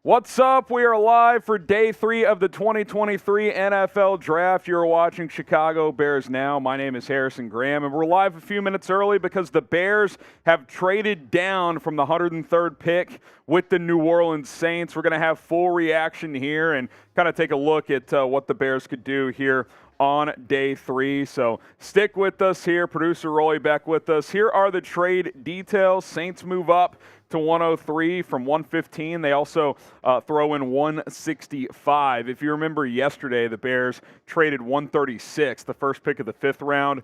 What's up? We are live for day 3 of the 2023 NFL Draft. You're watching Chicago Bears Now. My name is Harrison Graham, and we're live a few minutes early because the Bears have traded down from the 103rd pick with the New Orleans Saints. We're going to have full reaction here and kind of take a look at what the Bears could do here on day 3. So stick with us here. Producer Rolly back with us. Here are the trade details. Saints move up to 103 from 115. They also throw in 165. If you remember yesterday, the Bears traded 136, the first pick of the 5th round,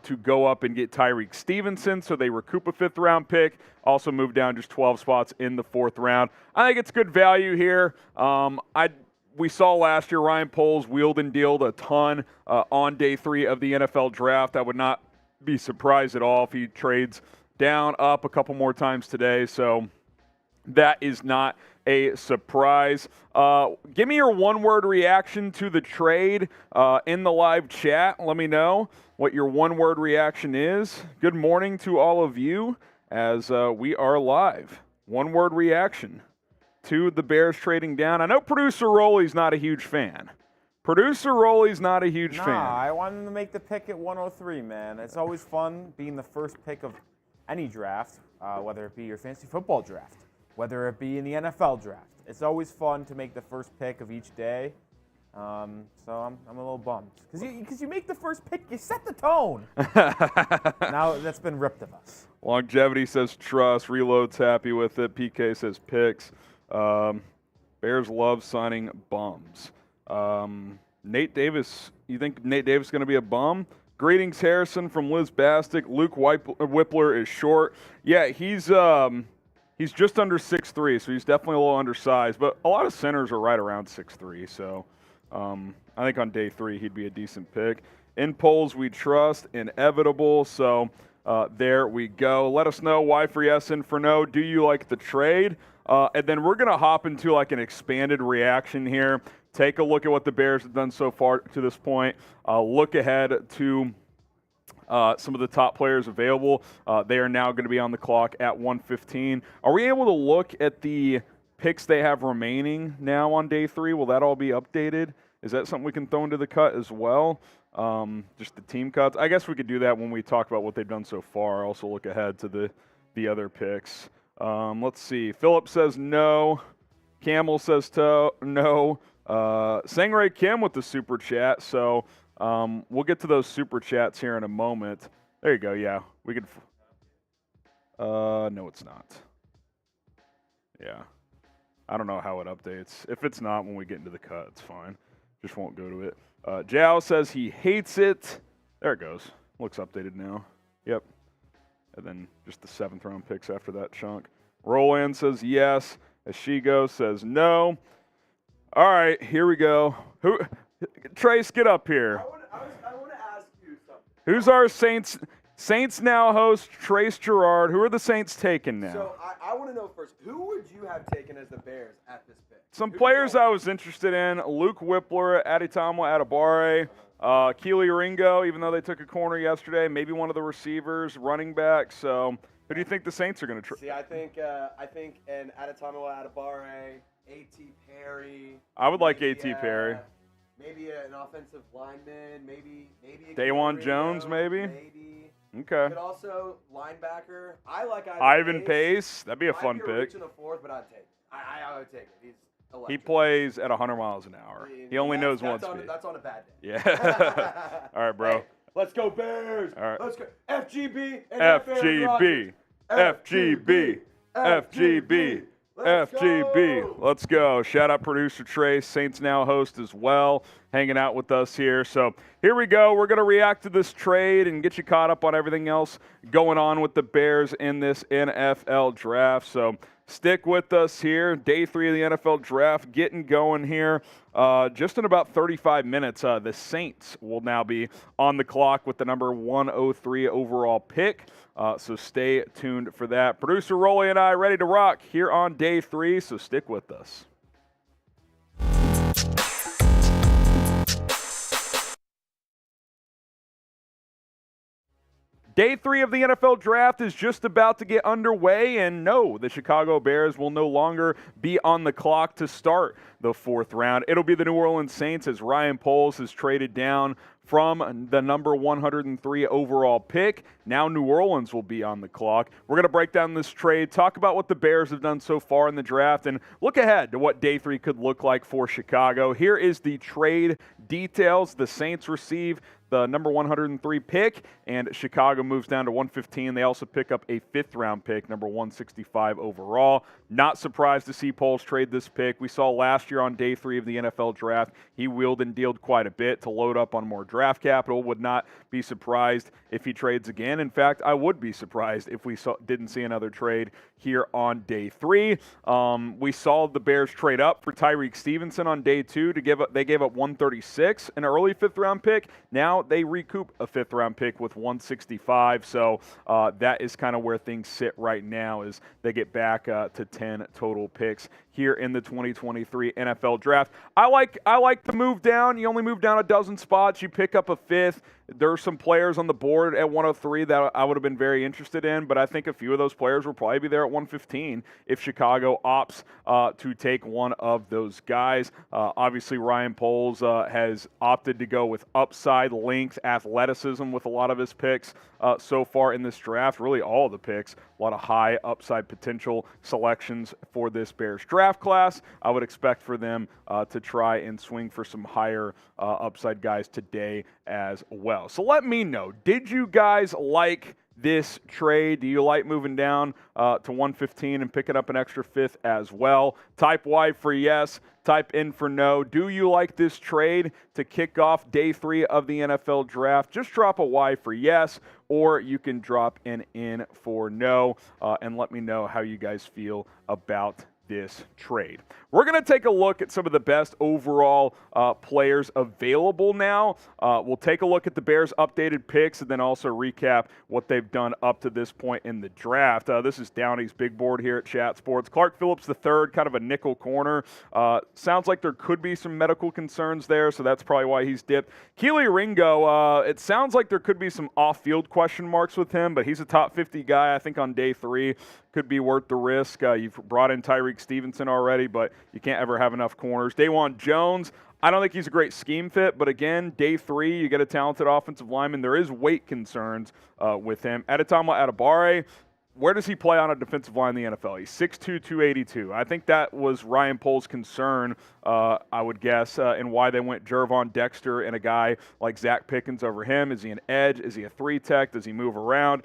to go up and get Tyreek Stevenson. So they recoup a 5th round pick, also moved down just 12 spots in the 4th round. I think it's good value here. We saw last year Ryan Poles wheeled and dealed a ton on day 3 of the NFL Draft. I would not be surprised at all if he trades down, up a couple more times today. So that is not a surprise. Give me your one-word reaction to the trade in the live chat. Let me know what your one-word reaction is. Good morning to all of you as we are live. One-word reaction to the Bears trading down. I know Producer Rolly's not a huge fan. I wanted him to make the pick at 103, man. It's always fun being the first pick of any draft, whether it be your fantasy football draft, whether it be in the NFL draft. It's always fun to make the first pick of each day. So I'm a little bummed. Because you make the first pick, you set the tone. Now that's been ripped of us. Longevity says trust. Reload's happy with it. PK says picks. Bears love signing bums. Nate Davis, you think Nate Davis is going to be a bum? Greetings, Harrison, from Liz Bastick. Luke Whippler is short. Yeah, he's just under 6'3", so he's definitely a little undersized. But a lot of centers are right around 6'3", so I think on day 3 he'd be a decent pick. In polls we trust, inevitable, so there we go. Let us know why for yes and for no. Do you like the trade? And then we're going to hop into like an expanded reaction here. Take a look at what the Bears have done so far to this point. Look ahead to some of the top players available. They are now going to be on the clock at 115. Are we able to look at the picks they have remaining now on day 3? Will that all be updated? Is that something we can throw into the cut as well? Just the team cuts? I guess we could do that when we talk about what they've done so far. Also look ahead to the other picks. Let's see. Philip says no. Camel says no. Sangray Kim with the super chat. So we'll get to those super chats here in a moment. There you go. Yeah, we could. No, it's not. Yeah, I don't know how it updates. If it's not when we get into the cut, it's fine. Just won't go to it. Jao says he hates it. There it goes. Looks updated now. Yep. And then just the 7th round picks after that chunk. Roland says yes. CHGO says no. All right, here we go. Trace, get up here. I want to ask you something. Who's our Saints Now host, Trace Gerard? Who are the Saints taking now? So I want to know first, who would you have taken as the Bears at this pick? Some players I was interested in: Luke Whippler, Adetomo Adebawore, Keely Ringo, even though they took a corner yesterday, maybe one of the receivers, running back. So who do you think the Saints are going to try? See, I think an Adetomo Adebawore, A.T. Perry. I would like A.T. Perry. Maybe an offensive lineman. Maybe a Dawan Jones, maybe. Okay. But also linebacker. I like Ivan Pace. That'd be a fun pick. Might be a reach in the 4th, but I'd take it. I would take it. He's electric. He plays at 100 miles an hour. He only knows one speed. That's on a bad day. Yeah. All right, bro. Hey, let's go Bears. All right. Let's go FGB. And FGB. FGB. FGB. FGB. Let's go. Shout out producer Trace, Saints Now host as well, hanging out with us here. So here we go. We're going to react to this trade and get you caught up on everything else going on with the Bears in this NFL draft. So stick with us here. Day 3 of the NFL draft getting going here. Just in about 35 minutes, the Saints will now be on the clock with the number 103 overall pick. So stay tuned for that. Producer Rolly and I ready to rock here on day 3, so stick with us. Day 3 of the NFL Draft is just about to get underway, and no, the Chicago Bears will no longer be on the clock to start the 4th round. It'll be the New Orleans Saints as Ryan Poles has traded down from the number 103 overall pick. Now New Orleans will be on the clock. We're going to break down this trade, talk about what the Bears have done so far in the draft, and look ahead to what Day 3 could look like for Chicago. Here is the trade details. The Saints receive the number 103 pick, and Chicago moves down to 115. They also pick up a 5th-round pick, number 165 overall. Not surprised to see Poles trade this pick. We saw last year on Day 3 of the NFL Draft, he wheeled and dealed quite a bit to load up on more draft capital. Would not be surprised if he trades again. In fact, I would be surprised if we didn't see another trade here on Day 3. We saw the Bears trade up for Tyreek Stevenson on Day 2 they gave up 136, an early 5th-round pick. Now they recoup a 5th-round pick with 165. So that is kind of where things sit right now, as they get back to 10 total picks here in the 2023 NFL Draft. I like the move down. You only move down a dozen spots. You pick up a 5th. There are some players on the board at 103 that I would have been very interested in, but I think a few of those players will probably be there at 115 if Chicago opts to take one of those guys. Obviously, Ryan Poles has opted to go with upside, length, athleticism with a lot of his picks so far in this draft. Really all of the picks, a lot of high upside potential selections for this Bears draft class. I would expect for them to try and swing for some higher upside guys today as well. So let me know, did you guys like this trade? Do you like moving down to 115 and picking up an extra 5th as well? Type Y for yes, type in for no. Do you like this trade to kick off Day 3 of the NFL Draft? Just drop a Y for yes, or you can drop an in for no, and let me know how you guys feel about this trade. We're going to take a look at some of the best overall players available now. We'll take a look at the Bears' updated picks and then also recap what they've done up to this point in the draft. This is Downey's big board here at Chat Sports. Clark Phillips III, kind of a nickel corner. Sounds like there could be some medical concerns there, so that's probably why he's dipped. Keely Ringo, it sounds like there could be some off-field question marks with him, but he's a top 50 guy, I think, on Day 3. Could be worth the risk. You've brought in Tyreek Stevenson already, but you can't ever have enough corners. Dawan Jones, I don't think he's a great scheme fit, but again, Day 3, you get a talented offensive lineman. There is weight concerns with him. Adetomo Adebawore, where does he play on a defensive line in the NFL? He's 6'2", 282. I think that was Ryan Poles' concern, I would guess, and why they went Jervon Dexter and a guy like Zach Pickens over him. Is he an edge? Is he a 3-tech? Does he move around?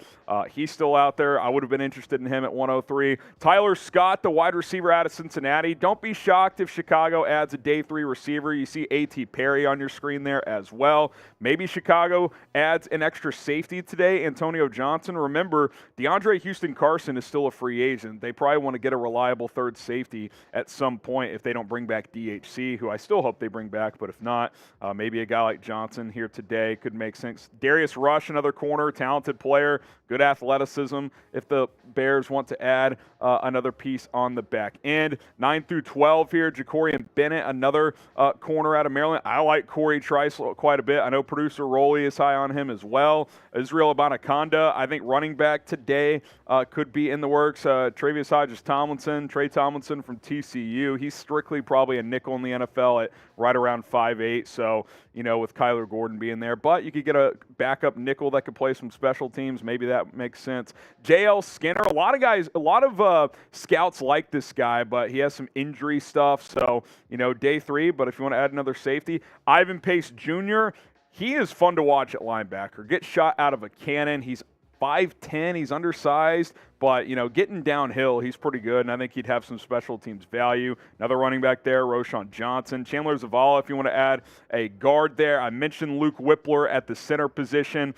He's still out there. I would have been interested in him at 103. Tyler Scott, the wide receiver out of Cincinnati. Don't be shocked if Chicago adds a Day 3 receiver. You see A.T. Perry on your screen there as well. Maybe Chicago adds an extra safety today, Antonio Johnson. Remember, DeAndre Houston-Carson is still a free agent. They probably want to get a reliable third safety at some point if they don't bring back DHC, who I still hope they bring back, but if not, maybe a guy like Johnson here today could make sense. Darius Rush, another corner, talented player, good athleticism if the Bears want to add another piece on the back end. 9 through 12 here, Jacorian Bennett, another corner out of Maryland. I like Corey Trice quite a bit. I know producer Roley is high on him as well. Israel Abanikanda, I think running back today could be in the works. Travius Hodges-Tomlinson, Trey Tomlinson from TCU. He's strictly probably a nickel in the NFL at right around 5'8", so, you know, with Kyler Gordon being there. But you could get a backup nickel that could play some special teams. Maybe that makes sense. J.L. Skinner, a lot of scouts like this guy, but he has some injury stuff, so, you know, Day 3. But if you want to add another safety, Ivan Pace Jr., he is fun to watch at linebacker. Get shot out of a cannon. He's 5'10", he's undersized, but, you know, getting downhill, he's pretty good, and I think he'd have some special teams value. Another running back there, Roschon Johnson. Chandler Zavala, if you want to add a guard there. I mentioned Luke Whippler at the center position.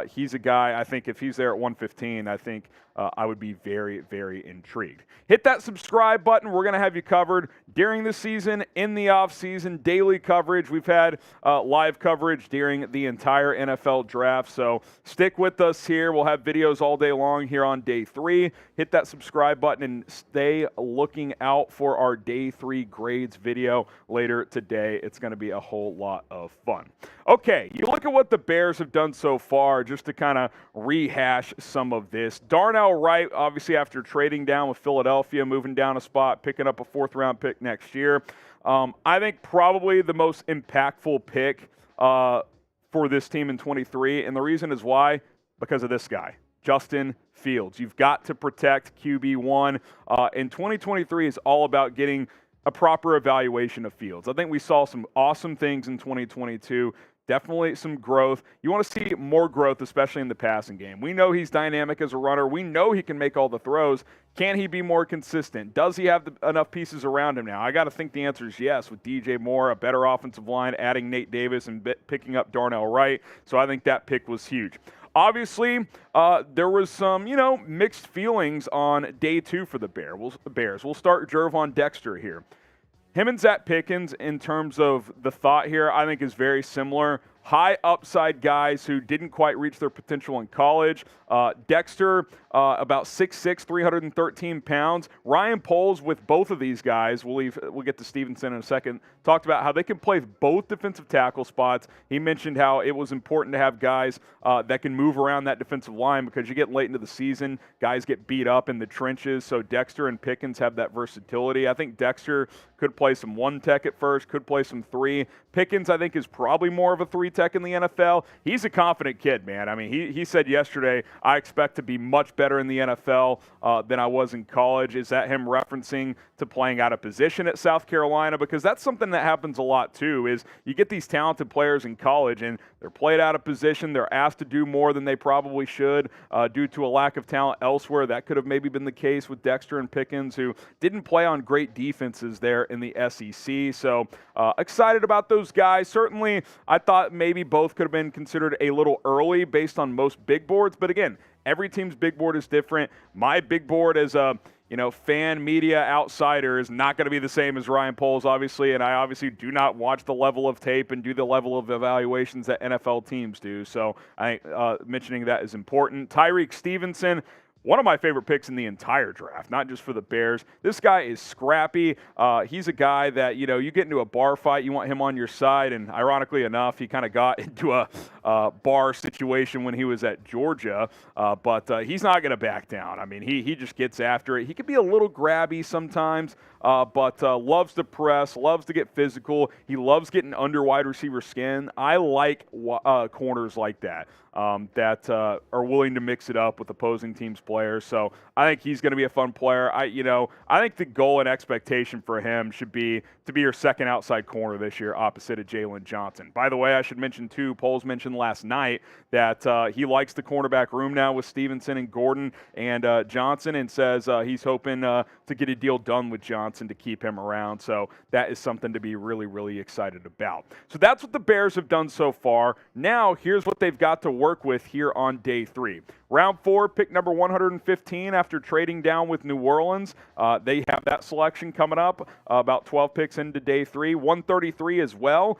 He's a guy, I think if he's there at 115, I think I would be very, very intrigued. Hit that subscribe button. We're going to have you covered during the season, in the offseason, daily coverage. We've had live coverage during the entire NFL draft, so stick with us here. We'll have videos all day long here on Day 3. 3. Hit that subscribe button and stay looking out for our Day 3 grades video later today. It's going to be a whole lot of fun. Okay, you look at what the Bears have done so far, just to kind of rehash some of this. Darnell Wright, obviously after trading down with Philadelphia, moving down a spot, picking up a 4th-round pick next year. I think probably the most impactful pick for this team in 23, and the reason is why? Because of this guy, Justin Fields. You've got to protect QB1, and 2023 is all about getting a proper evaluation of Fields. I think we saw some awesome things in 2022. Definitely some growth. You want to see more growth, especially in the passing game. We know he's dynamic as a runner. We know he can make all the throws. Can he be more consistent? Does he have enough pieces around him now? I got to think the answer is yes, with DJ Moore, a better offensive line, adding Nate Davis, and picking up Darnell Wright. So I think that pick was huge. Obviously, there was some, mixed feelings on day 2 for the Bears. We'll start Jervon Dexter here. Him and Zach Pickens, in terms of the thought here, I think is very similar. High upside guys who didn't quite reach their potential in college. Dexter, about 6'6", 313 pounds. Ryan Poles with both of these guys, we'll get to Stevenson in a second, talked about how they can play both defensive tackle spots. He mentioned how it was important to have guys that can move around that defensive line because you get late into the season, guys get beat up in the trenches, so Dexter and Pickens have that versatility. I think Dexter could play some 1 tech at first, could play some 3. Pickens, I think, is probably more of a 3 tech in the NFL. He's a confident kid, man. I mean, he said yesterday, I expect to be much better in the NFL than I was in college. Is that him referencing to playing out of position at South Carolina? Because that's something that happens a lot too, is you get these talented players in college and they're played out of position. They're asked to do more than they probably should due to a lack of talent elsewhere. That could have maybe been the case with Dexter and Pickens, who didn't play on great defenses there in the SEC. So excited about those guys. Certainly, I thought maybe both could have been considered a little early based on most big boards. But again, every team's big board is different. My big board as a fan media outsider is not going to be the same as Ryan Poles, obviously, and I obviously do not watch the level of tape and do the level of evaluations that NFL teams do. So I think mentioning that is important. Tyreek Stevenson, one of my favorite picks in the entire draft, not just for the Bears. This guy is scrappy. He's a guy that, you get into a bar fight, you want him on your side, and ironically enough, he kind of got into a bar situation when he was at Georgia, but he's not going to back down. I mean, he just gets after it. He can be a little grabby sometimes, but loves to press, loves to get physical. He loves getting under wide receiver skin. I like corners like that. That are willing to mix it up with opposing teams' players. So I think he's going to be a fun player. I think the goal and expectation for him should be to be your second outside corner this year opposite of Jalen Johnson. By the way, I should mention too, Poles mentioned last night that he likes the cornerback room now with Stevenson and Gordon and Johnson, and says he's hoping to get a deal done with Johnson to keep him around. So that is something to be really, really excited about. So that's what the Bears have done so far. Now here's what they've got to work with here on day 3. Round 4, pick number 115 after trading down with New Orleans. They have that selection coming up, about 12 picks into day 3. 133 as well.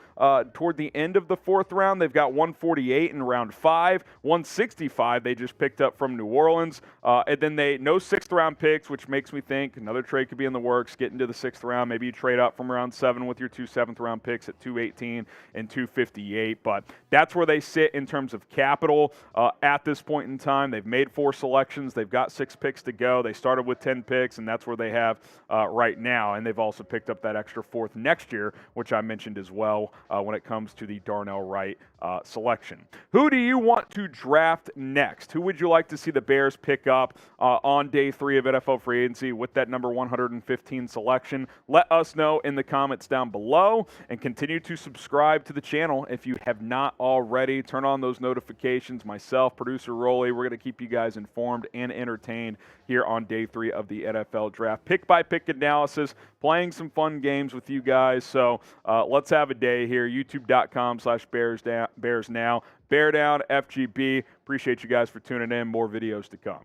Toward the end of the 4th round, they've got 148 in round 5. 165 they just picked up from New Orleans. And then no 6th round picks, which makes me think another trade could be in the works. Get into the 6th round. Maybe you trade up from round 7 with your 2 7th round picks at 218 and 258. But that's where they sit in terms of capital at this point in time. They've made 4 selections. They've got 6 picks to go. They started with 10 picks, and that's where they have right now. And they've also picked up that extra 4th next year, which I mentioned as well when it comes to the Darnell Wright selection. Who do you want to draft next? Who would you like to see the Bears pick up on day 3 of NFL free agency with that number 115 selection? Let us know in the comments down below, and continue to subscribe to the channel if you have not already. Turn on those notifications. Myself, producer Rolly, we're going to keep you guys informed and entertained here on day 3 of the NFL draft. Pick-by-pick analysis, playing some fun games with you guys. So let's have a day here. YouTube.com/BearsNow. Bear down, FGB. Appreciate you guys for tuning in. More videos to come.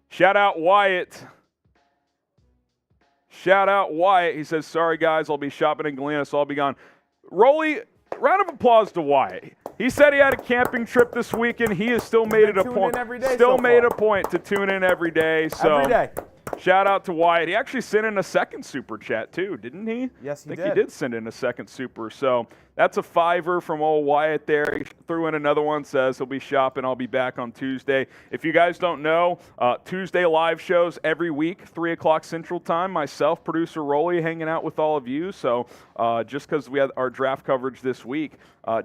Shout out Wyatt. Shout out Wyatt. He says, sorry, guys, I'll be shopping in Galena, so I'll be gone. Rolly, round of applause to Wyatt. He said he had a camping trip this weekend. He has still made it a point. Still made a point to tune in every day. So every day. Shout out to Wyatt. He actually sent in a second super chat too, didn't he? Yes, he did. I think he did send in a second super. So that's a $5 from old Wyatt there. He threw in another one, says he'll be shopping. I'll be back on Tuesday. If you guys don't know, Tuesday live shows every week, 3 o'clock Central Time. Myself, producer Rolly, hanging out with all of you. So just because we had our draft coverage this week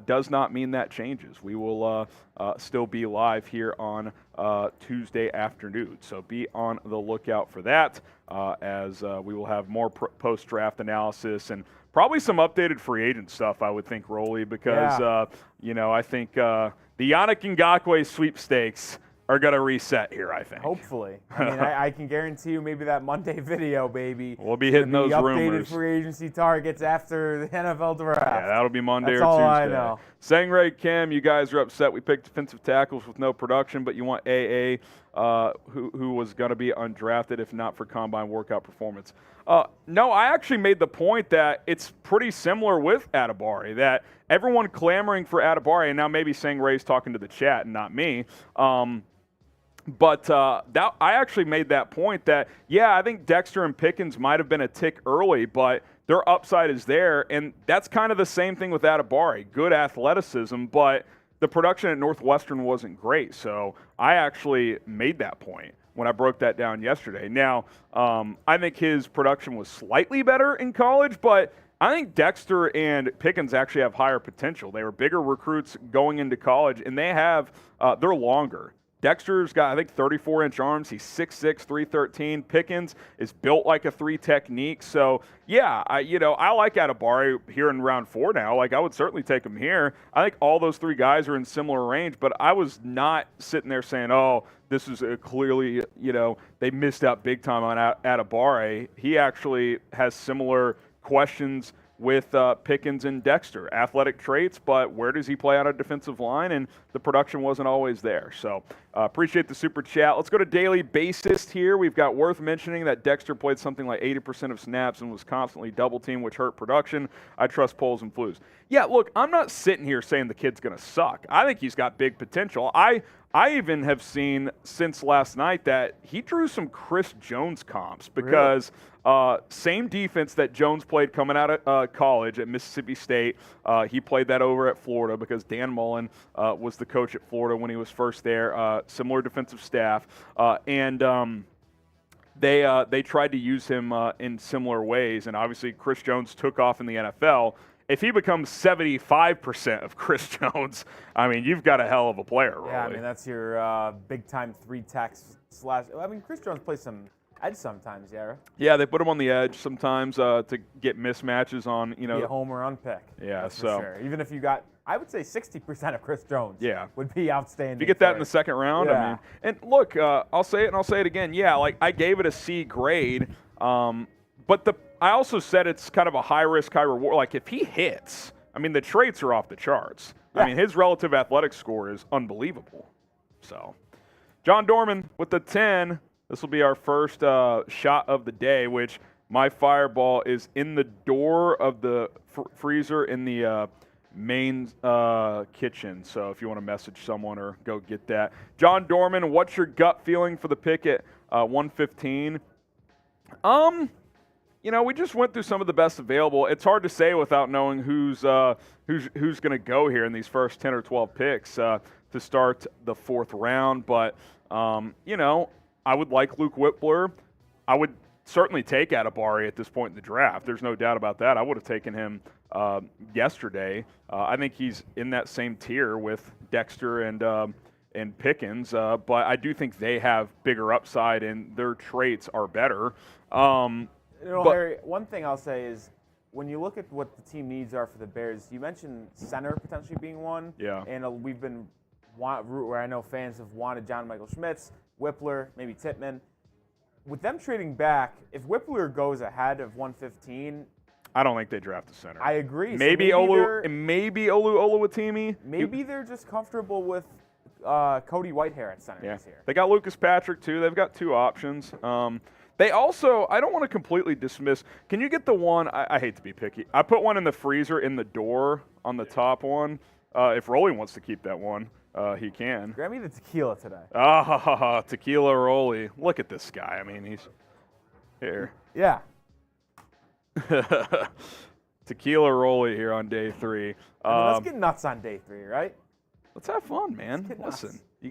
does not mean that changes. We will still be live here on Tuesday afternoon. So be on the lookout for that as we will have more post-draft analysis and probably some updated free agent stuff, I would think, Rolly, because, I think the Yannick Ngakoue sweepstakes are going to reset here, I think. Hopefully. I mean, I can guarantee you maybe that Monday video, baby. We'll be hitting those Updated rumors. free agency targets after the NFL draft. Yeah, that'll be Monday That's or Tuesday. all I know. Sangray Kim, you guys are upset we picked defensive tackles with no production, but you want AA, who was going to be undrafted if not for combine workout performance. No, I actually made the point that it's pretty similar with Adibari, that everyone clamoring for Adibari, and now maybe Sangray's talking to the chat and not me, but I actually made that point that, I think Dexter and Pickens might have been a tick early, but their upside is there, and that's kind of the same thing with Adibari. Good athleticism, but the production at Northwestern wasn't great, so I actually made that point when I broke that down yesterday. Now, I think his production was slightly better in college, but I think Dexter and Pickens actually have higher potential. They were bigger recruits going into college, and they're longer. Dexter's got, I think, 34-inch arms. He's 6'6", 313. Pickens is built like a 3 technique. So, I like Adibari here in round 4 now. Like, I would certainly take him here. I think all those 3 guys are in similar range, but I was not sitting there saying, this is clearly, they missed out big time on Adibari. He actually has similar questions with Pickens and Dexter. Athletic traits, but where does he play on a defensive line? And the production wasn't always there. So appreciate the super chat. Let's go to daily basis here. We've got worth mentioning that Dexter played something like 80% of snaps and was constantly double-teamed, which hurt production. I trust Poles and Flus. Yeah, look, I'm not sitting here saying the kid's going to suck. I think he's got big potential. I even have seen since last night that he drew some Chris Jones comps because same defense that Jones played coming out of college at Mississippi State. He played that over at Florida because Dan Mullen was the coach at Florida when he was first there. Similar defensive staff. And they tried to use him in similar ways. And obviously Chris Jones took off in the NFL. If he becomes 75% of Chris Jones, I mean, you've got a hell of a player, really. Yeah, I mean, that's your big-time 3-tech slash. I mean, Chris Jones plays some edge sometimes, yeah. Yeah, they put him on the edge sometimes to get mismatches on, Be a home run pick. Yeah, that's so. For sure. Even if you got, I would say 60% of Chris Jones would be outstanding. If you get that in the second round, I mean. And look, I'll say it and I'll say it again. Yeah, like I gave it a C grade, but I also said it's kind of a high risk, high reward. Like if he hits, I mean, the traits are off the charts. Yeah. I mean, his relative athletic score is unbelievable. So, John Dorman with the 10. This will be our first shot of the day, which my fireball is in the door of the freezer in the main kitchen. So if you want to message someone or go get that. John Dorman, what's your feeling for the pick at 115? We just went through some of the best available. It's hard to say without knowing who's going to go here in these first 10 or 12 picks to start the 4th round. But, I would like Luke Whippler. I would certainly take Adibari at this point in the draft. There's no doubt about that. I would have taken him yesterday. I think he's in that same tier with Dexter and Pickens, but I do think they have bigger upside and their traits are better. Harry, one thing I'll say is when you look at what the team needs are for the Bears, you mentioned center potentially being one. Yeah. And we've been where I know fans have wanted John Michael Schmitz, Whippler, maybe Tittman. With them trading back, if Whippler goes ahead of 115, I don't think they draft a center. I agree. Maybe Olu Oluwatimi. Maybe they're just comfortable with Cody Whitehair at center this year. They got Lucas Patrick too. They've got 2 options. They also, I don't want to completely dismiss. Can you get the one? I hate to be picky. I put one in the freezer in the door on the top one. If Rolly wants to keep that one, he can. Grab me the tequila today. Ah, tequila Rolly. Look at this guy. I mean, he's here. Yeah. Tequila Rolly here on day 3. Let's get nuts on day 3, right? Let's have fun, man. Let's get nuts. Listen, you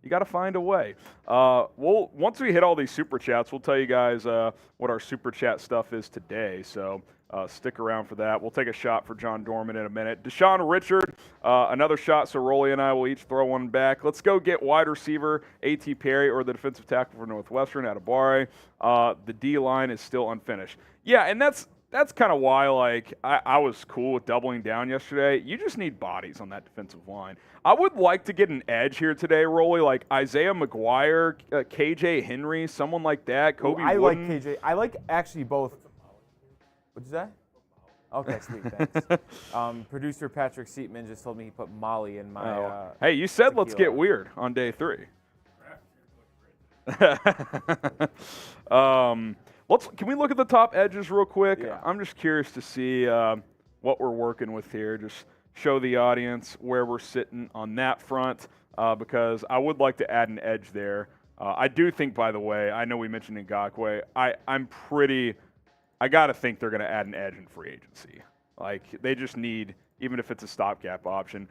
gotta find a way. Once we hit all these super chats, we'll tell you guys what our super chat stuff is today. So stick around for that. We'll take a shot for John Dorman in a minute. Deshaun Richard, another shot. So Rolly and I will each throw one back. Let's go get wide receiver A.T. Perry or the defensive tackle for Northwestern, Adebawore. The D line is still unfinished. Yeah, and that's kind of why, like, I was cool with doubling down yesterday. You just need bodies on that defensive line. I would like to get an edge here today, Rolly, like Isaiah McGuire, KJ Henry, someone like that. Kobe I Wooden. like KJ. I like actually both. What'd you say? Okay, sweet, thanks. Producer Patrick Seatman just told me he put Molly in my. Hey, you said tequila. let's get weird on day 3. Can we look at the top edges real quick? Yeah. I'm just curious to see what we're working with here. Just show the audience where we're sitting on that front because I would like to add an edge there. I do think, by the way, I know we mentioned Ngakoue. I got to think they're going to add an edge in free agency. Like, they just need, even if it's a stopgap option.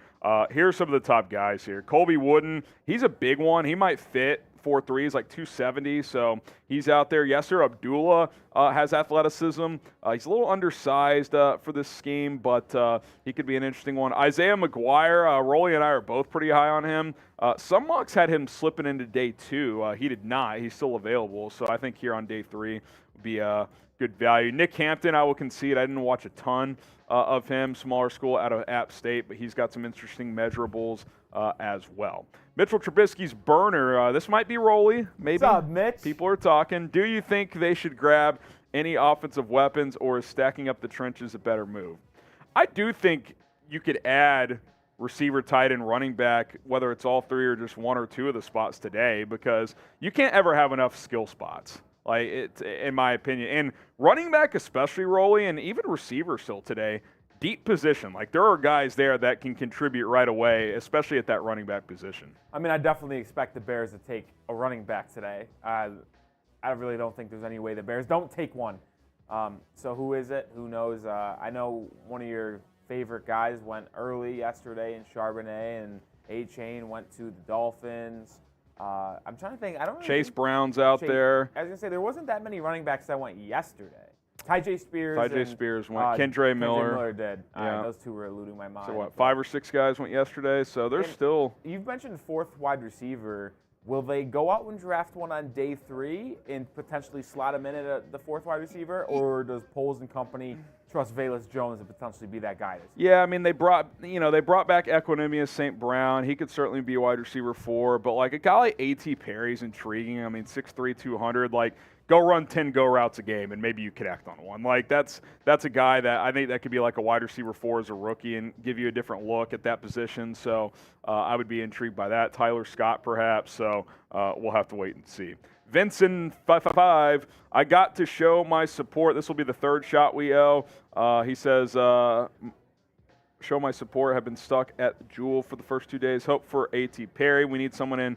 Here's some of the top guys here. Colby Wooden, he's a big one. He might fit 4'3", he's like 270, so he's out there. Yasser Abdullah has athleticism. He's a little undersized for this scheme, but he could be an interesting one. Isaiah McGuire, Rolly and I are both pretty high on him. Some mocks had him slipping into day 2. He did not. He's still available, so I think here on day 3 would be good value. Nick Hampton, I will concede. I didn't watch a ton of him. Smaller school out of App State, but he's got some interesting measurables as well. Mitchell Trubisky's burner. This might be Rolly. Maybe. What's up, Mitch? People are talking. Do you think they should grab any offensive weapons, or is stacking up the trenches a better move? I do think you could add receiver, tight end, running back, whether it's all 3 or just 1 or 2 of the spots today, because you can't ever have enough skill spots. Like, it's, in my opinion. And running back especially, Rolly, and even receiver still today, deep position. Like, there are guys there that can contribute right away, especially at that running back position. I mean, I definitely expect the Bears to take a running back today. I really don't think there's any way the Bears don't take one. So who is it? Who knows? I know one of your favorite guys went early yesterday in Charbonnet, and A-Chain went to the Dolphins. I'm trying to think. I don't really Chase think Brown's out there. I was going to say, there wasn't that many running backs that went yesterday. Tyjae Spears went. Kendre Miller did. Yeah. Those two were eluding my mind. So what, 5 or 6 guys went yesterday, so there's still... You've mentioned 4th wide receiver. Will they go out and draft one on day 3 and potentially slot him in at the 4th wide receiver, or does Poles and company trust Velus Jones to potentially be that guy? Yeah, I mean, they brought back Equanimous St. Brown. He could certainly be wide receiver 4, but like a guy like A.T. Perry's intriguing. I mean, 6'3", 200, like, go run 10 go routes a game, and maybe you could act on one. Like, that's a guy that I think that could be like a wide receiver 4 as a rookie and give you a different look at that position. So I would be intrigued by that. Tyler Scott, perhaps. So we'll have to wait and see. Vincent 555, I got to show my support. This will be the 3rd shot we owe. He says, show my support. Have been stuck at Jewel for the first 2 days. Hope for A.T. Perry. We need someone in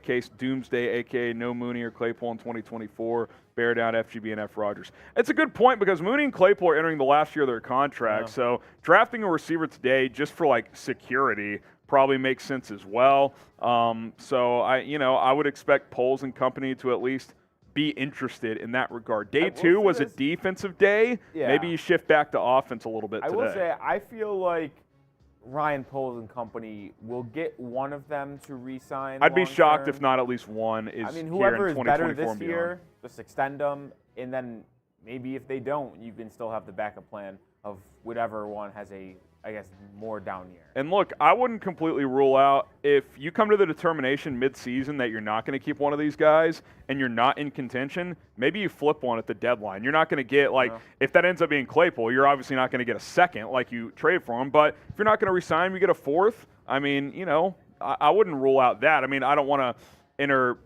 case Doomsday, a.k.a. no Mooney or Claypool in 2024. Bear down FGB and F. Rogers. It's a good point because Mooney and Claypool are entering the last year of their contract. Yeah. So drafting a receiver today just for like security probably makes sense as well. So I would expect Poles and company to at least be interested in that regard. Day 2 was a defensive day. Yeah. Maybe you shift back to offense a little bit today. I will say, I feel like Ryan Poles and company will get one of them to re-sign. I'd be shocked if not at least one is. I mean, whoever here in is better this beyond. year, just extend them, and then maybe if they don't, you can still have the backup plan of whatever one has a, I guess, more down year. And look, I wouldn't completely rule out if you come to the determination mid-season that you're not going to keep one of these guys and you're not in contention, maybe you flip one at the deadline. You're not going to get, like, if that ends up being Claypool, you're obviously not going to get a second like you trade for him. But if you're not going to resign him, you get a 4th. I mean, I wouldn't rule out that. I mean, I don't want to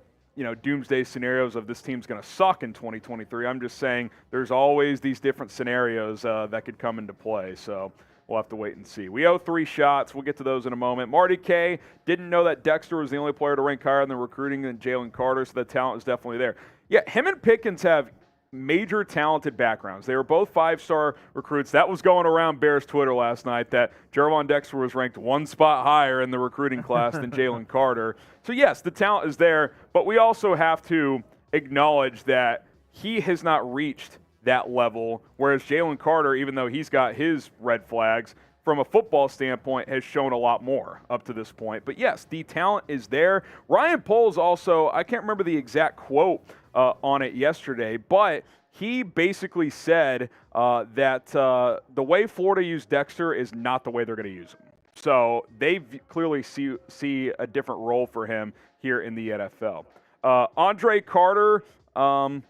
doomsday scenarios of this team's going to suck in 2023. I'm just saying there's always these different scenarios that could come into play. So we'll have to wait and see. We owe 3 shots. We'll get to those in a moment. Marty K didn't know that Dexter was the only player to rank higher in the recruiting than Jalen Carter, so the talent is definitely there. Yeah, him and Pickens have major talented backgrounds. They were both 5-star recruits. That was going around Bears Twitter last night that Jervon Dexter was ranked 1 spot higher in the recruiting class than Jalen Carter. So, yes, the talent is there, but we also have to acknowledge that he has not reached that level, whereas Jalen Carter, even though he's got his red flags, from a football standpoint, has shown a lot more up to this point. But, yes, the talent is there. Ryan Poles also, I can't remember the exact quote on it yesterday, but he basically said that the way Florida used Dexter is not the way they're going to use him. So they clearly see a different role for him here in the NFL. Andre Carter, $2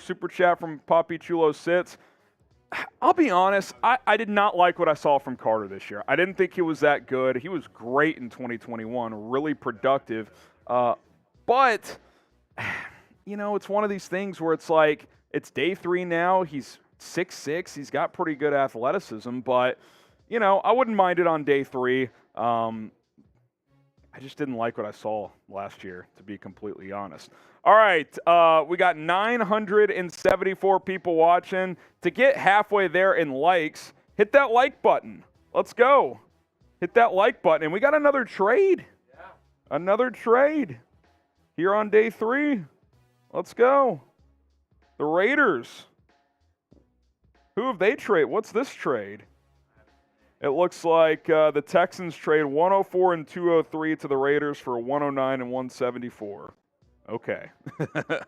super chat from Poppy Chulo Sits. I'll be honest, I did not like what I saw from Carter this year. I didn't think he was that good. He was great in 2021, really productive. But, it's one of these things where it's like, it's day 3 now. He's 6'6". He's got pretty good athleticism. But, I wouldn't mind it on day 3. I just didn't like what I saw last year, to be completely honest. All right, we got 974 people watching. To get halfway there in likes, hit that like button. Let's go. Hit that like button. And we got another trade. Yeah. Another trade here on day 3. Let's go. The Raiders. Who have they traded? What's this trade? It looks like the Texans trade 104 and 203 to the Raiders for 109 and 174. Okay. The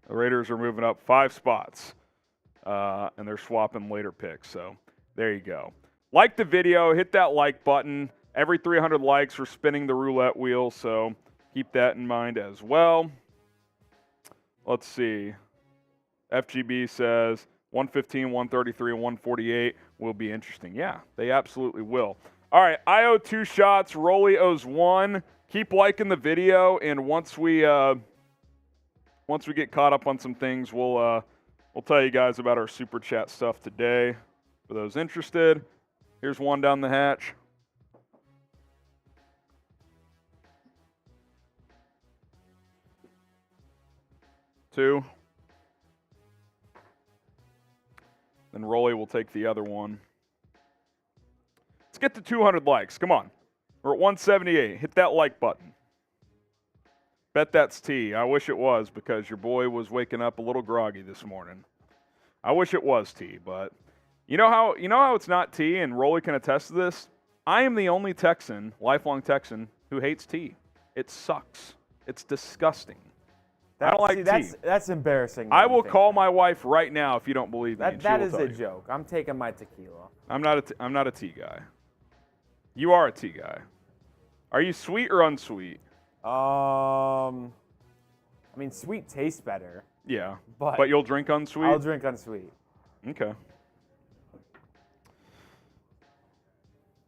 Raiders are moving up 5 spots, and they're swapping later picks. So there you go. Like the video. Hit that like button. Every 300 likes, we're spinning the roulette wheel, so keep that in mind as well. Let's see. FGB says 115, 133, and 148 will be interesting. Yeah, they absolutely will. All right, I owe 2 shots. Rolly owes 1. Keep liking the video, and once we get caught up on some things, we'll tell you guys about our super chat stuff today. For those interested, here's 1 down the hatch. Two. Then Rolly will take the other one. Let's get to 200 likes. Come on. We're at 178. Hit that like button. Bet that's tea. I wish it was, because your boy was waking up a little groggy this morning. I wish it was tea, but you know how it's not tea, and Rolly can attest to this? I am the only Texan, lifelong Texan, who hates tea. It sucks. It's disgusting. I don't like tea. That's embarrassing. I will call my wife right now if you don't believe me. That is a joke. I'm taking my tequila. I'm not a tea guy. You are a tea guy. Are you sweet or unsweet? Sweet tastes better. Yeah, but you'll drink unsweet? I'll drink unsweet. Okay.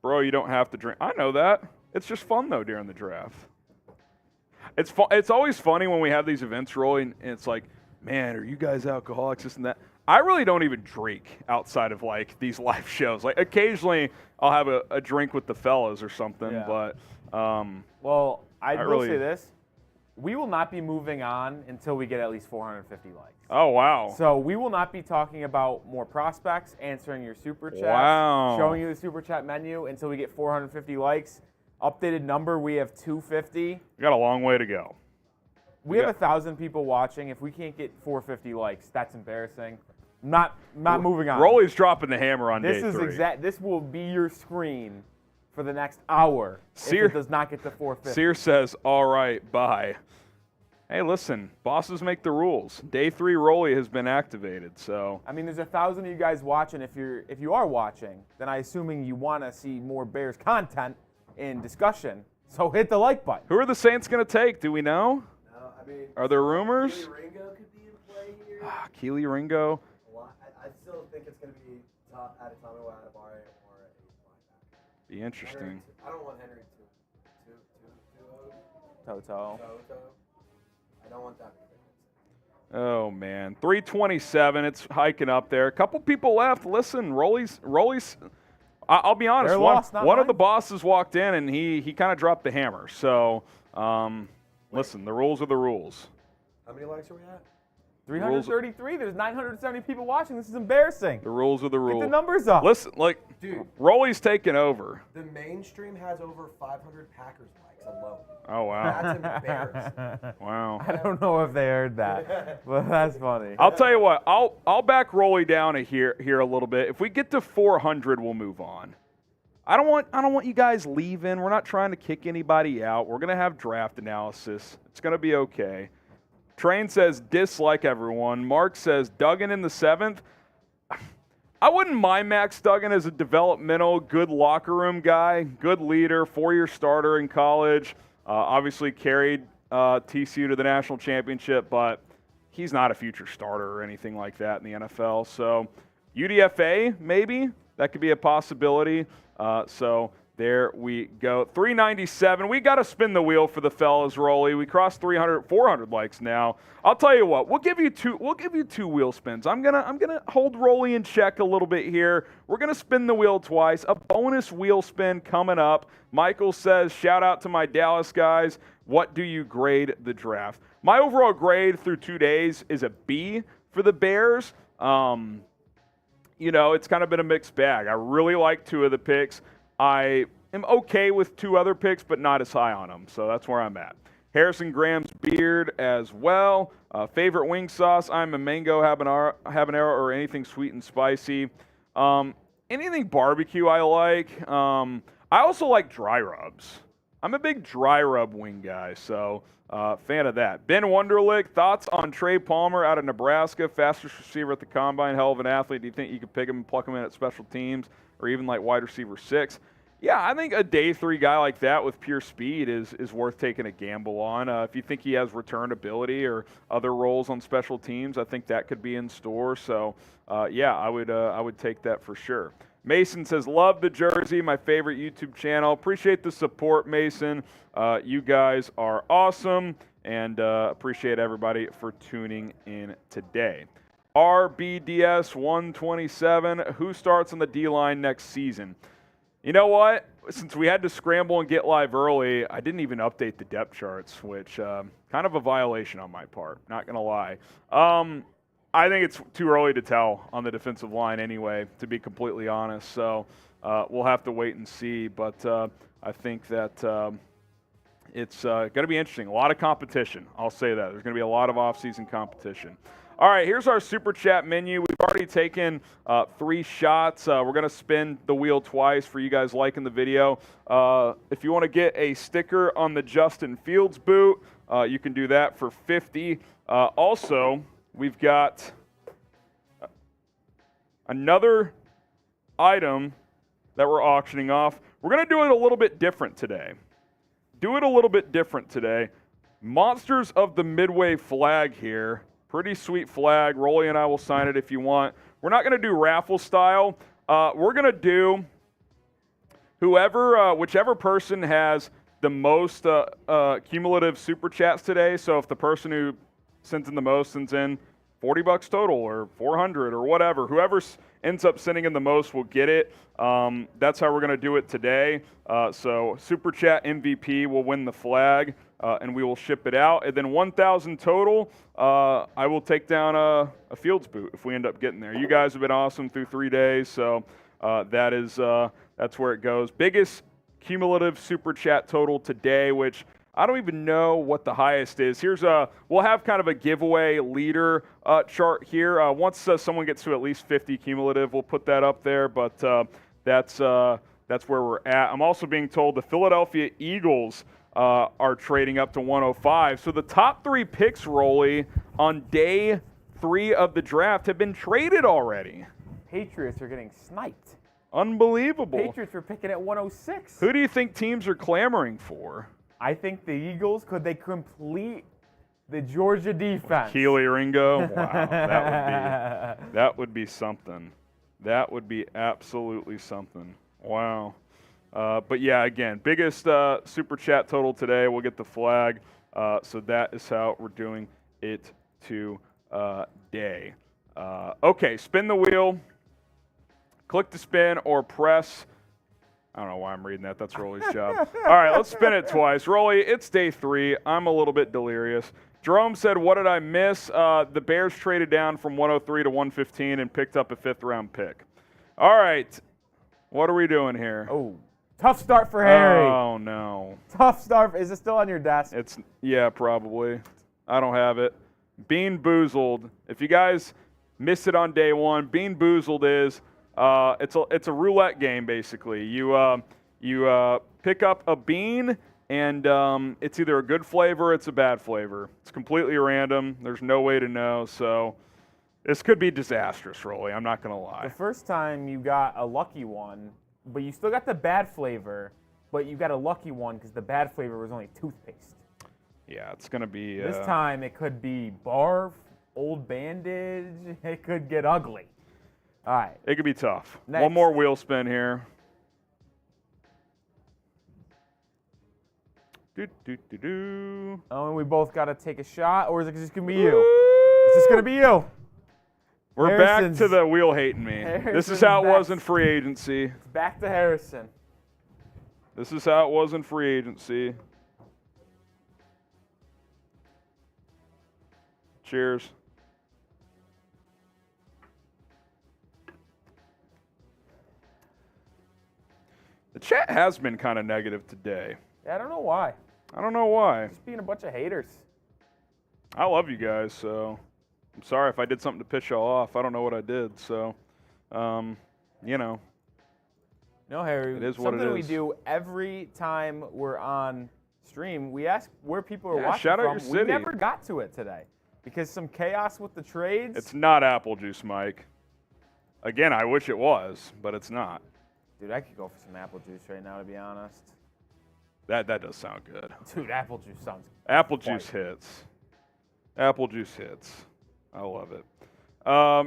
Bro, you don't have to drink. I know that. It's just fun, though, during the draft. It's always funny when we have these events rolling, and it's like, man, are you guys alcoholics, this and that? I really don't even drink outside of, these live shows. Occasionally I'll have a drink with the fellas or something, yeah. But well, I will say this. We will not be moving on until we get at least 450 likes. Oh, wow. So we will not be talking about more prospects, answering your super chats, showing you the super chat menu until we get 450 likes. Updated number, we have 250. We got a long way to go. We have 1,000 people watching. If we can't get 450 likes, that's embarrassing. Not moving on. Rolly's dropping the hammer on day 3. This will be your screen for the next hour if it does not get to 450. Sear says, all right, bye. Hey, listen, bosses make the rules. Day 3 Rolly has been activated, so. There's 1,000 of you guys watching. If you are watching, then I'm assuming you want to see more Bears content in discussion. So hit the like button. Who are the Saints going to take? Do we know? No, are there rumors? Keely Ringo could be in play here. Keely Ringo. I still think it's going to be Adetomiwa Adebawore or a linebacker. Be interesting. I don't want Henry to Toto. don't want that. Oh, man. 327. It's hiking up there. A couple people left. Listen, Rolly's I'll be honest. One of the bosses walked in, and he kind of dropped the hammer. So, listen, the rules are the rules. How many likes are we at? 333. There's 970 people watching. This is embarrassing. The rules are the rules. Get the numbers up. Listen, dude, Rolly's taking over. The mainstream has over 500 Packers likes alone. Oh, wow. That's embarrassing. Wow. I don't know if they heard that, but that's funny. I'll tell you what. I'll back Rolly down here a little bit. If we get to 400, we'll move on. I don't want you guys leaving. We're not trying to kick anybody out. We're gonna have draft analysis. It's gonna be okay. Train says dislike everyone. Mark says Duggan in the 7th. I wouldn't mind Max Duggan as a developmental, good locker room guy, good leader, 4-year starter in college. Obviously carried TCU to the national championship, but he's not a future starter or anything like that in the NFL. So UDFA, maybe. That could be a possibility. So there we go. 397. We got to spin the wheel for the fellas, Rolly. We crossed 400 likes now. I'll tell you what. We'll give you two wheel spins. I'm gonna hold Rolly in check a little bit here. We're gonna spin the wheel twice. A bonus wheel spin coming up. Michael says, "Shout out to my Dallas guys. What do you grade the draft?" My overall grade through 2 days is a B for the Bears. It's kind of been a mixed bag. I really like 2 of the picks. I am okay with 2 other picks, but not as high on them. So that's where I'm at. Harrison Graham's beard as well. Favorite wing sauce? I'm a mango habanero or anything sweet and spicy. Anything barbecue I like. I also like dry rubs. I'm a big dry rub wing guy, so fan of that. Ben Wunderlich, thoughts on Trey Palmer out of Nebraska, fastest receiver at the combine, hell of an athlete. Do you think you could pick him and pluck him in at special teams or even like wide receiver 6? Yeah, I think a day 3 guy like that with pure speed is worth taking a gamble on. If you think he has return ability or other roles on special teams, I think that could be in store. So, yeah, I would take that for sure. Mason says, love the jersey, my favorite YouTube channel. Appreciate the support, Mason. You guys are awesome, and appreciate everybody for tuning in today. RBDS 127, who starts on the D-line next season? You know what? Since we had to scramble and get live early, I didn't even update the depth charts, which kind of a violation on my part, not going to lie. I think it's too early to tell on the defensive line anyway, to be completely honest. So we'll have to wait and see. But I think that it's going to be interesting. A lot of competition. I'll say that. There's going to be a lot of off-season competition. All right, here's our Super Chat menu. We've already taken 3 shots. We're going to spin the wheel twice for you guys liking the video. If you want to get a sticker on the Justin Fields boot, you can do that for $50. Also, we've got another item that we're auctioning off. We're going to do it a little bit different today. Monsters of the Midway flag here. Pretty sweet flag. Rolly and I will sign it if you want. We're not going to do raffle style. We're going to do whichever person has the most cumulative super chats today. So if the person who sends in the most sends in $40 total or $400 or whatever, whoever ends up sending in the most will get it. That's how we're going to do it today. So super chat MVP will win the flag. And we will ship it out. And then 1,000 total, I will take down a Fields boot if we end up getting there. You guys have been awesome through 3 days, so that's where it goes. Biggest cumulative super chat total today, which I don't even know what the highest is. We'll have kind of a giveaway leader chart here. Once someone gets to at least 50 cumulative, we'll put that up there. But that's where we're at. I'm also being told the Philadelphia Eagles are trading up to 105. So the top 3 picks, Rolly, on day 3 of the draft have been traded already. Patriots are getting sniped. Unbelievable. Patriots are picking at 106. Who do you think teams are clamoring for? I think the Eagles, could they complete the Georgia defense? Keely Ringo? Wow, that would be something. That would be absolutely something. Wow. But yeah, again, biggest super chat total today. We'll get the flag So that is how we're doing it today. Okay, spin the wheel. Click to spin or press. I don't know why I'm reading that. That's Rolly's job. All right, let's spin it twice. Rolly, it's day 3. I'm a little bit delirious. Jerome said, what did I miss? The Bears traded down from 103 to 115 and picked up a 5th-round pick. All right, what are we doing here? Oh, tough start for Harry. Oh, no. Tough start. Is it still on your desk? Yeah, probably. I don't have it. Bean Boozled. If you guys missed it on day 1, Bean Boozled is it's a roulette game basically. You pick up a bean and it's either a good flavor or it's a bad flavor. It's completely random. There's no way to know. So this could be disastrous, Rolly. I'm not gonna lie. The first time you got a lucky one, but you still got the bad flavor, but you got a lucky one because the bad flavor was only toothpaste. Yeah, it's gonna be. This time it could be barf, old bandage. It could get ugly. All right. It could be tough. Next. One more wheel spin here. Oh, and we both got to take a shot, or is it just going to be you? It's just going to be you. We're back to the wheel hating me. This is how it was in free agency. It's back to Harrison. This is how it was in free agency. Cheers. The chat has been kind of negative today. Yeah, I don't know why. I don't know why. Just being a bunch of haters. I love you guys, so I'm sorry if I did something to piss y'all off. I don't know what I did, so, you know. No, Harry. It is what it is. Something we do every time we're on stream, we ask where people are watching shout out from. your city. We never got to it today because some chaos with the trades. It's not apple juice, Mike. Again, I wish it was, but it's not. Dude, I could go for some apple juice right now, to be honest. That does sound good. Dude, apple juice sounds Apple juice hits. Apple juice hits. I love it.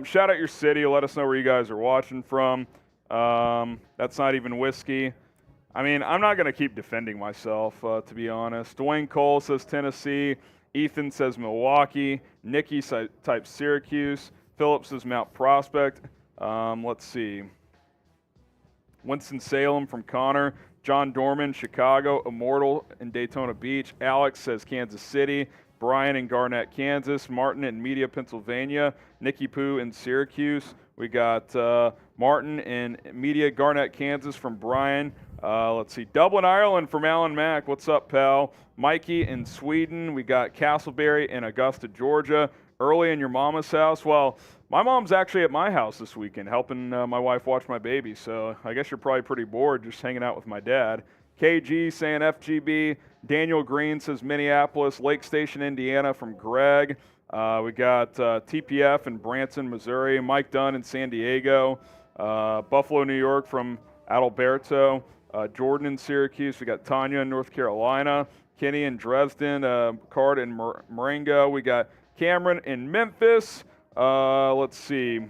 Shout out your city. Let us know where you guys are watching from. That's not even whiskey. I mean, I'm not going to keep defending myself, to be honest. Dwayne Cole says Tennessee. Ethan says Milwaukee. Nikki types Syracuse. Phillips says Mount Prospect. Let's see. Winston-Salem from Connor. John Dorman, Chicago. Immortal in Daytona Beach. Alex says Kansas City. Brian in Garnett, Kansas. Martin in Media, Pennsylvania. Nikki Poo in Syracuse. We got Martin in Media, Garnett, Kansas from Brian. Let's see. Dublin, Ireland from Alan Mack. What's up, pal? Mikey in Sweden. We got Castleberry in Augusta, Georgia. Early in your mama's house. Well, my mom's actually at my house this weekend helping my wife watch my baby, so I guess you're probably pretty bored just hanging out with my dad. KG saying FGB. Daniel Green says Minneapolis. Lake Station, Indiana from Greg. We got TPF in Branson, Missouri. Mike Dunn in San Diego. Buffalo, New York from Adalberto. Jordan in Syracuse. We got Tanya in North Carolina. Kenny in Dresden. Card in Marengo. We got Cameron in Memphis. Let's see.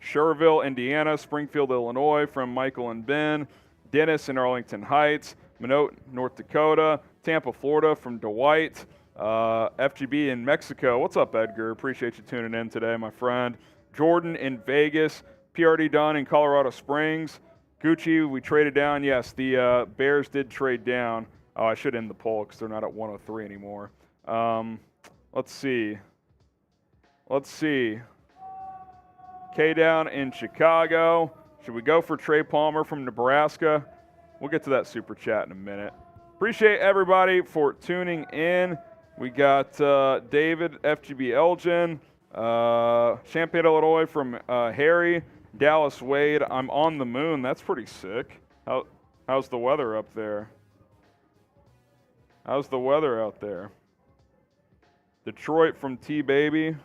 Sherville, Indiana. Springfield, Illinois from Michael and Ben. Dennis in Arlington Heights. Minot, North Dakota. Tampa, Florida from Dwight. FGB in Mexico. What's up, Edgar? Appreciate you tuning in today, my friend. Jordan in Vegas. PRD Dunn in Colorado Springs. Gucci, we traded down. Yes, the Bears did trade down. Oh, I should end the poll because they're not at 103 anymore. Let's see. K-Down in Chicago. Should we go for Trey Palmer from Nebraska? We'll get to that super chat in a minute. Appreciate everybody for tuning in. We got David, FGB Elgin, Champaign, Illinois from Harry, Dallas Wade. I'm on the moon. That's pretty sick. How's the weather up there? How's the weather out there? Detroit from T-Baby.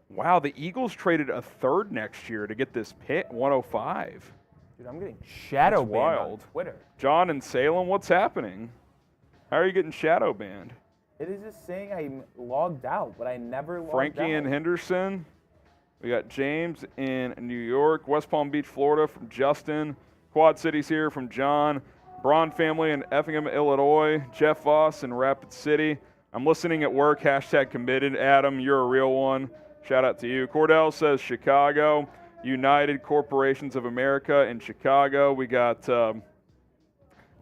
Wow, the Eagles traded a third next year to get this pick, 105. Dude, I'm getting shadow That's banned wild. on Twitter. John in Salem, what's happening? How are you getting shadow banned? It is just saying I'm logged out, but I never logged out. Frankie in Henderson. We got James in New York. West Palm Beach, Florida from Justin. Quad Cities here from John. Braun family in Effingham, Illinois. Jeff Voss in Rapid City. I'm listening at work. # committed. Adam, you're a real one. Shout out to you. Cordell says Chicago. United Corporations of America in Chicago. We got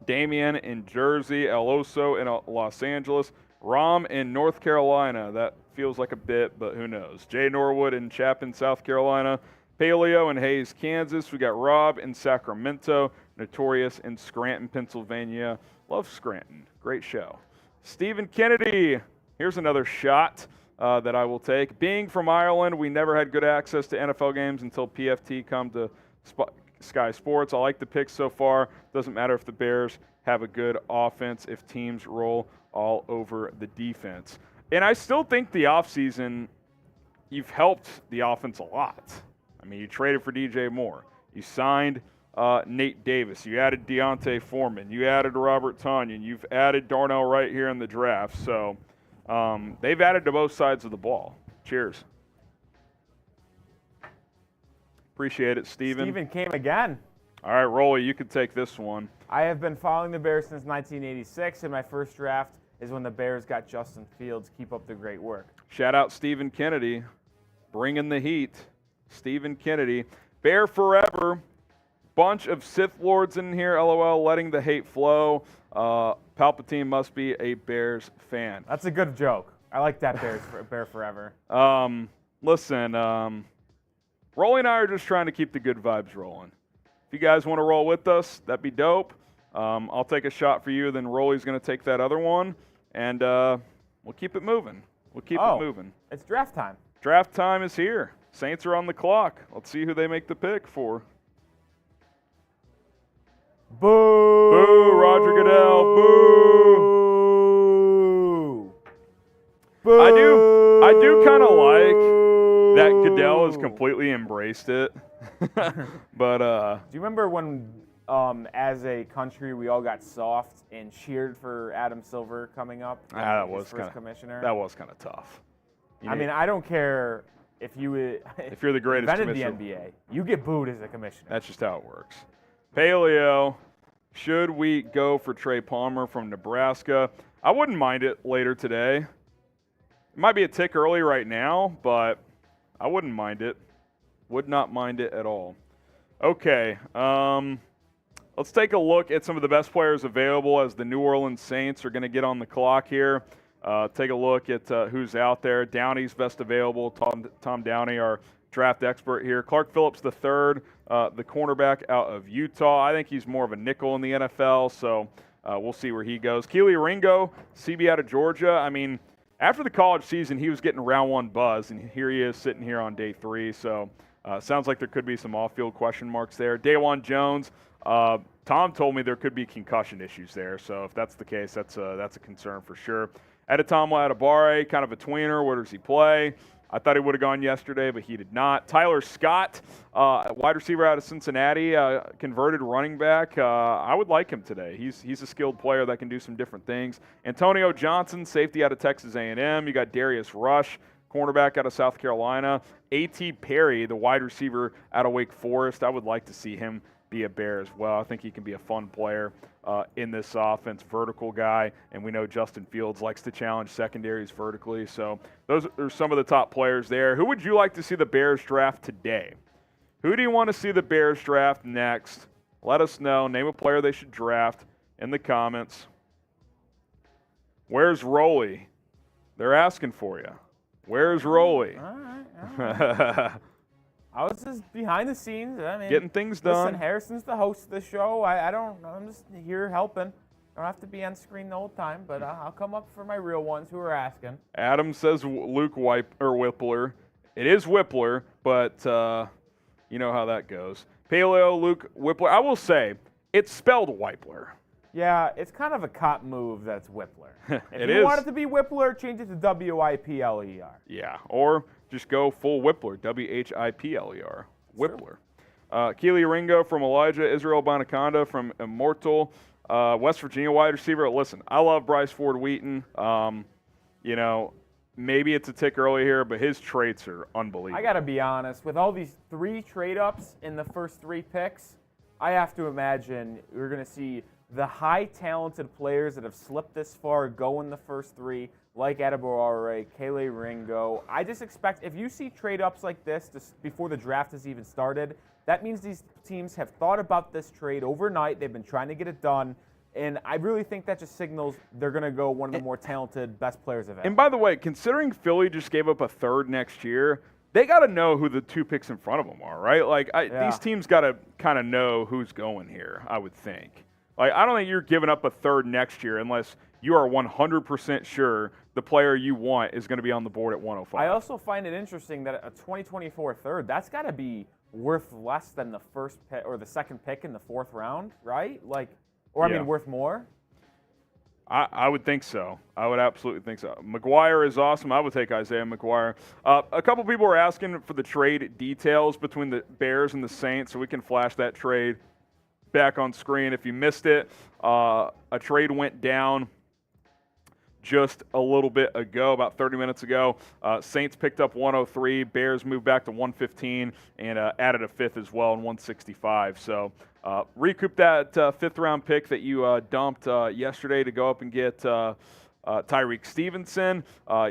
Damian in Jersey. El Oso in Los Angeles. Rom in North Carolina. That feels like a bit, but who knows. Jay Norwood in Chapin, South Carolina. Paleo in Hayes, Kansas. We got Rob in Sacramento. Notorious in Scranton, Pennsylvania. Love Scranton. Great show. Stephen Kennedy. Here's another shot that I will take. Being from Ireland, we never had good access to NFL games until PFT come to Sky Sports. I like the picks so far. Doesn't matter if the Bears have a good offense, if teams roll all over the defense. And I still think the offseason, you've helped the offense a lot. I mean, you traded for DJ Moore. You signed Nate Davis. You added Deontay Foreman. You added Robert Tonyan. You've added Darnell Wright here in the draft. So they've added to both sides of the ball. Cheers. Appreciate it, Steven. Steven came again. All right, Rolly, you can take this one. I have been following the Bears since 1986, and my first draft is when the Bears got Justin Fields. Keep up the great work. Shout out Stephen Kennedy, bringing the heat. Stephen Kennedy. Bear forever. Bunch of Sith Lords in here, LOL, letting the hate flow. Palpatine must be a Bears fan. That's a good joke. I like that Bear forever. Listen, Rolly and I are just trying to keep the good vibes rolling. If you guys want to roll with us, that'd be dope. I'll take a shot for you, then Rolly's going to take that other one, and we'll keep it moving. We'll keep it moving. It's draft time. Draft time is here. Saints are on the clock. Let's see who they make the pick for. Boo! Boo, Roger Goodell. Boo! Boo! I do kind of like that Goodell has completely embraced it. But do you remember when, as a country, we all got soft and cheered for Adam Silver coming up? That was first commissioner. That was kind of tough. I mean, I don't care if you're the greatest invented commissioner. the NBA, you get booed as a commissioner. That's just how it works. Paleo, should we go for Trey Palmer from Nebraska? I wouldn't mind it later today. It might be a tick early right now, but I wouldn't mind it. Would not mind it at all. Okay, let's take a look at some of the best players available as the New Orleans Saints are going to get on the clock here. Take a look at who's out there. Downey's best available. Tom Downey, our draft expert here. Clark Phillips III, the cornerback out of Utah. I think he's more of a nickel in the NFL, so we'll see where he goes. Keely Ringo, CB out of Georgia. I mean, after the college season, he was getting round one buzz, and here he is sitting here on day 3. So sounds like there could be some off-field question marks there. Dawan Jones, Tom told me there could be concussion issues there. So if that's the case, that's a concern for sure. Adetomo Adebare, kind of a tweener. Where does he play? I thought he would have gone yesterday, but he did not. Tyler Scott, wide receiver out of Cincinnati, converted running back. I would like him today. He's a skilled player that can do some different things. Antonio Johnson, safety out of Texas A&M. You got Darius Rush, cornerback out of South Carolina. A.T. Perry, the wide receiver out of Wake Forest. I would like to see him be a Bear as well. I think he can be a fun player in this offense, vertical guy, and we know Justin Fields likes to challenge secondaries vertically. So those are some of the top players there. Who would you like to see the Bears draft today? Who do you want to see the Bears draft next? Let us know. Name a player they should draft in the comments. Where's Rolly? They're asking for you. Where's Rolly? All right. I was just behind the scenes. I mean, getting things done. Listen, Harrison's the host of the show. I'm just here helping. I don't have to be on screen the whole time, but I'll come up for my real ones who are asking. Adam says Luke Whippler. It is Whippler, but you know how that goes. Paleo, Luke Whippler. I will say, it's spelled Whippler. Yeah, it's kind of a cop move that's Whippler. If you is. want it to be Whippler, change it to Whipler. Yeah, or just go full Whippler, Whipler. Whippler. Keely Ringo from Elijah, Israel Bonaconda from Immortal, West Virginia wide receiver. Listen, I love Bryce Ford Wheaton. You know, maybe it's a tick early here, but his traits are unbelievable. I got to be honest, with all these 3 trade-ups in the first 3 picks, I have to imagine we're going to see the high-talented players that have slipped this far go in the first three, like Adebawore, Kele Ringo. I just expect if you see trade-ups like this before the draft has even started, that means these teams have thought about this trade overnight. They've been trying to get it done. And I really think that just signals they're going to go one of the more talented, best players available. And by the way, considering Philly just gave up a third next year, they got to know who the 2 picks in front of them are, right? Like, these teams got to kind of know who's going here, I would think. Like, I don't think you're giving up a third next year unless you are 100% sure the player you want is going to be on the board at 105. I also find it interesting that a 2024 third, that's got to be worth less than the first pick or the second pick in the 4th round, right? Like, or I mean, worth more? I would think so. I would absolutely think so. McGuire is awesome. I would take Isaiah McGuire. A couple people are asking for the trade details between the Bears and the Saints, so we can flash that trade back on screen. If you missed it, a trade went down just a little bit ago, about 30 minutes ago. Saints picked up 103. Bears moved back to 115 and added a 5th as well in 165. So recoup that 5th-round pick that you dumped yesterday to go up and get Tyreek Stevenson.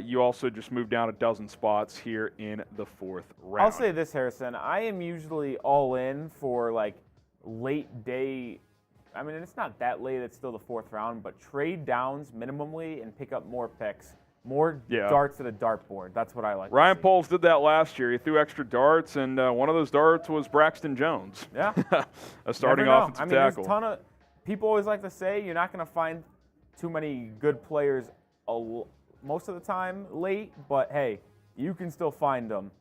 You also just moved down a dozen spots here in the 4th round. I'll say this, Harrison. I am usually all in for, like, late day. I mean, it's not that late. It's still the 4th round, but trade downs minimally and pick up more picks, more darts at a dartboard. That's what I like. Ryan Poles did that last year. He threw extra darts, and one of those darts was Braxton Jones. Yeah, a starting offensive tackle. There's a ton of people always like to say you're not going to find too many good players most of the time late, but hey, you can still find them.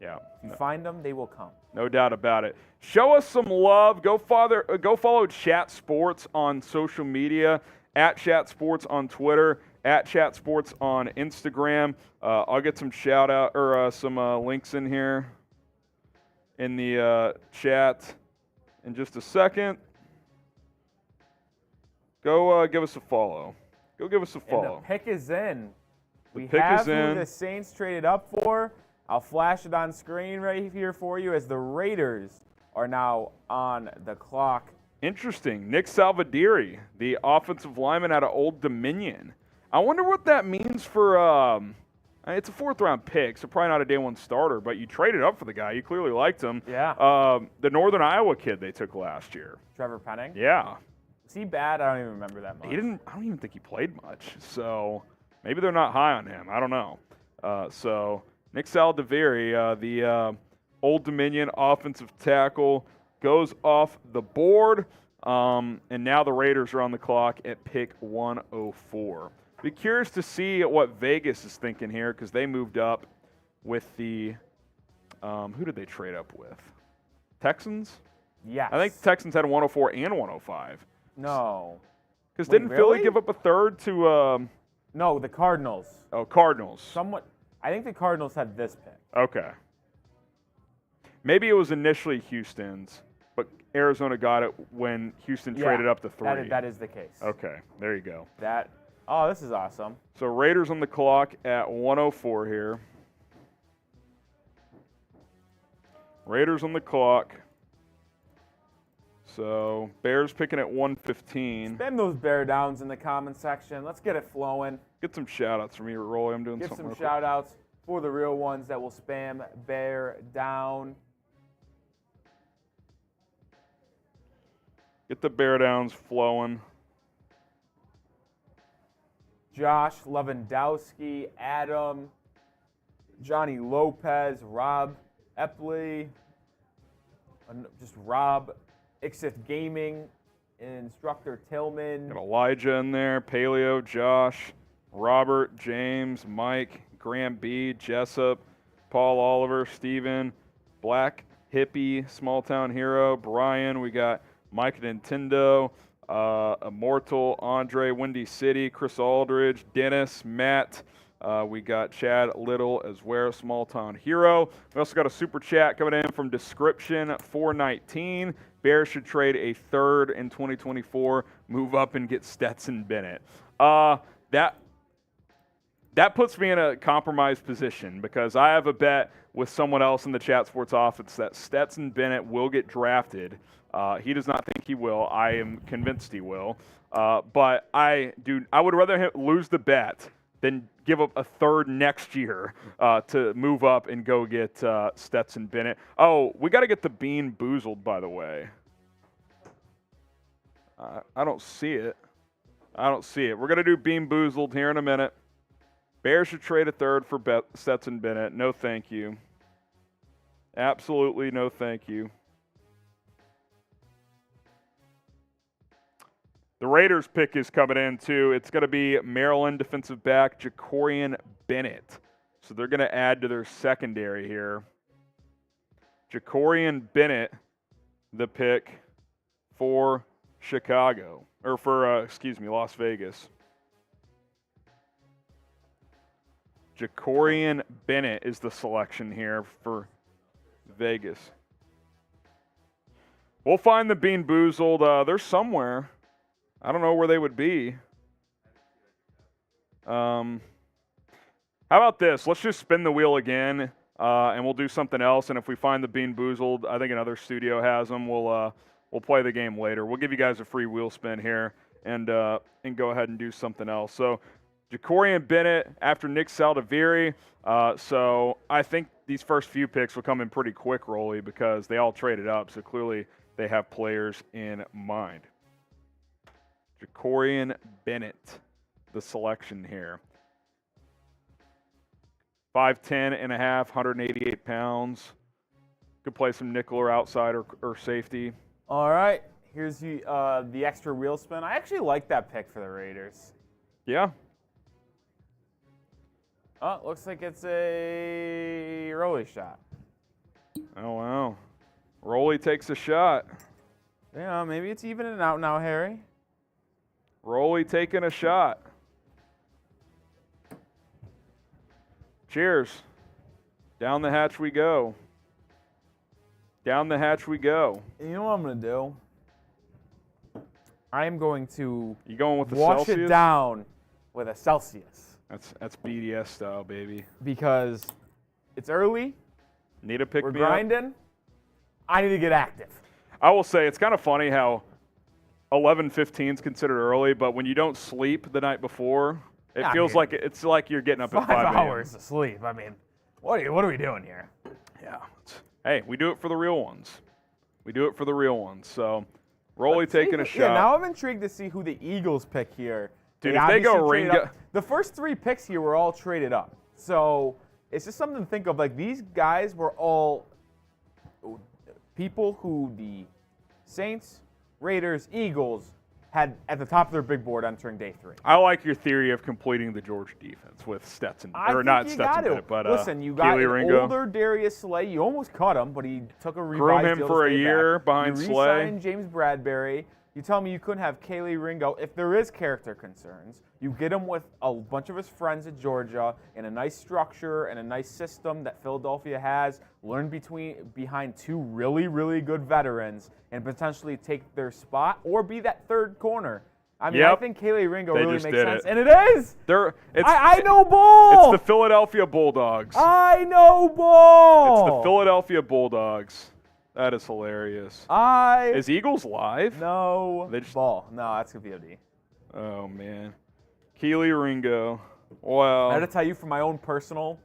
Yeah. If you find them, they will come. No doubt about it. Show us some love. Go follow Chat Sports on social media, at Chat Sports on Twitter, at Chat Sports on Instagram. I'll get some some links in here in the chat in just a second. Go give us a follow. Go give us a follow. And the pick is in. We pick have is in. who the Saints traded up for. I'll flash it on screen right here for you as the Raiders are now on the clock. Interesting. Nick Salvadiri, the offensive lineman out of Old Dominion. I wonder what that means for it's a 4th-round pick, so probably not a day one starter, but you traded up for the guy. You clearly liked him. Yeah. The Northern Iowa kid they took last year. Trevor Penning? Yeah. Was he bad? I don't even remember that much. I don't even think he played much, so maybe they're not high on him. I don't know. So Nick Salvadiri, the Old Dominion offensive tackle, goes off the board, and now the Raiders are on the clock at pick 104. Be curious to see what Vegas is thinking here because they moved up with the who did they trade up with? Texans? Yes. I think the Texans had 104 and 105. No. Because didn't Philly give up a third to No, the Cardinals. Oh, Cardinals. I think the Cardinals had this pick. Okay. Maybe it was initially Houston's, but Arizona got it when Houston traded up to 3. That is the case. Okay, there you go. This is awesome. So Raiders on the clock at 104 here. Raiders on the clock. So Bears picking at 115. Spam those bear downs in the comment section. Let's get it flowing. Get some shout-outs from me, Roy. I'm doing Give something some real quick. shout-outs for the real ones that will spam bear down. Get the bear downs flowing. Josh Lewandowski, Adam, Johnny Lopez, Rob Epley, just Rob, Ixith Gaming, Instructor Tillman. Got Elijah in there, Paleo, Josh, Robert, James, Mike, Graham B, Jessup, Paul Oliver, Steven, Black Hippie, Small Town Hero, Brian. We got Mike Nintendo, Immortal, Andre, Windy City, Chris Aldridge, Dennis, Matt. We got Chad Little as well, Small Town Hero. We also got a super chat coming in from Description 419. Bears should trade a third in 2024, move up and get Stetson Bennett. That puts me in a compromised position because I have a bet with someone else in the Chat Sports office that Stetson Bennett will get drafted He does not think he will. I am convinced he will. But I would rather lose the bet than give up a third next year to move up and go get Stetson Bennett. Oh, we got to get the Bean Boozled, by the way. I don't see it. We're going to do Bean Boozled here in a minute. Bears should trade a third for Stetson Bennett. No, thank you. Absolutely no, thank you. The Raiders pick is coming in, too. It's going to be Maryland defensive back Jacorian Bennett. So they're going to add to their secondary here. Jacorian Bennett, the pick for Chicago. Or for, Las Vegas. Jacorian Bennett is the selection here for Vegas. We'll find the Bean Boozled. They're somewhere. I don't know where they would be. How about this? Let's just spin the wheel again, and we'll do something else. And if we find the Bean Boozled, I think another studio has them. We'll play the game later. We'll give you guys a free wheel spin here and go ahead and do something else. So Jacorian Bennett after Nick Saldiveri. So I think these first few picks will come in pretty quick, Rolly, because they all traded up. So clearly they have players in mind. Jacorian Bennett, the selection here. 5'10 and a half, 188 pounds. Could play some nickel or outside or safety. All right, here's the extra wheel spin. I actually like that pick for the Raiders. Yeah. Oh, looks like it's a Rolly shot. Oh, wow. Rolly takes a shot. Yeah, maybe it's evening out now, Harry. Rolly taking a shot. Cheers. Down the hatch we go. Down the hatch we go. You know what I'm going to do? I am going to you going with the wash Celsius? It down with a Celsius. That's BDS style, baby. Because it's early. Need to pick me up. We're grinding. I need to get active. I will say it's kind of funny how 11:15 is considered early, but when you don't sleep the night before, it feels like it's like you're getting up at 5 a.m. 5 hours of sleep. I mean, what are we doing here? Yeah. Hey, we do it for the real ones. So, Rolly taking a shot. Yeah, now I'm intrigued to see who the Eagles pick here. Dude, if they go Ringo. The first three picks here were all traded up. So it's just something to think of. Like, these guys were all people who the Saints, Raiders, Eagles had at the top of their big board entering day 3. I like your theory of completing the Georgia defense with Stetson. Listen, you got an older Darius Slay. You almost cut him, but he took a revised deal. Groom him for a year behind Slay. You re-signed James Bradbury. You tell me you couldn't have Kaylee Ringo. If there is character concerns, you get him with a bunch of his friends at Georgia in a nice structure and a nice system that Philadelphia has. Learn behind two really, really good veterans and potentially take their spot or be that third corner. I mean, I think Kaylee Ringo really makes sense. And it is! I know ball! It's the Philadelphia Bulldogs. I know ball! It's the Philadelphia Bulldogs. That is hilarious. Is Eagles live? No. Ball. No, that's going to be OD. Oh, man. Keely Ringo. Well. I have to tell you, for my own personal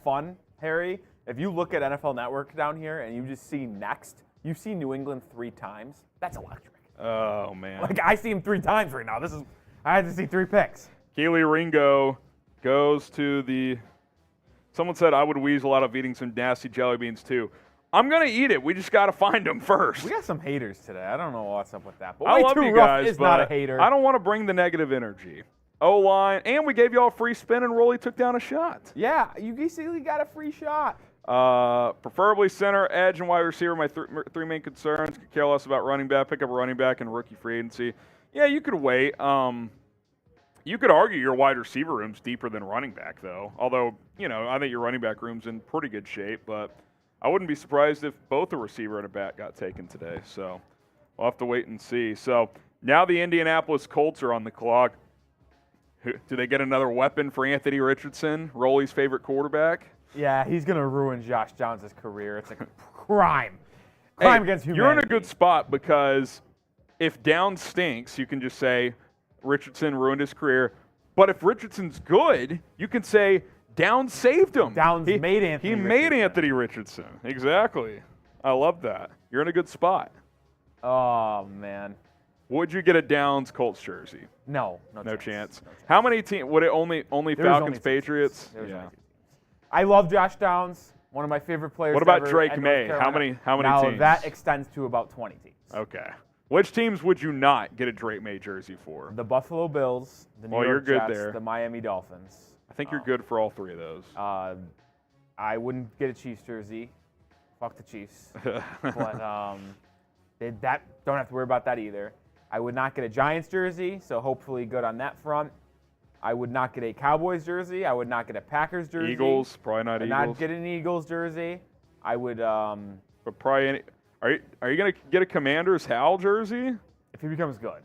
fun, Harry, if you look at NFL Network down here and you just see next, you see New England 3 times. That's electric. Oh, man. Like, I see him 3 times right now. I had to see 3 picks. Keely Ringo goes to the. Someone said I would weasel out of eating some nasty jelly beans, too. I'm going to eat it. We just got to find them first. We got some haters today. I don't know what's up with that. But I love you guys, is not a hater. I don't want to bring the negative energy. O-line, and we gave you all a free spin, and Rolly took down a shot. Yeah, you basically got a free shot. Preferably center, edge, and wide receiver. My three main concerns. Could care less about running back. Pick up a running back in rookie free agency. Yeah, you could wait. You could argue your wide receiver room's deeper than running back, though. Although, I think your running back room's in pretty good shape, but I wouldn't be surprised if both a receiver and a back got taken today. So we'll have to wait and see. So now the Indianapolis Colts are on the clock. Do they get another weapon for Anthony Richardson, Rolly's favorite quarterback? Yeah, he's going to ruin Josh Downs' career. It's a crime. Crime against humanity. You're in a good spot because if Downs stinks, you can just say Richardson ruined his career. But if Richardson's good, you can say Downs saved him. Downs made Anthony He made Anthony Richardson. Exactly. I love that. You're in a good spot. Oh, man. Would you get a Downs Colts jersey? No No chance. No chance. How many teams? Would it only There was Falcons, only 2 Patriots? teams. There was Yeah. only 2 teams. I love Josh Downs, one of my favorite players. What about ever Drake at North May? How Carolina. many now, teams? that extends to about 20 teams. Okay. Which teams would you not get a Drake May jersey for? The Buffalo Bills, the New Well, you're York good Jets, there. the Miami Dolphins. I think you're good for all 3 of those. I wouldn't get a Chiefs jersey. Fuck the Chiefs. But don't have to worry about that either. I would not get a Giants jersey, so hopefully good on that front. I would not get a Cowboys jersey. I would not get a Packers jersey. Eagles, probably not I would Eagles. not get an Eagles jersey. I would, But probably any. Are you gonna get a Commanders Hal jersey? if he becomes good.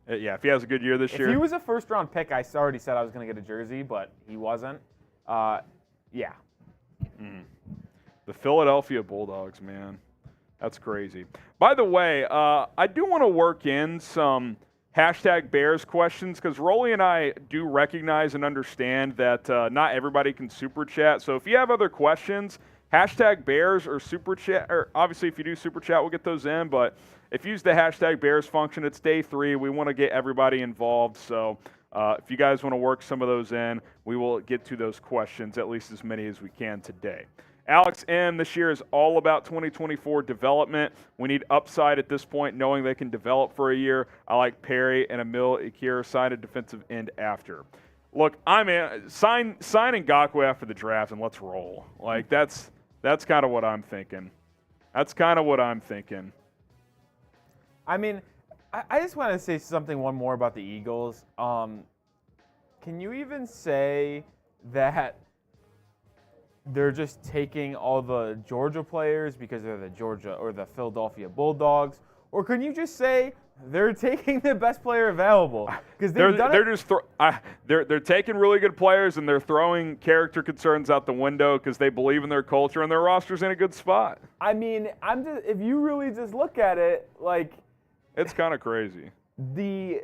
Yeah, if he has a good year this If year. he was a first-round pick, I already said I was going to get a jersey, but he wasn't. Yeah. The Philadelphia Bulldogs, man. That's crazy. By the way, I do want to work in some hashtag Bears questions because Rolly and I do recognize and understand that not everybody can super chat. So if you have other questions, hashtag Bears or super chat, or obviously if you do super chat, we'll get those in. But if you use the hashtag Bears function, it's day 3. We want to get everybody involved. So if you guys want to work some of those in, we will get to those questions, at least as many as we can today. Alex M., this year is all about 2024 development. We need upside at this point, knowing they can develop for a year. I like Perry and Emil Ikira sign a defensive end after. Look, I'm in. Sign Ngakoue after the draft and let's roll. Like, that's kind of what I'm thinking. I mean, I just want to say one more about the Eagles. Can you even say that they're just taking all the Georgia players because they're the Georgia or the Philadelphia Bulldogs? Or can you just say they're taking the best player available? Because they're taking really good players and they're throwing character concerns out the window because they believe in their culture and their roster's in a good spot. I mean, if you really just look at it, like, it's kind of crazy. Jalen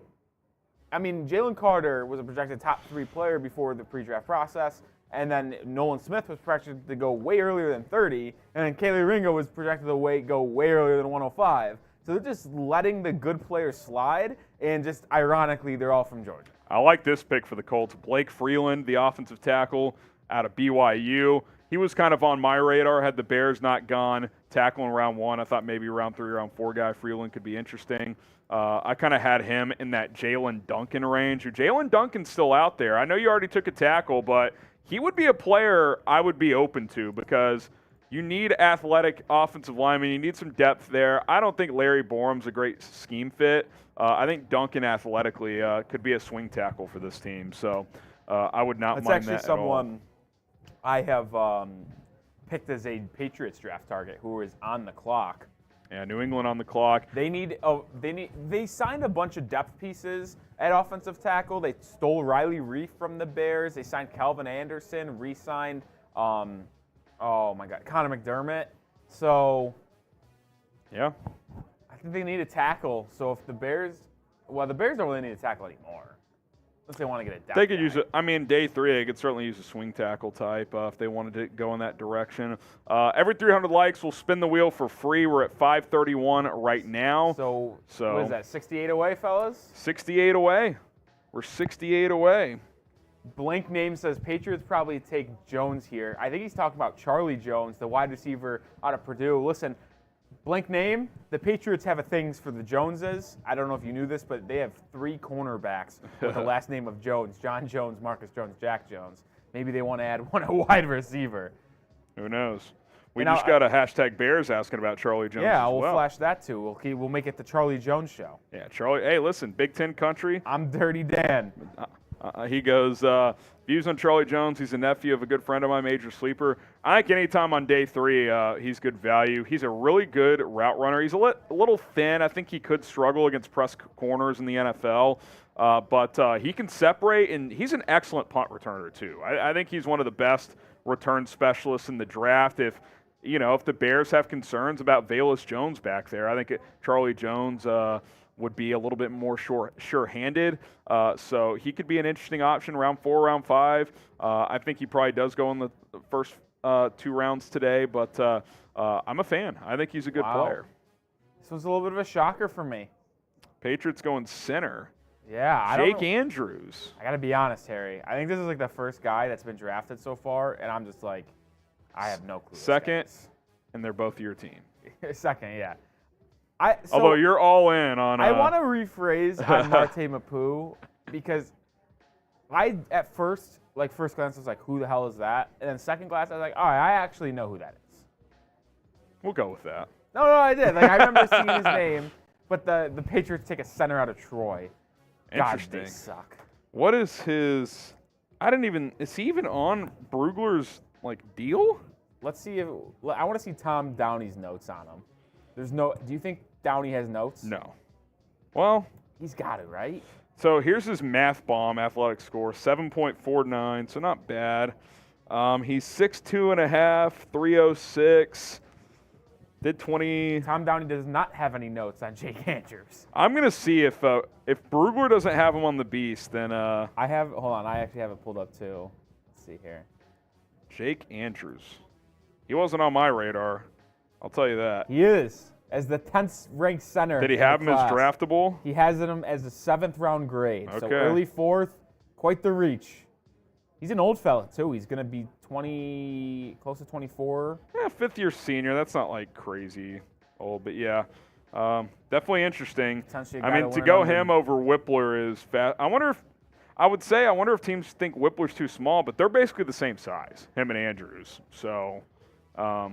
Carter was a projected top 3 player before the pre-draft process. And then Nolan Smith was projected to go way earlier than 30, and then Kaylee Ringo was projected to go way earlier than 105. So they're just letting the good players slide, and just ironically, they're all from Georgia. I like this pick for the Colts. Blake Freeland, the offensive tackle out of BYU. He was kind of on my radar had the Bears not gone tackle in round 1. I thought maybe round 3, round 4 guy Freeland could be interesting. I kind of had him in that Jalen Duncan range. Jalen Duncan's still out there. I know you already took a tackle, but he would be a player I would be open to because you need athletic offensive linemen. You need some depth there. I don't think Larry Borum's a great scheme fit. I think Duncan athletically could be a swing tackle for this team. So I would not mind that at all. That's actually someone I have picked as a Patriots draft target who is on the clock. Yeah, New England on the clock. They signed a bunch of depth pieces at offensive tackle. They stole Riley Reif from the Bears. They signed Calvin Anderson, re-signed, Connor McDermott. So, yeah, I think they need a tackle. So if the Bears don't really need a tackle anymore. Unless they want to get a depth they could guy. use it. I mean, day 3, they could certainly use a swing tackle type if they wanted to go in that direction. Every 300 likes, we'll spin the wheel for free. We're at 531 right now. So what is that, 68 away, fellas? 68 away. We're 68 away. Blank Name says Patriots probably take Jones here. I think he's talking about Charlie Jones, the wide receiver out of Purdue. Listen, Blank Name, the Patriots have a things for the Joneses. I don't know if you knew this, but they have 3 cornerbacks with the last name of Jones. John Jones, Marcus Jones, Jack Jones. Maybe they want to add a wide receiver. Who knows? We just got a hashtag Bears asking about Charlie Jones. Yeah, as we'll well. flash that too. We'll make it the Charlie Jones show. Yeah, Charlie. Hey, listen, Big Ten country. I'm Dirty Dan. He goes, views on Charlie Jones. He's a nephew of a good friend of mine, Major Sleeper. I think anytime on day 3, he's good value. He's a really good route runner. He's a little thin. I think he could struggle against press corners in the NFL. But he can separate, and he's an excellent punt returner, too. I think he's one of the best return specialists in the draft. If if the Bears have concerns about Velus Jones back there, I think Charlie Jones would be a little bit more sure-handed. So he could be an interesting option round 4, round 5. I think he probably does go in the first 2 rounds today, but I'm a fan. I think he's a good player. This was a little bit of a shocker for me. Patriots going center. Yeah, Jake Andrews. I got to be honest, Harry. I think this is like the first guy that's been drafted so far, and I'm just like, I have no clue. Second, and they're both your team. Second, yeah. Although you're all in on. I want to rephrase on Marte Mapu because at first glance, I was like, who the hell is that? And then second glance, I was like, all right, I actually know who that is. We'll go with that. No, I did. Like I remember seeing his name, but the Patriots take a center out of Troy. Interesting. God, they suck. What is his? Is he even on Brugler's deal? Let's see I want to see Tom Downey's notes on him. Do you think Downey has notes? No. Well, he's got it, right? So here's his math bomb athletic score, 7.49, so not bad. He's 6'2.5", 306. Did 20. Tom Downey does not have any notes on Jake Andrews. I'm gonna see if Brugler doesn't have him on the beast, then I actually have it pulled up too. Let's see here. Jake Andrews. He wasn't on my radar. I'll tell you that. He is, as the 10th ranked center. Did he have him as draftable? He has him as a 7th round grade. Okay. So early 4th, quite the reach. He's an old fella too. He's gonna be close to 24. Yeah, 5th-year senior. That's not crazy old, but yeah, definitely interesting. To go him over Whippler is fast. I wonder if teams think Whippler's too small, but they're basically the same size, him and Andrews. So, Yeah,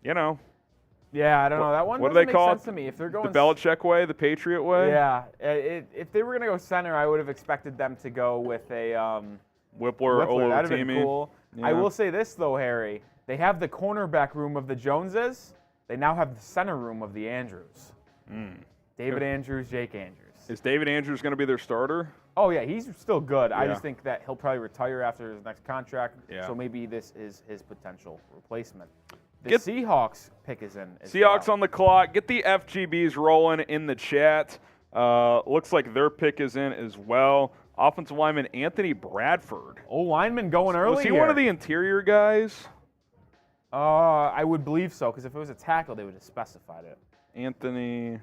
I don't know. That one doesn't make sense to me. If they're going the Belichick way, the Patriot way. Yeah, if they were gonna go center, I would have expected them to go with a Whippler. That'd have been cool. Yeah. I will say this though, Harry. They have the cornerback room of the Joneses. They now have the center room of the Andrews. David Andrews, Jake Andrews. Is David Andrews going to be their starter? Oh yeah, he's still good. Yeah. I just think that he'll probably retire after his next contract. Yeah. So maybe this is his potential replacement. The Seahawks pick is in. Seahawks on the clock. Get the FGBs rolling in the chat. Looks like their pick is in as well. Offensive lineman Anthony Bradford. Oh, lineman going early. Was he one of the interior guys? I would believe so, because if it was a tackle, they would have specified it. Anthony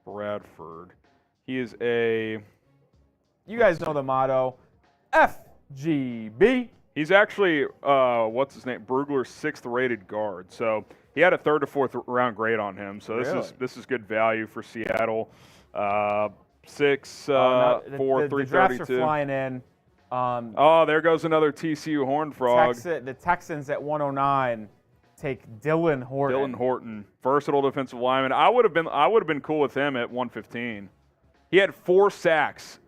Bradford. He is a... You guys know the motto, FGB. He's actually, what's his name? Brugler's 6th rated guard. So he had a 3rd to 4th round grade on him. So this is good value for Seattle. 6'4", 332. The drafts are flying in. There goes another TCU Horned Frog. The Texans at 109 take Dylan Horton. Dylan Horton, versatile defensive lineman. I would have been cool with him at 115. He had 4 sacks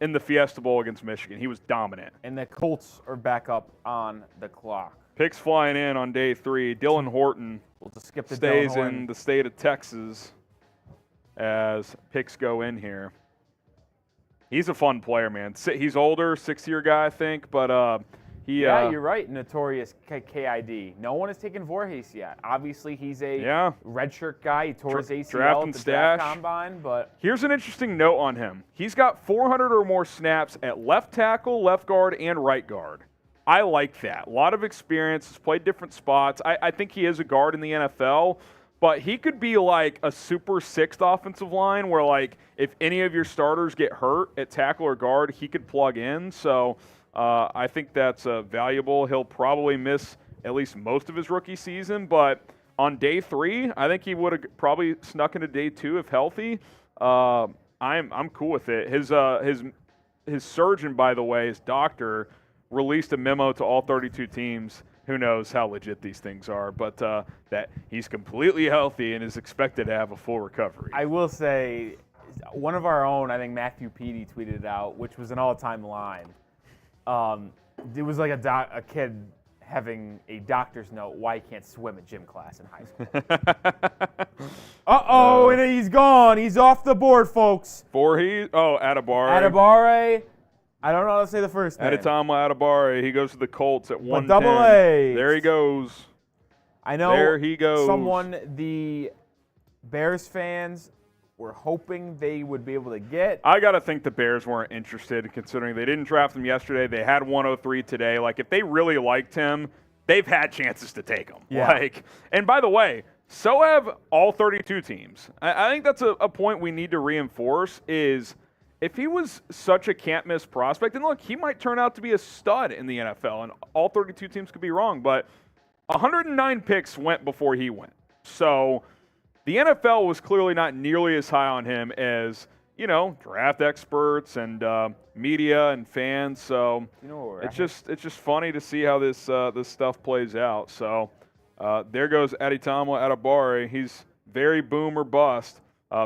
in the Fiesta Bowl against Michigan. He was dominant. And the Colts are back up on the clock. Picks flying in on day 3. Dylan Horton we'll just skip the stays Dylan Horton. in the state of Texas as picks go in here. He's a fun player, man. He's older, 6-year guy, I think, but yeah, you're right. Notorious KID. No one has taken Voorhees yet. Obviously, he's a redshirt guy. He tore his ACL at the draft combine, but here's an interesting note on him. He's got 400 or more snaps at left tackle, left guard, and right guard. I like that. A lot of experience. He's played different spots. I think he is a guard in the NFL. But he could be like a super 6th offensive line where, if any of your starters get hurt at tackle or guard, he could plug in. So I think that's valuable. He'll probably miss at least most of his rookie season. But on day 3, I think he would have probably snuck into day 2 if healthy. I'm cool with it. His surgeon, by the way, his doctor, released a memo to all 32 teams. Who knows how legit these things are, but that he's completely healthy and is expected to have a full recovery. I will say, one of our own, I think Matthew Petey tweeted it out, which was an all-time line. It was like a kid having a doctor's note why he can't swim at gym class in high school. And he's gone. He's off the board, folks. Adebare. Adebare. I don't know how to say the first name. Adetomo Adebare. He goes to the Colts at 110. Double A. There he goes. I know there he goes. the Bears fans were hoping they would be able to get. I got to think the Bears weren't interested, considering they didn't draft him yesterday. They had 103 today. Like, if they really liked him, they've had chances to take him. Yeah. Like, and by the way, so have all 32 teams. I think that's a point we need to reinforce is if he was such a can't-miss prospect, and look, he might turn out to be a stud in the NFL, and all 32 teams could be wrong, but 109 picks went before he went. So the NFL was clearly not nearly as high on him as, draft experts and media and fans. So it's just funny to see how this stuff plays out. So there goes Adetomo Adebawore. He's very boom or bust.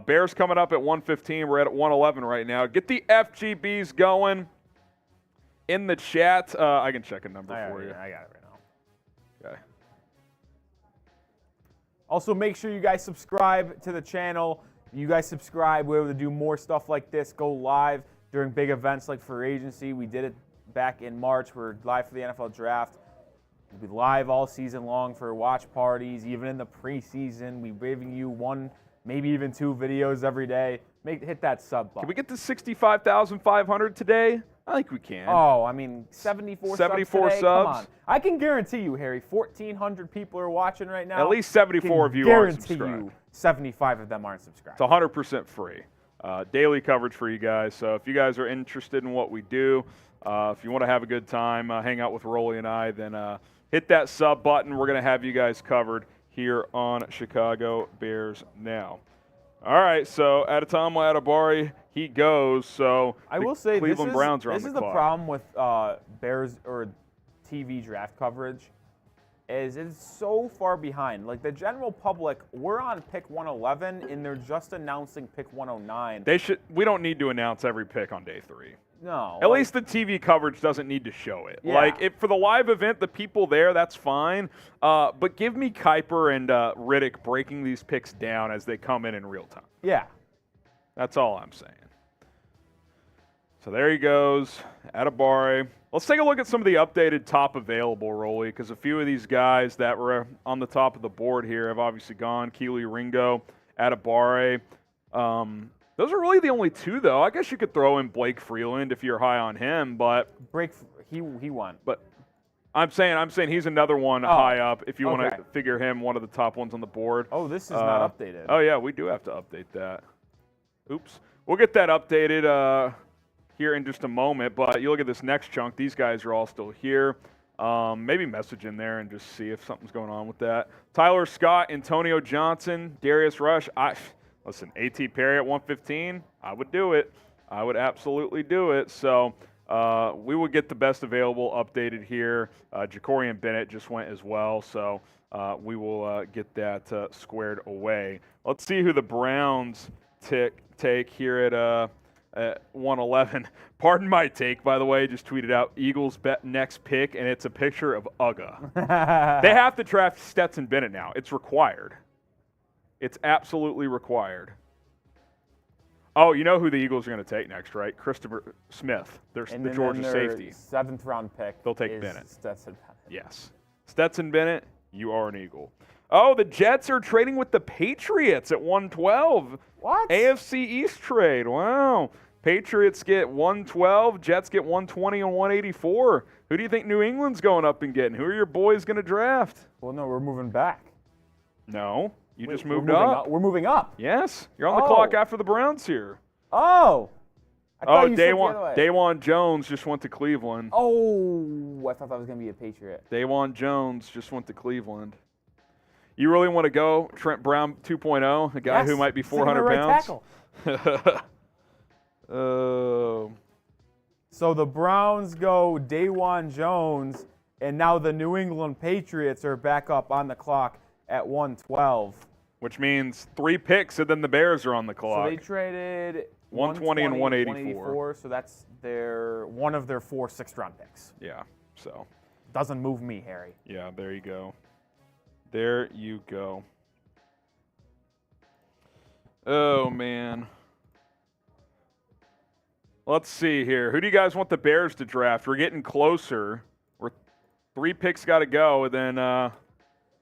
Bears coming up at 115. We're at 111 right now. Get the FGBs going in the chat. I can check a number for you. I got it right now. Okay. Also, make sure you guys subscribe to the channel. You guys subscribe. We're able to do more stuff like this, go live during big events like free agency. We did it back in March. We're live for the NFL Draft. We'll be live all season long for watch parties, even in the preseason. We're giving you one, maybe even two videos every day. Hit that sub button. Can we get to 65,500 today? I think we can. Oh, I mean, 74 subs today? subs. Come on. I can guarantee you, Harry, 1,400 people are watching right now. At least 74 of you aren't subscribed. Guarantee you 75 of them aren't subscribed. It's 100% free. Daily coverage for you guys. So if you guys are interested in what we do, if you want to have a good time, hang out with Rolly and I, then hit that sub button. We're going to have you guys covered here on Chicago Bears Now. All right, so Adetomo Adebawore, he goes. So I will say Cleveland Browns are on the clock. This is the problem with Bears or TV draft coverage is it's so far behind. Like the general public, we're on pick 111 and they're just announcing pick 109. We don't need to announce every pick on day 3. No. At least the TV coverage doesn't need to show it. Yeah. Like, for the live event, the people there, that's fine. But give me Kuiper and Riddick breaking these picks down as they come in real time. Yeah. That's all I'm saying. So there he goes, Adebawore. Let's take a look at some of the updated top available, Rolly, because a few of these guys that were on the top of the board here have obviously gone. Keely Ringo, Adebawore. Those are really the only two, though. I guess you could throw in Blake Freeland if you're high on him, but he won. But I'm saying he's another one high up if you want to figure him one of the top ones on the board. Oh, this is not updated. Oh yeah, we do have to update that. Oops, we'll get that updated here in just a moment. But you look at this next chunk; these guys are all still here. Maybe message in there and just see if something's going on with that. Tyler Scott, Antonio Johnson, Darius Rush. Listen, A.T. Perry at 115, I would do it. I would absolutely do it. So we will get the best available updated here. Jacorian Bennett just went as well, so we will get that squared away. Let's see who the Browns take here at 111. Pardon my take, by the way, just tweeted out Eagles bet next pick, and it's a picture of Uga. They have to draft Stetson Bennett now. It's required. It's absolutely required. Oh, you know who the Eagles are going to take next, right? Christopher Smith. They're the Georgia safety. 7th round pick. They'll take Bennett. Stetson Bennett. Yes. Stetson Bennett, you are an Eagle. Oh, the Jets are trading with the Patriots at 112. What? AFC East trade. Wow. Patriots get 112. Jets get 120 and 184. Who do you think New England's going up and getting? Who are your boys going to draft? Well, no, we're moving back. No. You just moved up. We're moving up. Yes. You're on the clock after the Browns here. Oh. Dawan Jones just went to Cleveland. Oh, I thought that was going to be a Patriot. Dawan Jones just went to Cleveland. You really want to go Trent Brown 2.0, a guy who might be 400 pounds? Oh. So the Browns go Dawan Jones, and now the New England Patriots are back up on the clock at 112. Which means 3 picks, and then the Bears are on the clock. So they traded 120 and 184. So that's one of their 4 6th-round picks. Yeah, so. Doesn't move me, Harry. Yeah, there you go. There you go. Oh, man. Let's see here. Who do you guys want the Bears to draft? We're getting closer. 3 picks got to go, and then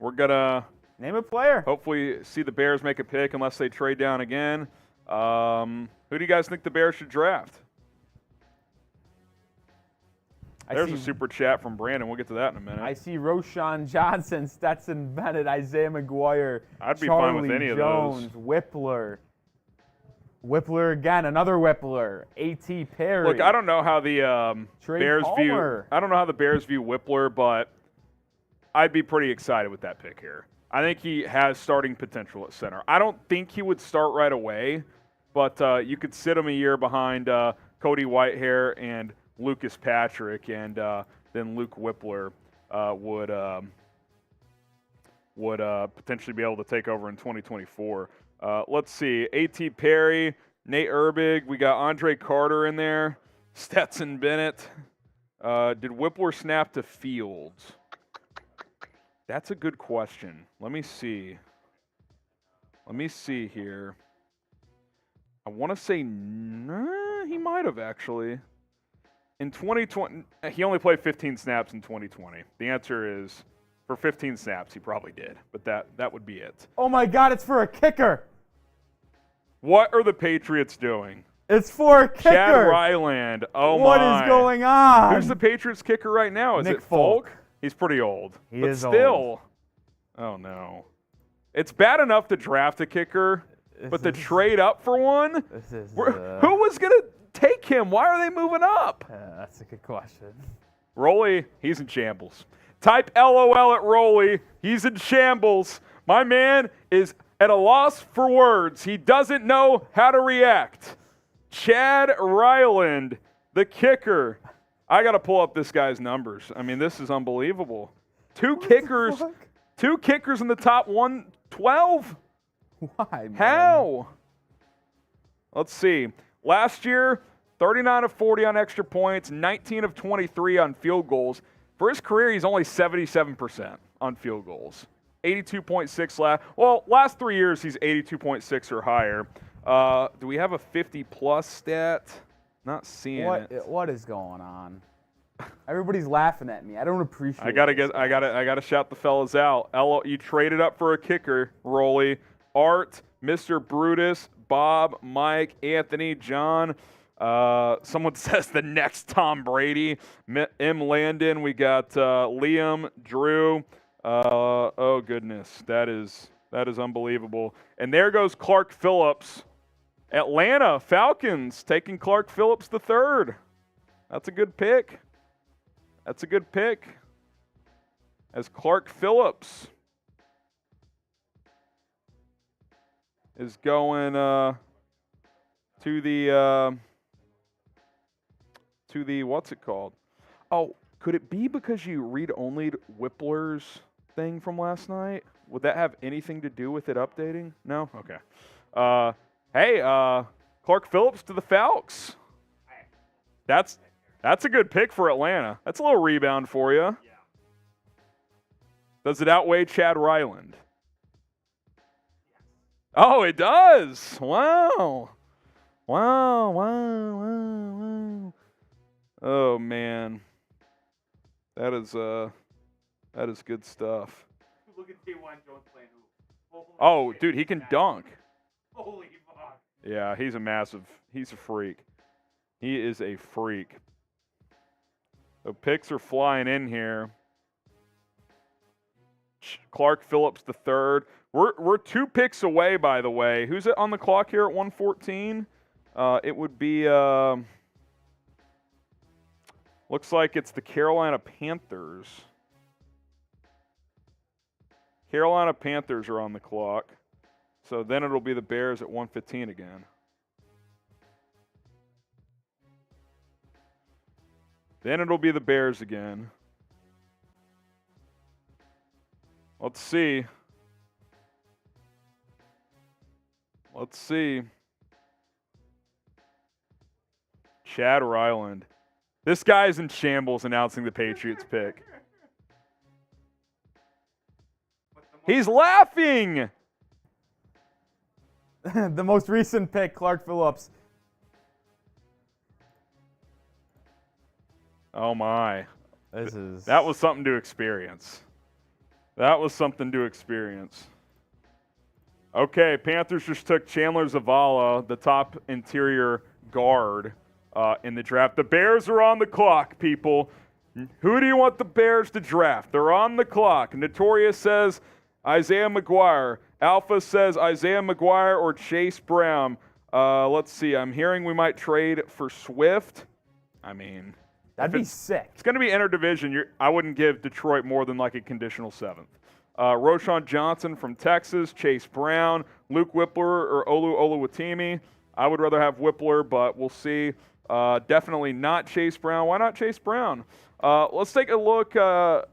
we're going to name a player. hopefully see the Bears make a pick unless they trade down again. Who do you guys think the Bears should draft? There's a super chat from Brandon. We'll get to that in a minute. I see Roshan Johnson, Stetson Bennett, Isaiah McGuire, I'd be Charlie fine with any Jones, of those. Whippler again, another Whippler, A.T. Perry. Look, I don't know how the Bears Palmer. view. I don't know how the Bears view Whippler, but I'd be pretty excited with that pick here. I think he has starting potential at center. I don't think he would start right away, but you could sit him a year behind Cody Whitehair and Lucas Patrick, and then Luke Whippler would potentially be able to take over in 2024. Let's see. A.T. Perry, Nate Erbig. We got Andre Carter in there. Stetson Bennett. Did Whippler snap to Fields? That's a good question. Let me see. Let me see here. I want to say nah, he might have actually. In 2020, he only played 15 snaps in 2020. The answer is, for 15 snaps, he probably did. But that would be it. Oh, my God, it's for a kicker. What are the Patriots doing? It's for a kicker. Chad Ryland. Oh, What my. is going on? Who's the Patriots kicker right now? Is Nick it Folk? He's pretty old. He but is still. old. Oh, no. It's bad enough to draft a kicker, but to trade up for one? Who was going to take him? Why are they moving up? That's a good question. Rolly, he's in shambles. Type LOL at Rolly. He's in shambles. My man is at a loss for words. He doesn't know how to react. Chad Ryland, the kicker. I got to pull up this guy's numbers. I mean, this is unbelievable. Two kickers in the top 112? Why, man? How? Let's see. Last year, 39 of 40 on extra points, 19 of 23 on field goals. For his career, he's only 77% on field goals. 82.6 last 3 years, he's 82.6 or higher. Do we have a 50-plus stat? Not seeing it. What is going on? Everybody's laughing at me. I don't appreciate I gotta shout the fellas out. You traded up for a kicker, Rolly. Art, Mr. Brutus, Bob, Mike, Anthony, John. Someone says the next Tom Brady. M. Landon. We got Liam, Drew. Oh goodness, that is unbelievable. And there goes Clark Phillips. Atlanta Falcons taking Clark Phillips III. That's a good pick. That's a good pick. As Clark Phillips is going to the what's it called? Oh, could it be because you read-only Whippler's thing from last night? Would that have anything to do with it updating? No? Okay. Hey, Clark Phillips to the Falcons. That's a good pick for Atlanta. That's a little rebound for you. Yeah. Does it outweigh Chad Ryland? Yes. Oh, it does. Wow. Wow. Oh man. That is good stuff. Look at T1 Jones playing hoop. Oh, dude, he can dunk. Holy fuck. Yeah, he's a freak. He is a freak. The picks are flying in here. Clark Phillips III. We're 2 picks away, by the way. Who's it on the clock here at 114? It would be looks like it's the Carolina Panthers. Carolina Panthers are on the clock. So then it'll be the Bears at 115 again. Then it'll be the Bears again. Let's see. Chad Ryland. This guy's in shambles announcing the Patriots pick. He's laughing! The most recent pick, Clark Phillips. Oh my. That was something to experience. That was something to experience. Okay, Panthers just took Chandler Zavala, the top interior guard, in the draft. The Bears are on the clock, people. Who do you want the Bears to draft? They're on the clock. Notorious says Isaiah McGuire. Alpha says Isaiah McGuire or Chase Brown. Let's see. I'm hearing we might trade for Swift. I mean, That'd be sick. it's going to be interdivision. I wouldn't give Detroit more than like a conditional 7th. Roshan Johnson from Texas, Chase Brown, Luke Whippler or Olu Oluwatimi. I would rather have Whippler, but we'll see. Definitely not Chase Brown. Why not Chase Brown? Let's take a look. Or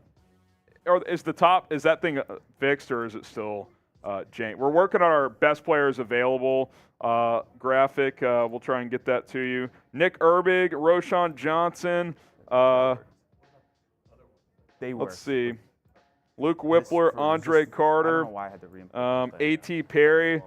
is that thing fixed or is it still jank? We're working on our best players available graphic. We'll try and get that to you. Nick Herbig, Roshan Johnson. Let's see. Luke Whippler, Andre Carter, I don't know why I had to re-input that. A.T. Perry.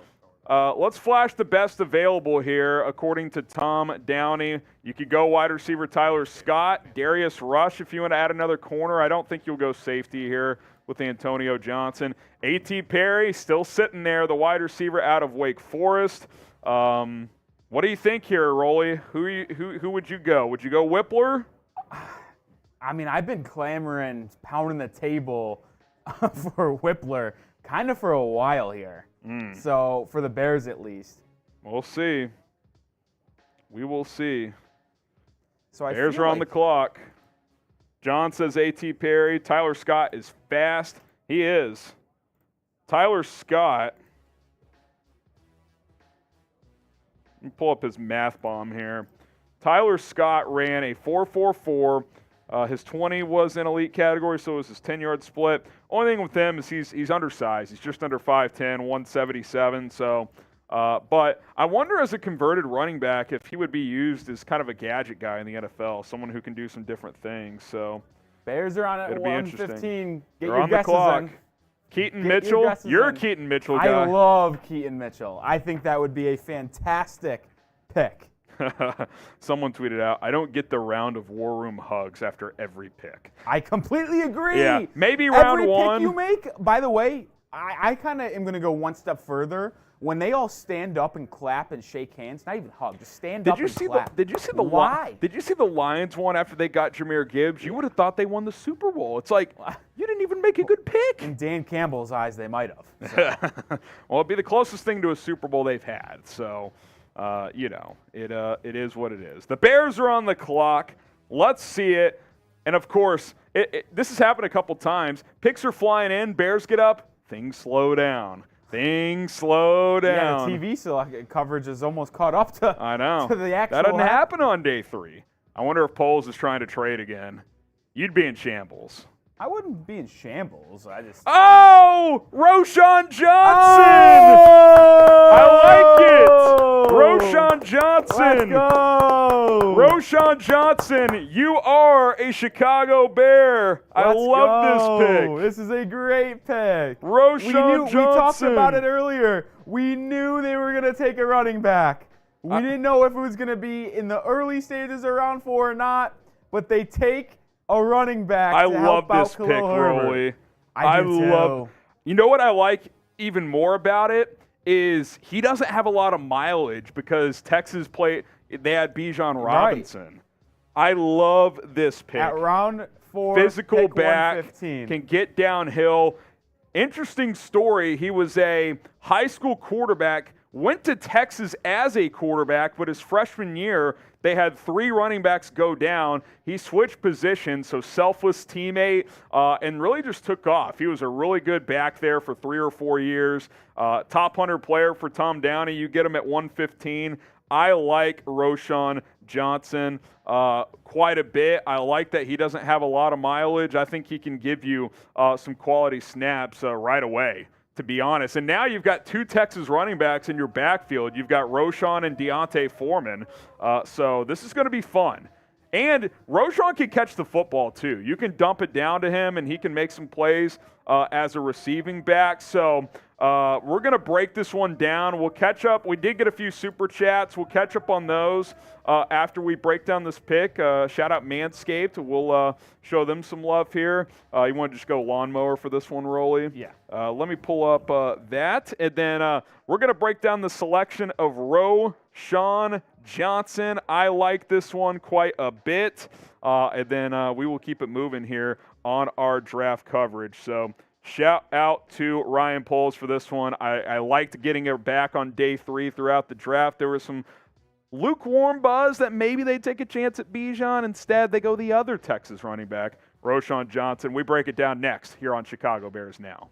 Let's flash the best available here, according to Tom Downey. You could go wide receiver Tyler Scott, Darius Rush if you want to add another corner. I don't think you'll go safety here with Antonio Johnson. A.T. Perry still sitting there, the wide receiver out of Wake Forest. What do you think here, Rolly? Who would you go? Would you go Whippler? I mean, I've been clamoring, pounding the table for Whippler kind of for a while here. So, for the Bears at least. We'll see. We will see. So I Bears feel are on like the clock. John says A.T. Perry. Tyler Scott is fast. He is. Tyler Scott. Let me pull up his math bomb here. Tyler Scott ran a 4.44. His 20 was in elite category, so it was his 10-yard split. Only thing with him is he's undersized. He's just under 5'10", 177. So, but I wonder as a converted running back if he would be used as kind of a gadget guy in the NFL, someone who can do some different things. So Bears are on at it'll be 1:15. interesting. Get They're your on the guesses clock. in. Keaton Get your Mitchell. guesses You're a in. Keaton Mitchell I guy. love Keaton Mitchell. I think that would be a fantastic pick. Someone tweeted out, I don't get the round of war room hugs after every pick. I completely agree. Yeah, maybe round Every one. pick you make, by the way, I kind of am going to go one step further. When they all stand up and clap and shake hands, not even hug, just stand up and clap. Did you see the Why? Did you see the Lions one after they got Jahmyr Gibbs? You would have thought they won the Super Bowl. It's like you didn't even make a good pick. In Dan Campbell's eyes, they might have. So. Well, it'd be the closest thing to a Super Bowl they've had. So, it is what it is. The Bears are on the clock. Let's see it. And of course, this has happened a couple times. Picks are flying in. Bears get up. Things slow down. Things slow down. Yeah, the TV coverage is almost caught up to, I know. to the actual. That doesn't happen on day 3. I wonder if Poles is trying to trade again. You'd be in shambles. I wouldn't be in shambles. I just. Oh! Roshan Johnson! Oh! I like it! Roshan Johnson! Let's go! Roshan Johnson, you are a Chicago Bear. I love this pick. This is a great pick. Roshan Johnson. We talked about it earlier. We knew they were going to take a running back. We didn't know if it was going to be in the early stages of round 4 or not, but they take a running back I to help love this out pick, Khalil Herbert. Rolly. I do too. You know what I like even more about it is he doesn't have a lot of mileage because Texas they had Bijan Robinson. I love this pick. At round 4, Physical pick back, 115. can get downhill. Interesting story. He was a high school quarterback, went to Texas as a quarterback, but his freshman year, they had 3 running backs go down. He switched positions, so selfless teammate, and really just took off. He was a really good back there for 3 or 4 years. Top 100 player for Tom Downey. You get him at 115. I like Roshan Johnson quite a bit. I like that he doesn't have a lot of mileage. I think he can give you some quality snaps right away, to be honest. And now you've got 2 Texas running backs in your backfield. You've got Roshan and Deontay Foreman. So this is going to be fun. And Roschon can catch the football, too. You can dump it down to him, and he can make some plays as a receiving back. So we're going to break this one down. We'll catch up. We did get a few super chats. We'll catch up on those after we break down this pick. Shout out Manscaped. We'll show them some love here. You want to just go lawnmower for this one, Rolly? Yeah. Let me pull up that. And then we're going to break down the selection of Roschon Johnson. I like this one quite a bit. And then we will keep it moving here on our draft coverage. So shout out to Ryan Poles for this one. I liked getting it back on day 3 throughout the draft. There was some lukewarm buzz that maybe they take a chance at Bijan. Instead, they go the other Texas running back, Roschon Johnson. We break it down next here on Chicago Bears Now.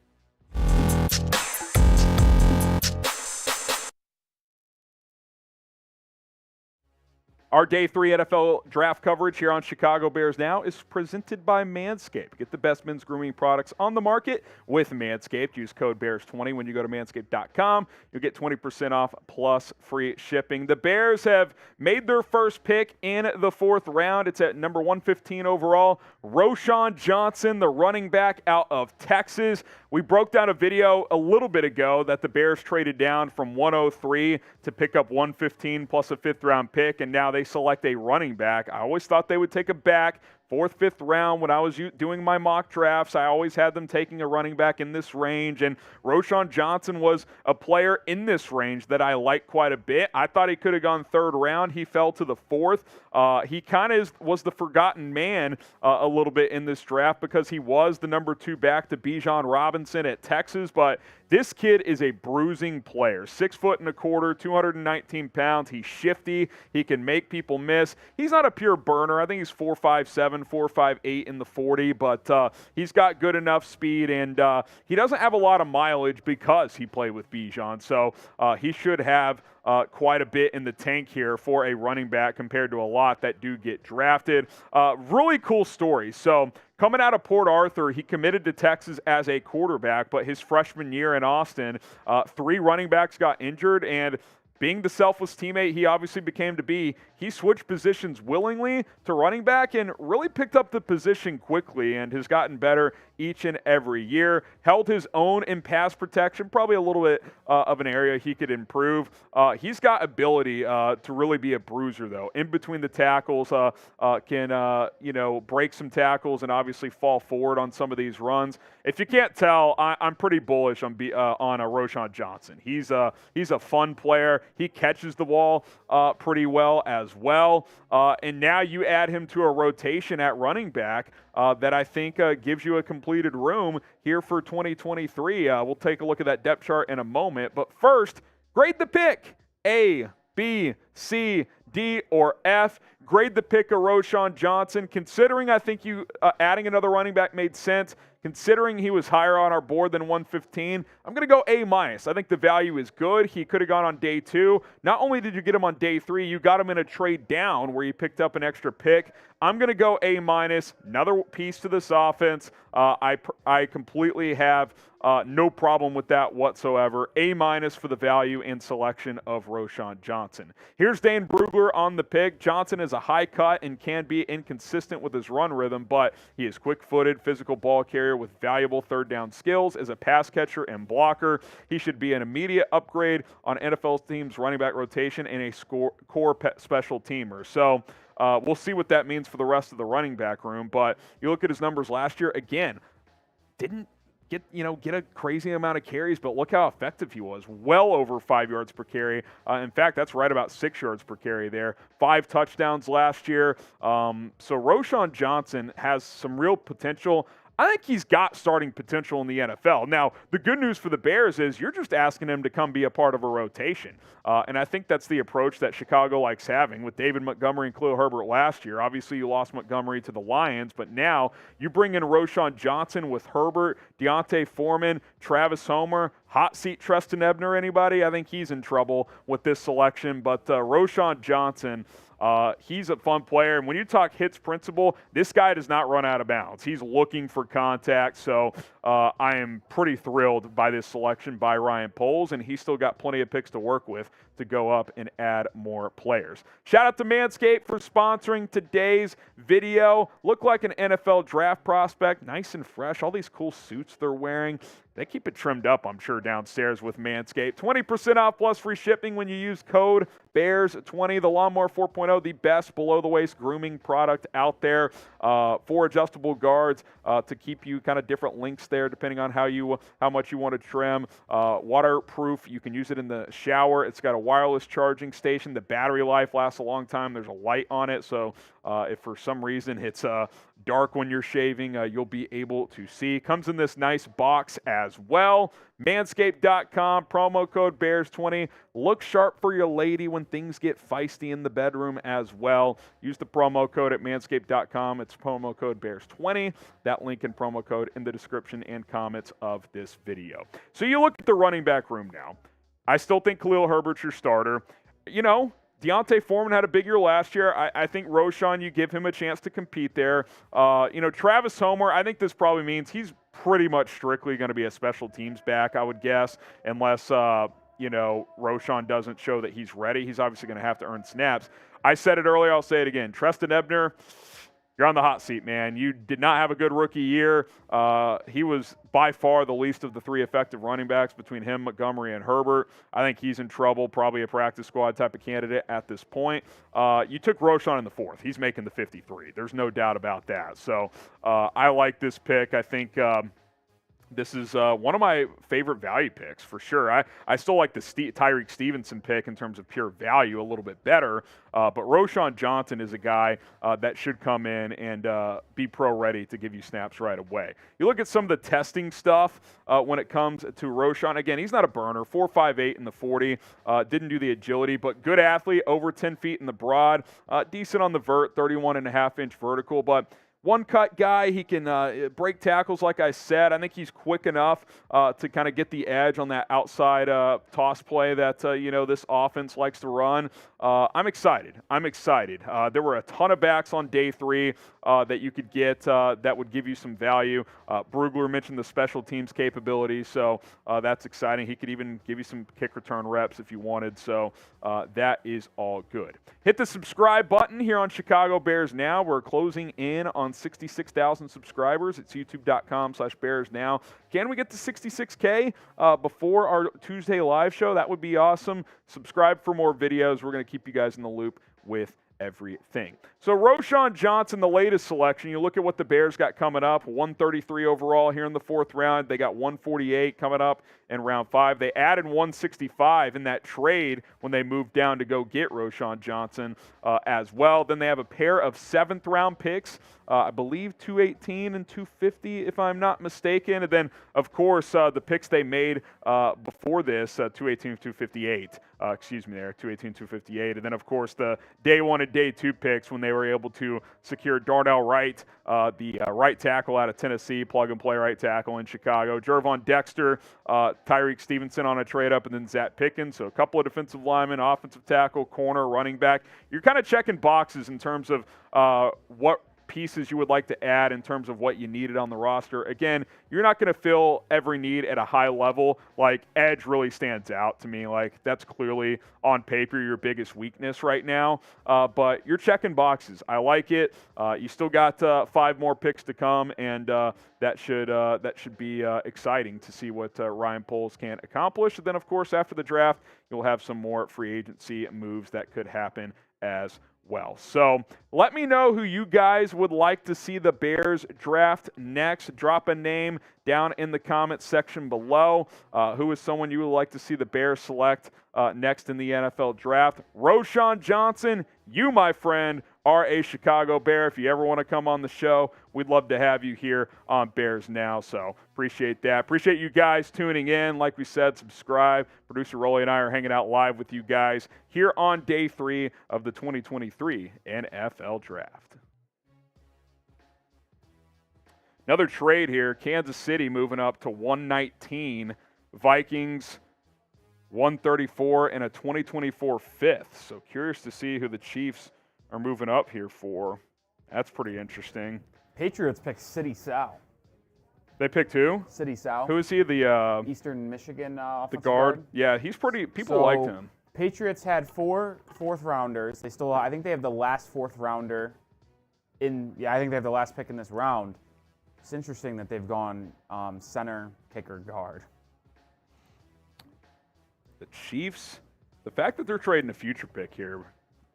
Our Day 3 NFL draft coverage here on Chicago Bears Now is presented by Manscaped. Get the best men's grooming products on the market with Manscaped. Use code BEARS20 when you go to manscaped.com. You'll get 20% off plus free shipping. The Bears have made their first pick in the 4th round. It's at number 115 overall. Roschon Johnson, the running back out of Texas. We broke down a video a little bit ago that the Bears traded down from 103 to pick up 115 plus a 5th round pick, and now they select a running back. I always thought they would take a back. 4th, 5th round, when I was doing my mock drafts, I always had them taking a running back in this range, and Roschon Johnson was a player in this range that I like quite a bit. I thought he could have gone 3rd round. He fell to the 4th. He kind of was the forgotten man a little bit in this draft because he was the number 2 back to Bijan Robinson at Texas, but this kid is a bruising player. 6'125", 219 pounds. He's shifty. He can make people miss. He's not a pure burner. I think he's 4.57, 4.58 in the 40, but he's got good enough speed, and he doesn't have a lot of mileage because he played with Bijan. So he should have quite a bit in the tank here for a running back compared to a lot that do get drafted. Really cool story. So coming out of Port Arthur, he committed to Texas as a quarterback, but his freshman year in Austin, 3 running backs got injured, and being the selfless teammate he obviously became to be, he switched positions willingly to running back and really picked up the position quickly and has gotten better each and every year. Held his own in pass protection, probably a little bit of an area he could improve. He's got ability to really be a bruiser, though. In between the tackles, can break some tackles and obviously fall forward on some of these runs. If you can't tell, I'm pretty bullish on Roschon Johnson. He's a fun player. He catches the ball pretty well as well. And now you add him to a rotation at running back that I think gives you a completed room here for 2023. We'll take a look at that depth chart in a moment. But first, grade the pick. A, B, C, D, or F. Grade the pick of Roschon Johnson. Considering I think you adding another running back made sense, considering he was higher on our board than 115, I'm going to go A-. I think the value is good. He could have gone on day 2. Not only did you get him on day 3, you got him in a trade down where you picked up an extra pick. I'm going to go A-. Another piece to this offense. I completely have no problem with that whatsoever. A- for the value and selection of Roschon Johnson. Here's Dane Brugler on the pick. Johnson is a high cut and can be inconsistent with his run rhythm, but he is quick-footed, physical ball carrier with valuable third down skills as a pass catcher and blocker. He should be an immediate upgrade on NFL teams' running back rotation and a core special teamer. So we'll see what that means for the rest of the running back room, but you look at his numbers last year, again, didn't get a crazy amount of carries, but look how effective he was. Well over 5 yards per carry. In fact, that's right about 6 yards per carry there. 5 touchdowns last year. So Roschon Johnson has some real potential. I think he's got starting potential in the NFL. Now, the good news for the Bears is you're just asking him to come be a part of a rotation. And I think that's the approach that Chicago likes having with David Montgomery and Khalil Herbert last year. Obviously, you lost Montgomery to the Lions, but now you bring in Roschon Johnson with Herbert, Deontay Foreman, Travis Homer, hot seat Treston Ebner, anybody? I think he's in trouble with this selection. But Roschon Johnson, he's a fun player. And when you talk hits principle, this guy does not run out of bounds. He's looking for contact. So I am pretty thrilled by this selection by Ryan Poles, and he's still got plenty of picks to work with to go up and add more players. Shout out to Manscaped for sponsoring today's video. Look like an NFL draft prospect, nice and fresh. All these cool suits they're wearing. They keep it trimmed up, I'm sure, downstairs with Manscaped. 20% off plus free shipping when you use code BEARS20. The Lawnmower 4.0, the best below-the-waist grooming product out there. 4 adjustable guards to keep you kind of different lengths there, depending on how much you want to trim. Waterproof. You can use it in the shower. It's got a wireless charging station. The battery life lasts a long time. There's a light on it, so if for some reason it's dark when you're shaving, you'll be able to see. Comes in this nice box as well. Manscaped.com, promo code BEARS20. Look sharp for your lady when things get feisty in the bedroom as well. Use the promo code at manscaped.com. It's promo code BEARS20. That link and promo code in the description and comments of this video. So you look at the running back room now. I still think Khalil Herbert's your starter. You know, Deontay Foreman had a big year last year. I think Roschon, you give him a chance to compete there. Travis Homer, I think this probably means he's pretty much strictly going to be a special teams back, I would guess, unless, Roschon doesn't show that he's ready. He's obviously going to have to earn snaps. I said it earlier, I'll say it again. Treston Ebner, you're on the hot seat, man. You did not have a good rookie year. He was by far the least of the 3 effective running backs between him, Montgomery, and Herbert. I think he's in trouble, probably a practice squad type of candidate at this point. You took Roschon in the 4th. He's making the 53. There's no doubt about that. So I like this pick. I think this is one of my favorite value picks for sure. I still like the Tyreek Stevenson pick in terms of pure value a little bit better, but Roschon Johnson is a guy that should come in and be pro-ready to give you snaps right away. You look at some of the testing stuff when it comes to Roschon. Again, he's not a burner. 4.58 in the 40. Didn't do the agility, but good athlete, over 10 feet in the broad. Decent on the vert, 31.5-inch vertical, but one-cut guy. He can break tackles, like I said. I think he's quick enough to kind of get the edge on that outside toss play that, this offense likes to run. I'm excited. There were a ton of backs on day 3 that you could get that would give you some value. Brugler mentioned the special teams capabilities, so that's exciting. He could even give you some kick return reps if you wanted, so that is all good. Hit the subscribe button here on Chicago Bears Now. We're closing in on 66,000 subscribers. It's youtube.com/Bears Now. Can we get to 66K before our Tuesday live show? That would be awesome. Subscribe for more videos. We're going to keep you guys in the loop with everything. So Roschon Johnson, the latest selection. You look at what the Bears got coming up, 133 overall here in the 4th round. They got 148 coming up in round 5. They added 165 in that trade when they moved down to go get Roschon Johnson as well. Then they have a pair of 7th round picks, I believe 218 and 250 if I'm not mistaken. And then, of course, the picks they made before this, 218 and 258. 218, 258. And then, of course, the day 1 and day 2 picks when they were able to secure Darnell Wright, the right tackle out of Tennessee, plug-and-play right tackle in Chicago. Jervon Dexter, Tyreek Stevenson on a trade-up, and then Zach Pickens. So a couple of defensive linemen, offensive tackle, corner, running back. You're kind of checking boxes in terms of what pieces you would like to add in terms of what you needed on the roster. Again, you're not going to fill every need at a high level. Like, edge really stands out to me. Like, that's clearly on paper your biggest weakness right now. But you're checking boxes. I like it. You still got 5 more picks to come, and that should be exciting to see what Ryan Poles can accomplish. And then, of course, after the draft, you'll have some more free agency moves that could happen as well. So let me know who you guys would like to see the Bears draft next. Drop a name down in the comments section below. Who is someone you would like to see the Bears select next in the NFL draft? Roschon Johnson, you, my friend, are a Chicago Bear. If you ever want to come on the show, we'd love to have you here on Bears Now. So appreciate that. Appreciate you guys tuning in. Like we said, subscribe. Producer Rolly and I are hanging out live with you guys here on day 3 of the 2023 NFL Draft. Another trade here. Kansas City moving up to 119. Vikings 134 and a 2024 5th. So curious to see who the Chiefs are moving up here for. That's pretty interesting. Patriots picked City Sal. They picked who? City Sal. Who is he? The Eastern Michigan offensive guard. Yeah, he's pretty. People liked him. Patriots had 4 fourth-rounders. They still, I think they have the last fourth-rounder I think they have the last pick in this round. It's interesting that they've gone center, kicker, guard. The Chiefs, the fact that they're trading a future pick here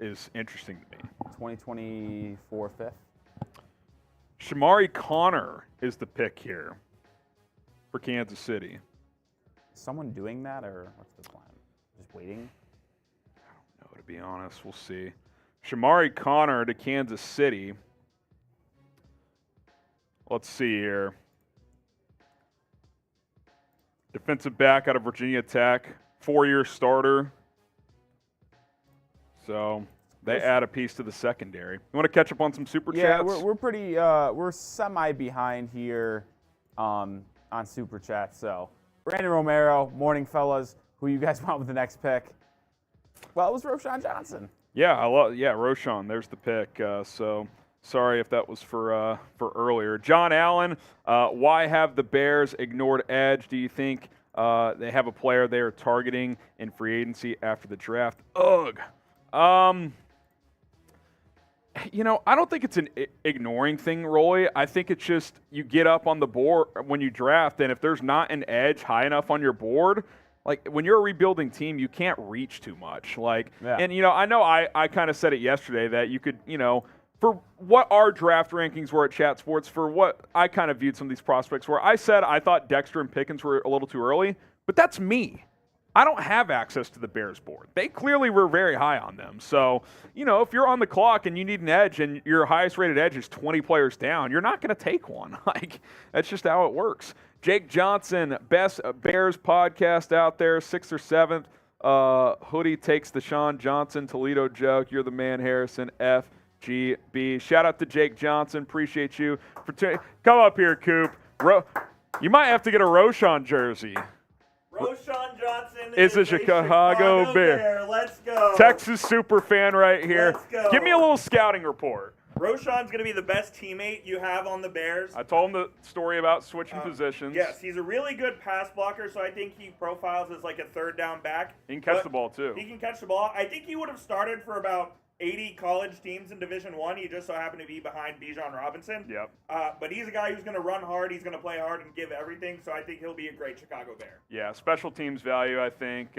is interesting to me. 2024 fifth. Shamari Connor is the pick here for Kansas City. Is someone doing that, or what's the plan? Just waiting? I don't know, to be honest. We'll see. Shamari Connor to Kansas City. Let's see here. Defensive back out of Virginia Tech, 4-year starter. So they add a piece to the secondary. You want to catch up on some super chats? Yeah, we're pretty we're semi behind here on super chats. So Brandon Romero, morning fellas. Who you guys want with the next pick? Well, it was Roschon Johnson. Yeah, Roschon. There's the pick. So sorry if that was for earlier. John Allen, why have the Bears ignored edge? Do you think they have a player they are targeting in free agency after the draft? Ugh. I don't think it's an ignoring thing, Roy. I think it's just you get up on the board when you draft, and if there's not an edge high enough on your board, like when you're a rebuilding team, you can't reach too much. And I know I kind of said it yesterday that you could, for what our draft rankings were at Chat Sports, for what I kind of viewed some of these prospects were, I said I thought Dexter and Pickens were a little too early, but that's me. I don't have access to the Bears board. They clearly were very high on them. So, if you're on the clock and you need an edge and your highest rated edge is 20 players down, you're not going to take one. That's just how it works. Jake Johnson, best Bears podcast out there, 6th or 7th. Hoodie takes the Sean Johnson Toledo joke. You're the man, Harrison. FGB. Shout out to Jake Johnson. Appreciate you. Come up here, Coop. You might have to get a Roschon jersey. Roschon Johnson is a Chicago Bear. Let's go. Texas super fan right here. Let's go. Give me a little scouting report. Roschon's going to be the best teammate you have on the Bears. I told him the story about switching positions. Yes, he's a really good pass blocker, so I think he profiles as like a third down back. He can catch the ball, too. He can catch the ball. I think he would have started for about 80 college teams in Division I. He just so happened to be behind Bijan Robinson. Yep. But he's a guy who's going to run hard. He's going to play hard and give everything, so I think he'll be a great Chicago Bear. Yeah, special teams value, I think.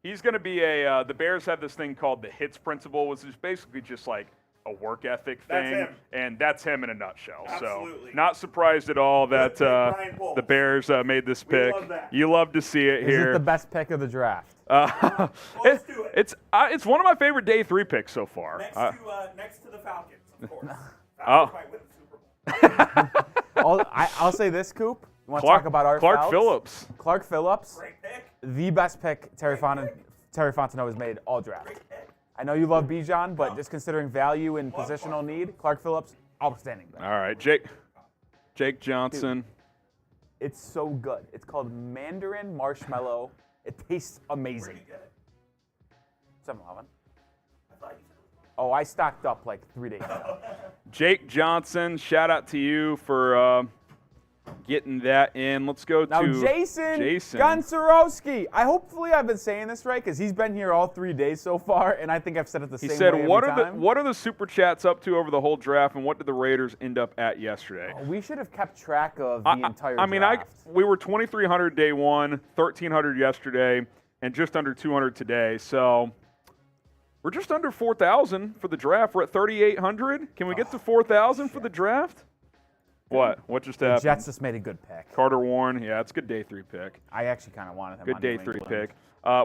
He's going to be the Bears have this thing called the HITS principle, which is basically just like a work ethic thing. That's him. And that's him in a nutshell. Absolutely. So not surprised at all that the Bears made this pick. Love that. You love to see it here. Is it the best pick of the draft? Let's do it. It's one of my favorite day 3 picks so far. Next to the Falcons, of course. Oh. Falcons might win the Super Bowl. I'll say this, Coop. You want to talk about our Clark Phillips. Clark Phillips. Great pick. The best pick Terry Fontenot has made all draft. Great pick. I know you love Bijan, but just considering value and positional need, Clark Phillips, outstanding. All right, Jake Johnson. Dude, it's so good. It's called Mandarin Marshmallow. It tastes amazing. 7-Eleven. Oh, I stocked up like 3 days ago. Jake Johnson, shout out to you for getting that in. Let's go now, to Jason Gonczarowski. Hopefully I've been saying this right because he's been here all 3 days so far, and I think I've said it the same way every time. What are the super chats up to over the whole draft, and what did the Raiders end up at yesterday? We should have kept track of the entire draft. We were 2,300 day 1, 1,300 yesterday, and just under 200 today. So we're just under 4,000 for the draft. We're at 3,800. Can we get to 4,000 for the draft? What just happened? The Jets just made a good pick. Carter Warren, yeah, it's a good day 3 pick. I actually kind of wanted him. Good day 3 pick.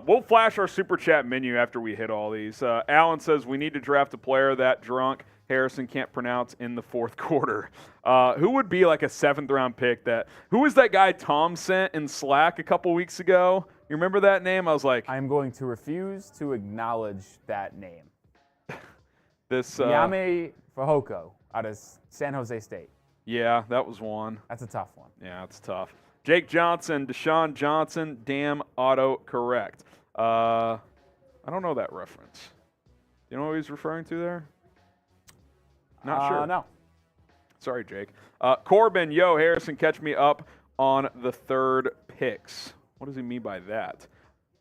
We'll flash our super chat menu after we hit all these. Alan says we need to draft a player that drunk Harrison can't pronounce in the 4th quarter. Who would be like a 7th round pick? Who was that guy Tom sent in Slack a couple weeks ago? You remember that name? I was like, I'm going to refuse to acknowledge that name. This Yame Fahoko out of San Jose State. Yeah, that was one. That's a tough one. Yeah, it's tough. Jake Johnson, Deshaun Johnson, damn auto-correct. I don't know that reference. You know what he's referring to there? Not sure. No. Sorry, Jake. Corbin, Harrison, catch me up on the 3rd picks. What does he mean by that?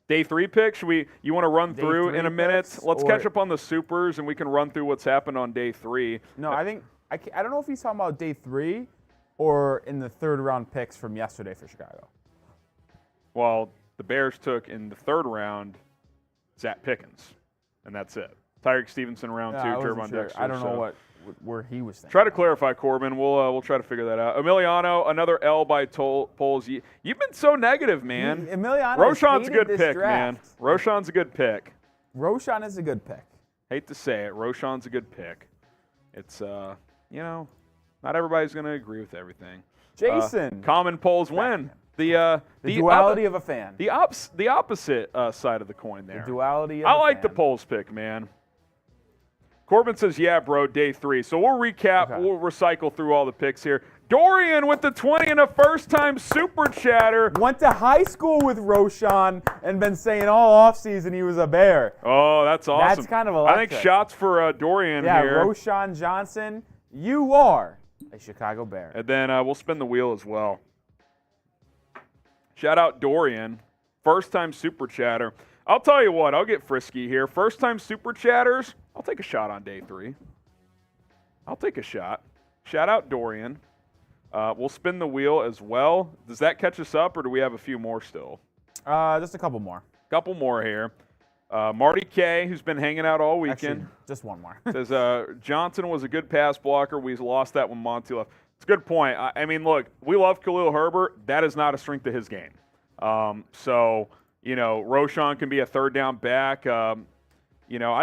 Day 3 pick, you want to run Day through 3 in a minute? picks, Let's or- catch up on the supers, and we can run through what's happened on day 3. No, I don't know if he's talking about day 3 or in the third round picks from yesterday for Chicago. Well, the Bears took in the 3rd round Zach Pickens, and that's it. Tyreek Stevenson round 2, I wasn't Jervon sure. Dexter. I don't know so. where he was thinking. Try to clarify, Corbin. We'll try to figure that out. Emiliano, another L by polls. You've been so negative, man. Emiliano Roshan's a hated good this pick, draft. man. Roshan's a good pick. Roshan is a good pick. Hate to say it, Roshan's a good pick. It's not everybody's going to agree with everything. Jason. Common polls win. The duality of a fan. The opposite side of the coin there. The duality of I a like the fan. polls pick, man. Corbin says, yeah, bro, day 3. So we'll recap. Okay. We'll recycle through all the picks here. Dorian with the 20 and a first-time super chatter. Went to high school with Roshan and been saying all offseason he was a Bear. Oh, that's awesome. That's kind of I think electric. shots for Dorian Yeah, here. Roshan Johnson, you are a Chicago Bear. And then we'll spin the wheel as well. Shout out Dorian, first-time super chatter. I'll tell you what, I'll get frisky here. First-time super chatters, I'll take a shot on day 3. I'll take a shot. Shout out Dorian. We'll spin the wheel as well. Does that catch us up, or do we have a few more still? Just a couple more. Couple more here. Marty K, who's been hanging out all weekend. Actually, just one more. Says Johnson was a good pass blocker. We lost that when Monty left. It's a good point. I mean, look, we love Khalil Herbert. That is not a strength of his game. So, Roshan can be a third down back. I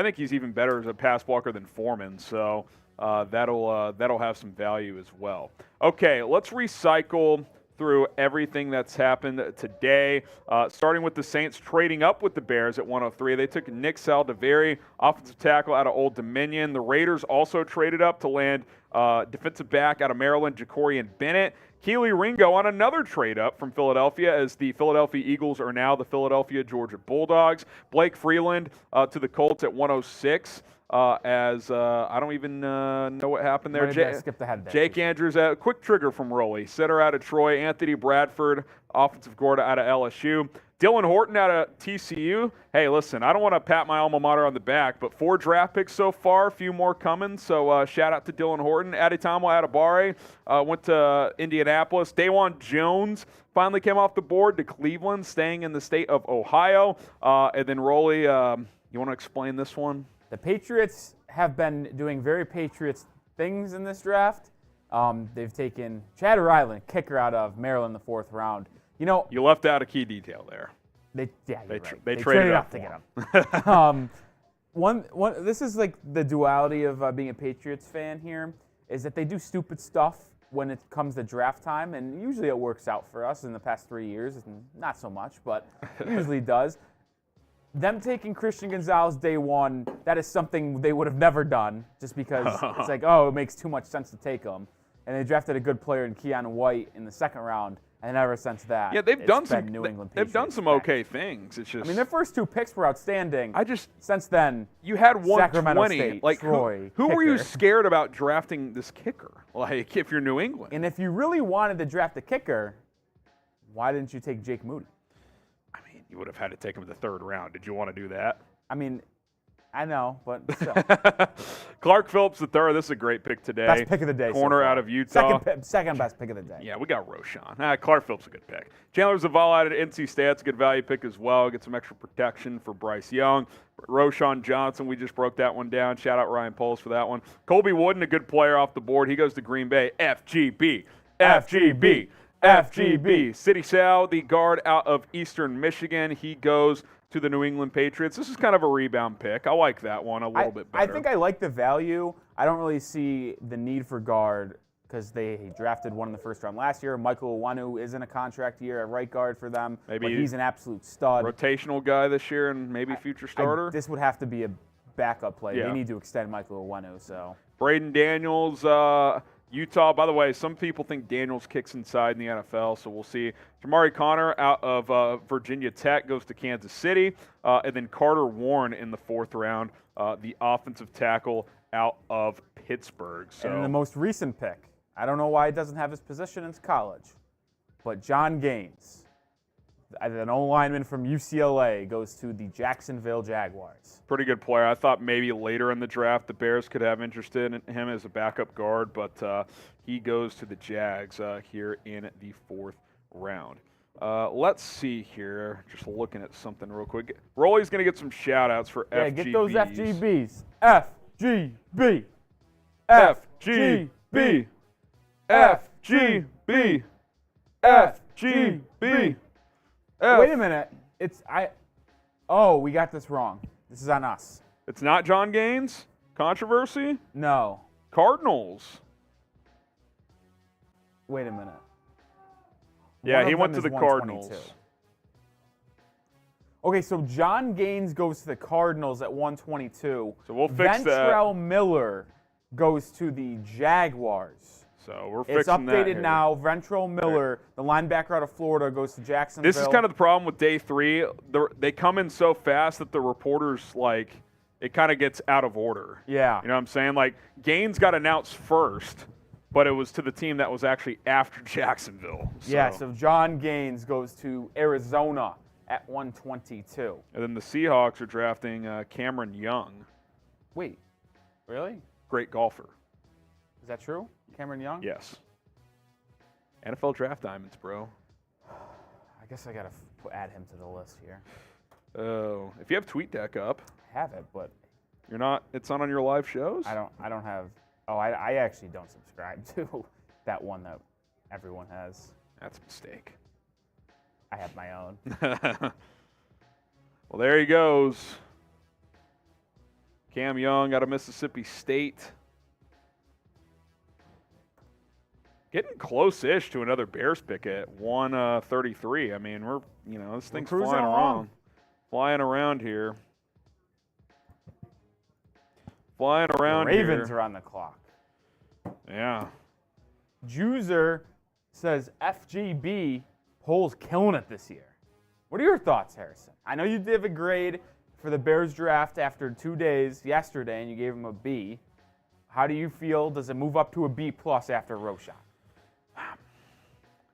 think he's even better as a pass blocker than Foreman. So that'll have some value as well. Okay, let's recycle through everything that's happened today, starting with the Saints trading up with the Bears at 103. They took Nick Saldiveri, offensive tackle out of Old Dominion. The Raiders also traded up to land defensive back out of Maryland, Jacorian Bennett. Keely Ringo on another trade up from Philadelphia, as the Philadelphia Eagles are now the Philadelphia Georgia Bulldogs. Blake Freeland to the Colts at 106. I don't even know what happened there. I skipped ahead there. Jake Andrews, a quick trigger from Roley. Center out of Troy. Anthony Bradford, offensive guard out of LSU. Dylan Horton out of TCU. Hey, listen, I don't want to pat my alma mater on the back, but 4 draft picks so far, a few more coming. So shout out to Dylan Horton. Adetomo Adebawore went to Indianapolis. Dawan Jones finally came off the board to Cleveland, staying in the state of Ohio. And then Roley, you want to explain this one? The Patriots have been doing very Patriots things in this draft. They've taken Chad Ryland, kicker out of Maryland, in the 4th round. You left out a key detail there. They traded up to for get him. This is like the duality of being a Patriots fan here, is that they do stupid stuff when it comes to draft time, and usually it works out for us in the past 3 years. Not so much, but it usually does. Them taking Christian Gonzalez day 1, that is something they would have never done, just because it's like, it makes too much sense to take him. And they drafted a good player in Keanu White in the 2nd round, and ever since that, Yeah, they've done some. New England They've done Patriots some back. okay things. It's just. Their first 2 picks were outstanding. Since then, you had Sacramento 120. State, Like Troy, who were you kicker. scared about drafting this kicker? Like if you're New England. And if you really wanted to draft a kicker, why didn't you take Jake Moody? I mean, you would have had to take him in the 3rd round. Did you want to do that? I know, but still. Clark Phillips III. This is a great pick today. Best pick of the day. Corner so far. out of Utah. Second best pick of the day. Yeah, we got Roshan. Clark Phillips a good pick. Chandler Zavala out of NC State. That's a good value pick as well. Get some extra protection for Bryce Young. Roshan Johnson, we just broke that one down. Shout out Ryan Poles for that one. Colby Wooden, a good player off the board. He goes to Green Bay. FGB. FGB. FGB. City Sal, the guard out of Eastern Michigan. He goes to the New England Patriots. This is kind of a rebound pick. I like that one a little bit better. I think I like the value. I don't really see the need for guard because they drafted one in the 1st round last year. Michael Onwenu is in a contract year at right guard for them. Maybe but he's an absolute stud. Rotational guy this year and maybe future starter. This would have to be a backup play. Yeah. They need to extend Michael Onwenu. So Braden Daniels, Utah. By the way, some people think Daniels kicks inside in the NFL, so we'll see. Jamari Connor out of Virginia Tech goes to Kansas City. And then Carter Warren in the 4th round, the offensive tackle out of Pittsburgh. So. And the most recent pick, I don't know why he doesn't have his position in college, but John Gaines, An O-lineman from UCLA goes to the Jacksonville Jaguars. Pretty good player. I thought maybe later in the draft the Bears could have interest in him as a backup guard, but he goes to the Jags here in the 4th round. Let's see here. Just looking at something real quick. Rolly's going to get some shout-outs for FGBs. Yeah, get those FGBs. FGB. FGB. FGB. FGB. Wait a minute. Oh, we got this wrong. This is on us. It's not John Gaines? Controversy? No. Cardinals. Wait a minute. Yeah, One he of went them to is the Cardinals. 122. Okay, so John Gaines goes to the Cardinals at 122. So we'll fix that. Ventrell Miller goes to the Jaguars. So we're It's fixing that updated here. now. Ventrell Miller, the linebacker out of Florida, goes to Jacksonville. This is kind of the problem with day 3. They come in so fast that the reporters, it kind of gets out of order. Yeah. You know what I'm saying? Like, Gaines got announced first, but it was to the team that was actually after Jacksonville. Yeah, so John Gaines goes to Arizona at 122. And then the Seahawks are drafting Cameron Young. Wait, really? Great golfer. Is that true? Cameron Young? Yes. NFL draft diamonds, bro. I guess I got to add him to the list here. Oh, if you have TweetDeck up, I have it, but you're not. It's not on your live shows. I don't have. Oh, I actually don't subscribe to that one that everyone has. That's a mistake. I have my own. Well, there he goes. Cam Young out of Mississippi State. Getting close-ish to another Bears pick at 133. I mean, this thing's cruising flying along. around. Flying around here. Flying around here. Ravens are on the clock. Yeah. Juicer says FGB polls killing it this year. What are your thoughts, Harrison? I know you did a grade for the Bears draft after 2 days yesterday, and you gave him a B. How do you feel? Does it move up to a B plus after Roschon?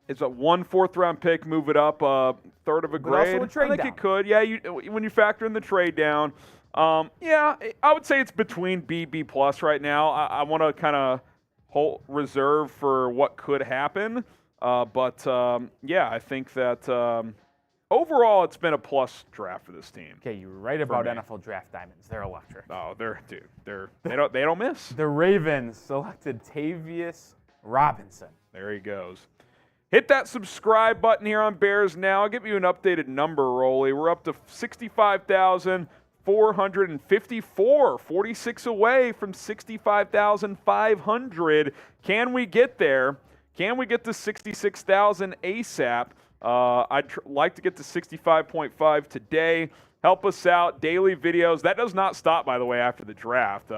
It's a 1 4th-round pick, move it up a third of a But grade. also a trade I think down. it could. Yeah, when you factor in the trade down. Yeah, I would say it's between B plus right now. I want to kind of hold reserve for what could happen. But yeah, I think that overall it's been a plus draft for this team. Okay, you're right about me. NFL draft diamonds. They're electric. Oh, they don't miss. The Ravens selected Tavius Robinson. There he goes. Hit that subscribe button here on Bears Now. I'll give you an updated number, Rolly. We're up to 65,454, 46 away from 65,500. Can we get there? Can we get to 66,000 ASAP? I'd like to get to 65.5 today. Help us out. Daily videos. That does not stop, by the way, after the draft.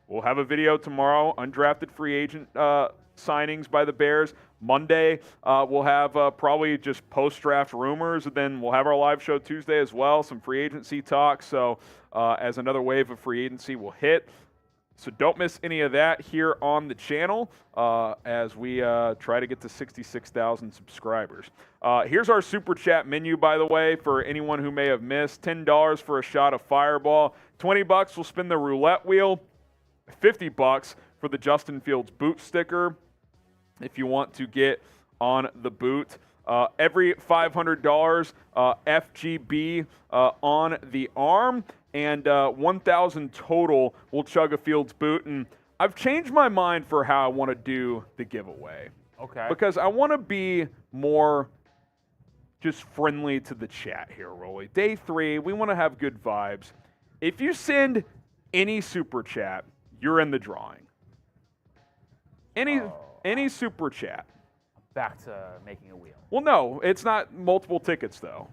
We'll have a video tomorrow, undrafted free agent signings by the Bears. Monday, we'll have probably just post-draft rumors, and then we'll have our live show Tuesday as well, some free agency talk. So as another wave of free agency will hit. So don't miss any of that here on the channel as we try to get to 66,000 subscribers. Here's our Super Chat menu, by the way, for anyone who may have missed. $10 for a shot of Fireball. $20 will spin the roulette wheel. $50 for the Justin Fields boot sticker if you want to get on the boot. Every $500 FGB on the arm, and 1,000 total will chug a Fields boot. And I've changed my mind for how I want to do the giveaway. Okay. Because I want to be more just friendly to the chat here, Rolly. Day 3, we want to have good vibes. If you send any super chat, you're in the drawing. Any super chat. Back to making a wheel. Well, no, it's not multiple tickets though.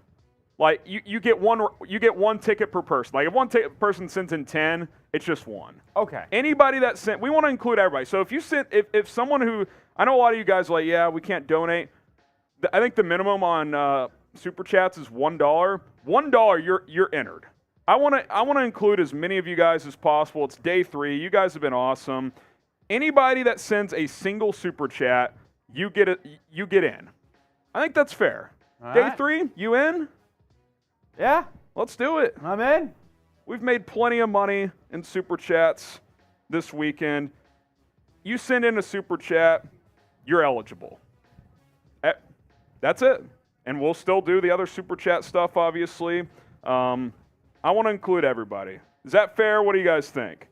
Like you get one ticket per person. Like if one person sends in 10, it's just one. Okay. Anybody that sent, we want to include everybody. So if you sent, if someone who, I know a lot of you guys are like, yeah, we can't donate. I think the minimum on super chats is $1. $1, you're entered. I want to include as many of you guys as possible. It's day 3. You guys have been awesome. Anybody that sends a single super chat, you get in. I think that's fair. Day right. 3, you in? Yeah, Let's do it. I'm in. We've made plenty of money in Super Chats this weekend. You send in a Super Chat, you're eligible. That's it. And we'll still do the other Super Chat stuff, obviously. I want to include everybody. Is that fair? What do you guys think?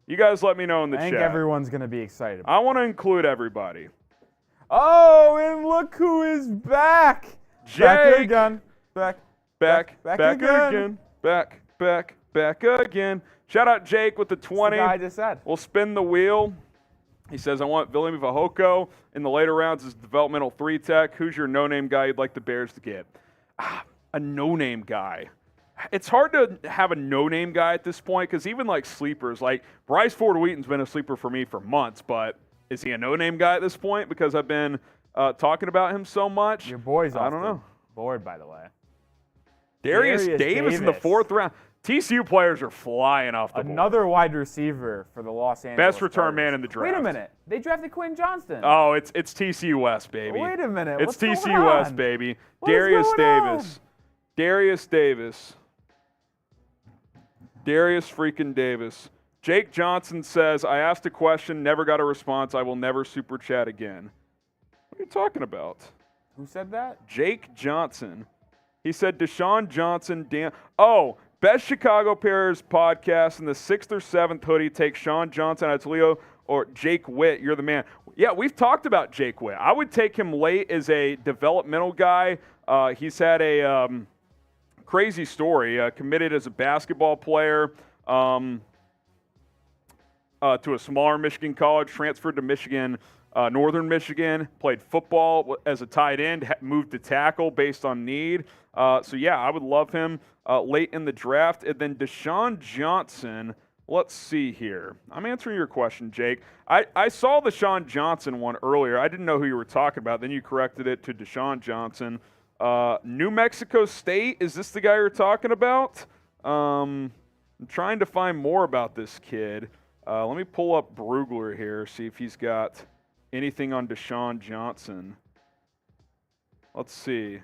You guys let me know in the I think chat. everyone's going to be excited. I want to include everybody. Oh, and look who is back. Jake. Back again. Back again. Back again. Shout out Jake with the 20. That's the guy I just said. We'll spin the wheel. He says, I want Viliami Fehoko in the later rounds as developmental 3-tech. Who's your no-name guy you'd like the Bears to get? A no-name guy. It's hard to have a no-name guy at this point because even like sleepers, like Bryce Ford-Wheaton's been a sleeper for me for months, but is he a no-name guy at this point because I've been talking about him so much? Your boy's off I don't the know. board, by the way. Darius Davis in the 4th round. TCU players are flying off the board. Another wide receiver for the Los Angeles Best return Chargers. man in the draft. Wait a minute. They drafted Quinn Johnston. Oh, it's TCU West, baby. Wait a minute. It's What's TCU going West, on? baby. What is Darius going Davis. Darius Davis. Darius freaking Davis. Jake Johnson says, I asked a question, never got a response. I will never super chat again. What are you talking about? Who said that? Jake Johnson. He said Deshaun Johnson, Best Chicago Bears podcast in the 6th or 7th hoodie. Take Sean Johnson out of Toledo or Jake Witt. You're the man. Yeah, we've talked about Jake Witt. I would take him late as a developmental guy. He's had a crazy story. Committed as a basketball player to a smaller Michigan college, transferred to Michigan, Northern Michigan, played football as a tight end, moved to tackle based on need. So, yeah, I would love him late in the draft. And then Deshaun Johnson, let's see here. I'm answering your question, Jake. I saw the Deshaun Johnson one earlier. I didn't know who you were talking about. Then you corrected it to Deshaun Johnson. New Mexico State, is this the guy you're talking about? I'm trying to find more about this kid. Let me pull up Brugler here, see if he's got anything on Deshaun Johnson. Let's see.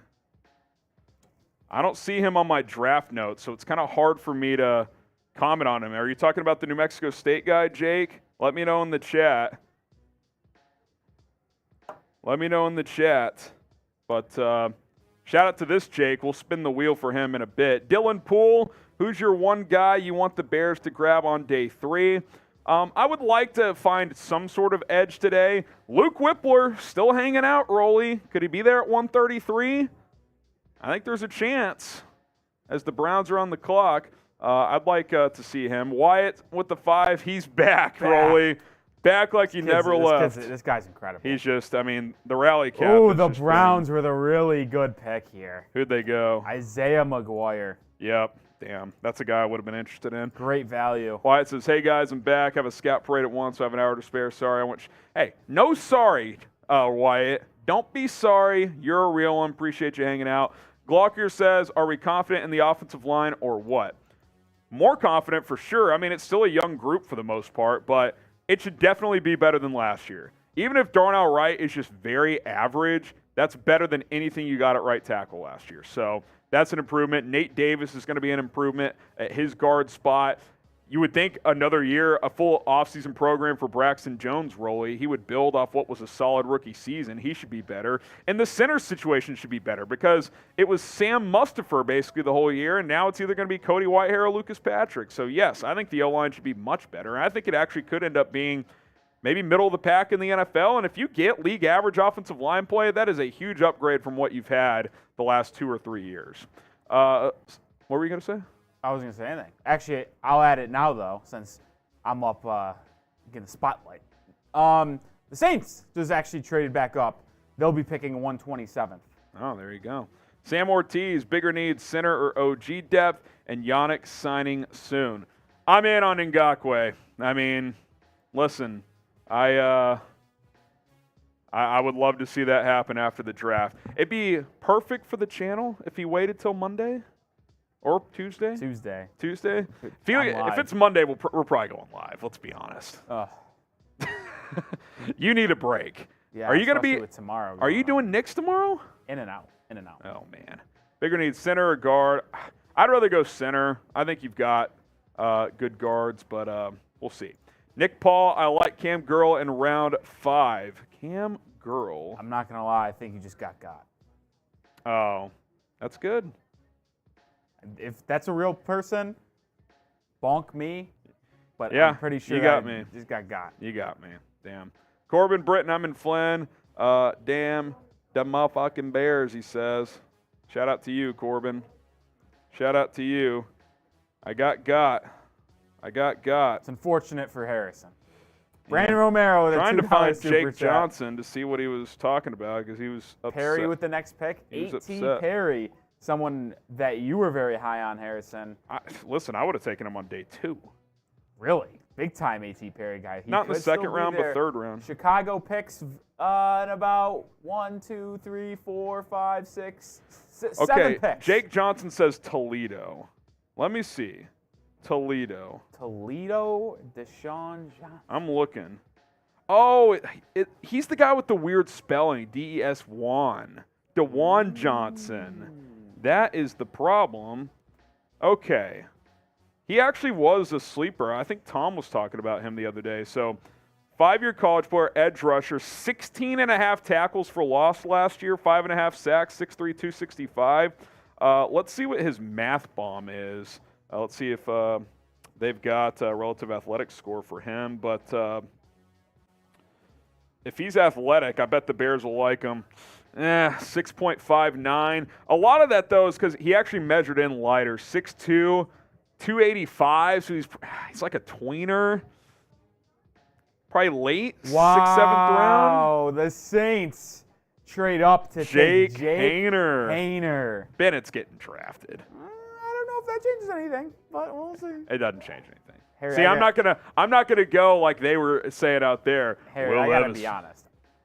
I don't see him on my draft notes, so it's kind of hard for me to comment on him. Are you talking about the New Mexico State guy, Jake? Let me know in the chat. Let me know in the chat. But shout out to this Jake. We'll spin the wheel for him in a bit. Dylan Poole, who's your one guy you want the Bears to grab on day 3? I would like to find some sort of edge today. Luke Whippler still hanging out, Rolly. Could he be there at 133? I think there's a chance as the Browns are on the clock. I'd like to see him. Wyatt with the 5. He's back, Rolly. Back like he never left. This guy's incredible. He's just, the rally cap. Oh, the Browns were the really good pick here. Who'd they go? Isaiah McGuire. Yep. Damn. That's a guy I would have been interested in. Great value. Wyatt says, hey, guys, I'm back. Have a scout parade at 1, so I have an hour to spare. Sorry. Hey, no sorry, Wyatt. Don't be sorry. You're a real one. Appreciate you hanging out. Glocker says, are we confident in the offensive line or what? More confident for sure. It's still a young group for the most part, but it should definitely be better than last year. Even if Darnell Wright is just very average, that's better than anything you got at right tackle last year. So that's an improvement. Nate Davis is going to be an improvement at his guard spot. You would think another year, a full offseason program for Braxton Jones, Rolly, he would build off what was a solid rookie season. He should be better. And the center situation should be better because it was Sam Mustipher basically the whole year, and now it's either going to be Cody Whitehair or Lucas Patrick. So, yes, I think the O-line should be much better. And I think it actually could end up being maybe middle of the pack in the NFL. And if you get league average offensive line play, that is a huge upgrade from what you've had the last 2 or 3 years. What were you going to say? I wasn't going to say anything. Actually, I'll add it now, though, since I'm up getting the spotlight. The Saints just actually traded back up. They'll be picking 127th. Oh, there you go. Sam Ortiz, bigger needs, center or OG depth, and Yannick signing soon. I'm in on Ngakoue. Listen, I would love to see that happen after the draft. It'd be perfect for the channel if he waited till Monday. Or Tuesday? Tuesday. If it's Monday, we're probably going live. Let's be honest. You need a break. Yeah. Are you going to be tomorrow? Are you doing Knicks tomorrow? In and out. in and out. Oh, man. Bigger needs center or guard. I'd rather go center. I think you've got good guards, but we'll see. Nick Paul, I like Cam Girl in round 5. Cam Girl. I'm not going to lie. I think he just got. Oh, that's good. If that's a real person, bonk me. But Yeah, I'm pretty sure you got that me. Just got. You got me. Damn. Corbin Britton, I'm in Flynn. Damn, the motherfucking Bears, he says. Shout out to you, Corbin. Shout out to you. I got. It's unfortunate for Harrison. Brandon Romero with Trying a to $2 find super Jake chat. Johnson to see what he was talking about because he was upset. Perry with the next pick. He was A.T. upset. Perry, someone that you were very high on, Harrison. Listen, I would have taken him on day 2. Really? Big time A.T. Perry guy. He Not in the could still second be round, there. but third round. Chicago picks in about 1, 2, 3, 4, 5, 6, 7 Okay, picks. Jake Johnson says Toledo. Let me see. Toledo. Toledo, Deshaun Johnson. I'm looking. Oh, he's the guy with the weird spelling. D-E-S-Juan. DeJuan Johnson. That is the problem. Okay. He actually was a sleeper. I think Tom was talking about him the other day. So, 5-year college player, edge rusher, 16.5 tackles for loss last year, 5.5 sacks, 6'3", 265. Let's see what his math bomb is. Let's see if they've got a relative athletic score for him. But if he's athletic, I bet the Bears will like him. 6.59. A lot of that, though, is because he actually measured in lighter. 6'2", 285, so he's like a tweener. Probably late, Wow. 6th, 7th round. The Saints trade up to Jake take Jake Hayner. Hayner. Bennett's getting drafted. I don't know if that changes anything, but we'll see. It doesn't change anything. Harry, See, I'm not gonna go like they were saying out there. Harry, Will I gotta Levis, be honest.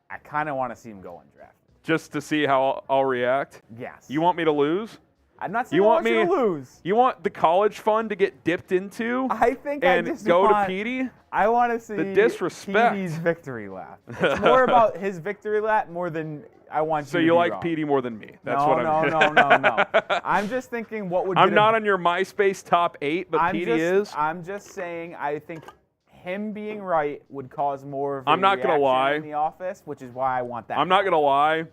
I kind of want to see him go undrafted. just to see how I'll react. Yes. You want me to lose? I'm not saying You I want want you me to lose. You want the college fund to get dipped into I think and I just go want, to Petey? I want to see The disrespect. Petey's victory lap. It's more about his victory lap more than I want So you to you be like wrong. Petey more than me? That's no, what I'm. no. I'm just thinking what would. I'm get not him, on your MySpace top 8, but Petey is. I'm just saying I think him being right would cause more of a I'm not gonna reaction lie. in the office, which is why I want that. I'm not gonna lie.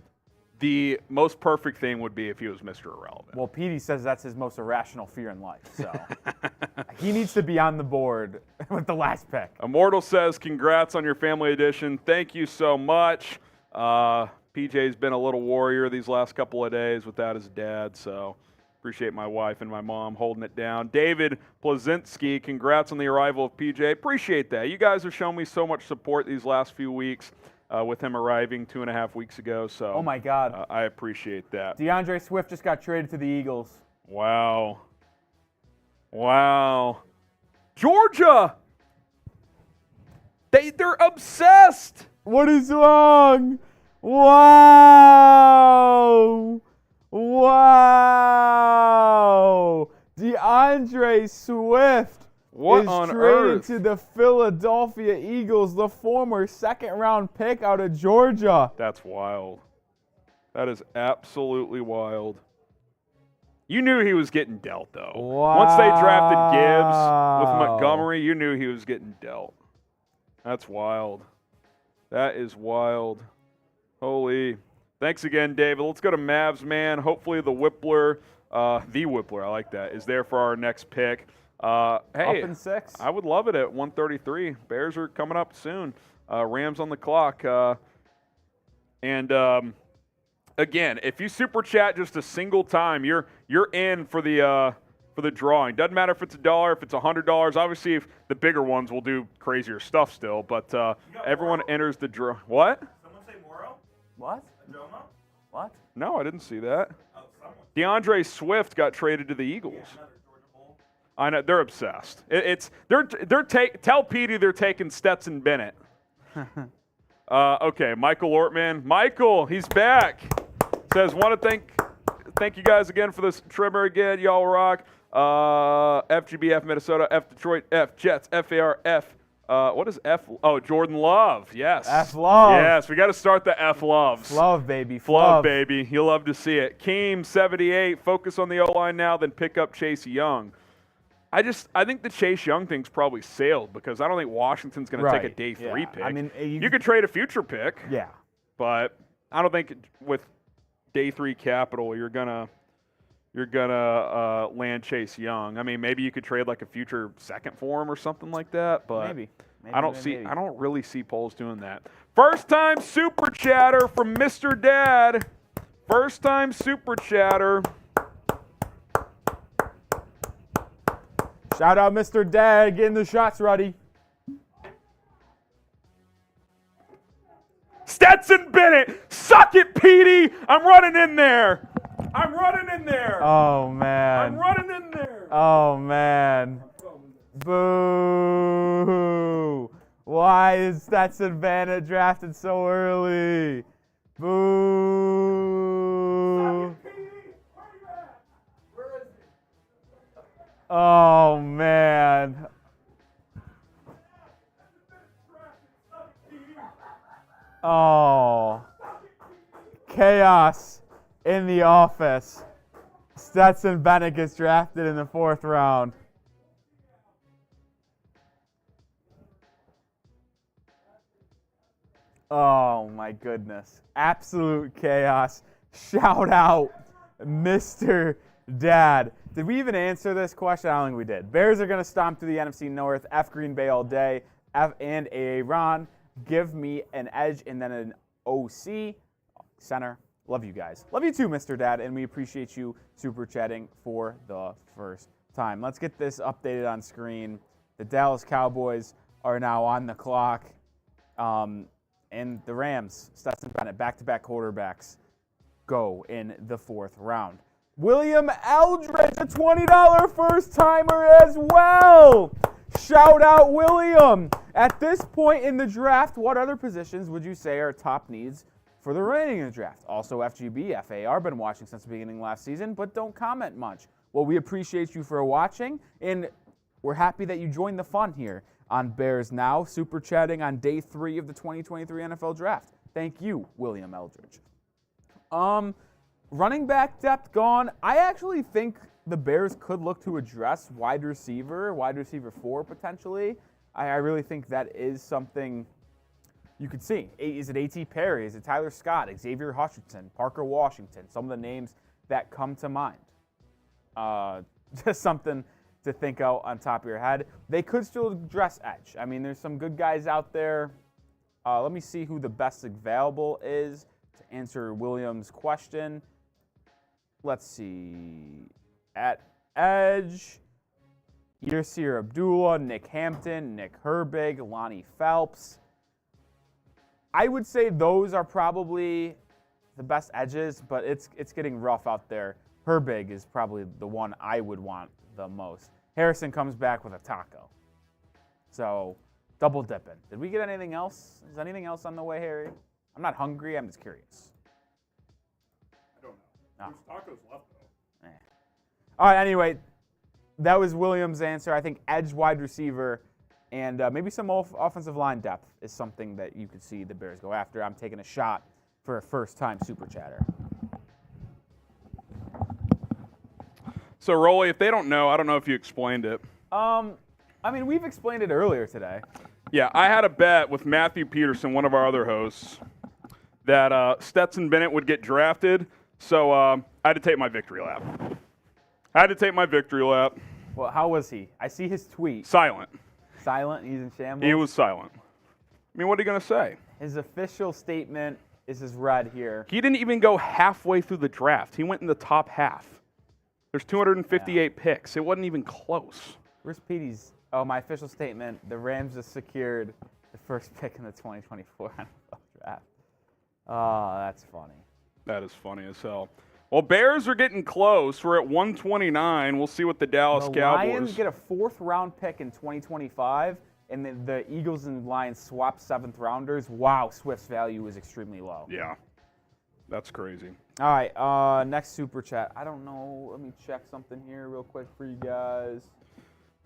The most perfect thing would be if he was Mr. Irrelevant. Well, Petey says that's his most irrational fear in life, so he needs to be on the board with the last pick. Immortal says, congrats on your family edition. Thank you so much. PJ's been a little warrior these last couple of days without his dad, so appreciate my wife and my mom holding it down. David Plazinski, congrats on the arrival of PJ. Appreciate that. You guys have shown me so much support these last few weeks with him arriving 2.5 weeks ago, so Oh my God. I appreciate that. DeAndre Swift just got traded to the Eagles. Wow. Georgia! They're obsessed! What is wrong? Wow! DeAndre Swift What is on traded earth? to the Philadelphia Eagles, the former second-round pick out of Georgia. That's wild. That is absolutely wild. You knew he was getting dealt, though. Once they drafted Gibbs with Montgomery, you knew he was getting dealt. That's wild. That is wild. Holy. Thanks again, David. Let's go to Mavs, man. Hopefully the Whippler, I like that, is there for our next pick. Hey, Up in 6. I would love it at 133. Bears are coming up soon. Rams on the clock. Again, if you super chat just a single time, you're in for the drawing. Doesn't matter if it's $1, if it's $100. Obviously, if the bigger ones will do crazier stuff still, but everyone Moro? enters the draw. What? Someone say Moro? What? Adomo? What? No, I didn't see that. Oh, someone. DeAndre Swift got traded to the Eagles. Another Georgia Bowl. I know they're obsessed. Tell Petey they're taking Stetson Bennett. Okay, Michael Ortman. Michael, he's back. Says, want to thank you guys again for this trimmer again. Y'all rock. FGB, F Minnesota, F Detroit, F Jets, FAR, F What is F? Oh, Jordan Love. Yes. F Love. Yes, we got to start the F Loves. Love, baby. Love, baby. You'll love to see it. Keem, 78. Focus on the O-line now, then pick up Chase Young. I think the Chase Young thing's probably sailed because I don't think Washington's going to take a day 3 pick. I mean, you could trade a future pick. Yeah. But I don't think with day 3 capital you're gonna land Chase Young. I mean, maybe you could trade like a future second for him or something like that. But maybe I don't really see Poles doing that. First time super chatter from Mr. Dad. First time super chatter. Shout out Mr. Dad, getting the shots ready. Stetson Bennett, suck it, Petey. I'm running in there. Oh, man. I'm running in there. Oh, man. Boo. Why is Stetson Bennett drafted so early? Boo. Oh, man. Oh. Chaos in the office. Stetson Bennett gets drafted in the 4th round. Oh my goodness. Absolute chaos. Shout out Mr. Dad. Did we even answer this question? I don't think we did. Bears are going to stomp through the NFC North. F Green Bay all day. F and Aaron. Give me an edge and then an OC. Center. Love you guys. Love you too, Mr. Dad, and we appreciate you super chatting for the first time. Let's get this updated on screen. The Dallas Cowboys are now on the clock. And the Rams, Stetson Bennett, back-to-back quarterbacks, go in the 4th round. William Eldridge, a $20 first-timer as well. Shout out, William. At this point in the draft, what other positions would you say are top needs for the remaining of the draft? Also, FGB, FAR, been watching since the beginning of last season, but don't comment much. Well, we appreciate you for watching, and we're happy that you joined the fun here on Bears Now, super chatting on day 3 of the 2023 NFL Draft. Thank you, William Eldridge. Running back depth gone. I actually think the Bears could look to address wide receiver 4 potentially. I really think that is something you could see. Is it A.T. Perry? Is it Tyler Scott? Xavier Hutchinson? Parker Washington? Some of the names that come to mind. Just something to think out on top of your head. They could still address edge. I mean, there's some good guys out there. Let me see who the best available is to answer Williams' question. Let's see. At edge, Yasir Abdullah, Nick Hampton, Nick Herbig, Lonnie Phelps. I would say those are probably the best edges, but it's getting rough out there. Herbig is probably the one I would want the most. Harrison comes back with a taco. So, double dipping. Did we get anything else? Is anything else on the way, Harry? I'm not hungry. I'm just curious. I don't know. There's tacos left, though. All right, anyway, that was Williams' answer. I think edge, wide receiver, and maybe some offensive line depth is something that you could see the Bears go after. I'm taking a shot for a first-time super chatter. So, Rolly, if they don't know, I don't know if you explained it. I mean, we've explained it earlier today. Yeah, I had a bet with Matthew Peterson, one of our other hosts, that Stetson Bennett would get drafted. So I had to take my victory lap. Well, how was he? I see his tweet. Silent. Silent? He's in shambles? He was silent. I mean, what are you going to say? His official statement is as read here. He didn't even go halfway through the draft. He went in the top half. There's 258 picks. It wasn't even close. Where's Petey's? Oh, my official statement. The Rams have secured the first pick in the 2024 NFL draft. Oh, that's funny. That is funny as hell. Well, Bears are getting close. We're at 129. We'll see what the Dallas Cowboys. Lions get a 4th-round pick in 2025, and the Eagles and Lions swap 7th-rounders. Wow, Swift's value is extremely low. Yeah, that's crazy. All right, next super chat. I don't know. Let me check something here real quick for you guys.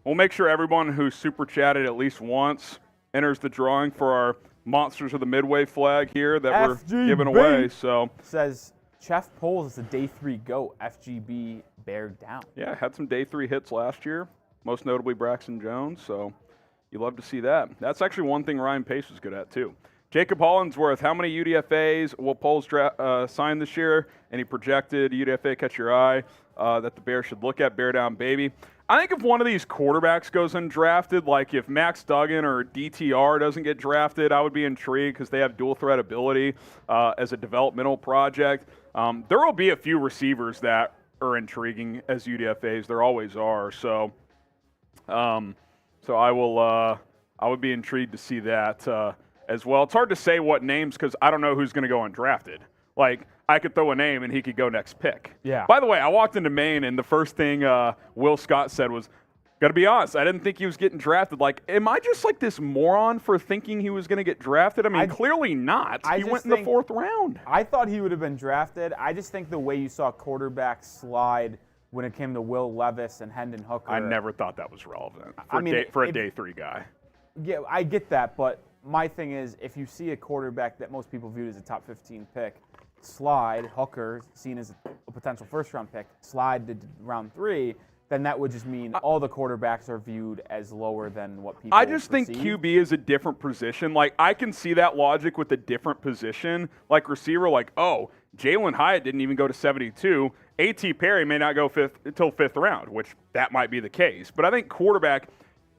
We'll make sure everyone who super chatted at least once enters the drawing for our Monsters of the Midway flag here that we're FGB. giving away. So Says Chef Poles is a day 3 GOAT. FGB bear down. yeah, had some day 3 hits last year, most notably Braxton Jones. So you love to see that. That's actually one thing Ryan Pace was good at too. Jacob Hollinsworth, how many UDFAs will Poles sign this year? Any projected UDFA catch your eye that the Bears should look at? Bear down, baby. I think if one of these quarterbacks goes undrafted, like if Max Duggan or DTR doesn't get drafted, I would be intrigued because they have dual threat ability as a developmental project. There will be a few receivers that are intriguing as UDFAs. There always are. So I would be intrigued to see that as well. It's hard to say what names because I don't know who's going to go undrafted. Like, I could throw a name and he could go next pick. Yeah. By the way, I walked into Maine and the first thing Will Scott said was, got to be honest, I didn't think he was getting drafted. Like, am I just like this moron for thinking he was going to get drafted? I mean, clearly not. He went in the 4th round. I thought he would have been drafted. I just think the way you saw quarterbacks slide when it came to Will Levis and Hendon Hooker. I never thought that was relevant for, I mean, for a day 3 guy. Yeah, I get that, but my thing is, if you see a quarterback that most people viewed as a top 15 pick slide, Hooker, seen as a potential first-round pick, slide to round 3, then that would just mean all the quarterbacks are viewed as lower than what people I just think perceive. QB is a different position. Like, I can see that logic with a different position. Like receiver, like, oh, Jalen Hyatt didn't even go to 72. A.T. Perry may not go until 5th round, which that might be the case. But I think quarterback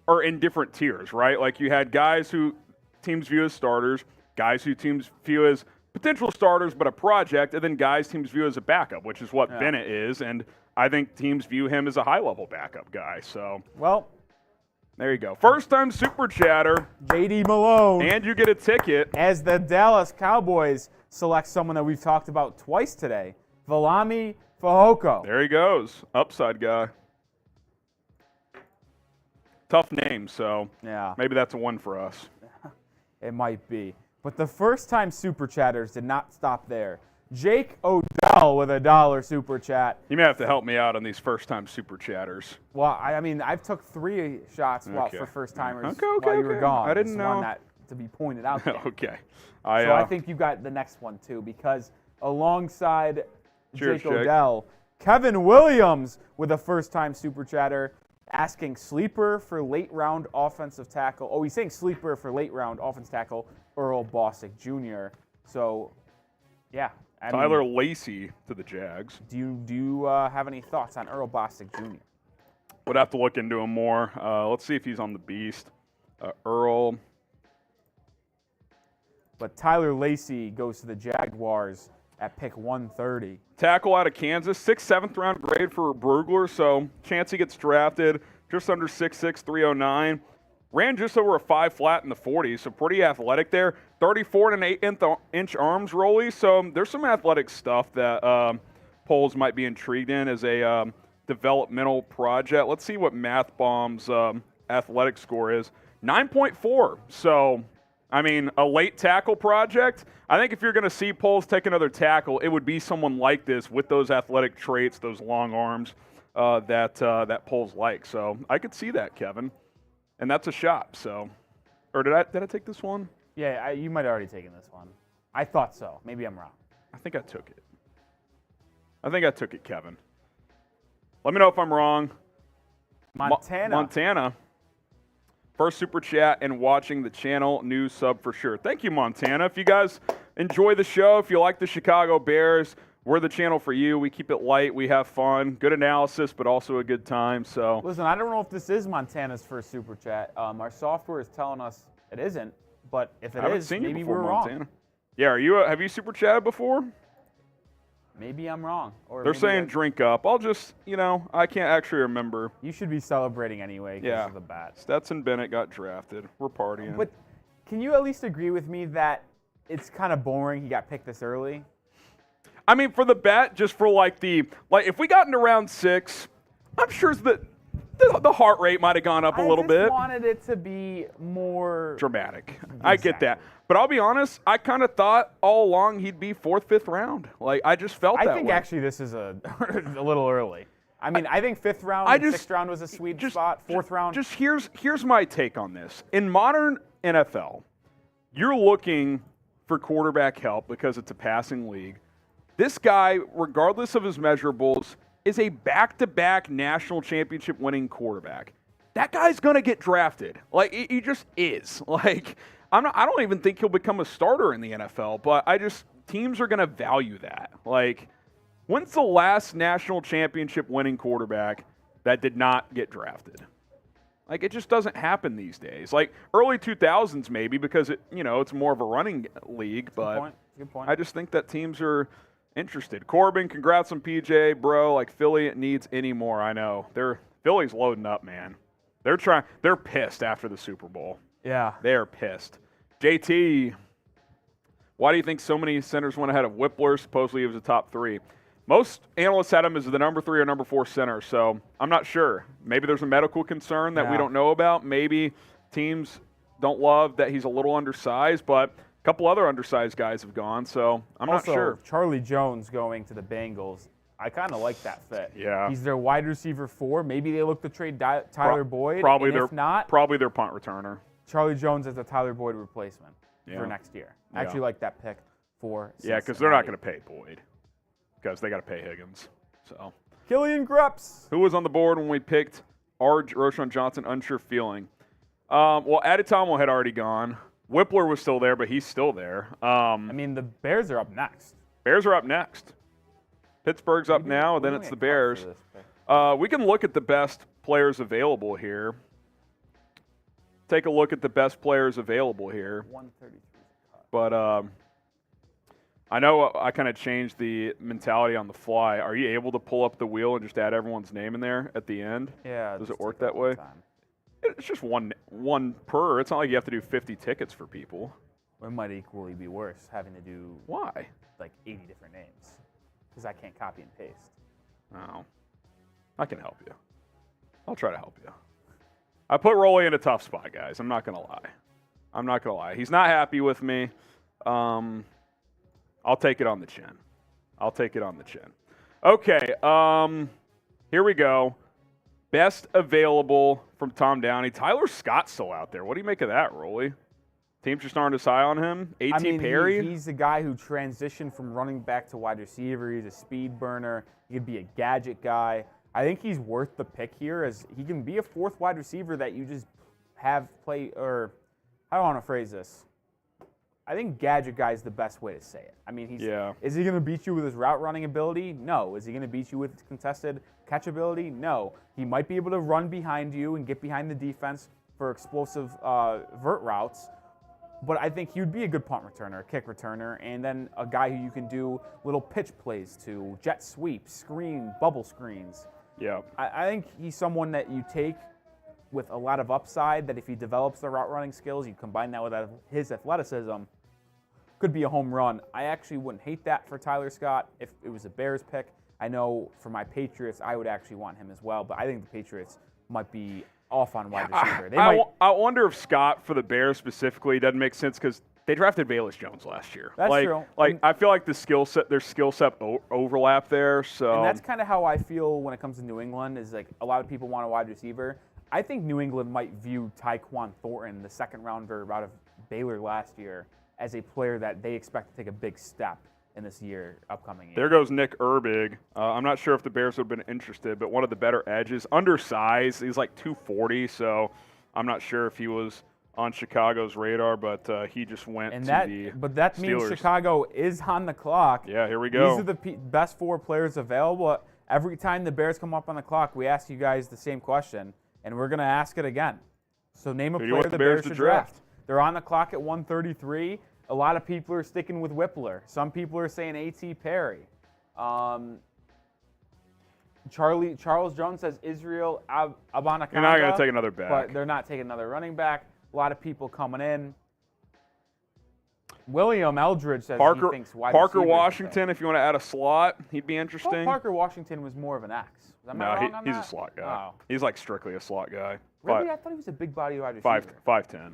are in different tiers, right? Like, you had guys who teams view as starters, guys who teams view as potential starters but a project, and then guys teams view as a backup, which is what Bennett is. And I think teams view him as a high-level backup guy. So, well, there you go. First-time Super Chatter. J.D. Malone. And you get a ticket. As the Dallas Cowboys select someone that we've talked about twice today, Valami Fehoko. There he goes. Upside guy. Tough name, so maybe that's a one for us. It might be. But the first-time Super Chatters did not stop there. Jake Odell with $1 Super Chat. You may have to help me out on these first-time Super Chatters. Well, I mean, I've took 3 shots for first-timers while you were gone. I didn't know. Want that to be pointed out there. Okay. I think you got the next one, too, because alongside Cheers, Jake Odell, Kevin Williams with a first-time Super Chatter asking sleeper for late-round offensive tackle. Oh, he's saying sleeper for late-round offensive tackle, Earl Bostic Jr. So, yeah. Tyler Lacey to the Jags. Do you have any thoughts on Earl Bostic Jr.? Would have to look into him more. Let's see if he's on the beast. Earl. But Tyler Lacey goes to the Jaguars at pick 130. Tackle out of Kansas, 6th, 7th round grade for Brugler, so chance he gets drafted, just under 6'6", 309. Ran just over a 5 flat in the 40s, so pretty athletic there. 34 and an 8-inch arms rolly, so there's some athletic stuff that Poles might be intrigued in as a developmental project. Let's see what Math Bomb's athletic score is. 9.4, so I mean, a late tackle project. I think if you're going to see Poles take another tackle, it would be someone like this with those athletic traits, those long arms that Poles like. So I could see that, Kevin, and that's a shot. So, or did I take this one? Yeah, you might have already taken this one. I thought so. Maybe I'm wrong. I think I took it. Kevin. Let me know if I'm wrong. Montana. First Super Chat and watching the channel, new sub for sure. Thank you, Montana. If you guys enjoy the show, if you like the Chicago Bears, we're the channel for you. We keep it light. We have fun. Good analysis, but also a good time. So listen, I don't know if this is Montana's first Super Chat. Our software is telling us it isn't, but if it is, maybe we're wrong. Yeah, have you Super Chatted before? Maybe I'm wrong. Or they're saying drink up. I'll just, I can't actually remember. You should be celebrating anyway because of the bat. Stetson Bennett got drafted. We're partying. But can you at least agree with me that it's kind of boring he got picked this early? I mean, for the bat, just for if we got into round 6, I'm sure the heart rate might have gone up a little bit. I just wanted it to be more dramatic. Exactly. I get that. But I'll be honest, I kind of thought all along he'd be 4th, 5th round. I just felt that way. I think actually this is a little early. I mean, I think 5th round and 6th round was a sweet spot. 4th round. Just here's my take on this. In modern NFL, you're looking for quarterback help because it's a passing league. This guy, regardless of his measurables, is a back-to-back national championship winning quarterback. That guy's going to get drafted. Like, he just is. Like, I don't even think he'll become a starter in the NFL, but teams are going to value that. Like, when's the last national championship winning quarterback that did not get drafted? Like, it just doesn't happen these days. Like, early 2000s maybe because, it's more of a running league, but Good point. I just think that teams are interested. Corbin, congrats on PJ, bro. Like, Philly needs any more. I know. Philly's loading up, man. They're pissed after the Super Bowl. Yeah. They are pissed. JT, why do you think so many centers went ahead of Whippler? Supposedly he was a top 3. Most analysts had him as the number 3 or number 4 center, so I'm not sure. Maybe there's a medical concern that we don't know about. Maybe teams don't love that he's a little undersized, but a couple other undersized guys have gone, so I'm not sure. Charlie Jones going to the Bengals, I kind of like that fit. Yeah. He's their wide receiver 4. Maybe they look to trade Tyler Boyd. Probably if not, probably their punt returner. Charlie Jones as a Tyler Boyd replacement for next year. I actually like that pick for Cincinnati. Yeah, because they're not going to pay Boyd because they got to pay Higgins. So Killian Greps. Who was on the board when we picked Roshan Johnson? Unsure feeling. Well, Adetomo had already gone. Whippler was still there, but he's still there. The Bears are up next. Bears are up next. Pittsburgh's up now, and then it's the Bears. We can look at the best players available here. Take a look at the best players available here. 133. But I know I kind of changed the mentality on the fly. Are you able to pull up the wheel and just add everyone's name in there at the end? Yeah. Does it work that way? It's just one per. It's not like you have to do 50 tickets for people. It might equally be worse having to do Why? like 80 different names because I can't copy and paste. Oh. I can help you. I'll try to help you. I put Rolly in a tough spot, guys. I'm not going to lie. He's not happy with me. I'll take it on the chin. Okay. Here we go. Best available from Tom Downey. Tyler Scott's still out there. What do you make of that, Rolly? Teams just aren't as high on him. A.T. Perry? He's the guy who transitioned from running back to wide receiver. He's a speed burner. He could be a gadget guy. I think he's worth the pick here as he can be a 4th wide receiver that you just have play, or I don't want to phrase this. I think gadget guy is the best way to say it. Is he going to beat you with his route running ability? No. Is he going to beat you with his contested catch ability? No. He might be able to run behind you and get behind the defense for explosive vert routes. But I think he would be a good punt returner, a kick returner, and then a guy who you can do little pitch plays to, jet sweeps, screen, bubble screens. Yeah. I think he's someone that you take with a lot of upside, that if he develops the route running skills, you combine that with his athleticism, could be a home run. I actually wouldn't hate that for Tyler Scott if it was a Bears pick. I know for my Patriots, I would actually want him as well, but I think the Patriots might be off on wide receiver. I wonder if Scott for the Bears specifically doesn't make sense because they drafted Velus Jones last year. That's true. I feel like their skill set overlap there. So and that's kind of how I feel when it comes to New England. Is like a lot of people want a wide receiver. I think New England might view Tyquan Thornton, the 2nd rounder out of Baylor last year, as a player that they expect to take a big step in this upcoming year. There goes Nick Erbig. I'm not sure if the Bears would have been interested, but one of the better edges, undersized. He's like 240, so I'm not sure if he was on Chicago's radar, but he just went But that Steelers. means Chicago is on the clock. Yeah, here we go. These are the best 4 players available. Every time the Bears come up on the clock, we ask you guys the same question, and we're going to ask it again. So name a player the Bears should draft. They're on the clock at 133. A lot of people are sticking with Whippler. Some people are saying A.T. Perry. Charles Jones says Israel Abanikanda. You're not going to take another back. But they're not taking another running back. A lot of people coming in. William Eldridge says he thinks wide Parker receiver Washington, if you want to add a slot, he'd be interesting. Parker Washington was more of an X. Am I wrong on he's that? a slot guy. Oh. He's like strictly a slot guy. Really? I thought he was a big body wide receiver. 5'10".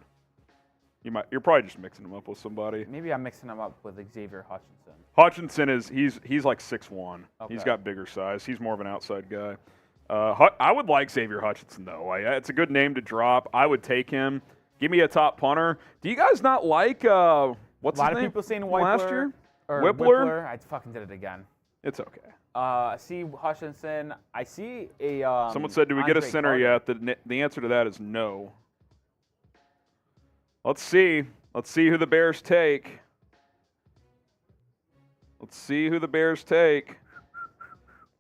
You're probably just mixing him up with somebody. Maybe I'm mixing him up with Xavier Hutchinson. Hutchinson he's like 6'1". Okay. He's got bigger size. He's more of an outside guy. I would like Xavier Hutchinson though. It's a good name to drop. I would take him. Give me a top punter. Do you guys not like what's A his lot name? of people saying from Whippler. last year? Or Whippler? I fucking did it again. It's okay. I see Hutchinson. I see a. Someone said, "Do we get a Andre center Carter. yet?" The answer to that is no. Let's see. Let's see who the Bears take. Let's see who the Bears take.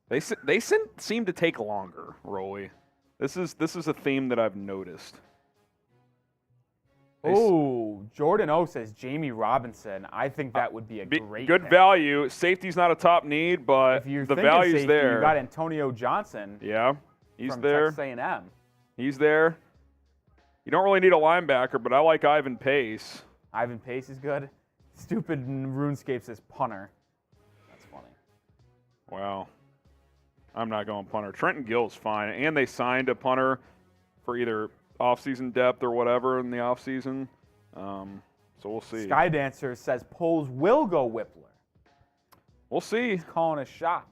They seem to take longer, Rolly. This is a theme that I've noticed. Oh, Jordan O says Jamie Robinson. I think that would be a great good pick. value. Safety's not a top need, but If you're the thinking value's safety, there. You got Antonio Johnson. Yeah, he's from there. Texas A&M. He's there. You don't really need a linebacker, but I like Ivan Pace. Ivan Pace is good. Stupid RuneScape says punter. That's funny. Wow. I'm not going punter. Trenton Gill's fine, and they signed a punter for either offseason depth or whatever in the offseason. So we'll see. Skydancer says Poles will go Whippler. We'll see. He's calling a shot.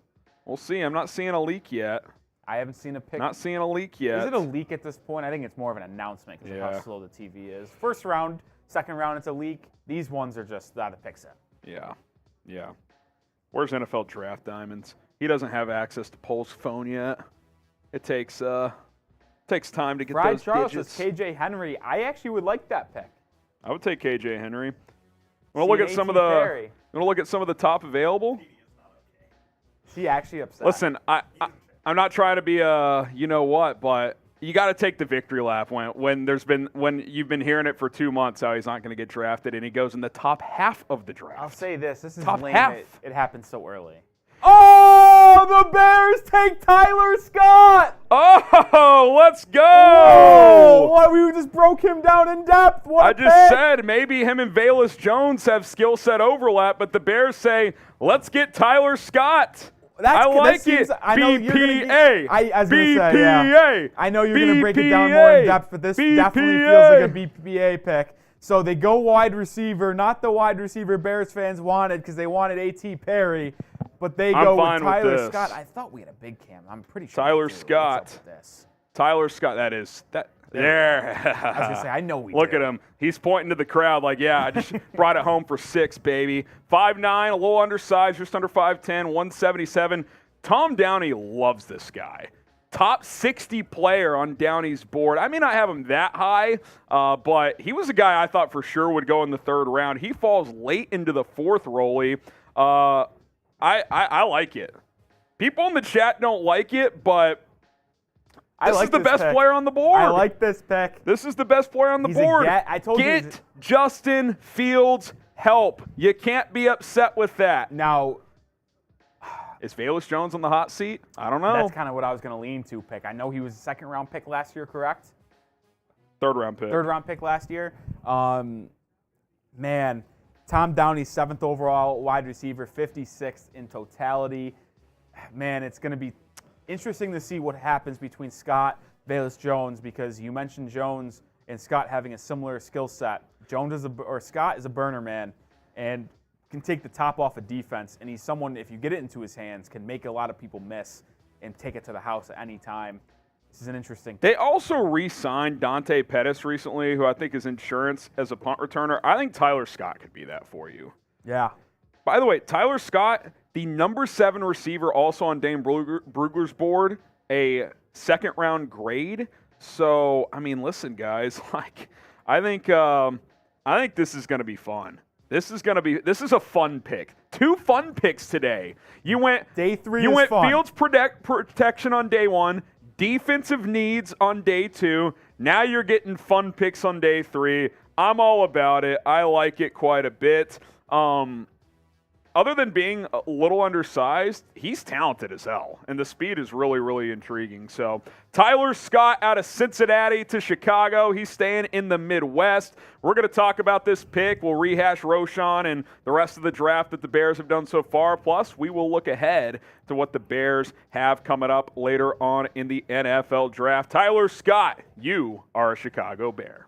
We'll see. I'm not seeing a leak yet. I haven't seen a pick. Not seeing a leak yet. Is it a leak at this point? I think it's more of an announcement because of Yeah. how slow the TV is. First round, second round, it's a leak. These ones are just not a pick set. Yeah. Yeah. Where's NFL Draft Diamonds? He doesn't have access to Pole's phone yet. It takes time to get Fried those Charles digits. says KJ Henry. I actually would like that pick. I would take KJ Henry. Want to look at See some of A.T. the Perry. want to look at some of the top available? Is he actually upset? Listen, I'm not trying to be a you know what, but you got to take the victory lap when you've been hearing it for 2 months how he's not going to get drafted and he goes in the top half of the draft. I'll say this. This is Top lame. half. It happened so early. Oh, the Bears take Tyler Scott. Oh, let's go! Oh, what, we just broke him down in depth. What I a just pick. said maybe him and Eberflus Jones have skill set overlap, but the Bears say, let's get Tyler Scott. I like it. I know you're gonna BPA. I was going to say, BPA. yeah. I know you're going to break it down more in depth, but this definitely feels like a BPA pick. So they go wide receiver, not the wide receiver Bears fans wanted because they wanted A.T. Perry, but they I'm go fine with with Tyler this. Scott. I thought we had a big cam. I'm pretty sure. Tyler we do. Scott. What's up with this? Tyler Scott, that is that. There. I was going to say, I know we Look do. at him. He's pointing to the crowd like, yeah, I just brought it home for 6, baby. 5'9", a little undersized, just under 5'10", 177. Tom Downey loves this guy. Top 60 player on Downey's board. I may not have him that high, but he was a guy I thought for sure would go in the 3rd round. He falls late into the 4th, Rolly. I like it. People in the chat don't like it, but this is the best player on the board. I like this pick. This is the best player on the He's a board. I told you Get Justin Fields help. You can't be upset with that. Now, Is Eberflus Jones on the hot seat? I don't know. that's kind of what I was going to lean to pick. I know he was a 2nd round pick last year, correct? 3rd round pick. 3rd round pick last year. Man, Tom Downey, 7th overall wide receiver, 56th in totality. Man, it's going to be interesting to see what happens between Scott, Eberflus Jones, because you mentioned Jones and Scott having a similar skill set. Scott is a burner man and can take the top off of defense, and he's someone, if you get it into his hands, can make a lot of people miss and take it to the house at any time. This is an interesting. They also re-signed Dante Pettis recently, who I think is insurance as a punt returner. I think Tyler Scott could be that for you. Yeah. By the way, Tyler Scott, the number 7 receiver, also on Dane Brugler's board, a 2nd round grade. So, I mean, listen, guys, I think this is going to be fun. This is a fun pick. 2 fun picks today. You went Day 3 You is went fun. Fields protection on day 1, defensive needs on day 2. Now you're getting fun picks on day 3. I'm all about it. I like it quite a bit. Other than being a little undersized, he's talented as hell, and the speed is really, really intriguing. So Tyler Scott out of Cincinnati to Chicago. He's staying in the Midwest. We're going to talk about this pick. We'll rehash Roschon and the rest of the draft that the Bears have done so far. Plus, we will look ahead to what the Bears have coming up later on in the NFL draft. Tyler Scott, you are a Chicago Bear.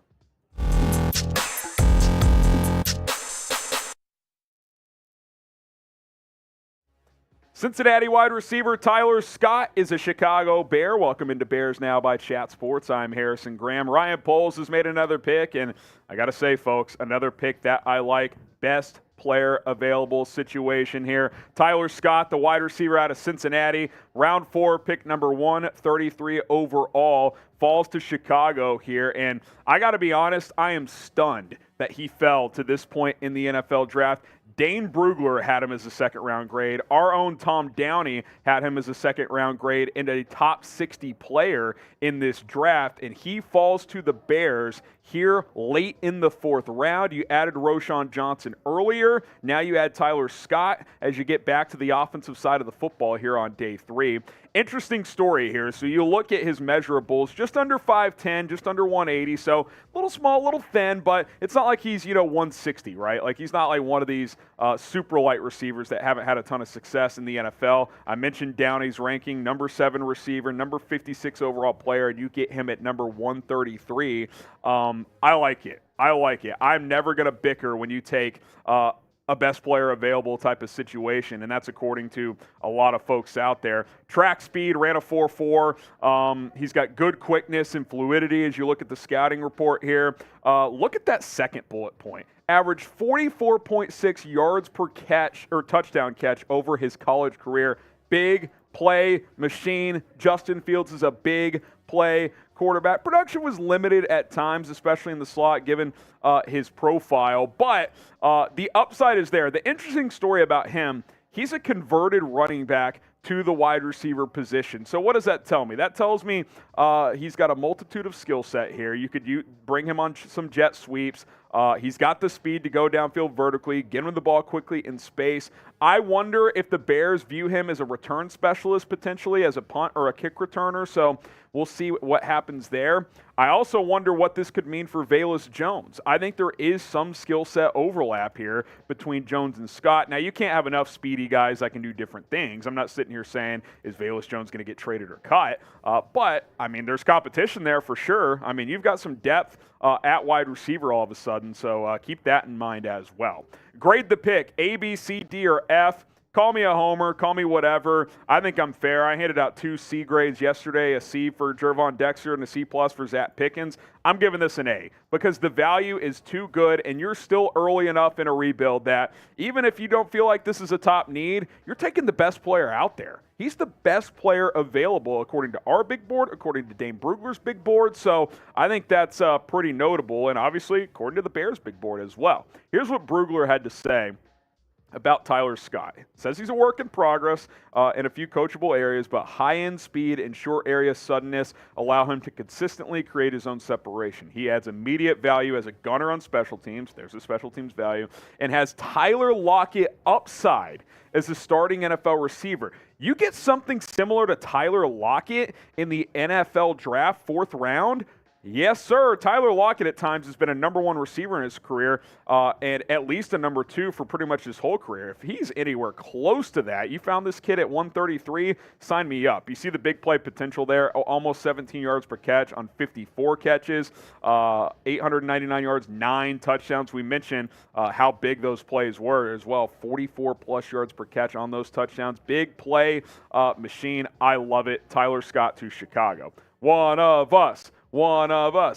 Cincinnati wide receiver Tyler Scott is a Chicago Bear. Welcome into Bears Now by Chat Sports. I'm Harrison Graham. Ryan Poles has made another pick, and I got to say, folks, another pick that I like. Best player available situation here. Tyler Scott, the wide receiver out of Cincinnati, round 4, pick number 133 overall, falls to Chicago here. And I got to be honest, I am stunned that he fell to this point in the NFL draft. Dane Brugler had him as a second-round grade. Our own Tom Downey had him as a second-round grade and a top 60 player in this draft, and he falls to the Bears here late in the 4th round. You added Roschon Johnson earlier. Now you add Tyler Scott as you get back to the offensive side of the football here on day 3. Interesting story here. So you look at his measurables, just under 5'10", just under 180. So a little small, a little thin, but it's not like he's, 160, right? Like he's not like one of these super light receivers that haven't had a ton of success in the NFL. I mentioned Downey's ranking, number 7 receiver, number 56 overall player, and you get him at number 133. I like it. I'm never going to bicker when you take a best player available type of situation, and that's according to a lot of folks out there. Track speed, ran a 4.4. He's got good quickness and fluidity as you look at the scouting report here. Look at that second bullet point. Averaged 44.6 yards per catch or touchdown catch over his college career. Big play machine. Justin Fields is a big play quarterback. Production was limited at times, especially in the slot, given his profile, but the upside is there. The interesting story about him, he's a converted running back to the wide receiver position. So what does that tell me? That tells me he's got a multitude of skill set here. You could bring him on some jet sweeps. He's got the speed to go downfield vertically, get him the ball quickly in space. I wonder if the Bears view him as a return specialist, potentially as a punt or a kick returner. So we'll see what happens there. I also wonder what this could mean for Velus Jones. I think there is some skill set overlap here between Jones and Scott. Now, you can't have enough speedy guys that can do different things. I'm not sitting here saying, is Velus Jones going to get traded or cut? But, there's competition there for sure. You've got some depth at wide receiver all of a sudden, so keep that in mind as well. Grade the pick, A, B, C, D, or F. Call me a homer, call me whatever. I think I'm fair. I handed out 2 C grades yesterday, a C for Gervon Dexter and a C+ for Zach Pickens. I'm giving this an A because the value is too good, and you're still early enough in a rebuild that even if you don't feel like this is a top need, you're taking the best player out there. He's the best player available according to our big board, according to Dane Brugler's big board. So I think that's pretty notable, and obviously according to the Bears' big board as well. Here's what Brugler had to say about Tyler Scott. Says he's a work in progress in a few coachable areas, but high-end speed and short area suddenness allow him to consistently create his own separation. He adds immediate value as a gunner on special teams. There's a special teams value. And has Tyler Lockett upside as a starting NFL receiver. You get something similar to Tyler Lockett in the NFL draft, 4th round. Yes, sir. Tyler Lockett at times has been a number 1 receiver in his career and at least a number 2 for pretty much his whole career. If he's anywhere close to that, you found this kid at 133, sign me up. You see the big play potential there, almost 17 yards per catch on 54 catches, 899 yards, 9 touchdowns. We mentioned how big those plays were as well, 44-plus yards per catch on those touchdowns. Big play machine. I love it. Tyler Scott to Chicago. One of us.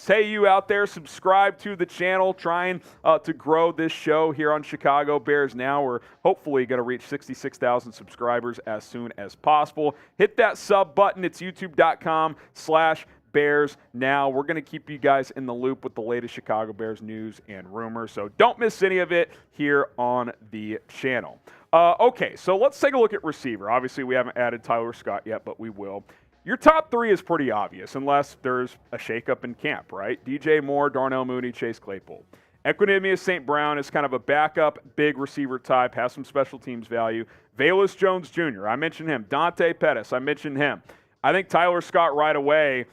Hey, you out there, subscribe to the channel, trying to grow this show here on Chicago Bears Now. We're hopefully going to reach 66,000 subscribers as soon as possible. Hit that sub button. It's youtube.com/Bears Now. We're going to keep you guys in the loop with the latest Chicago Bears news and rumors, so don't miss any of it here on the channel. Okay, so let's take a look at receiver. Obviously, we haven't added Tyler Scott yet, but we will. Your top 3 is pretty obvious unless there's a shakeup in camp, right? DJ Moore, Darnell Mooney, Chase Claypool. Equanimeous St. Brown is kind of a backup, big receiver type, has some special teams value. Velus Jones Jr., I mentioned him. Dante Pettis, I mentioned him. I think Tyler Scott right away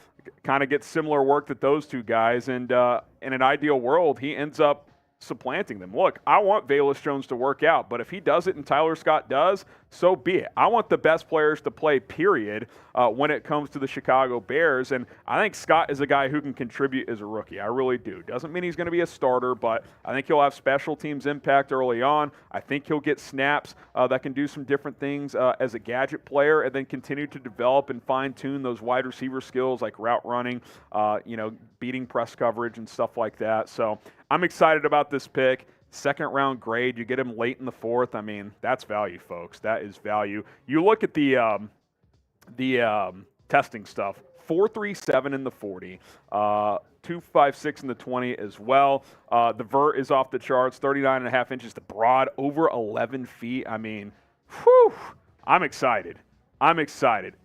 kind of gets similar work that those 2 guys, and in an ideal world, he ends up supplanting them. Look, I want Velus Jones to work out, but if he does it and Tyler Scott does, so be it. I want the best players to play, period, when it comes to the Chicago Bears, and I think Scott is a guy who can contribute as a rookie. I really do. Doesn't mean he's going to be a starter, but I think he'll have special teams impact early on. I think he'll get snaps that can do some different things as a gadget player, and then continue to develop and fine-tune those wide receiver skills like route running, beating press coverage and stuff like that. So I'm excited about this pick. Second round grade, you get him late in the fourth. I mean, that's value, folks. That is value. You look at the testing stuff. 4.37 in the 40, 2.56 in the 20 as well. The vert is off the charts, 39.5 inches. The broad over 11 feet. I mean, whew, I'm excited.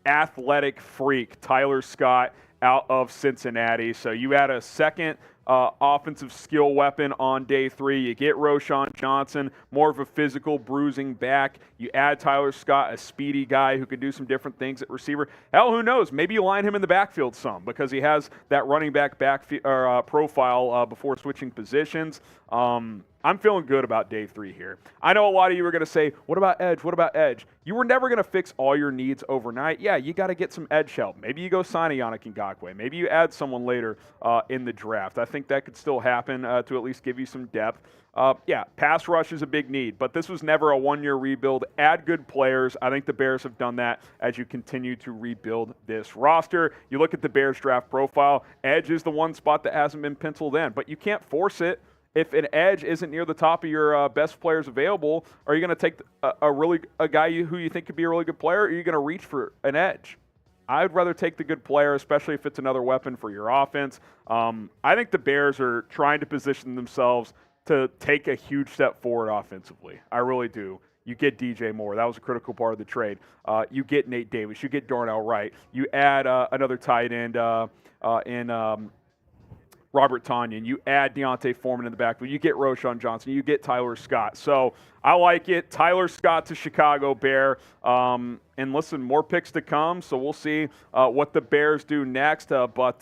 Athletic freak, Tyler Scott out of Cincinnati. So you add a second offensive skill weapon on day 3. You get Roschon Johnson, more of a physical bruising back. You add Tyler Scott, a speedy guy who can do some different things at receiver. Hell, who knows? Maybe you line him in the backfield some because he has that running back profile before switching positions. I'm feeling good about day 3 here. I know a lot of you are going to say, what about edge? What about edge? You were never going to fix all your needs overnight. Yeah, you got to get some edge help. Maybe you go sign a Yannick Ngakoue. Maybe you add someone later in the draft. I think that could still happen to at least give you some depth. Pass rush is a big need, but this was never a one-year rebuild. Add good players. I think the Bears have done that as you continue to rebuild this roster. You look at the Bears draft profile, edge is the one spot that hasn't been penciled in, but you can't force it. If an edge isn't near the top of your best players available, are you going to take a guy who you think could be a really good player, or are you going to reach for an edge? I'd rather take the good player, especially if it's another weapon for your offense. I think the Bears are trying to position themselves to take a huge step forward offensively. I really do. You get DJ Moore. That was a critical part of the trade. You get Nate Davis. You get Darnell Wright. You add another tight end in Robert Tonyan. You add Deontay Foreman in the backfield. You get Roschon Johnson. You get Tyler Scott. So I like it. Tyler Scott to Chicago Bear. And listen, more picks to come, so we'll see what the Bears do next. But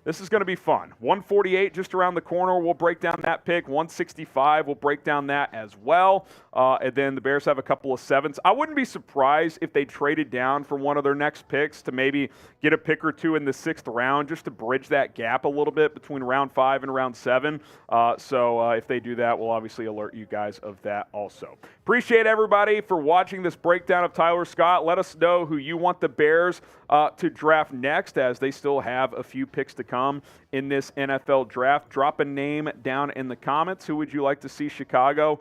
this is going to be fun. 148 just around the corner. We'll break down that pick. 165, we'll break down that as well. And then the Bears have a couple of 7s. I wouldn't be surprised if they traded down for one of their next picks to maybe get a pick or 2 in the 6th round just to bridge that gap a little bit between round 5 and round 7. So if they do that, we'll obviously alert you guys of that also. Appreciate everybody for watching this breakdown of Tyler Scott. Let us know who you want the Bears to draft next, as they still have a few picks to come in this NFL draft. Drop a name down in the comments. Who would you like to see Chicago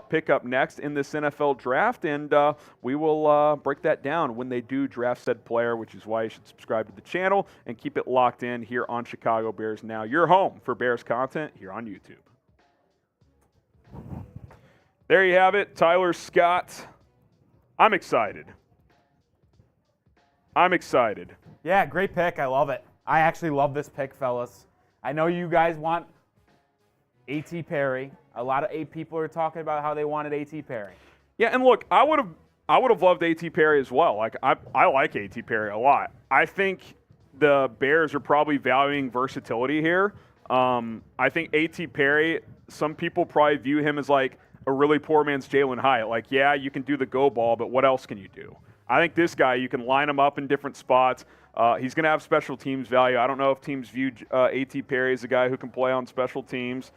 pick up next in this NFL draft? And we will break that down when they do draft said player, which is why you should subscribe to the channel and keep it locked in here on Chicago Bears Now, your home for Bears content here on YouTube. There you have it, Tyler Scott. I'm excited. Yeah, great pick. I love it. I actually love this pick, fellas. I know you guys want A.T. Perry. A lot of people are talking about how they wanted A.T. Perry. Yeah, and look, I would have loved A.T. Perry as well. Like I like A.T. Perry a lot. I think the Bears are probably valuing versatility here. I think A.T. Perry, some people probably view him as like a really poor man's Jalen Hyatt. Like, yeah, you can do the go ball, but what else can you do? I think this guy, you can line him up in different spots. He's going to have special teams value. I don't know if teams view A.T. Perry as a guy who can play on special teams.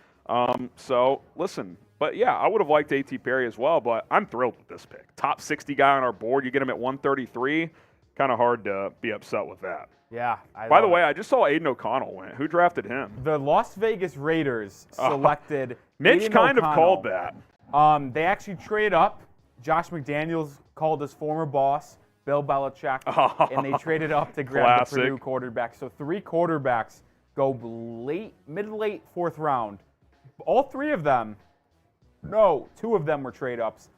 So, listen. But, yeah, I would have liked A.T. Perry as well, but I'm thrilled with this pick. Top 60 guy on our board. You get him at 133. Kind of hard to be upset with that. Yeah. By the way, I just saw Aiden O'Connell went. Who drafted him? The Las Vegas Raiders selected Mitch Aiden kind O'Connell. of called that. They actually traded up. Josh McDaniels called his former boss, Bill Belichick, and they traded up to grab the Purdue quarterback. So 3 quarterbacks go mid-late 4th round. All 3 of them, 2 of them were trade-ups.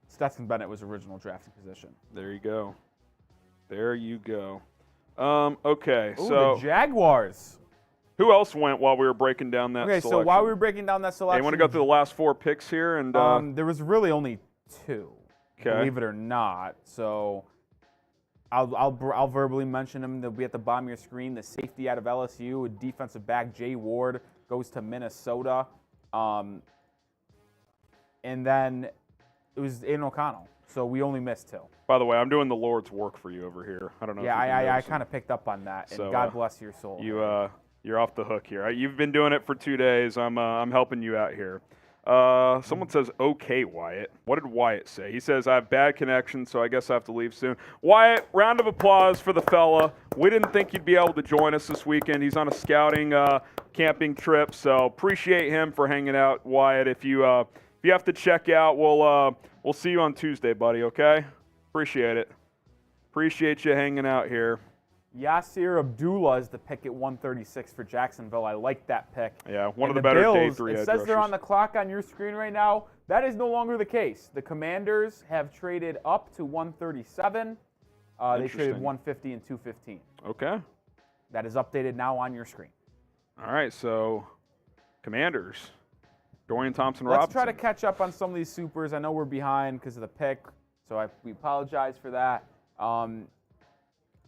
Stetson Bennett was original drafting position. There you go. Okay, Ooh, so the Jaguars. Who else went while we were breaking down that selection? So while we were breaking down that selection, you want to go through the last 4 picks here? And there was really only 2, okay. Believe it or not. So I'll verbally mention them. They'll be at the bottom of your screen. The safety out of LSU, a defensive back, Jay Ward, goes to Minnesota. And then it was Aiden O'Connell. So we only missed 2. By the way, I'm doing the Lord's work for you over here. I don't know. Yeah, if you've been I kind of picked up on that. And So, God bless your soul. You're off the hook here. You've been doing it for 2 days. I'm helping you out here. Someone says, okay, Wyatt. What did Wyatt say? He says, I have bad connection, so I guess I have to leave soon. Wyatt, round of applause for the fella. We didn't think you'd be able to join us this weekend. He's on a scouting camping trip, so appreciate him for hanging out, Wyatt. If you have to check out, we'll see you on Tuesday, buddy, okay? Appreciate it. Appreciate you hanging out here. Yasir Abdullah is the pick at 136 for Jacksonville. I like that pick. Yeah, one And of the better Bills, day 3 it edge says they're rushers. on the clock on your screen right now. That is no longer the case. The Commanders have traded up to 137. They traded Interesting. 150 and 215. Okay. That is updated now on your screen. All right, so Commanders. Dorian Let's Thompson-Robinson. try to catch up on some of these supers. I know we're behind because of the pick, so we apologize for that.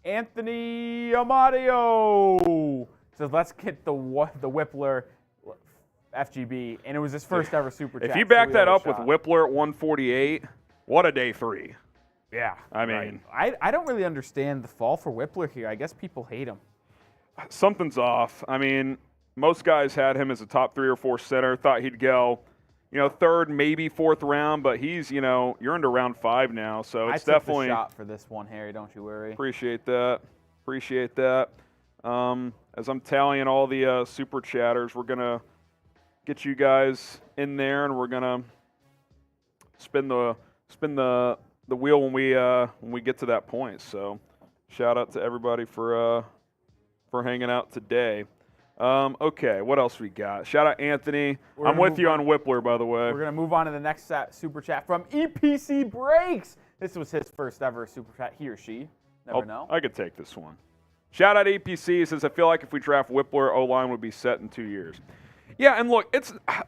Anthony Amadio says, let's get the Whippler FGB, and it was his first ever super chat. If you so back we that have a up with shot. Whippler at 148, what a day 3. Yeah. I mean, I don't really understand the fall for Whippler here. I guess people hate him. something's off. I mean, most guys had him as a top 3 or 4 center, thought he'd go, 3rd, maybe 4th round, but he's, you're into round 5 now, so it's I took definitely. the shot for this one, Harry. Don't you worry. Appreciate that. As I'm tallying all the super chatters, we're gonna get you guys in there, and we're gonna spin the wheel when we get to that point. So, shout out to everybody for hanging out today. Okay, what else we got? Shout out Anthony. I'm with you on Whippler, by the way. We're going to move on to the next super chat from EPC Breaks. This was his first ever super chat. He or she. Never know. I could take this one. Shout out EPC. He says, I feel like if we draft Whippler, O-line would be set in 2 years. Yeah, and look,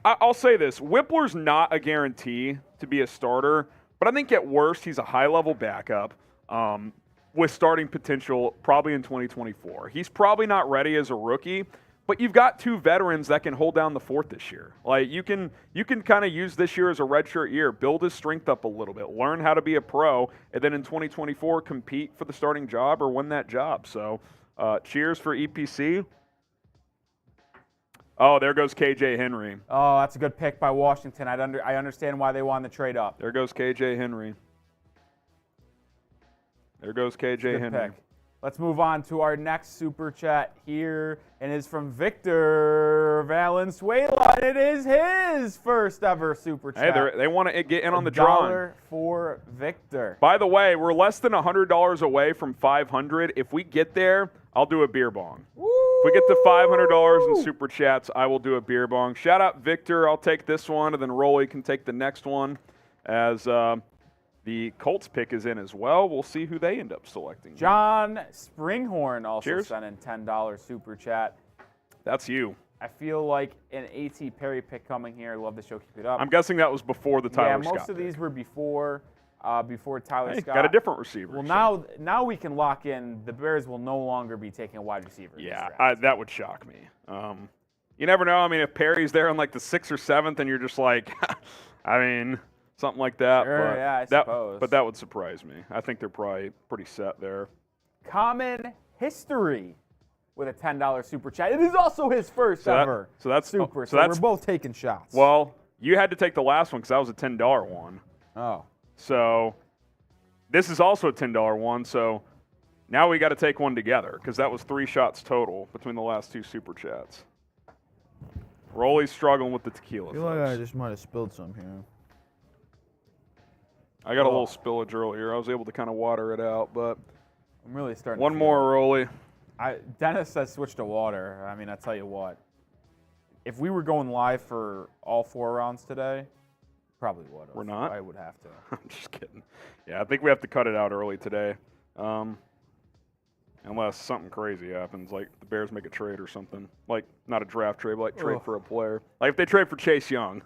I'll say this. Whippler's not a guarantee to be a starter, but I think at worst he's a high-level backup with starting potential probably in 2024. He's probably not ready as a rookie, but you've got 2 veterans that can hold down the fort this year. Like you can kind of use this year as a redshirt year, build his strength up a little bit, learn how to be a pro, and then in 2024 compete for the starting job or win that job. So cheers for EPC. Oh, there goes KJ Henry. Oh, that's a good pick by Washington. I understand why they wanted to trade up. There goes KJ Henry. There goes KJ Good Henry. pick. Let's move on to our next super chat here, and it's from Victor Valenzuela. It is his first ever super Hey, chat. they want to get in on the drawing. $1 for Victor. By the way, we're less than $100 away from 500. If we get there, I'll do a beer bong. If we get to $500 in super chats, I will do a beer bong. Shout out Victor. I'll take this one, and then Rolly can take the next one as the Colts pick is in as well. We'll see who they end up selecting. John Springhorn also Cheers. sent in $10 super chat. That's you. I feel like an A.T. Perry pick coming here. Love the show. Keep it up. I'm guessing that was before the Tyler Scott most of pick. these were before Tyler Hey, Scott. got a different receiver. Well, so. now we can lock in. The Bears will no longer be taking a wide receiver. in this Yeah, draft. that would shock me. You never know. I mean, if Perry's there in like the 6th or 7th, and you're just like, I mean, something like that. Sure, but yeah, I that, suppose. But that would surprise me. I think they're probably pretty set there. Common History with a $10 super chat. It is also his first ever super. So we're both taking shots. Well, you had to take the last one because that was a $10 one. Oh. So this is also a $10 one. So now we got to take one together because that was 3 shots total between the last 2 super chats. Rolly's struggling with the tequila. I feel like I folks. just might have spilled some here. I got a little spillage earlier. I was able to kind of water it out, but I'm really starting. one to feel more, Rolly. Dennis says switch to water. I mean, I tell you what. If we were going live for all 4 rounds today, probably would have. We're not? I would have to. I'm just kidding. Yeah, I think we have to cut it out early today. Unless something crazy happens, like the Bears make a trade or something. Like, not a draft trade, but like trade for a player. Like if they trade for Chase Young,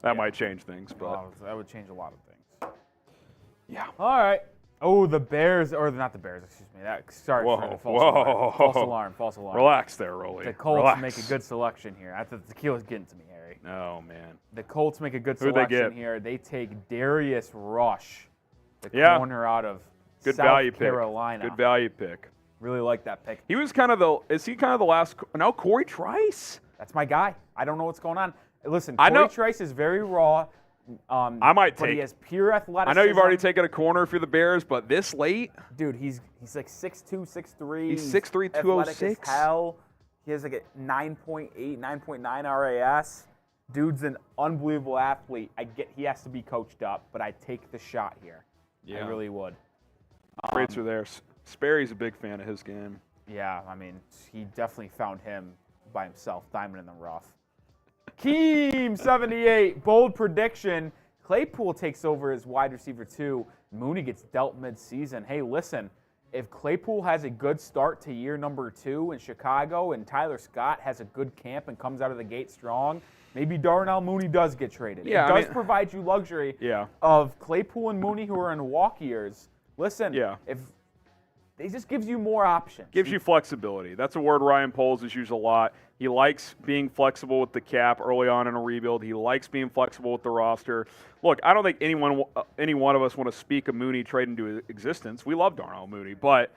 that might change things. But Wow, that would change a lot of things. yeah. All right. Oh, the Bears, or not the Bears, excuse me. Sorry for the false Whoa. alarm. False alarm, false alarm. Relax there, Rolly. The Colts Relax. make a good selection here. I thought the tequila's getting to me, Harry. Oh, man. The Colts make a good Who'd they selection get? here. They take Darius Rush, the Yeah. corner out of Good South value Carolina. pick. Good value pick. Really like that pick. He was kind of is he kind of the last, no, Corey Trice? That's my guy. I don't know what's going on. Listen, I Corey know- Trice is very raw. I might but take he has pure I athleticism. know you've already taken a corner if you're the Bears, but this late? Dude, he's like 6'2", 6'3". He's 6'3", athletic 206. as hell. He has like a 9.8, 9.9 RAS. Dude's an unbelievable athlete. I get he has to be coached up, but I take the shot here. Yeah. I really would. Traits are there. Sperry's a big fan of his game. Yeah, I mean, he definitely found him by himself, diamond in the rough. Keem 78, bold prediction. Claypool takes over as wide receiver 2. Mooney gets dealt mid-season. Hey, listen, if Claypool has a good start to year number 2 in Chicago and Tyler Scott has a good camp and comes out of the gate strong, maybe Darnell Mooney does get traded. Yeah, it I does mean- provide you luxury Yeah. of Claypool and Mooney who are in walk years. Listen, Yeah. if it just gives you more options. Gives you flexibility. That's a word Ryan Poles has used a lot. He likes being flexible with the cap early on in a rebuild. He likes being flexible with the roster. Look, I don't think any one of us want to speak a Mooney trade into existence. We love Darnell Mooney, but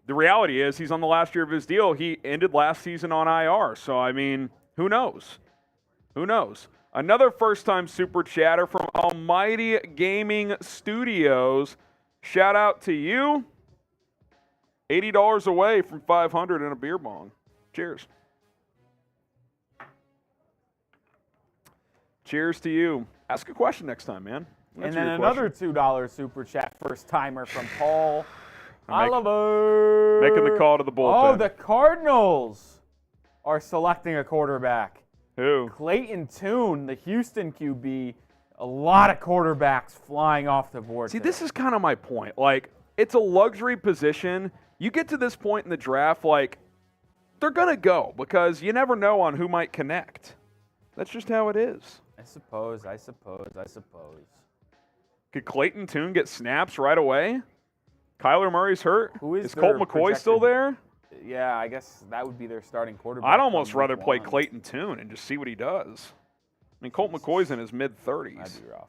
the reality is he's on the last year of his deal. He ended last season on IR. So, I mean, who knows? Who knows? Another first-time super chatter from Almighty Gaming Studios. Shout out to you. $80 away from $500 in a beer bong. Cheers. Cheers to you. Ask a question next time, man. And Answer then your another question. $2 super chat first timer from Paul I'm Oliver. making the call to the bullpen. Oh, the Cardinals are selecting a quarterback. Who? Clayton Tune, the Houston QB. A lot of quarterbacks flying off the board. See, today. this is kind of my point. Like, it's a luxury position. You get to this point in the draft, like, they're going to go because you never know on who might connect. That's just how it is. I suppose. Could Clayton Tune get snaps right away? Kyler Murray's hurt. Who is Colt their McCoy still projected- there? Yeah, I guess that would be their starting quarterback. I'd almost come week rather play 1. Clayton Tune and just see what he does. I mean, Colt McCoy's in his mid-30s. That'd be rough.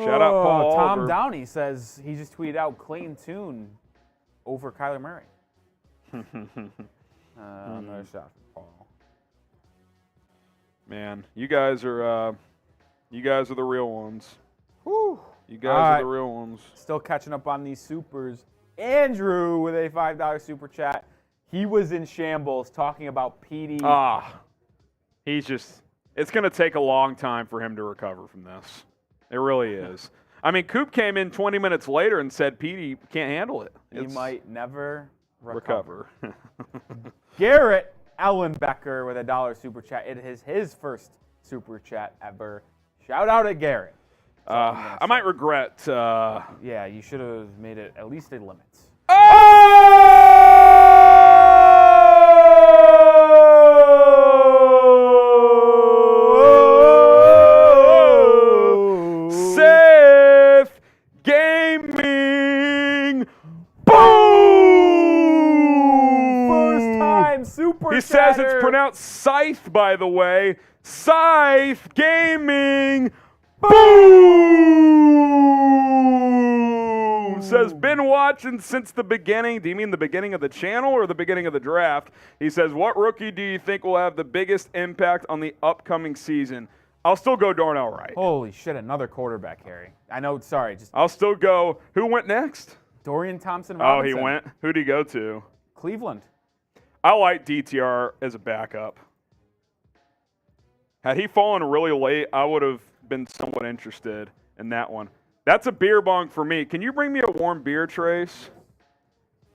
Shout out Paul Tom Oliver. Downey says he just tweeted out Clayton Tune over Kyler Murray. Another shot for Paul. Man, you guys are the real ones. Whew. You guys All are right. the real ones. Still catching up on these supers. Andrew with a $5 super chat. He was in shambles talking about PD. It's going to take a long time for him to recover from this. It really is. I mean, Coop came in 20 minutes later and said Petey can't handle it. He might never recover. Garrett Ellenbecker with a $1 super chat. It is his first super chat ever. Shout out at Garrett. I might regret. Yeah, you should have made it at least a limit. Safe Gaming. Boom! First time super He says chatter. it's pronounced Scythe, by the way. Scythe Gaming. Boom! Says, been watching since the beginning. Do you mean the beginning of the channel or the beginning of the draft? He says, what rookie do you think will have the biggest impact on the upcoming season? I'll still go Darnell Wright. Holy shit, another quarterback, Harry. I know, sorry, just I'll still go. Who went next? Dorian Thompson Oh, Robinson. he went. Who'd he go to? Cleveland. I like DTR as a backup. Had he fallen really late, I would have been somewhat interested in that one. That's a beer bong for me. Can you bring me a warm beer, Trace?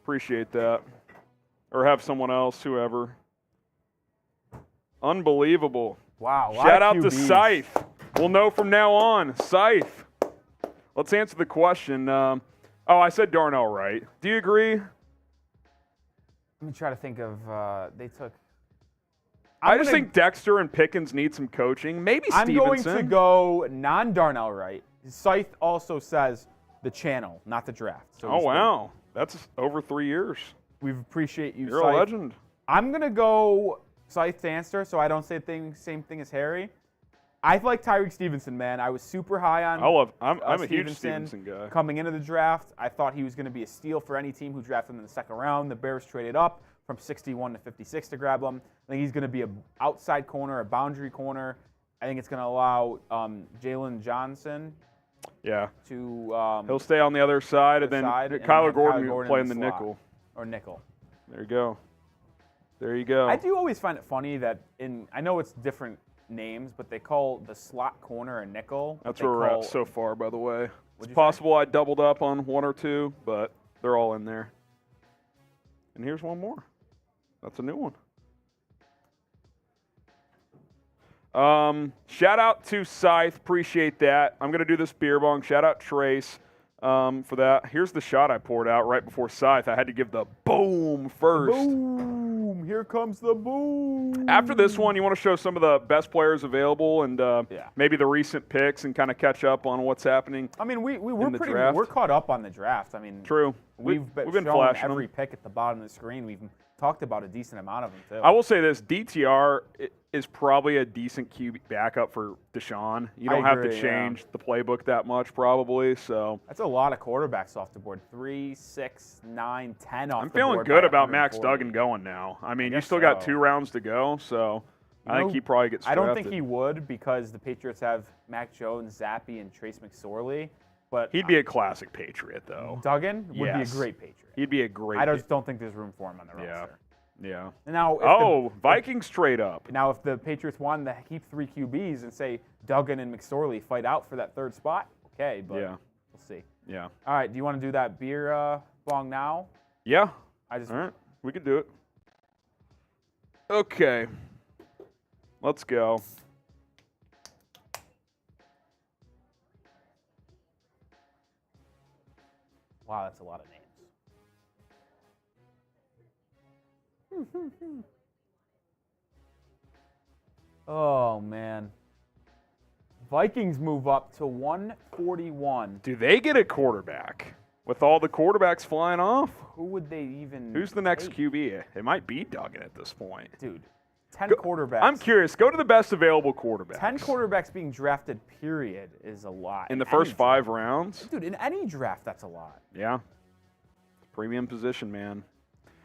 Appreciate that. Or have someone else, whoever. Unbelievable. Wow. Shout out to Scythe. We'll know from now on. Scythe. Let's answer the question. I said Darnell Wright. Do you agree? Let me try to think of, they took. I just think Dexter and Pickens need some coaching. Maybe I'm Stevenson. going to go non-Darnell Wright. Scythe also says the channel, not the draft. So Oh, wow. That's over 3 years. We appreciate you, You're Scythe. a legend. I'm going to go Scythe to answer, so I don't say the same thing as Harry. I like Tyreek Stevenson, man. I was super high on I'm a huge Stevenson guy. Coming into the draft. I thought he was going to be a steal for any team who drafted him in the second round. The Bears traded up from 61 to 56 to grab him. I think he's going to be an outside corner, a boundary corner. I think it's going to allow Jalen Johnson Yeah. to He'll stay on the other side, and then Kyler Gordon in playing the the slot. nickel. Or nickel. There you go. There you go. I do always find it funny that I know it's different names, but they call the slot corner a nickel. That's where we're at so far, by the way. It's you possible I doubled up on one or two, but they're all in there. And here's one more. That's a new one. Shout out to Scythe. Appreciate that. I'm going to do this beer bong. Shout out Trace for that. Here's the shot I poured out right before Scythe. I had to give the boom first. Boom! Here comes the boom. After this one, you want to show some of the best players available and maybe the recent picks and kind of catch up on what's happening. I mean, we're pretty draft. we're caught up on the draft. I mean, True. We've been shown flashing every them. pick at the bottom of the screen. We've talked about a decent amount of them too. I will say this: DTR is probably a decent QB backup for Deshaun. You don't have to change the playbook that much, probably. So that's a lot of quarterbacks off the board. 3, 6, 9, 10 off I'm the feeling board. good by about Max 140. Duggan going now. I mean, you guess still got so. 2 rounds to go, so I think he probably gets I drafted. don't think he would because the Patriots have Mac Jones, Zappy, and Trace McSorley. But He'd be a classic Patriot, though. Duggan would be a Yes. great Patriot. He'd be a great. I just don't think there's room for him on the roster. Yeah. Now, if Vikings trade up. Now, if the Patriots wanted to keep 3 QBs and say Duggan and McSorley fight out for that third spot, okay, but we'll see. Yeah. All right, do you want to do that beer bong now? Yeah. I just All right. We can do it. Okay. Let's go. Wow, that's a lot of names. Oh, man. Vikings move up to 141. Do they get a quarterback? With all the quarterbacks flying off? Who would they even Who's the next take? QB? It might be Duggan at this point. Dude, 10 quarterbacks. I'm curious. Go to the best available quarterbacks. 10 quarterbacks being drafted, period, is a lot. In the any first 5 draft. rounds? Dude, in any draft, that's a lot. Yeah. Premium position, man.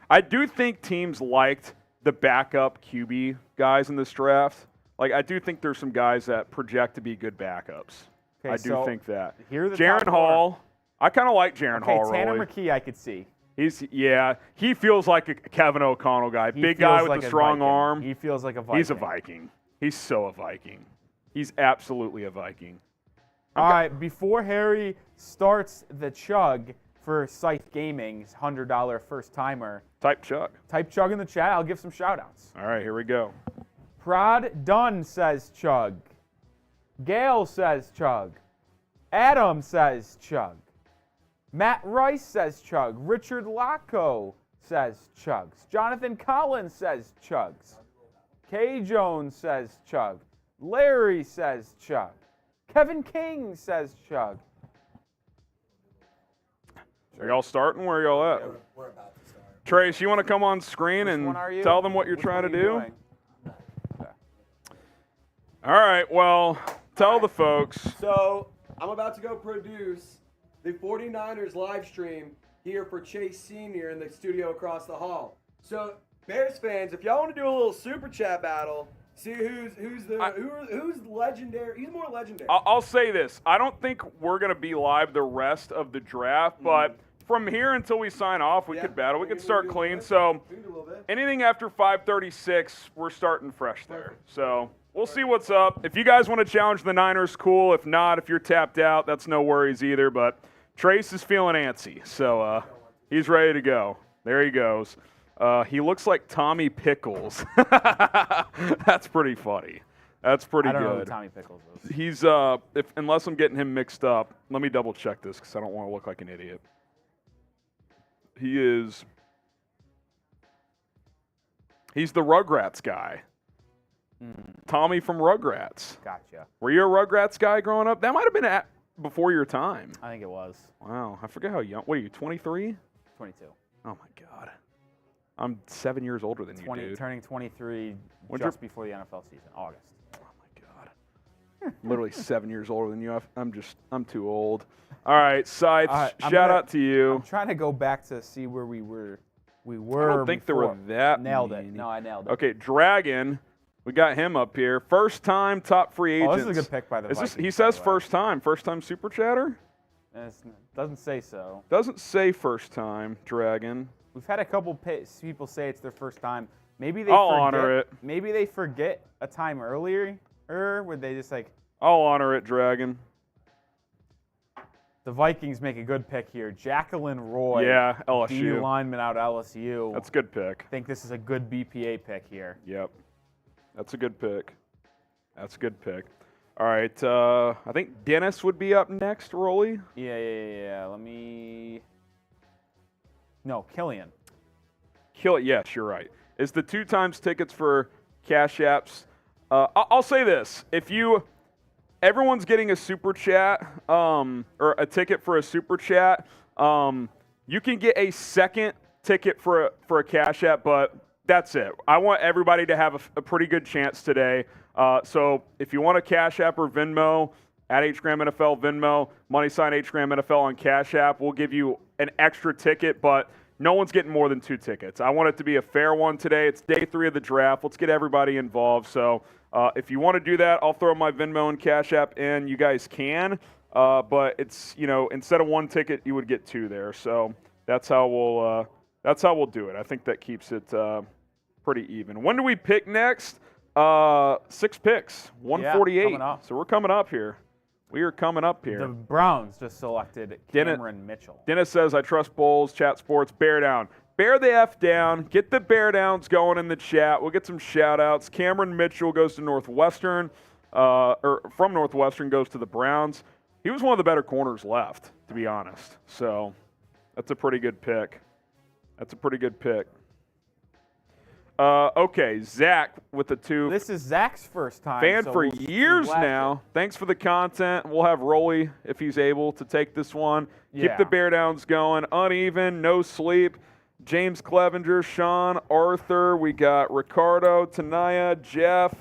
I do think teams liked the backup QB guys in this draft. Like, I do think there's some guys that project to be good backups. Okay, I do so think that. here are the Jaron top Hall. 4. I kind of like Jaron Hall. Okay, Tanner Rolly. McKee, I could see. He feels like a Kevin O'Connell guy. He Big feels guy with like a a strong Viking. arm. He feels like a Viking. He's a Viking. He's so a Viking. He's absolutely a Viking. All right, before Harry starts the chug for Scythe Gaming's $100 first timer, Type Chuck. type chug in the chat. I'll give some shout outs. All right, here we go. Prod Dunn says chug. Gail says chug. Adam says chug. Matt Rice says chug. Richard Lacco says chugs. Jonathan Collins says chugs. Kay Jones says chug. Larry says chug. Kevin King says chug. Are y'all starting? Where are y'all at? We're about to start. Trace, you want to come on screen Which and one are you? tell them what you're Which trying to one are you do? doing? All right, well, tell the folks. So I'm about to go produce the 49ers live stream here for Chase Sr. in the studio across the hall. So Bears fans, if y'all want to do a little super chat battle, see who's legendary. He's more legendary. I'll say this. I don't think we're going to be live the rest of the draft, but from here until we sign off, we could battle. We could start clean. So We can do a little bit. anything after 5:36, we're starting fresh there. So we'll see what's up. If you guys want to challenge the Niners, cool. If not, if you're tapped out, that's no worries either. But Trace is feeling antsy, so he's ready to go. There he goes. He looks like Tommy Pickles. That's pretty funny. That's pretty I don't good. know who Tommy Pickles is. He's unless I'm getting him mixed up. Let me double check this because I don't want to look like an idiot. He's the Rugrats guy. Tommy from Rugrats. Gotcha. Were you a Rugrats guy growing up? That might have been before your time. I think it was. Wow, I forget how young. What are you, 23? 22. Oh my God, I'm 7 years older than you, dude. Turning 23 When's just before the NFL season, August. Oh my God, literally 7 years older than you. I'm too old. All right, Scythe, shout out to you. I'm trying to go back to see where we were. I don't think there were that Nailed many. it. No, I nailed it. Okay, Dragon, we got him up here. First time top free agents. Oh, this is a good pick by the Vikings. He says first time super chatter? It doesn't say so. Doesn't say first time, Dragon. We've had a couple people say it's their first time. Maybe they I'll forget, honor it. Maybe they forget a time earlier, or would they just like? I'll honor it, Dragon. The Vikings make a good pick here. Jacqueline Roy. Yeah, D LSU. lineman out of LSU. That's a good pick. I think this is a good BPA pick here. Yep. That's a good pick. That's a good pick. All right, I think Dennis would be up next, Rolly. Yeah. Let me. No, Killian. Yes, you're right. Is the 2 times tickets for Cash Apps. I'll say this. Everyone's getting a super chat or a ticket for a super chat. You can get a second ticket for a Cash App, but that's it. I want everybody to have a pretty good chance today. So if you want a Cash App or Venmo, at HGramNFL Venmo, $HGramNFL on Cash App, we'll give you an extra ticket, but no one's getting more than 2 tickets. I want it to be a fair one today. It's day 3 of the draft. Let's get everybody involved. So if you want to do that, I'll throw my Venmo and Cash App in. You guys can, but it's, instead of 1 ticket, you would get 2 there. So that's how we'll do it. I think that keeps it pretty even. When do we pick next? 6 picks, 148. So we're coming up here. We are coming up here. The Browns just selected Cameron Mitchell. Dennis says, I trust Bulls, chat sports, bear down. Bear the F down. Get the bear downs going in the chat. We'll get some shout outs. Cameron Mitchell goes to Northwestern, or from Northwestern goes to the Browns. He was one of the better corners left, to be honest. So that's a pretty good pick. Okay, Zach with the 2. This is Zach's first time. Fan for years now. Thanks for the content. We'll have Rolly, if he's able, to take this one. Keep the bear downs going. Uneven, no sleep. James Clevenger, Sean, Arthur. We got Ricardo, Tanaya, Jeff,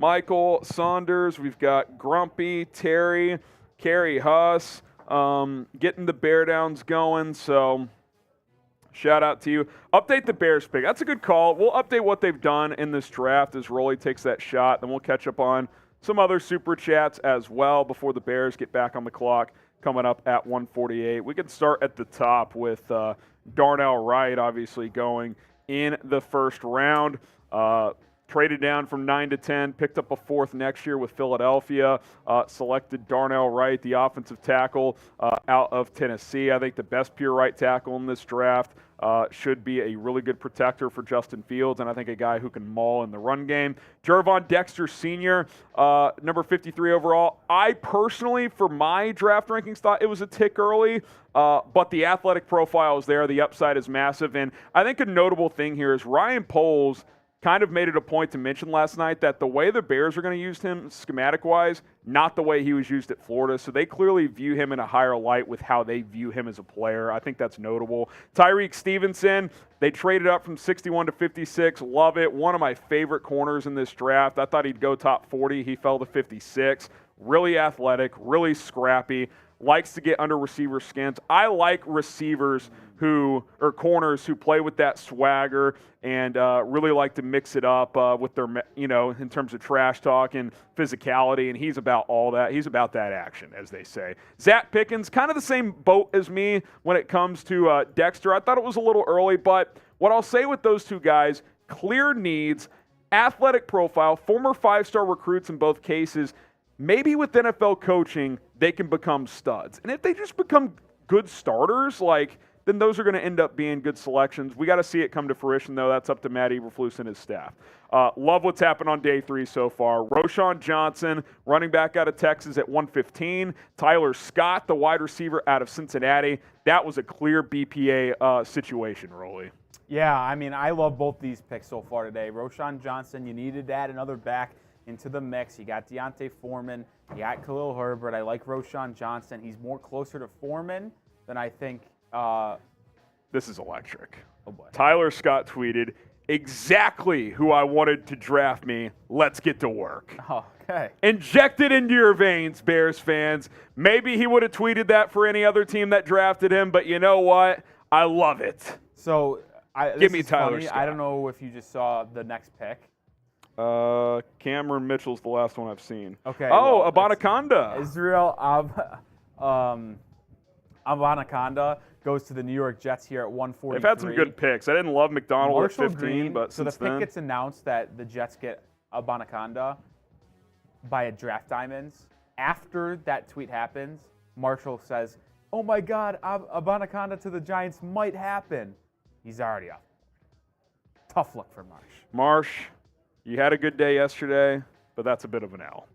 Michael, Saunders. We've got Grumpy, Terry, Carrie Huss. Getting the bear downs going. So shout out to you. Update the Bears pick. That's a good call. We'll update what they've done in this draft as Rolly takes that shot. Then we'll catch up on some other super chats as well before the Bears get back on the clock coming up at 1:48. We can start at the top with Darnell Wright, obviously going in the first round. Traded down from 9 to 10, picked up a 4th next year with Philadelphia, selected Darnell Wright, the offensive tackle out of Tennessee. I think the best pure right tackle in this draft. Should be a really good protector for Justin Fields, and I think a guy who can maul in the run game. Jervon Dexter Sr., number 53 overall. I personally, for my draft rankings, thought it was a tick early, but the athletic profile is there. The upside is massive, and I think a notable thing here is Ryan Poles kind of made it a point to mention last night that the way the Bears are going to use him schematic-wise, not the way he was used at Florida. So they clearly view him in a higher light with how they view him as a player. I think that's notable. Tyreek Stevenson, they traded up from 61 to 56. Love it. One of my favorite corners in this draft. I thought he'd go top 40. He fell to 56. Really athletic, really scrappy. Likes to get under receiver skins. I like receivers or corners who play with that swagger and really like to mix it up with their, in terms of trash talk and physicality. And he's about all that. He's about that action, as they say. Zach Pickens, kind of the same boat as me when it comes to Dexter. I thought it was a little early, but what I'll say with those two guys, clear needs, athletic profile, former 5-star recruits in both cases. Maybe with NFL coaching, they can become studs. And if they just become good starters, then those are going to end up being good selections. We got to see it come to fruition, though. That's up to Matt Eberflus and his staff. Love what's happened on day 3 so far. Roschon Johnson, running back out of Texas at 115. Tyler Scott, the wide receiver out of Cincinnati. That was a clear BPA situation, Rolly. Yeah, I love both these picks so far today. Roschon Johnson, you needed to add another back into the mix. You got Deontay Foreman You got Khalil Herbert. I like Roschon Johnson. He's more closer to Foreman than I think. This is electric. Oh boy. Tyler Scott tweeted, exactly who I wanted to draft me. Let's get to work. Oh, okay. Inject it into your veins, Bears fans. Maybe he would have tweeted that for any other team that drafted him, but you know what? I love it. So, Give me Tyler Scott. I don't know if you just saw the next pick. Cameron Mitchell's the last one I've seen. Okay. Oh, well, Abanaconda. Israel Abanaconda goes to the New York Jets here at 143. They've had some good picks. I didn't love McDonald Marshall at 15, Green, but so the since pick then. gets announced that the Jets get Abanaconda by a Draft Diamonds. After that tweet happens, Marshall says, "Oh my God, Abanaconda to the Giants might happen." He's already up. Tough look for Marsh. Marsh, you had a good day yesterday, but that's a bit of an L.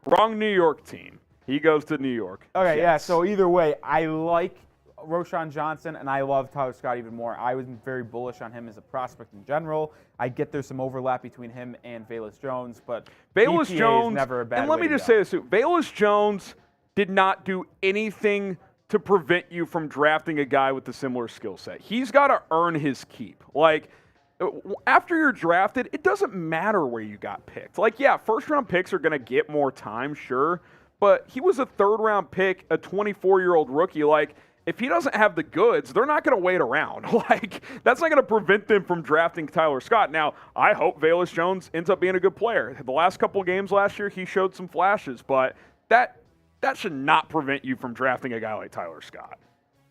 Wrong New York team. He goes to New York. Okay, yeah, Jets. so either way, I like Roschon Johnson, and I love Tyler Scott even more. I was very bullish on him as a prospect in general. I get there's some overlap between him and Velus Jones, but Velus BPA is Jones, never a bad and let way me to just go. say this too. Velus Jones did not do anything to prevent you from drafting a guy with a similar skill set. He's got to earn his keep. Like, after you're drafted, it doesn't matter where you got picked. Like, yeah, first-round picks are going to get more time, sure, but he was a third-round pick, a 24-year-old rookie. Like, if he doesn't have the goods, they're not going to wait around. Like, that's not going to prevent them from drafting Tyler Scott. Now, I hope Velus Jones ends up being a good player. The last couple of games last year, he showed some flashes, but that should not prevent you from drafting a guy like Tyler Scott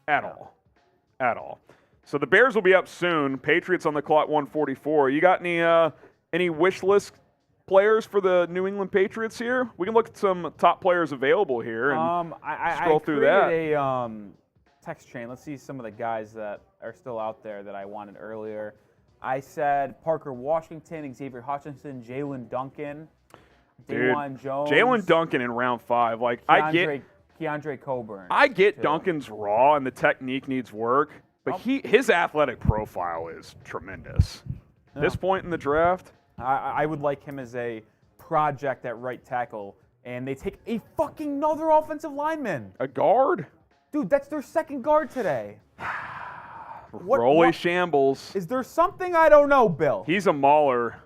at all. At all. So the Bears will be up soon. Patriots on the clock, 144. You got any wish list players for the New England Patriots here? We can look at some top players available here and scroll through that. I created a text chain. Let's see some of the guys that are still out there that I wanted earlier. I said Parker Washington, Xavier Hutchinson, Jalen Duncan, Dawan Jones. Jalen Duncan in round 5. Like Keandre Coburn. I get Duncan's raw and the technique needs work, but his athletic profile is tremendous. Yeah. This point in the draft, I would like him as a project at right tackle, and they take a fucking another offensive lineman. a guard, Dude, that's their second guard today. Rolly Shambles. Is there something I don't know, Bill? He's a mauler.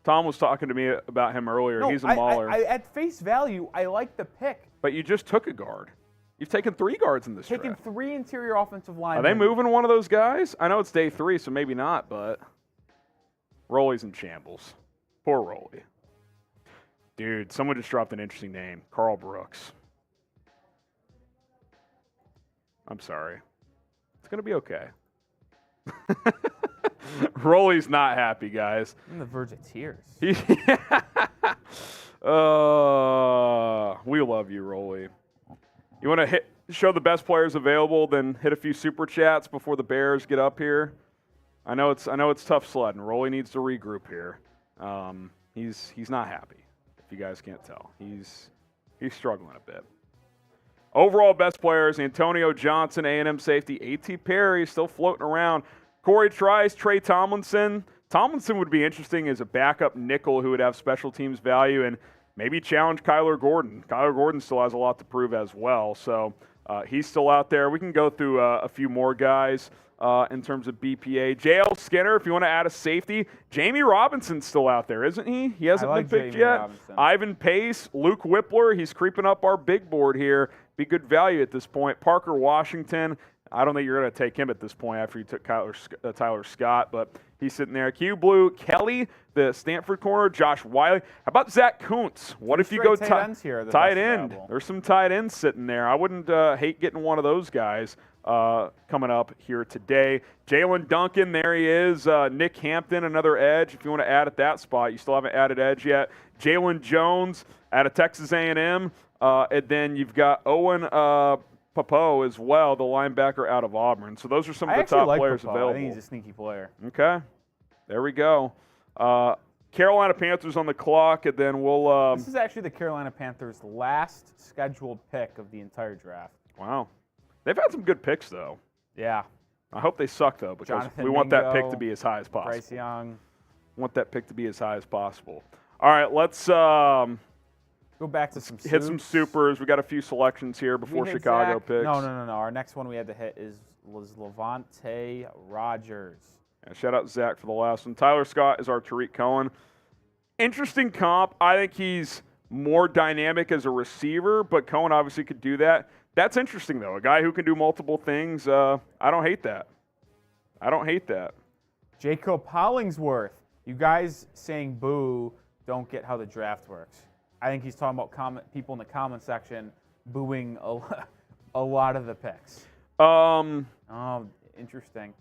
Tom was talking to me about him earlier. No, He's a mauler. at face value, I like the pick. But you just took a guard. You've taken 3 guards in this Taking draft. 3 interior offensive linemen. Are they moving one of those guys? I know it's day 3, so maybe not, but Rolly's in shambles. Poor Rolly. Dude, someone just dropped an interesting name. Carl Brooks. I'm sorry. It's going to be okay. Rolly's not happy, guys. I'm on the verge of tears. We love you, Rolly. You want to show the best players available, then hit a few super chats before the Bears get up here. I know it's tough sledding. Rolly needs to regroup here. He's not happy. If you guys can't tell, he's struggling a bit. Overall best players: Antonio Johnson, A&M safety, A.T. Perry still floating around. Corey Trice, Trey Tomlinson. Tomlinson would be interesting as a backup nickel who would have special teams value and maybe challenge Kyler Gordon. Kyler Gordon still has a lot to prove as well, so he's still out there. We can go through a few more guys in terms of BPA. J.L. Skinner, if you want to add a safety. Jamie Robinson's still out there, isn't he? He hasn't been picked Jamie yet. Robinson. Ivan Pace, Luke Whippler, he's creeping up our big board here. Be good value at this point. Parker Washington, I don't think you're going to take him at this point after you took Tyler Scott, but he's sitting there. Q Blue, Kelly, the Stanford corner, Josh Wiley. How about Zach Kuntz? What if you go tight ends here? tight end? There's some tight ends sitting there. I wouldn't hate getting one of those guys coming up here today. Jalen Duncan, there he is. Nick Hampton, another edge. If you want to add at that spot, you still haven't added edge yet. Jalen Jones out of Texas A&M. And then you've got Owen Papo as well, the linebacker out of Auburn. So those are some of the top players available. I think he's a sneaky player. Okay. There we go. Carolina Panthers on the clock, and then we'll This is actually the Carolina Panthers' last scheduled pick of the entire draft. wow. They've had some good picks, though. Yeah. I hope they suck, though, because Jonathan we want that pick Mingo, to be as high as possible. Bryce Young. Want that pick to be as high as possible. All right, let's Go back to some Hit some supers. We got a few selections here Did we before hit Chicago Zach? picks. No. Our next one we had to hit was Levante Rogers. Yeah, shout out Zach for the last one. Tyler Scott is our Tariq Cohen. Interesting comp. I think he's more dynamic as a receiver, but Cohen obviously could do that. That's interesting, though. A guy who can do multiple things. I don't hate that. Jacob Hollingsworth. You guys saying boo don't get how the draft works. I think he's talking about people in the comment section booing a lot of the picks. Oh, interesting.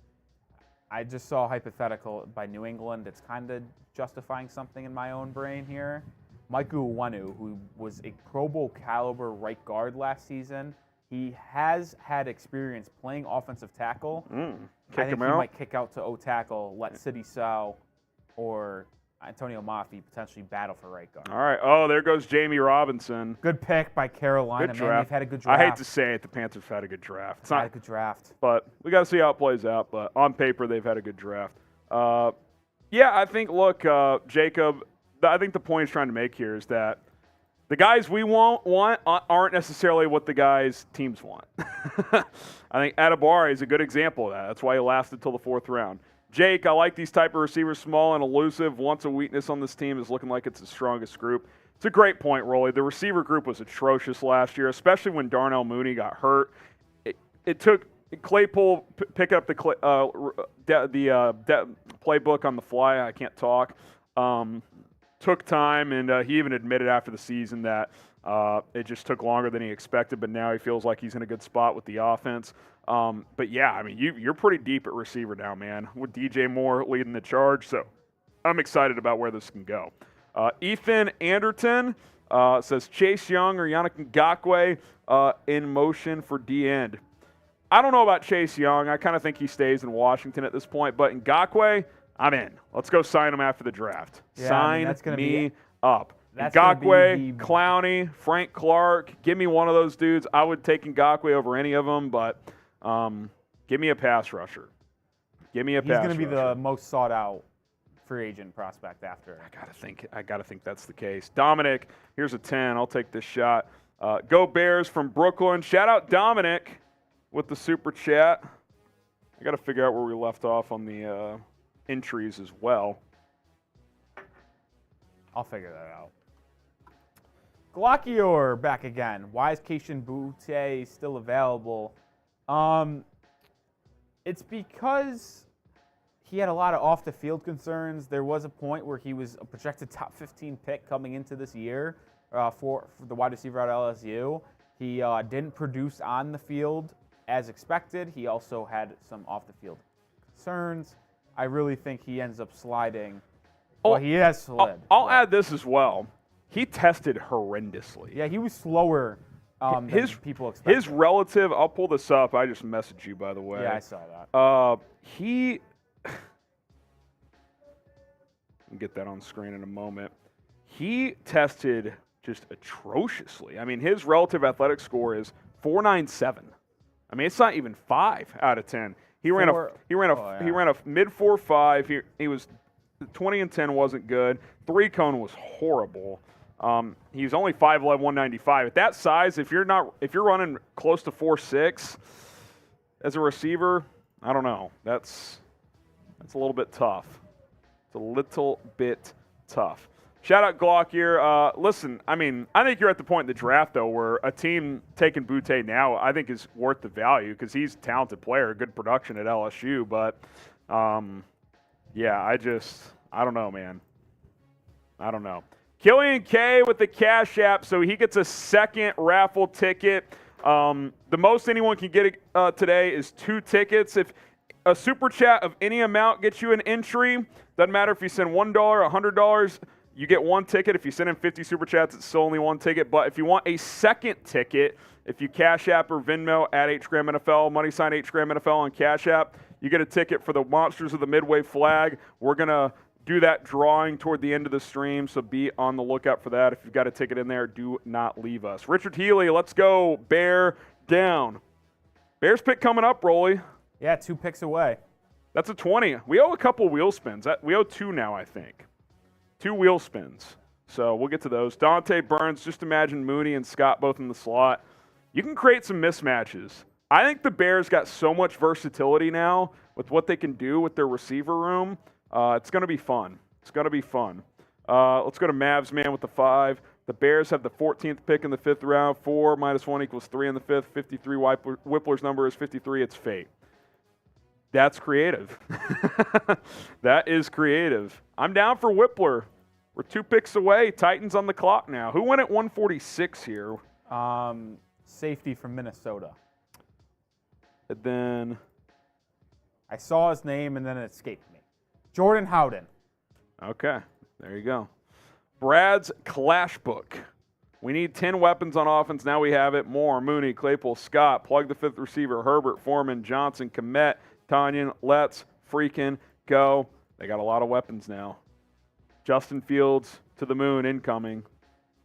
I just saw a hypothetical by New England. It's kind of justifying something in my own brain here. Michael Uwenu, who was a Pro Bowl caliber right guard last season, he has had experience playing offensive tackle. I think he might kick out to O-tackle, let City Sow or Antonio Mafi potentially battle for right guard. All right. Oh, there goes Jamie Robinson. Good pick by Carolina. Good Man, draft. they've had a good draft. I hate to say it, the Panthers have had a good draft. It's not had a good draft. But we got to see how it plays out. But on paper, they've had a good draft. Yeah, I think, look, Jacob, I think the point he's trying to make here is that the guys we want aren't necessarily what the guys teams want. I think Adibari is a good example of that. That's why he lasted till the 4th round. Jake, I like these type of receivers, small and elusive. Once a weakness on this team is looking like it's the strongest group. It's a great point, Rolly. The receiver group was atrocious last year, especially when Darnell Mooney got hurt. It took Claypool pick up the playbook on the fly. I can't talk. Took time, and he even admitted after the season that it just took longer than he expected, but now he feels like he's in a good spot with the offense. But yeah, I mean, you're pretty deep at receiver now, man, with DJ Moore leading the charge. So I'm excited about where this can go. Ethan Anderton says Chase Young or Yannick Ngakoue in motion for D-end. I don't know about Chase Young. I kind of think he stays in Washington at this point. But Ngakoue, I'm in. Let's go sign him after the draft. Yeah, sign that's gonna me be, up. That's gonna Ngakoue, be Clowney, Frank Clark. Give me one of those dudes. I would take Ngakoue over any of them, but give me a pass rusher. He's going to be the most sought out free agent prospect after. I gotta think that's the case. Dominic, here's a 10. I'll take this shot. Go Bears from Brooklyn. Shout out Dominic with the super chat. I gotta figure out where we left off on the entries as well. I'll figure that out. Glockior back again. Why is Keishan Butte still available? It's because he had a lot of off-the-field concerns. There was a point where he was a projected top 15 pick coming into this year for the wide receiver at LSU. He didn't produce on the field as expected. He also had some off-the-field concerns. I really think he ends up sliding. Well, he has slid. I'll add this as well. He tested horrendously. Yeah, he was slower than people expected. His relative, I'll pull this up. I just messaged you, by the way. Yeah, I saw that. He, I'll get that on screen in a moment. He tested just atrociously. I mean, his relative athletic score is 497. I mean, it's not even 5 out of 10. He ran a mid 4.5. He was 20 and 10 wasn't good. 3-cone was horrible. He was only 5'11", 195. At that size, if you're running close to 4.6 as a receiver, I don't know. That's a little bit tough. It's a little bit tough. Shout out Glock here. Listen, I mean, I think you're at the point in the draft, though, where a team taking Butte now, I think, is worth the value because he's a talented player, good production at LSU. But, yeah, I don't know, man. I don't know. Killian K with the Cash App, so he gets a second raffle ticket. The most anyone can get today is 2 tickets. If a super chat of any amount gets you an entry, doesn't matter if you send $1, $100, you get 1 ticket. If you send in 50 super chats, it's still only 1 ticket. But if you want a second ticket, if you Cash App or Venmo at HGramNFL, money sign HGramNFL on Cash App, you get a ticket for the Monsters of the Midway flag. We're going to do that drawing toward the end of the stream, so be on the lookout for that. If you've got a ticket in there, do not leave us. Richard Healy, let's go. Bear down. Bears pick coming up, Rolly. Yeah, 2 picks away. That's a 20. We owe a couple wheel spins. We owe 2 now, I think. 2 wheel spins. So we'll get to those. Dante Burns, just imagine Mooney and Scott both in the slot. You can create some mismatches. I think the Bears got so much versatility now with what they can do with their receiver room. It's going to be fun. It's going to be fun. Let's go to Mavs Man with the 5. The Bears have the 14th pick in the 5th round. 4 minus 1 equals 3 in the 5th. 53. Whippler's number is 53. It's fate. That's creative. That is creative. I'm down for Whippler. We're 2 picks away. Titans on the clock now. Who went at 146 here? Safety from Minnesota. And then I saw his name and then it escaped me. Jordan Howden. Okay, there you go. Brad's Clash Book. We need 10 weapons on offense. Now we have it. Moore, Mooney, Claypool, Scott. Plug the 5th receiver. Herbert, Foreman, Johnson, Komet, Tanyan. Let's freaking go. They got a lot of weapons now. Justin Fields to the moon incoming.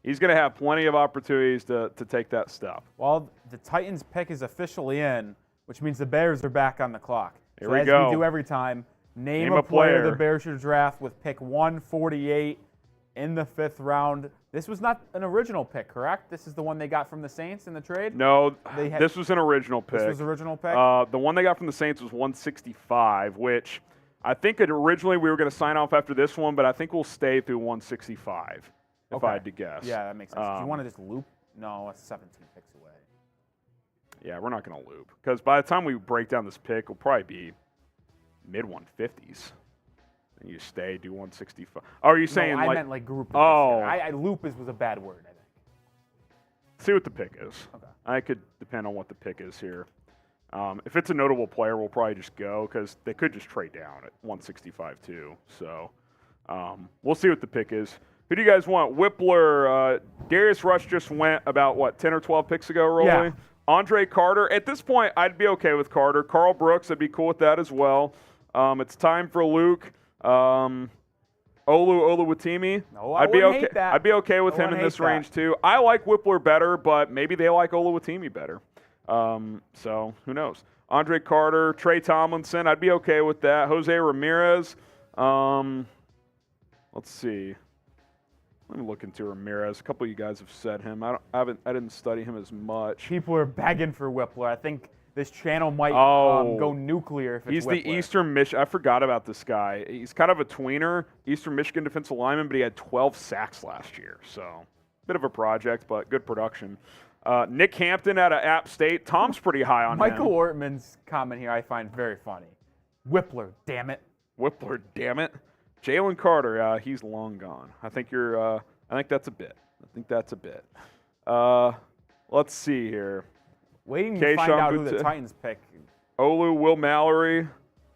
He's going to have plenty of opportunities to take that step. Well, the Titans pick is officially in, which means the Bears are back on the clock. Here so we as go. we do every time, name Name a a player player. the Bears should draft with pick 148 in the 5th round. This was not an original pick, correct? This is the one they got from the Saints in the trade? No, They had- this was an original pick. This was original pick? The one they got from the Saints was 165, which I think originally we were going to sign off after this one, but I think we'll stay through 165, if I had to guess. Yeah, that makes sense. Do you want to just loop? No, it's 17 picks away. Yeah, we're not going to loop. Because by the time we break down this pick, it'll probably be mid-150s. And you stay, do 165. Oh, are you saying I like... meant like group. Oh. Loop was a bad word, I think. See what the pick is. Okay. I could depend on what the pick is here. If it's a notable player, we'll probably just go because they could just trade down at 165 too. So we'll see what the pick is. Who do you guys want? Whippler, Darius Rush just went about, 10 or 12 picks ago, Rolly? Yeah. Andre Carter. At this point, I'd be okay with Carter. Carl Brooks, I'd be cool with that as well. It's time for Luke. Oluwatimi. No, I I'd be wouldn't okay. hate that. I'd be okay with I him in wouldn't this hate that. range too. I like Whippler better, but maybe they like Oluwatimi better. So who knows? Andre Carter, Trey Tomlinson. I'd be okay with that. Jose Ramirez. Let's see. Let me look into Ramirez. A couple of you guys have said him. I didn't study him as much. People are begging for Whippler. I think this channel might Oh. go nuclear if it's He's Whippler. the Eastern Michigan. I forgot about this guy. He's kind of a tweener, Eastern Michigan defensive lineman, but he had 12 sacks last year. So, bit of a project, but good production. Nick Hampton out of App State. Tom's pretty high on Michael him. Ortman's comment here I find very funny. Whippler, damn it. Whippler, damn it. Jalen Carter, he's long gone. I think that's a bit. Let's see here. Waiting to find Kayshon out who the Boutte. Titans pick. Olu, Will Mallory.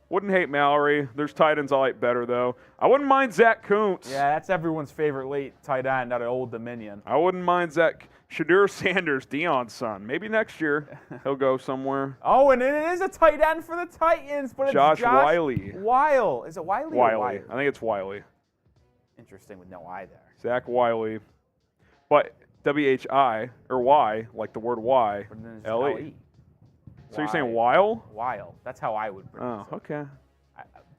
Wouldn't hate Mallory. There's tight ends I like better, though. I wouldn't mind Zach Kuntz. Yeah, that's everyone's favorite late tight end out of Old Dominion. I wouldn't mind Zach. Shadur Sanders, Deion's son. Maybe next year he'll go somewhere. Oh, and it is a tight end for the Titans, but it's Josh Josh Wiley. Weil. Is it Wiley? Or Wiley. I think it's Wiley. Interesting with no I there. Zach Wiley. But W-H-I, or Y, like the word Y, But then it's L-E. L-E. So you're saying Weil. Weil? Weil. That's how I would pronounce Oh, it. okay.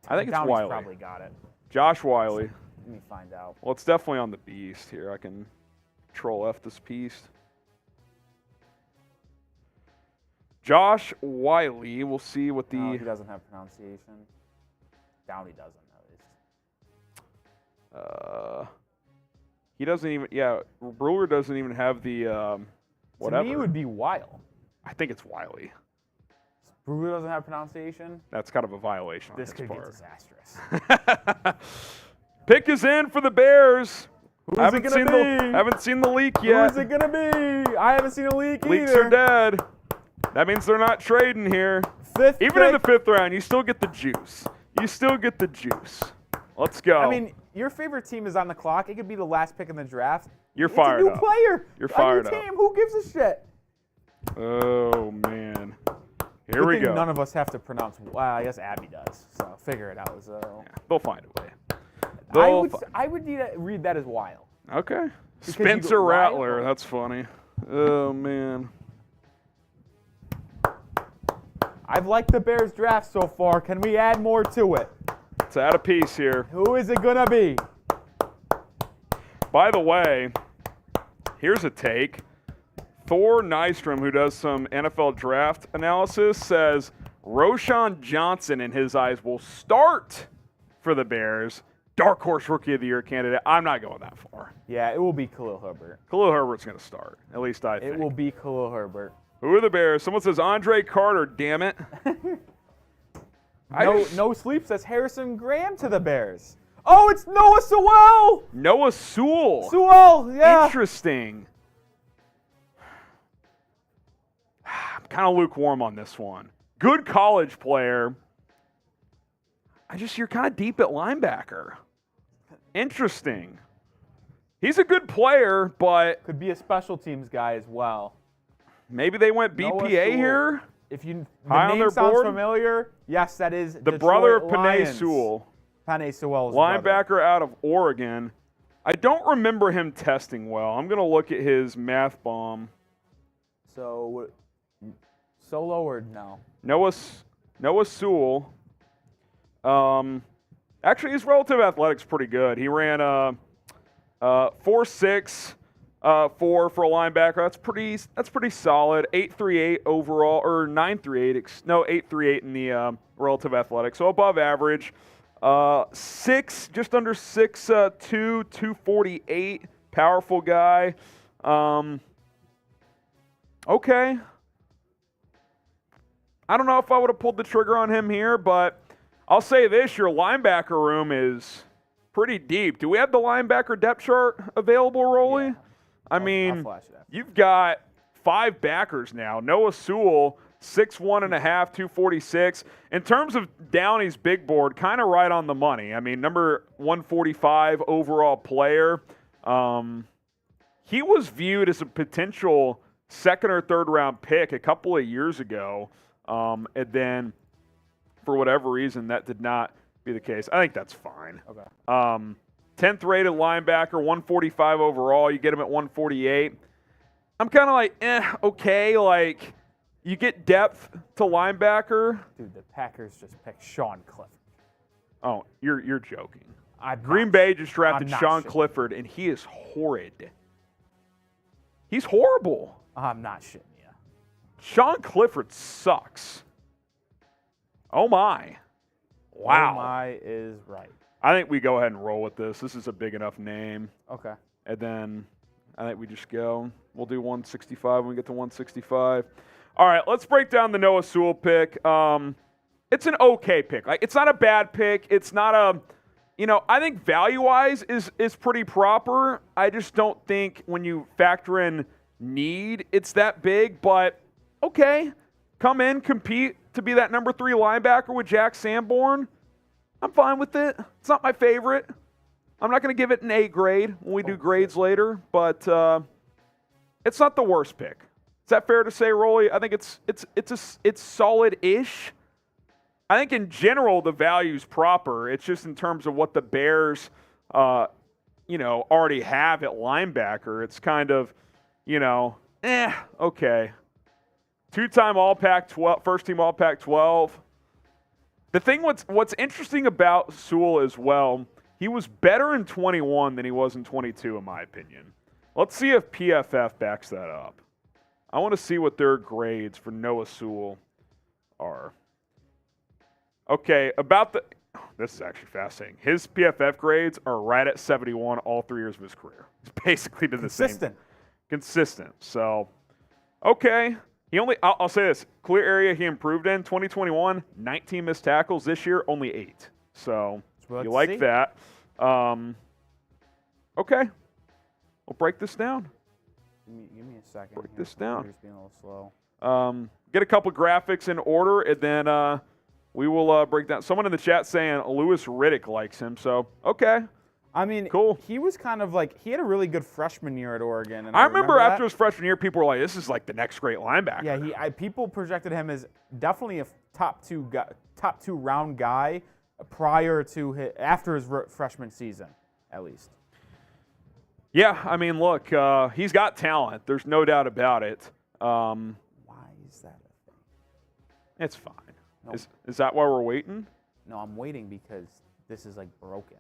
I think it's Downey's Wiley. probably got it. Josh Wiley. Let me find out. Well, it's definitely on the beast here. I can Control F this piece. Josh Wiley. We'll see what the... No, he doesn't have pronunciation. Downey doesn't, at least. He doesn't even... Yeah, Brewer doesn't even have the... whatever. To me, it would be Weil. I think it's Wiley. Brewer doesn't have pronunciation. That's kind of a violation on This his could get part. disastrous. Pick is in for the Bears. Who's haven't it seen gonna be? haven't seen the leak yet. Who's it gonna be? I haven't seen a leak Leaks either. are dead. That means they're not trading here. Fifth Even in the pick. 5th round, you still get the juice. Let's go. I mean, your favorite team is on the clock. It could be the last pick in the draft. You're It's fired a new up. player. You're on fired your up. team. Who gives a shit? Oh, man. Here Good we thing go. None of us have to pronounce. Well, I guess Abby does. So figure it out. So They'll find a way. They'll I would need to read that as Weil. Okay. you Spencer go Rattler. Rattler. That's funny. Oh, man. I've liked the Bears draft so far. Can we add more to it? Let's add a piece here. Who is it gonna be? By the way, here's a take. Thor Nystrom, who does some NFL draft analysis, says Roshan Johnson, in his eyes, will start for the Bears. Dark horse rookie of the year candidate. I'm not going that far. Yeah, it will be Khalil Herbert. Khalil Herbert's going to start. At least I think. It will be Khalil Herbert. Who are the Bears? Someone says Andre Carter, damn it. No sleep says Harrison Graham to the Bears. Oh, it's Noah Sewell. Noah Sewell. Sewell, yeah. Interesting. I'm kind of lukewarm on this one. Good college player. You're kind of deep at linebacker. Interesting. He's a good player, but Could be a special teams guy as well. maybe they went Noah BPA Sewell. here. If you High the on name their sounds board? familiar, yes, that is The Detroit brother of Penei Lions. Sewell. Penei Sewell's brother. Linebacker out of Oregon. I don't remember him testing well. I'm going to look at his math bomb. So, solo or no? Noah Sewell. Actually, his relative athletics pretty good. He ran 4.6, 4 for a linebacker. That's pretty solid. 8.38 overall, or 9.38. No, 8.38 in the relative athletics. So above average. Just under 6'2", 248. Powerful guy. Okay. I don't know if I would have pulled the trigger on him here, but I'll say this, your linebacker room is pretty deep. Do we have the linebacker depth chart available, Rolly? Yeah. I I'll mean, flash it after. you've got 5 backers now. Noah Sewell, 6'1.5", 246. In terms of Downey's big board, kind of right on the money. I mean, number 145 overall player. He was viewed as a potential second or third round pick a couple of years ago. And then, for whatever reason, that did not be the case. I think that's fine. Okay. 10th rated linebacker, 145 overall. You get him at 148. I'm kind of like, okay. Like, you get depth to linebacker. Dude, the Packers just picked Sean Clifford. Oh, you're joking. I'm Green not- Bay just drafted I'm not Sean shitting. Clifford, and he is horrid. He's horrible. I'm not shitting you. Sean Clifford sucks. Oh, my. Wow. Oh my is right. I think we go ahead and roll with this. This is a big enough name. Okay. And then I think we just go. We'll do 165 when we get to 165. All right, let's break down the Noah Sewell pick. It's an okay pick. Like, it's not a bad pick. It's not a, I think value-wise is pretty proper. I just don't think when you factor in need, it's that big. But, okay, come in, compete to be that number 3 linebacker with Jack Sanborn. I'm fine with it. It's not my favorite. I'm not going to give it an A grade when we do grades later, but it's not the worst pick. Is that fair to say, Rolly? I think it's solid-ish. I think in general the value's proper. It's just in terms of what the Bears, already have at linebacker. It's kind of, okay. 2-time All-Pac-12, first-team All-Pac-12. The thing what's interesting about Sewell as well, he was better in 21 than he was in 22, in my opinion. Let's see if PFF backs that up. I want to see what their grades for Noah Sewell are. Okay, this is actually fascinating. His PFF grades are right at 71 all 3 years of his career. He's basically been the same. Consistent. So, okay. I'll say this, clear area he improved in, 2021, 19 missed tackles. This year, only 8. So, you like that. Okay. We'll break this down. Give me a second. Break this down. Computer's being a little slow. Get a couple graphics in order, and then we will break down. Someone in the chat saying Louis Riddick likes him. So, okay. I mean, cool. He was kind of like, he had a really good freshman year at Oregon. And I remember that. after his freshman year, people were like, this is like the next great linebacker. Yeah, people projected him as definitely a top two round guy after his freshman season, at least. Yeah, I mean, look, he's got talent. There's no doubt about it. Why is that a thing? It's fine. No. Is that why we're waiting? No, I'm waiting because this is like broken.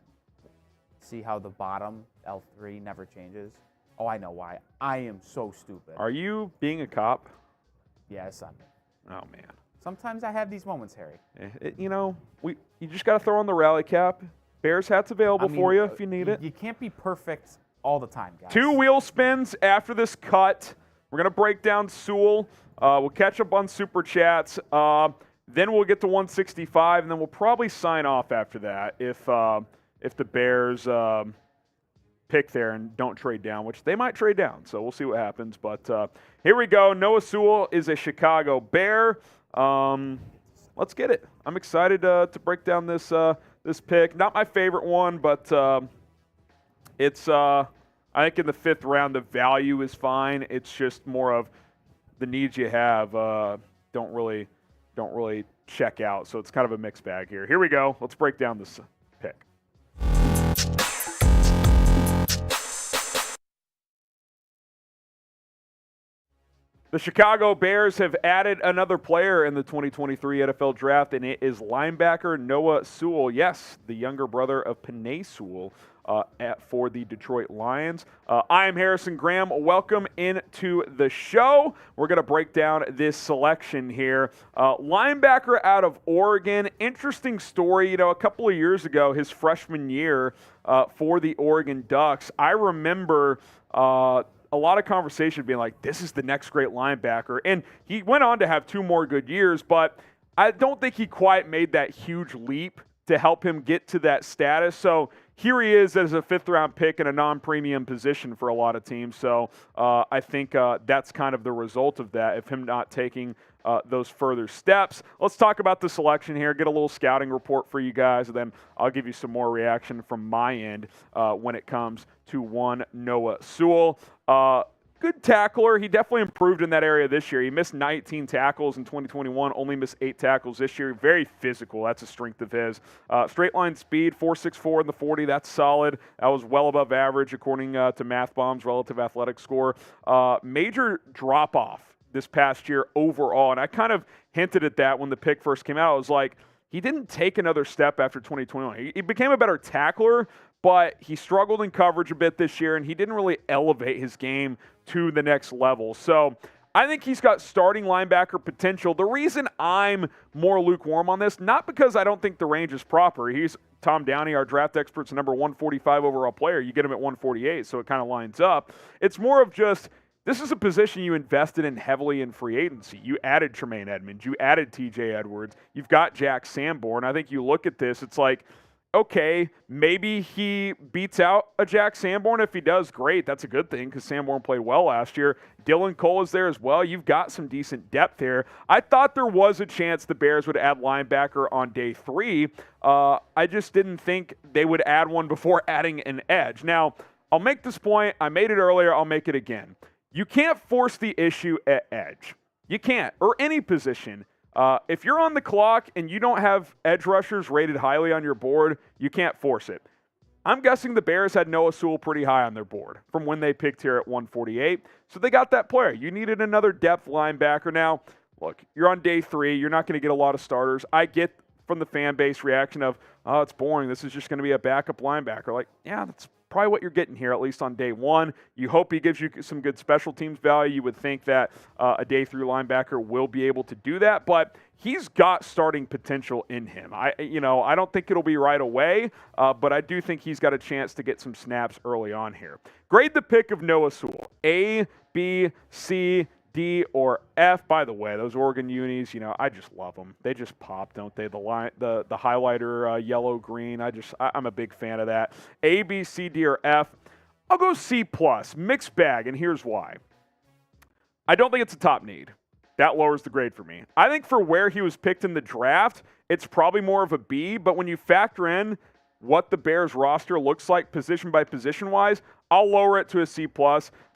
See how the bottom, L3, never changes? Oh, I know why. I am so stupid. Are you being a cop? Yeah, it's on me. Oh, man. Sometimes I have these moments, Harry. You just got to throw on the rally cap. Bears hat's available for you if you need it. You can't be perfect all the time, guys. 2 wheel spins after this cut. We're going to break down Sewell. We'll catch up on Super Chats. Then we'll get to 165, and then we'll probably sign off after that if the Bears pick there and don't trade down, which they might trade down. So we'll see what happens. But here we go. Noah Sewell is a Chicago Bear. Let's get it. I'm excited to break down this pick. Not my favorite one, but it's I think in the 5th round the value is fine. It's just more of the needs you have don't really check out. So it's kind of a mixed bag here. Here we go. Let's break down this pick. The Chicago Bears have added another player in the 2023 NFL Draft, and it is linebacker Noah Sewell. Yes, the younger brother of Penei Sewell for the Detroit Lions. I am Harrison Graham. Welcome into the show. We're going to break down this selection here. Linebacker out of Oregon. Interesting story. A couple of years ago, his freshman year for the Oregon Ducks, I remember a lot of conversation being like, this is the next great linebacker. And he went on to have 2 more good years, but I don't think he quite made that huge leap to help him get to that status. So here he is as a 5th-round pick in a non-premium position for a lot of teams. So I think that's kind of the result of that, of him not taking those further steps. Let's talk about the selection here, get a little scouting report for you guys, and then I'll give you some more reaction from my end when it comes to one Noah Sewell. Good tackler. He definitely improved in that area this year. He missed 19 tackles in 2021, only missed 8 tackles this year. Very physical. That's a strength of his. Straight line speed, 4.64 in the 40. That's solid. That was well above average according to MathBomb's relative athletic score. Major drop-off this past year overall, and I kind of hinted at that when the pick first came out. I was like, he didn't take another step after 2021. He became a better tackler, but he struggled in coverage a bit this year, and he didn't really elevate his game to the next level. So I think he's got starting linebacker potential. The reason I'm more lukewarm on this, not because I don't think the range is proper. He's Tom Downey, our draft expert's number 145 overall player. You get him at 148, so it kind of lines up. It's more of just, this is a position you invested in heavily in free agency. You added Tremaine Edmonds. You added TJ Edwards. You've got Jack Sanborn. I think you look at this, it's like, okay, maybe he beats out a Jack Sanborn. If he does, great. That's a good thing because Sanborn played well last year. Dylan Cole is there as well. You've got some decent depth here. I thought there was a chance the Bears would add linebacker on day 3. I just didn't think they would add one before adding an edge. Now, I'll make this point. I made it earlier. I'll make it again. You can't force the issue at edge. You can't, or any position. If you're on the clock and you don't have edge rushers rated highly on your board, you can't force it. I'm guessing the Bears had Noah Sewell pretty high on their board from when they picked here at 148. So they got that player. You needed another depth linebacker. Now, look, you're on day 3. You're not going to get a lot of starters. I get from the fan base reaction of, oh, it's boring. This is just going to be a backup linebacker. Like, yeah, that's probably what you're getting here, at least on day 1. You hope he gives you some good special teams value. You would think that a day 3 linebacker will be able to do that, but he's got starting potential in him. I don't think it'll be right away, but I do think he's got a chance to get some snaps early on here. Grade the pick of Noah Sewell. A, B, C, D, or F. By the way, those Oregon unis, I just love them. They just pop, don't they? The highlighter yellow green. I'm a big fan of that. A, B, C, D, or F. I'll go C+. Mixed bag, and here's why. I don't think it's a top need. That lowers the grade for me. I think for where he was picked in the draft, it's probably more of a B, but when you factor in what the Bears roster looks like position by position wise, I'll lower it to a C+.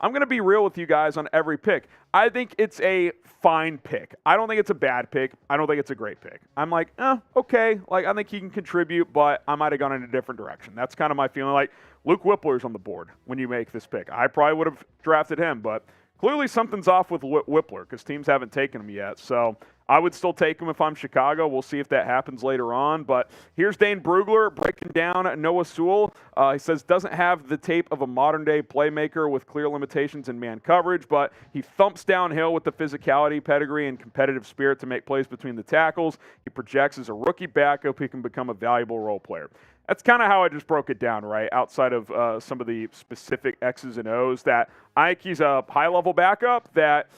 I'm going to be real with you guys on every pick. I think it's a fine pick. I don't think it's a bad pick. I don't think it's a great pick. I'm like, okay. Like, I think he can contribute, but I might have gone in a different direction. That's kind of my feeling. Like, Luke Whippler's on the board when you make this pick. I probably would have drafted him, but clearly something's off with Whippler because teams haven't taken him yet. So I would still take him if I'm Chicago. We'll see if that happens later on. But here's Dane Brugler breaking down Noah Sewell. He says doesn't have the tape of a modern-day playmaker with clear limitations in man coverage, but he thumps downhill with the physicality, pedigree, and competitive spirit to make plays between the tackles. He projects as a rookie backup. He can become a valuable role player. That's kind of how I just broke it down, right? Outside of some of the specific X's and O's, that I think he's a high-level backup that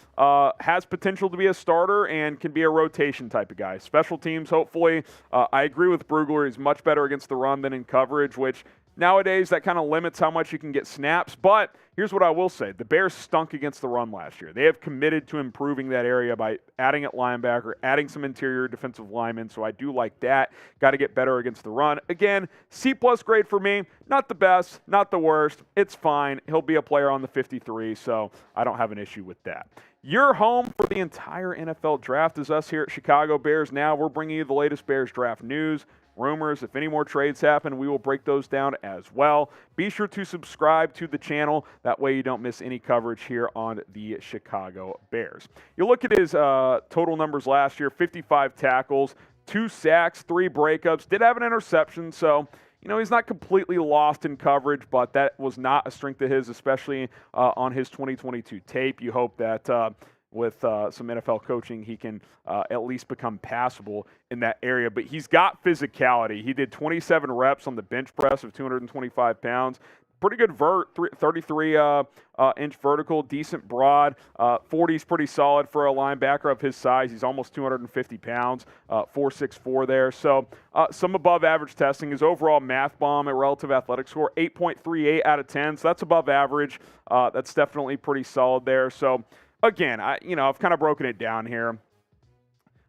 has potential to be a starter and can be a rotation type of guy. Special teams, hopefully. I agree with Brugler. He's much better against the run than in coverage, which nowadays that kind of limits how much you can get snaps. But here's what I will say. The Bears stunk against the run last year. They have committed to improving that area by adding at linebacker, adding some interior defensive linemen, so I do like that. Got to get better against the run. Again, C+ grade for me. Not the best, not the worst. It's fine. He'll be a player on the 53, so I don't have an issue with that. Your home for the entire NFL draft is us here at Chicago Bears Now. We're bringing you the latest Bears draft news, rumors. If any more trades happen, we will break those down as well. Be sure to subscribe to the channel. That way you don't miss any coverage here on the Chicago Bears. You look at his total numbers last year, 55 tackles, 2 sacks, 3 breakups. Did have an interception, so he's not completely lost in coverage, but that was not a strength of his, especially on his 2022 tape. You hope that with some NFL coaching, he can at least become passable in that area. But he's got physicality. He did 27 reps on the bench press of 225 pounds. Pretty good 33-inch vertical, decent broad. 40's pretty solid for a linebacker of his size. He's almost 250 pounds, 4.64 there. So some above average testing. His overall math bomb at relative athletic score, 8.38 out of 10. So that's above average. That's definitely pretty solid there. So again, I've kind of broken it down here.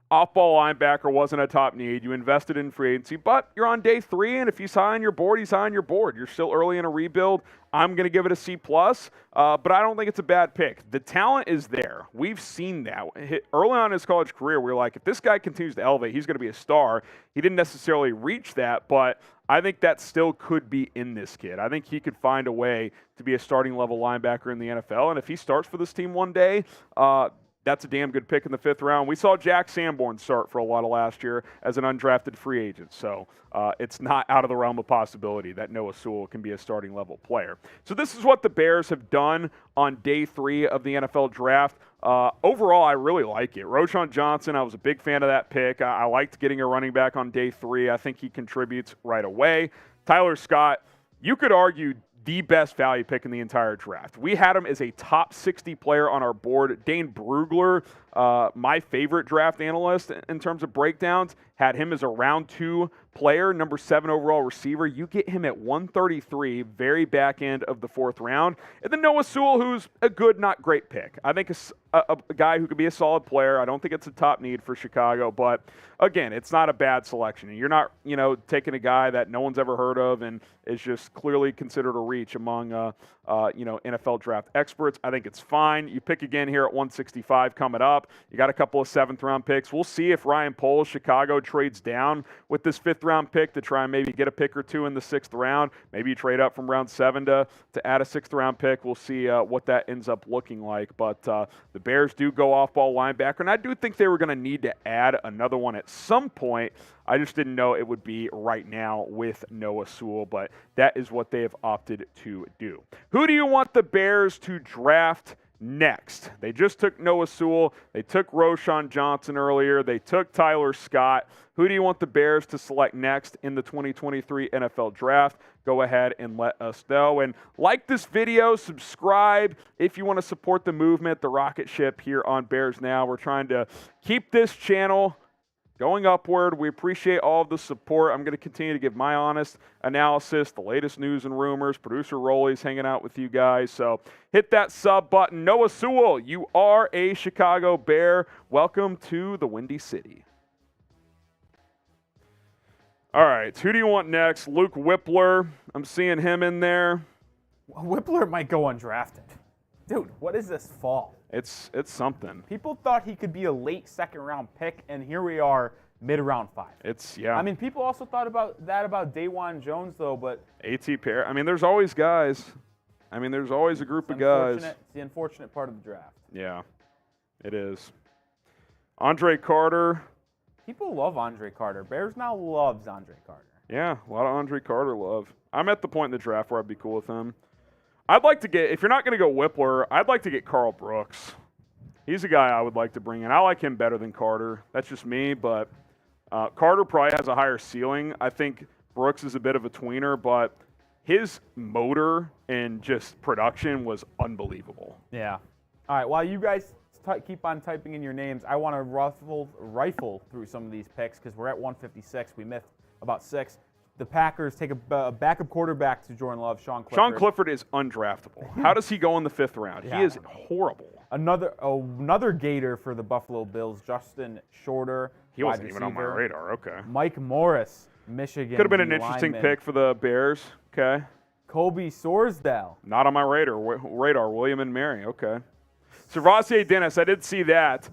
Off-ball linebacker wasn't a top need. You invested in free agency, but you're on day 3, and if he's high on your board, he's high on your board. You're still early in a rebuild. I'm going to give it a C+, but I don't think it's a bad pick. The talent is there. We've seen that. Early on in his college career, we were like, if this guy continues to elevate, he's going to be a star. He didn't necessarily reach that, but I think that still could be in this kid. I think he could find a way to be a starting level linebacker in the NFL, and if he starts for this team one day, that's a damn good pick in the 5th round. We saw Jack Sanborn start for a lot of last year as an undrafted free agent, so it's not out of the realm of possibility that Noah Sewell can be a starting level player. So this is what the Bears have done on day 3 of the NFL draft. Overall, I really like it. Roschon Johnson, I was a big fan of that pick. I liked getting a running back on day 3. I think he contributes right away. Tyler Scott, you could argue the best value pick in the entire draft. We had him as a top 60 player on our board. Dane Brugler, my favorite draft analyst in terms of breakdowns, had him as a round 2 player, number 7 overall receiver. You get him at 133, very back end of the 4th round. And then Noah Sewell, who's a good, not great pick. I think a guy who could be a solid player. I don't think it's a top need for Chicago, but again, it's not a bad selection. You're not, taking a guy that no one's ever heard of and is just clearly considered a reach among, NFL draft experts. I think it's fine. You pick again here at 165 coming up. You got a couple of 7th round picks. We'll see if Ryan Poles, Chicago, trades down with this 5th round pick to try and maybe get a pick or 2 in the 6th round. Maybe you trade up from round 7 to add a 6th round pick. We'll see what that ends up looking like. But the Bears do go off-ball linebacker, and I do think they were going to need to add another one at some point. I just didn't know it would be right now with Noah Sewell, but that is what they have opted to do. Who do you want the Bears to draft next? They just took Noah Sewell. They took Roschon Johnson earlier. They took Tyler Scott. Who do you want the Bears to select next in the 2023 NFL Draft? Go ahead and let us know. And like this video, subscribe if you want to support the movement, the rocket ship here on Bears Now. We're trying to keep this channel going upward. We appreciate all of the support. I'm going to continue to give my honest analysis, the latest news and rumors. Producer Rolly's hanging out with you guys. So hit that sub button. Noah Sewell, you are a Chicago Bear. Welcome to the Windy City. All right, who do you want next? Luke Whippler. I'm seeing him in there. Whippler might go undrafted. Dude, what is this fall? It's something. People thought he could be a late 2nd round pick, and here we are, mid-round 5. Yeah. I mean, people also thought about Dawan Jones, though, but A.T. Perry. I mean, there's always guys. I mean, there's always a group of guys. It's the unfortunate part of the draft. Yeah, it is. Andre Carter. People love Andre Carter. Bears now loves Andre Carter. Yeah, a lot of Andre Carter love. I'm at the point in the draft where I'd be cool with him. I'd like to get, if you're not going to go Whippler, I'd like to get Carl Brooks. He's a guy I would like to bring in. I like him better than Carter. That's just me, but Carter probably has a higher ceiling. I think Brooks is a bit of a tweener, but his motor and just production was unbelievable. Yeah. All right, while you guys keep on typing in your names, I want to rifle through some of these picks because we're at 156. We missed about 6. The Packers take a backup quarterback to Jordan Love, Sean Clifford. Sean Clifford is undraftable. How does he go in the 5th round? Yeah. He is horrible. Another Gator for the Buffalo Bills, Justin Shorter. He wasn't even on my radar. Okay. Mike Morris, Michigan. Could have been an interesting pick for the Bears. Okay. Kobe Sorsdale. Not on my radar. William and Mary. Okay. Servassier Dennis. I did see that.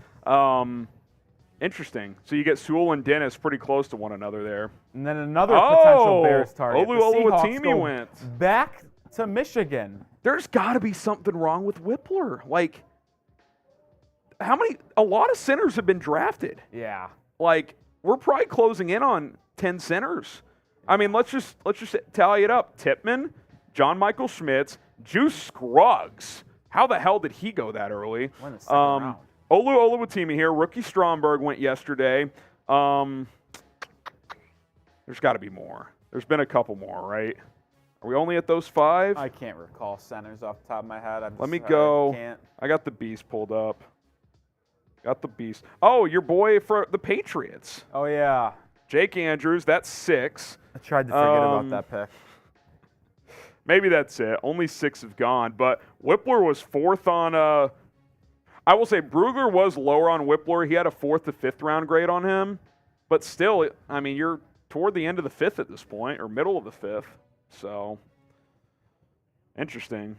Interesting. So you get Sewell and Dennis pretty close to one another there. And then another potential Bears target. Oluwatimi went back to Michigan. There's got to be something wrong with Whippler. Like, a lot of centers have been drafted. Yeah. Like, we're probably closing in on 10 centers. I mean, let's just tally it up. Tippmann, John Michael Schmitz, Juice Scruggs. How the hell did he go that early? Went the second round. Oluwatimi here. Rookie Stromberg went yesterday. There's got to be more. There's been a couple more, right? Are we only at those 5? I can't recall centers off the top of my head. Let me go. I got the Beast pulled up. Got the Beast. Oh, your boy for the Patriots. Oh, yeah. Jake Andrews, that's 6. I tried to forget about that pick. Maybe that's it. Only 6 have gone. But Whippler was 4th on I will say Brugler was lower on Whippler. He had a 4th to 5th round grade on him. But still, I mean, you're toward the end of the 5th at this point, or middle of the 5th. So, interesting.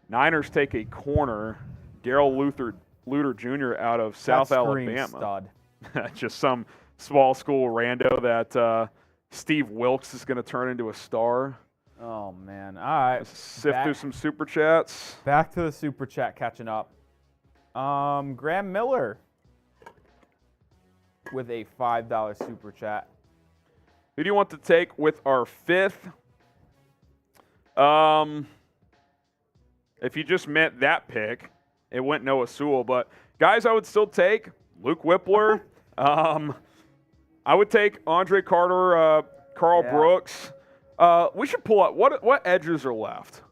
Niners take a corner. Darrell Luter Jr. out of South Alabama. Stud. Just some small school rando that Steve Wilkes is going to turn into a star. Oh, man. All right. Let's sift through some Super Chats. Back to the Super Chat catching up. Graham Miller with a $5 Super Chat. Who do you want to take with our 5th? If you just meant that pick, it went Noah Sewell. But guys, I would still take Luke Whippler. I would take Andre Carter, Carl Brooks. We should pull up what edges are left.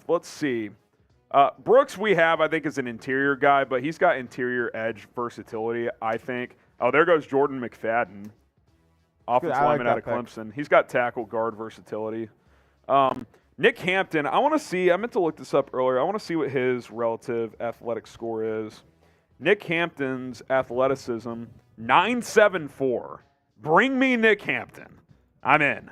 Let's see. Brooks we have, I think, is an interior guy, but he's got interior edge versatility, I think. Oh, there goes Jordan McFadden. Offensive lineman out of Clemson. He's got tackle guard versatility. Nick Hampton, I meant to look this up earlier. I want to see what his relative athletic score is. Nick Hampton's athleticism, 9.74. Bring me Nick Hampton. I'm in.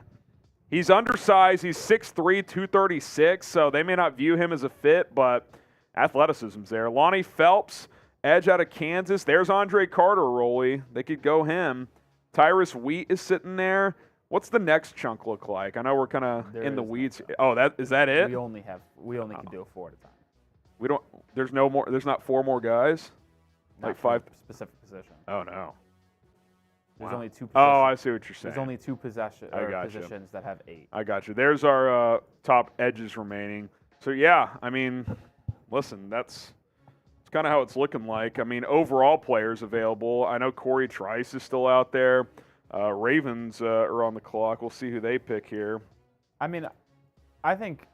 He's undersized. He's 6'3", 236, so they may not view him as a fit, but athleticism's there. Lonnie Phelps, edge out of Kansas. There's Andre Carter, Rolly. They could go him. Tyrus Wheat is sitting there. What's the next chunk look like? I know we're kind of in the weeds. Oh, is that it? We only can do 4 at a time. We don't. There's no more. There's not 4 more guys. Not like 5 specific position. Oh no. There's only 2 positions. Oh, I see what you're saying. There's only 2 positions that have 8. I got you. There's our top edges remaining. So yeah, I mean, listen, that's kind of how it's looking like. I mean, overall players available. I know Corey Trice is still out there. Ravens are on the clock. We'll see who they pick here. I mean, I think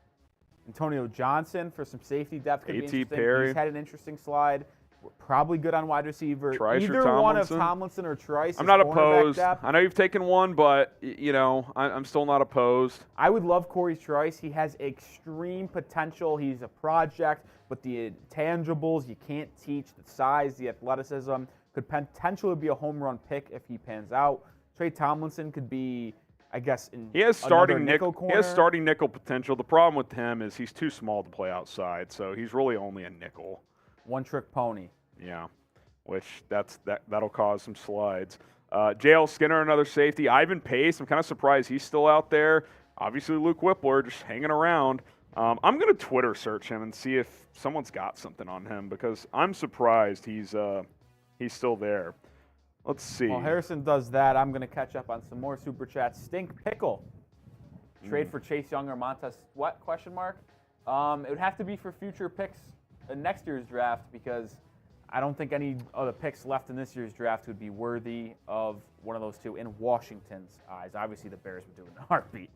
Antonio Johnson for some safety depth could be interesting. Perry. He's had an interesting slide. We're probably good on wide receiver. Trice Either or one of Tomlinson or Trice. I'm not opposed. I know you've taken one, but, I'm still not opposed. I would love Corey Trice. He has extreme potential. He's a project, but the intangibles you can't teach, the size, the athleticism, could potentially be a home run pick if he pans out. Trey Tomlinson could be, I guess, he has starting nickel corner. He has starting nickel potential. The problem with him is he's too small to play outside, so he's really only a nickel. One-trick pony. Yeah, which that'll cause some slides. J.L. Skinner, another safety. Ivan Pace, I'm kind of surprised he's still out there. Obviously, Luke Whippler just hanging around. I'm going to Twitter search him and see if someone's got something on him because I'm surprised he's still there. Let's see. While Harrison does that, I'm going to catch up on some more Super Chats. Stink Pickle. Trade for Chase Young or Montez what? Question mark. It would have to be for future picks in next year's draft because I don't think any of the picks left in this year's draft would be worthy of one of those two in Washington's eyes. Obviously, the Bears would do it in a heartbeat.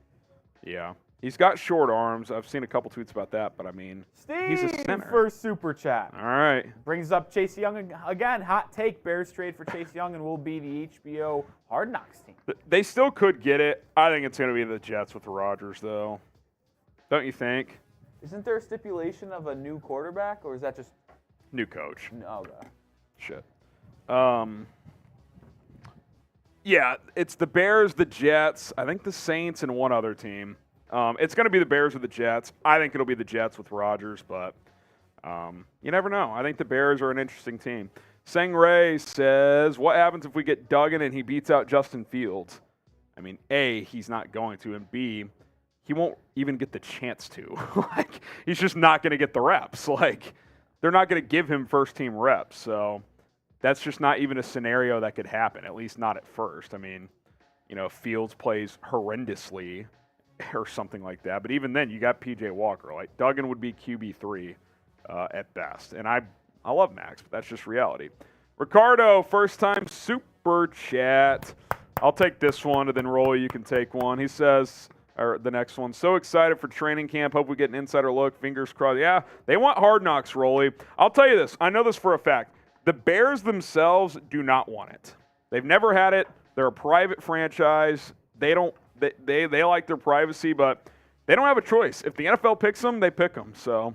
Yeah. He's got short arms. I've seen a couple tweets about that, but I mean, he's a center. First Super Chat. All right. Brings up Chase Young again. Hot take. Bears trade for Chase Young and will be the HBO Hard Knocks team. They still could get it. I think it's going to be the Jets with Rodgers, though. Don't you think? Isn't there a stipulation of a new quarterback, or is that just New coach. no? Okay. Shit. Yeah, it's the Bears, the Jets, I think the Saints, and one other team. It's going to be the Bears or the Jets. I think it'll be the Jets with Rodgers, but you never know. I think the Bears are an interesting team. Sang Ray says, what happens if we get Duggan and he beats out Justin Fields? I mean, A, he's not going to, and B, he won't even get the chance to. Like, he's just not going to get the reps. Like, they're not going to give him first-team reps. So that's just not even a scenario that could happen, at least not at first. I mean, you know, Fields plays horrendously or something like that. But even then, you got P.J. Walker. Like, Duggan would be QB3 at best. And I love Max, but that's just reality. Ricardo, first-time Super Chat. I'll take this one, and then Rolly, you can take one. He says, or the next one, so excited for training camp. Hope we get an insider look. Fingers crossed. Yeah, they want Hard Knocks, Rolly. I'll tell you this. I know this for a fact. The Bears themselves do not want it. They've never had it. They're a private franchise. They like their privacy, but they don't have a choice. If the NFL picks them, they pick them. So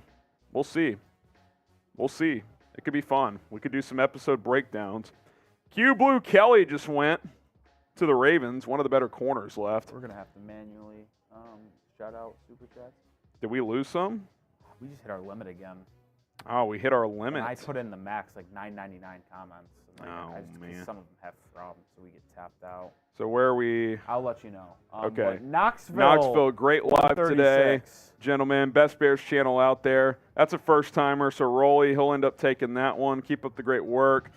we'll see. We'll see. It could be fun. We could do some episode breakdowns. Q Blue Kelly just went to the Ravens. One of the better corners left. We're gonna have to manually shout out Super Chats. Did we lose some? We just hit our limit again. Oh, we hit our limit. And I put in the max, like 999 comments. And man. Some of them have problems, so we get tapped out. So where are we? I'll let you know. Okay. Knoxville, great live today. Gentlemen, best Bears channel out there. That's a first-timer, so Rolly, he'll end up taking that one. Keep up the great work.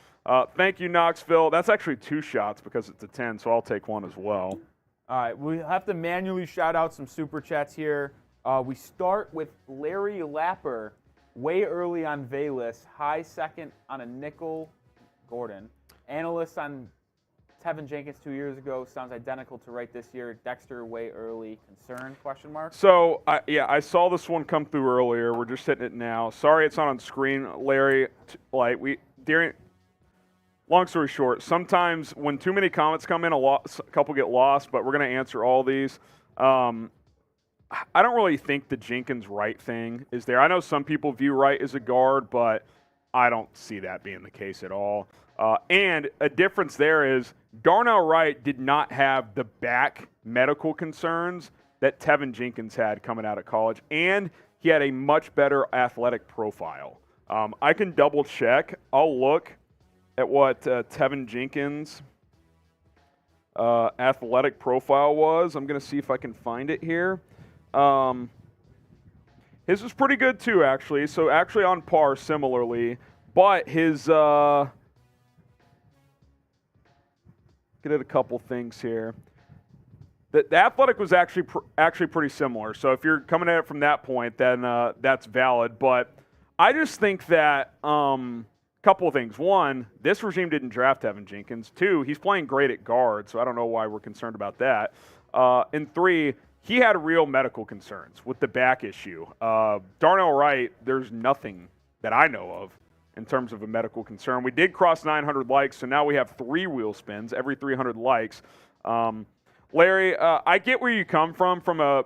Thank you, Knoxville. That's actually 2 shots because it's a 10, so I'll take one as well. All right, we have to manually shout out some Super Chats here. We start with Larry Lapper, way early on Velas, high second on a nickel, Gordon. Analyst on Tevin Jenkins 2 years ago, sounds identical to right this year. Dexter, way early, concern, question mark? So, I saw this one come through earlier. We're just hitting it now. Sorry it's not on screen, Larry. Long story short, sometimes when too many comments come in, a couple get lost, but we're going to answer all these. I don't really think the Jenkins Wright thing is there. I know some people view Wright as a guard, but I don't see that being the case at all. And a difference there is Darnell Wright did not have the back medical concerns that Tevin Jenkins had coming out of college, and he had a much better athletic profile. I can double check. I'll look at what Tevin Jenkins' athletic profile was. I'm going to see if I can find it here. His was pretty good too, actually. So actually on par similarly, but his get at a couple things here. The athletic was actually pretty similar. So if you're coming at it from that point, then that's valid. But I just think that couple of things. One, this regime didn't draft Tevin Jenkins. 2, he's playing great at guard, so I don't know why we're concerned about that. And 3, he had real medical concerns with the back issue. Darnell Wright, there's nothing that I know of in terms of a medical concern. We did cross 900 likes, so now we have 3 wheel spins every 300 likes. Larry, I get where you come from a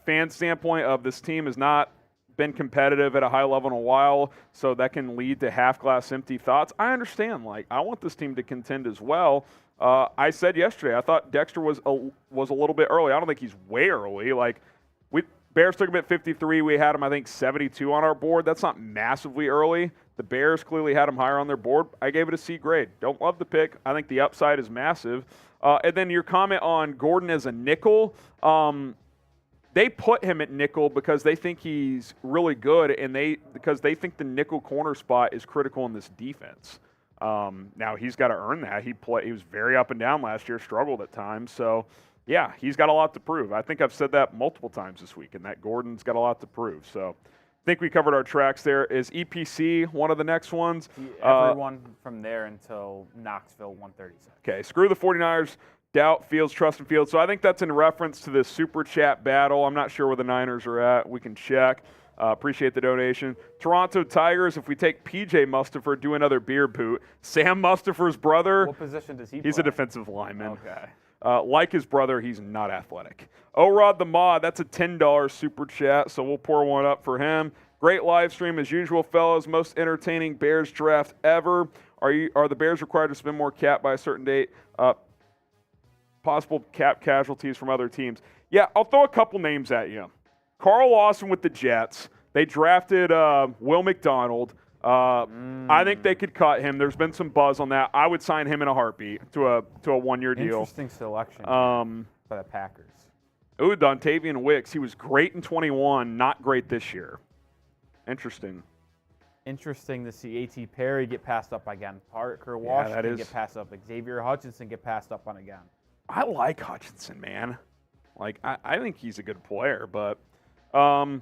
fan standpoint of this team has not been competitive at a high level in a while, so that can lead to half-glass empty thoughts. I understand. Like, I want this team to contend as well. I said yesterday, I thought Dexter was a little bit early. I don't think he's way early. Like, Bears took him at 53. We had him, I think, 72 on our board. That's not massively early. The Bears clearly had him higher on their board. I gave it a C grade. Don't love the pick. I think the upside is massive. And then your comment on Gordon as a nickel, they put him at nickel because they think he's really good, and because they think the nickel corner spot is critical in this defense. Now he's got to earn that. He was very up and down last year, struggled at times. So, yeah, he's got a lot to prove. I think I've said that multiple times this week, and that Gordon's got a lot to prove. So, I think we covered our tracks there. Is EPC one of the next ones? Everyone from there until Knoxville 136. Okay, screw the 49ers. Doubt Fields, trust in Fields. So I think that's in reference to this Super Chat battle. I'm not sure where the Niners are at. We can check. Appreciate the donation. Toronto Tigers, if we take P.J. Mustipher, do another beer boot. Sam Mustipher's brother. What position does he play? He's a defensive lineman. Okay. Like his brother, he's not athletic. O-Rod the Mod, that's a $10 Super Chat, so we'll pour one up for him. Great live stream as usual, fellas. Most entertaining Bears draft ever. Are the Bears required to spend more cap by a certain date? Possible cap casualties from other teams. Yeah, I'll throw a couple names at you. Carl Lawson with the Jets. They drafted Will McDonald. I think they could cut him. There's been some buzz on that. I would sign him in a heartbeat to a one-year deal. Interesting selection by the Packers. Ooh, Dontavian Wicks. He was great in 21, not great this year. Interesting. Interesting to see A.T. Perry get passed up again. Parker Washington get passed up. Xavier Hutchinson get passed up on again. I like Hutchinson, man. Like, I think he's a good player, but okay,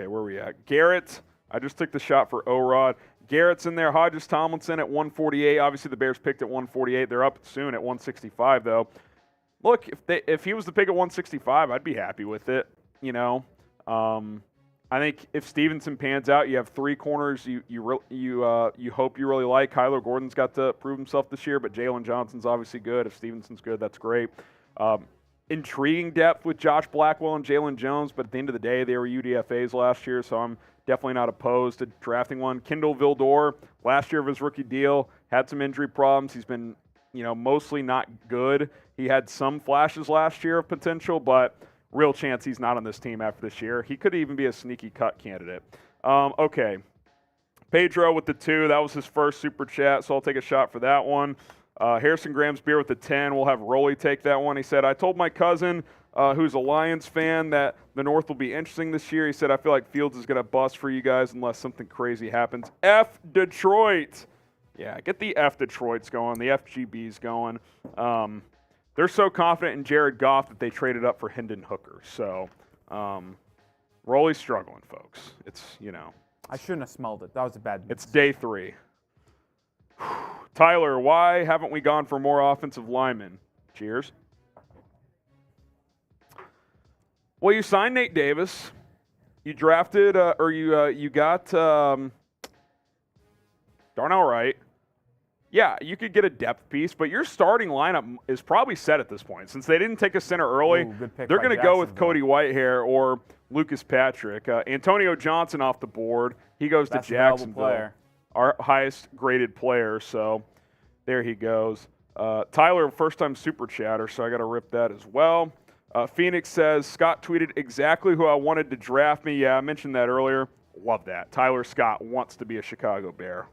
where are we at? Garrett, I just took the shot for O-Rod. Garrett's in there. Hodges Tomlinson at 148. Obviously, the Bears picked at 148. They're up soon at 165, though. Look, if he was the pick at 165, I'd be happy with it, you know. I think if Stevenson pans out, you have three corners you hope you really like. Kyler Gordon's got to prove himself this year, but Jalen Johnson's obviously good. If Stevenson's good, that's great. Intriguing depth with Josh Blackwell and Jalen Jones, but at the end of the day, they were UDFAs last year, so I'm definitely not opposed to drafting one. Kendall Vildor, last year of his rookie deal, had some injury problems. He's been, mostly not good. He had some flashes last year of potential, but real chance he's not on this team after this year. He could even be a sneaky cut candidate. Okay. Pedro with the 2. That was his first Super Chat, so I'll take a shot for that one. Harrison Graham's beer with the 10. We'll have Rolly take that one. He said, I told my cousin, who's a Lions fan, that the North will be interesting this year. He said, I feel like Fields is going to bust for you guys unless something crazy happens. F Detroit. Yeah, get the F Detroits going, the FGBs going. They're so confident in Jared Goff that they traded up for Hendon Hooker. So, Rolly's struggling, folks. It's, I shouldn't have smelled it. That was a bad move. It's day 3. Tyler, why haven't we gone for more offensive linemen? Cheers. Well, you signed Nate Davis. You drafted, you got Darnell Wright. Yeah, you could get a depth piece, but your starting lineup is probably set at this point. Since they didn't take a center early, they're going to go with Cody Whitehair or Lucas Patrick. Antonio Johnson off the board. He goes to Jacksonville, our highest graded player. So there he goes. Tyler, first-time Super Chatter, so I got to rip that as well. Phoenix says, Scott tweeted exactly who I wanted to draft me. Yeah, I mentioned that earlier. Love that. Tyler Scott wants to be a Chicago Bear.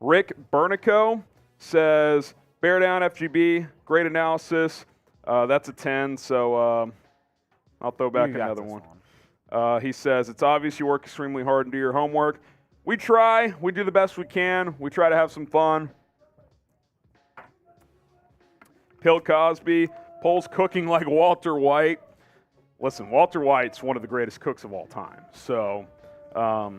Rick Bernico says, Bear down FGB, great analysis. That's a 10, so I'll throw back another one. He says, it's obvious you work extremely hard and do your homework. We try. We do the best we can. We try to have some fun. Bill Cosby, Pole's cooking like Walter White. Listen, Walter White's one of the greatest cooks of all time. So, I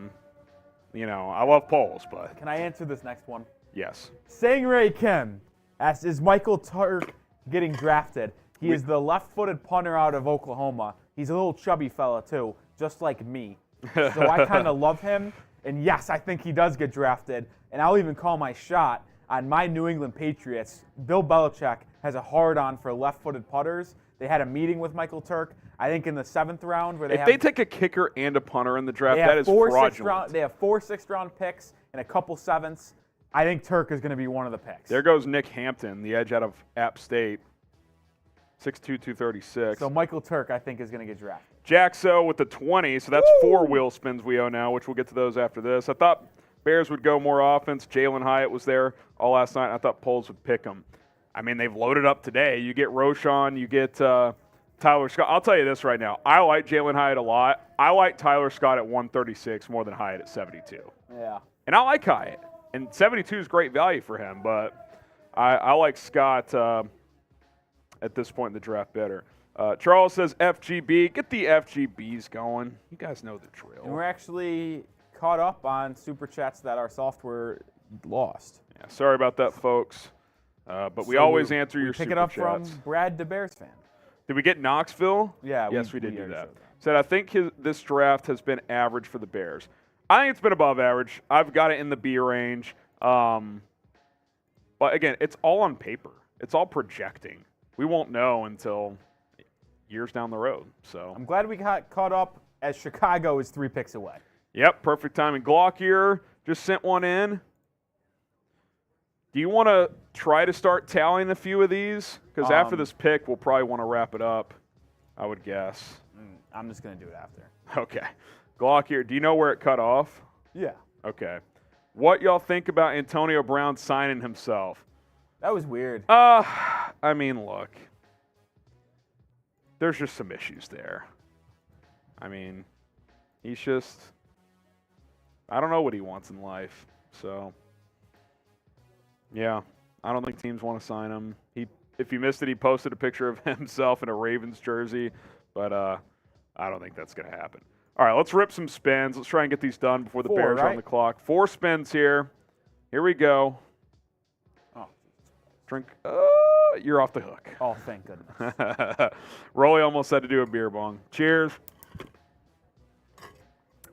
love Poles, but... Can I answer this next one? Yes. Sangray Kim asks, is Michael Turk getting drafted? He is the left-footed punter out of Oklahoma. He's a little chubby fella, too, just like me. So I kind of love him. And, yes, I think he does get drafted. And I'll even call my shot on my New England Patriots. Bill Belichick has a hard-on for left-footed putters. They had a meeting with Michael Turk, I think in the 7th round. Where they take a kicker and a punter in the draft, that is fraudulent. They have 4 6th-round picks and a couple 7ths. I think Turk is going to be one of the picks. There goes Nick Hampton, the edge out of App State, 6'2", 236. So Michael Turk, I think, is going to get drafted. Jaxo with the 20, so that's 4 wheel spins we owe now, which we'll get to those after this. I thought Bears would go more offense. Jalen Hyatt was there all last night. I thought Poles would pick him. I mean, they've loaded up today. You get Roschon, you get Tyler Scott. I'll tell you this right now. I like Jalen Hyatt a lot. I like Tyler Scott at 136 more than Hyatt at 72. Yeah. And I like Hyatt. And 72 is great value for him, but I like Scott at this point in the draft better. Charles says FGB. Get the FGBs going. You guys know the drill. And we're actually caught up on Super Chats that our software lost. Yeah, sorry about that, folks. But we So always answer your pick Super it up Chats. from Brad, the Bears fan. Did we get Knoxville? Yeah. Yes, we did do already that. showed Said, I think this draft has been average for the Bears. I think it's been above average. I've got it in the B range. But again, it's all on paper. It's all projecting. We won't know until years down the road. So I'm glad we got caught up as Chicago is 3 picks away. Yep, perfect timing. Glockier just sent one in. Do you want to try to start tallying a few of these? Because after this pick, we'll probably want to wrap it up, I would guess. I'm just going to do it after. Okay. Glockier, do you know where it cut off? Yeah. Okay. What y'all think about Antonio Brown signing himself? That was weird. I mean, look. There's just some issues there. I mean, he's just, I don't know what he wants in life. So, yeah, I don't think teams want to sign him. If you missed it, he posted a picture of himself in a Ravens jersey, but I don't think that's going to happen. All right, let's rip some spins. Let's try and get these done before the 4, Bears are on right? the clock. 4 spins here. Here we go. Oh. Drink. You're off the hook. Oh, thank goodness. Rolly almost had to do a beer bong. Cheers.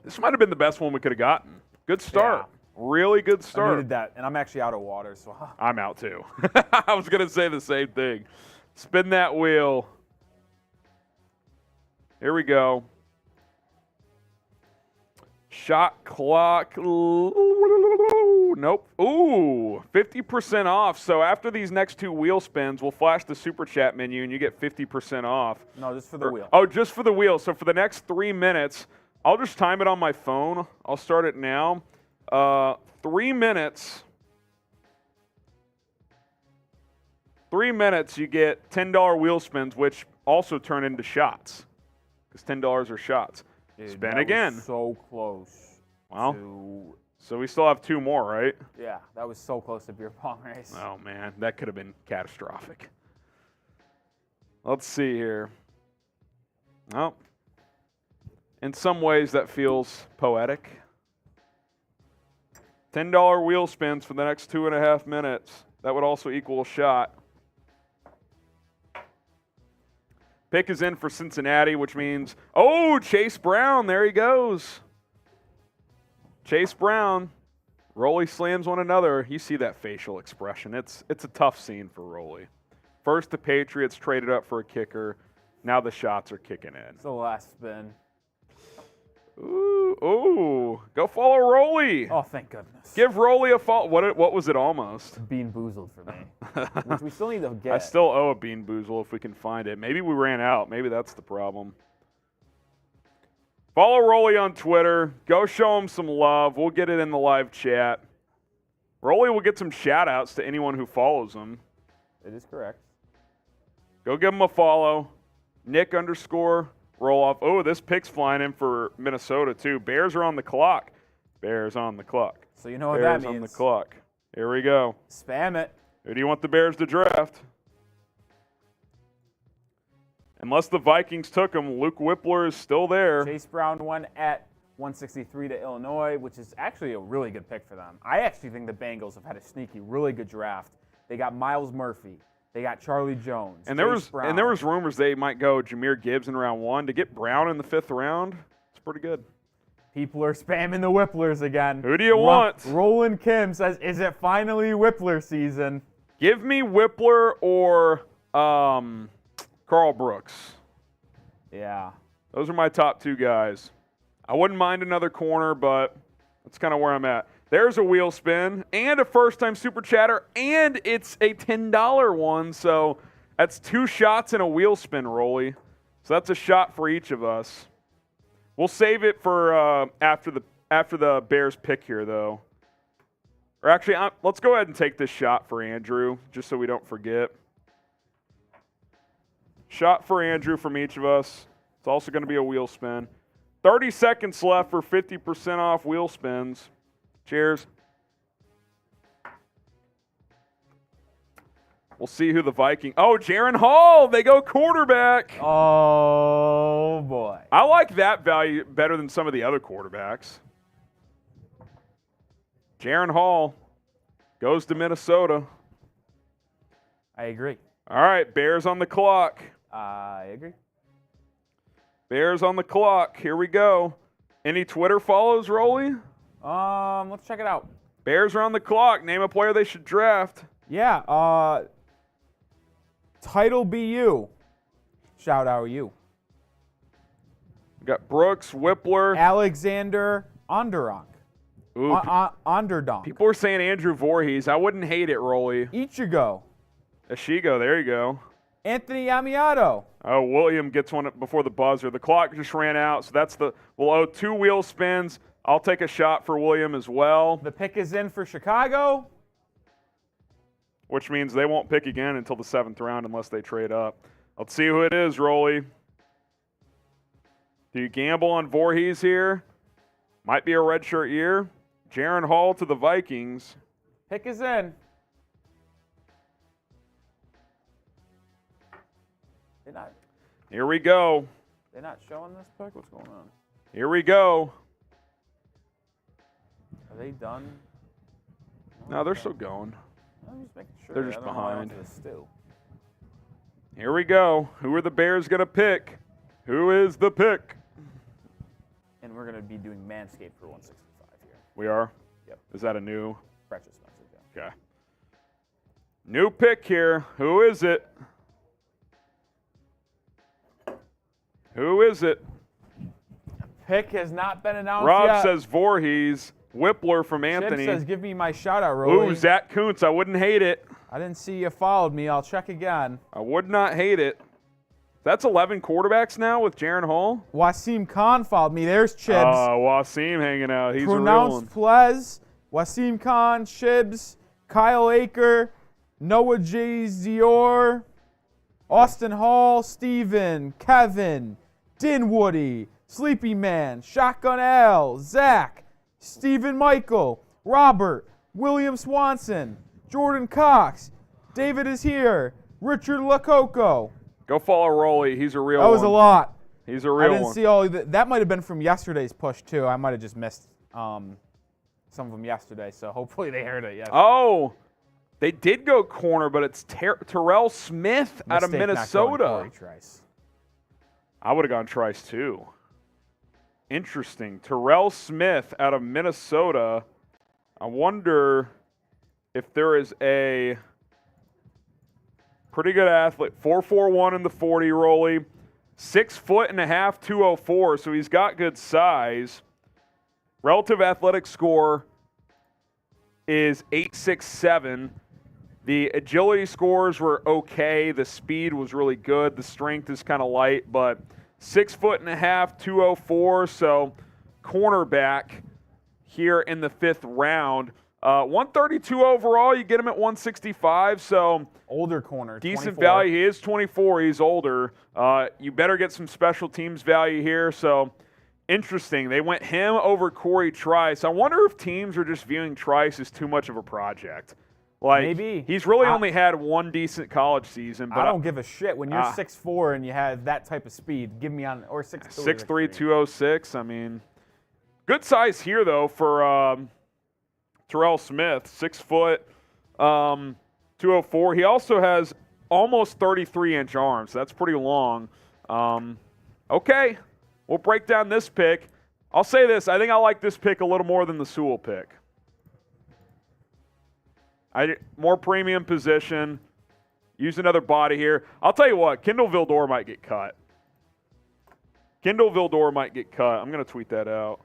This might have been the best one we could have gotten. Good start. Yeah. Really good I start. needed that, and I'm actually out of water, so I'm out too. I was going to say the same thing. Spin that wheel. Here we go. Shot clock. Nope. Ooh, 50% off. So after these next 2 wheel spins, we'll flash the Super Chat menu and you get 50% off. no, just for the wheel. Oh, just for the wheel. So for the next 3 minutes, I'll just time it on my phone. I'll start it now. 3 minutes. 3 minutes, you get $10 wheel spins, which also turn into shots. Because $10 are shots. Dude, Spin that again. Was so close. Well, to, so we still have 2 more, right? yeah, that was so close to beer pong race. Oh, man, that could have been catastrophic. Let's see here. Oh, in some ways, that feels poetic. $10 wheel spins for the next 2.5 minutes. That would also equal a shot. Pick is in for Cincinnati, which means, oh, Chase Brown, there he goes. Chase Brown. Rolly slams one another. You see that facial expression. It's a tough scene for Rolly. First, the Patriots traded up for a kicker. Now the shots are kicking in. It's the last spin. Ooh, go follow Rolly. Oh, thank goodness. Give Rolly a follow. What was it almost? Bean boozled for me, which we still need to get. I still owe a Bean Boozle if we can find it. Maybe we ran out. Maybe that's the problem. Follow Rolly on Twitter. Go show him some love. We'll get it in the live chat. Rolly will get some shout-outs to anyone who follows him. It is correct. Go give him a follow. Nick_roll off. Oh, this pick's flying in for Minnesota, too. Bears are on the clock. Bears on the clock. So you know what Bears that means. on the clock. Here we go. Spam it. Who do you want the Bears to draft? Unless the Vikings took him, Luke Whippler is still there. Chase Brown won at 163 to Illinois, which is actually a really good pick for them. I actually think the Bengals have had a sneaky, really good draft. They got Miles Murphy. They got Charlie Jones. And Chase Brown. there was rumors they might go Jahmyr Gibbs in round 1. To get Brown in the 5th round, it's pretty good. People are spamming the Whipplers again. Who do you want? Roland Kim says, is it finally Whippler season? Give me Whippler or Carl Brooks. Yeah. Those are my top 2 guys. I wouldn't mind another corner, but that's kind of where I'm at. There's a wheel spin and a first-time Super Chatter, and it's a $10 one, so that's 2 shots and a wheel spin, Rolly. So that's a shot for each of us. We'll save it for after the Bears pick here, though. Or actually, let's go ahead and take this shot for Andrew, just so we don't forget. Shot for Andrew from each of us. It's also going to be a wheel spin. 30 seconds left for 50% off wheel spins. Cheers. We'll see who the Viking. Oh, Jaren Hall. They go quarterback. Oh, boy. I like that value better than some of the other quarterbacks. Jaren Hall goes to Minnesota. I agree. All right, Bears on the clock. I agree. Bears on the clock. Here we go. Any Twitter follows, Rolly? Let's check it out. Bears are on the clock. Name a player they should draft. Yeah, Title BU. Shout out you. We got Brooks, Whippler. Alexander Onderonk. Ooh, Onderdonk. people are saying Andrew Voorhees. I wouldn't hate it, Rolly. CHGO. Ashigo, there you go. Anthony Amiato. Oh, William gets one before the buzzer. The clock just ran out, so we'll owe 2 wheel spins. I'll take a shot for William as well. The pick is in for Chicago. Which means they won't pick again until the 7th round unless they trade up. Let's see who it is, Rolly. Do you gamble on Voorhees here? Might be a redshirt year. Jaren Hall to the Vikings. Pick is in. Here we go. They're not showing this pick? What's going on? Here we go. Are they done? No, they're still going. I'm just making sure. They're just I don't know why I went behind. to the stew. Here we go. Who are the Bears going to pick? Who is the pick? And we're going to be doing Manscaped for 165 here. We are? Yep. Is that a new? Precious message, yeah. Okay. New pick here. Who is it? Who is it? Pick has not been announced Rob yet. says Voorhees. Whippler from Anthony. Chip says, give me my shout-out, Rolly. Ooh, Zach Kuntz. I wouldn't hate it. I didn't see you followed me. I'll check again. I would not hate it. That's 11 quarterbacks now with Jaren Hall. Wasim Khan followed me. There's Chibs. Wasim hanging out. He's Pronounced a real one. Plez, Wasim Khan, Chibs, Kyle Aker, Noah J. Zior, Austin Hall, Steven, Kevin, Dinwoody, Sleepy Man, Shotgun L, Zach, Stephen Michael, Robert, William Swanson, Jordan Cox, David is here, Richard Lococo. Go follow Rolly. He's a real one. That was a lot. He's a real I didn't one. see all of that. Might have been from yesterday's push too. I might have just missed some of them yesterday, so hopefully they heard it. Yes. Oh, they did go corner, but it's Terrell Smith out of Mistake not Minnesota. going Corey Trice. I would have gone Trice too. Interesting. Terrell Smith out of Minnesota. I wonder if there is a pretty good athlete. 4.41 in the 40, Rolly. 6'1.5", 204. So he's got good size. Relative athletic score is 8.67. The agility scores were okay. The speed was really good. The strength is kind of light, but 6'1.5", 204. So cornerback here in the 5th round. 132 overall. You get him at 165. So Older corner. decent 24. value. He is 24. He's older. You better get some special teams value here. So interesting. They went him over Corey Trice. I wonder if teams are just viewing Trice as too much of a project. Like, Maybe. He's really only had one decent college season. But I don't give a shit when you're 6'4" and you have that type of speed. Give me on or 6'2". 6'3", 206. I mean, good size here though for Terrell Smith. 6 foot, 204. He also has almost 33-inch arms. So that's pretty long. Okay, we'll break down this pick. I'll say this. I think I like this pick a little more than the Sewell pick. More premium position. Use another body here. I'll tell you what, Kendall Vildor might get cut. Kendall Vildor might get cut. I'm going to tweet that out.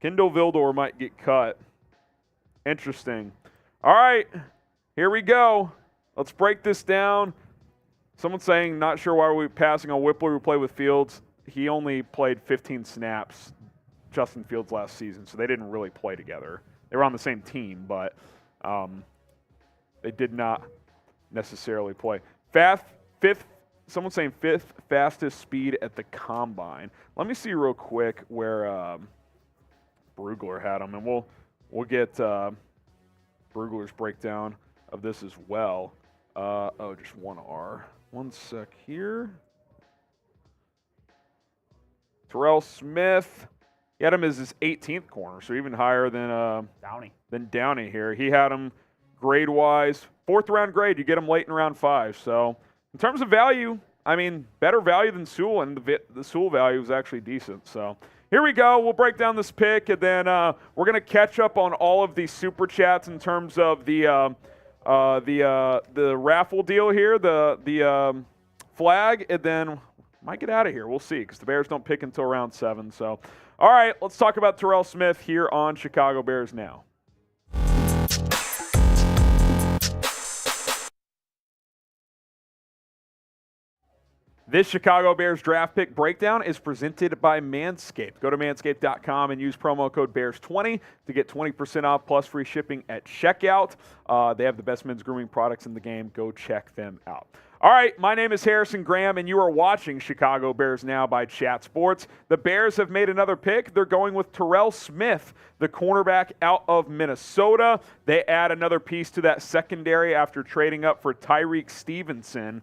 Kendall Vildor might get cut. Interesting. All right, here we go. Let's break this down. Someone's saying, not sure why we're passing on Whippler who played with Fields. He only played 15 snaps Justin Fields last season, so they didn't really play together. They were on the same team, but they did not necessarily play. Someone's saying fifth fastest speed at the combine. Let me see real quick where Brugler had him, and we'll get Brugler's breakdown of this as well. Just one R. One sec here. Terrell Smith, he had him as his 18th corner, so even higher than Downey here. He had him grade-wise, 4th round grade. You get him late in round 5. So in terms of value, I mean, better value than Sewell, and the Sewell value was actually decent. So here we go. We'll break down this pick, and then we're going to catch up on all of these super chats in terms of the raffle deal here, the flag, and then might get out of here. We'll see, because the Bears don't pick until round 7. So, all right, let's talk about Terrell Smith here on Chicago Bears Now. This Chicago Bears draft pick breakdown is presented by Manscaped. Go to manscaped.com and use promo code BEARS20 to get 20% off plus free shipping at checkout. They have the best men's grooming products in the game. Go check them out. All right, my name is Harrison Graham, and you are watching Chicago Bears Now by Chat Sports. The Bears have made another pick. They're going with Terrell Smith, the cornerback out of Minnesota. They add another piece to that secondary after trading up for Tyreek Stevenson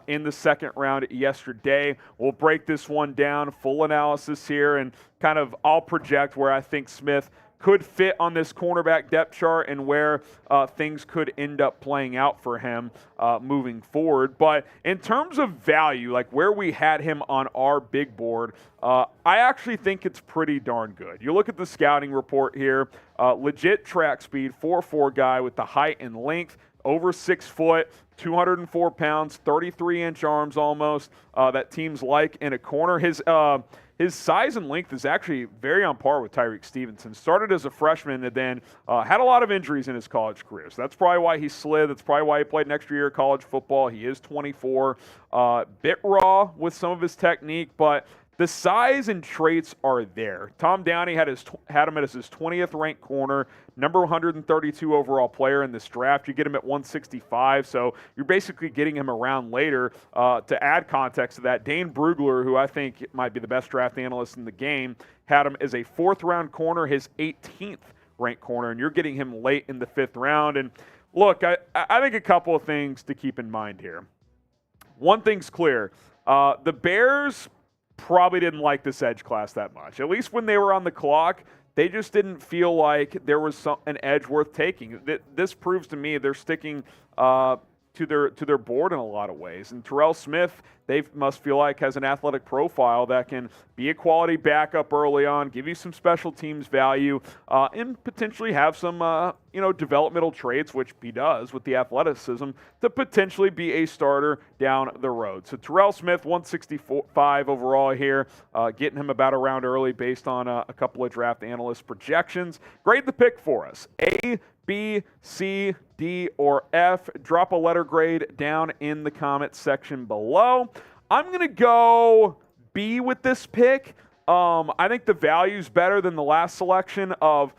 in the 2nd round yesterday. We'll break this one down, full analysis here, and kind of I'll project where I think Smith could fit on this cornerback depth chart and where things could end up playing out for him moving forward. But in terms of value, like where we had him on our big board, I actually think it's pretty darn good. You look at the scouting report here, legit track speed, 4.4 guy with the height and length, over 6 foot, 204 pounds, 33-inch arms almost, that teams like in a corner. His size and length is actually very on par with Tyreek Stevenson. Started as a freshman and then had a lot of injuries in his college career. So that's probably why he slid. That's probably why he played an extra year of college football. He is 24. Bit raw with some of his technique, but the size and traits are there. Tom Downey had him as his 20th ranked corner, number 132 overall player in this draft. You get him at 165, so you're basically getting him around later. To add context to that, Dane Brugler, who I think might be the best draft analyst in the game, had him as a 4th round corner, his 18th ranked corner, and you're getting him late in the 5th round. And look, I think a couple of things to keep in mind here. One thing's clear. The Bears probably didn't like this edge class that much. At least when they were on the clock, they just didn't feel like there was an edge worth taking. This proves to me they're sticking to their board in a lot of ways. And Terrell Smith, they must feel like, has an athletic profile that can be a quality backup early on, give you some special teams value, and potentially have some developmental traits, which he does with the athleticism, to potentially be a starter down the road. So Terrell Smith, 165 overall here, getting him about a round early based on a couple of draft analyst projections. Grade the pick for us. A, B, C, D, or F. Drop a letter grade down in the comment section below. I'm going to go B with this pick. I think the value's better than the last selection of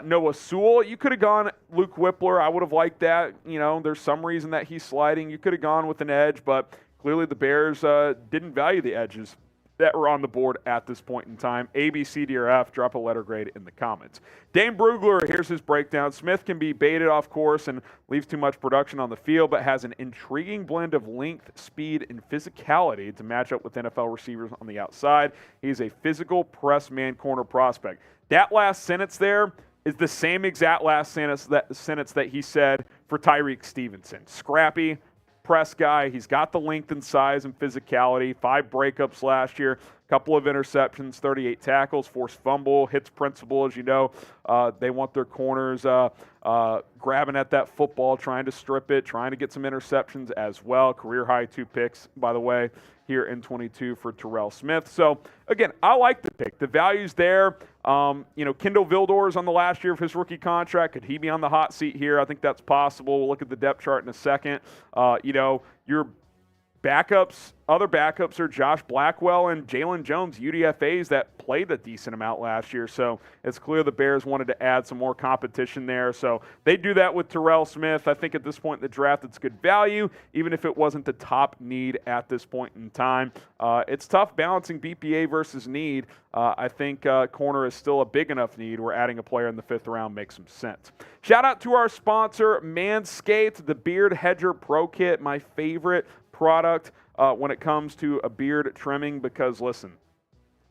Noah Sewell. You could have gone Luke Whippler. I would have liked that. There's some reason that he's sliding. You could have gone with an edge, but clearly the Bears didn't value the edges that were on the board at this point in time. A, B, C, D, or F. Drop a letter grade in the comments. Dane Brugler, here's his breakdown. Smith can be baited off course and leaves too much production on the field, but has an intriguing blend of length, speed, and physicality to match up with NFL receivers on the outside. He's a physical press man corner prospect. That last sentence there is the same exact last sentence that he said for Tyreek Stevenson. Scrappy, press guy. He's got the length and size and physicality. 5 breakups last year, couple of interceptions, 38 tackles, forced fumble, hits principle. As you know, they want their corners grabbing at that football, trying to strip it, trying to get some interceptions as well. Career high 2 picks, by the way, here in 22 for Terrell Smith. So again, I like the pick. The value's there. Kendall Vildor's on the last year of his rookie contract. Could he be on the hot seat here? I think that's possible. We'll look at the depth chart in a second. You're backups, other backups are Josh Blackwell and Jalen Jones, UDFAs that played a decent amount last year. So it's clear the Bears wanted to add some more competition there. So they do that with Terrell Smith. I think at this point in the draft, it's good value, even if it wasn't the top need at this point in time. It's tough balancing BPA versus need. I think corner is still a big enough need where adding a player in the 5th round makes some sense. Shout out to our sponsor, Manscaped, the Beard Hedger Pro Kit, my favorite product when it comes to a beard trimming, because listen,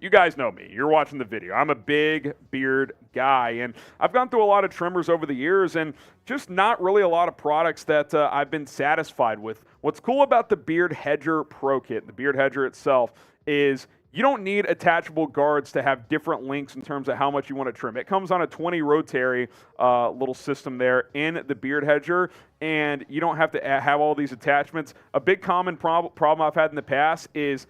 you guys know me. You're watching the video. I'm a big beard guy, and I've gone through a lot of trimmers over the years and just not really a lot of products that I've been satisfied with. What's cool about the Beard Hedger Pro Kit, the Beard Hedger itself, is you don't need attachable guards to have different lengths in terms of how much you want to trim. It comes on a 20 rotary little system there in the Beard Hedger, and you don't have to have all these attachments. A big common problem I've had in the past is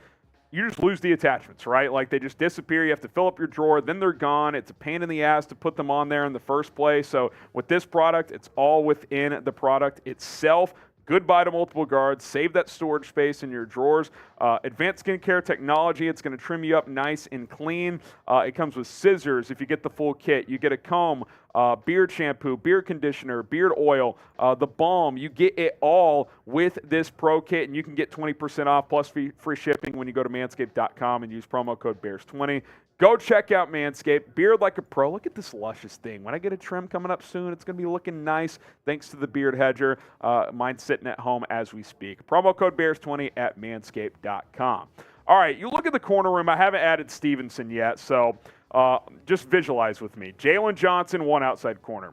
you just lose the attachments, right? Like they just disappear. You have to fill up your drawer, then they're gone. It's a pain in the ass to put them on there in the first place. So with this product, it's all within the product itself. Goodbye to multiple guards. Save that storage space in your drawers. Advanced skincare technology. It's going to trim you up nice and clean. It comes with scissors if you get the full kit. You get a comb, beard shampoo, beard conditioner, beard oil, the balm. You get it all with this Pro Kit, and you can get 20% off plus free shipping when you go to manscaped.com and use promo code BEARS20. Go check out Manscaped. Beard like a pro. Look at this luscious thing. When I get a trim coming up soon, it's going to be looking nice thanks to the Beard Hedger. Mine's sitting at home as we speak. Promo code BEARS20 at manscaped.com. All right, you look at the corner room. I haven't added Stevenson yet, so just visualize with me. Jalen Johnson, one outside corner.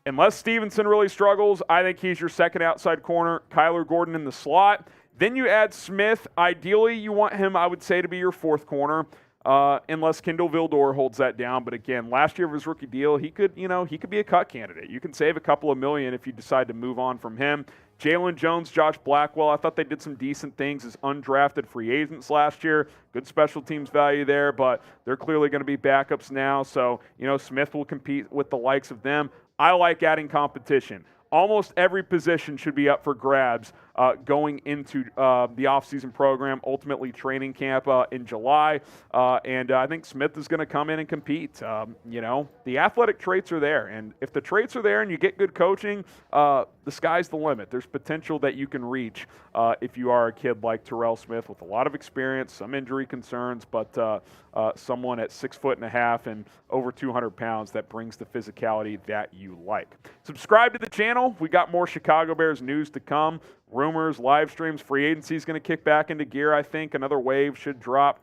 Unless Stevenson really struggles, I think he's your second outside corner. Kyler Gordon in the slot. Then you add Smith. Ideally, you want him, I would say, to be your fourth corner. Unless Kendall Vildor holds that down. But again, last year of his rookie deal, he could be a cut candidate. You can save a couple of million if you decide to move on from him. Jalen Jones, Josh Blackwell, I thought they did some decent things as undrafted free agents last year. Good special teams value there, but they're clearly going to be backups now. So, Smith will compete with the likes of them. I like adding competition. Almost every position should be up for grabs going into the offseason program, ultimately training camp in July. And I think Smith is going to come in and compete. The athletic traits are there. And if the traits are there and you get good coaching, the sky's the limit. There's potential that you can reach if you are a kid like Terrell Smith with a lot of experience, some injury concerns, but someone at 6'1" and over 200 pounds that brings the physicality that you like. Subscribe to the channel. We got more Chicago Bears news to come. Rumors, live streams, free agency is going to kick back into gear, I think. Another wave should drop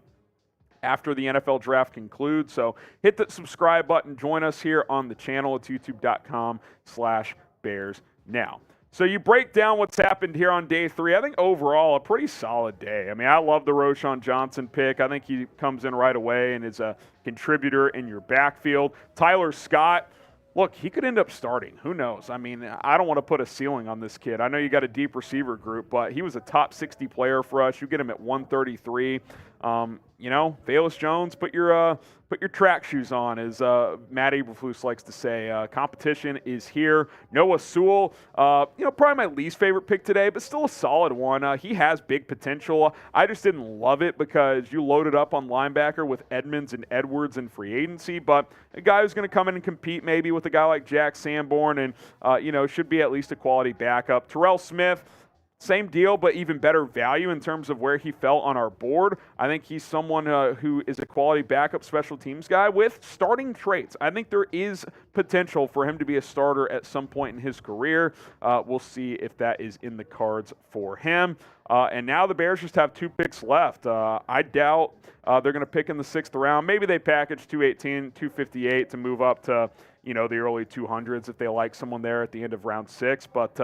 after the NFL draft concludes. So hit the subscribe button. Join us here on the channel at youtube.com/BearsNow. So you break down what's happened here on day 3. I think overall a pretty solid day. I mean, I love the Roschon Johnson pick. I think he comes in right away and is a contributor in your backfield. Tyler Scott, look, he could end up starting. Who knows? I mean, I don't want to put a ceiling on this kid. I know you got a deep receiver group, but he was a top 60 player for us. You get him at 133. Velus Jones, put your track shoes on, as Matt Eberflus likes to say. Competition is here. Noah Sewell, probably my least favorite pick today, but still a solid one. He has big potential. I just didn't love it because you loaded up on linebacker with Edmonds and Edwards in free agency, but a guy who's going to come in and compete maybe with a guy like Jack Sanborn and, should be at least a quality backup. Terrell Smith, same deal, but even better value in terms of where he fell on our board. I think he's someone who is a quality backup special teams guy with starting traits. I think there is potential for him to be a starter at some point in his career. We'll see if that is in the cards for him. And now the Bears just have 2 picks left. I doubt they're going to pick in the 6th round. Maybe they package 218, 258 to move up to the early 200s if they like someone there at the end of round 6, but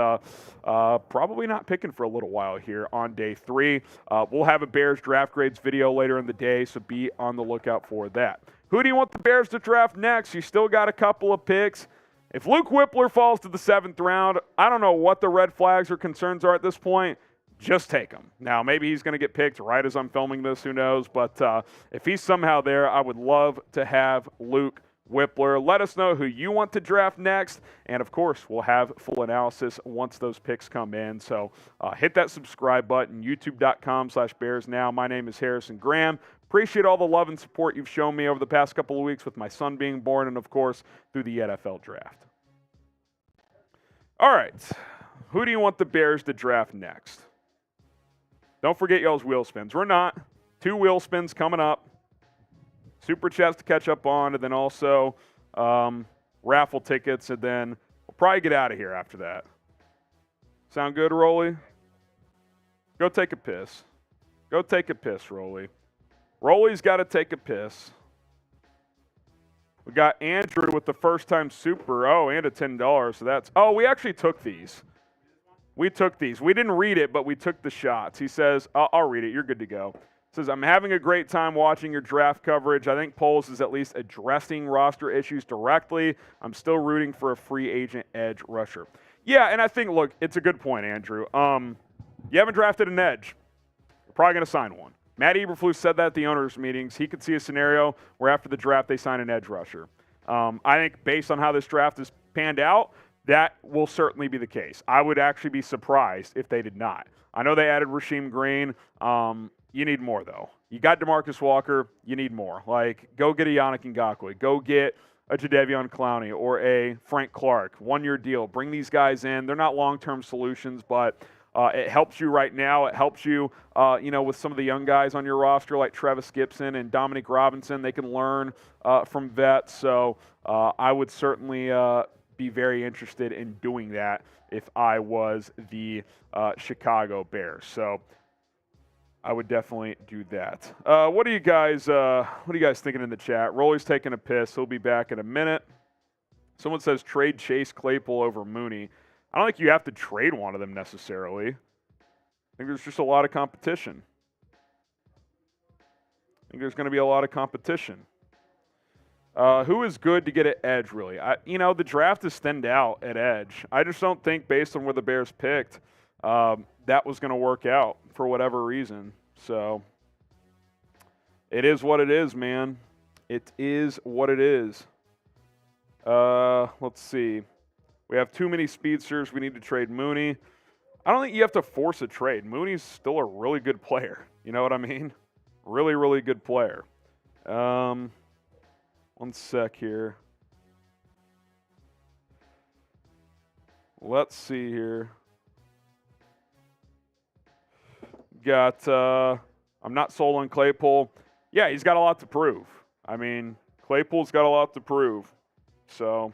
probably not picking for a little while here on day 3. We'll have a Bears draft grades video later in the day, so be on the lookout for that. Who do you want the Bears to draft next? You still got a couple of picks. If Luke Whippler falls to the 7th round, I don't know what the red flags or concerns are at this point. Just take him. Now, maybe he's going to get picked right as I'm filming this, who knows, but if he's somehow there, I would love to have Luke Whippler. Let us know who you want to draft next. And, of course, we'll have full analysis once those picks come in. So hit that subscribe button, youtube.com/BearsNow. My name is Harrison Graham. Appreciate all the love and support you've shown me over the past couple of weeks with my son being born and, of course, through the NFL draft. All right. Who do you want the Bears to draft next? Don't forget y'all's wheel spins. We're not. 2 wheel spins coming up. Super chats to catch up on, and then also raffle tickets, and then we'll probably get out of here after that. Sound good, Rolly? Go take a piss. Go take a piss, Rolly. Rolly's got to take a piss. We got Andrew with the first-time super. Oh, and a $10. So that's – oh, we actually took these. We took these. We didn't read it, but we took the shots. He says, I'll read it. You're good to go. Says, I'm having a great time watching your draft coverage. I think Poles is at least addressing roster issues directly. I'm still rooting for a free agent edge rusher. Yeah, and I think, look, it's a good point, Andrew. You haven't drafted an edge. You're probably going to sign one. Matt Eberflus said that at the owners' meetings. He could see a scenario where after the draft they sign an edge rusher. I think based on how this draft is panned out, that will certainly be the case. I would actually be surprised if they did not. I know they added Rasheem Green. You need more, though. You got DeMarcus Walker. You need more. Like, go get a Yannick Ngakoue. Go get a Jadeveon Clowney or a Frank Clark. 1-year deal. Bring these guys in. They're not long-term solutions, but it helps you right now. It helps you, with some of the young guys on your roster like Travis Gibson and Dominic Robinson. They can learn from vets. So I would certainly be very interested in doing that if I was the Chicago Bears. So I would definitely do that. What are you guys thinking in the chat? Rolly's taking a piss. He'll be back in a minute. Someone says trade Chase Claypool over Mooney. I don't think you have to trade one of them necessarily. I think there's just a lot of competition. I think there's going to be a lot of competition. Who is good to get at edge, really? The draft is thinned out at edge. I just don't think, based on where the Bears picked, that was going to work out for whatever reason. So it is what it is, man. It is what it is. Let's see. We have too many speedsters. We need to trade Mooney. I don't think you have to force a trade. Mooney's still a really good player. You know what I mean? Really, really good player. One sec here. Let's see here. Got, I'm not sold on Claypool. Yeah, he's got a lot to prove. I mean, Claypool's got a lot to prove. So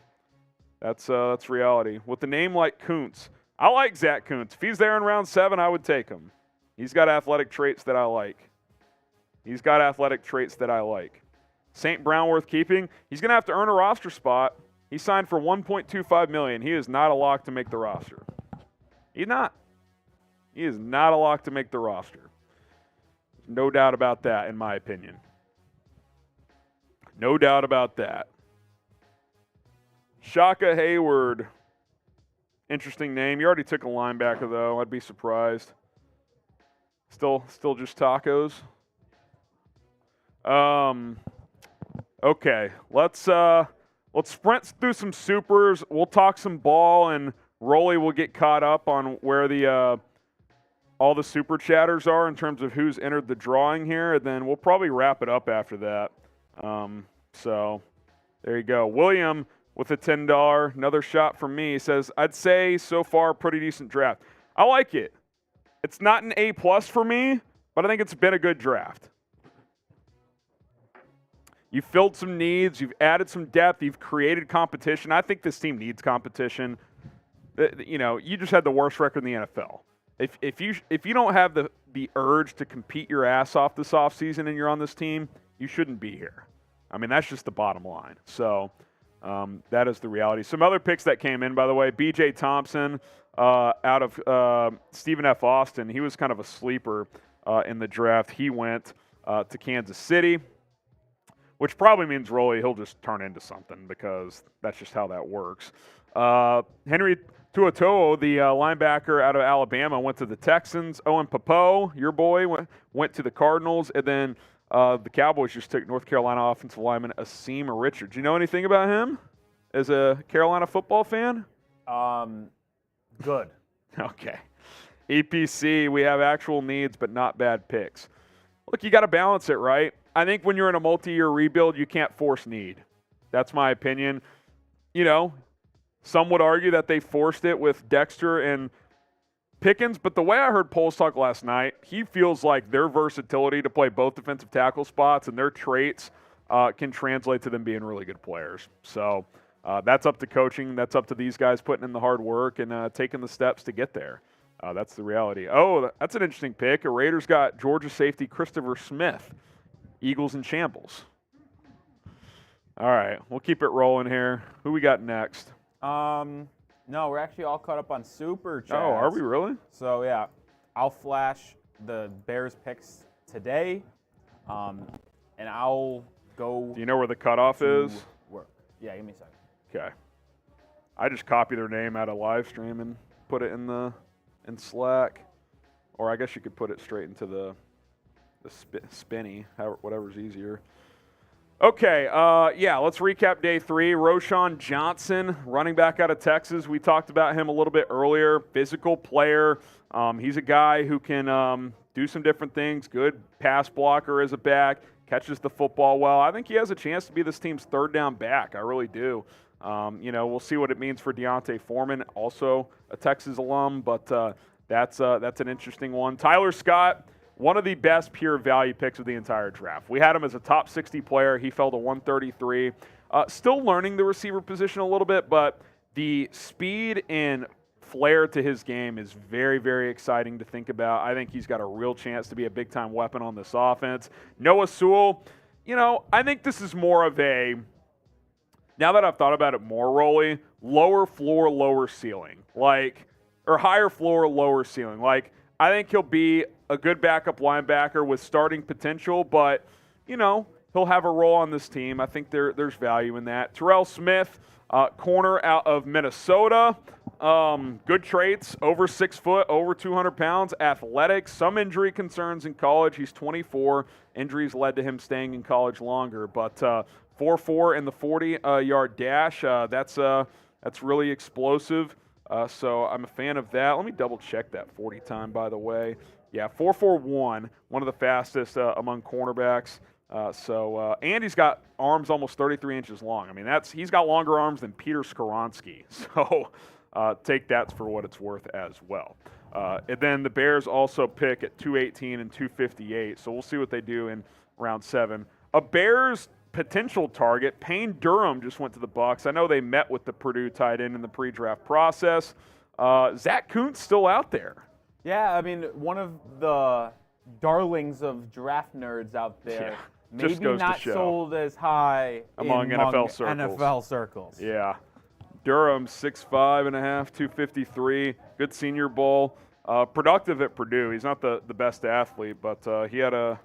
that's reality. With a name like Kuntz, I like Zach Kuntz. If he's there in round 7, I would take him. He's got athletic traits that I like. St. Brown worth keeping. He's going to have to earn a roster spot. He signed for $1.25 million. He is not a lock to make the roster. He's not. He is not a lock to make the roster. No doubt about that, in my opinion. No doubt about that. Shaka Hayward. Interesting name. You already took a linebacker, though. I'd be surprised. Still just tacos. Okay. Let's sprint through some supers. We'll talk some ball, and Rolly will get caught up on where the all the super chatters are in terms of who's entered the drawing here, and then we'll probably wrap it up after that. So there you go. William with a $10. Another shot from me. Says, I'd say so far pretty decent draft. I like it. It's not an A+ for me, but I think it's been a good draft. You've filled some needs. You've added some depth. You've created competition. I think this team needs competition. You just had the worst record in the NFL. If you don't have the urge to compete your ass off this offseason and you're on this team, you shouldn't be here. I mean, that's just the bottom line. So that is the reality. Some other picks that came in, by the way, B.J. Thompson out of Stephen F. Austin. He was kind of a sleeper in the draft. He went to Kansas City, which probably means Rolly, he'll just turn into something because that's just how that works. Henry Tuato'o, the linebacker out of Alabama, went to the Texans. Owen Popo, your boy, went to the Cardinals. And then The Cowboys just took North Carolina offensive lineman Asim Richards. Do you know anything about him as a Carolina football fan? Good. Okay. EPC, we have actual needs but not bad picks. Look, you got to balance it, right? I think when you're in a multi-year rebuild, you can't force need. That's my opinion. You know, some would argue that they forced it with Dexter and Pickens, but the way I heard Poles talk last night, he feels like their versatility to play both defensive tackle spots and their traits can translate to them being really good players. So that's up to coaching. That's up to these guys putting in the hard work and taking the steps to get there. That's the reality. Oh, that's an interesting pick. A Raiders got Georgia safety Christopher Smith. Eagles in shambles. All right, we'll keep it rolling here. Who we got next? No, we're actually all caught up on Super Chats. Oh, are we really? So, yeah, I'll flash the Bears picks today, and I'll go. Do you know where the cutoff is? Work. Yeah, give me a second. Okay. I just copy their name out of live stream and put it in Slack, or I guess you could put it straight into the spinny, whatever's easier. Okay, yeah, let's recap day 3. Roschon Johnson, running back out of Texas. We talked about him a little bit earlier. Physical player. He's a guy who can do some different things. Good pass blocker as a back. Catches the football well. I think he has a chance to be this team's third down back. I really do. We'll see what it means for Deontay Foreman, also a Texas alum, but that's an interesting one. Tyler Scott, one of the best pure value picks of the entire draft. We had him as a top 60 player. He fell to 133. Still learning the receiver position a little bit, but the speed and flair to his game is very, very exciting to think about. I think he's got a real chance to be a big-time weapon on this offense. Noah Sewell, I think this is more of a, now that I've thought about it more, Rolly, lower floor, lower ceiling. Or higher floor, lower ceiling. I think he'll be a good backup linebacker with starting potential, but, he'll have a role on this team. I think there's value in that. Terrell Smith, corner out of Minnesota. Good traits, over 6 foot, over 200 pounds, athletic, some injury concerns in college. He's 24. Injuries led to him staying in college longer, but 4.4 in the 40-yard dash. That's really explosive. So I'm a fan of that. Let me double check that 40 time, by the way. Yeah, 4.41, one of the fastest among cornerbacks. And he's got arms almost 33 inches long. I mean, he's got longer arms than Peter Skoronski. So take that for what it's worth as well. And then the Bears also pick at 218 and 258. So we'll see what they do in round 7. A Bears potential target, Payne Durham just went to the Bucs. I know they met with the Purdue tight end in the pre-draft process. Zach Kuntz still out there. Yeah, I mean, one of the darlings of draft nerds out there. Yeah, maybe not sold as high among NFL circles. Yeah. Durham, 6'5.5", 253. Good Senior Bowl. Productive at Purdue. He's not the best athlete, but he had a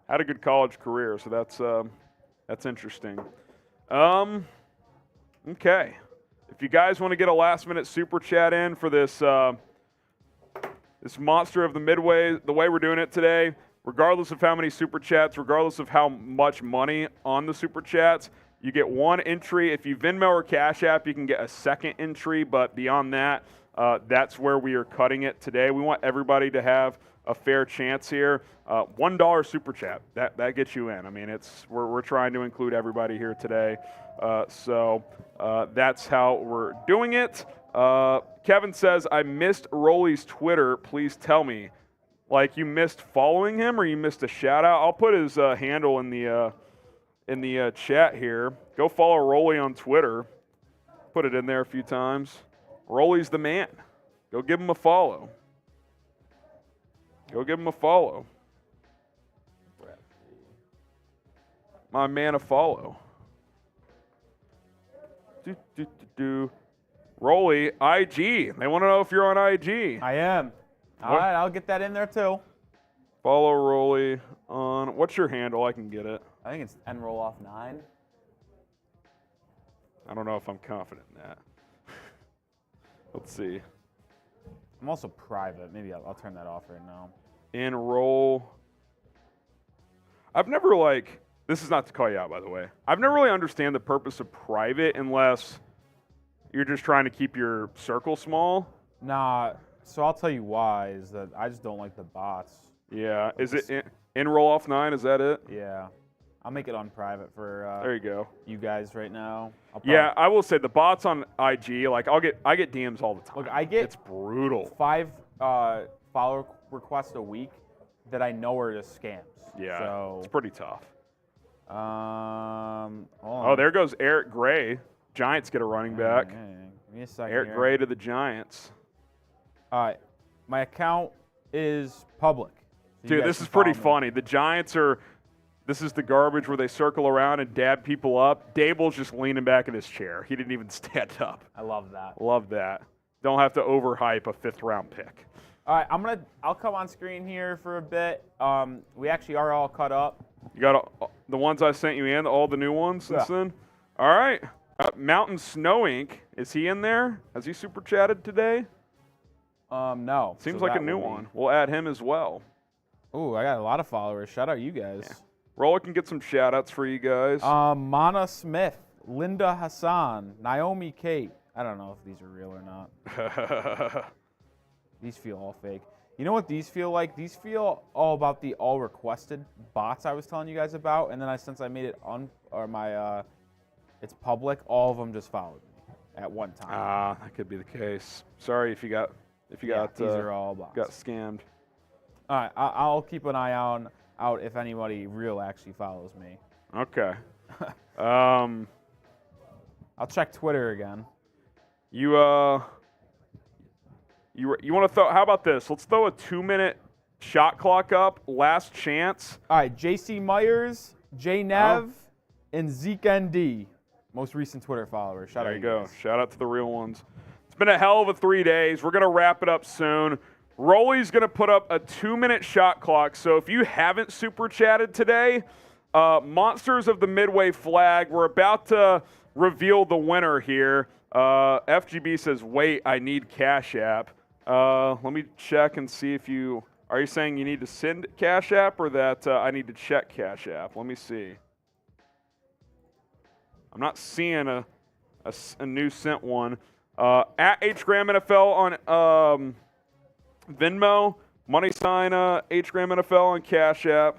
good college career, so that's interesting. Okay. If you guys want to get a last-minute super chat in for this this monster of the Midway, the way we're doing it today, regardless of how many super chats, regardless of how much money on the super chats, you get one entry. If you Venmo or Cash App, you can get a second entry, but beyond that, that's where we are cutting it today. We want everybody to have a fair chance here. $1 super chat, that gets you in. I mean, we're trying to include everybody here today. So that's how we're doing it. Kevin says, I missed Rolly's Twitter. Please tell me. You missed following him or you missed a shout out? I'll put his handle in the chat here. Go follow Rolly on Twitter. Put it in there a few times. Rolly's the man. Go give him a follow. Go give him a follow. My man, a follow. Rolly, IG. They want to know if you're on IG. I am. All right, I'll get that in there too. Follow Rolly on. What's your handle? I can get it. I think it's nrolloff9. I don't know if I'm confident in that. Let's see. I'm also private. Maybe I'll turn that off right now. Enroll. I've never this is not to call you out, by the way. I've never really understand the purpose of private unless you're just trying to keep your circle small. Nah, so I'll tell you why, is that I just don't like the bots. Yeah. Is it in roll off 9? Is that it? Yeah. I'll make it on private for There you go. you guys right now. Yeah, I will say the bots on IG, I get DMs all the time. Look, I get it's brutal. 5 follow requests a week that I know are just scams. Yeah, So, it's pretty tough. hold on. Oh, there goes Eric Gray. Giants get a running back. Give me a second Eric here. Gray to the Giants. All right. My account is public. So you Dude, guys this can is pretty follow me. funny. The Giants this is the garbage where they circle around and dab people up. Dable's just leaning back in his chair. He didn't even stand up. I love that. Love that. Don't have to overhype a 5th-round pick. All right, I'll come on screen here for a bit. We actually are all cut up. You got the ones I sent you and all the new ones since Yeah. then? All right. Mountain Snow Inc. Is he in there? Has he super chatted today? No. Seems so like a that new will be- one. We'll add him as well. Ooh, I got a lot of followers. Shout out you guys. Roller can get some shout outs for you guys. Mana Smith, Linda Hassan, Naomi Kate. I don't know if these are real or not. These feel all fake. You know what these feel like? These feel all about the all requested bots I was telling you guys about, and then since I made it it's public, all of them just followed me at one time. That could be the case. Sorry if you got These are all bots. got scammed. All right, I'll keep an eye out if anybody real actually follows me. Okay. I'll check Twitter again. You want to throw? How about this? Let's throw a 2-minute shot clock up. Last chance. All right, JC Myers, J Nev, and Zeke ND. Most recent Twitter followers. Shout out There you you go. guys. Shout out to the real ones. It's been a hell of a 3 days. We're going to wrap it up soon. Rolly's going to put up a 2-minute shot clock. So if you haven't super chatted today, Monsters of the Midway flag, we're about to reveal the winner here. FGB says, wait, I need Cash App. Let me check and see if are you saying you need to send Cash App or that I need to check Cash App? Let me see. I'm not seeing a new sent one. At HGram NFL on Venmo, money sign HGram NFL on Cash App.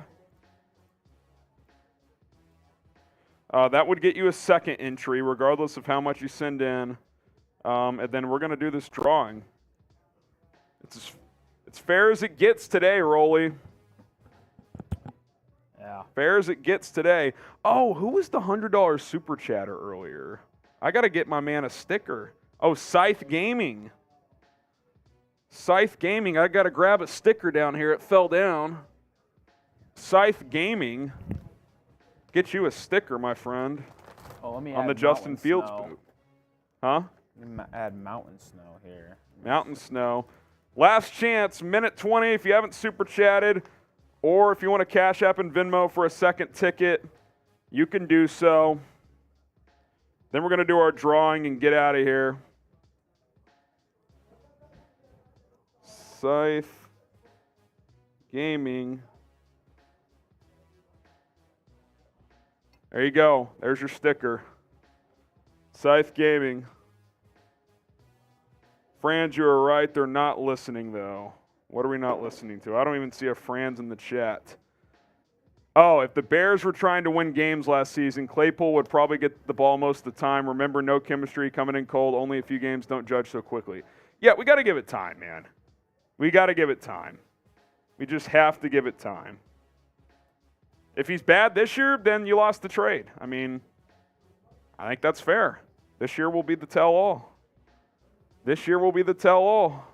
That would get you a second entry, regardless of how much you send in. And then we're going to do this drawing. It's fair as it gets today, Rolly. Yeah. Fair as it gets today. Oh, who was the $100 super chatter earlier? I got to get my man a sticker. Oh, Scythe Gaming. Scythe Gaming. I got to grab a sticker down here. It fell down. Scythe Gaming. Get you a sticker, my friend. Oh, let me on add the Justin Mountain Fields Snow. boot. Huh? Let me add Mountain Snow here. Mountain Snow. Last chance, minute 20 if you haven't super chatted, or if you want to Cash App and Venmo for a second ticket, you can do so. Then we're going to do our drawing and get out of here. Scythe Gaming. There you go. There's your sticker. Scythe Gaming. Franz, you are right. They're not listening, though. What are we not listening to? I don't even see a Franz in the chat. Oh, if the Bears were trying to win games last season, Claypool would probably get the ball most of the time. Remember, no chemistry, coming in cold, only a few games, don't judge so quickly. Yeah, we got to give it time, man. We got to give it time. We just have to give it time. If he's bad this year, then you lost the trade. I mean, I think that's fair. This year will be the tell-all. This year will be the tell-all.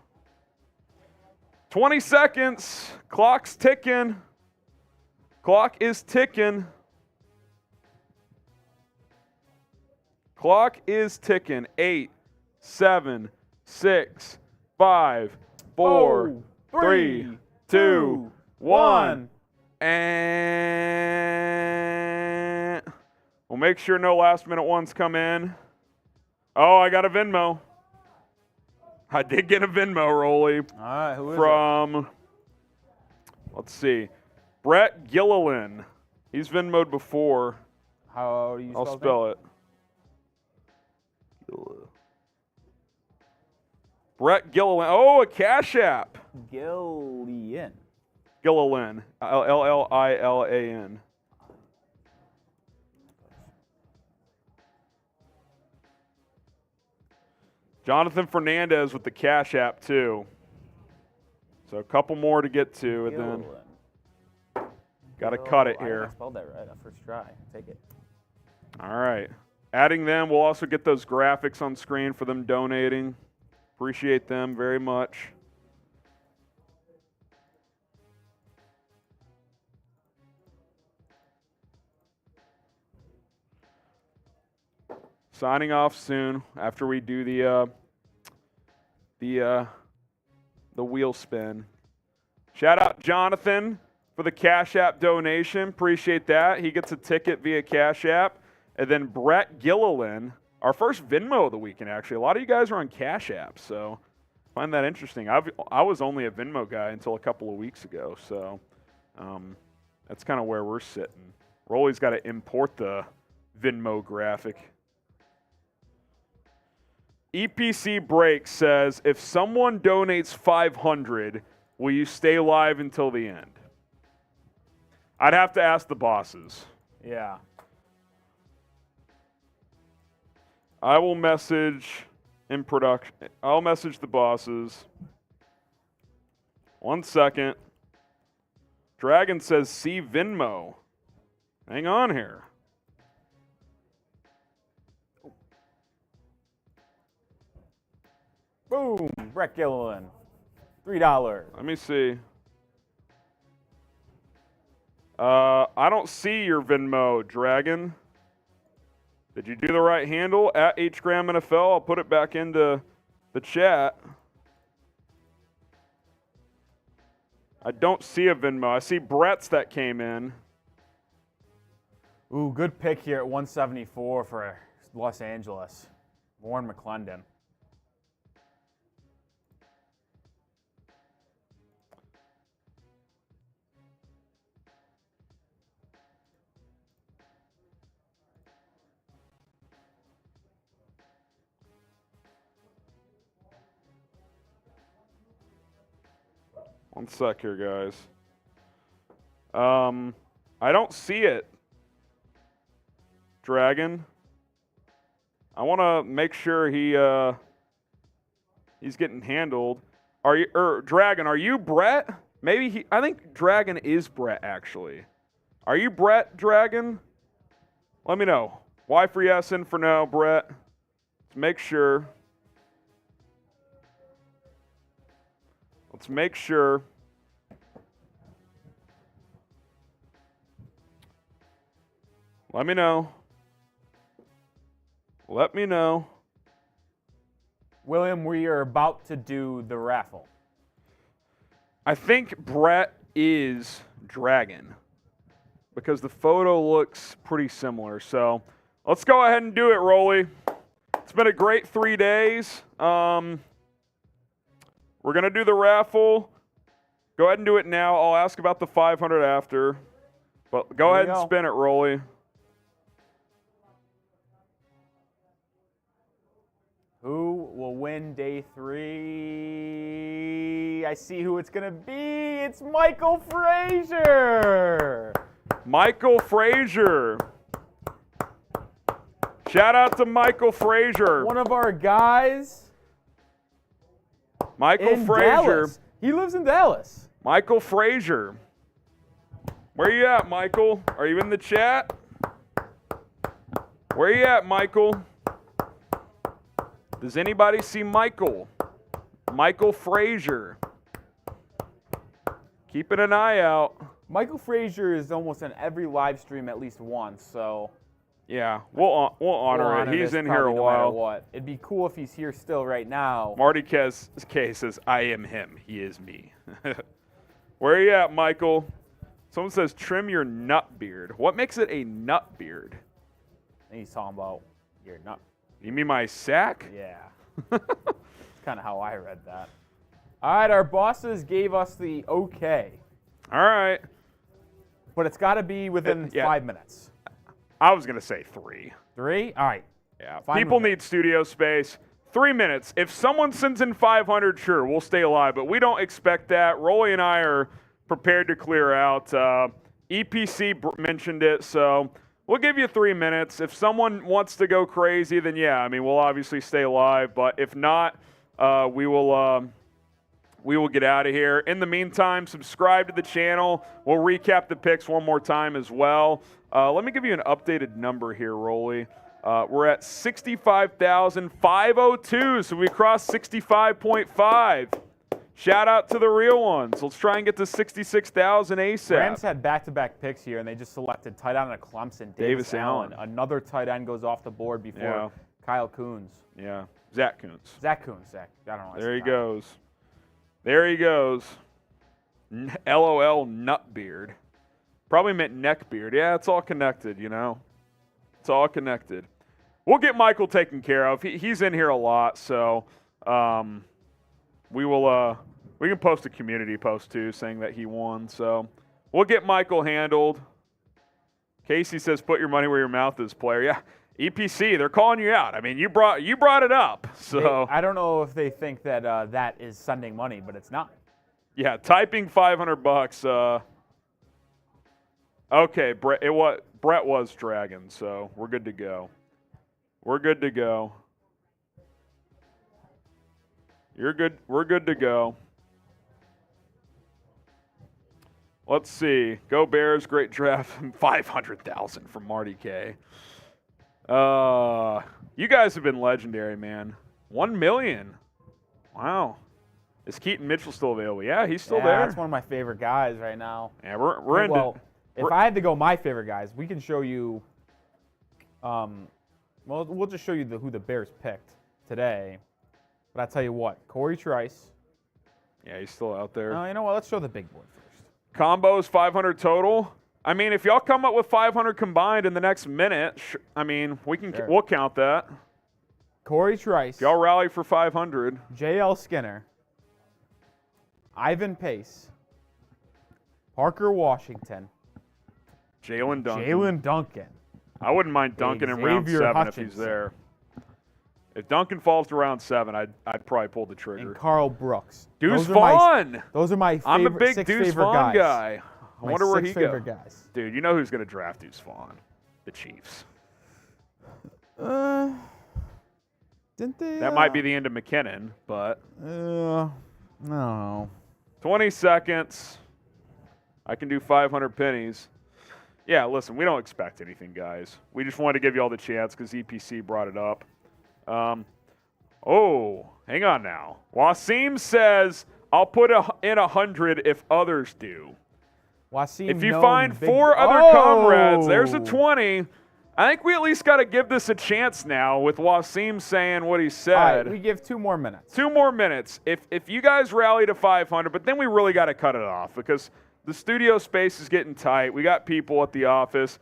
20 seconds. Clock's ticking. Clock is ticking. Clock is ticking. 8, 7, 6, 5, 4, 3, 2, 1. And we'll make sure no last-minute ones come in. Oh, I got a Venmo. I did get a Venmo, Rolly. All right, who is from, let's see, Brett Gilliland. He's Venmo'd before. How do you I'll spell spell it. Brett Gilliland. Oh, a Cash App. Gillian. Gilliland. Llilan. Jonathan Fernandez with the Cash App, too. So a couple more to get to, and then got to cut it here. I spelled that right on first try. Take it. All right. Adding them, we'll also get those graphics on screen for them donating. Appreciate them very much. Signing off soon after we do the wheel spin. Shout out Jonathan for the Cash App donation. Appreciate that. He gets a ticket via Cash App. And then Brett Gilliland, our first Venmo of the weekend, actually. A lot of you guys are on Cash App, so I find that interesting. I was only a Venmo guy until a couple of weeks ago, so that's kind of where we're sitting. Rolly's got to import the Venmo graphic. EPC Break says, if someone donates $500, will you stay live until the end? I'd have to ask the bosses. Yeah. I will message in production. I'll message the bosses. 1 second. Dragon says, see Venmo. Hang on here. Boom. Brett Gilliland. $3. Let me see. I don't see your Venmo, Dragon. Did you do the right handle? At HGramNFL. I'll put it back into the chat. I don't see a Venmo. I see Brett's that came in. Ooh, good pick here at 174 for Los Angeles. Warren McClendon. One sec here, guys. I don't see it, Dragon. I want to make sure he's getting handled. Dragon, are you Brett? I think Dragon is Brett, actually. Are you Brett, Dragon? Let me know. Y for yes, N for no, Brett. Let's make sure. Let's make sure. Let me know. Let me know. William, we are about to do the raffle. I think Brett is Dragon because the photo looks pretty similar. So let's go ahead and do it, Rolly. It's been a great 3 days. We're going to do the raffle. Go ahead and do it now. I'll ask about the 500 after. But go ahead and spin it, Rolly. Who will win day 3? I see who it's going to be. It's Michael Frazier. Michael Frazier. Shout out to Michael Frazier. One of our guys. Michael in Frazier. Dallas. He lives in Dallas. Michael Frazier. Where you at, Michael? Are you in the chat? Where you at, Michael? Does anybody see Michael? Michael Frazier. Keeping an eye out. Michael Frazier is almost on every live stream at least once, so yeah, we'll honor it. He's in here a no while. matter what. It'd be cool if he's here still right now. Marty K says, I am him. He is me. Where are you at, Michael? Someone says, trim your nut beard. What makes it a nut beard? I think he's talking about your nut. You mean my sack? Yeah. That's kind of how I read that. All right, our bosses gave us the okay. All right. but it's got to be within Yeah. 5 minutes. I was going to say 3. 3? All right. Yeah. Fine People with me. need studio space. 3 minutes. If someone sends in 500, sure, we'll stay alive, but we don't expect that. Rolly and I are prepared to clear out. EPC mentioned it, so we'll give you 3 minutes. If someone wants to go crazy, then yeah, I mean, we'll obviously stay alive, but if not, we will get out of here. In the meantime, subscribe to the channel. We'll recap the picks one more time as well. Let me give you an updated number here, Rolly. We're at 65,502, so we crossed 65.5. Shout out to the real ones. Let's try and get to 66,000 ASAP. Rams had back-to-back picks here, and they just selected tight end of Clemson, Davis Allen. Another tight end goes off the board before Kyle Coons. Yeah, Zach Kuntz. Zach Kuntz. I don't know. There he goes. There he goes. LOL Nutbeard. Probably meant neckbeard. Yeah, it's all connected, you know. It's all connected. We'll get Michael taken care of. He's in here a lot, so we can post a community post too saying that he won. So we'll get Michael handled. Casey says, "Put your money where your mouth is, player." Yeah, EPC, they're calling you out. I mean, you brought it up. So I don't know if they think that that is sending money, but it's not. Yeah, typing $500. Okay, Brett was Dragon, so we're good to go. We're good to go. You're good. We're good to go. Let's see. Go Bears. Great draft. 500,000 from Marty K. You guys have been legendary, man. 1 million. Wow. Is Keaton Mitchell still available? Yeah, he's still there. That's one of my favorite guys right now. Yeah, we're into. Well, if I had to go my favorite guys, we can show you. Well, we'll just show you who the Bears picked today. But I'll tell you what, Corey Trice. Yeah, he's still out there. You know what? Let's show the big boy first. Combos 500 total. I mean, if y'all come up with 500 combined in the next minute, I mean, we'll count that. Corey Trice. If y'all rally for 500. J.L. Skinner. Ivan Pace. Parker Washington. Jalen Duncan. I wouldn't mind Duncan in round Xavier 7 Hutchinson. if he's there. If Duncan falls to round 7, I'd probably pull the trigger. And Carl Brooks. Deuce Vaughn. Those are my favorite, I'm a big six Deuce favorite Vaughn guys. guy. I wonder where he favorite goes. Guys. Dude, you know who's going to draft Deuce Vaughn? The Chiefs. Didn't they? That might be the end of McKinnon, but no. 20 seconds. I can do 500 pennies. Yeah, listen, we don't expect anything, guys. We just wanted to give you all the chance because EPC brought it up. Hang on now. Wasim says, I'll put in 100 if others do. Wasim, if you find 4 other comrades, there's a 20. I think we at least got to give this a chance now with Wasim saying what he said. All right, we give 2 more minutes. 2 more minutes. If you guys rally to 500, but then we really got to cut it off because the studio space is getting tight. We got people at the office.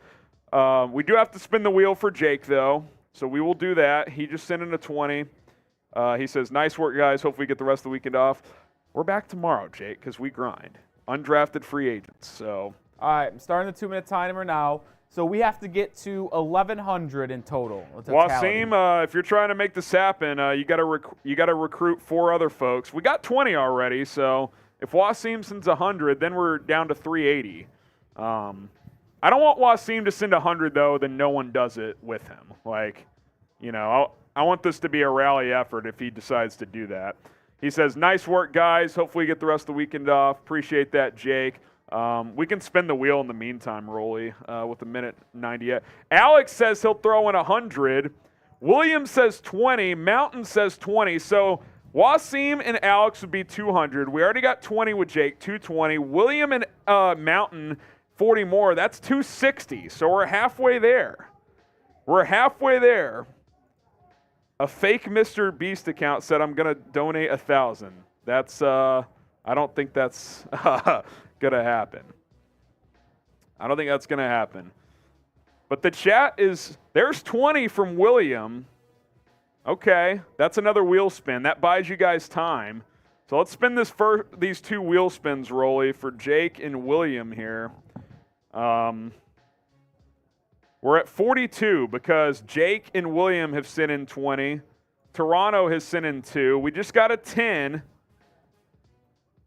We do have to spin the wheel for Jake, though, so we will do that. He just sent in a 20. He says, nice work, guys. Hopefully we get the rest of the weekend off. We're back tomorrow, Jake, because we grind. Undrafted free agents. So. All right, I'm starting the 2-minute timer now. So we have to get to 1,100 in total. Wasim, if you're trying to make this happen, you got to recruit 4 other folks. We got 20 already, so if Wasim sends 100, then we're down to 380. I don't want Wasim to send 100 though, then no one does it with him. Like, you know, I want this to be a rally effort if he decides to do that. He says, nice work, guys. Hopefully you get the rest of the weekend off. Appreciate that, Jake. We can spin the wheel in the meantime, Rolly, with 1:90. Alex says he'll throw in 100. William says 20. Mountain says 20. So Wasim and Alex would be 200. We already got 20 with Jake, 220. William and Mountain, 40 more. That's 260. So we're halfway there. We're halfway there. A fake Mr. Beast account said I'm going to donate 1,000. That's, I don't think that's going to happen. I don't think that's going to happen. But the chat is, there's 20 from William. Okay, that's another wheel spin. That buys you guys time. So let's spin these 2 wheel spins, Rolly, for Jake and William here. We're at 42 because Jake and William have sent in 20. Toronto has sent in 2. We just got a 10.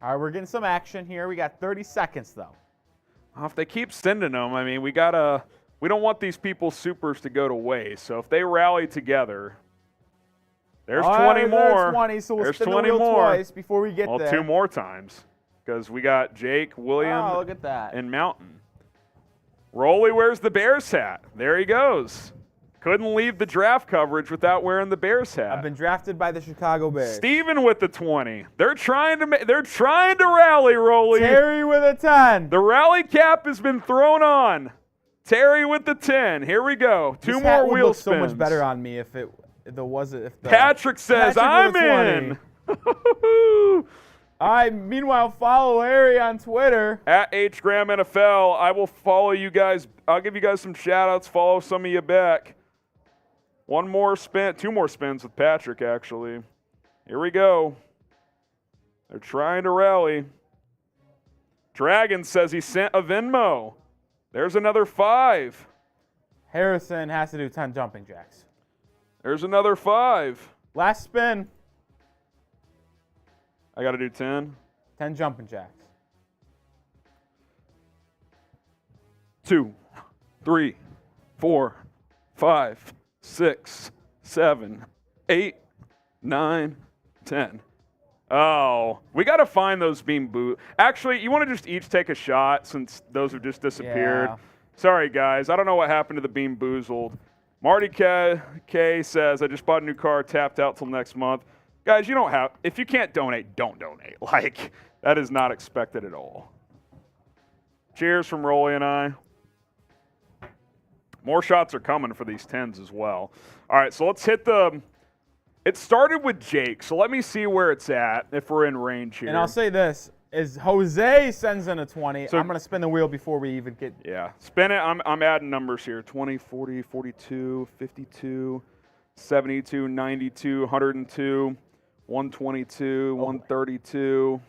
All right, we're getting some action here. We got 30 seconds, though. If they keep sending them, I mean, we don't want these people's supers to go to waste. So if they rally together, there's 20 more. There's 20, so we'll there's spin 20 the wheel more. twice before we get there. 2 more times because we got Jake, William, Oh, look at that. and Mountain. Rolly wears the Bears hat. There he goes. Couldn't leave the draft coverage without wearing the Bears hat. I've been drafted by the Chicago Bears. Steven with the 20. They're trying to rally, Rolly. Terry with a 10. The rally cap has been thrown on. Terry with the 10. Here we go. This 2 hat more would wheel look spins. so much better on me if there wasn't. If the Patrick says, Patrick with I'm a 20. in. All right, meanwhile, follow Larry on Twitter. At HGramNFL, I will follow you guys. I'll give you guys some shout-outs. Follow some of you back. 1 more spin. 2 more spins with Patrick, actually. Here we go. They're trying to rally. Dragon says he sent a Venmo. There's another 5. Harrison has to do 10 jumping jacks. There's another 5. Last spin, I got to do 10. 10 jumping jacks. 2, 3, 4, 5, 6, 7, 8, 9, 10. Oh, we got to find those beam boot. Actually, you want to just each take a shot since those have just disappeared. Yeah. Sorry, guys. I don't know what happened to the beam boozled. Marty K says, I just bought a new car, tapped out till next month. Guys, you don't have, if you can't donate, don't donate. Like, that is not expected at all. Cheers from Rolly and I. More shots are coming for these 10s as well. All right, so let's hit the, it started with Jake, so let me see where it's at if we're in range here. And I'll say this, as Jose sends in a 20, So- I'm going to spin the wheel before we even get... Yeah, spin it. I'm adding numbers here. 20, 40, 42, 52, 72, 92, 102, 122, 132,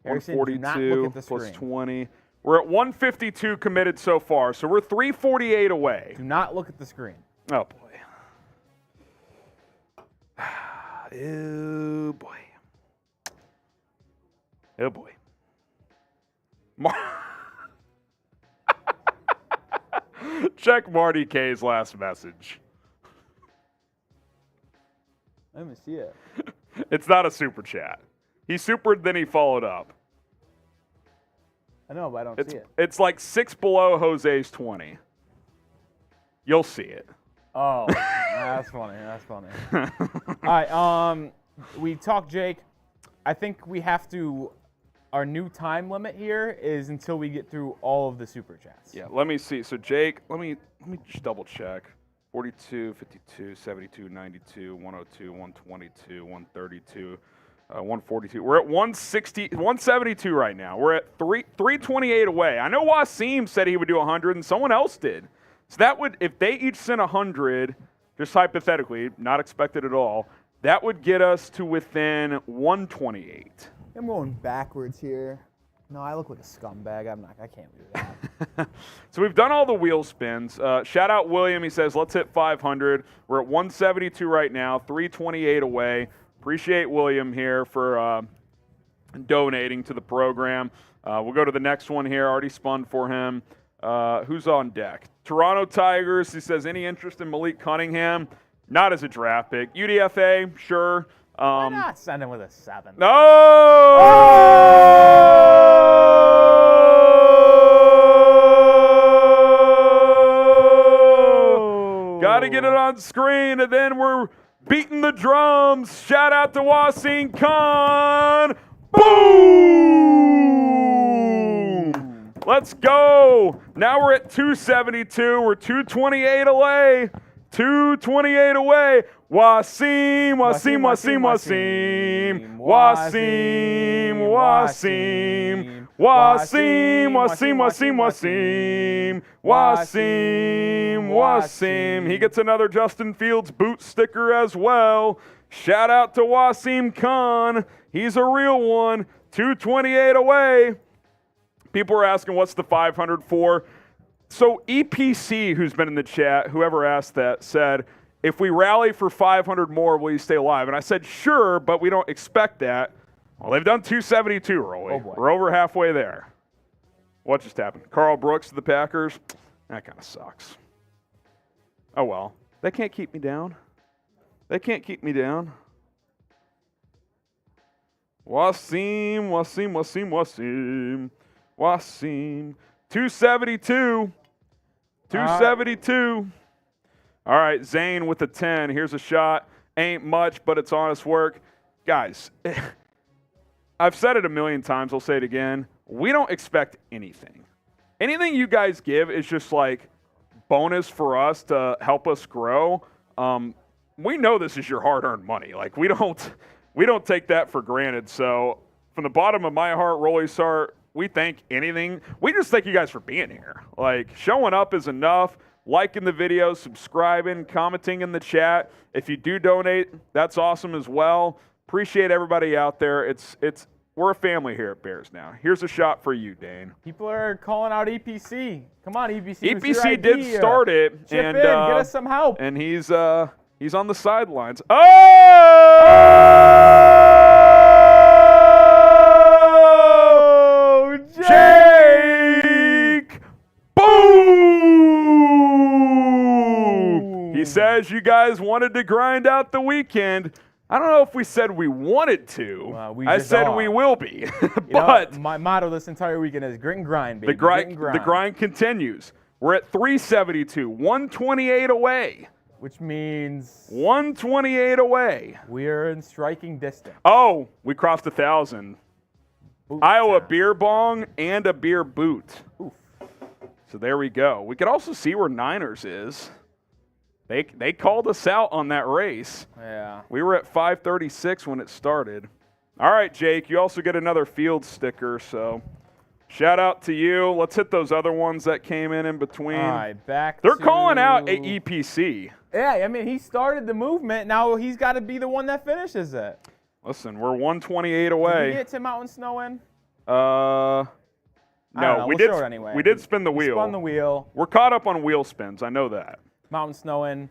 Harrison, do not look 142 at the plus screen. 20. We're at 152 committed so far, so we're 348 away. Do not look at the screen. Oh, boy. Oh, boy. Oh, boy. Check Marty K's last message. Let me see it. It's not a super chat. He supered, then he followed up. I know, but I don't see it. It's like 6 below Jose's 20. You'll see it. Oh, that's funny. That's funny. All right, we talked Jake. I think we have to. Our new time limit here is until we get through all of the super chats. Yeah, let me see. So Jake, let me just double check. 42, 52, 72, 92, 102, 122, 132, 142. We're at 160, 172 right now. We're at 328 away. I know Wasim said he would do 100, and someone else did. So that would, if they each sent 100, just hypothetically, not expected at all, that would get us to within 128. I'm going backwards here. No, I look like a scumbag. I can't do that. So we've done all the wheel spins. Shout out William. He says, let's hit 500. We're at 172 right now, 328 away. Appreciate William here for donating to the program. We'll go to the next one here. Already spun for him. Who's on deck? Toronto Tigers. He says, any interest in Malik Cunningham? Not as a draft pick. UDFA, sure. Why not send him with a 7? No! Got to get it on screen, and then we're beating the drums. Shout out to Wasim Khan. Boom! Let's go. Now we're at 272. We're 228 away. 228 away. Wasim, Wasim, Wasim, Wasim. Wasim, Wasim. Wasim, Wasim, Wasim, Wasim. Wasim, Wasim. He gets another Justin Fields boot sticker as well. Shout out to Wasim Khan. He's a real one. 228 away. People are asking what's the 500 for. So EPC, who's been in the chat, whoever asked that, said, if we rally for 500 more, will you stay alive? And I said, sure, but we don't expect that. Well, they've done 272, Rolly. Oh, boy. We're over halfway there. What just happened? Carl Brooks to the Packers? That kind of sucks. Oh, well. They can't keep me down. They can't keep me down. Wasim, Wasim, Wasim, Wasim. Wasim. 272. 272. All right, Zane with the 10. Here's a shot. Ain't much, but it's honest work. Guys, I've said it a million times. I'll say it again. We don't expect anything. Anything you guys give is just like bonus for us to help us grow. We know this is your hard-earned money. Like, we don't take that for granted. So from the bottom of my heart, Rolly's heart, we thank anything. We just thank you guys for being here. Like, showing up is enough. Liking the video, subscribing, commenting in the chat. If you do donate, that's awesome as well. Appreciate everybody out there. We're a family here at Bears now. Here's a shot for you, Dane. People are calling out EPC. Come on, EPC. EPC did start it. Chip and in, get us some help. And he's on the sidelines. Oh! Jake! Boom! He says you guys wanted to grind out the weekend. I don't know if we said we wanted to. I said we will be. But my motto this entire weekend is grit and grind, baby. the grind continues. We're at 372, 128 away. Which means 128 away. we are in striking distance. Oh, we crossed 1,000. Boot Iowa time. beer bong and a beer boot. Oof. So there we go. We could also see where Niners is. They called us out on that race. Yeah. We were at 536 when it started. All right, Jake, you also get another field sticker, so shout out to you. Let's hit those other ones that came in between. All right, They're calling out EPC. Yeah, I mean, he started the movement. Now he's got to be the one that finishes it. Listen, we're 128 Did away. we get Tim Mountain Snow in? No, we we'll show it anyway. We did spin the wheel. Spun the wheel. We're caught up on wheel spins. I know that. Mountain Snow in.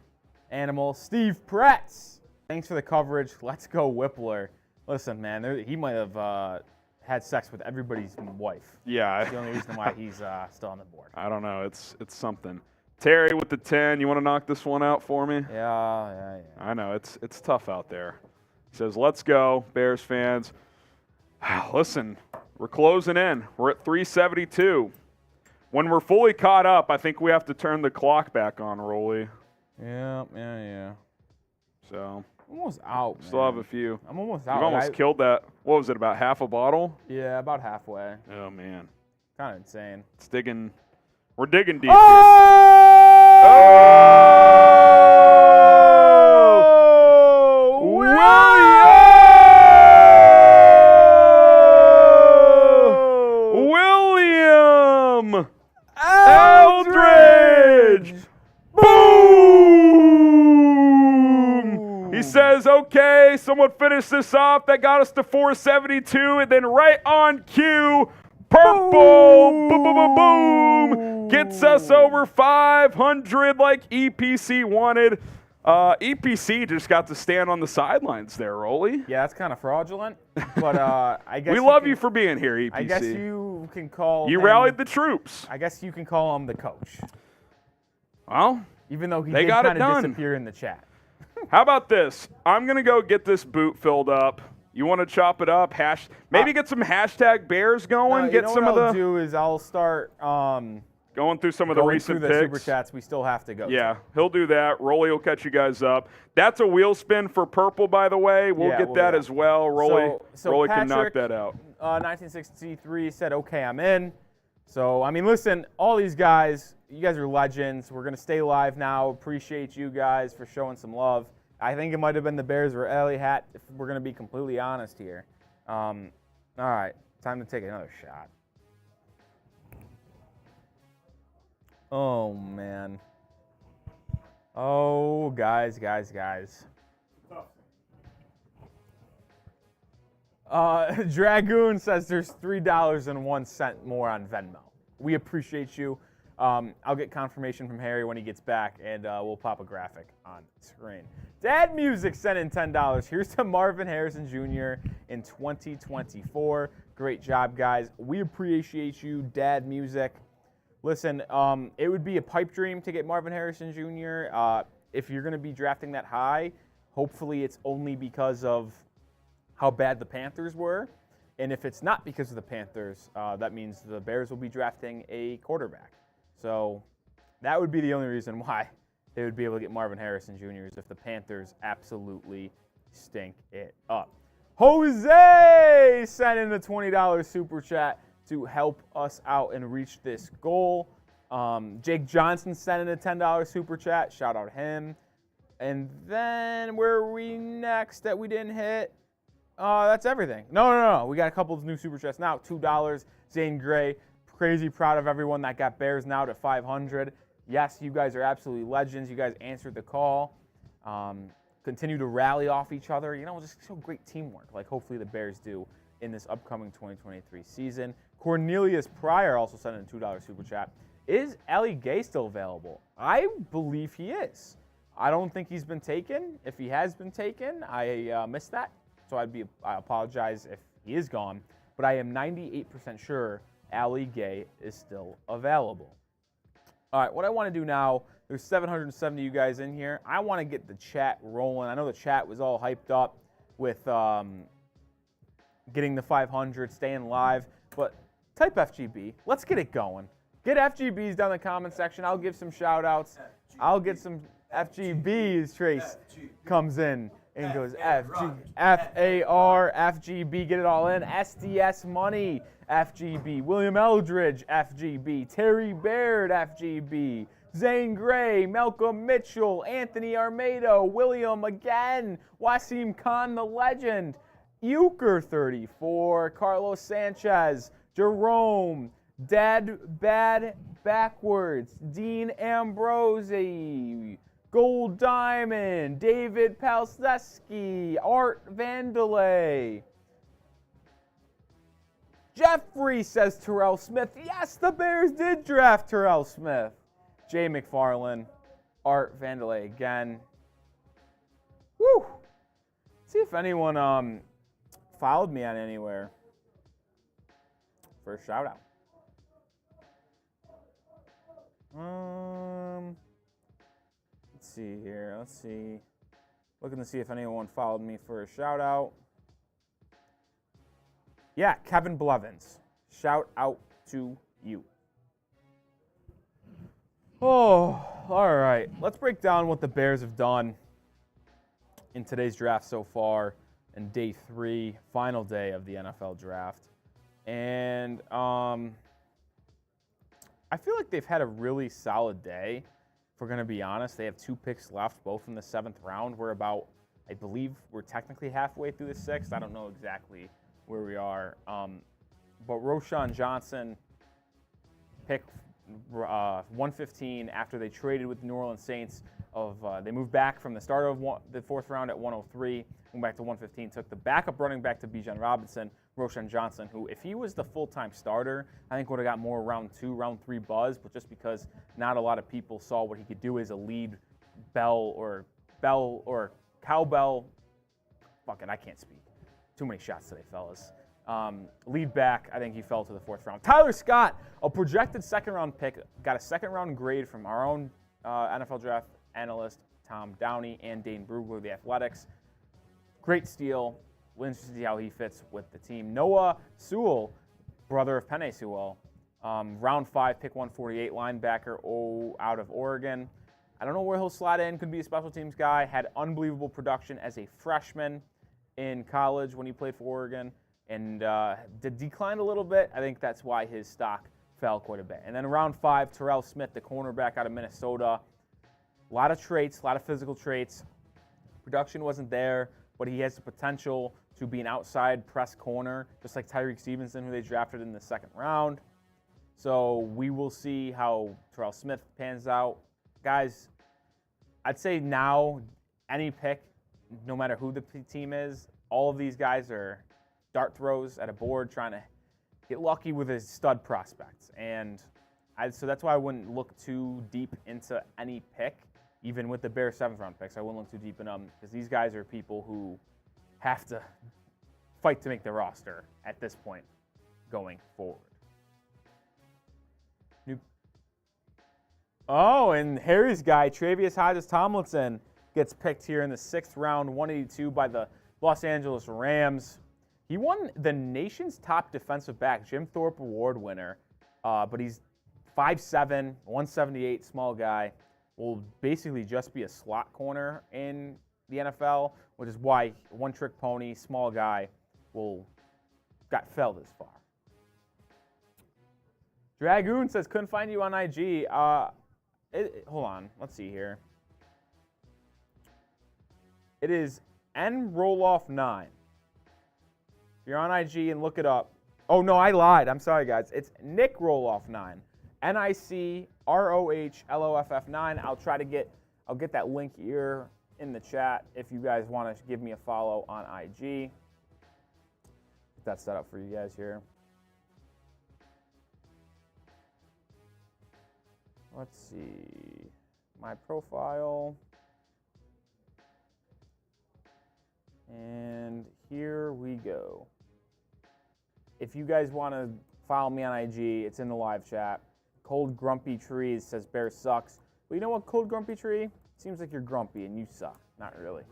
Animal. Steve Pretz. Thanks for the coverage. Let's go, Whippler. Listen, man, he might have had sex with everybody's wife. Yeah. That's the only reason why he's still on the board. I don't know. It's something. Terry with the 10. You want to knock this one out for me? Yeah. I know. It's tough out there. He says, let's go, Bears fans. Listen, we're closing in. We're at 372. When we're fully caught up, I think we have to turn the clock back on, Rolly. Yeah. So Almost out, man. still have a few. I'm almost out. You've almost killed that. What was it, about half a bottle? Yeah, about halfway. Oh, man. Kind of insane. It's digging. We're digging deep William Eldridge! Boom! He says, okay, someone finish this off. That got us to 472, and then right on cue, purple, boom, boom, boom, boom, gets us over 500 like EPC wanted. EPC just got to stand on the sidelines there, Rolly. Yeah, that's kind of fraudulent, but I guess We love you for being here, EPC. I guess you can call You him, rallied the troops. I guess you can call him the coach, Well, even though he They did got it kind of done. disappear in the chat. how about this? I'm going to go get this boot filled up. You want to chop it up? Maybe get some hashtag Bears going. You Get know some what of I'll the do is I'll start going through some of the going recent through the super picks. chats we still have to go. Yeah, he'll do that. Rolly will catch you guys up. That's a wheel spin for purple, by the way. We'll get that as well. Rolly, So Rolly can knock Patrick, that out. 1963 said, okay, I'm in. So, I mean, listen, all these guys, you guys are legends. We're going to stay live now. Appreciate you guys for showing some love. I think it might have been the Bears or Ellie hat, if we're going to be completely honest here. All right, time to take another shot. Oh, man. Oh, guys. Dragoon says there's $3.01 more on Venmo. We appreciate you. I'll get confirmation from Harry when he gets back, and we'll pop a graphic on screen. Dad Music sent in $10. Here's to Marvin Harrison Jr. in 2024. Great job, guys. We appreciate you, Dad Music. Listen, it would be a pipe dream to get Marvin Harrison Jr. If you're going to be drafting that high, hopefully it's only because of how bad the Panthers were. And if it's not because of the Panthers, that means the Bears will be drafting a quarterback. So that would be the only reason why they would be able to get Marvin Harrison Jr. is if the Panthers absolutely stink it up. Jose sent in a $20 super chat to help us out and reach this goal. Jake Johnson sent in a $10 super chat. Shout out him. And then where are we next that we didn't hit? That's everything. No. We got a couple of new super chats now. $2. Zane Gray. Crazy proud of everyone that got Bears now to 500. Yes, you guys are absolutely legends. You guys answered the call. Continue to rally off each other. Just so great teamwork, like hopefully the Bears do in this upcoming 2023 season. Cornelius Pryor also sent in a $2 super chat. Is Ali Gay still available? I believe he is. I don't think he's been taken. If he has been taken, I missed that. So I apologize if he is gone. But I am 98% sure Ali Gay is still available. All right, what I want to do now, there's 770 of you guys in here. I want to get the chat rolling. I know the chat was all hyped up with getting the 500, staying live, but type FGB. Let's get it going. Get FGBs down in the comment section. I'll give some shout-outs. I'll get some FGBs. Trace comes in and goes FG, FAR, FGB, get it all in. SDS Money, FGB. William Eldridge, FGB. Terry Baird, FGB. Zane Gray, Malcolm Mitchell, Anthony Armado, William again, Wasim Khan the legend, Euchre 34, Carlos Sanchez, Jerome, Dead Bad Backwards, Dean Ambrosi, Gold Diamond, David Palsteski, Art Vandelay. Jeffrey says Terrell Smith. Yes, the Bears did draft Terrell Smith. Jay McFarland, Art Vandelay again. Woo! See if anyone followed me on anywhere for a shout out. Let's see here. Let's see. Looking to see if anyone followed me for a shout out. Yeah, Kevin Blevins. Shout out to you. Oh, all right. Let's break down what the Bears have done in today's draft so far in day 3, final day of the NFL draft. And I feel like they've had a really solid day, if we're going to be honest. They have 2 picks left, both in the 7th round. I believe we're technically halfway through the 6th. I don't know exactly where we are. But Roschon Johnson picked 115 after they traded with the New Orleans Saints. They moved back from the start of the 4th round at 103, went back to 115, took the backup running back to Bijan Robinson, Roschon Johnson, who, if he was the full-time starter, I think would have got more round 2, round 3 buzz, but just because not a lot of people saw what he could do as a lead bell or cowbell. Fucking, I can't speak. Too many shots today, fellas. Lead back, I think he fell to the 4th round. Tyler Scott, a projected 2nd-round pick, got a 2nd-round grade from our own NFL draft analyst, Tom Downey, and Dane Brugler of the Athletics. Great steal. We'll interested to see how he fits with the team. Noah Sewell, brother of Penei Sewell, round 5, pick 148, linebacker out of Oregon. I don't know where he'll slot in. Could be a special teams guy. Had unbelievable production as a freshman in college when he played for Oregon, and declined a little bit. I think that's why his stock fell quite a bit. And then round 5, Terrell Smith, the cornerback out of Minnesota. A lot of traits, a lot of physical traits. Production wasn't there, but he has the potential to be an outside press corner, just like Tyreek Stevenson, who they drafted in the 2nd round. So we will see how Terrell Smith pans out. Guys, I'd say now any pick, no matter who the team is, all of these guys are dart throws at a board, trying to get lucky with his stud prospects. And so that's why I wouldn't look too deep into any pick, even with the Bears 7th-round picks. I wouldn't look too deep in them because these guys are people who have to fight to make the roster at this point going forward. Oh, and Harry's guy, Travius Hodges-Tomlinson, gets picked here in the 6th round, 182 by the Los Angeles Rams. He won the nation's top defensive back, Jim Thorpe Award winner, but he's 5'7", 178, small guy. Will basically just be a slot corner in the NFL, which is why one-trick pony, small guy, fell this far. Dragoon says, couldn't find you on IG. Hold on, let's see here. It is nroloff9. If you're on IG and look it up. Oh, no, I lied. I'm sorry, guys. It's Nick Roloff9. NICROHLOFF9. I'll get that link here in the chat if you guys want to give me a follow on IG. Get that set up for you guys here. Let's see. My profile. And here we go. If you guys want to follow me on IG, it's in the live chat. Cold Grumpy Trees says Bear sucks. But you know what, Cold Grumpy Tree? Seems like you're grumpy and you suck. Not really.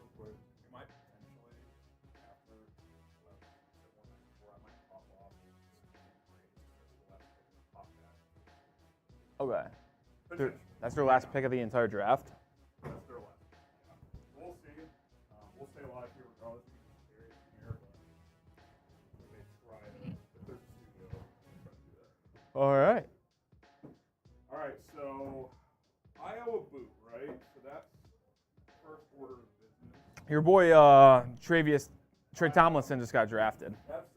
Okay. That's their last pick of the entire draft? That's their last. We'll see. We'll stay live here regardless of who's here, but we may try to, if there's a studio, we'll try to do that. All right. All right, so Iowa boot, right? So that's first order of business. Your boy Trey Tomlinson just got drafted. That's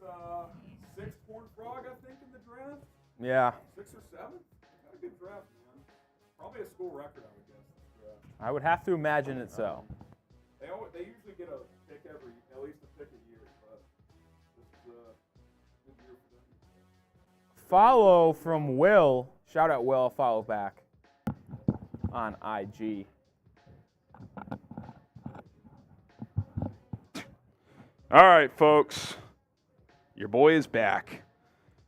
6th Horned Frog, I think, in the draft. Yeah. 6th or 7th? Got a good draft, man. Probably a school record, I would guess. I would have to imagine it so. They usually get a pick at least a pick a year, but this is a good year for them. Follow from Will. Shout out Will. Follow back on IG. All right, folks. Your boy is back.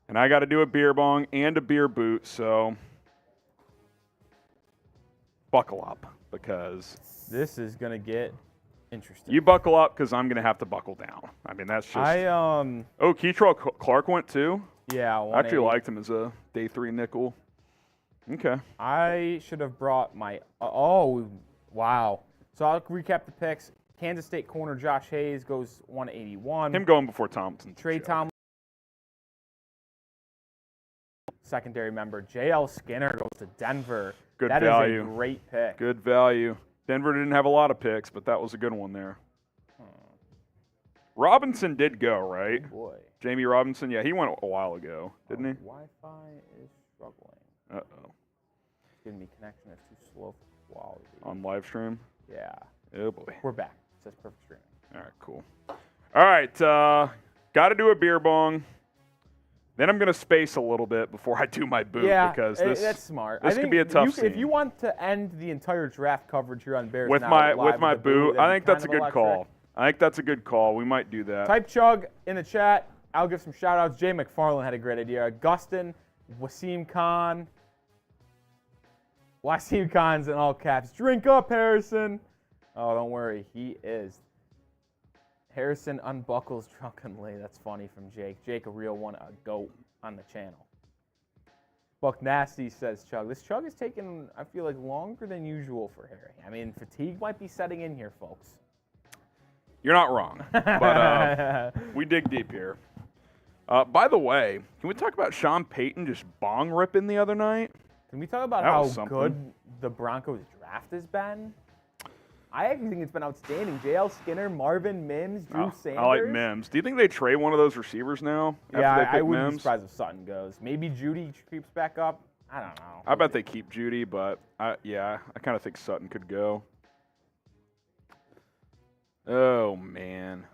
And I got to do a beer bong and a beer boot, so buckle up because this is going to get interesting. You buckle up because I'm going to have to buckle down. I mean, that's just... Oh, Keitrell Clark went too? Yeah. I actually liked him as a day 3 nickel. Okay. I should have brought my... Oh, wow. So I'll recap the picks. Kansas State corner Josh Hayes goes 181. Him going before Thompson. Trey Tomlinson. Secondary member J.L. Skinner goes to Denver. Good value. That is a great pick. Good value. Denver didn't have a lot of picks, but that was a good one there. Robinson did go, right? Oh boy. Jamie Robinson, yeah, he went a while ago, didn't he? Wi-Fi is struggling. Uh-oh. It's giving me connection that's too slow for quality. On live stream? Yeah. Oh, boy. We're back. It says perfect streaming. All right, cool. All right, got to do a beer bong. Then I'm going to space a little bit before I do my boot because that's smart. This could be a tough scene. If you want to end the entire draft coverage here on Bears with Now my boot, I think that's a good call. I think that's a good call. We might do that. Type Chug in the chat. I'll give some shout-outs. Jay McFarland had a great idea. Augustin, Wasim Khan's in all caps. Drink up, Harrison. Oh, don't worry. He is. Harrison unbuckles drunkenly. That's funny from Jake. Jake, a real one, a goat on the channel. Buck Nasty says Chug. This Chug is taking, I feel like, longer than usual for Harry. I mean, fatigue might be setting in here, folks. You're not wrong, but we dig deep here. By the way, can we talk about Sean Payton just bong ripping the other night? Can we talk about how good the Broncos draft has been? I actually think it's been outstanding. J.L. Skinner, Marvin Mims, Drew Sanders. I like Mims. Do you think they trade one of those receivers now? Yeah, I wouldn't be surprised if Sutton goes. Maybe Judy creeps back up. I don't know. I bet they keep Judy, but I kind of think Sutton could go. Oh, man.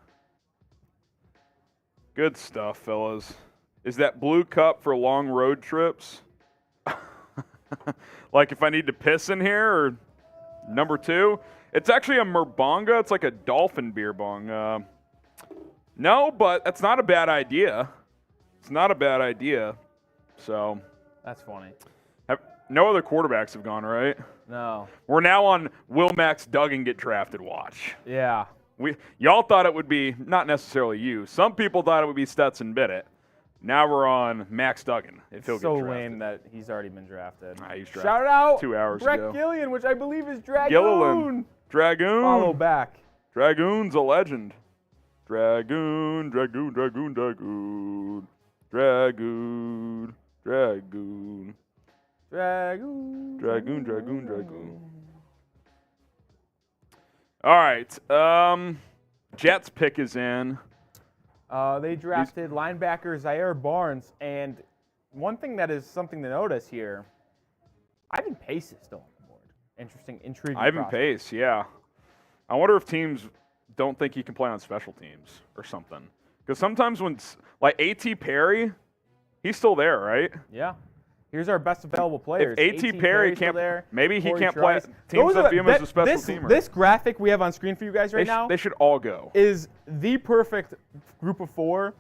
Good stuff, fellas. Is that blue cup for long road trips? Like if I need to piss in here, or number 2? It's actually a Merbonga. It's like a dolphin beer bong. No, but that's not a bad idea. It's not a bad idea. So. That's funny. No other quarterbacks have gone, right? No. We're now on will Max Duggan get drafted watch. Yeah. Y'all thought it would be, not necessarily you, some people thought it would be Stetson Bennett. Now we're on Max Duggan. If he'll So get drafted. lame that he's already been drafted. He's drafted Shout out 2 hours Brett ago. Gillian, which I believe is Dragoon. Gilliland. Dragoon. Follow back. Dragoon's a legend. Dragoon, Dragoon, Dragoon, Dragoon. Dragoon, Dragoon. Dragoon. Dragoon, Dragoon, Dragoon. All right. Jets pick is in. They drafted linebacker Zaire Barnes, and one thing that is something to notice here, Ivan Pace is still on the board. Intriguing. Ivan prospect. Pace, yeah. I wonder if teams don't think he can play on special teams or something. Because sometimes when, like A.T. Perry, he's still there, right? Yeah. Here's our best available players. If A.T. Perry can't, there, maybe he Corey can't play. Trice. Teams Those are that view him as a special this, teamer. This graphic we have on screen for you guys right now They should all go. is the perfect group of 4.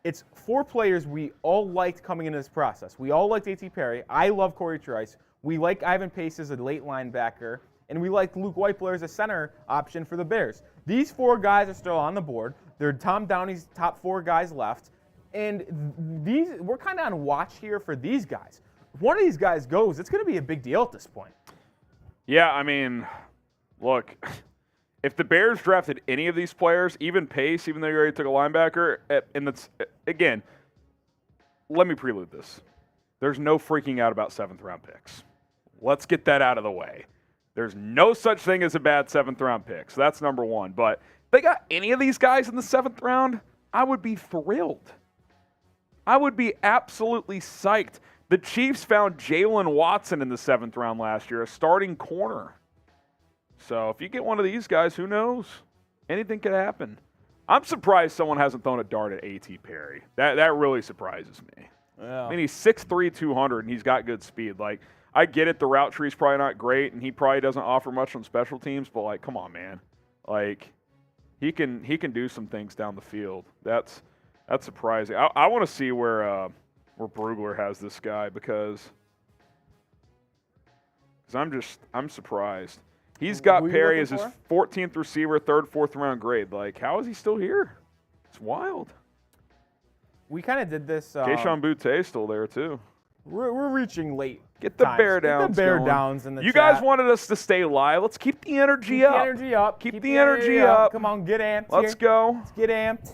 It's 4 players we all liked coming into this process. We all liked A.T. Perry. I love Corey Trice. We like Ivan Pace as a late linebacker. And we like Luke Whiteblair as a center option for the Bears. These 4 guys are still on the board. They're Tom Downey's top 4 guys left. And we're kind of on watch here for these guys. If one of these guys goes, it's going to be a big deal at this point. Yeah, I mean, look, if the Bears drafted any of these players, even Pace, even though you already took a linebacker, and that's, again, let me prelude this. There's no freaking out about 7th-round picks. Let's get that out of the way. There's no such thing as a bad 7th-round pick, so that's number 1. But if they got any of these guys in the 7th round, I would be thrilled. I would be absolutely psyched. The Chiefs found Jalen Watson in the 7th round last year, a starting corner. So if you get one of these guys, who knows? Anything could happen. I'm surprised someone hasn't thrown a dart at A.T. Perry. That really surprises me. Yeah. I mean, he's 6'3", 200, and he's got good speed. Like, I get it, the route tree's probably not great, and he probably doesn't offer much on special teams, but, like, come on, man. Like, he can do some things down the field. That's surprising. I want to see where Brugler has this guy because I'm surprised. He's got Who are you Perry as looking his 14th receiver, 3rd, 4th round grade. Like, how is he still here? It's wild. We kind of did this. Keishon Boutte still there too. We're reaching late. Get the times. bear Get downs. the bear going. downs in the You chat. guys wanted us to stay live. Let's keep the energy Keep up. the energy up. Keep the energy up. Come on, get amped. Let's here. go. Let's get amped.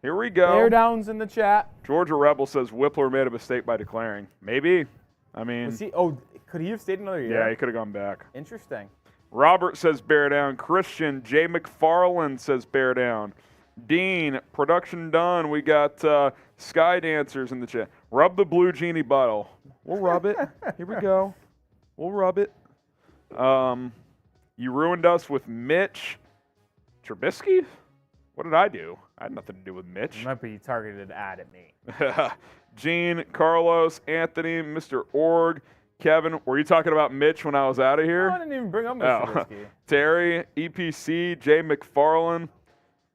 Here we go. Bear downs in the chat. Georgia Rebel says Whippler made a mistake by declaring. Maybe. I mean, Could he have stayed another year? yeah, he could have gone back. Interesting. Robert says bear down. Christian J. McFarland says bear down. Dean, production done. We got Sky Dancers in the chat. Rub the blue genie bottle. We'll rub it. Here we go. We'll rub it. You ruined us with Mitch Trubisky? What did I do? I had nothing to do with Mitch. You might be targeted at me. Gene, Carlos, Anthony, Mr. Org, Kevin. Were you talking about Mitch when I was out of here? No, I didn't even bring up Mr. Trubisky. Terry, EPC, Jay McFarland.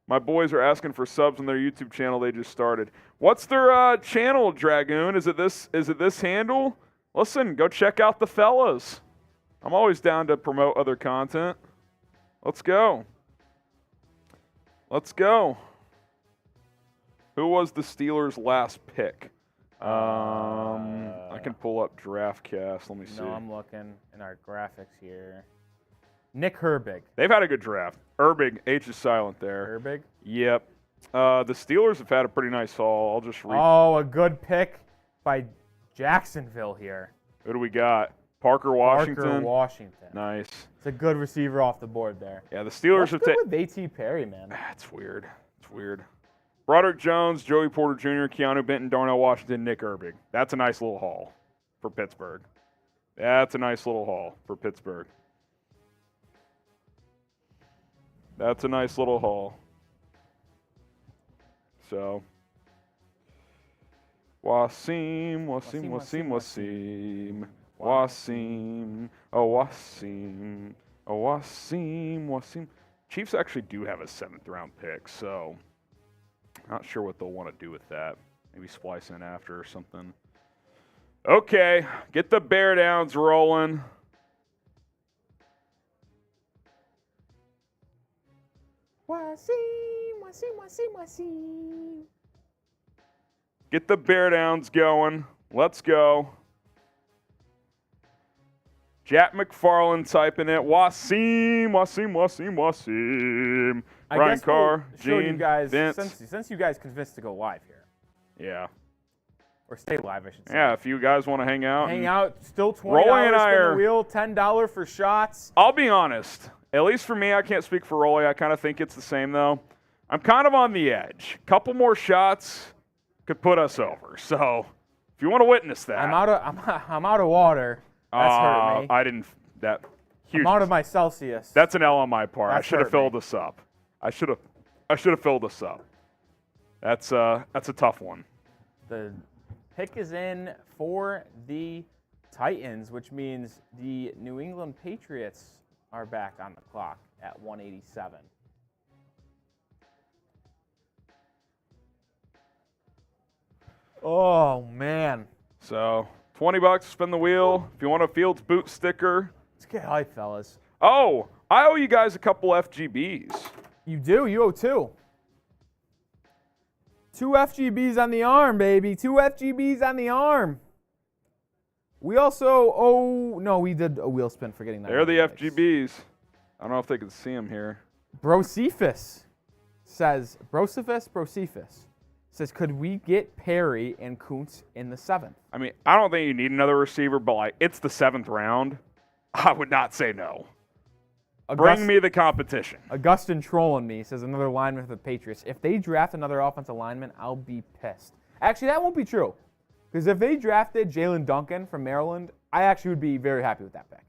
My boys are asking for subs on their YouTube channel they just started. What's their channel, Dragoon? Is it this handle? Listen, go check out the fellas. I'm always down to promote other content. Let's go. Let's go. Who was the Steelers' last pick? I can pull up DraftCast. Let me see. No, I'm looking in our graphics here. Nick Herbig. They've had a good draft. Herbig, H is silent there. Herbig? Yep. The Steelers have had a pretty nice haul. I'll just read. Oh, a good pick by Jacksonville here. Who do we got? Parker Washington. Parker Washington. Nice. It's a good receiver off the board there. Yeah, the Steelers What's have good taken. with A.T. Perry, man? It's weird. It's weird. Broderick Jones, Joey Porter Jr., Keanu Benton, Darnell Washington, Nick Herbig. That's a nice little haul for Pittsburgh. That's a nice little haul for Pittsburgh. That's a nice little haul. So, Wasim, Wasim, Wasim, Wasim. Wasim. Oh, Wasim. Oh, Wasim, Wasim. Chiefs actually do have a 7th round pick, so not sure what they'll want to do with that. Maybe splice in after or something. Okay, get the bear downs rolling. Wasim. Get the bear downs going. Let's go. Jack McFarland typing it. Wasim, Wasim, Wasim, Wasim. Ryan Carr, show you Gene, guys, Vince. since you guys convinced to go live here. Yeah. Or stay live, I should say. Yeah, if you guys want to hang out. Hang out, still $20 Rolly and I spin are- the wheel, $10 for shots. I'll be honest. At least for me, I can't speak for Rolly. I kind of think it's the same, though. I'm kind of on the edge. Couple more shots could put us over. So if you want to witness that. I'm out of water. That's hurt me. I didn't. That huge. I'm out of my Celsius. That's an L on my part. I That's should have hurt me. filled this up. I should have filled this up. That's a tough one. The pick is in for the Titans, which means the New England Patriots are back on the clock at 187. Oh, man. So $20 to spin the wheel. If you want a Fields boot sticker. Let's get hype, fellas. Oh, I owe you guys a couple FGBs. You do. You owe 2. 2 FGBs on the arm, baby. 2 FGBs on the arm. We also owe... No, we did a wheel spin, forgetting that. They're the FGBs. I don't know if they can see them here. Brocephus says... Brocephus says, could we get Perry and Kuntz in the 7th? I mean, I don't think you need another receiver, but like it's the 7th round. I would not say no. Bring me the competition. Augustin trolling me, says another lineman for the Patriots. If they draft another offensive lineman, I'll be pissed. Actually, that won't be true. Because if they drafted Jalen Duncan from Maryland, I actually would be very happy with that pick.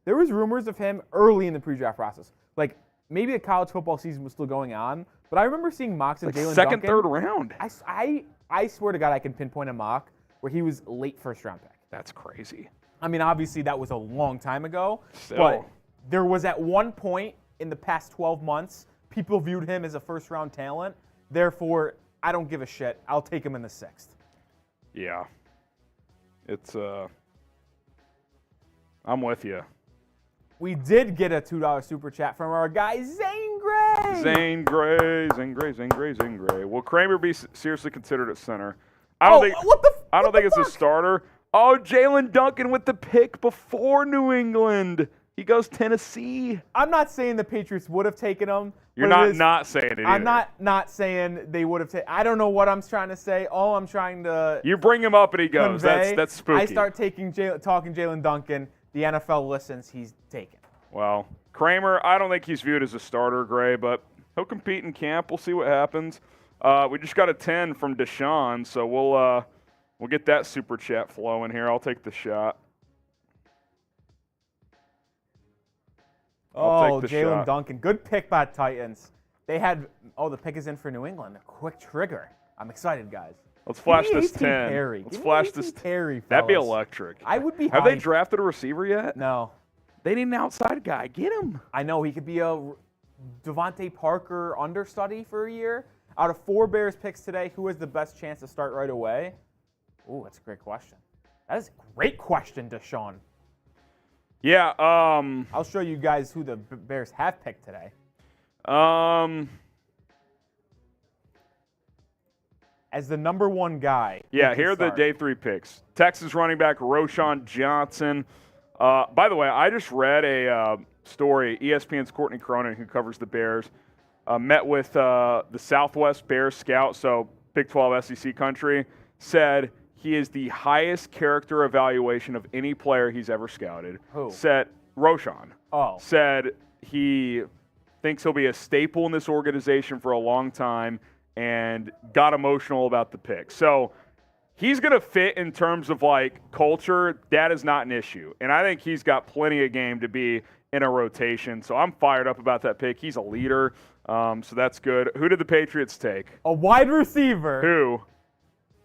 There was rumors of him early in the pre-draft process. Like, maybe the college football season was still going on, but I remember seeing mocks of Like Jalen second, Duncan. third round. I swear to God I can pinpoint a mock where he was late first-round pick. That's crazy. I mean, obviously that was a long time ago, Still. but there was at one point in the past 12 months, people viewed him as a first-round talent. Therefore, I don't give a shit. I'll take him in the 6th. Yeah. It's I'm with you. We did get a $2 super chat from our guy Zane Gray. Zane Gray. Will Kramer be seriously considered at center? I don't think it's a starter. Oh, Jalen Duncan with the pick before New England. He goes Tennessee. I'm not saying the Patriots would have taken him. You're not saying it either. I'm not saying they would have taken. I don't know what I'm trying to say. All I'm trying to You bring him up and he goes. convey, That's spooky. I start talking Jalen Duncan. The NFL listens. He's taken. Well, Kramer, I don't think he's viewed as a starter, Gray, but he'll compete in camp. We'll see what happens. We just got a 10 from Deshaun, so we'll get that super chat flowing here. I'll take the shot. I'll take the Jalen shot. Duncan. Good pick by Titans. They had the pick is in for New England. A quick trigger. I'm excited, guys. Let's flash Give me this A.T. 10. Perry. Let's Give me flash A.T. this. Perry, That'd be fellas. electric. I would be Have they hyped. drafted a receiver yet? No. They need an outside guy. Get him. I know he could be a Devontae Parker understudy for a year. Out of 4 Bears picks today, who has the best chance to start right away? Ooh, that's a great question. That is a great question, Deshaun. Yeah. I'll show you guys who the Bears have picked today. As the number 1 guy. Yeah, here are the day 3 picks. Texas running back Roschon Johnson. By the way, I just read a story. ESPN's Courtney Cronin, who covers the Bears, met with the Southwest Bears scout, so Big 12 SEC country, said he is the highest character evaluation of any player he's ever scouted. Who? Said Roschon. Oh. Said he thinks he'll be a staple in this organization for a long time and got emotional about the pick. So he's going to fit in terms of like culture. That is not an issue. And I think he's got plenty of game to be in a rotation. So I'm fired up about that pick. He's a leader. So that's good. Who did the Patriots take? A wide receiver. Who?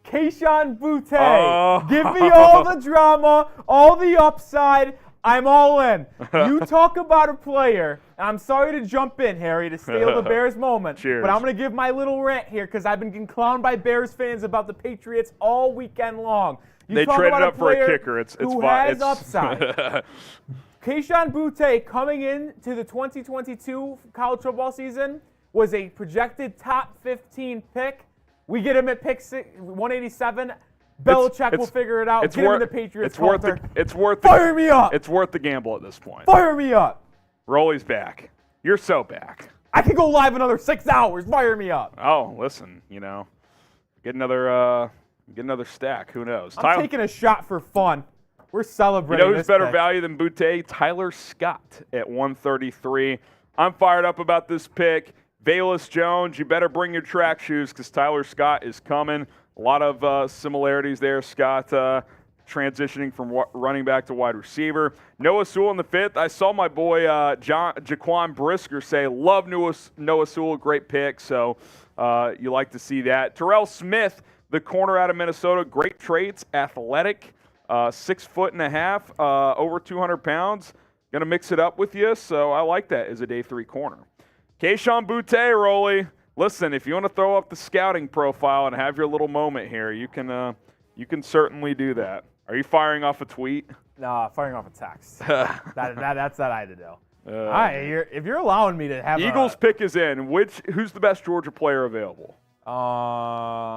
Kayshon Boutte. Oh. Give me all the drama, all the upside. I'm all in. You talk about a player, and I'm sorry to jump in, Harry, to steal the Bears moment. Cheers. But I'm going to give my little rant here because I've been getting clowned by Bears fans about the Patriots all weekend long. They traded up for a kicker. It's who fine. has upside. Kayshon Boutte coming into the 2022 college football season was a projected top 15 pick. We get him at pick 187. Belichick will figure it out. Get him in the Patriots culture. Fire me up. It's worth the gamble at this point. Fire me up. Rolly's back. You're so back. I can go live another 6 hours. Fire me up. Oh, listen, get another stack. Who knows? I'm taking a shot for fun. We're celebrating. You know who's better pick. value than Boutte? Tyler Scott at 133. I'm fired up about this pick. Velus Jones, you better bring your track shoes because Tyler Scott is coming. A lot of similarities there. Scott transitioning from running back to wide receiver. Noah Sewell in the 5th. I saw my boy Jaquan Brisker say, love Noah Sewell, great pick. So you like to see that. Terrell Smith, the corner out of Minnesota, great traits, athletic, 6'1.5", over 200 pounds. Going to mix it up with you, so I like that as a day 3 corner. Kayshon Boutte, Rolly. Listen, if you want to throw up the scouting profile and have your little moment here, you can certainly do that. Are you firing off a tweet? No, firing off a text. That's that I had to do. All right, if you're allowing me to have Eagles pick is in. Who's the best Georgia player available?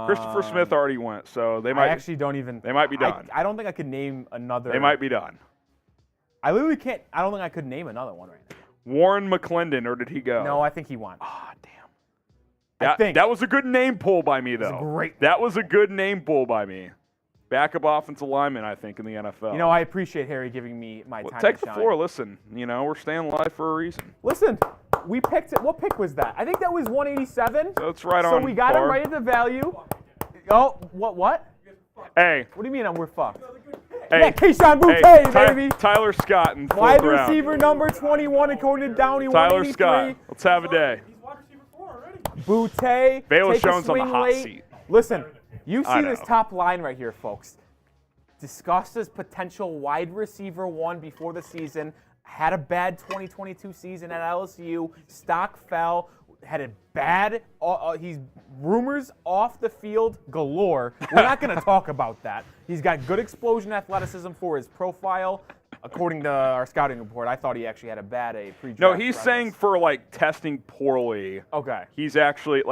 Christopher Smith already went, so they might. I actually don't even. They might be done. I don't think I could name another. They might be done. I literally can't. I don't think I could name another one right now. Warren McClendon, or did he go? No, I think he won. Ah, damn. That was a good name pull by me, though. That was a good name pull by me. Backup offensive lineman, I think, in the NFL. I appreciate Harry giving me my time take to the shine. floor. Listen, we're staying live for a reason. Listen, we picked it. What pick was that? I think that was 187. So it's right so on. So we got him right at the value. Oh, what? Hey. What do you mean we're fucked? Hey, yeah, Kayshon Boutte, baby. Tyler Scott in wide receiver number 21 according to Downey. Tyler Scott. Let's have a day. He's wide receiver 4 already. Boutte. Velus Jones on the hot seat. Listen, you see this top line right here, folks. Discussed as potential wide receiver 1 before the season. Had a bad 2022 season at LSU. Stock fell. Had a bad. He's rumors off the field galore. We're not going to talk about that. He's got good explosion athleticism for his profile. According to our scouting report, I thought he actually had a bad pre-draft. No, he's saying for testing poorly. Okay. He's actually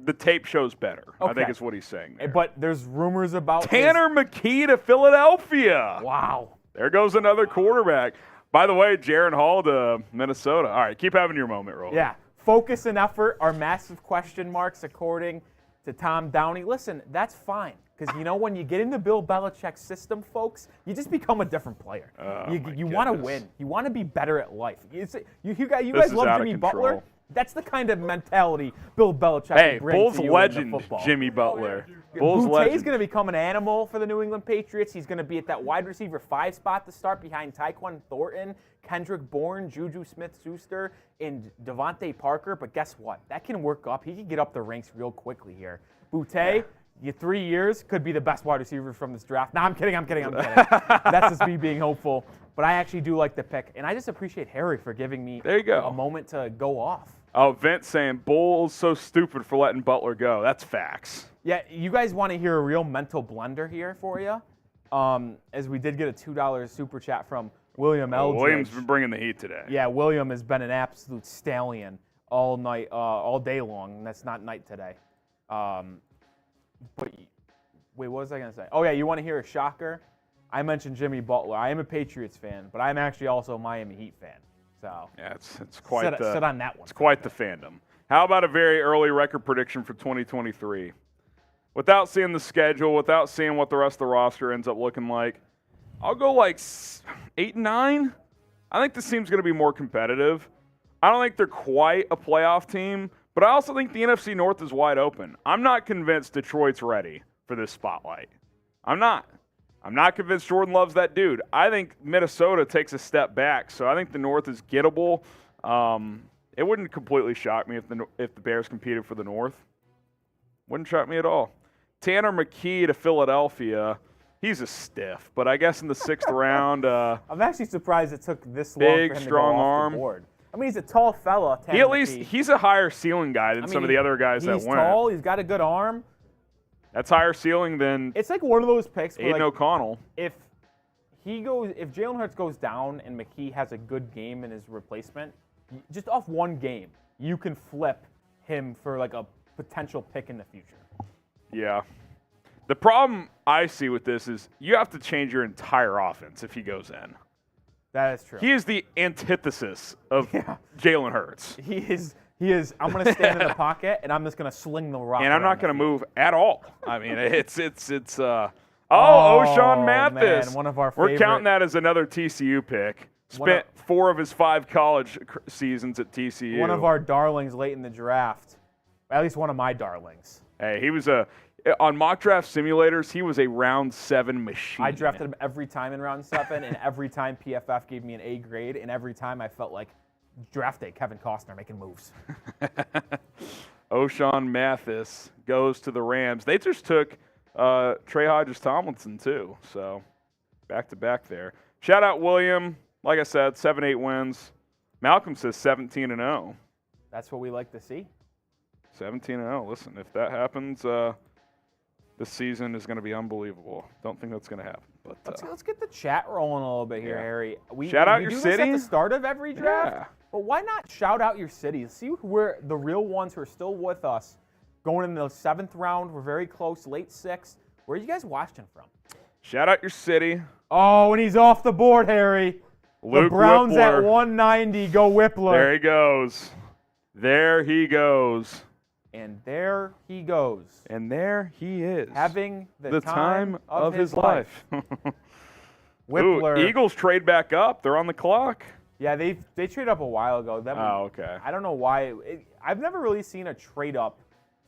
the tape shows better. Okay. I think is what he's saying there. But there's rumors about Tanner McKee to Philadelphia. Wow. There goes another quarterback. By the way, Jaron Hall to Minnesota. All right, keep having your moment, Roland. Yeah. Focus and effort are massive question marks, according to Tom Downey. Listen, that's fine. Because, when you get into Bill Belichick's system, folks, you just become a different player. You want to win. You want to be better at life. You guys love Jimmy Butler? That's the kind of mentality Bill Belichick brings to you legend in football. Jimmy Butler. Bulls legend. He's going to become an animal for the New England Patriots. He's going to be at that wide receiver 5 spot to start behind Tyquan Thornton, Kendrick Bourne, Juju Smith-Schuster, and Devontae Parker. But guess what? That can work up. He can get up the ranks real quickly here. Boutte, 3 years, could be the best wide receiver from this draft. No, I'm kidding. That's just me being hopeful. But I actually do like the pick. And I just appreciate Harry for giving me a moment to go off. Oh, Vince saying Bulls so stupid for letting Butler go. That's facts. Yeah, you guys want to hear a real mental blender here for you? As we did get a $2 super chat from William Eldridge. William's been bringing the heat today. Yeah, William has been an absolute stallion all night, all day long, and that's not night today. But wait, what was I going to say? Oh, yeah, you want to hear a shocker? I mentioned Jimmy Butler. I am a Patriots fan, but I'm actually also a Miami Heat fan. So yeah, it's quite sit on that one. It's quite the fandom. How about a very early record prediction for 2023? Without seeing the schedule, without seeing what the rest of the roster ends up looking like, I'll go 8-9. I think this team's going to be more competitive. I don't think they're quite a playoff team, but I also think the NFC North is wide open. I'm not convinced Detroit's ready for this spotlight. I'm not convinced Jordan Love's that dude. I think Minnesota takes a step back, so I think the North is gettable. It wouldn't completely shock me if the Bears competed for the North. Wouldn't shock me at all. Tanner McKee to Philadelphia. He's a stiff, but I guess in the 6th round. I'm actually surprised it took this long Big, for him strong to go off arm. the board. I mean, he's a tall fella. He at least he's a higher ceiling guy than I mean, some of the other guys that went. He's tall. He's got a good arm. That's higher ceiling than It's like one of those picks where Aiden O'Connell. if Jalen Hurts goes down and McKee has a good game in his replacement, just off one game, you can flip him for like a potential pick in the future. Yeah. The problem I see with this is you have to change your entire offense if he goes in. That is true. He is the antithesis of Yeah. Jalen Hurts. He is. I'm going to stand in the pocket and I'm just going to sling the rock. And I'm around not going to the field. move at all. I mean, O'Shawn Mathis. Man, one of our We're favorite- counting that as another TCU pick. Spent 4 of his 5 college seasons at TCU. One of our darlings late in the draft. At least one of my darlings. Hey, he was on mock draft simulators, he was a round 7 machine. I drafted him every time in round 7, and every time PFF gave me an A grade, and every time I felt like draft day, Kevin Costner making moves. O'Shawn Mathis goes to the Rams. They just took Trey Hodges-Tomlinson, too. So, back-to-back there. Shout out William. Like I said, 7-8 wins. Malcolm says 17-0. That's what we like to see. 17-0. Listen, if that happens, this season is going to be unbelievable. Don't think that's going to happen. But Let's get the chat rolling a little bit here, yeah. Harry. Shout out we your do city. This at the start of every draft. Yeah. But why not shout out your cities? See where the real ones who are still with us going in the 7th round. We're very close, late 6th. Where are you guys watching from? Shout out your city. Oh, and he's off the board, Harry. Luke the Browns Whippler. at 190. Go Whippler. There he goes. There he goes. And there he goes. And there he is. Having the time of his life. Whippler. Ooh, Eagles trade back up. They're on the clock. Yeah, they traded up a while ago. Okay. I don't know why. I've never really seen a trade up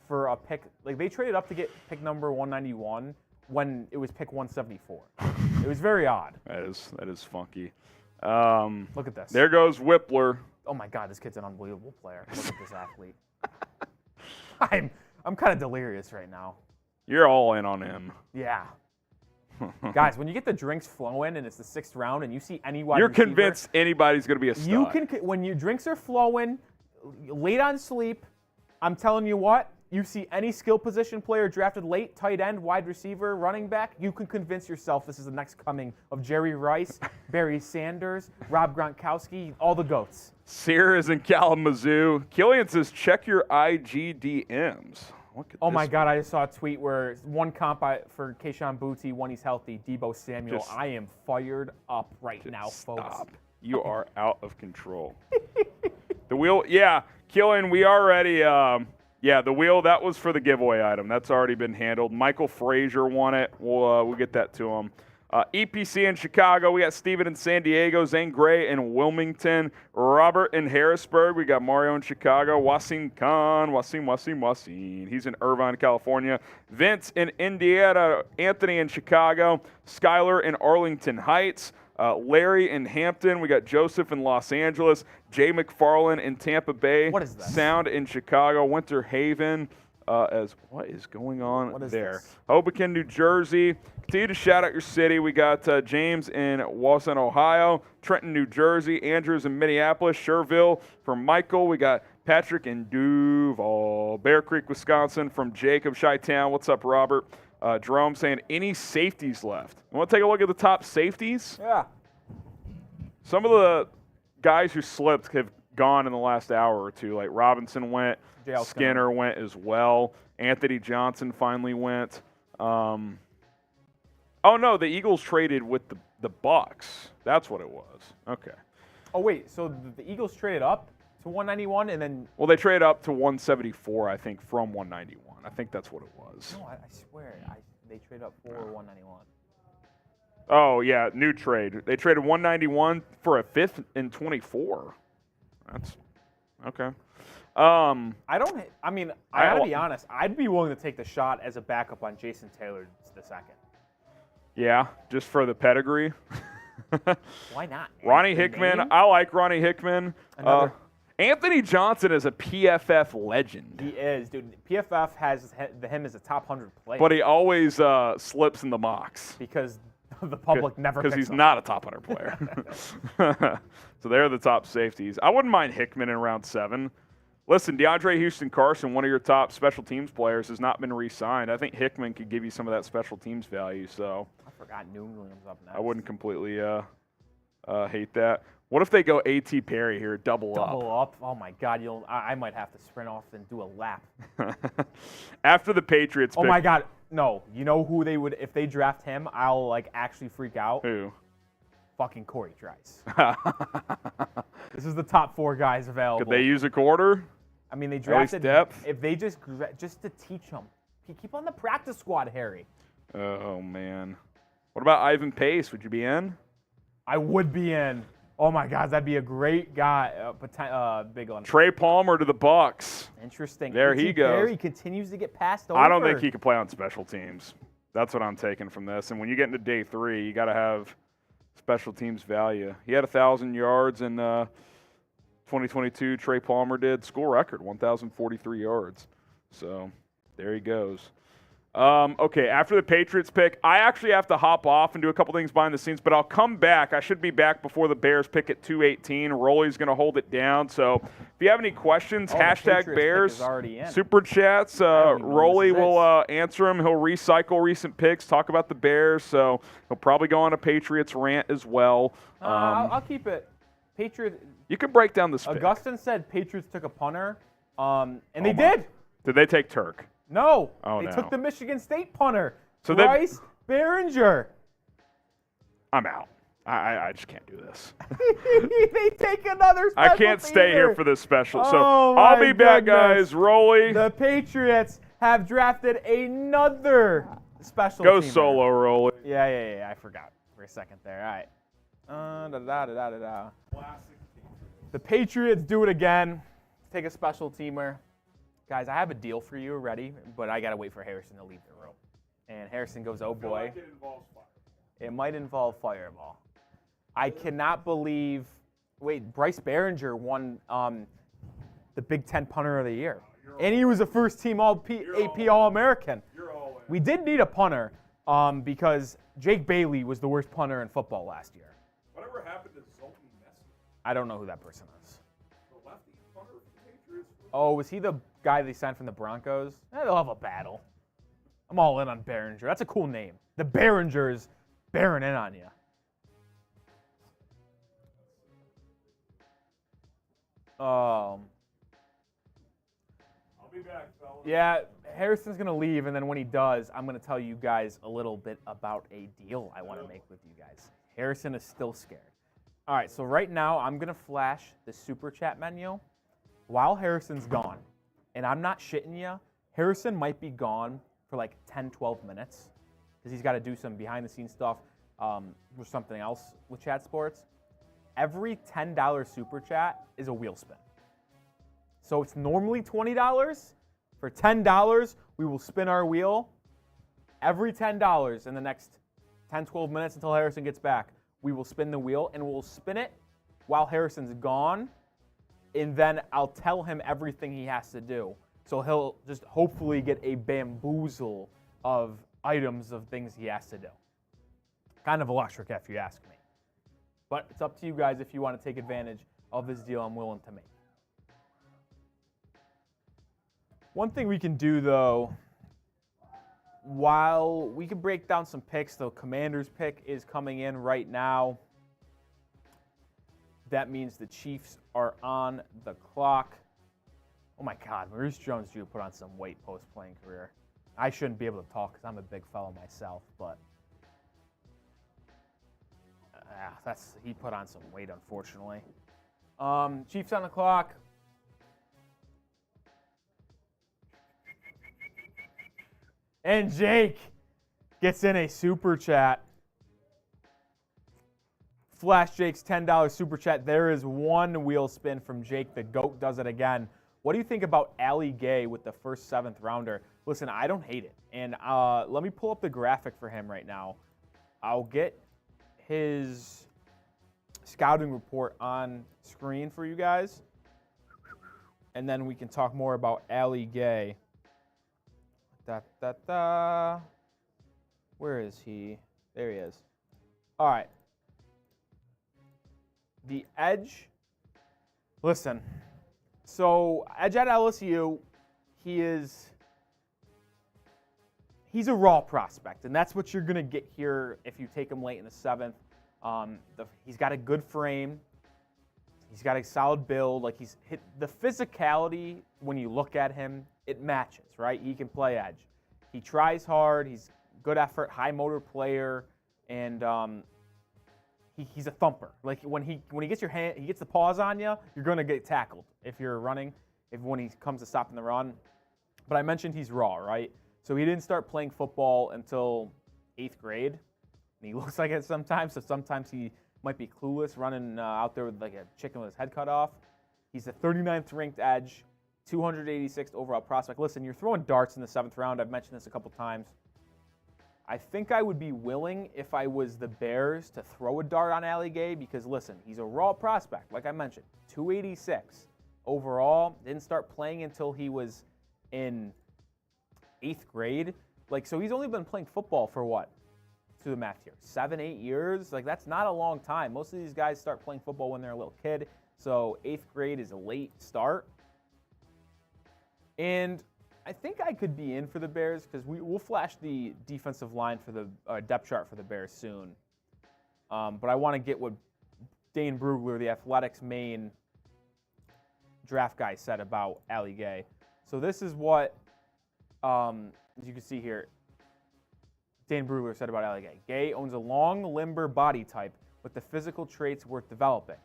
for a pick. Like, they traded up to get pick number 191 when it was pick 174. It was very odd. That is funky. Look at this. There goes Whippler. Oh my God, this kid's an unbelievable player. Look at this athlete. I'm kind of delirious right now. You're all in on him. Yeah. Guys, when you get the drinks flowing and it's the 6th round and you see any wide You're receiver, convinced anybody's going to be a stud. you can when your drinks are flowing, late on sleep. I'm telling you what. You see any skill position player drafted late, tight end, wide receiver, running back, you can convince yourself this is the next coming of Jerry Rice, Barry Sanders, Rob Gronkowski, all the GOATs. Sear is in Kalamazoo. Killian says, check your IG DMs. Oh my God, I just saw a tweet where one comp for Keyshawn Booty when he's healthy, Debo Samuel. I am fired up right now, folks. Stop. You are out of control. The wheel, yeah, Killian, we already, the wheel, that was for the giveaway item. That's already been handled. Michael Frazier won it. We'll get that to him. EPC in Chicago. We got Steven in San Diego. Zane Gray in Wilmington. Robert in Harrisburg. We got Mario in Chicago. Wasim Khan. Wasim. He's in Irvine, California. Vince in Indiana. Anthony in Chicago. Skylar in Arlington Heights. Larry in Hampton. We got Joseph in Los Angeles. Jay McFarland in Tampa Bay. What is that? Sound in Chicago. Winter Haven. What is going on there? This? Hoboken, New Jersey. Continue to shout out your city. We got James in Wausau, Ohio. Trenton, New Jersey. Andrews in Minneapolis. Sherville from Michael. We got Patrick in Duval. Bear Creek, Wisconsin from Jacob. Chi-Town. What's up, Robert? Jerome saying, any safeties left? You want to take a look at the top safeties? Yeah. Some of the guys who slipped have gone in the last hour or two. Like Robinson went. JL Skinner went as well. Anthony Johnson finally went. The Eagles traded with the Bucks. That's what it was. Okay. Oh, wait. So the Eagles traded up to 191 and then. Well, they traded up to 174, I think, from 191. I think that's what it was. No, I swear. They traded up for 191. Oh, yeah, new trade. They traded 191 for a 5th and 24. That's okay. I gotta be honest. I'd be willing to take the shot as a backup on Jason Taylor the second. Yeah, just for the pedigree. Why not? Ronnie The Hickman. name? I like Ronnie Hickman. Another- Anthony Johnson is a PFF legend. He is, dude. PFF has him as a top 100 player. But he always slips in the mocks. Because the public never Because picks he's him. not a top 100 player. So they're the top safeties. I wouldn't mind Hickman in round 7. Listen, DeAndre Houston-Carson, one of your top special teams players, has not been re-signed. I think Hickman could give you some of that special teams value. So I forgot New England's up next. I wouldn't completely hate that. What if they go A.T. Perry here, double up? Oh my God! I might have to sprint off and do a lap. After the Patriots Oh pick, my God! No, you know who they would if they draft him? I'll like actually freak out. Who? Fucking Corey Trice. This is the top 4 guys available. Could they use a quarter? I mean, they least drafted depth? if they just to teach him. Keep on the practice squad, Harry. Oh man. What about Ivan Pace? Would you be in? I would be in. Oh my God, that'd be a great guy. Big one. Trey Palmer to the Bucks. Interesting. There he goes. Perry continues to get passed over. I don't think he could play on special teams. That's what I'm taking from this. And when you get into day 3, you got to have special teams value. He had 1,000 yards in 2022. Trey Palmer did. School record, 1,043 yards. So there he goes. Okay, after the Patriots pick, I actually have to hop off and do a couple things behind the scenes, but I'll come back. I should be back before the Bears pick at 2:18. Rolly's going to hold it down. So if you have any questions, hashtag Bears, super chats, Rolly will answer them. He'll recycle recent picks, talk about the Bears. So he'll probably go on a Patriots rant as well. I'll keep it. Patriots. You can break down this pick. Augustin said Patriots took a punter, and they did. Did they take Turk? No, Oh, they no. took the Michigan State punter, So Bryce Behringer. I'm out. I just can't do this. They take another special I can't stay here for this special. So Oh, I'll my be back, goodness. guys. Rolly. The Patriots have drafted another special Go teamer. solo, Rolly. Yeah. I forgot for a second there. All right. The Patriots do it again. Take a special teamer. Guys, I have a deal for you already, but I got to wait for Harrison to leave the room. And Harrison goes, oh boy. It might involve Fireball. I cannot believe. Wait, Bryce Behringer won the Big Ten Punter of the Year. And he was a first-team AP All-American. We did need a punter because Jake Bailey was the worst punter in football last year. Whatever happened to Zoltan Messi? I don't know who that person is. The lefty punter of the Patriots? Oh, was he the guy they signed from the Broncos? They'll have a battle. I'm all in on Behringer. That's a cool name. The Behringers bearing in on you. I'll be back, fellas. Yeah, Harrison's going to leave, and then when he does, I'm going to tell you guys a little bit about a deal I want to make with you guys. Harrison is still scared. All right, so right now I'm going to flash the Super Chat menu while Harrison's gone. And I'm not shitting you. Harrison might be gone for like 10, 12 minutes because he's got to do some behind-the-scenes stuff or something else with Chat Sports. Every $10 Super Chat is a wheel spin. So it's normally $20. For $10, we will spin our wheel. Every $10 in the next 10, 12 minutes until Harrison gets back, we will spin the wheel, and we'll spin it while Harrison's gone, and then I'll tell him everything he has to do. So he'll just hopefully get a bamboozle of items of things he has to do. Kind of electric, if you ask me. But it's up to you guys if you want to take advantage of this deal I'm willing to make. One thing we can do, though, while we can break down some picks, the Commanders pick is coming in right now. That means the Chiefs are on the clock. Oh, my God. Maurice Jones-Drew put on some weight post-playing career. I shouldn't be able to talk because I'm a big fellow myself, but he put on some weight, unfortunately. Chiefs on the clock. And Jake gets in a super chat. Flash Jake's $10 super chat. There is one wheel spin from Jake. The GOAT does it again. What do you think about Ali Gay with the first 7th rounder? Listen, I don't hate it. And let me pull up the graphic for him right now. I'll get his scouting report on screen for you guys. and then we can talk more about Ali Gay. Where is he? There he is. All right. The edge. Listen. So, edge at LSU, he's a raw prospect, and that's what you're going to get here if you take him late in the 7th. He's got a good frame. He's got a solid build. Like, he's hit the physicality when you look at him, it matches, right? He can play edge. He tries hard. He's good effort, high motor player, and he's a thumper. Like when he gets he gets the paws on you, you're gonna get tackled if you're running. When he comes to stopping the run. But I mentioned he's raw, right? So he didn't start playing football until 8th grade, and he looks like it sometimes. So sometimes he might be clueless, running out there with like a chicken with his head cut off. He's the 39th ranked edge, 286th overall prospect. Listen, you're throwing darts in the 7th round. I've mentioned this a couple times. I think I would be willing, if I was the Bears, to throw a dart on Ali Gay because, listen, he's a raw prospect. Like I mentioned, 286 overall. Didn't start playing until he was in 8th grade. Like, so he's only been playing football for what? Do the math here. 7-8 years? Like, that's not a long time. Most of these guys start playing football when they're a little kid. So 8th grade is a late start. And I think I could be in for the Bears because we'll flash the defensive line for the depth chart for the Bears soon. But I want to get what Dane Brugler, the Athletics' main draft guy, said about Ali Gay. So this is what, as you can see here, Dane Brugler said about Ali Gay. Gay owns a long, limber body type with the physical traits worth developing,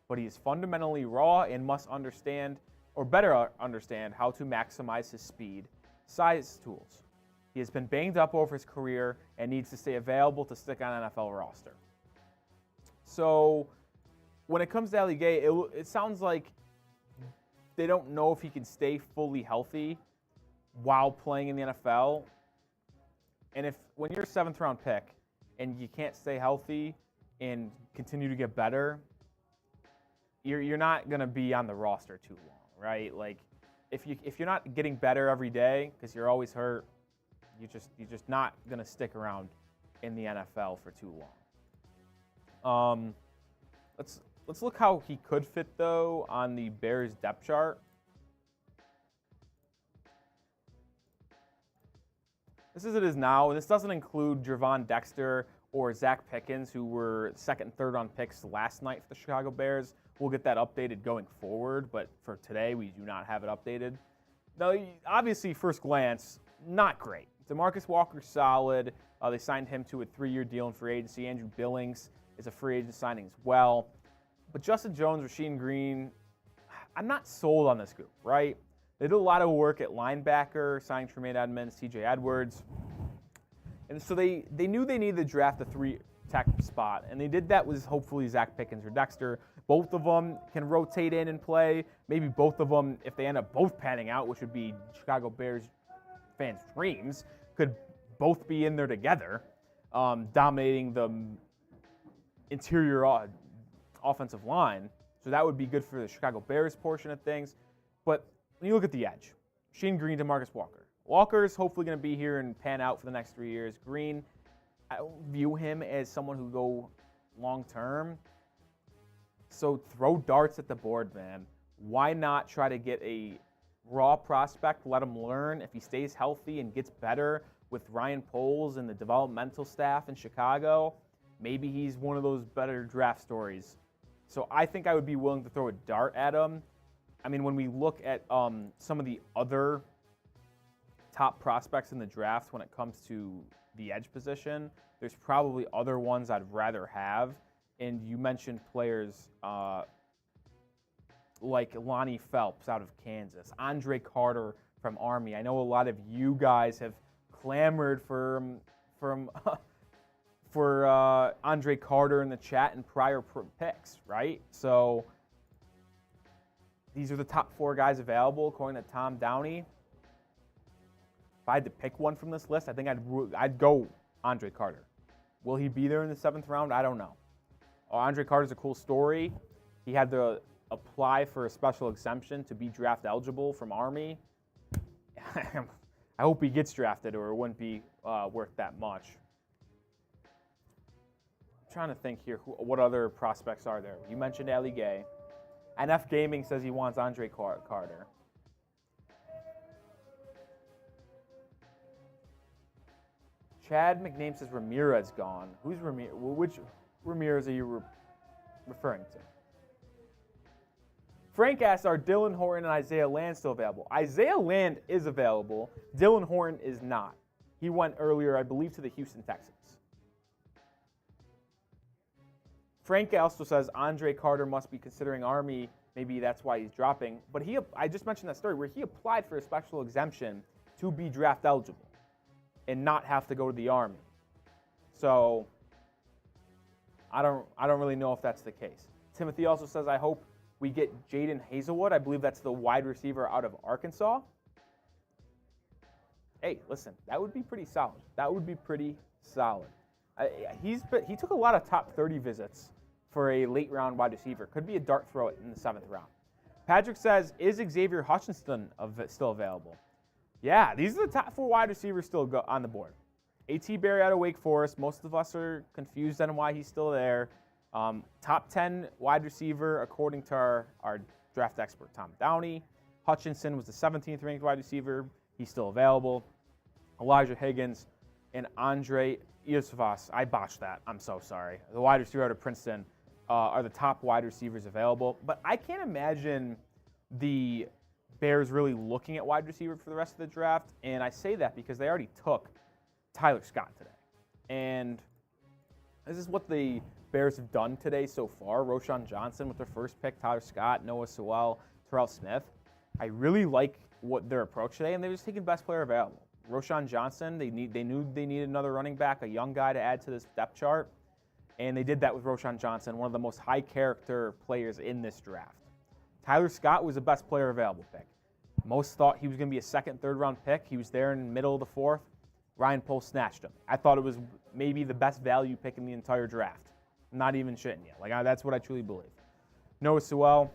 but he is fundamentally raw and must understand, or better understand, how to maximize his speed, size tools. He has been banged up over his career and needs to stay available to stick on an NFL roster. So when it comes to Ali Gay, it sounds like they don't know if he can stay fully healthy while playing in the NFL. And when you're a 7th round pick and you can't stay healthy and continue to get better, you're not going to be on the roster too long, right? Like if you're not getting better every day because you're always hurt, you're just not going to stick around in the NFL for too long. Let's look how he could fit though on the Bears depth chart. This is it is now. This doesn't include Javon Dexter or Zach Pickens, who were 2nd and 3rd round picks last night for the Chicago Bears. We'll get that updated going forward, but for today, we do not have it updated. Now, obviously, first glance, not great. DeMarcus Walker's solid. They signed him to a 3-year deal in free agency. Andrew Billings is a free agent signing as well. But Justin Jones, Rasheem Green, I'm not sold on this group, right? They did a lot of work at linebacker, signing Tremaine Edmonds, TJ Edwards. And so they knew they needed to draft a 3-tech spot, and they did that with hopefully Zach Pickens or Dexter. Both of them can rotate in and play. Maybe both of them, if they end up both panning out, which would be Chicago Bears fans' dreams, could both be in there together, dominating the interior offensive line. So that would be good for the Chicago Bears portion of things. But when you look at the edge, Shane Green to Marcus Walker. Walker's hopefully going to be here and pan out for the next 3 years. Green, I don't view him as someone who go long-term. So throw darts at the board, man. Why not try to get a raw prospect, let him learn? If he stays healthy and gets better with Ryan Poles and the developmental staff in Chicago, maybe he's one of those better draft stories. So I think I would be willing to throw a dart at him. I mean, when we look at some of the other top prospects in the draft when it comes to the edge position, there's probably other ones I'd rather have. And you mentioned players like Lonnie Phelps out of Kansas, Andre Carter from Army. I know a lot of you guys have clamored for Andre Carter in the chat and prior picks, right? So these are the top 4 guys available according to Tom Downey. If I had to pick one from this list, I think I'd go Andre Carter. Will he be there in the 7th round? I don't know. Andre Carter's a cool story. He had the apply for a special exemption to be draft eligible from Army, I hope he gets drafted or it wouldn't be worth that much. I'm trying to think here, what other prospects are there? You mentioned Ali Gay. NF Gaming says he wants Andre Carter. Chad McName says Ramirez gone. Who's Ramirez? Which Ramirez are you referring to? Frank asks, are Dylan Horton and Isaiah Land still available? Isaiah Land is available. Dylan Horton is not. He went earlier, I believe, to the Houston Texans. Frank also says Andre Carter must be considering Army. Maybe that's why he's dropping. But I just mentioned that story where he applied for a special exemption to be draft eligible and not have to go to the Army. So I don't really know if that's the case. Timothy also says, I hope we get Jaden Hazelwood. I believe that's the wide receiver out of Arkansas. Hey, listen, that would be pretty solid. That would be pretty solid. He took a lot of top 30 visits for a late round wide receiver. Could be a dart throw in the 7th round. Patrick says, is Xavier Hutchinson still available? Yeah, these are the top 4 wide receivers still on the board. A.T. Barry out of Wake Forest. Most of us are confused on why he's still there. Top 10 wide receiver according to our draft expert, Tom Downey. Hutchinson was the 17th ranked wide receiver. He's still available. Elijah Higgins and Andre Eberflus. I botched that. I'm so sorry. The wide receiver out of Princeton are the top wide receivers available. But I can't imagine the Bears really looking at wide receiver for the rest of the draft. And I say that because they already took Tyler Scott today. And this is what the Bears have done today so far. Roschon Johnson with their first pick, Tyler Scott, Noah Sewell, Terrell Smith. I really like what their approach today, and they're just taking best player available. Roschon Johnson, they knew they needed another running back, a young guy to add to this depth chart, and they did that with Roschon Johnson, one of the most high-character players in this draft. Tyler Scott was the best player available pick. Most thought he was going to be a second, third-round pick. He was there in the middle of the 4th. Ryan Poles snatched him. I thought it was maybe the best value pick in the entire draft. Not even shitting you. That's what I truly believe. Noah Sewell,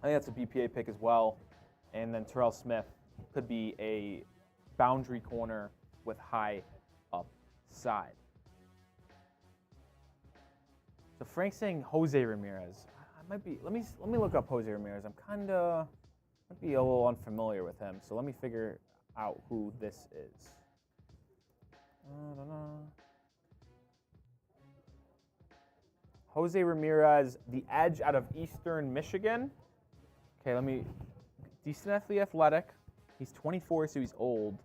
I think that's a BPA pick as well. And then Terrell Smith could be a boundary corner with high upside. So Frank's saying Jose Ramirez. I might be. Let me look up Jose Ramirez. Might be a little unfamiliar with him. So let me figure out who this is. Jose Ramirez, the edge out of Eastern Michigan. Okay, decently athletic. He's 24, so he's old.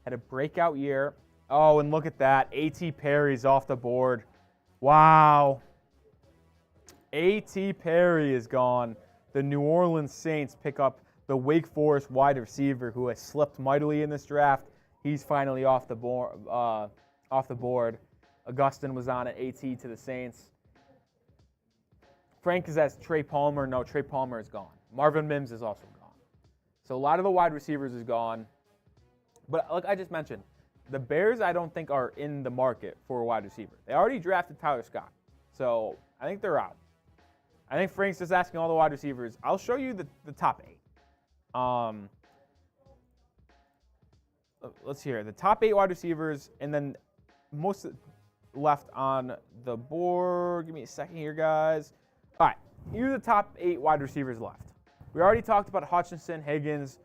Had a breakout year. Oh, and look at that. A.T. Perry's off the board. Wow. A.T. Perry is gone. The New Orleans Saints pick up the Wake Forest wide receiver who has slipped mightily in this draft. He's finally off the board. Augustin was on at A.T. to the Saints. Frank says Trey Palmer. No, Trey Palmer is gone. Marvin Mims is also gone. So a lot of the wide receivers is gone. But like I just mentioned, the Bears I don't think are in the market for a wide receiver. They already drafted Tyler Scott. So I think they're out. I think Frank's just asking all the wide receivers. I'll show you the top 8. Let's hear the top 8 wide receivers, and then most left on the board. Give me a second here, guys. All right, here are the top 8 wide receivers left. We already talked about Hutchinson, Higgins,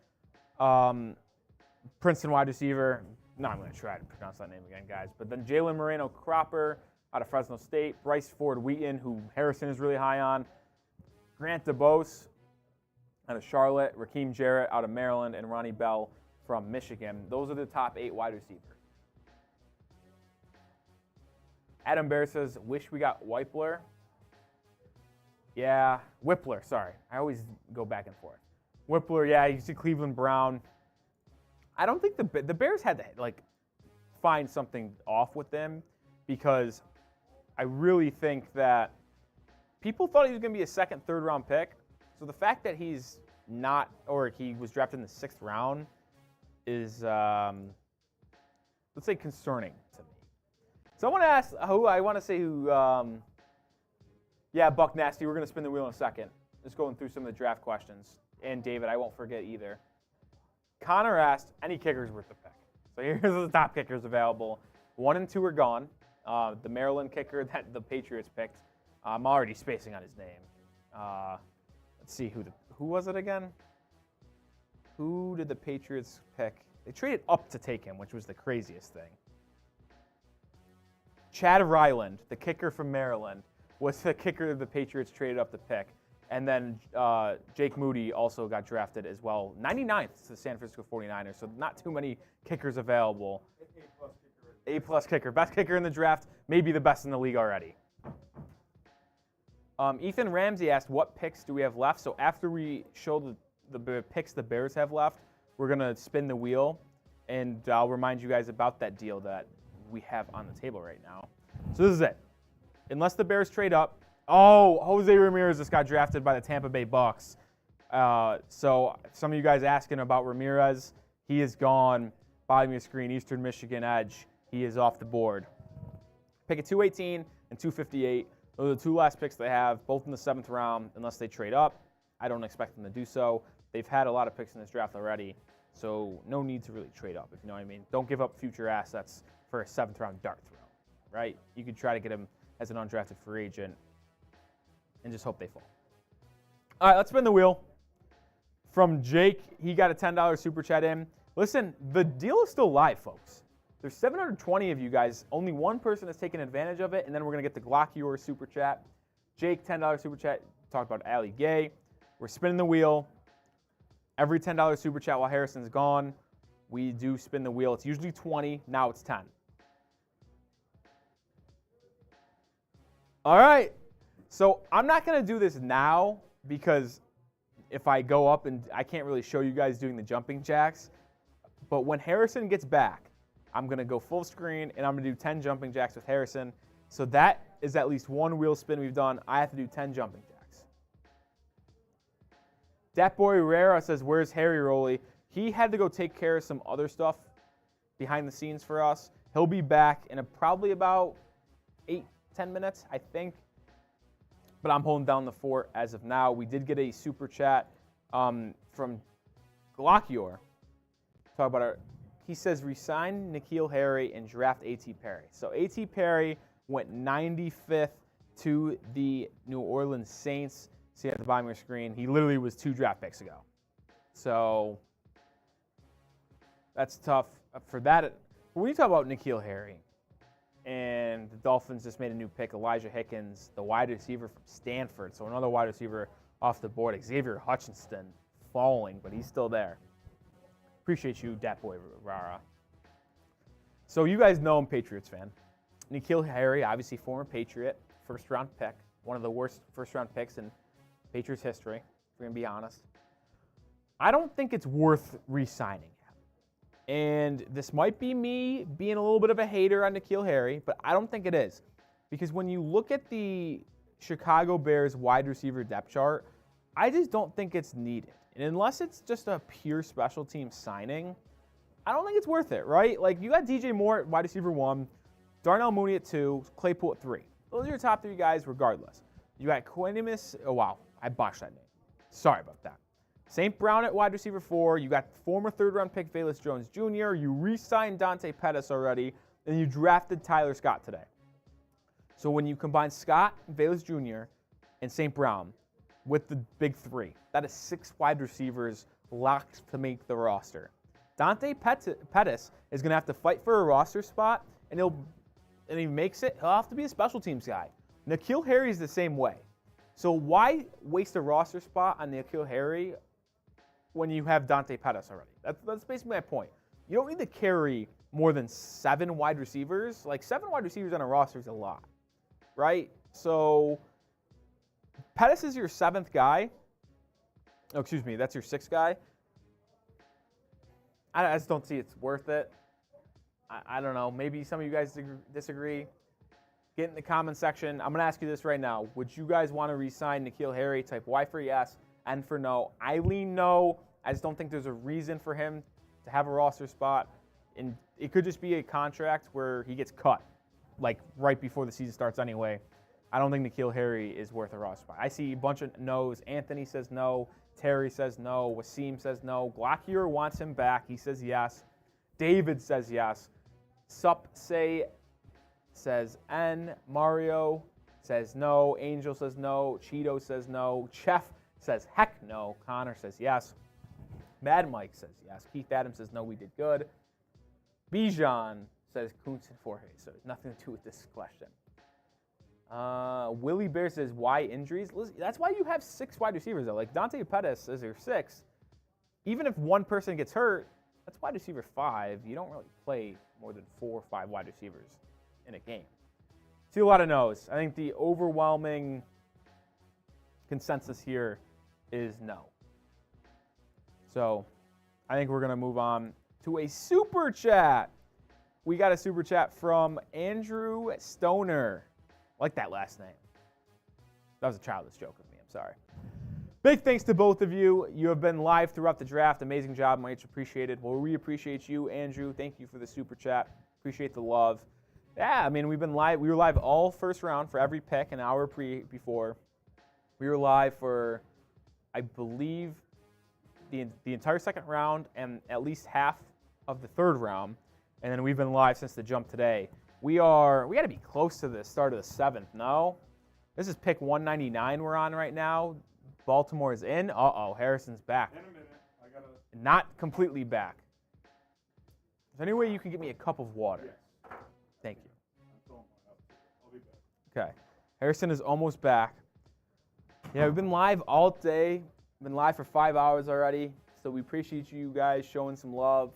Princeton wide receiver. No, I'm going to try to pronounce that name again, guys. But then Jalen Moreno Cropper out of Fresno State, Bryce Ford Wheaton, who Harrison is really high on, Grant DeBose out of Charlotte, Raheem Jarrett out of Maryland, and Ronnie Bell from Michigan. Those are the top 8 wide receivers. Adam Bear says, wish we got Whippler. Yeah, Whippler, sorry. I always go back and forth. Whippler, yeah, you see Cleveland Brown. I don't think the Bears had to find something off with them, because I really think that people thought he was going to be a second, third round pick. So the fact that he's not, or he was drafted in the 6th round is, let's say, concerning to me. Someone asked who, I want to say who, yeah, Buck Nasty, we're going to spin the wheel in a second. just going through some of the draft questions. And David, I won't forget either. Connor asked, any kickers worth the pick? So here's the top kickers available. 1 and 2 are gone. The Maryland kicker that the Patriots picked. I'm already spacing on his name. Let's see, who was it again? Who did the Patriots pick? They traded up to take him, which was the craziest thing. Chad Ryland, the kicker from Maryland, was the kicker the Patriots traded up to pick. And then Jake Moody also got drafted as well. 99th to the San Francisco 49ers, so not too many kickers available. A-plus kicker. Best kicker in the draft, maybe the best in the league already. Ethan Ramsey asked, what picks do we have left? So after we show the picks the Bears have left, we're going to spin the wheel, and I'll remind you guys about that deal that we have on the table right now. So this is it. Unless the Bears trade up. Oh, Jose Ramirez just got drafted by the Tampa Bay Bucks. So some of you guys asking about Ramirez, he is gone. Bottom of your screen, Eastern Michigan edge. He is off the board. Pick at 218 and 258. Those are the 2 last picks they have, both in the 7th round, unless they trade up. I don't expect them to do so. They've had a lot of picks in this draft already, so no need to really trade up, if you know what I mean. Don't give up future assets for a 7th round dart throw, right? You could try to get him as an undrafted free agent and just hope they fall. All right, let's spin the wheel. From Jake, he got a $10 super chat in. Listen, the deal is still live, folks. There's 720 of you guys. Only one person has taken advantage of it, and then we're going to get the Glockior super chat. Jake, $10 super chat. Talk about Ali Gay. We're spinning the wheel. Every $10 super chat while Harrison's gone, we do spin the wheel. It's usually 20. Now it's 10. All right. So I'm not going to do this now because if I go up and I can't really show you guys doing the jumping jacks. But when Harrison gets back, I'm going to go full screen and I'm going to do 10 jumping jacks with Harrison. So that is at least one wheel spin we've done. I have to do 10 jumping jacks. Dat Boy Herrera says, where's Harry Rowley? He had to go take care of some other stuff behind the scenes for us. He'll be back in probably about 8-10 minutes, I think. But I'm holding down the fort as of now. We did get a super chat from Glockior. Talk about our. He says, resign N'Keal Harry and draft A.T. Perry. So A.T. Perry went 95th to the New Orleans Saints. See at the bottom of your screen, he literally was 2 draft picks ago. So that's tough for that. When you talk about N'Keal Harry, and the Dolphins just made a new pick, Elijah Hickens, the wide receiver from Stanford. So another wide receiver off the board. Xavier Hutchinson falling, but he's still there. Appreciate you, Dat Boy Rara. So you guys know I'm a Patriots fan. N'Keal Harry, obviously former Patriot, first-round pick. One of the worst first-round picks in Patriots history, if we're going to be honest. I don't think it's worth re-signing him. And this might be me being a little bit of a hater on N'Keal Harry, but I don't think it is. Because when you look at the Chicago Bears wide receiver depth chart, I just don't think it's needed. And unless it's just a pure special team signing, I don't think it's worth it, right? Like, you got DJ Moore at wide receiver 1, Darnell Mooney at 2, Claypool at 3. Those are your top 3 guys regardless. You got Quinimus, oh wow, I botched that name. Sorry about that. St. Brown at wide receiver 4. You got former 3rd-round pick Velus Jones Jr. You re-signed Dante Pettis already, and you drafted Tyler Scott today. So when you combine Scott, Velus Jr., and St. Brown with the big 3, that is 6 wide receivers locked to make the roster. Dante Pettis is going to have to fight for a roster spot, and he makes it. He'll have to be a special teams guy. N'Keal Harry is the same way. So why waste a roster spot on N'Keal Harry when you have Dante Pettis already? That's basically my point. You don't need to carry more than 7 wide receivers. Like, 7 wide receivers on a roster is a lot, right? So Pettis is your 7th guy. Oh, excuse me, that's your 6th guy. I just don't see it's worth it. I don't know. Maybe some of you guys disagree. Get in the comment section. I'm going to ask you this right now. Would you guys want to re-sign N'Keal Harry? Type Y for yes, N for no. I lean no. I just don't think there's a reason for him to have a roster spot. And it could just be a contract where he gets cut, like right before the season starts anyway. I don't think N'Keal Harry is worth a roster spot. I see a bunch of no's. Anthony says no. Terry says no. Wasim says no. Glockier wants him back. He says yes. David says yes. Sup Say says N. Mario says no. Angel says no. Cheeto says no. Chef says heck no. Connor says yes. Mad Mike says yes. Keith Adams says no, we did good. Bijan says Kuntz and Forte, so it's nothing to do with this question. Willie Bear says why injuries? Listen, that's why you have 6 wide receivers though. Like Dante Pettis is your 6. Even if one person gets hurt, that's wide receiver 5. You don't really play more than 4 or 5 wide receivers in a game. See a lot of no's. I think the overwhelming consensus here is no. So I think we're going to move on to a super chat. We got a super chat from Andrew Stoner. I like that last name. That was a childish joke of me. I'm sorry. Big thanks to both of you. You have been live throughout the draft. Amazing job. Much appreciated. Well, we appreciate you, Andrew. Thank you for the super chat. Appreciate the love. Yeah, I mean, we've been live. We were live all first round for every pick, an hour before. We were live for, I believe, the entire second round and at least half of the third round. And then we've been live since the jump today. We got to be close to the start of the 7th, no? This is pick 199 we're on right now. Baltimore is in. Uh-oh, Harrison's back. In a minute. I gotta. Not completely back. Is there any way you can get me a cup of water? Yes. Thank you. I'm filling mine up. I'll be back. Okay. Harrison is almost back. Yeah, we've been live all day. We've been live for 5 hours already. So we appreciate you guys showing some love.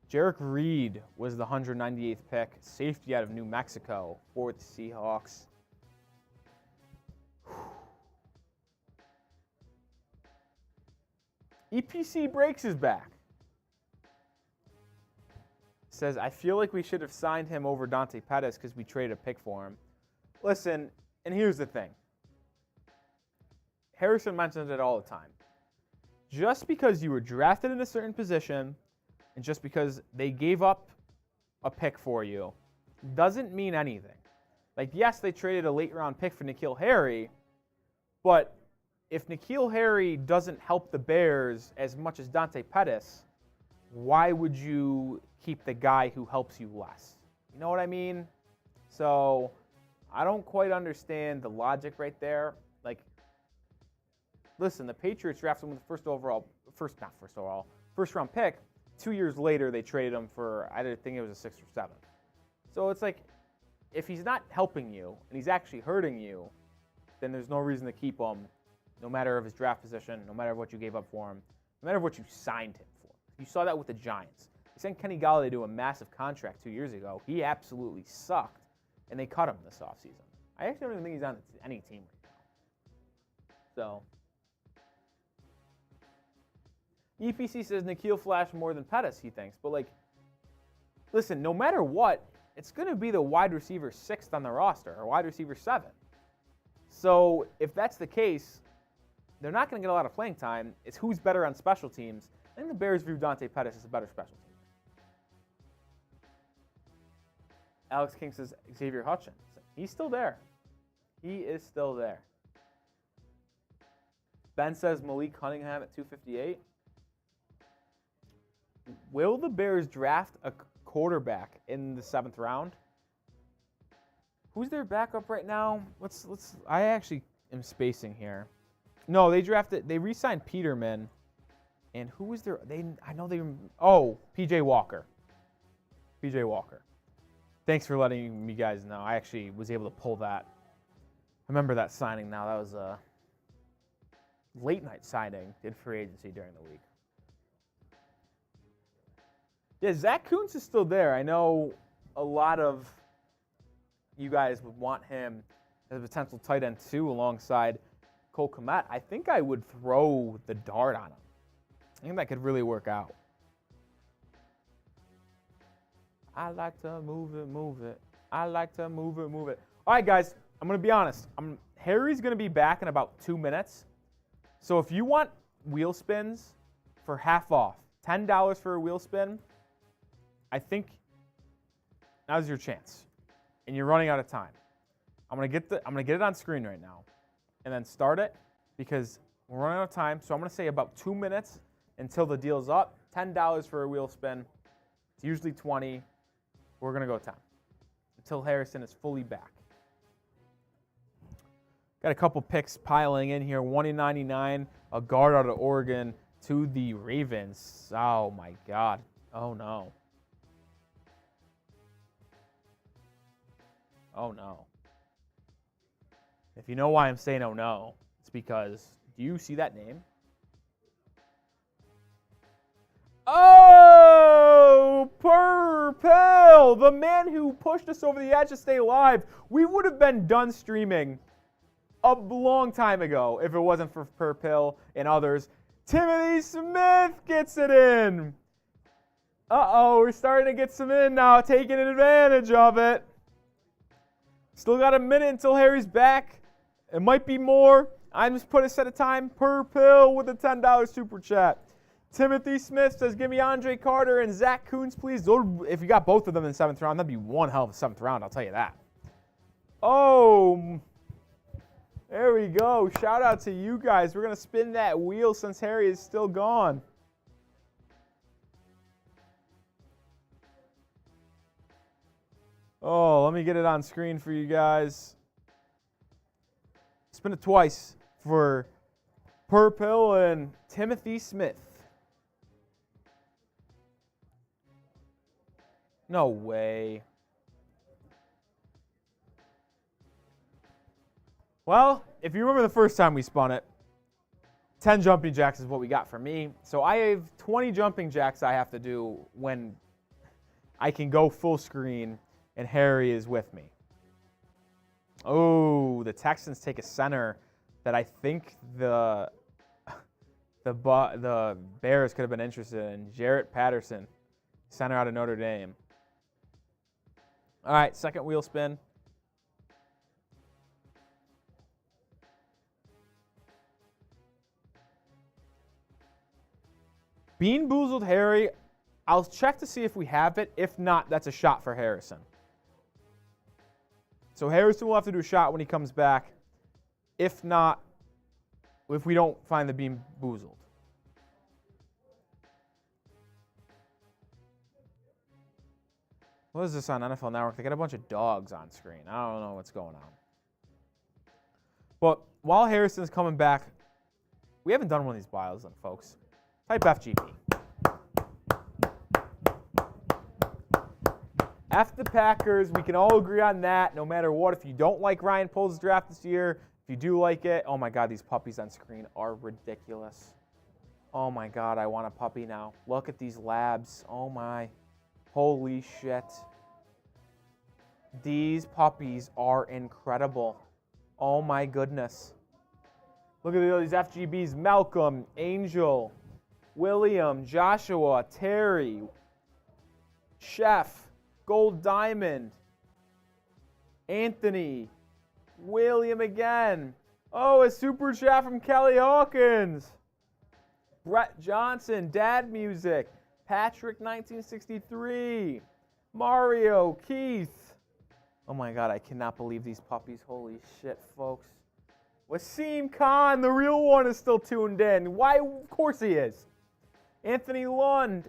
Jarek Reed was the 198th pick, safety out of New Mexico for the Seahawks. EPC Breaks is back. Says, I feel like we should have signed him over Dante Pettis because we traded a pick for him. Listen, and here's the thing. Harrison mentions it all the time. Just because you were drafted in a certain position and just because they gave up a pick for you doesn't mean anything. Like, yes, they traded a late-round pick for N'Keal Harry, but if N'Keal Harry doesn't help the Bears as much as Dante Pettis, why would you keep the guy who helps you less? You know what I mean? So I don't quite understand the logic right there. Like, listen, the Patriots drafted him with the first round pick. 2 years later, they traded him for, I think it was a 6th or 7th. So it's like, if he's not helping you and he's actually hurting you, then there's no reason to keep him, no matter of his draft position, no matter what you gave up for him, no matter what you signed him for. You saw that with the Giants. They sent Kenny Galladay to a massive contract 2 years ago. He absolutely sucked, and they cut him this offseason. I actually don't even think he's on any team right now. So EPC says N'Keal flashed more than Pettis, he thinks. But, like, listen, no matter what, it's going to be the wide receiver 6th on the roster, or wide receiver 7. So if that's the case, they're not going to get a lot of playing time. It's who's better on special teams. I think the Bears view Dante Pettis as a better special team. Alex King says Xavier Hutchins. He's still there. He is still there. Ben says Malik Cunningham at 258. Will the Bears draft a quarterback in the 7th round? Who's their backup right now? I actually am spacing here. No, they re-signed Peterman. And who was their, PJ Walker. PJ Walker. Thanks for letting me guys know. I actually was able to pull that. I remember that signing now. That was a late night signing in free agency during the week. Yeah, Zach Kuntz is still there. I know a lot of you guys would want him as a potential tight end too alongside Cole Kmet. I think I would throw the dart on him. I think that could really work out. I like to move it. I like to move it. All right, guys, I'm going to be honest. Harry's going to be back in about 2 minutes. So if you want wheel spins for half off, $10 for a wheel spin, I think now's your chance. and you're running out of time, I'm gonna get it on screen right now, and then start it because we're running out of time. So I'm gonna say about 2 minutes until the deal's up. $10 for a wheel spin. It's usually 20. We're gonna go 10 until Harrison is fully back. Got a couple picks piling in here. 199, a guard out of Oregon to the Ravens. Oh my God. Oh no. Oh no. If you know why I'm saying oh no, it's because, do you see that name? Oh, Purple, the man who pushed us over the edge to stay live. We would have been done streaming a long time ago if it wasn't for Purple and others. Timothy Smith gets it in. Uh-oh, we're starting to get some in now, taking advantage of it. Still got a minute until Harry's back. It might be more. I just put a set of time. Purple with a $10 super chat. Timothy Smith says, give me Andre Carter and Zach Kuntz, please. If you got both of them in the 7th round, that'd be one hell of a 7th round, I'll tell you that. Oh, there we go. Shout out to you guys. We're going to spin that wheel since Harry is still gone. Oh, let me get it on screen for you guys. Spin it twice for Purple and Timothy Smith. No way. Well, if you remember the first time we spun it, 10 jumping jacks is what we got for me. So I have 20 jumping jacks I have to do when I can go full screen and Harry is with me. Oh, the Texans take a center that I think the Bears could have been interested in. Jarrett Patterson, center out of Notre Dame. All right, second wheel spin. Bean Boozled Harry, I'll check to see if we have it. If not, that's a shot for Harrison. So Harrison will have to do a shot when he comes back. If not, if we don't find the Bean Boozled. What is this on NFL Network? They got a bunch of dogs on screen. I don't know what's going on. But while Harrison's coming back, we haven't done one of these bios then, folks. Type FGP. F the Packers. We can all agree on that, no matter what. If you don't like Ryan Poles' draft this year, if you do like it, oh my God, these puppies on screen are ridiculous. Oh my God, I want a puppy now. Look at these labs. Oh my. Holy shit. These puppies are incredible. Oh my goodness. Look at these FGBs. Malcolm, Angel, William, Joshua, Terry, Chef, Gold Diamond, Anthony, William again. Oh, a super chat from Kelly Hawkins. Brett Johnson, Dad Music. Patrick 1963. Mario, Keith. Oh my God, I cannot believe these puppies. Holy shit, folks. Wasim Khan, the real one, is still tuned in. Why? Of course he is. Anthony Lund.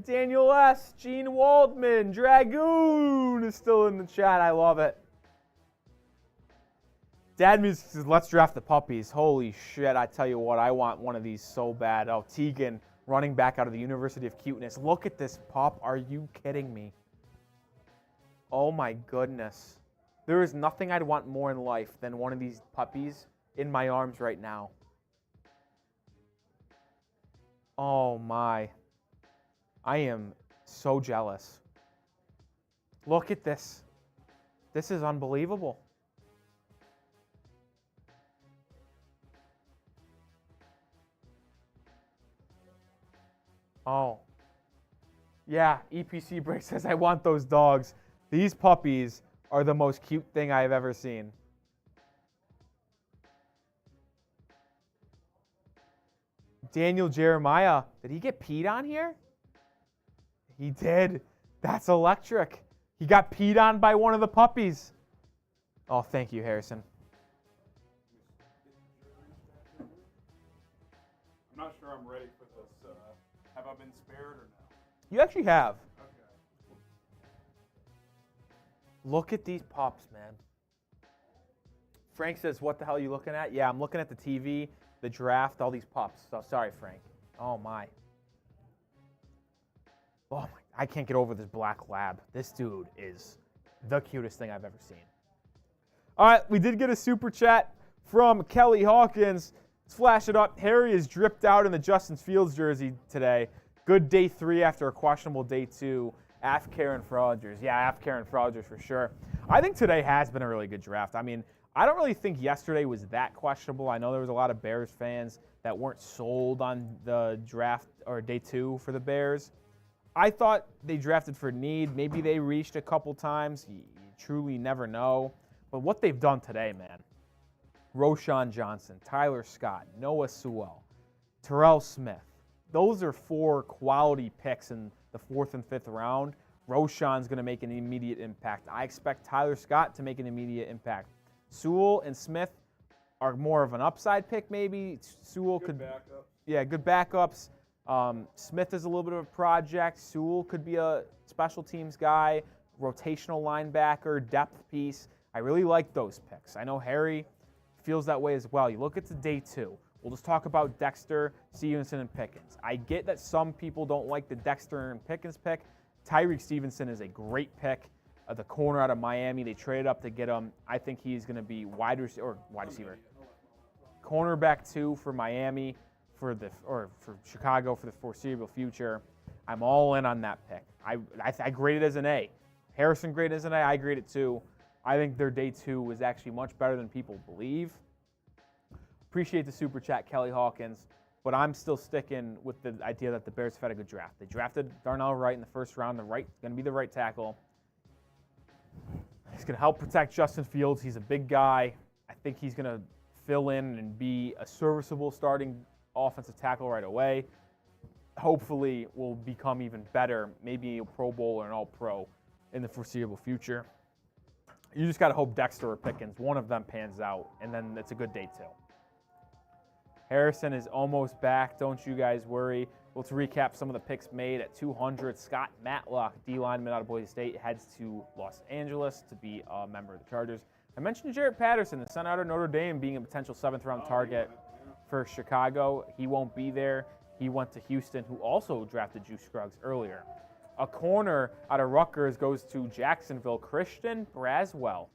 Daniel S. Gene Waldman. Dragoon is still in the chat. I love it. Dad Music says, let's draft the puppies. Holy shit, I tell you what, I want one of these so bad. Oh, Tegan, running back out of the University of Cuteness. Look at this pup. Are you kidding me? Oh my goodness. There is nothing I'd want more in life than one of these puppies in my arms right now. Oh my. I am so jealous. Look at this. This is unbelievable. Oh. Yeah, EPC Break says, I want those dogs. These puppies are the most cute thing I've ever seen. Daniel Jeremiah. Did he get peed on here? He did. That's electric. He got peed on by one of the puppies. Oh, thank you, Harrison. I'm not sure I'm ready for this. Have I been spared or no? You actually have. Okay. Look at these pups, man. Frank says, what the hell are you looking at? Yeah, I'm looking at the TV, the draft, all these pups. So sorry, Frank. Oh, my. Oh, my. I can't get over this black lab. This dude is the cutest thing I've ever seen. All right, we did get a super chat from Kelly Hawkins. Let's flash it up. Harry is dripped out in the Justin Fields jersey today. Good day 3 after a questionable day 2. Karen Frogers. Yeah, Karen Frogers for sure. I think today has been a really good draft. I mean, I don't really think yesterday was that questionable. I know there was a lot of Bears fans that weren't sold on the draft or day 2 for the Bears. I thought they drafted for need. Maybe they reached a couple times. You truly never know. But what they've done today, man. Roschon Johnson, Tyler Scott, Noah Sewell, Terrell Smith. Those are 4 quality picks in the 4th and 5th round. Roschon's going to make an immediate impact. I expect Tyler Scott to make an immediate impact. Sewell and Smith are more of an upside pick, maybe. Sewell Good could, backup. yeah, good backups. Smith is a little bit of a project. Sewell could be a special teams guy, rotational linebacker, depth piece. I really like those picks. I know Harry feels that way as well. You look at the day 2. We'll just talk about Dexter, Stevenson, and Pickens. I get that some people don't like the Dexter and Pickens pick. Tyreek Stevenson is a great pick. The corner out of Miami, they traded up to get him. I think he's going to be wide receiver. Cornerback 2 for Miami, for Chicago for the foreseeable future. I'm all in on that pick. I grade it as an A. Harrison graded as an A. I grade it too. I think their day 2 was actually much better than people believe. Appreciate the super chat, Kelly Hawkins, but I'm still sticking with the idea that the Bears have had a good draft. They drafted Darnell Wright in the 1st round. Going to be the right tackle. He's going to help protect Justin Fields. He's a big guy. I think he's going to fill in and be a serviceable starting offensive tackle right away. Hopefully will become even better, maybe a Pro Bowl or an All-Pro in the foreseeable future. You just got to hope Dexter or Pickens, one of them pans out, and then it's a good day 2. Harrison is almost back. Don't you guys worry. Let's recap some of the picks made at 200. Scott Matlock, D lineman out of Boise State, heads to Los Angeles to be a member of the Chargers. I mentioned Jarrett Patterson, the center out of Notre Dame, being a potential 7th-round target for Chicago. He won't be there. He went to Houston, who also drafted Juice Scruggs earlier. A corner out of Rutgers goes to Jacksonville, Christian Braswell.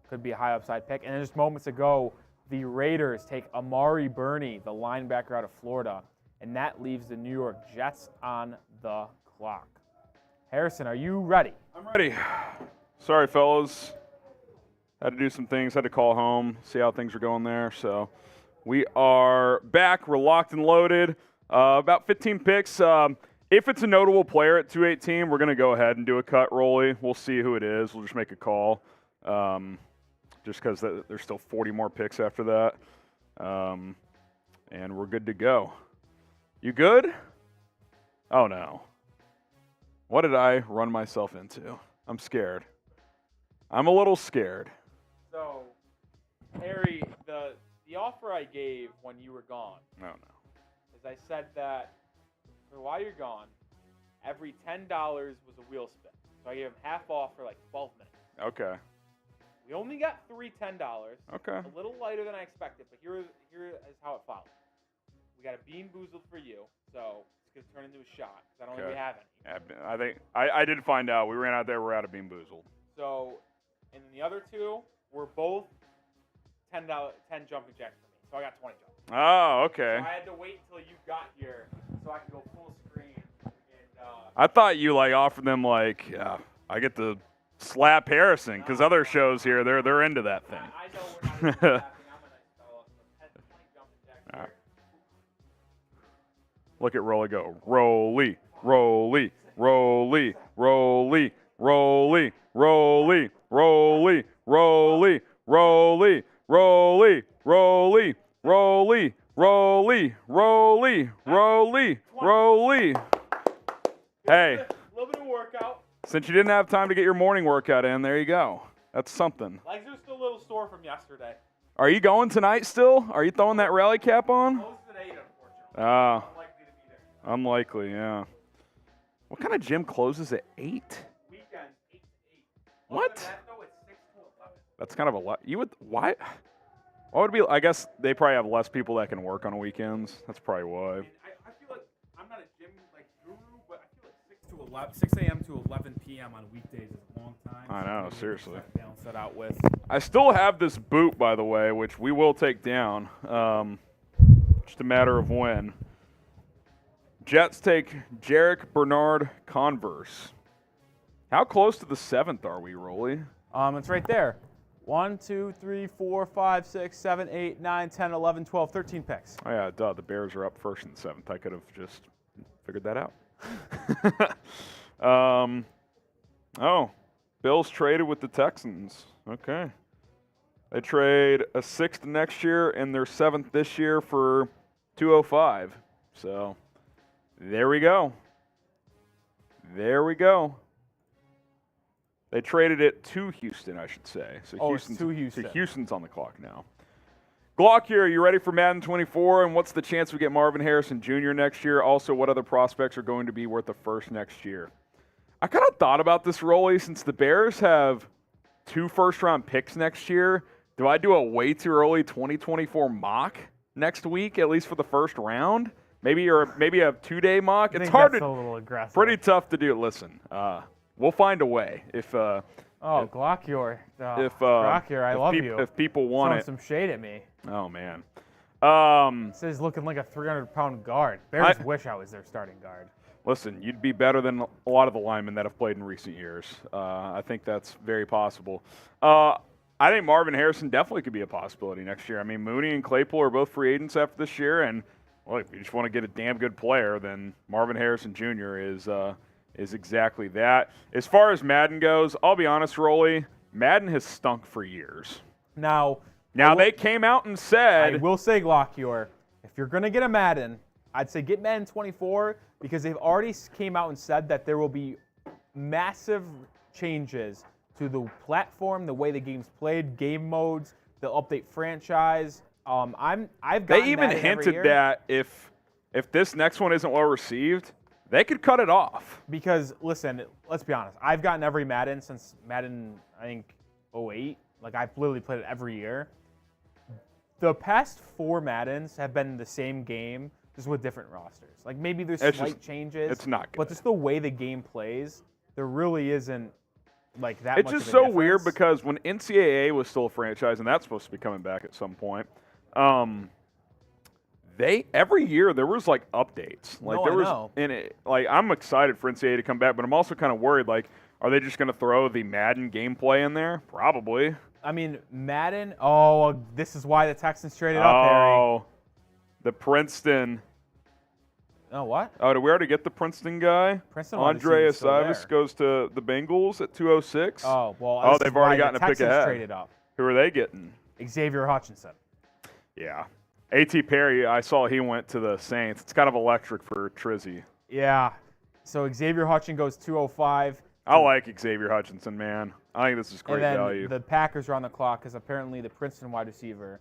Could be a high upside pick. And then just moments ago, the Raiders take Amari Burney, the linebacker out of Florida, and that leaves the New York Jets on the clock. Harrison, are you ready? I'm ready. Sorry, fellas. Had to do some things. Had to call home, see how things are going there. So we are back. We're locked and loaded. About 15 picks. If it's a notable player at 218, we're going to go ahead and do a cut, Rolly. We'll see who it is. We'll just make a call. Just because there's still 40 more picks after that. And we're good to go. You good? Oh, no. What did I run myself into? I'm scared. I'm a little scared. So, Harry, the offer I gave when you were gone is I said that for while you're gone, every $10 was a wheel spin. So I gave him half off for like 12 minutes. Okay. We only got 3 $10. Okay. A little lighter than I expected, but here is how it followed. We got a Bean Boozled for you, so it's going to turn into a shot because I don't think we have any. I think I did find out. We ran out there. We're out of Bean Boozled. So, and then the other 2 were both $10 jumping jacks for me. So I got 20 jumps. Oh, okay. So I had to wait until you got here so I could go full screen. And I thought you offered them I get to slap Harrison because other shows here they're into that thing. I know we're not even laughing. I'm a nice fella. So 10, 20 jumping jacks All here. right. Look at Rolly go. Rolly, Rolly, Rolly, Rolly, Rolly, Rolly, Rolly, Rolly, Rolly, Rolly, Rolly, Rolly, Rolly, Rolly, Rolly, Rolly. Hey. A little bit of workout. Since you didn't have time to get your morning workout in, there you go. That's something. Legs are still a little sore from yesterday. Are you going tonight still? Are you throwing that rally cap on? Closed at 8, unfortunately. Ah, Unlikely to be there. unlikely, yeah. What kind of gym closes at 8? Weekends, 8 to 8. What? Other than that, though, it's 6 to 11. That's kind of a lot. You would, why? Why would it be? I guess they probably have less people that can work on weekends. That's probably why. I mean, I feel like I'm not a gym guru, but I feel like 6 a.m. to 11 p.m. on weekdays is a long time. I so know, maybe we seriously. can balance that out with. I still have this boot, by the way, which we will take down. Just a matter of when. Jets take Jarek Bernard Converse. How close to the 7th are we, Rolly? It's right there. 1, 2, 3, 4, 5, 6, 7, 8, 9, 10, 11, 12, 13 picks. Oh, yeah, duh. The Bears are up first and 7th. I could have just figured that out. Oh, Bills traded with the Texans. Okay. They trade a 6th next year and their 7th this year for 205. So, there we go. There we go. They traded it to Houston, I should say. So It's to Houston. So Houston's on the clock now. Glock here, are you ready for Madden 24? And what's the chance we get Marvin Harrison Jr. next year? Also, what other prospects are going to be worth the first next year? I kind of thought about this, Rolly, since the Bears have 2 first-round picks next year. Do I do a way too early 2024 mock next week, at least for the first round? Maybe a 2-day mock. I It's think hard that's to, a little aggressive. pretty tough to do. Listen, we'll find a way if Glockior. Glockior, I love you. If people want Throwing it. some shade at me. Oh man. Says looking like a 300-pound guard. Bears wish I was their starting guard. Listen, you'd be better than a lot of the linemen that have played in recent years. I think that's very possible. I think Marvin Harrison definitely could be a possibility next year. I mean, Mooney and Claypool are both free agents after this year, and well, if you just want to get a damn good player, then Marvin Harrison Jr. is exactly that. As far as Madden goes, I'll be honest, Rolly, Madden has stunk for years. Now They came out and said, I will say, Glockior, if you're going to get a Madden, I'd say get Madden 24 because they've already came out and said that there will be massive changes to the platform, the way the game's played, game modes. They'll update franchise. they even hinted that if this next one isn't well received, they could cut it off. Because listen, let's be honest. I've gotten every Madden since Madden, I think 08. Like I've literally played it every year. The past 4 Maddens have been the same game, just with different rosters. Like maybe there's slight changes. It's not good. But just the way the game plays, there really isn't like that. It's much just of a so weird difference. because when NCAA was still a franchise, and that's supposed to be coming back at some point, every year there was like updates. Like No, there I was know. in it. Like I'm excited for NCAA to come back, but I'm also kind of worried. Like, are they just going to throw the Madden gameplay in there? Probably. I mean, Madden. Oh, this is why the Texans traded up, Harry. Oh, the Princeton. Oh, what? Oh, did we already get the Princeton guy? Princeton wide Andre receiver's still Asivas there. goes to the Bengals at 206. Oh, well. Oh, this they've is already why gotten the a pick Texans ahead. traded up. Who are they getting? Xavier Hutchinson. Yeah. A.T. Perry, I saw he went to the Saints. It's kind of electric for Trizzy. Yeah. So Xavier Hutchinson goes 205. I like Xavier Hutchinson, man. I think this is great And then value the Packers are on the clock because apparently the Princeton wide receiver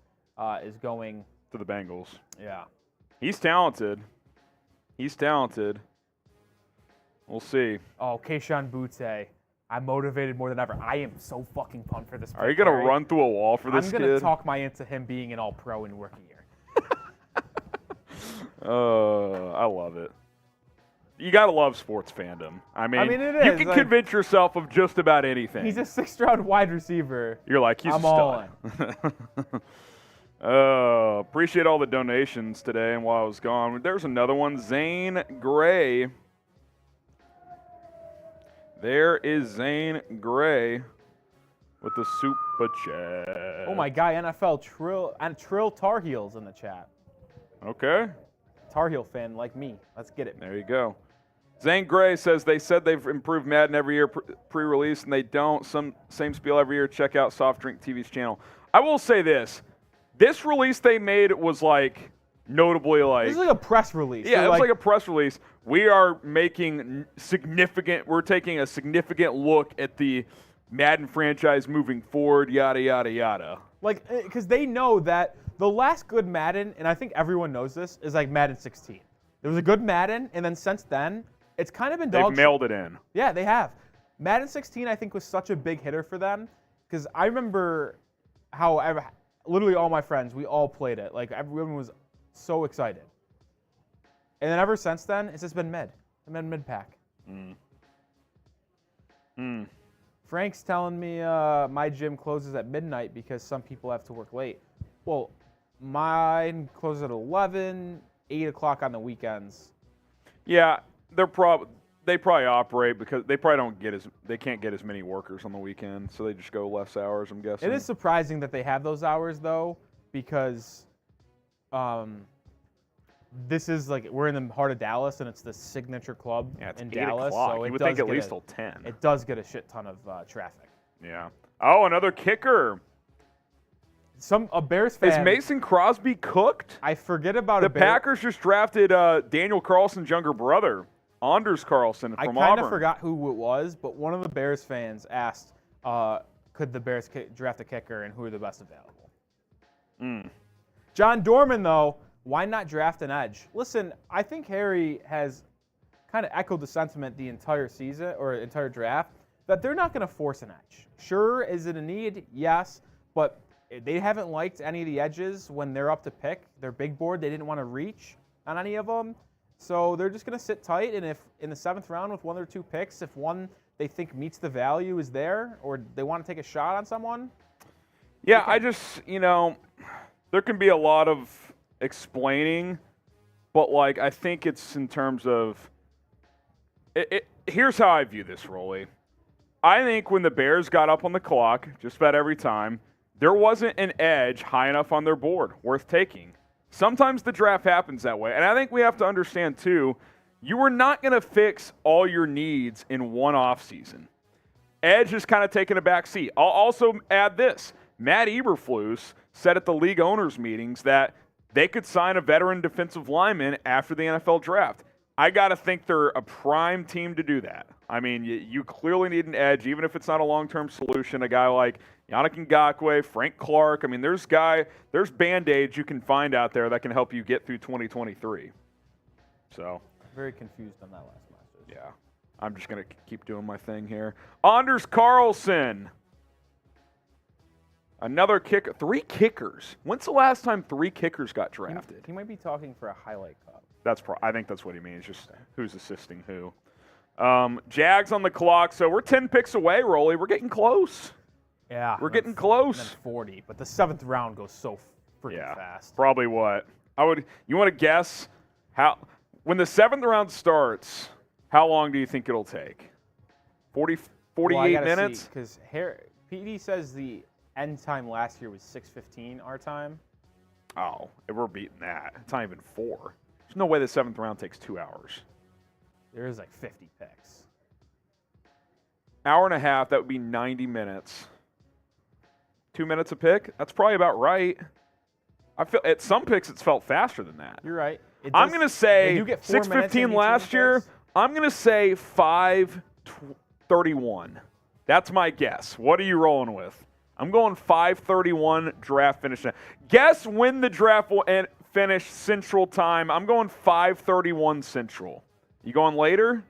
is going. to the Bengals. Yeah. He's talented. We'll see. Oh, Keyshawn Butte. I'm motivated more than ever. I am so fucking pumped for this. Are you pick, going to Harry. run through a wall for this I'm going to kid? talk my into him being an all-pro in rookie year. I love it. You got to love sports fandom. I mean it you is, can like- convince yourself of just about anything. He's a 6th-round wide receiver. You're like, he's I'm a all stud. Appreciate all the donations today and while I was gone. There's another one. Zane Gray. There is Zane Gray with the super chat. Oh, my guy, NFL Trill Tar Heels in the chat. Okay. Tar Heel fan like me. Let's get it. There you go. Zane Gray says they said they've improved Madden every year pre-release, and they don't. Same spiel every year. Check out Soft Drink TV's channel. I will say this. This release they made was like notably like. This is like a press release. Yeah, They're it was like a press release. We are making we're taking a significant look at the Madden franchise moving forward, yada, yada, yada. Like, because they know that the last good Madden, and I think everyone knows this, is like Madden 16. There was a good Madden, and then since then, it's kind of been dog They've mailed it in. Yeah, they have. Madden 16, I think, was such a big hitter for them, because I remember how literally all my friends, we all played it. Like, everyone was so excited. And then ever since then, it's just been mid-pack. Frank's telling me my gym closes at midnight because some people have to work late. Well, mine closes at 11, 8 o'clock on the weekends. Yeah, they probably operate because they can't get as many workers on the weekend, so they just go less hours, I'm guessing. It is surprising that they have those hours though, because this is like we're in the heart of Dallas and it's the signature club it's in 8 Dallas. o'clock. So You would think at least till 10. It does get a shit ton of traffic. Yeah. Oh, another kicker. A Bears fan. Is Mason Crosby cooked? I forget about the Packers just drafted Daniel Carlson's younger brother, Anders Carlson from Auburn. I kind of forgot who it was, but one of the Bears fans asked, could the Bears draft a kicker and who are the best available? John Dorman, though, why not draft an edge? Listen, I think Harry has kind of echoed the sentiment the entire season or entire draft that they're not going to force an edge. Sure, is it a need? Yes, but they haven't liked any of the edges when they're up to pick. Their big board, they didn't want to reach on any of them. So they're just going to sit tight, and if in the 7th round with 1 or 2 picks, if one they think meets the value is there, or they want to take a shot on someone. Yeah, I just, there can be a lot of explaining, but like I think it's in terms of here's how I view this, Rolly. I think when the Bears got up on the clock just about every time, there wasn't an edge high enough on their board worth taking. Sometimes the draft happens that way, and I think we have to understand too, you are not going to fix all your needs in one offseason. Edge is kind of taking a back seat. I'll also add this. Matt Eberflus said at the league owners meetings that they could sign a veteran defensive lineman after the NFL draft. I got to think they're a prime team to do that. I mean, you clearly need an edge, even if it's not a long-term solution. A guy like Yannick Ngakoue, Frank Clark. I mean, there's Band-Aids you can find out there that can help you get through 2023. So Very confused on that last message. Yeah. I'm just going to keep doing my thing here. Anders Carlson. Another kicker. 3 kickers. When's the last time 3 kickers got drafted? He might be talking for a highlight cup. I think that's what he means, just who's assisting who. Jags on the clock, so we're 10 picks away, Rolly. We're getting close. Yeah. We're getting close. And then 40, but the 7th round goes so freaking fast. Probably what? You want to guess when the 7th round starts, how long do you think it'll take? 48 minutes? Because PD says the end time last year was 6:15 our time. Oh, we're beating that. It's not even 4. There's no way the 7th round takes 2 hours. There is like 50 picks. Hour and a half, that would be 90 minutes. 2 minutes a pick? That's probably about right. I feel at some picks it's felt faster than that. You're right. I'm going to say 6:15 last year. I'm going to say 5:31. That's my guess. What are you rolling with? I'm going 5:31 draft finish. Guess when the draft will finish Central Time. I'm going 5:31 Central. You going later?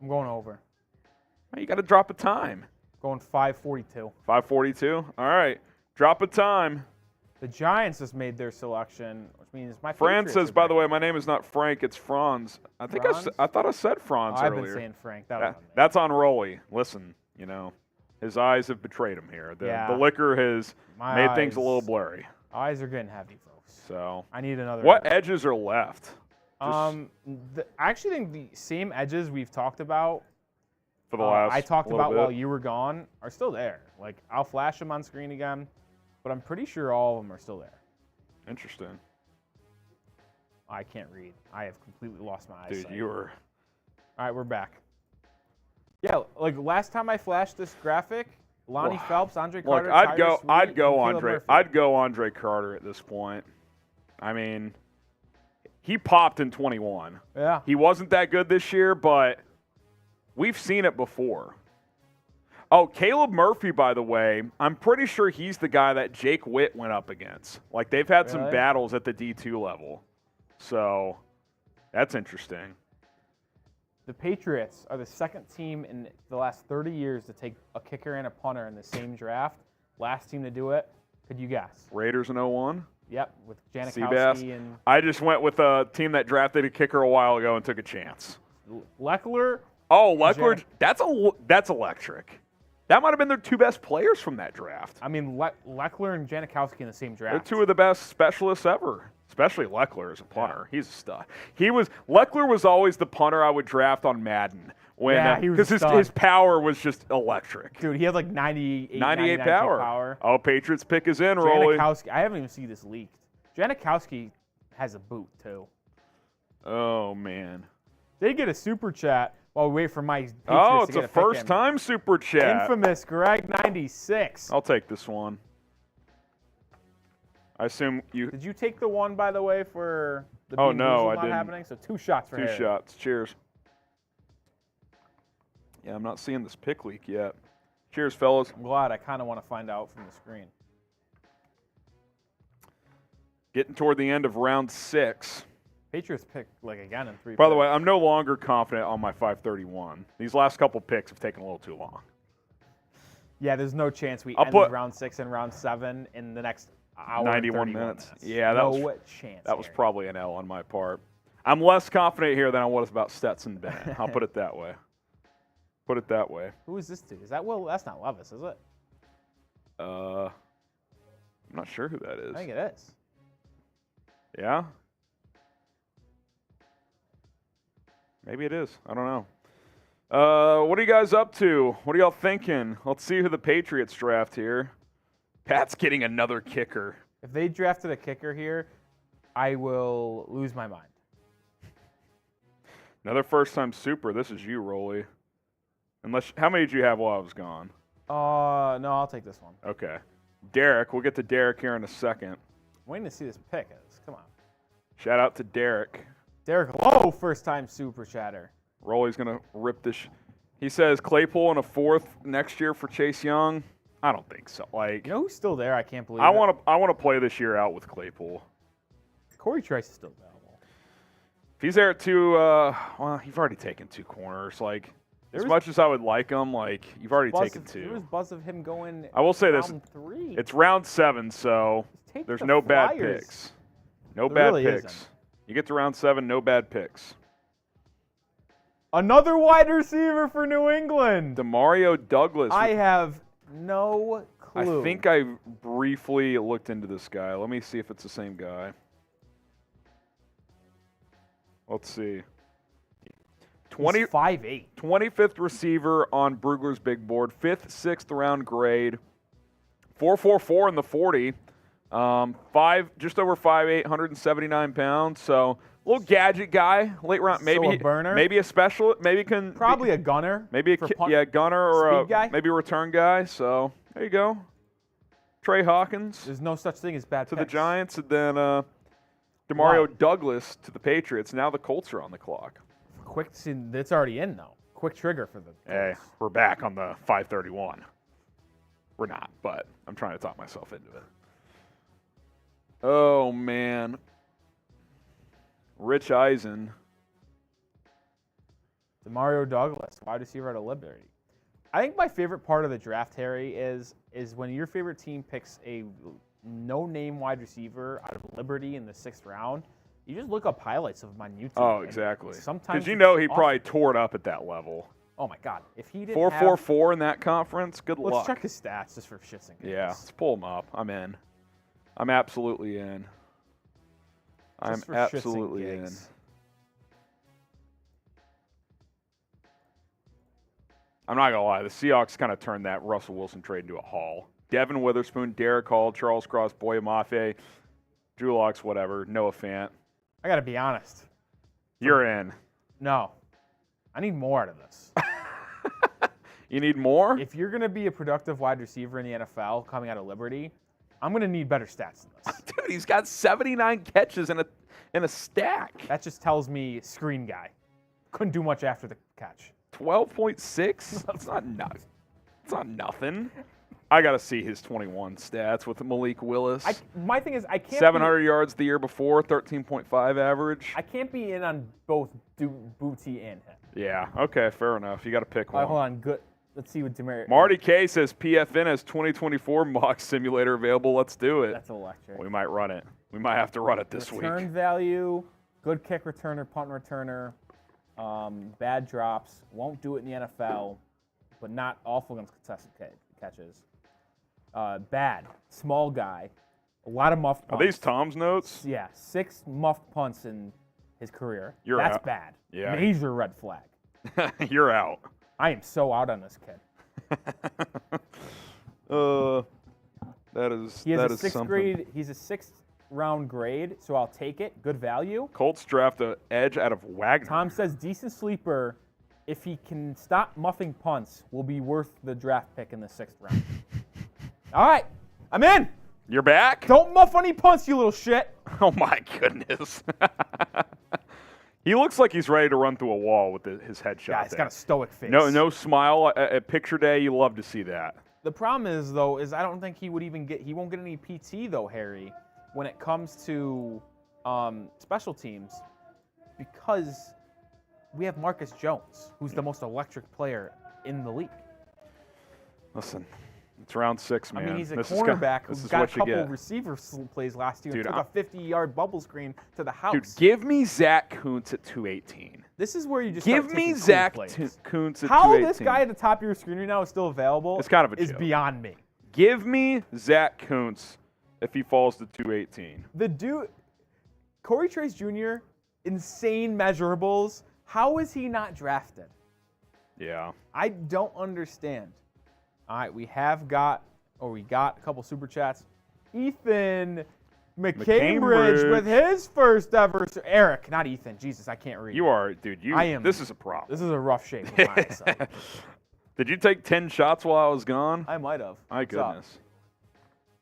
I'm going over. You got to drop a time. Going 5:42. 5:42? All right. Drop a time. The Giants just made their selection, which means my Fran says, by the way, my name is not Frank, it's Franz. I thought I said Franz earlier. I've been saying Frank. That's on Rolly. Listen, his eyes have betrayed him here. The liquor has made things a little blurry. Eyes are getting heavy, folks. So I need another. What edges are left? I actually think the same edges we've talked about for the last I talked about bit. while you were gone are still there. Like, I'll flash them on screen again, but I'm pretty sure all of them are still there. Interesting. I can't read. I have completely lost my eyesight. Dude, you were. All right, we're back. Yeah, like last time I flashed this graphic, Lonnie Phelps, Andre Carter. Look, I'd go Andre Carter at this point. I mean, he popped in 21. Yeah. He wasn't that good this year, but we've seen it before. Oh, Caleb Murphy, by the way, I'm pretty sure he's the guy that Jake Witt went up against. Like, they've had some battles at the D2 level. So, that's interesting. The Patriots are the second team in the last 30 years to take a kicker and a punter in the same draft. Last team to do it, could you guess? Raiders in 01? Yep, with Seabass. Janikowski and I just went with a team that drafted a kicker a while ago and took a chance. Leckler. Oh, Leckler, that's electric. That might have been their two best players from that draft. I mean, Leckler and Janikowski in the same draft. They're two of the best specialists ever, especially Leckler as a punter. Yeah. He's a stud. Leckler was always the punter I would draft on Madden. Because his power was just electric. Dude, he had like 98 power. Oh, Patriots pick is in, Rolly. Janikowski, I haven't even seen this leaked. Janikowski has a boot, too. Oh, man. They get a super chat while we wait for Mike's Patriots Oh, it's to get a first-time super chat. Infamous Greg 96. I'll take this one. I assume you... Did you take the one, by the way, for the Oh, no, I not didn't. happening? So 2 shots for Two Harry. shots. Cheers. Yeah, I'm not seeing this pick leak yet. Cheers, fellas. I'm glad. I kind of want to find out from the screen. Getting toward the end of round 6. Patriots pick like again in 3. By the way, I'm no longer confident on my 531. These last couple picks have taken a little too long. Yeah, there's no chance we I'll end put- round 6 and round 7 in the next hour 91 and 31 minutes. minutes. Yeah, no chance. that was Harry. probably an L on my part. I'm less confident here than I was about Stetson Bennett. I'll put it that way. Put it that way. Who is this to? Is that Will? That's not Levis, is it? I'm not sure who that is. I think it is. Yeah? Maybe it is. I don't know. What are you guys up to? What are y'all thinking? Let's see who the Patriots draft here. Pat's getting another kicker. If they drafted a kicker here, I will lose my mind. Another first-time super. This is you, Rolly. How many did you have while I was gone? No, I'll take this one. Okay. Derek. We'll get to Derek here in a second. I'm waiting to see this pick. Come on. Shout out to Derek. Derek Lowe, first-time super chatter. Rolly's going to rip this. He says Claypool in a 4th next year for Chase Young. I don't think so. Like, You know who's still there? I can't believe I it. want to play this year out with Claypool. Corey Trice is still available. If he's there at 2, well, you've already taken 2 corners. Like, as much as I would like him, like, you've already taken 2. There was buzz of him going I will say this. round 3. It's round 7, so Take there's the no bad Flyers. picks. No There bad really picks. isn't. You get to round 7, no bad picks. Another wide receiver for New England. Demario Douglas. I have no clue. I think I briefly looked into this guy. Let me see if it's the same guy. Let's see. 5'8". 25th receiver on Brugler's big board. 5th, 6th round grade. 4.44 in the 40. Just over 5'8", 179 pounds. So a little gadget guy, late round. Maybe a burner? Maybe a special. Maybe can Probably a gunner. maybe for gunner or speed guy? maybe a return guy. So there you go. Trey Hawkins There's no such thing as bad to picks. the Giants, and then Demario Douglas to the Patriots. Now the Colts are on the clock. Quick, it's already in though. Quick trigger for the Hey, Colts. we're back on the 531. We're not, but I'm trying to talk myself into it. Oh, man. Rich Eisen. Demario Douglas, wide receiver out of Liberty. I think my favorite part of the draft, Harry, is when your favorite team picks a no-name wide receiver out of Liberty in the 6th round. You just look up highlights of him on YouTube. Oh, and exactly. Sometimes Because you know he it's probably awesome. tore it up at that level. Oh my God! If he didn't 4.44 in that conference. Good let's luck. check his stats just for shits and giggles. Yeah, let's pull him up. I'm in. I'm absolutely in. I'm Just for shits and absolutely in. gigs. I'm not gonna lie, the Seahawks kind of turned that Russell Wilson trade into a haul. Devin Witherspoon, Derek Hall, Charles Cross, Boye Mafe, Drew Locks, whatever, Noah Fant. I got to be honest. You're in. No, I need more out of this. You need more? If you're going to be a productive wide receiver in the NFL coming out of Liberty, I'm going to need better stats than this. Dude, he's got 79 catches in a stack. That just tells me screen guy. Couldn't do much after the catch. 12.6? That's not nothing. I got to see his 21 stats with Malik Willis. My thing is, I can't 700 yards the year before, 13.5 average. I can't be in on both Booty and him. Yeah, okay, fair enough. You got to pick one. Hold on, good. Let's see what Demarius. Marty K says PFN has 2024 mock simulator available. Let's do it. That's electric. We might run it. We might have to run it this Return week. value, good kick returner, punt returner, bad drops. Won't do it in the NFL, but not awful against contested catches. Bad, small guy, a lot of muffed punts. Are these Tom's notes? Yeah, 6 muffed punts in his career. You're That's out. bad. Yeah. Major red flag. You're out. I am so out on this kid. That is He has that a is 6th something. grade. He's a 6th round grade, so I'll take it. Good value. Colts draft an edge out of Wagner. Tom says decent sleeper. If he can stop muffing punts, will be worth the draft pick in the 6th round. All right, I'm in. You're back? Don't muff any punts, you little shit. Oh my goodness. He looks like he's ready to run through a wall with his headshot. Yeah, he's there. got a stoic face. No smile at picture day. You love to see that. The problem is, though, I don't think he would even get. He won't get any PT though, Harry, when it comes to special teams, because we have Marcus Jones, who's the most electric player in the league. Listen, it's round 6, man. I mean, he's a This cornerback is who's got a what you couple get. receiver plays last year. Dude, and took a 50-yard bubble screen to the house. Dude, give me Zach Kuntz at 218. This is where you just Give start me taking cool Zach plays. Kuntz at How 218. this guy at the top of your screen right now is still available It's kind of a is joke. beyond me. Give me Zach Kuntz if he falls to 218. The dude, Corey Trace Jr., insane measurables. How is he not drafted? Yeah. I don't understand. All right, we got a couple super chats. Ethan McCambridge with his first ever. Eric, not Ethan. Jesus, I can't read. You are, dude. I am. This is a problem. This is a rough shape of mine. So. Did you take 10 shots while I was gone? I might have. My What's up? goodness.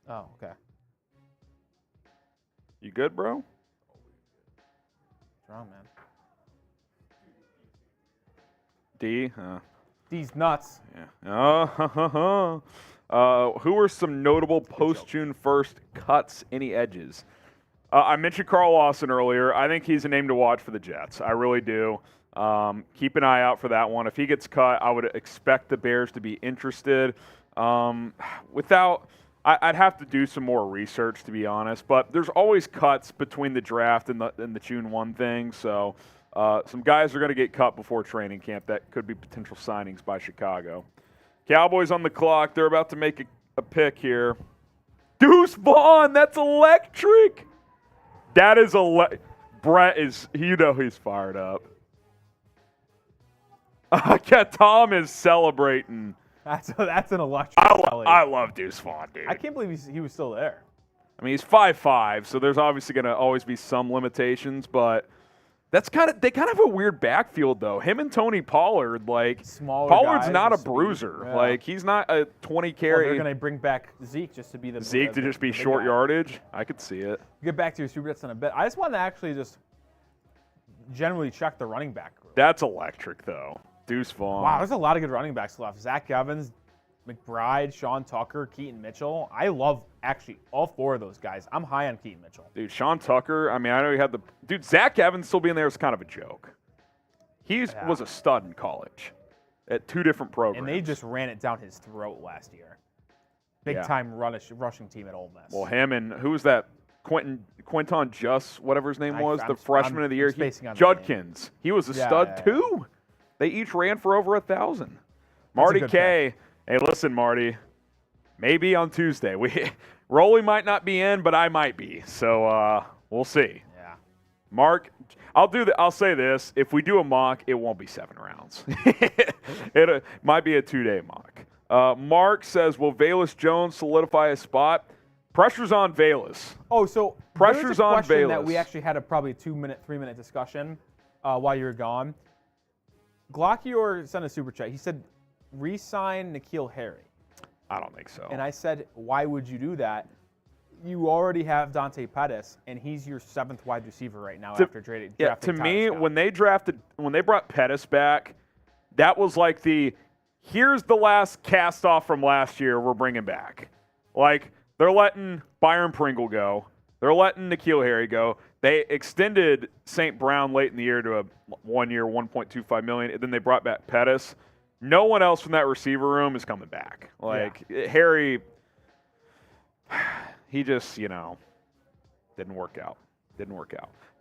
Oh, okay. You good, bro? Strong, man. D? These nuts. Yeah. Who are some notable post-June 1st cuts, any edges? I mentioned Carl Lawson earlier. I think he's a name to watch for the Jets. I really do. Keep an eye out for that one. If he gets cut, I would expect the Bears to be interested. I'd have to do some more research, to be honest. But there's always cuts between the draft and the June 1 thing. So some guys are going to get cut before training camp. That could be potential signings by Chicago. Cowboys on the clock. They're about to make a pick here. Deuce Vaughn, that's electric. That is Brett is, he's fired up. Yeah, Tom is celebrating. That's an electric. I love Deuce Vaughn, dude. I can't believe he was still there. I mean, he's 5'5", so there's obviously going to always be some limitations, but they kind of have a weird backfield though. Him and Tony Pollard, Smaller Pollard's guys not a with speed. bruiser. Yeah. He's not a 20 Well, carry. they're going to bring back Zeke just to be the Zeke to just be big short guy. yardage. I could see it. Get back to your super chats in a bit. I just want to actually just generally check the running back group. That's electric though. Deuce Vaughn. Wow, there's a lot of good running backs left. Zach Evans, McBride, Sean Tucker, Keaton Mitchell. I love actually all 4 of those guys. I'm high on Keaton Mitchell. Dude, Sean Tucker, I mean, I know he had Zach Evans still being there is kind of a joke. He was a stud in college at 2 different programs. And they just ran it down his throat last year. Big time rushing team at Ole Miss. Well, him and who was that? Quinton Just, whatever his name was, the freshman of the year. Judkins. He was a stud too. They each ran for over 1,000. Marty K. Hey, listen, Marty. Maybe on Tuesday. Rolly might not be in, but I might be. So we'll see. Yeah. Mark, I'll say this. If we do a mock, it won't be 7 rounds. It might be a 2-day mock. Mark says, will Velus Jones solidify a spot? Pressure's on Velus. Oh, so Pressure's on question that Velus. we actually had a probably 3-minute discussion while you were gone. Glockior sent a super chat. He said, re-sign N'Keal Harry. I don't think so. And I said, why would you do that? you already have Dante Pettis, and he's your 7th wide receiver right now after drafting. Yeah, to me, Scott. when they brought Pettis back, that was like here's the last cast off from last year we're bringing back. Like, they're letting Byron Pringle go. They're letting N'Keal Harry go. They extended St. Brown late in the year to a 1 year, $1.25 million, and then they brought back Pettis. No one else from that receiver room is coming back. Like, Harry, he just, didn't work out.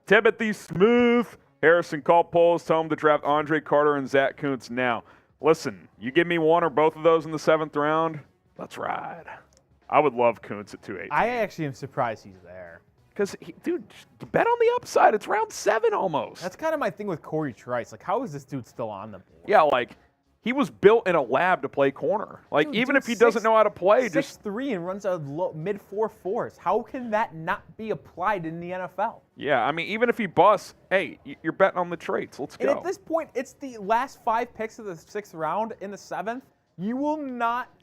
Timothy Smooth, Harrison called polls, tell him to draft Andre Carter and Zach Kuntz now. Listen, you give me one or both of those in the 7th round, let's ride. I would love Kuntz at 218. I actually am surprised he's there. Because, dude, bet on the upside. It's round 7 almost. That's kind of my thing with Corey Trice. Like, how is this dude still on the board? Yeah, like, he was built in a lab to play corner. Like, Dude, even if he doesn't know how to play, just 6'3" and runs a mid 4.4s. How can that not be applied in the NFL? yeah. I mean, even if he busts, hey, you're betting on the traits. Let's And go. at this point, it's the last 5 picks of the 6th round in the 7th. You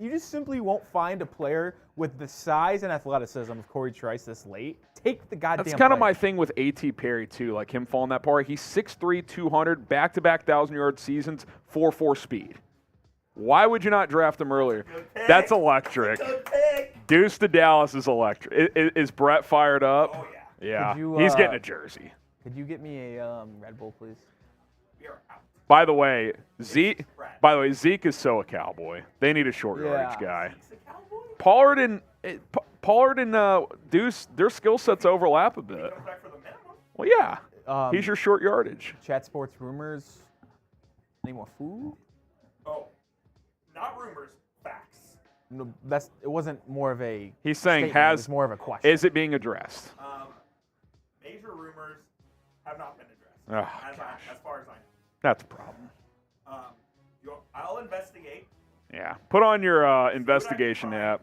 just simply won't find a player with the size and athleticism of Corey Trice this late. Take the goddamn That's kind of player. my thing with A.T. Perry too. Like him falling that far. He's 6'3", 200, back-to-back 1,000-yard seasons, 4.4 speed. Why would you not draft him earlier? That's electric. Deuce to Dallas is electric. Is Brett fired up? Oh, yeah. Yeah. Could you, He's getting a jersey. Could you get me a Red Bull, please? We are out. By the way, Zeke is so a cowboy. They need a short yardage guy. He's a cowboy? Pollard and Deuce, their skill sets overlap a bit. Comes back for the minimum. Well, yeah. He's your short yardage. Chat Sports Rumors. Any more food? Oh, not rumors, facts. No, it wasn't more of a He's saying statement, it was more of a question. is it being addressed? Major rumors have not been addressed. Oh, As far as I know. That's a problem. I'll investigate. Yeah. Put on your investigation app,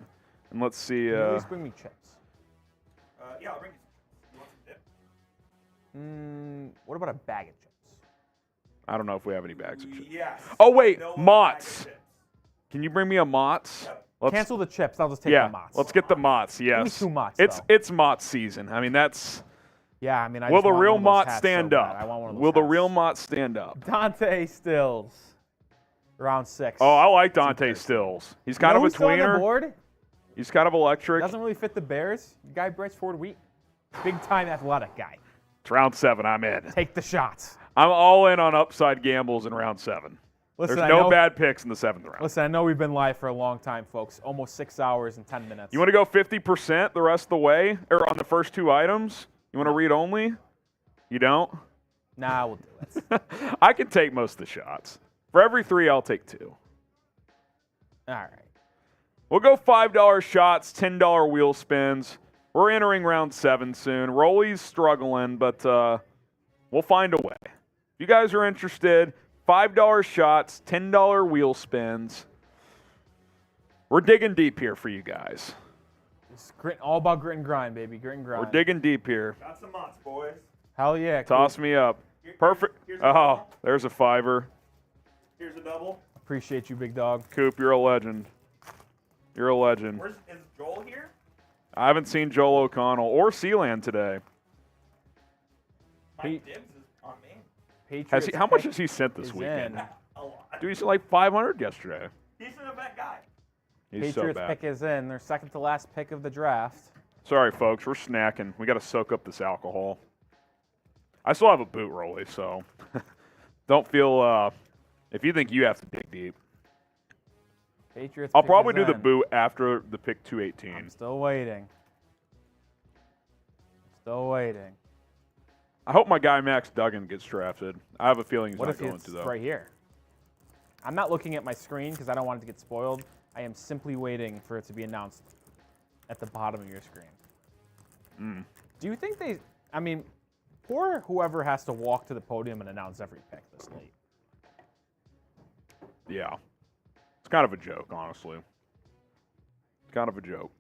and let's see. Can you at least bring me chips? Yeah, I'll bring you some. You want some dip? What about a bag of chips? I don't know if we have any bags of chips. Yes. Oh, wait, No Mott's. bag of chips. Can you bring me a Mott's? Yep. Cancel the chips. I'll just take Yeah, the Mott's. let's get the Mott's. Yes. Give me 2 Mott's, It's though. it's Mott's season. I mean, that's. Yeah, I mean, I Will just the want real one of those Mott hats stand so up? bad. I want one of those Will the hats. real Mott stand up? Dante Stills, round 6. Oh, I like Dante Stills. He's kind of a Who's still on the tweener. board? He's kind of electric. Doesn't really fit the Bears. The guy breaks forward wheat. Big time athletic guy. It's round 7. I'm in. Take the shots. I'm all in on upside gambles in round 7. Listen, There's I no know, bad picks in the 7th round. Listen, I know we've been live for a long time, folks. Almost 6 hours and 10 minutes. You want to go 50% the rest of the way, or on the first 2 items? You want to read only? You don't? Nah, we'll do it. I can take most of the shots. For every 3, I'll take 2. All right. We'll go $5 shots, $10 wheel spins. We're entering round 7 soon. Rolly's struggling, but we'll find a way. If you guys are interested, $5 shots, $10 wheel spins. We're digging deep here for you guys. It's all about grit and grind, baby. Grit and grind. We're digging deep here. Got some Mott's, boys. Hell yeah. Toss me up. Perfect. Here's a Oh, double. there's a 5. Here's a double. Appreciate you, big dog. Coop, you're a legend. You're a legend. Is Joel here? I haven't seen Joel O'Connell or Sealand today. My dibs is on me. Patriots How much pick has he sent this is weekend? in. A lot. Dude, he's like 500 yesterday. He's an event guy. He's so Patriots bad. pick is in. Their second to last pick of the draft. Sorry, folks. We're snacking. We got to soak up this alcohol. I still have a boot, Rolly, so don't feel if you think you have to dig deep. Patriots I'll pick probably is do the in. boot after the pick 218. Still waiting. Still waiting. I hope my guy Max Duggan gets drafted. I have a feeling he's What not if going it's to, though. right here? I'm not looking at my screen because I don't want it to get spoiled. I am simply waiting for it to be announced at the bottom of your screen. Do you think they? I mean, poor whoever has to walk to the podium and announce every pick this late. Yeah. It's kind of a joke, honestly. It's kind of a joke.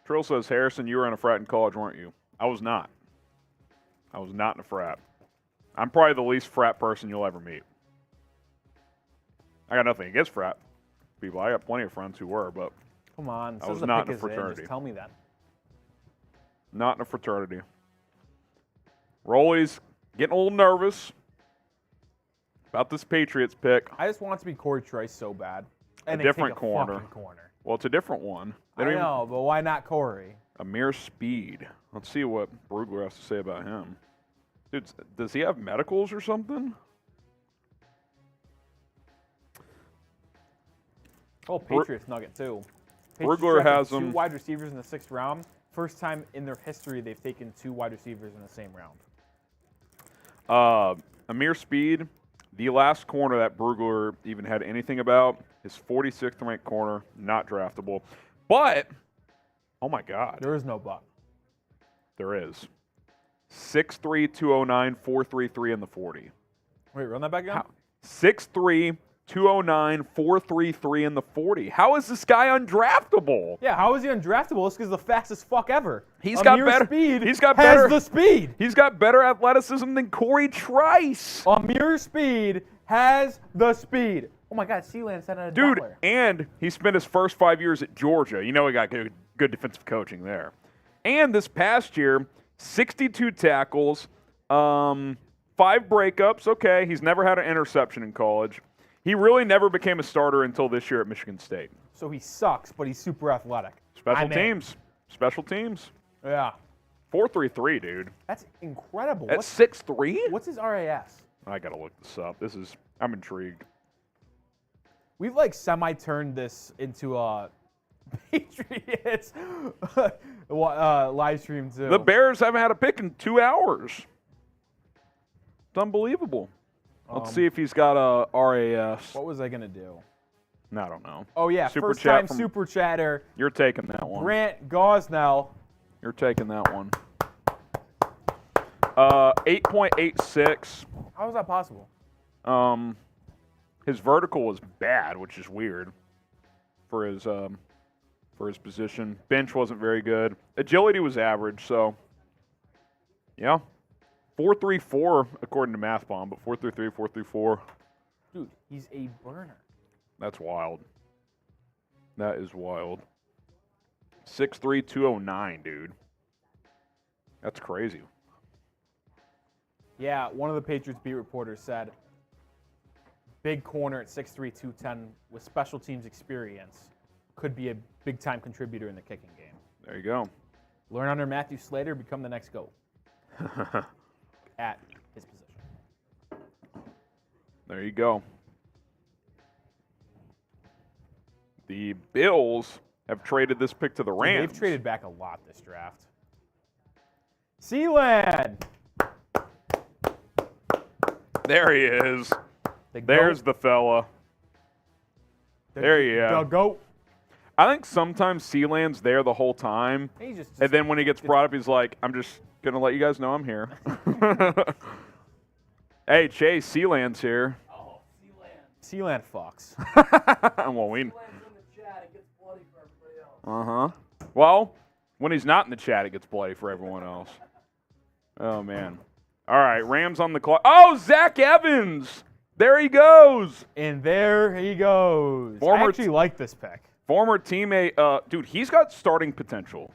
Trill says, Harrison, you were in a frat in college, weren't you? I was not. I was not in a frat. I'm probably the least frat person you'll ever meet. I got nothing against frat people. I got plenty of friends who were, but Come on, I says was the not pick in a is in. fraternity. Just tell me that. Not in a fraternity. Rolly's getting a little nervous about this Patriots pick. I just want it to be Corey Trice so bad. And A they different take corner. fucking corner. Well, it's a different one. They I don't even- know, but why not Corey? Amir Speed. Let's see what Brugler has to say about him. Dude, does he have medicals or something? Oh, Patriots nugget too. Brugler drafted has two him. wide receivers in the 6th round. First time in their history they've taken 2 wide receivers in the same round. Amir Speed, the last corner that Brugler even had anything about, his 46th ranked corner, not draftable. But, oh my God, There is no but. there is. 6'3", 209, 4.33 in the 40. Wait, run that back again? 6'3", 209, 4.33 in the 40. How is this guy undraftable? Yeah, how is he undraftable? This guy's the fastest fuck ever. He's got Amir better- Speed he's got has better- the speed. He's got better athleticism than Corey Trice. Amir Speed has the speed. Oh my God, Sealand said a Dude, dollar. and he spent his first 5 years at Georgia. You know he got good defensive coaching there. And this past year, 62 tackles, 5 breakups. Okay, he's never had an interception in college. He really never became a starter until this year at Michigan State. So he sucks, but he's super athletic. Special I'm in. teams. Special teams. Yeah. 4.33, dude. That's incredible. At 6'3"? What's his RAS? I got to look this up. I'm intrigued. We've like semi-turned this into a Patriots live stream too. The Bears haven't had a pick in 2 hours. It's unbelievable. Let's see if he's got a RAS. What was I gonna do? I don't know. Oh yeah, Super first chat time from- super chatter. You're taking that one. Grant Gosnell. You're taking that one. 8.86. How is that possible? His vertical was bad, which is weird for his position. Bench wasn't very good. Agility was average, so yeah. 4.34 according to MathBomb, but 4.33, 4.34. Dude, he's a burner. That's wild. That is wild. 6'3", 209, dude. That's crazy. Yeah, one of the Patriots beat reporters said, big corner at 6'3", 210 with special teams experience could be a big-time contributor in the kicking game. There you go. Learn under Matthew Slater, become the next GOAT at his position. There you go. The Bills have traded this pick to the Dude, Rams. they've traded back a lot this draft. Sealand! There he is. The There's GOAT. the fella. There you The go. GOAT. I think sometimes Sealand's there the whole time, He's just and then when he gets brought up, he's like, I'm just going to let you guys know I'm here. Hey, Chase, Sealand's here. Sealand fucks. Well, Uh-huh. Well, when he's not in the chat, it gets bloody for everyone else. Oh, man. All right, Rams on the clock. Oh, Zach Evans! There he goes! And there he goes. Former I actually like this pick. Former teammate. Dude, he's got starting potential.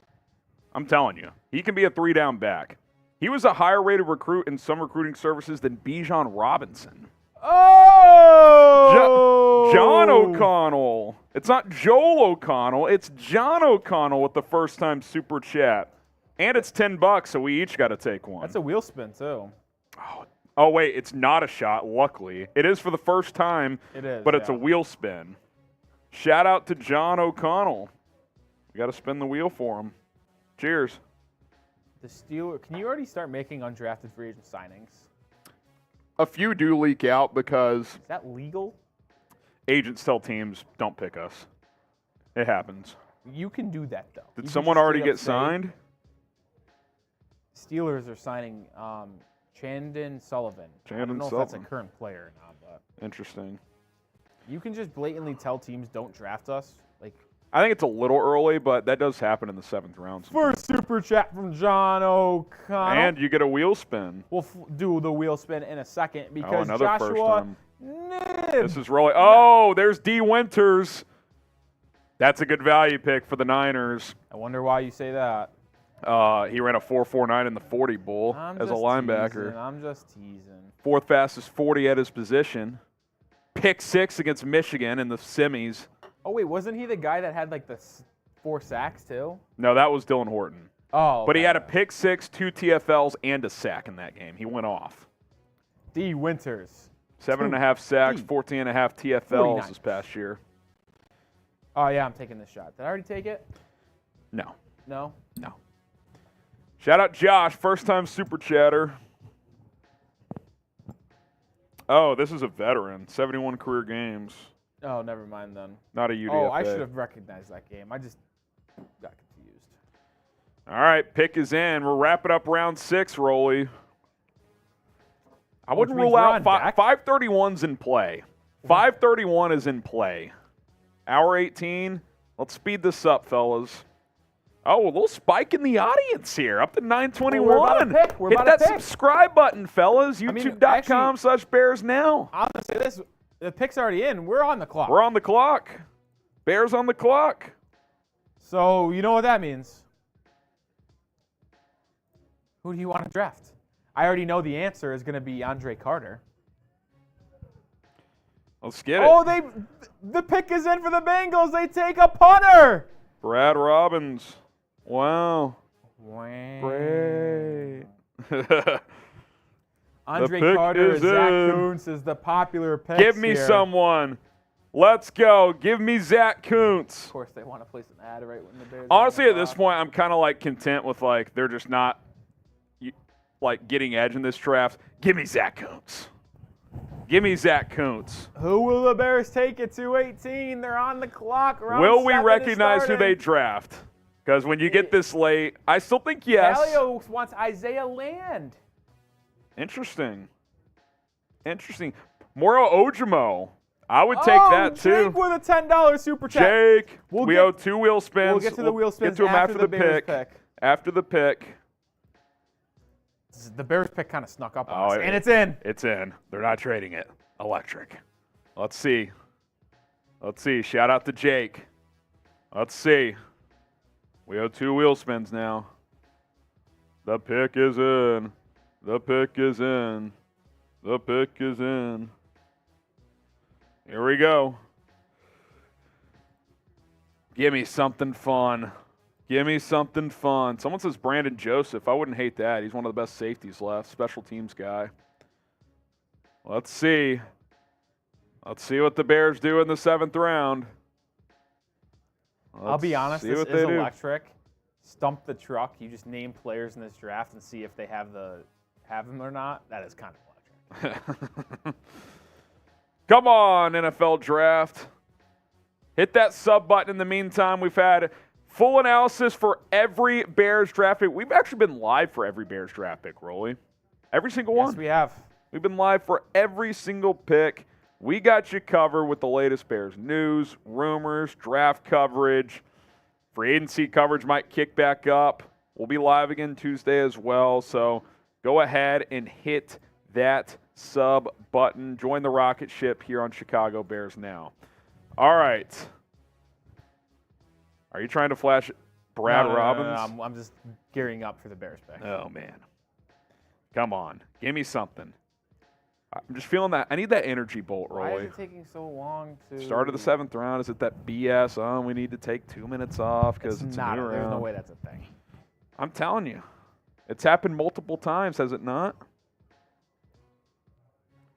I'm telling you. He can be a 3-down back. He was a higher rated recruit in some recruiting services than Bijan Robinson. Oh! John O'Connell. It's not Joel O'Connell. It's John O'Connell with the first-time super chat. And it's $10, so we each got to take one. That's a wheel spin, too. Oh, wait, it's not a shot, luckily. It is for the first time, It is, but it's a yeah. wheel spin. Shout out to John O'Connell. We got to spin the wheel for him. Cheers. The Steelers. Can you already start making undrafted free agent signings? A few do leak out because Is that legal? agents tell teams, don't pick us. It happens. You can do that, though. You Did can someone just already straight get up say, signed? Steelers are signing Chandon Sullivan. I Chandon don't know if that's a Sullivan. current player or not, but Interesting. you can just blatantly tell teams don't draft us. Like, I think it's a little early, but that does happen in the 7th round. first super chat from John O'Connell. And you get a wheel spin. We'll do the wheel spin in a second because another first Joshua time. Knibb. This is rolling. Oh, there's D. Winters. That's a good value pick for the Niners. I wonder why you say that. He ran a 4.49 in the 40 bull as a linebacker. I'm just teasing. Fourth fastest 40 at his position. Pick 6 against Michigan in the semis. Oh, wait, wasn't he the guy that had like the 4 sacks too? No, that was Dylan Horton. Oh, But he had a pick 6, 2 TFLs, and a sack in that game. He went off. D. Winters. 7.5 sacks, 14.5 TFLs 49. this past year. Oh, yeah, I'm taking this shot. Did I already take it? No. No? No. Shout out Josh, first time super chatter. Oh, this is a veteran. 71 career games. Oh, never mind then. Not a UDFA. Oh, I should have recognized that game. I just got confused. All right, pick is in. We're wrapping up round 6, Rolly. I wouldn't rule out 531's in play. 531 is in play. Hour 18. Let's speed this up, fellas. Oh, a little spike in the audience here, up to 921. We're about to pick. Hit that subscribe button, fellas. YouTube.com/BearsNow. I'm going to say this. The pick's already in. We're on the clock. We're on the clock. Bears on the clock. So, you know what that means. Who do you want to draft? I already know the answer is going to be Andre Carter. Let's get it. Oh, the pick is in for the Bengals. They take a punter. Brad Robbins. Wow. Great. The Andre pick Carter is and Zach in. Kuntz is the popular pick. Give me someone. Let's go. Give me Zach Kuntz. Of course, they want to place an ad right when the Bears. Honestly, at this point, I'm kind of like content with like they're just not like getting edge in this draft. Give me Zach Kuntz. Give me Zach Kuntz. Who will the Bears take at 218? They're on the clock. Will we recognize who they draft? Because when you get this late, I still think yes. Elio wants Isaiah Land. Interesting. Moro Ojimo. I would take that too. Jake with a $10 super chat. Jake, we owe 2 wheel spins. We'll get to the wheel spins Get to them after the Bears pick. pick. After the pick. The Bears pick kind of snuck up on us, and it's in. It's in. They're not trading it. Electric. Let's see. Shout out to Jake. Let's see. We owe 2 wheel spins now. The pick is in. Here we go. Give me something fun. Someone says Brandon Joseph. I wouldn't hate that. He's one of the best safeties left. Special teams guy. Let's see. What the Bears do in the 7th round. I'll be honest, this is electric. Stump the truck. You just name players in this draft and see if they have them or not. That is kind of electric. Come on, NFL draft. Hit that sub button in the meantime. We've had full analysis for every Bears draft pick. We've actually been live for every Bears draft pick, Rolly. Every single one. Yes, we have. We've been live for every single pick. We got you covered with the latest Bears news, rumors, draft coverage. Free agency coverage might kick back up. We'll be live again Tuesday as well. So go ahead and hit that sub button. Join the rocket ship here on Chicago Bears Now. All right. Are you trying to flash Brad Robbins? No, I'm just gearing up for the Bears pick. Oh, man. Come on. Give me something. I'm just feeling that. I need that energy bolt, Roy. Why is it taking so long to... Start of the 7th round. Is it that BS? Oh, we need to take 2 minutes off because it's not. a new round. There's no way that's a thing. I'm telling you. It's happened multiple times, has it not?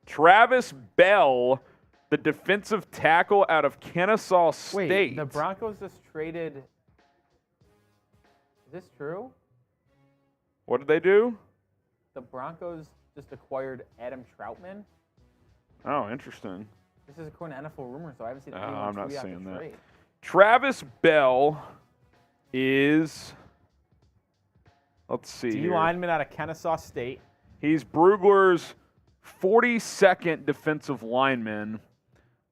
Travis Bell, the defensive tackle out of Kennesaw State. Wait, the Broncos just traded... Is this true? What did they do? The Broncos just acquired Adam Troutman. Oh, interesting. This is according to NFL rumors, so I haven't seen anyone I'm not tweet out seeing the that. trade. Travis Bell is... Let's see D here. lineman out of Kennesaw State. He's Brugler's 42nd defensive lineman.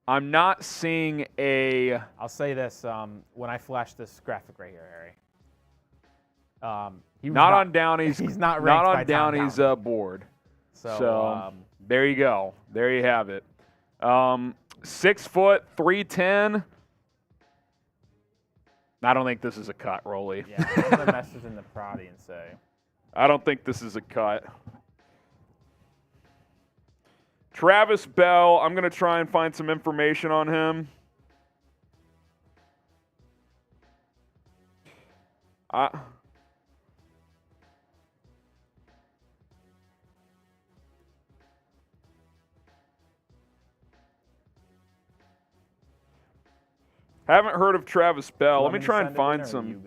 I'm not seeing a... I'll say this, when I flash this graphic right here, Harry. Not on Downey's. He's not ranked not by on Tom Downey's Downey. board. So there you go. There you have it. 6 foot, 310. I don't think this is a cut, Rolly. Yeah, I'm going to message in the Prodi and say. I don't think this is a cut. Travis Bell, I'm going to try and find some information on him. Haven't heard of Travis Bell. Let me try and find some.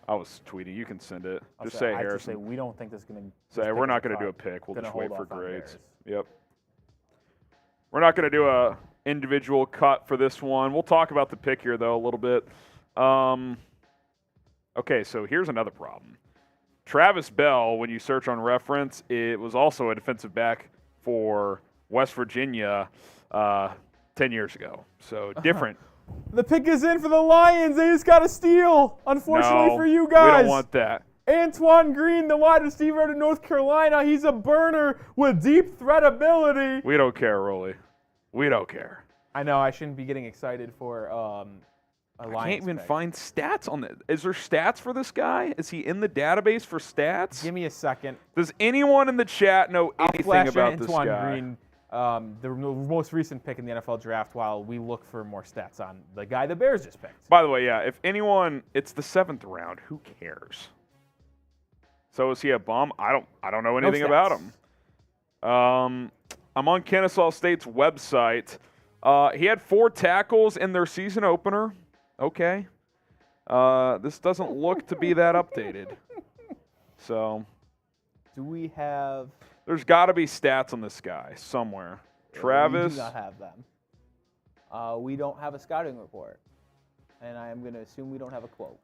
I was tweeting. You can send it. Just say Harrison. Say we don't think this is going to. Say we're not going to do a pick. We'll just wait for grades. Yep. We're not going to do a individual cut for this one. We'll talk about the pick here though a little bit. Okay, so here's another problem. Travis Bell, when you search on reference, it was also a defensive back for West Virginia 10 years ago. So different. The pick is in for the Lions. They just got a steal. Unfortunately for you guys. We don't want that. Antoine Green, the wide receiver out of North Carolina. He's a burner with deep threat ability. We don't care, Rolly. We don't care. I know I shouldn't be getting excited for a Lions I can't even pick. find stats on it. Is there stats for this guy? Is he in the database for stats? Give me a second. Does anyone in the chat know anything about this Antoine guy? Green, the most recent pick in the NFL draft, while we look for more stats on the guy the Bears just picked. By the way, yeah, if anyone, it's the 7th round. Who cares? So is he a bum? I don't know anything about him. I'm on Kennesaw State's website. He had 4 tackles in their season opener. Okay. This doesn't look to be that updated. So. Do we have? There's got to be stats on this guy somewhere. Travis. We do not have them. We don't have a scouting report. And I am going to assume we don't have a quote.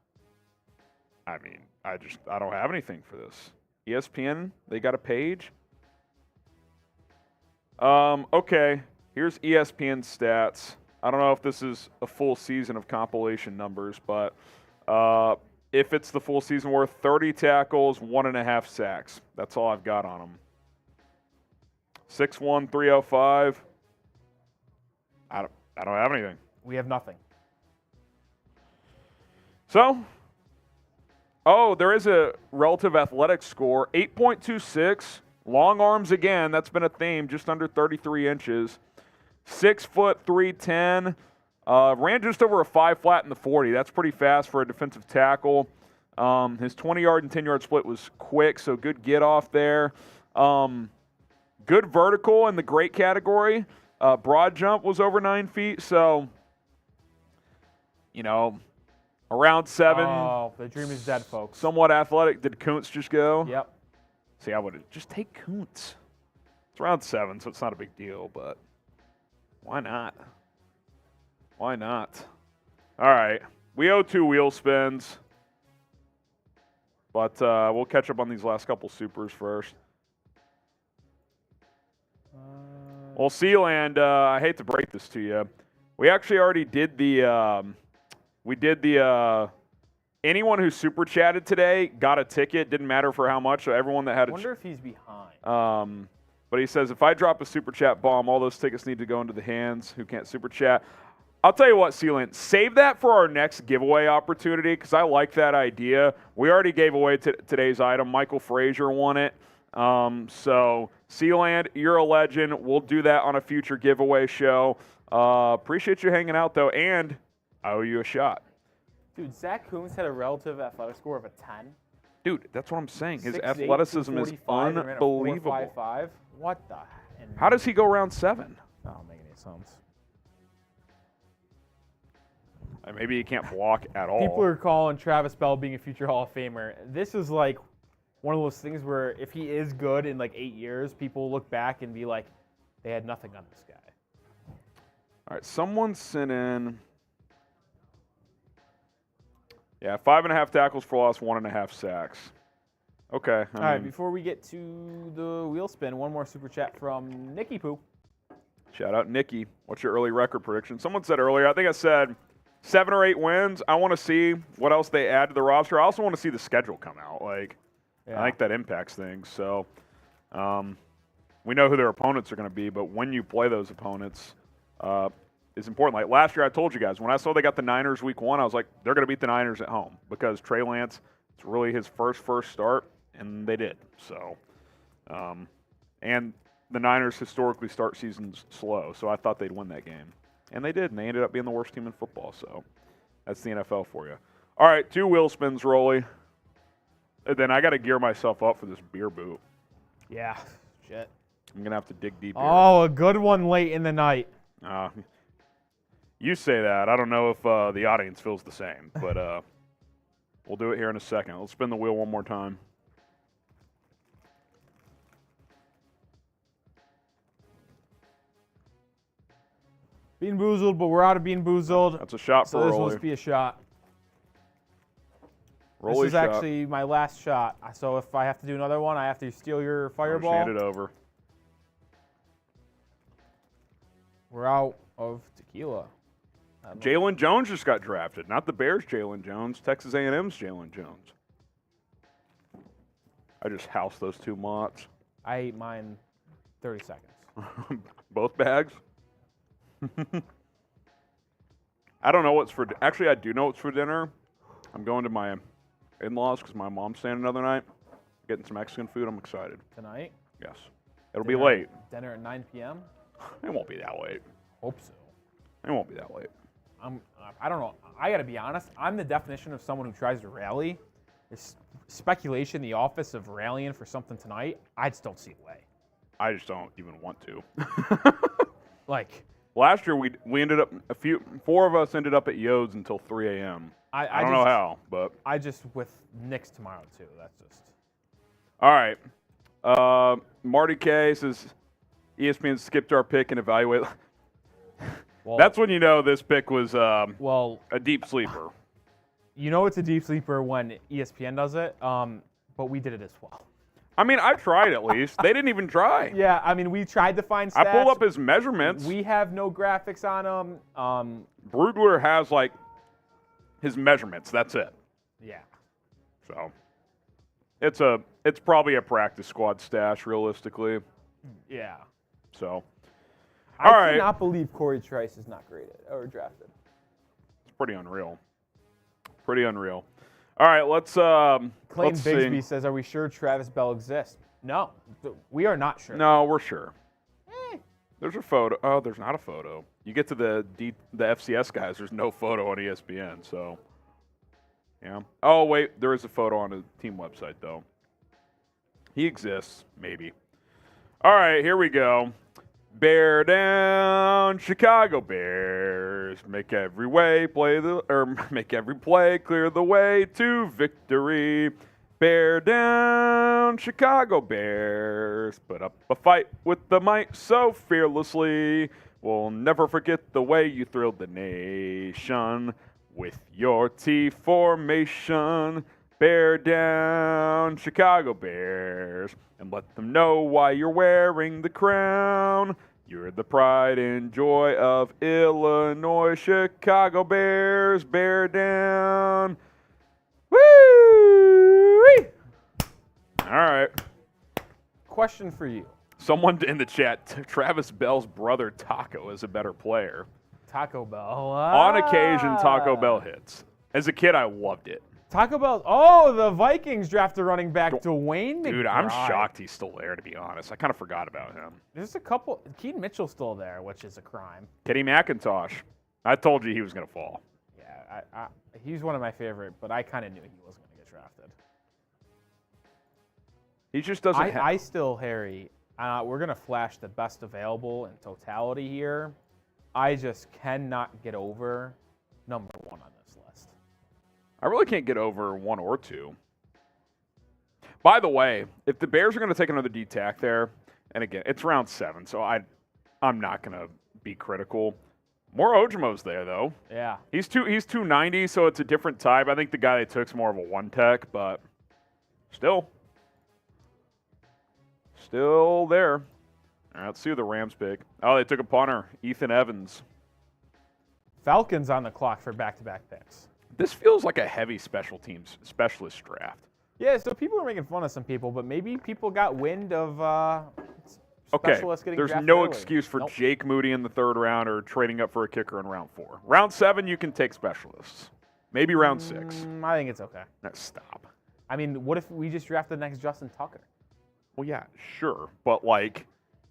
I mean, I don't have anything for this. ESPN, they got a page. Okay, here's ESPN stats. I don't know if this is a full season of compilation numbers, but if it's the full season worth, 30 tackles, 1.5 sacks. That's all I've got on him. 6'1", 305. I don't have anything. We have nothing. So, there is a relative athletic score, 8.26. Long arms again, that's been a theme, just under 33 inches. 6 foot 310. Ran just over a 5 flat in the 40. That's pretty fast for a defensive tackle. His 20-yard and 10-yard split was quick, so good get off there. Good vertical in the great category. Broad jump was over 9 feet, so, around 7. Oh, the dream is dead, folks. Somewhat athletic. Did Kuntz just go? Yep. See, I would just take Kuntz. It's around 7, so it's not a big deal, but why not? Why not? All right. We owe 2 wheel spins, but we'll catch up on these last couple supers first. Well, Sealand, I hate to break this to you. We actually already did the anyone who super chatted today got a ticket. Didn't matter for how much. So everyone that had I wonder if he's behind. But he says, if I drop a super chat bomb, all those tickets need to go into the hands who can't super chat. I'll tell you what, Sealand, save that for our next giveaway opportunity because I like that idea. We already gave away today's item. Michael Frazier won it. So, Sealand, you're a legend. We'll do that on a future giveaway show. Appreciate you hanging out, though, and I owe you a shot. Dude, Zach Kuntz had a relative athletic score of a 10. Dude, that's what I'm saying. His 6'8", athleticism is 245, unbelievable. 4.55. What the? How does he go round 7? That don't make any sense. Maybe he can't block at all. People are calling Travis Bell being a future Hall of Famer. This is like one of those things where if he is good in like 8 years, people look back and be like, they had nothing on this guy. All right, someone sent in. Yeah, 5.5 tackles for loss, 1.5 sacks. Okay. All right, before we get to the wheel spin, one more super chat from Nicky Poo. Shout out Nikki. What's your early record prediction? Someone said earlier, I think I said 7 or 8 wins. I want to see what else they add to the roster. I also want to see the schedule come out. I think that impacts things. So we know who their opponents are going to be, but when you play those opponents, is important. Like last year, I told you guys, when I saw they got the Niners week 1, I was like, they're going to beat the Niners at home because Trey Lance, it's really his first start, and they did. So, and the Niners historically start seasons slow, so I thought they'd win that game. And they did, and they ended up being the worst team in football. So that's the NFL for you. All right, 2 wheel spins, Rolly. And then I got to gear myself up for this beer boot. Yeah, shit. I'm going to have to dig deep here. Oh, a good one late in the night. You say that. I don't know if the audience feels the same, but we'll do it here in a second. Let's spin the wheel one more time. Bean boozled, but we're out of bean boozled. That's a shot So for this Rolly. must be a shot. Rolly This is shot. actually my last shot. So if I have to do another one, I have to steal your I'll just fireball. hand it over. We're out of tequila. Jalen Jones just got drafted. Not the Bears' Jalen Jones. Texas A&M's Jalen Jones. I just housed those 2 motts. I ate mine 30 seconds. Both bags? I don't know what's for. Actually, I do know what's for dinner. I'm going to my in-laws because my mom's staying another night. Getting some Mexican food. I'm excited. Tonight? Yes. It'll be late. Dinner at 9 p.m.? It won't be that late. Hope so. It won't be that late. I don't know. I got to be honest. I'm the definition of someone who tries to rally. There's speculation in the office of rallying for something tonight. I just don't see a way. I just don't even want to. Like, last year we ended up 4 of us ended up at Yode's until 3 a.m. I don't know how, but I just with Knicks tomorrow too. That's just. all right. Marty K says ESPN skipped our pick and evaluate. Well, That's when you know this pick was well, a deep sleeper. you know it's a deep sleeper when ESPN does it. But we did it as well. I mean, I tried at least. They didn't even try. Yeah, I mean we tried to find stats. I pulled up his measurements. We have no graphics on them. Broodler has like his measurements. That's it. Yeah. So it's probably a practice squad stash realistically. Yeah. So I all right. cannot believe Corey Trice is not graded or drafted. It's pretty unreal. Pretty unreal. All right, let's Clayton let's Bigsby see. says, "Are we sure Travis Bell exists?" No, we are not sure. No, we're sure. There's a photo. Oh, there's not a photo. You get to the FCS guys, there's no photo on ESPN. So, yeah. Oh wait, there is a photo on the team website though. He exists, maybe. All right, here we go. Bear down, Chicago Bears. Make every play, clear the way to victory. Bear down, Chicago Bears. Put up a fight with the might so fearlessly. We'll never forget the way you thrilled the nation with your T formation. Bear down, Chicago Bears, and let them know why you're wearing the crown. You're the pride and joy of Illinois. Chicago Bears, bear down. Woo! All right. Question for you: Someone in the chat, Travis Bell's brother Taco is a better player. Taco Bell. On occasion, Taco Bell hits. As a kid, I loved it. Taco Bell. Oh, the Vikings drafted running back Dwayne McBride. Dude, I'm shocked he's still there, to be honest. I kind of forgot about him. There's a couple. Keaton Mitchell's still there, which is a crime. Kenny McIntosh. I told you he was going to fall. Yeah, he's one of my favorite, but I kind of knew he wasn't going to get drafted. He just doesn't have... I still, Harry, we're going to flash the best available in totality here. I just cannot get over number 1 on this list. I really can't get over 1 or 2. By the way, if the Bears are going to take another D-tack there, and again, it's round 7, so I'm not going to be critical. More Ojomo's there, though. Yeah. He's 290, so it's a different type. I think the guy they took's more of a 1-tech, but still there. All right, let's see who the Rams pick. Oh, they took a punter, Ethan Evans. Falcons on the clock for back-to-back picks. This feels like a heavy special teams specialist draft. Yeah, so people are making fun of some people, but maybe people got wind of Okay, specialists getting there's drafted no early. excuse for Nope. Jake Moody in the 3rd round or trading up for a kicker in round 4. Round 7, you can take specialists. Maybe round 6. I think it's okay. No, stop. I mean, what if we just draft the next Justin Tucker? Well, yeah, sure. But, like,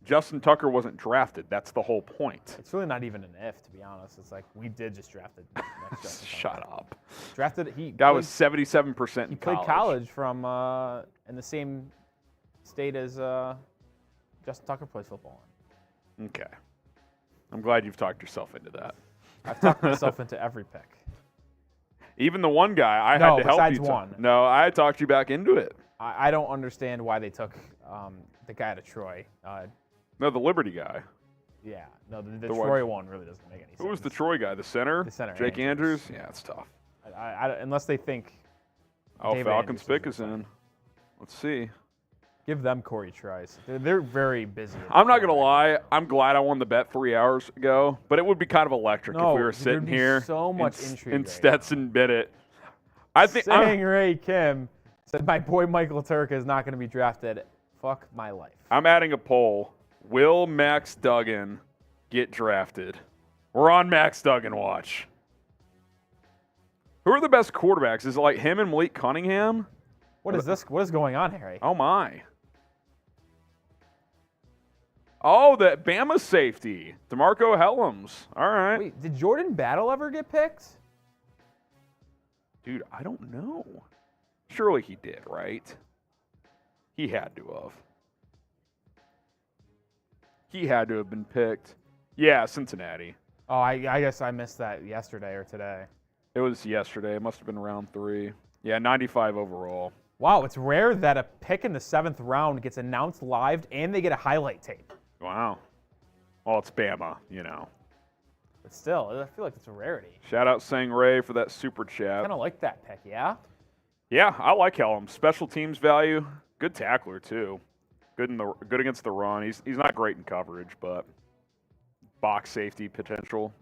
Justin Tucker wasn't drafted. That's the whole point. It's really not even an if, to be honest. It's like we did just draft the next Justin Tucker. Shut up. Drafted. He Guy played, was 77% in he played college. college from in the same state as Justin Tucker plays football in. Okay. I'm glad you've talked yourself into that. I've talked myself into every pick. Even the one guy, I No, had to help besides you. one. No, I talked you back into it. I don't understand why they took the guy out of Troy. No, the Liberty guy. Yeah, no, the The one- Troy one really doesn't make any sense. Who was the Troy guy? The center? The center, Jake Andrews. Andrews? Yeah, it's tough. Unless they think Oh, David Falcons Andrews pick is is in. Let's see. give them Corey Trice. They're very busy. I'm not going to lie. I'm glad I won the bet 3 hours ago, but it would be kind of electric No, if we were there'd sitting be here so much and, intrigue and right Stetson bid it. I think Sang Ray Kim said my boy Michael Turk is not going to be drafted. Fuck my life. I'm adding a poll. Will Max Duggan get drafted? We're on Max Duggan watch. Who are the best quarterbacks? Is it like him and Malik Cunningham? What is this? What is going on, Harry? Oh, my. Oh, the Bama safety. DeMarco Helms. All right. Wait, did Jordan Battle ever get picked? Dude, I don't know. Surely he did, right? He had to have. He had to have been picked. Yeah, Cincinnati. Oh, I guess I missed that yesterday or today. It was yesterday. It must have been round 3. Yeah, 95 overall. Wow, it's rare that a pick in the 7th round gets announced live and they get a highlight tape. Wow. Well, it's Bama, you know. But still, I feel like it's a rarity. Shout out Sang Ray for that super chat. Kind of like that pick, yeah? Yeah, I like Helms. Special teams value. Good tackler, too. Good against the run. He's not great in coverage, but box safety potential.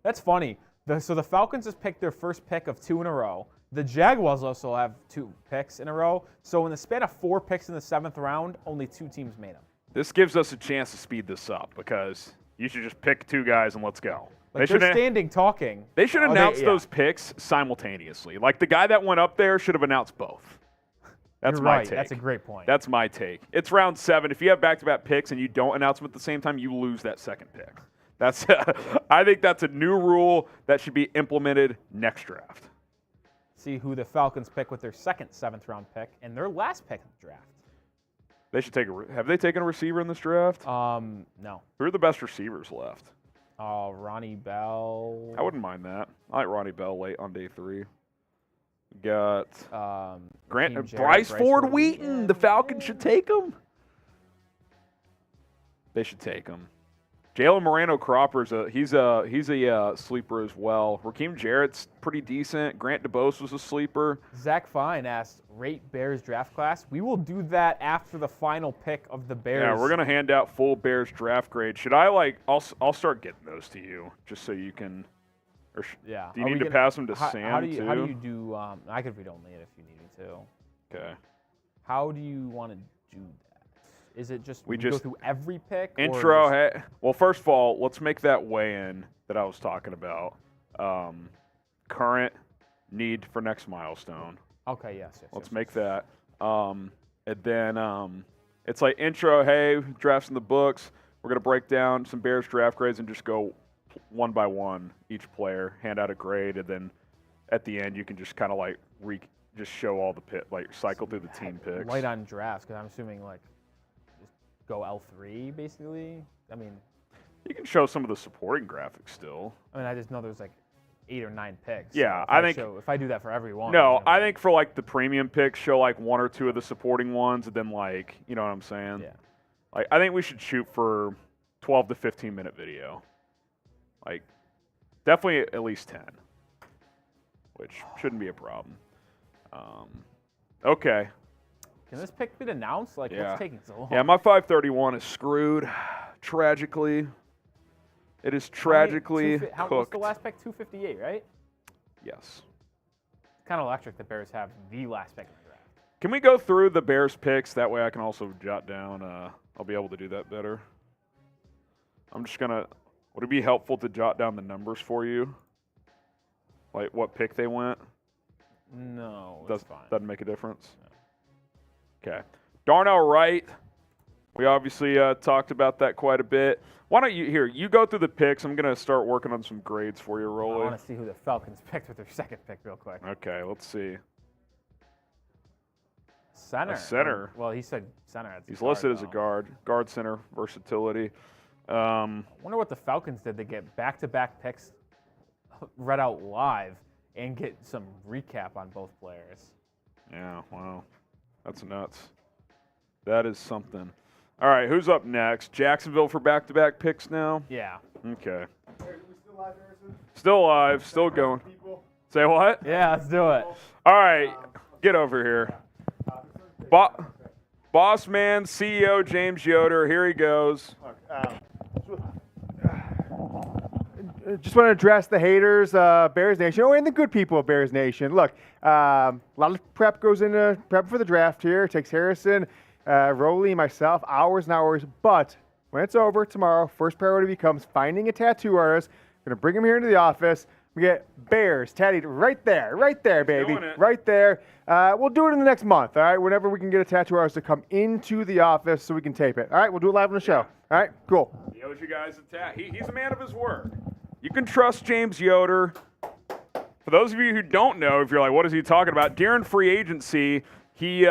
That's funny. So the Falcons just picked their first pick of 2 in a row. The Jaguars also have 2 picks in a row. So in the span of 4 picks in the 7th round, only 2 teams made them. This gives us a chance to speed this up because you should just pick 2 guys and let's go. Like they're standing talking. They should Oh, announce yeah. those picks simultaneously. Like the guy that went up there should have announced both. That's You're my right. take. That's a great point. That's my take. It's round 7. If you have back-to-back picks and you don't announce them at the same time, you lose that second pick. That's I think that's a new rule that should be implemented next draft. See who the Falcons pick with their second 7th round pick and their last pick of the draft. They should take have they taken a receiver in this draft? No. Who are the best receivers left? Ronnie Bell. I wouldn't mind that. I like Ronnie Bell late on day 3. We got Raheem Jarrett, Bryce Ford Wheaton. Wheaton. The Falcons should take him. They should take him. Jalen Moreno-Cropper's he's a sleeper as well. Raheem Jarrett's pretty decent. Grant DeBose was a sleeper. Zach Fine asked, rate Bears draft class. We will do that after the final pick of the Bears. Yeah, we're gonna hand out full Bears draft grade. Should I I'll start getting those to you just so you can. Or Yeah. do you Are we need to gonna- pass them to how, Sam how do you, too? How do you do? I could read only it if you need me to. Okay. How do you want to do that? Is it just We go just- through every pick? or Intro. just- Hey, well, first of all, let's make that weigh-in that I was talking about. Current need for next milestone. Okay. Yes. Let's make that. And then it's like intro. Hey, drafts in the books. We're gonna break down some Bears draft grades and just go one by one each player, hand out a grade, and then at the end you can just kind of like just show all the cycle through the team picks. Light on drafts because I'm assuming like just go L3 basically. I mean, You can show some of the supporting graphics still. I just know there's like 8 or 9 picks. Yeah, if I think- if I do that for every one. No, it's gonna I be- think for like the premium picks, show like 1 or 2 of the supporting ones, and then like, you know what I'm saying? Yeah. Like, I think we should shoot for 12 to 15 minute video. Like, definitely at least 10, which shouldn't be a problem. Okay. Can this pick be announced? Like, Yeah. what's taking so long? Yeah, my 531 is screwed. Tragically. It is tragically What's cooked. the last pick? 258, right? Yes. Kind of electric that Bears have the last pick in the draft. Can we go through the Bears picks? That way I can also jot down I'll be able to do that better. I'm just going to – would it be helpful to jot down the numbers for you? Like what pick they went? No, it's fine. Doesn't make a difference? No. Okay. Darnell Wright. We obviously talked about that quite a bit. Why don't you go through the picks. I'm going to start working on some grades for you, Rolly. I want to see who the Falcons picked with their second pick real quick. Okay, let's see. Center. A center. Well, he said center. He's listed as a guard. Guard, center, versatility. I wonder what the Falcons did to get back-to-back picks read out live and get some recap on both players. Yeah, wow. That's nuts. That is something. All right, who's up next? Jacksonville for back-to-back picks now? Yeah. Okay. Are we still live, Harrison? Still alive, still going. People? Say what? Yeah, let's do it. All right, get over here. Boss man, CEO James Yoder, here he goes. Just want to address the haters, Bears Nation, and the good people of Bears Nation. Look, a lot of prep goes into prep for the draft here. It takes Harrison, Roley, myself, hours and hours. But when it's over tomorrow, first priority becomes finding a tattoo artist. We're going to bring him here into the office. We get Bears tattooed right there, baby, right there. We'll do it in the next month, all right? Whenever we can get a tattoo artist to come into the office so we can tape it. All right, we'll do it live on the show. All right, cool. He owes you guys a he's a man of his word. You can trust James Yoder. For those of you who don't know, if you're like, what is he talking about? During free agency, he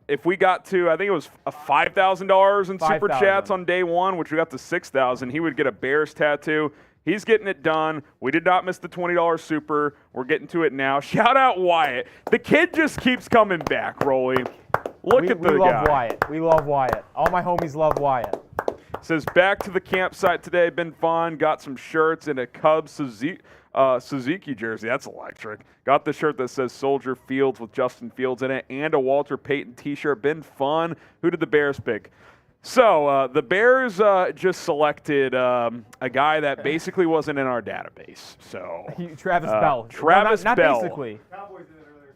if we got to, I think it was $5,000 in super chats on day one, which we got to $6,000, he would get a Bears tattoo. He's getting it done. We did not miss the $20 super. We're getting to it now. Shout out Wyatt. The kid just keeps coming back, Rolly. Look at the guy. We love Wyatt. We love Wyatt. All my homies love Wyatt. Says, back to the campsite today. Been fun. Got some shirts and a Cubs Suzuki jersey. That's electric. Got the shirt that says Soldier Fields with Justin Fields in it and a Walter Payton t-shirt. Been fun. Who did the Bears pick? So the Bears just selected a guy that basically wasn't in our database. So Travis Bell. Travis not Bell. Basically.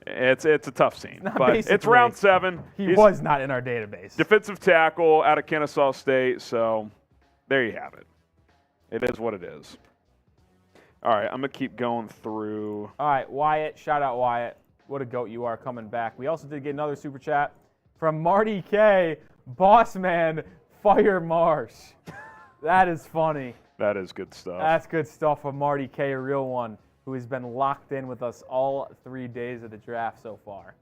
It's a tough scene, Not but basically. it's round 7. He was not in our database. Defensive tackle out of Kennesaw State. So there you have it. It is what it is. All right, I'm gonna keep going through. All right, Wyatt. Shout out Wyatt. What a goat you are coming back. We also did get another super chat from Marty K. Boss man, fire Marsh. That is funny. That is good stuff. That's good stuff from Marty K, a real one, who has been locked in with us all 3 days of the draft so far.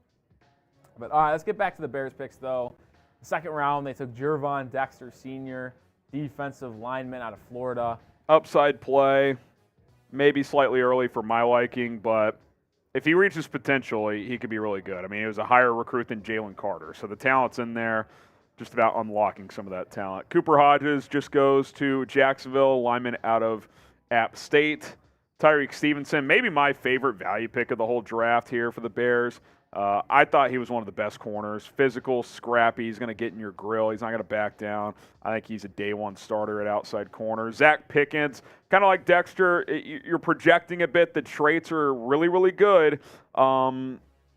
But all right, let's get back to the Bears picks, though. Second round, they took Jervon Dexter Sr., defensive lineman out of Florida. Upside play, maybe slightly early for my liking, but if he reaches potential, he could be really good. I mean, he was a higher recruit than Jalen Carter, so the talent's in there. Just about unlocking some of that talent. Cooper Hodges just goes to Jacksonville, lineman out of App State. Tyreek Stevenson, maybe my favorite value pick of the whole draft here for the Bears. I thought he was one of the best corners. Physical, scrappy. He's going to get in your grill. He's not going to back down. I think he's a day one starter at outside corner. Zach Pickens, kind of like Dexter, you're projecting a bit. The traits are really, really good.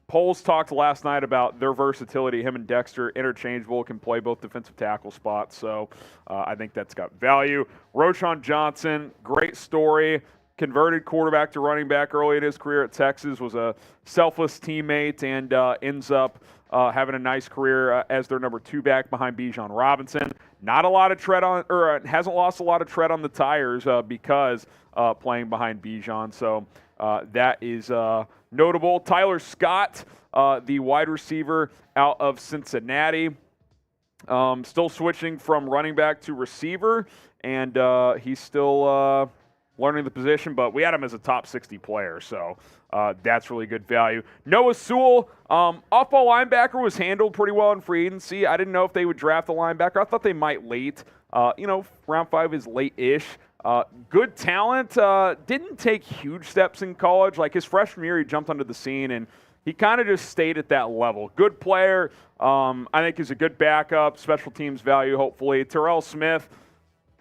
Poles talked last night about their versatility. Him and Dexter, interchangeable, can play both defensive tackle spots. So I think that's got value. Roschon Johnson, great story. Converted quarterback to running back early in his career at Texas, was a selfless teammate, and ends up having a nice career as their number 2 back behind Bijan Robinson. Not a lot of tread on, or hasn't lost a lot of tread on the tires because playing behind Bijan. So that is notable. Tyler Scott, the wide receiver out of Cincinnati, still switching from running back to receiver, and he's still learning the position, but we had him as a top 60 player, so that's really good value. Noah Sewell, off-ball linebacker, was handled pretty well in free agency. I didn't know if they would draft a linebacker. I thought they might late. Round 5 is late-ish. Good talent. Didn't take huge steps in college. Like his freshman year, he jumped onto the scene, and he kind of just stayed at that level. Good player. I think he's a good backup. Special teams value, hopefully. Terrell Smith,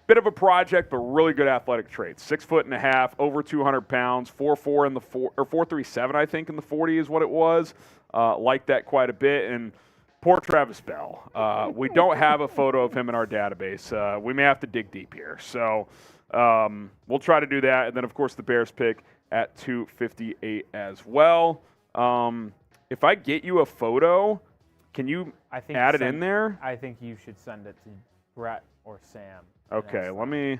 bit of a project, but really good athletic traits. 6'1", over 200 pounds, 4'4" in the 4, or 4'37", I think, in the 40 is what it was. Like that quite a bit. And Poor Travis Bell. We don't have a photo of him in our database. We may have to dig deep here. So we'll try to do that. And then, of course, the Bears pick at 258 as well. If I get you a photo, can you add it in there? I think you should send it to Brett or Sam. Okay, let me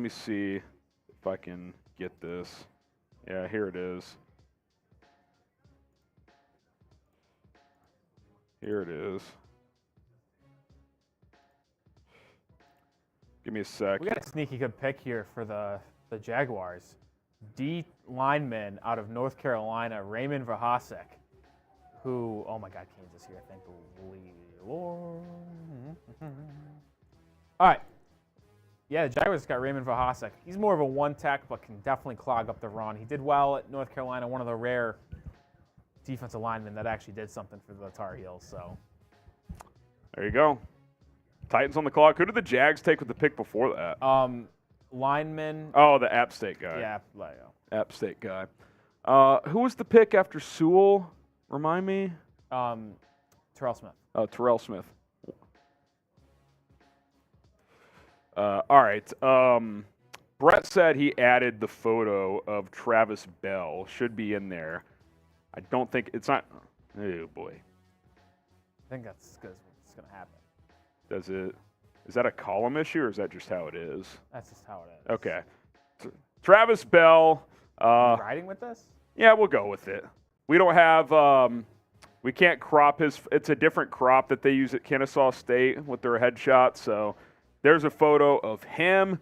see if I can get this. Yeah, here it is. Here it is. Give me a sec. We got a sneaky good pick here for the Jaguars. D lineman out of North Carolina, Raymond Vahasek, who, oh my God, Kansas here, thank the Lord. All right. Yeah, the Jaguars got Raymond Vahasek. He's more of a one-tech, but can definitely clog up the run. He did well at North Carolina, one of the rare defensive linemen that actually did something for the Tar Heels. So there you go. Titans on the clock. Who did the Jags take with the pick before that? Lineman. Oh, the App State guy. Yeah, App State guy. Who was the pick after Sewell? Remind me. Terrell Smith. Oh, Terrell Smith. All right. Brett said he added the photo of Travis Bell. Should be in there. I don't think it's not. Oh boy. I think that's what's going to happen. Does it? Is that a column issue or is that just how it is? That's just how it is. Okay. Travis Bell. Riding with this? Yeah, we'll go with it. We don't have. We can't crop his. It's a different crop that they use at Kennesaw State with their headshot. So there's a photo of him.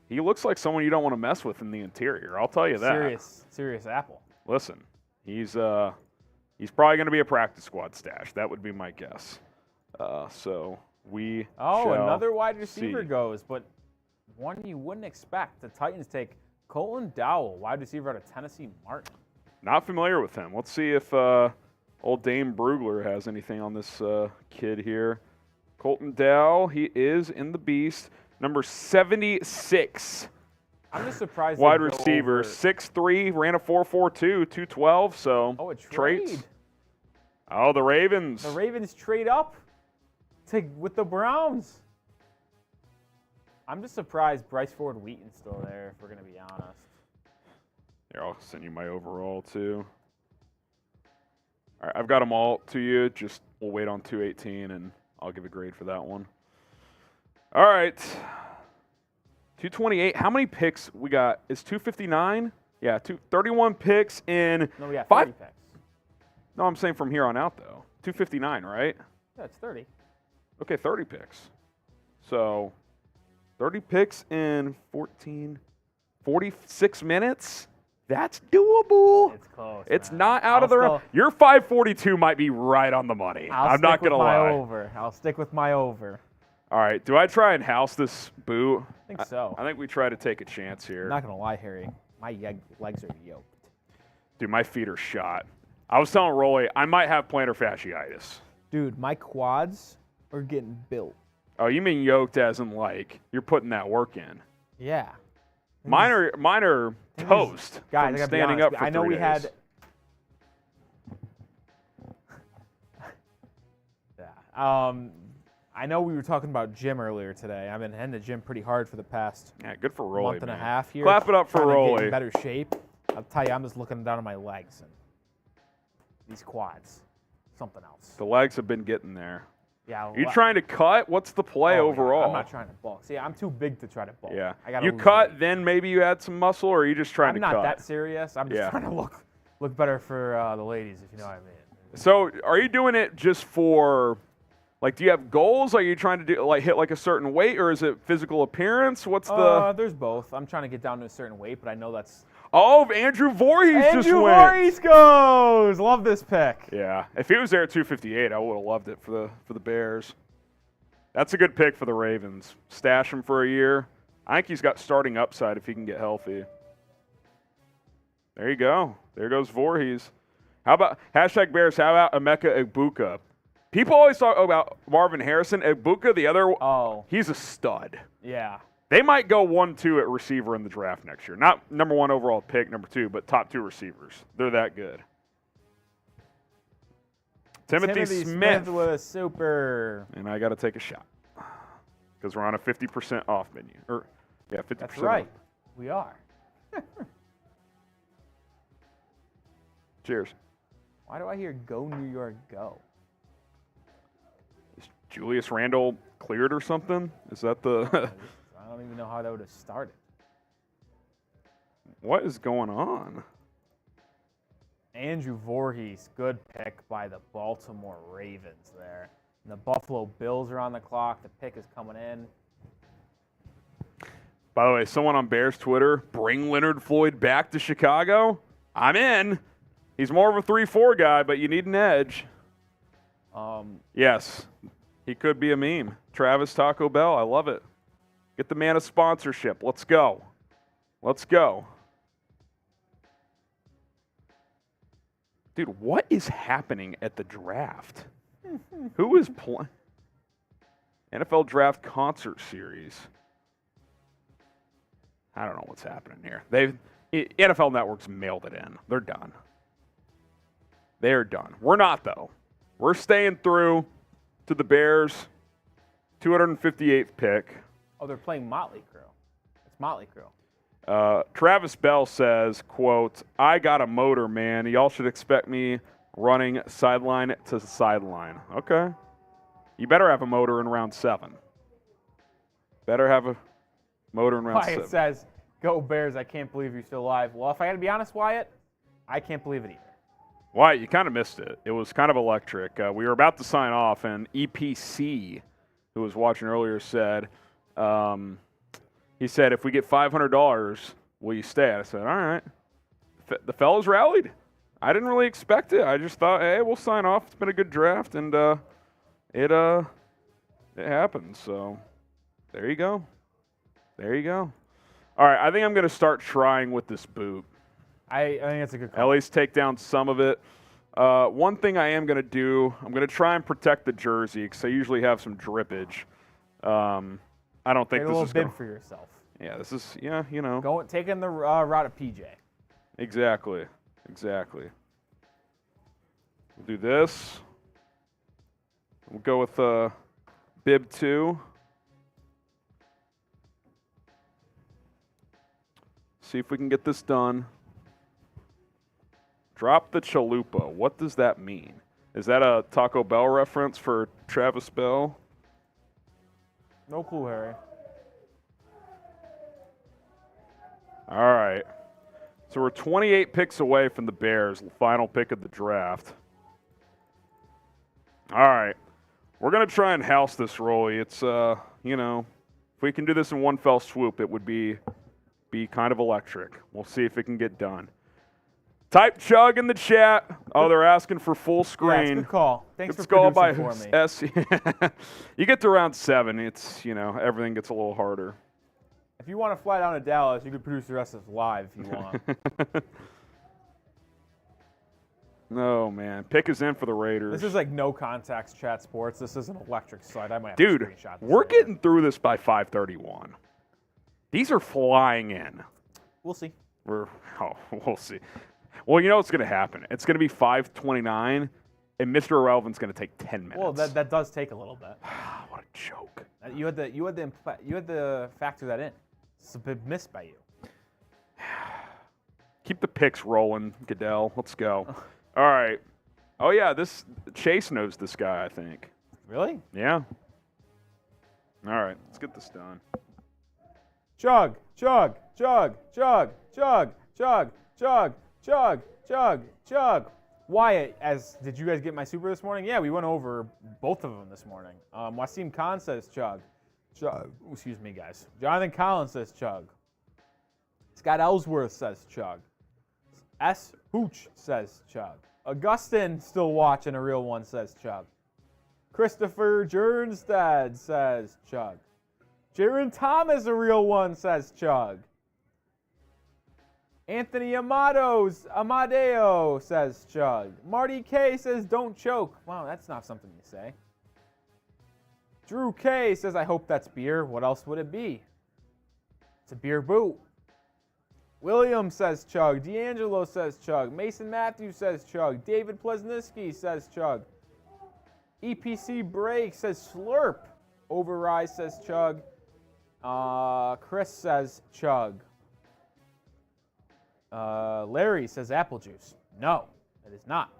He looks like someone you don't want to mess with in the interior. I'll tell you that. Serious apple. Listen, he's probably going to be a practice squad stash. That would be my guess. So we. Another wide receiver see. goes, but one you wouldn't expect. The Titans take Colton Dowell, wide receiver out of Tennessee Martin. Not familiar with him. Let's see if old Dame Brugler has anything on this kid here. Colton Dowell, he is in the beast. Number 76. I'm just surprised. Wide receiver, 6'3", ran a 4.42, 212. So a trade. traits. Oh, the Ravens. The Ravens trade up with the Browns. I'm just surprised Bryce Ford Wheaton's still there, if we're going to be honest. Here, I'll send you my overall, too. All right, I've got them all to you. Just we'll wait on 218, and I'll give a grade for that one. All right. 228. How many picks we got? Is 259? Yeah, 31 picks in. No, we got 30 picks. No, I'm saying from here on out, though. 259, right? Yeah, it's 30. Okay, 30 picks. So 30 picks in 46 minutes. That's doable. It's close. It's man. not out of the realm. Your 542 might be right on the money. I'm not going to lie. I'll stick with my over. All right. Do I try and house this boot? I think so. I think we try to take a chance here. I'm not going to lie, Harry. My legs are yoked. Dude, my feet are shot. I was telling Rolly, I might have plantar fasciitis. Dude, my quads are getting built. Oh, you mean yoked as in like you're putting that work in? Yeah. Mine are toast. Guys, from I gotta be standing honest. up for I know 3 we days. had. Yeah. I know we were talking about gym earlier today. I've been heading to gym pretty hard for the past good for Rolly, month and man. a half here. Clap it up for trying to get Rolly. in better shape. I'll tell you, I'm just looking down at my legs and these quads. Something else. The legs have been getting there. Yeah. Are you trying to cut? What's the play overall? I'm not trying to bulk. See, I'm too big to try to bulk. Yeah. I gotta You lose cut, weight. then maybe you add some muscle, or are you just trying to cut? I'm not that serious. I'm just trying to look better for the ladies, if you know what I mean. So, are you doing it just for, like, do you have goals? Are you trying to do hit like a certain weight, or is it physical appearance? What's the? There's both. I'm trying to get down to a certain weight, but I know that's. Oh, Andrew Voorhees just went. Andrew Voorhees goes. Love this pick. Yeah, if he was there at 258, I would have loved it for the Bears. That's a good pick for the Ravens. Stash him for a year. I think he's got starting upside if he can get healthy. There you go. There goes Voorhees. How about #Bears? How about Emeka Egbuka? People always talk about Marvin Harrison. Egbuka, the other. Oh. He's a stud. Yeah. They might go 1-2 at receiver in the draft next year. Not number 1 overall pick, number 2, but top 2 receivers. They're that good. Timothy Smith. with a super. And I got to take a shot because we're on a 50% off menu. 50%. That's right. off. We are. Cheers. Why do I hear "Go New York, go"? Is Julius Randle cleared or something? Is that the? I don't even know how that would have started. What is going on? Andrew Voorhees, good pick by the Baltimore Ravens there. And the Buffalo Bills are on the clock. The pick is coming in. By the way, someone on Bears Twitter, bring Leonard Floyd back to Chicago? I'm in. He's more of a 3-4 guy, but you need an edge. Yes, he could be a meme. Travis Taco Bell, I love it. Get the man a sponsorship. Let's go. Let's go. Dude, what is happening at the draft? Who is playing? NFL Draft Concert Series. I don't know what's happening here. NFL Network's mailed it in. They're done. They're done. We're not, though. We're staying through to the Bears' 258th pick. Oh, they're playing Motley Crue. It's Motley Crue. Travis Bell says, quote, I got a motor, man. Y'all should expect me running sideline to sideline. Okay. You better have a motor in round 7. Better have a motor in round 7. Wyatt says, go Bears, I can't believe you're still alive. Well, if I got to be honest, Wyatt, I can't believe it either. Wyatt, you kind of missed it. It was kind of electric. We were about to sign off, and EPC, who was watching earlier, said, he said, if we get $500, will you stay? I said, all right. The fellas rallied. I didn't really expect it. I just thought, hey, we'll sign off. It's been a good draft, and it happened. So there you go. There you go. All right, I think I'm going to start trying with this boot. I think that's a good call. At least take down some of it. One thing I am going to do, I'm going to try and protect the jersey because I usually have some drippage. I don't think Take a this little is bib going for yourself. Yeah, this is, you know. Taking the route of PJ. Exactly. We'll do this. We'll go with bib 2. See if we can get this done. Drop the chalupa. What does that mean? Is that a Taco Bell reference for Travis Bell? No clue, Harry. All right. So we're 28 picks away from the Bears, final pick of the draft. All right. We're going to try and house this, Rolly. It's, if we can do this in one fell swoop, it would be kind of electric. We'll see if it can get done. Type chug in the chat. Oh, they're asking for full screen. Yeah, it's a good call. Thanks It's for called by producing for me. S. You get to round 7, it's, everything gets a little harder. If you want to fly down to Dallas, you could produce the rest of this live if you want. No, man. Pick is in for the Raiders. This is like no context chat sports. This is an electric site. I might have Dude, to screenshot this we're later. getting through this by 5:31. These are flying in. We'll see. We'll see. Well, you know what's going to happen. It's going to be 5:29, and Mr. Irrelevant's going to take 10 minutes. Well, that does take a little bit. What a joke. You had to factor that in. It's a big miss by you. Keep the picks rolling, Goodell. Let's go. All right. Oh, yeah, Chase knows this guy, I think. Really? Yeah. All right, let's get this done. Chug, chug, chug, chug, chug, chug, chug, chug, chug, chug. Wyatt, did you guys get my super this morning? Yeah, we went over both of them this morning. Wasim Khan says chug. Chug. Excuse me, guys. Jonathan Collins says chug. Scott Ellsworth says chug. S. Hooch says chug. Augustin, still watching a real one, says chug. Christopher Jernstad says chug. Jaron Thomas, a real one, says chug. Anthony Amadeo says chug. Marty K says don't choke. Wow, that's not something you say. Drew K says, I hope that's beer. What else would it be? It's a beer boot. William says chug. D'Angelo says chug. Mason Matthews says chug. David Plesniski says chug. EPC Break says Slurp. Overrise says Chug. Chris says Chug. Larry says apple juice. No, it is not.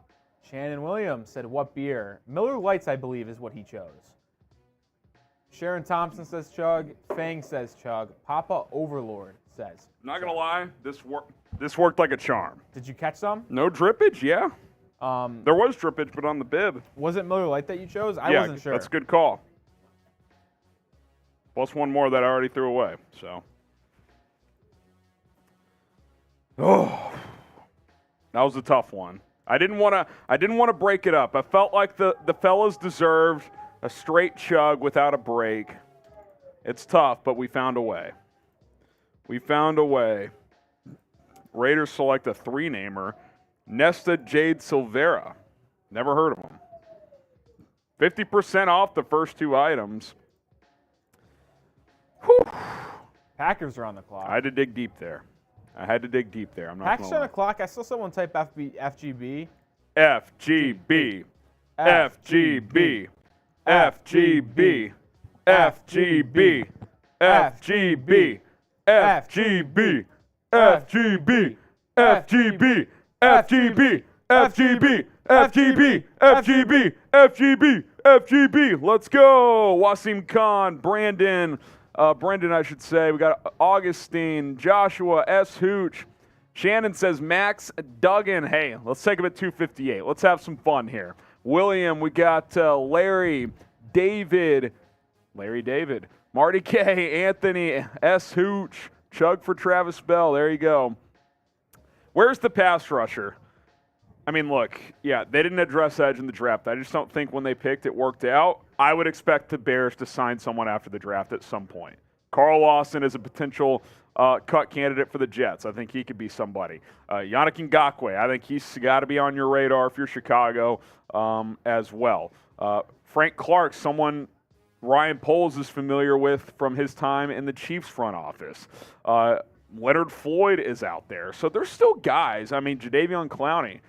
Shannon Williams said what beer? Miller Lights, I believe, is what he chose. Sharon Thompson says Chug. Fang says Chug. Papa Overlord says. Not gonna lie, this worked like a charm. Did you catch some? No drippage, yeah. There was drippage, but on the bib. Was it Miller Lite that you chose? I Yeah, wasn't sure. that's a good call. Plus one more that I already threw away. So. Oh, that was a tough one. I didn't want to break it up. I felt like the fellas deserved a straight chug without a break. It's tough, but we found a way. We found a way. Raiders select a three-namer, Nesta Jade Silvera. Never heard of him. 50% off the first two items. Whew. Packers are on the clock. I had to dig deep there. I'm not Packers gonna on lie. the clock. I saw someone type FGB. FGB. FGB. FGB. FGB. FGB. FGB. FGB. FGB. FGB. FGB. FGB. FGB. FGB. FGB. Let's go. Wasim Khan, Brendan, I should say. We got Augustine, Joshua, S. Hooch. Shannon says Max Duggan. Hey, let's take him at 258. Let's have some fun here. William, we got Larry, David, Marty K, Anthony, S. Hooch, Chug for Travis Bell. There you go. Where's the pass rusher? I mean, look, yeah, they didn't address edge in the draft. I just don't think when they picked it worked out. I would expect the Bears to sign someone after the draft at some point. Carl Lawson is a potential cut candidate for the Jets. I think he could be somebody. Yannick Ngakoue, I think he's got to be on your radar if you're Chicago as well. Frank Clark, someone Ryan Poles is familiar with from his time in the Chiefs front office. Leonard Floyd is out there. So there's still guys. I mean, Jadeveon Clowney.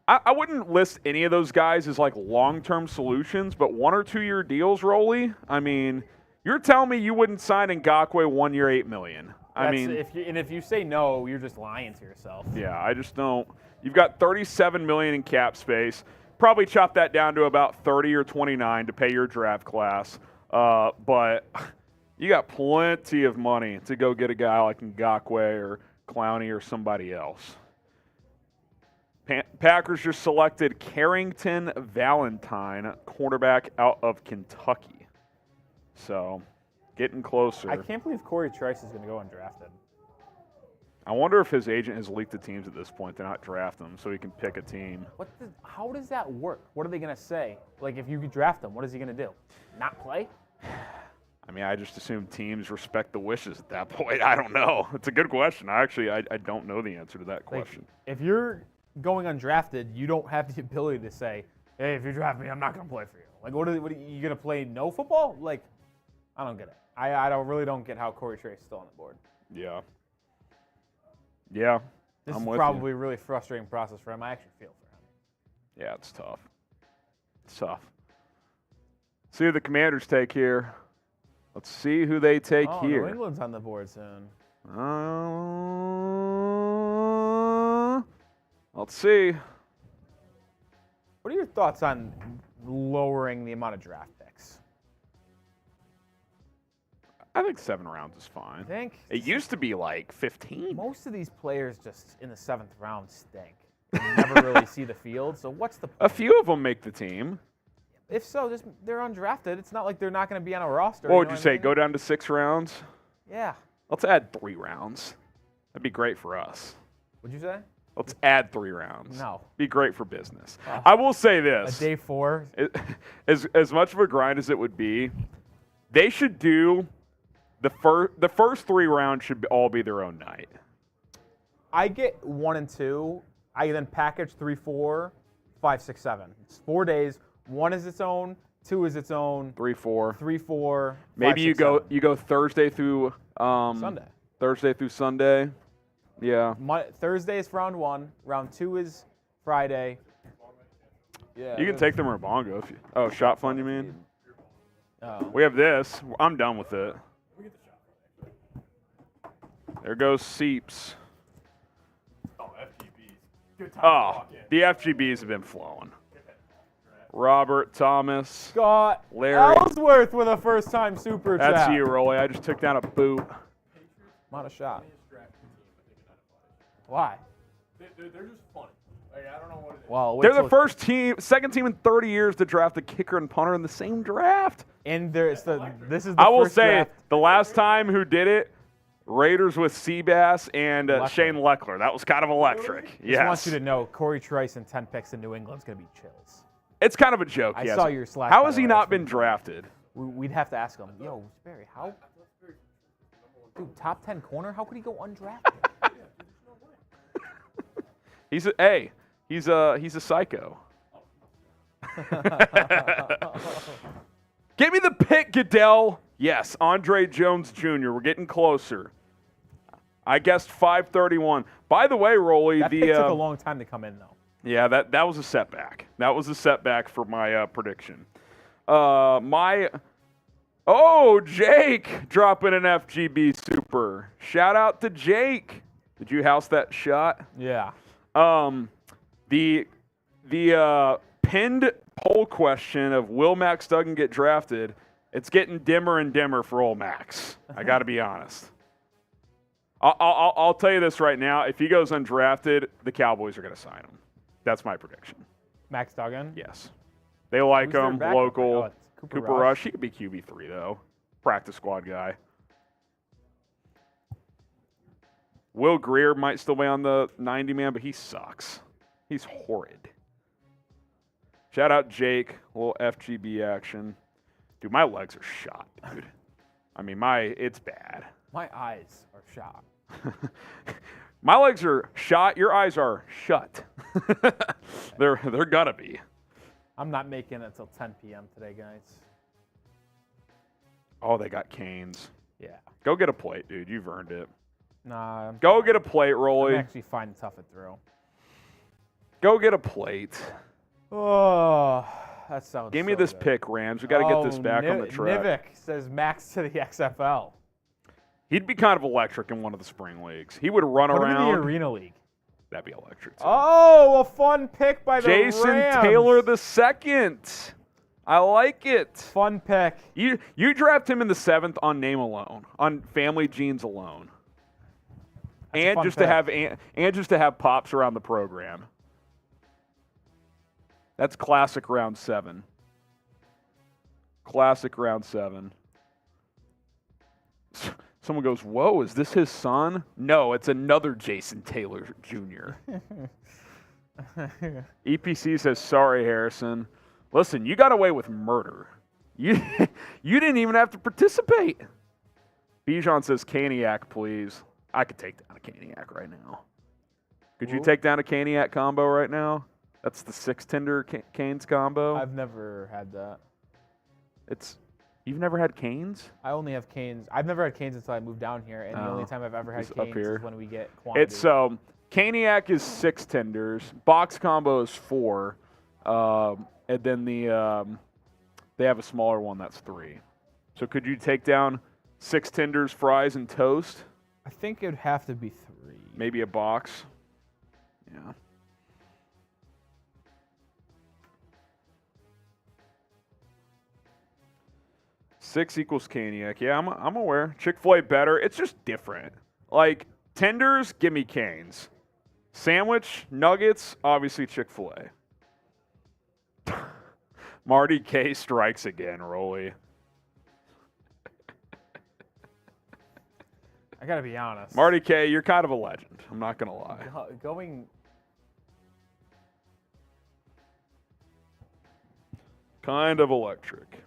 I wouldn't list any of those guys as like long-term solutions, but 1 or 2 year deals, Rolly. I mean, you're telling me you wouldn't sign Ngakoue 1 year, $8 million. If you say no, you're just lying to yourself. Yeah, I just don't. You've got $37 million in cap space. Probably chop that down to about 30 or 29 to pay your draft class. But you got plenty of money to go get a guy like Ngakoue or Clowney or somebody else. Packers just selected Carrington Valentine, cornerback out of Kentucky. So, getting closer. I can't believe Corey Trice is going to go undrafted. I wonder if his agent has leaked the teams at this point to not draft him so he can pick a team. How does that work? What are they going to say? Like, if you could draft him, what is he going to do? Not play? I mean, I just assume teams respect the wishes at that point. I don't know. It's a good question. I don't know the answer to that question. If you're going undrafted, you don't have the ability to say, hey, if you draft me, I'm not going to play for you. Like, what are you going to play no football? Like, I don't get it. I really don't get how Corey Trice is still on the board. Yeah. Yeah. This I'm is with probably a really frustrating process for him. I actually feel for him. Yeah, it's tough. It's tough. See who the Commanders take here. Let's see who they take here. New England's on the board soon. Let's see. What are your thoughts on lowering the amount of draft picks? I think 7 rounds is fine. I think It used to be like 15. most of these players just in the 7th round stink. You never really see the field. So what's the point? A few of them make the team. If so, they're undrafted. It's not like they're not going to be on a roster. What would know you I say? mean? Go down to 6 rounds? Yeah. Let's add 3 rounds. That'd be great for us. What'd you say? Let's add 3 rounds. No. Be great for business. I will say A this. day 4. As much of a grind as it would be, they should do the first 3 rounds should all be their own night. I get 1 and 2. I then package 3, 4, 5, 6, 7. It's 4 days. 1 is its own. 2 is its own. 3, 4. 3, 4. 5, Maybe 6, you go Thursday through Sunday. Thursday through Sunday. Yeah. Thursday is round 1. Round 2 is Friday. Yeah. You can take them or bongo if you. Oh, shot fun, you mean? Oh. We have this. I'm done with it. There goes Seeps. Oh, FGBs. Good time to Oh, walk in. the FGBs have been flowing. Robert, Thomas, Scott Larry. Ellsworth with a first-time super chat. That's you, Rolly. I just took down a boot. Not a shot. Why? They're just funny. Like, I don't know what it is. Well, They're the second team in 30 years to draft a kicker and punter in the same draft. And this is the I will first say, draft. the last time who did it, Raiders with Seabass and Shane Leckler. That was kind of electric. Just want Yes. you to know, Corey Trice and 10 picks in New England's going to be chills. It's kind of a joke. I yes. saw your Slack. How by has the he way. not That's been really drafted? We'd have to ask him. Yo, Sperry, how? Dude, top 10 corner? How could he go undrafted? He's a psycho. Give me the pick, Goodell. Yes, Andre Jones Jr. We're getting closer. I guessed 531. By the way, Rolly, That pick took a long time to come in, though. Yeah, that was a setback. That was a setback for my prediction. Jake dropping an FGB super. Shout out to Jake. Did you house that shot? Yeah. The pinned poll question of will Max Duggan get drafted? It's getting dimmer and dimmer for old Max. I got to be honest. I'll tell you this right now. If he goes undrafted, the Cowboys are going to sign him. That's my prediction. Max Duggan? Yes. They like Who's their him, backup? local. Oh, it's Cooper Rush. He could be QB3, though. Practice squad guy. Will Greer might still be on the 90-man, but he sucks. He's horrid. Shout out Jake. A little FGB action. Dude, my legs are shot, dude. I mean, it's bad. My eyes are shot. My legs are shot. Your eyes are shut. They're gonna be. I'm not making it till 10 p.m. today, guys. Oh, they got Canes. Yeah. Go get a plate, dude. You've earned it. Nah. Go get a plate, I'm Rolly. actually finding tough at throw. Go get a plate. Oh, that sounds Give me so this good. pick, Rams. We got to get this back on the track. Nivik says Max to the XFL. He'd be kind of electric in one of the spring leagues. He would run Put him in around. the Arena League. That'd be electric, too. Oh, a fun pick by the Jason Rams. Taylor II. I like it. Fun pick. You draft him in the 7th on name alone, on family genes alone. That's a And fun just pick. to have pops around the program. That's classic round 7. Classic round 7. Someone goes, "Whoa, is this his son?" No, it's another Jason Taylor Jr. EPC says, "Sorry, Harrison. Listen, you got away with murder. You didn't even have to participate." Bijan says, "Caniac, please." I could take down a Caniac right now. Could you take down a Caniac combo right now? That's the 6 tender Canes combo. I've never had that. You've never had Canes? I only have Canes. I've never had Canes until I moved down here, and the only time I've ever had It's up Canes here. is when we get quantity. It's Caniac is 6 tenders, box combo is 4, and then they have a smaller one that's 3. So could you take down 6 tenders, fries, and toast? I think it'd have to be 3. Maybe a box. Yeah. Six equals Caniac. Yeah, I'm aware. Chick-fil-A better. It's just different. Like, tenders, give me Canes. Sandwich, nuggets, obviously Chick-fil-A. Marty K strikes again, Rolly. I gotta be honest. Marty K, you're kind of a legend. I'm not going to lie. Going. Kind of electric.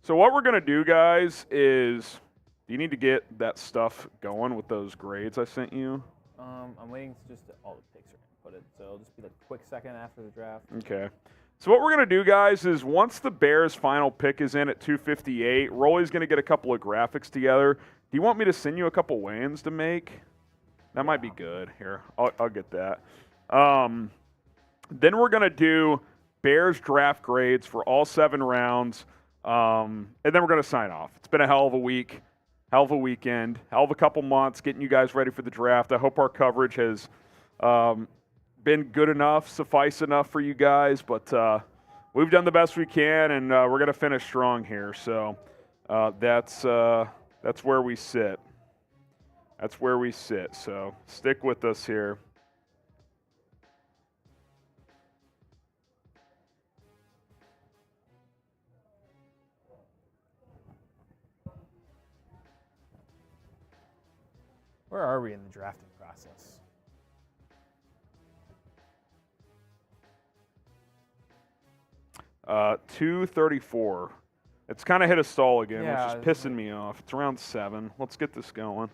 So what we're going to do, guys, is you need to get that stuff going with those grades I sent you. I'm waiting to just all the picks are inputted, so it'll just be like a quick second after the draft. Okay. So what we're going to do, guys, is once the Bears' final pick is in at 258, Rolly's going to get a couple of graphics together. Do you want me to send you a couple weigh-ins to make? That might be good. Here, I'll get that. Then we're going to do Bears draft grades for all 7 rounds, and then we're going to sign off. It's been a hell of a week, hell of a weekend, hell of a couple months getting you guys ready for the draft. I hope our coverage has been good enough, suffice enough for you guys, but we've done the best we can, and we're going to finish strong here. So that's where we sit. That's where we sit. So stick with us here. Where are we in the drafting process? Uh, 2:34. It's kind of hit a stall again, Yeah, which is pissing me off. It's around 7. Let's get this going.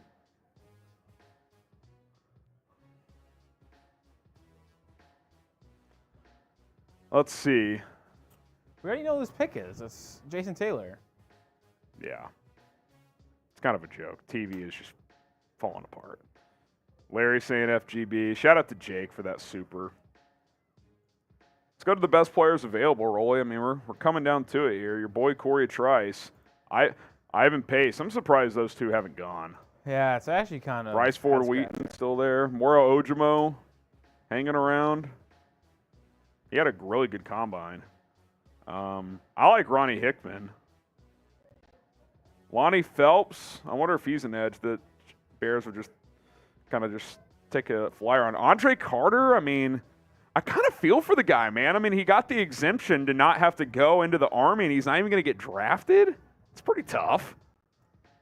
Let's see. We already know who this pick is. It's Jason Taylor. Yeah. It's kind of a joke. TV is just falling apart. Larry saying FGB. Shout out to Jake for that super. Let's go to the best players available, Rolly. I mean, we're coming down to it here. Your boy Corey Trice. Ivan Pace. I'm surprised those two haven't gone. Yeah, it's actually kind of. Bryce Ford Wheaton still there. Moro Ojimo hanging around. He had a really good combine. I like Ronnie Hickman. Lonnie Phelps. I wonder if he's an edge that Bears would just kind of just take a flyer on. Andre Carter, I mean, I kind of feel for the guy, man. I mean, he got the exemption to not have to go into the Army, and he's not even going to get drafted. It's pretty tough.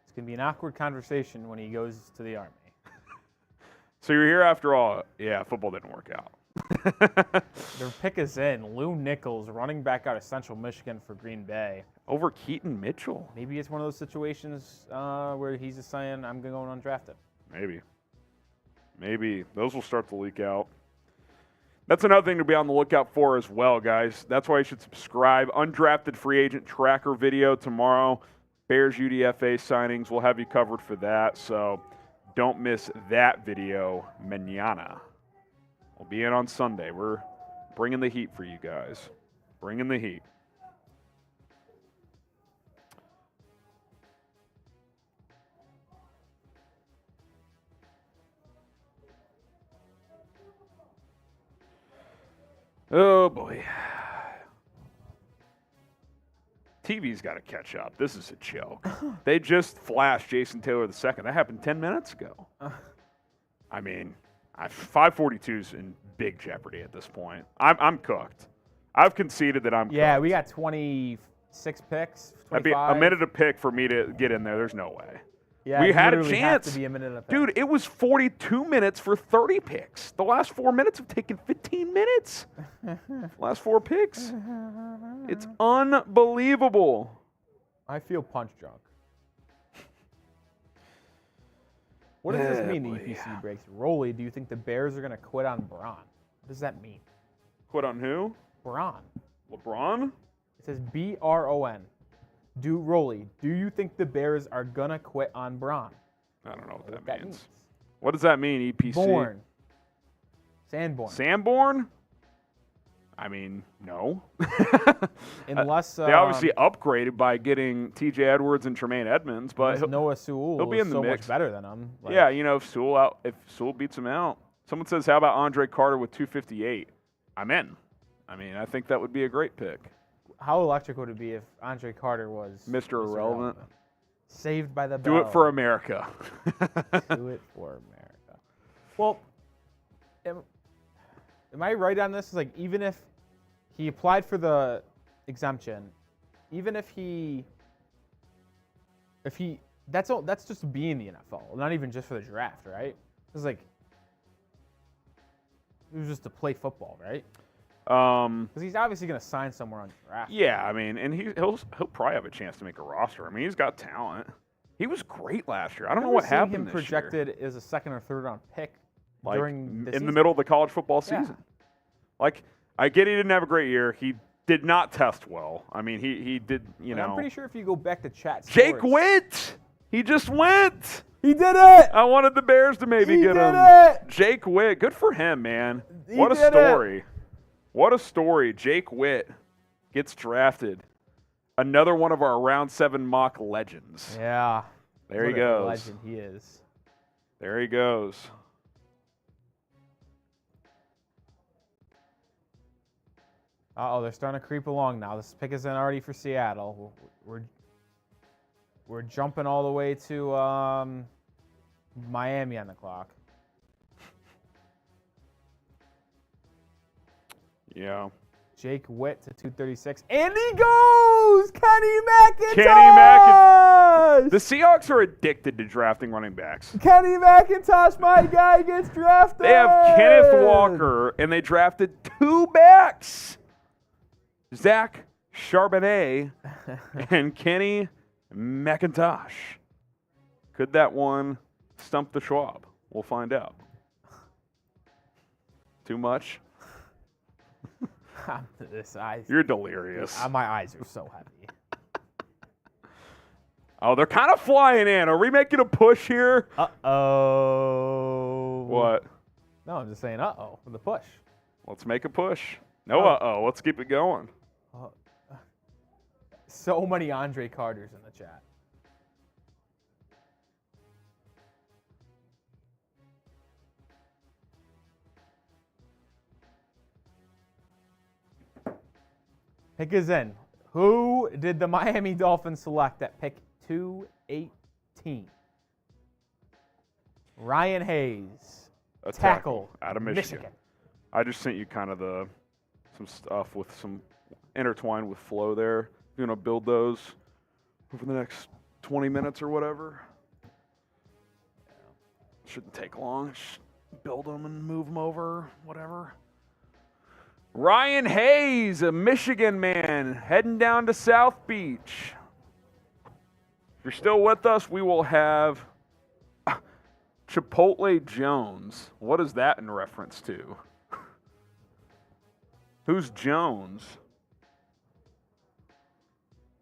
It's going to be an awkward conversation when he goes to the Army. So you're here after all. Yeah, football didn't work out. Their pick is in. Lou Nichols, running back out of Central Michigan for Green Bay. Over Keaton Mitchell. Maybe it's one of those situations where he's just saying, I'm going undrafted. Maybe. Those will start to leak out. That's another thing to be on the lookout for as well, guys. That's why you should subscribe. Undrafted free agent tracker video tomorrow. Bears UDFA signings. We'll have you covered for that. So don't miss that video mañana. We'll be in on Sunday. We're bringing the heat for you guys. Bringing the heat. Oh, boy. TV's got to catch up. This is a joke. They just flashed Jason Taylor II. That happened 10 minutes ago. I mean, 542's in big jeopardy at this point. I'm cooked. I've conceded that I'm cooked. Yeah, we got 26 picks. 25. That'd be a minute a pick for me to get in there. There's no way. Yeah, we had a literally chance. Have to be a minute a pick. Dude, it was 42 minutes for 30 picks. The last 4 minutes have taken 15 minutes. Last 4 picks. It's unbelievable. I feel punch drunk. What does this mean, the EPC breaks? Rolly, do you think the Bears are going to quit on Braun? What does that mean? Quit on who? Braun. LeBron? It says B-R-O-N. Rolly, do you think the Bears are going to quit on Braun? I don't know what that means. What does that mean, EPC? Born. Sanborn. Sanborn? I mean, no. Unless they obviously upgraded by getting T.J. Edwards and Tremaine Edmonds, but Noah Sewell he'll be in the so mix. much better than him. Like, yeah, you know, if Sewell beats him out. Someone says, how about Andre Carter with 258? I'm in. I mean, I think that would be a great pick. How electric would it be if Andre Carter was Mr. Irrelevant? Saved by the bell. Do it for America. Do it for America. Well, am I right on this? It's like, even if he applied for the exemption, even if he that's just to be in the NFL, not even just for the draft, right? It's like it was just to play football, right? Because he's obviously going to sign somewhere on draft. Yeah, I mean, and he'll probably have a chance to make a roster. I mean, he's got talent. He was great last year. I don't know what happened him this projected year. as a second or third round pick Like, during the in the middle of the college football season. Like, I get he didn't have a great year. He did not test well. I mean, he did, you know. I'm pretty sure if you go back to chat Jake scores, Witt! He just went! He did it! I wanted the Bears to maybe He get did him. it! Jake Witt, good for him, man. He What a did it. story. What a story. Jake Witt gets drafted. Another one of our round 7 mock legends. Yeah. There he What a goes. legend he is. There he goes. Uh-oh, they're starting to creep along now. This pick isn't already for Seattle. We're jumping all the way to Miami on the clock. Yeah. Jake Witt to 236. And he goes! Kenny McIntosh! The Seahawks are addicted to drafting running backs. Kenny McIntosh, my guy, gets drafted! They have Kenneth Walker, and they drafted 2 backs. Zach Charbonnet and Kenny McIntosh. Could that one stump the Schwab? We'll find out. Too much? You're delirious. My eyes are so heavy. Oh, they're kind of flying in. Are we making a push here? Uh-oh. What? No, I'm just saying uh-oh for the push. Let's make a push. No uh-oh. Let's keep it going. So many Andre Carters in the chat. Pick is in. Who did the Miami Dolphins select at pick 218? Ryan Hayes. A Tackle. out of Michigan. I just sent you kind of some stuff with some intertwined with flow there. You're going to build those over the next 20 minutes or whatever. Shouldn't take long. Just build them and move them over, whatever. Ryan Hayes, a Michigan man, heading down to South Beach. If you're still with us, we will have Chipotle Jones. What is that in reference to? Who's Jones?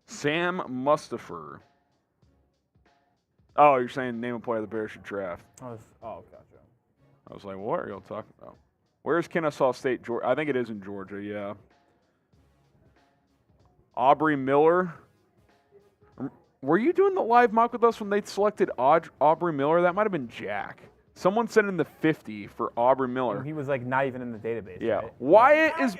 Sam Mustipher. Oh, you're saying name and player the Bears should draft. Oh, gotcha. I was like, what are y'all talking about? Where's Kennesaw State, Georgia? I think it is in Georgia, yeah. Aubrey Miller. Were you doing the live mock with us when they selected Aubrey Miller? That might have been Jack. Someone sent in the 50 for Aubrey Miller. He was like not even in the database. Yeah. Right? Wyatt is.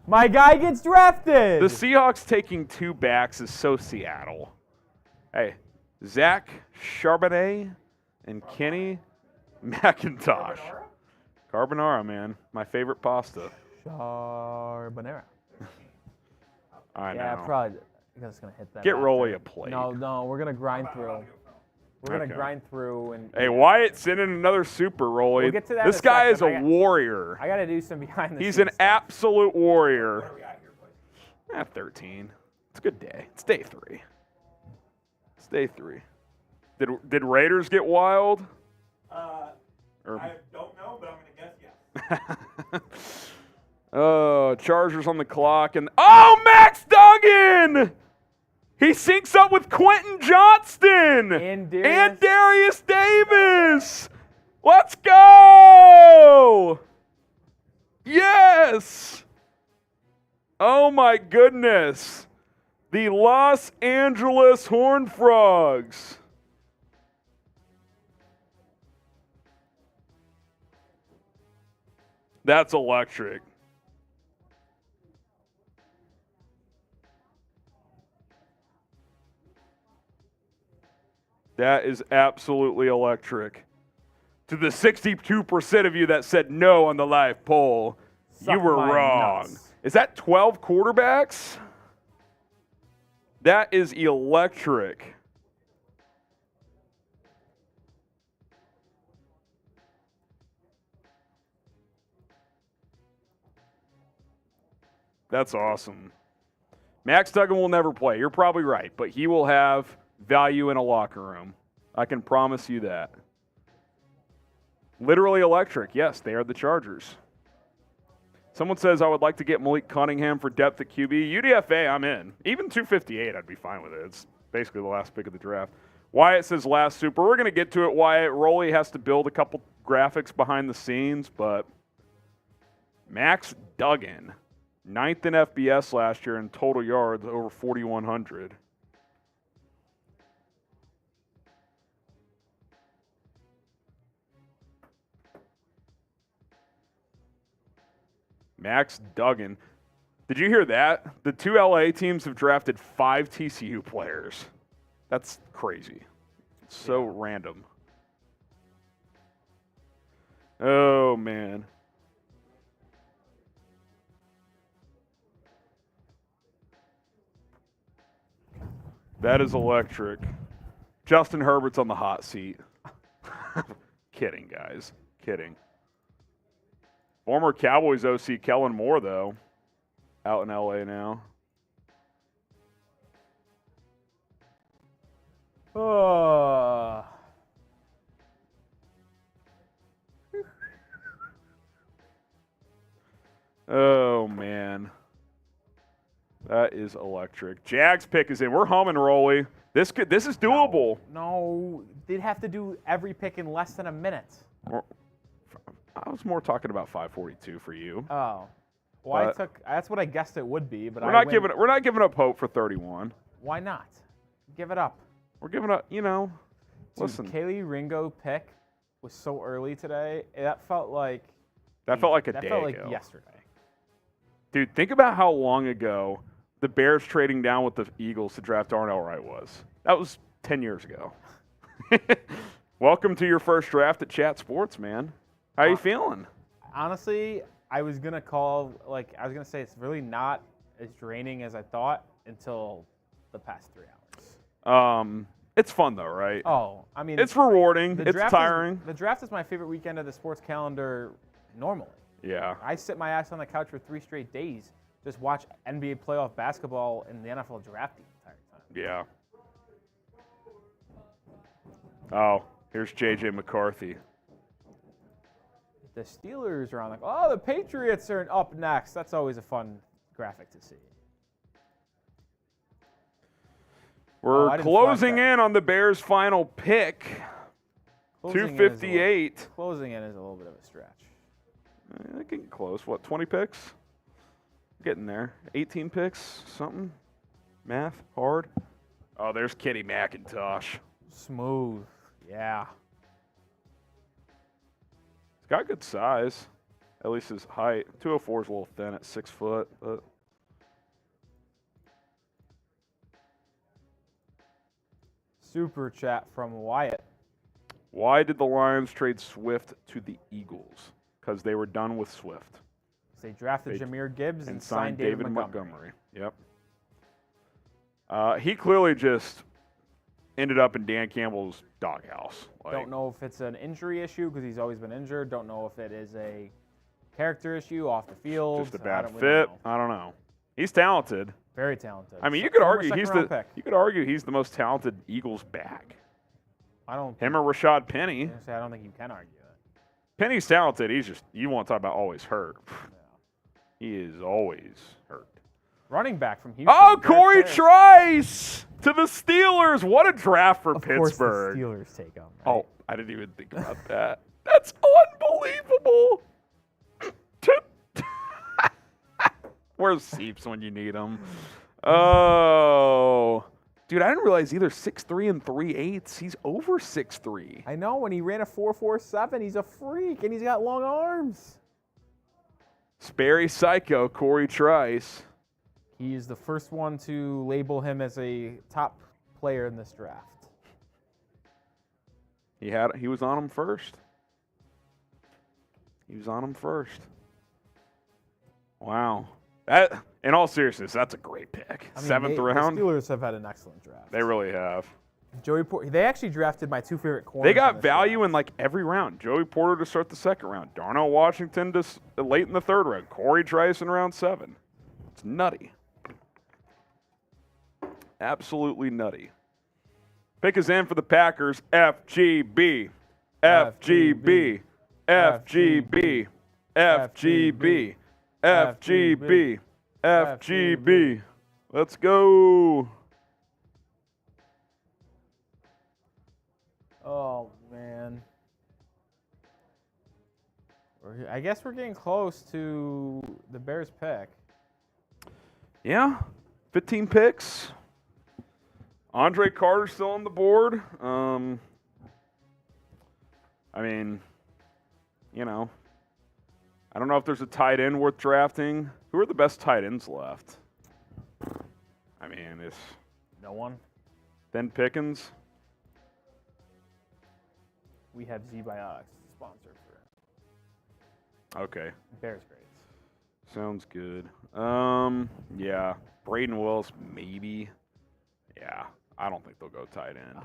My guy gets drafted. The Seahawks taking 2 backs is so Seattle. Hey, Zach Charbonnet and Kenny McIntosh. Carbonara, man. My favorite pasta. Carbonara. I know. Yeah, probably. I'm just going to hit that. Get after. Rolly a plate. No, we're going to grind through. We're going to grind through. And Hey, Wyatt sent in another super, Rolly. We'll get to that This in a guy second. is a warrior. I got to do some behind the scenes. He's an stuff. absolute warrior. 13. It's a good day. It's day 3. It's day 3. Did Raiders get wild? I don't know, but I'm going to guess yes. Oh, Chargers on the clock. Oh, Max Duggan! He syncs up with Quentin Johnston And Darius Davis. Let's go! Yes! Oh my goodness. The Los Angeles Horned Frogs. That's electric. That is absolutely electric. To the 62% of you that said no on the live poll, you were wrong. Nuts. Is that 12 quarterbacks? That is electric. That's awesome. Max Duggan will never play. You're probably right, but he will have value in a locker room. I can promise you that. Literally electric. Yes, they are the Chargers. Someone says, I would like to get Malik Cunningham for depth at QB. UDFA, I'm in. Even 258, I'd be fine with it. It's basically the last pick of the draft. Wyatt says last super. We're going to get to it, Wyatt. Rolly has to build a couple graphics behind the scenes, but Max Duggan, 9th in FBS last year in total yards, over 4,100. Max Duggan. Did you hear that? The 2 LA teams have drafted 5 TCU players. That's crazy. It's so random. Oh, man. That is electric. Justin Herbert's on the hot seat. Kidding, guys. Kidding. Former Cowboys OC Kellen Moore, though, out in LA now. Oh. Oh, man. That is electric. Jags pick is in. We're humming, Rolly. This is doable. No, they'd have to do every pick in less than a minute. I was more talking about 542 for you. Oh. Well, But that's what I guessed it would be, but we're not giving up hope for 31. Why not? Give it up. We're giving up, Dude, listen. Kaylee Ringo pick was so early today. That felt like That felt like a day That felt ago. like yesterday. Dude, think about how long ago the Bears trading down with the Eagles to draft Darnell Wright was. That was 10 years ago. Welcome to your first draft at Chat Sports, man. How you feeling? Honestly, I was gonna say it's really not as draining as I thought until the past 3 hours. It's fun though, right? Oh, I mean, It's rewarding. the It's draft tiring. The draft is my favorite weekend of the sports calendar normally. Yeah. I sit my ass on the couch for 3 straight days, just watch NBA playoff basketball and the NFL draft the entire time. Yeah. Oh, here's JJ McCarthy. The Steelers are on the Patriots are up next. That's always a fun graphic to see. We're I didn't closing flash that. in on the Bears' final pick. Closing in is 258. Closing in is a little bit of a stretch. Getting close. What, 20 picks? Getting there. 18 picks, something. Math, hard. Oh, there's Kenny McIntosh. Smooth. Yeah. He's got good size. At least his height. 204 is a little thin at 6 foot, but Super chat from Wyatt. why did the Lions trade Swift to the Eagles? Because they were done with Swift. They drafted They- Jahmyr Gibbs And and signed signed David Montgomery. Yep. He clearly just ended up in Dan Campbell's doghouse. Don't know if it's an injury issue because he's always been injured. Don't know if it is a character issue off the field. Just a I bad don't really fit. know. I don't know. He's talented. Very talented. I mean, you could Former argue second-round pick. he's the most talented Eagles back. I don't. Him or Rashad Penny. I don't think you can argue that. Penny's talented. He's just, you want to talk about always hurt. He is always hurt. Running back from Houston. Oh, Derek Corey Harris. Trice to the Steelers. What a draft for Of course Pittsburgh. the Steelers take him. Right? Oh, I didn't even think about that. That's unbelievable. Where's Seeps when you need him? Oh. Dude, I didn't realize either 6'3" and 3/8. He's over 6'3". I know when he ran a 4.47, he's a freak and he's got long arms. Sperry Psycho, Corey Trice. He's the first one to label him as a top player in this draft. He was on him first. Wow. That, in all seriousness, that's a great pick. I mean, 7th round. The Steelers have had an excellent draft. They really have. Joey Porter. They actually drafted my 2 favorite corners. They in got this value draft. in like every round. Joey Porter to start the 2nd round. Darnell Washington to late in the 3rd round. Corey Trice in round 7. It's nutty. Absolutely nutty. Pick is in for the Packers. FGB. FGB. FGB. FGB. FGB. FGB. Let's go. Oh man. I guess we're getting close to the Bears pick. Yeah, 15 picks. Andre Carter's still on the board. I mean, you know, I don't know if there's a tight end worth drafting. Who are the best tight ends left? I mean, it's No one. Ben Pickens. We have Z-Biotics sponsored for Okay, Bears grades. sounds good. Yeah, Braden Willis maybe. Yeah, I don't think they'll go tight end.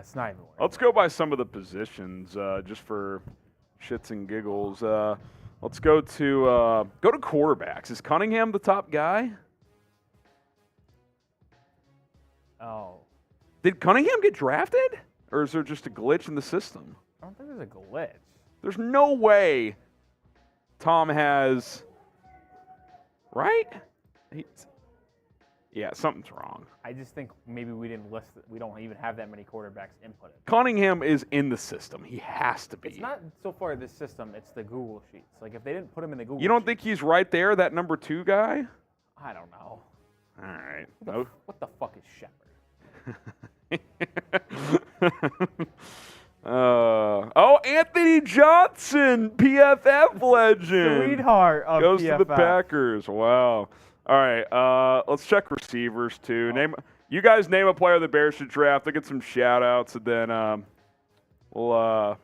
It's not even worth Let's it. go by some of the positions just for shits and giggles. Let's go to quarterbacks. Is Cunningham the top guy? Oh, Did Cunningham get drafted, or is there just a glitch in the system? I don't think there's a glitch. There's no way Tom has. Right? Yeah, something's wrong. I just think maybe we didn't list it. We don't even have that many quarterbacks inputted. Cunningham is in the system. He has to be. It's not so far this system, it's the Google Sheets. Like, if they didn't put him in the Google You don't Sheets, think he's right there, that number 2 guy? I don't know. All right. No. What the fuck is Shepard? Anthony Johnson, PFF legend. Sweetheart of Goes PFF. to the Packers. Wow. All right. Let's check receivers too. You guys name a player the Bears should draft. I'll get some shout outs, and then we'll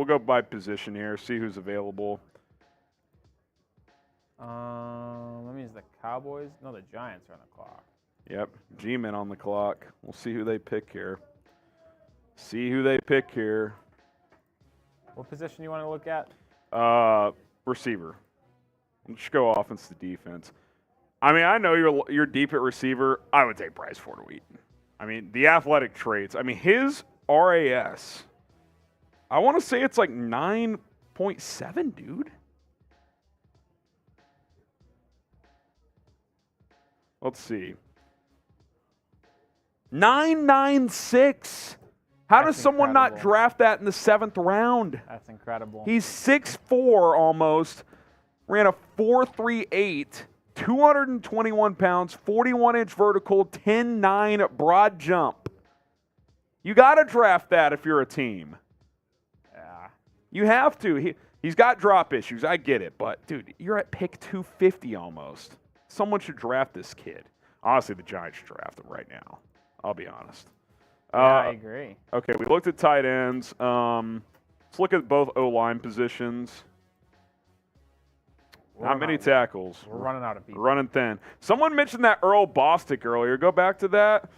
go by position here, see who's available. That means the Cowboys. No, the Giants are on the clock. Yep. G-Men on the clock. We'll see who they pick here. What position you want to look at? Receiver. Let's go offense to defense. I mean, I know you're deep at receiver. I would take Bryce Ford Wheaton. I mean, the athletic traits. I mean, his RAS, I want to say it's like 9.7, dude. Let's see. 9.96. How does someone not incredible. draft that in the 7th round? That's incredible. He's 6'4" almost, ran a 4.38, 221 pounds, 41-inch vertical, 10.9 broad jump. You got to draft that if you're a team. Yeah. You have to. He's got drop issues. I get it. But, dude, you're at pick 250 almost. Someone should draft this kid. Honestly, the Giants should draft him right now. I'll be honest. I agree. Okay, we looked at tight ends. Let's look at both O-line positions. Not many tackles. We're running out of people. Running thin. Someone mentioned that Earl Bostic earlier. Go back to that.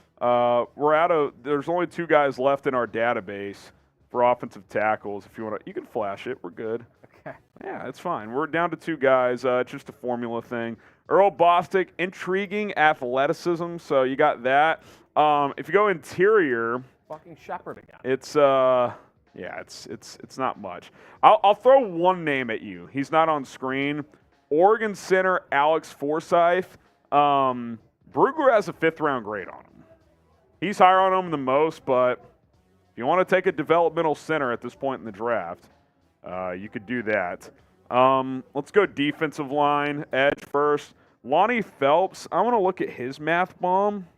There's only 2 guys left in our database for offensive tackles. If you want to, you can flash it. We're good. Okay. Yeah, it's fine. We're down to 2 guys. It's just a formula thing. Earl Bostic, intriguing athleticism. So you got that. If you go interior, Fucking Shepard again. it's not much. I'll throw one name at you. He's not on screen. Oregon center Alex Forsyth. Brugler has a 5th round grade on him. He's higher on him than most, but if you want to take a developmental center at this point in the draft, you could do that. Let's go defensive line, edge first. Lonnie Phelps, I want to look at his math bomb.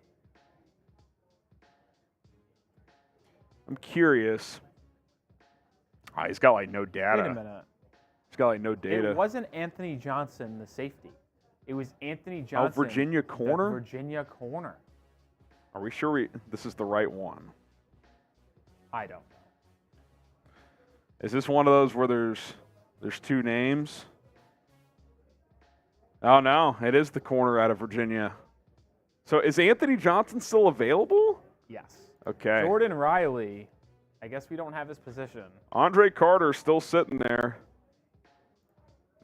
I'm curious. He's got like no data. Wait a minute. He's got like no data. It wasn't Anthony Johnson, the safety. It was Anthony Johnson. Virginia corner? The Virginia corner. Are we sure this is the right one? I don't know. Is this one of those where there's 2 names? Oh no, it is the corner out of Virginia. So is Anthony Johnson still available? Yes. Okay. Jordan Riley. I guess we don't have his position. Andre Carter still sitting there.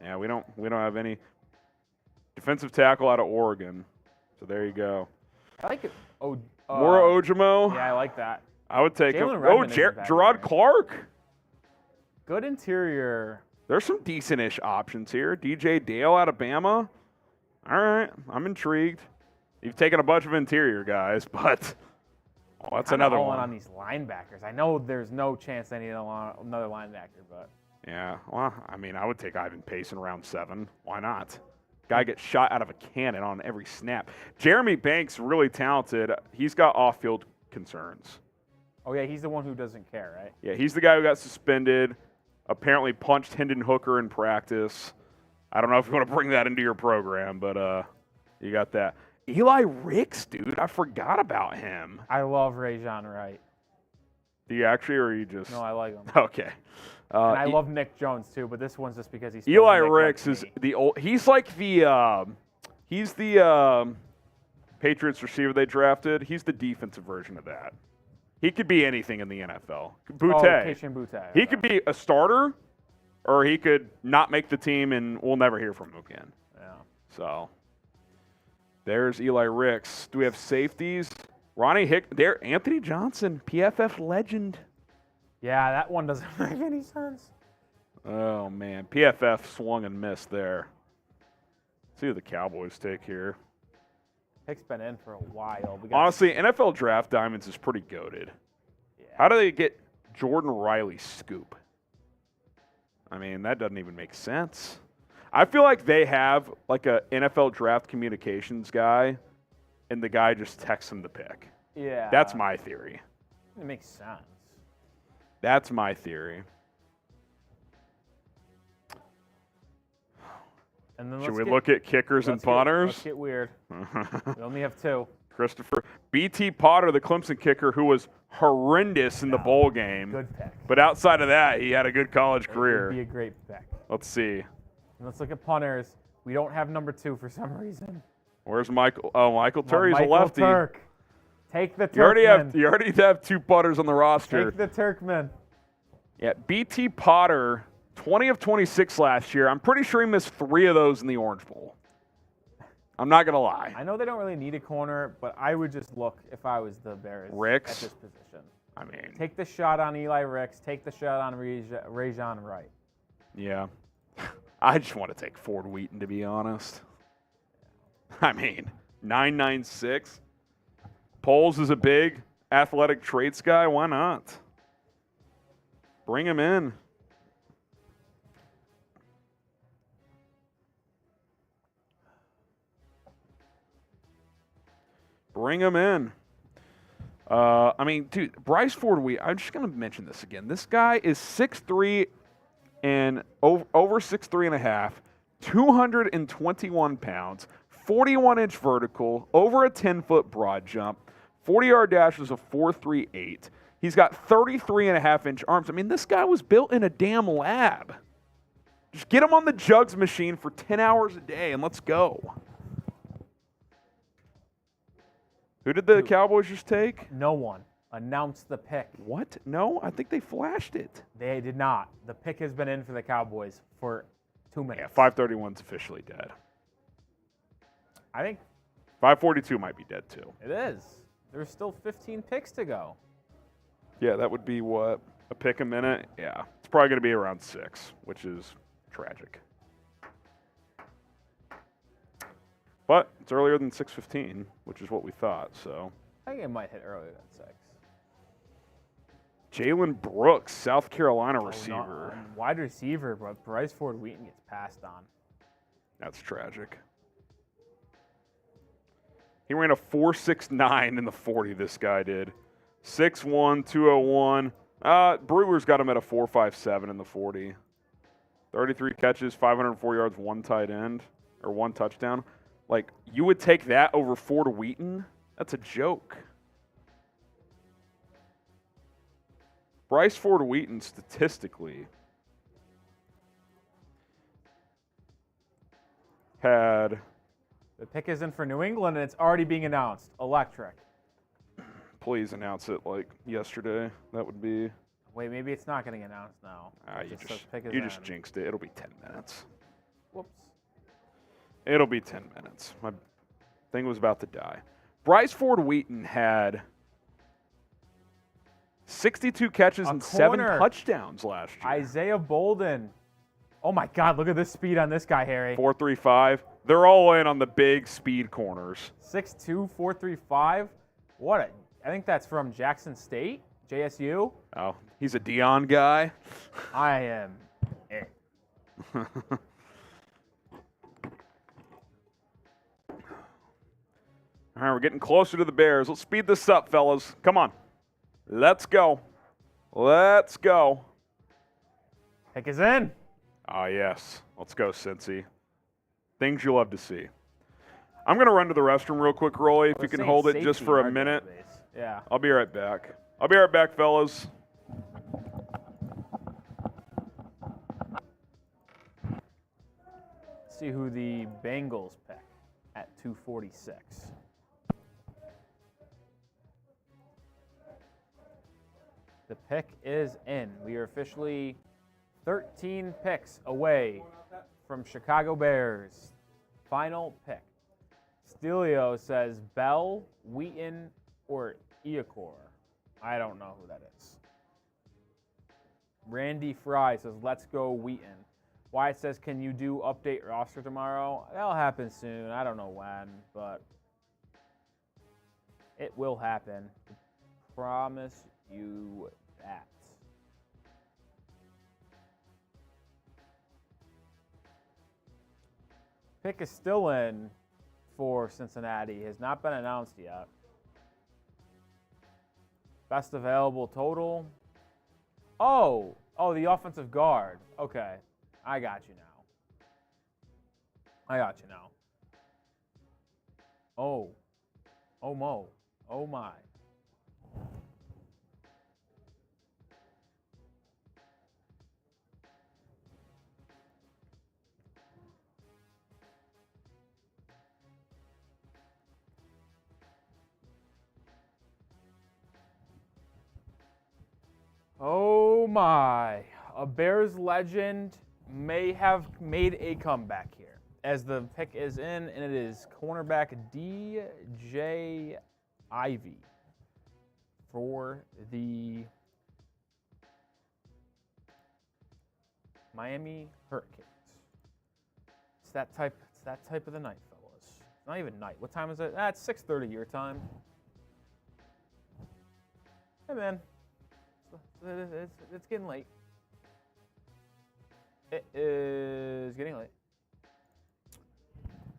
Yeah, we don't have any defensive tackle out of Oregon. So there you go. I like it. Moro Ojimo. Yeah, I like that. I would take him. Jalen Redmond isn't bad Gerard either. Clark. Good interior. There's some decent-ish options here. DJ Dale out of Bama. All right, I'm intrigued. You've taken a bunch of interior guys, but that's I'm another all in one. on these linebackers. I know there's no chance I need another linebacker, but Yeah, well, I mean, I would take Ivan Pace in round 7. Why not? Guy gets shot out of a cannon on every snap. Jeremy Banks, really talented. He's got off-field concerns. Oh, yeah, he's the one who doesn't care, right? Yeah, he's the guy who got suspended, apparently punched Hendon Hooker in practice. I don't know if you want to bring that into your program, but you got that. Eli Ricks, dude, I forgot about him. I love Rajon Wright. Do you actually, or are you just? No, I like him. Okay. And I love Nick Jones too, but this one's just because he's Eli Nick Ricks like is me. the old. He's like the Patriots receiver they drafted. He's the defensive version of that. He could be anything in the NFL. Boutte. Keishan Boutte. He could be a starter, or he could not make the team, and we'll never hear from him again. Yeah. So there's Eli Ricks. Do we have safeties? Ronnie there. Anthony Johnson, PFF legend. Yeah, that one doesn't make any sense. Oh man, PFF swung and missed there. Let's see who the Cowboys take here. Pick's been in for a while. Honestly, NFL Draft Diamonds is pretty goated. Yeah. How do they get Jordan Riley scoop? I mean, that doesn't even make sense. I feel like they have like a NFL draft communications guy, and the guy just texts him the pick. Yeah. That's my theory. It makes sense. That's my theory. And then Should we look at kickers and punters? Let's get weird. We only have 2. Christopher B.T. Potter, the Clemson kicker, who was horrendous in the bowl game. Good pick. But outside of that, he had a good college It would career. be a great pick. Let's see. And let's look at punters. We don't have number 2 for some reason. Where's Michael? Oh, Michael Turry's Michael a lefty. Turk. Take the Turkman. You already have 2 putters on the roster. Take the Turkman. Yeah, B.T. Potter, 20 of 26 last year. I'm pretty sure he missed 3 of those in the Orange Bowl. I'm not going to lie. I know they don't really need a corner, but I would just look if I was the Bears Ricks? at this position. I mean, Take the shot on Eli Ricks. Take the shot on Rajon Wright. yeah. I just want to take Ford Wheaton, to be honest. I mean, 9.96. Poles is a big athletic traits guy. Why not? Bring him in. Bring him in. I mean, dude, Bryce Ford Wheaton, I'm just going to mention this again. This guy is 6'3" and over 6'3" and a half, 221 pounds, 41-inch vertical, over a 10-foot broad jump, 40-yard dash was a 4.38. He's got 33.5-inch arms. I mean, this guy was built in a damn lab. Just get him on the jugs machine for 10 hours a day and let's go. Who did the Cowboys just take? No one. Announce the pick. What? No, I think they flashed it. They did not. The pick has been in for the Cowboys for 2 minutes. Yeah, 531's officially dead. I think 542 might be dead too. it is. There's still 15 picks to go. Yeah, that would be what? A pick a minute? Yeah. It's probably going to be around 6, which is tragic. But it's earlier than 6:15, which is what we thought, so. I think it might hit earlier than 6. Jalen Brooks, South Carolina Oh, receiver. no, wide receiver, but Bryce Ford Wheaton gets passed on. That's tragic. He ran a 4.69 in the 40, this guy did. 6'1", 201. Brewers got him at a 4.57 in the 40. 33 catches, 504 yards, 1 tight end, or 1 touchdown. Like, you would take that over Ford Wheaton? That's a joke. Bryce Ford Wheaton, statistically, had... The pick is in for New England, and it's already being announced. Electric. Please announce it like yesterday. That would be... Wait, maybe it's not getting announced now. It You says pick is just in. jinxed it. It'll be 10 minutes. Whoops. It'll be 10 minutes. My thing was about to die. Bryce Ford Wheaton had 62 catches and 7 corner. touchdowns last year. Isaiah Bolden. Oh, my God. Look at this speed on this guy, Harry. 4.35. They're all in on the big speed corners. 6'2", 4.35. I think that's from Jackson State, JSU. Oh, he's a Dion guy. I am All right, we're getting closer to the Bears. Let's speed this up, fellas. Come on. Let's go. Let's go. Pick is in. Ah, yes. Let's go, Cincy. Things you love to see. I'm going to run to the restroom real quick, Rolly, if you can hold it just for a minute. Yeah. I'll be right back. I'll be right back, fellas. See who the Bengals pick at 246. The pick is in. We are officially 13 picks away from Chicago Bears. Final pick. Stelio says Bell, Wheaton, or Iacor. I don't know who that is. Randy Fry says, let's go Wheaton. Wyatt says, can you do update roster tomorrow? That'll happen soon. I don't know when, but it will happen. Promise you that. Pick is still in for Cincinnati. Has not been announced yet. Best available total. Oh, the offensive guard. Okay. I got you now. Oh Mo. Oh my. Oh my. A Bears legend may have made a comeback here, as the pick is in, and it is cornerback DJ Ivy for the Miami Hurricanes. It's that type of the night, fellas. It's not even night. What time is it? It's 6:30 your time. Hey man, it's getting late. It is getting late.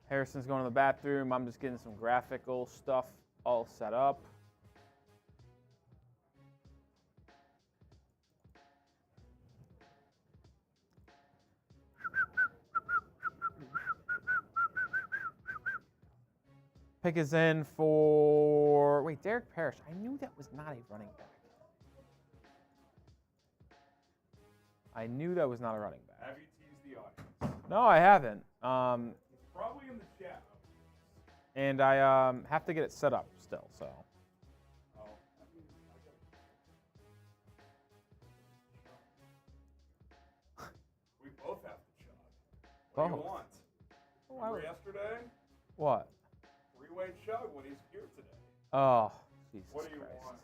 Harrison's going to the bathroom. I'm just getting some graphical stuff all set up. Pick is in for... Wait, Derek Parrish. I knew that was not a running back. I knew that was not a running back. Have you teased the audience? No, I haven't. It's probably in the chat. And I have to get it set up still, so. We both have to chug. Oh. What do you want? Remember yesterday? What? Three-way chug when he's here today. Oh, Jesus What do you Christ. want?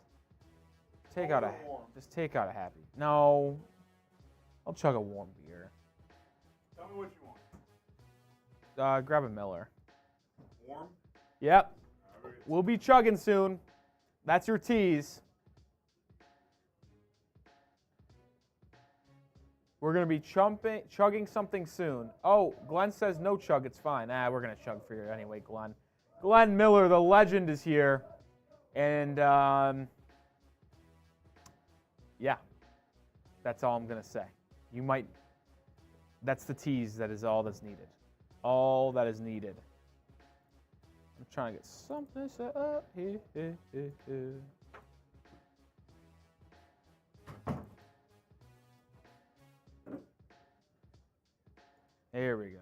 Take Cold out or warm? just take out a happy. No. I'll chug a warm beer. Tell me what you want. Grab a Miller. Warm? Yep. All right. We'll be chugging soon. That's your tease. We're going to be chugging something soon. Oh, Glenn says no chug. It's fine. We're going to chug for you anyway, Glenn. Glenn Miller, the legend, is here. And, yeah. That's all I'm going to say. You might... That's the tease. That is all that's needed. All that is needed. I'm trying to get something set up here. There we go.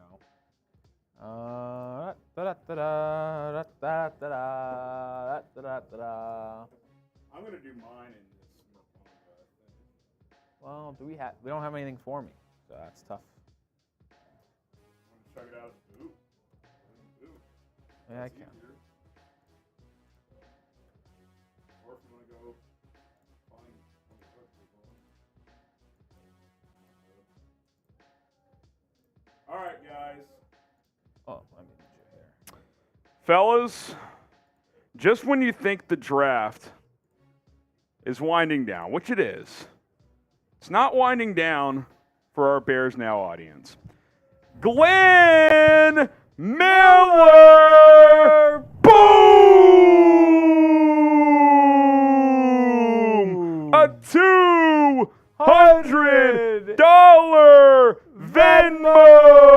I'm gonna do mine in this Merponga thing. Well, we don't have anything for me, so that's tough. I'm gonna check it out. Ooh. Yeah, I can. Easier. Or if you wanna go find one of the cookies on. All right, guys. Oh, let me get you here. Fellas, just when you think the draft is winding down, which it is, it's not winding down for our Bears Now audience. Glenn Miller! Boom! A $200 Venmo!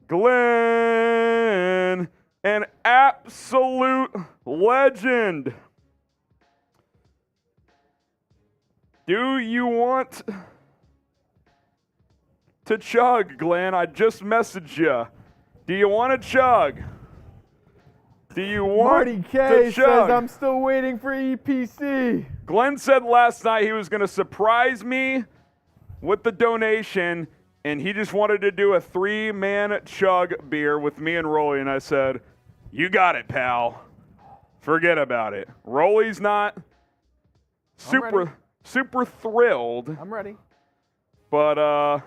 Glenn, an absolute legend. Do you want to chug, Glenn? I just messaged you. Do you want to chug? Do you want Marty K to chug? says I'm still waiting for EPC. Glenn said last night he was going to surprise me with the donation, and he just wanted to do a 3-man chug beer with me and Rolly, and I said, you got it, pal. Forget about it. Rolly's not super thrilled, I'm ready. but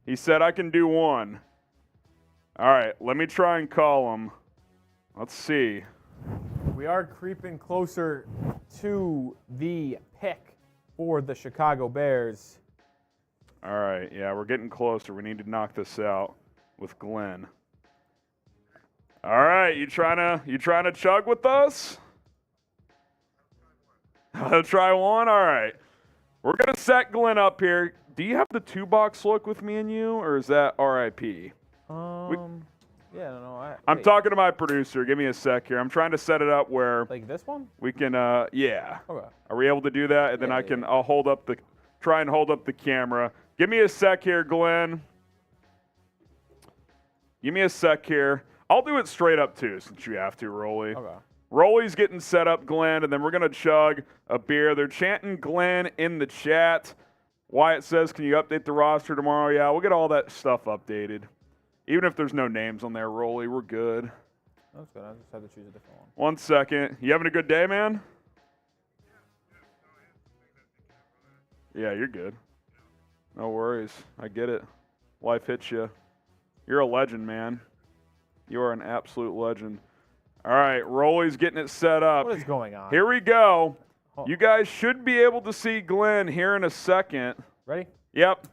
he said I can do one. All right, let me try and call him. Let's see. We are creeping closer to the pick for the Chicago Bears. All right, yeah, we're getting closer. We need to knock this out with Glenn. All right, you trying to chug with us? I'll try one. All right, we're gonna set Glenn up here. Do you have the 2-box look with me and you, or is that RIP? Yeah, no, I'm wait, talking to my producer. Give me a sec here. I'm trying to set it up where like this one. we can. Yeah. Okay. Are we able to do that? And then I'll try and hold up the camera. Give me a sec here, Glenn. Give me a sec here. I'll do it straight up too, since you have to, Rolly. Okay. Rolly's getting set up, Glenn, and then we're gonna chug a beer. They're chanting Glenn in the chat. Wyatt says, "Can you update the roster tomorrow?" Yeah, we'll get all that stuff updated. Even if there's no names on there, Rolly, we're good. That's good. I just had to choose a different one. 1 second. You having a good day, man? Yeah, you're good. No worries. I get it. Life hits you. You're a legend, man. You are an absolute legend. All right, Rolly's getting it set up. What is going on? Here we go. Oh. You guys should be able to see Glenn here in a second. Ready? Yep.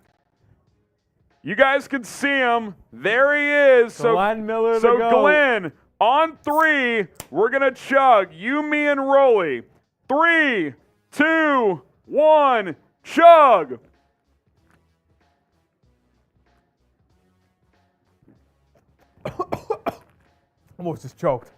You guys can see him. There he is. Glenn Miller, So the GOAT. Glenn, on 3, we're going to chug. You, me, and Rolly. 3, 2, 1, chug. Almost just choked.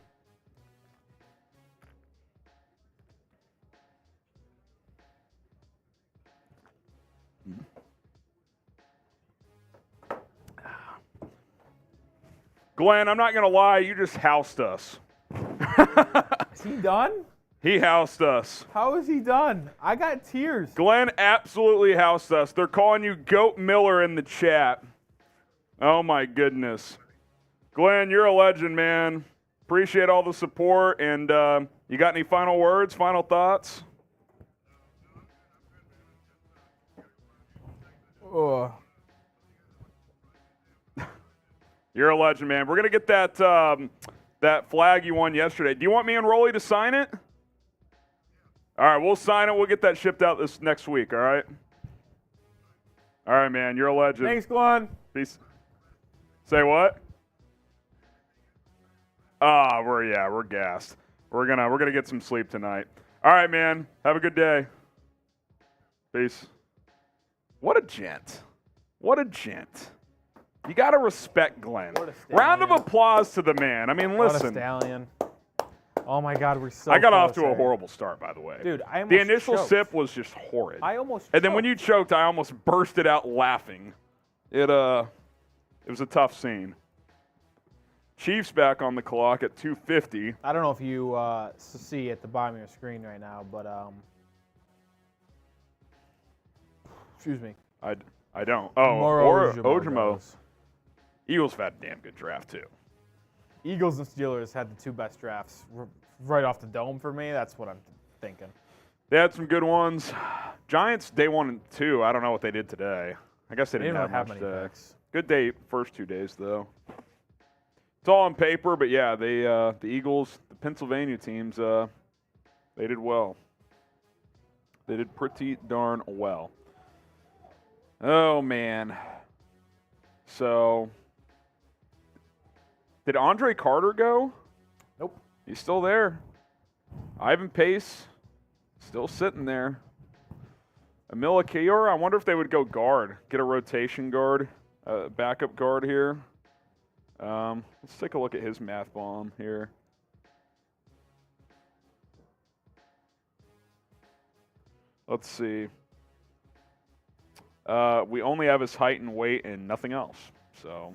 Glenn, I'm not going to lie. You just housed us. Is he done? He housed us. How is he done? I got tears. Glenn absolutely housed us. They're calling you Goat Miller in the chat. Oh, my goodness. Glenn, you're a legend, man. Appreciate all the support. And you got any final words, final thoughts? Ugh. You're a legend, man. We're going to get that that flag you won yesterday. Do you want me and Rolly to sign it? All right, we'll sign it. We'll get that shipped out this next week, all right? All right, man. You're a legend. Thanks, Glenn. Peace. Say what? We're gassed. We're gonna get some sleep tonight. All right, man. Have a good day. Peace. What a gent. What a gent. You got to respect Glenn. What a stallion. Round of applause to the man. I mean, What a listen. stallion. Oh my God, we're so I got off close to a here. horrible start, by the way. Dude, I almost The initial choked. sip was just horrid. I almost And then when choked. you choked, I almost bursted out laughing. It was a tough scene. Chiefs back on the clock at 2:50. I don't know if you see at the bottom of your screen right now, but excuse me. I don't. Oh, Moro Ojimo. goes. Eagles have had a damn good draft too. Eagles and Steelers had the two best drafts right off the dome for me. That's what I'm thinking. They had some good ones. Giants day 1 and 2. I don't know what they did today. I guess they They didn't didn't have have much many today. picks. Good day first 2 days though. It's all on paper, but yeah, they the Eagles, the Pennsylvania teams They did well. They did pretty darn well. Oh, man. So, did Andre Carter go? Nope. He's still there. Ivan Pace, still sitting there. Emil Kior, I wonder if they would go guard, get a rotation guard, backup guard here. Let's take a look at his math bomb here. Let's see. We only have his height and weight and nothing else. So,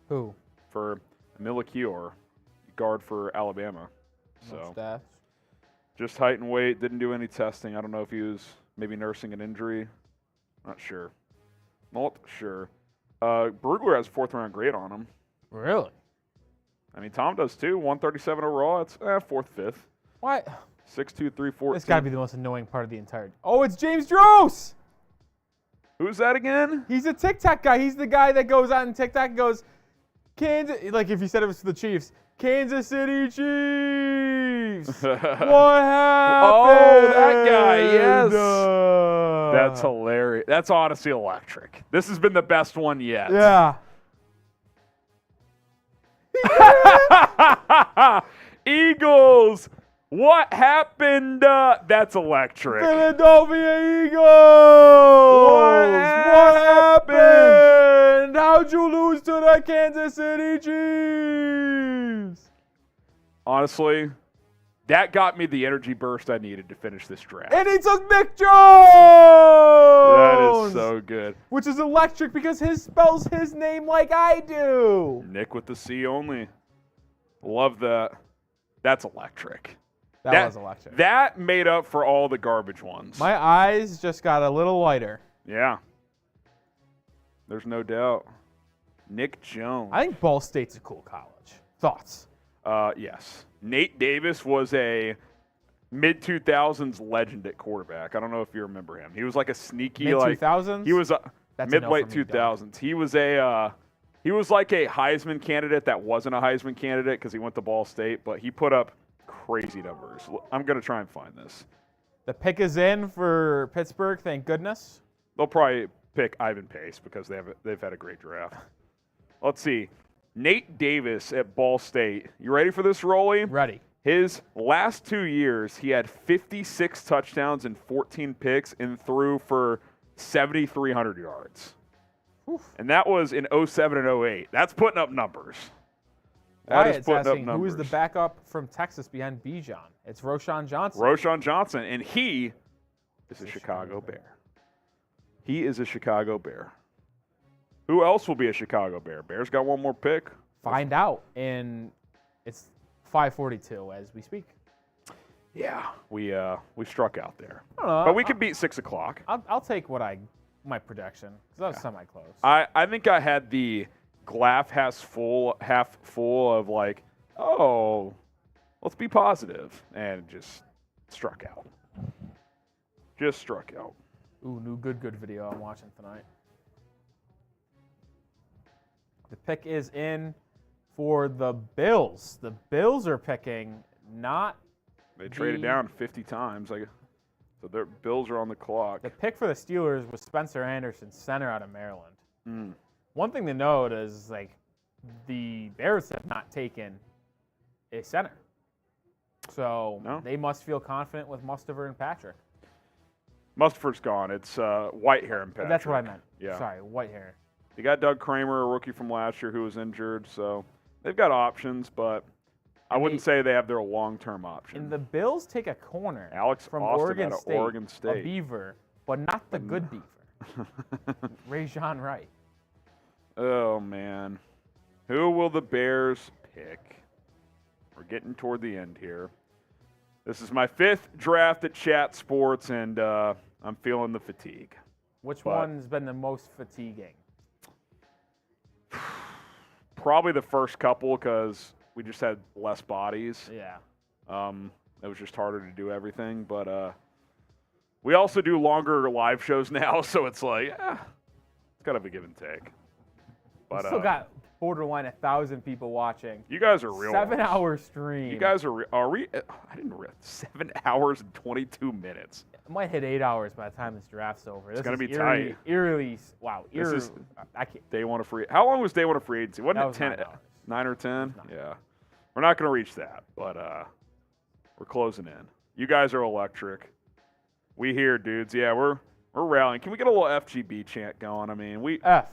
Who? for Emil Kior, guard for Alabama. So, Stats. just height and weight, didn't do any testing. I don't know if he was maybe nursing an injury. Not sure. Not sure. Brugler has a 4th-round grade on him. Really? I mean, Tom does too. 137 overall. It's 4th, 5th. What? 6'2", 314. This got to be the most annoying part of the entire. Oh, it's James Droese. Who's that again? He's a TikTok guy. He's the guy that goes out on TikTok and goes, Kansas. Like if you said it was to the Chiefs, Kansas City Chiefs. What happened? Oh, that guy. Yes. That's hilarious. That's honestly electric. This has been the best one yet. Yeah. Eagles. What happened? That's electric. Philadelphia Eagles. What happened? How'd you lose to the Kansas City Chiefs? Honestly, that got me the energy burst I needed to finish this draft. And he took Nick Jones. That is so good. Which is electric because his spells his name like I do. Nick with the C only. Love that. That's electric. That was electric. That made up for all the garbage ones. My eyes just got a little lighter. Yeah. There's no doubt. Nick Jones. I think Ball State's a cool college. Thoughts? Yes. Nate Davis was a mid-2000s legend at quarterback. I don't know if you remember him. He was like a sneaky Mid-2000s? He was a That's a no mid-late for me, dog. 2000s. He was like a Heisman candidate that wasn't a Heisman candidate because he went to Ball State, but he put up crazy numbers. I'm going to try and find this. The pick is in for Pittsburgh, thank goodness. They'll probably pick Ivan Pace because they've had a great draft. Let's see. Nate Davis at Ball State. You ready for this, Rolly? Ready. His last 2 years, he had 56 touchdowns and 14 picks and threw for 7,300 yards. Oof. And that was in 07 and 08. That's putting up numbers. Wyatt's asking who is the backup from Texas behind Bijan? It's Roschon Johnson. Roschon Johnson, and he is a Chicago Bear. He is a Chicago Bear. Who else will be a Chicago Bear? Bears got one more pick. Find out, and it's 5:42 as we speak. Yeah, we struck out there, I don't know, but we could beat 6 o'clock. I'll take my projection because that was semi-close. I think I had the glass half full of like, oh, let's be positive, and just struck out. Just struck out. Ooh, new good video I'm watching tonight. The pick is in for the Bills. The Bills are picking, not They traded down 50 times. So their Bills are on the clock. The pick for the Steelers was Spencer Anderson, center out of Maryland. One thing to note is the Bears have not taken a center. So they must feel confident with Mustafa and Patrick. Mustaford's gone. It's Whitehair and Patrick. That's what I meant. Yeah. Sorry, Whitehair. They got Doug Kramer, a rookie from last year who was injured. So they've got options, but I wouldn't say they have their long-term option. And the Bills take a corner Alex from Austin Oregon out of State, Oregon State. a Beaver, but not the good Beaver. Hoge Wright. Oh, man. Who will the Bears pick? We're getting toward the end here. This is my 5th draft at Chat Sports, and I'm feeling the fatigue. Which one's been the most fatiguing? Probably the first couple because we just had less bodies. Yeah. It was just harder to do everything. But we also do longer live shows now, so it's like, it's got to be give and take. But we still got borderline 1,000 people watching. You guys are real. 7-hour stream. You guys are we? I didn't read 7 hours and 22 minutes. It might hit 8 hours by the time this draft's over. It's going gonna to be tight. Eerily, wow. This is I can't. day one of free. How long was day one of free agency? Wasn't That it was 10? 9 hours. 9 or 10? 9. Yeah. We're not gonna reach that, but we're closing in. You guys are electric. We here, dudes. Yeah, we're rallying. Can we get a little FGB chant going? I mean, F.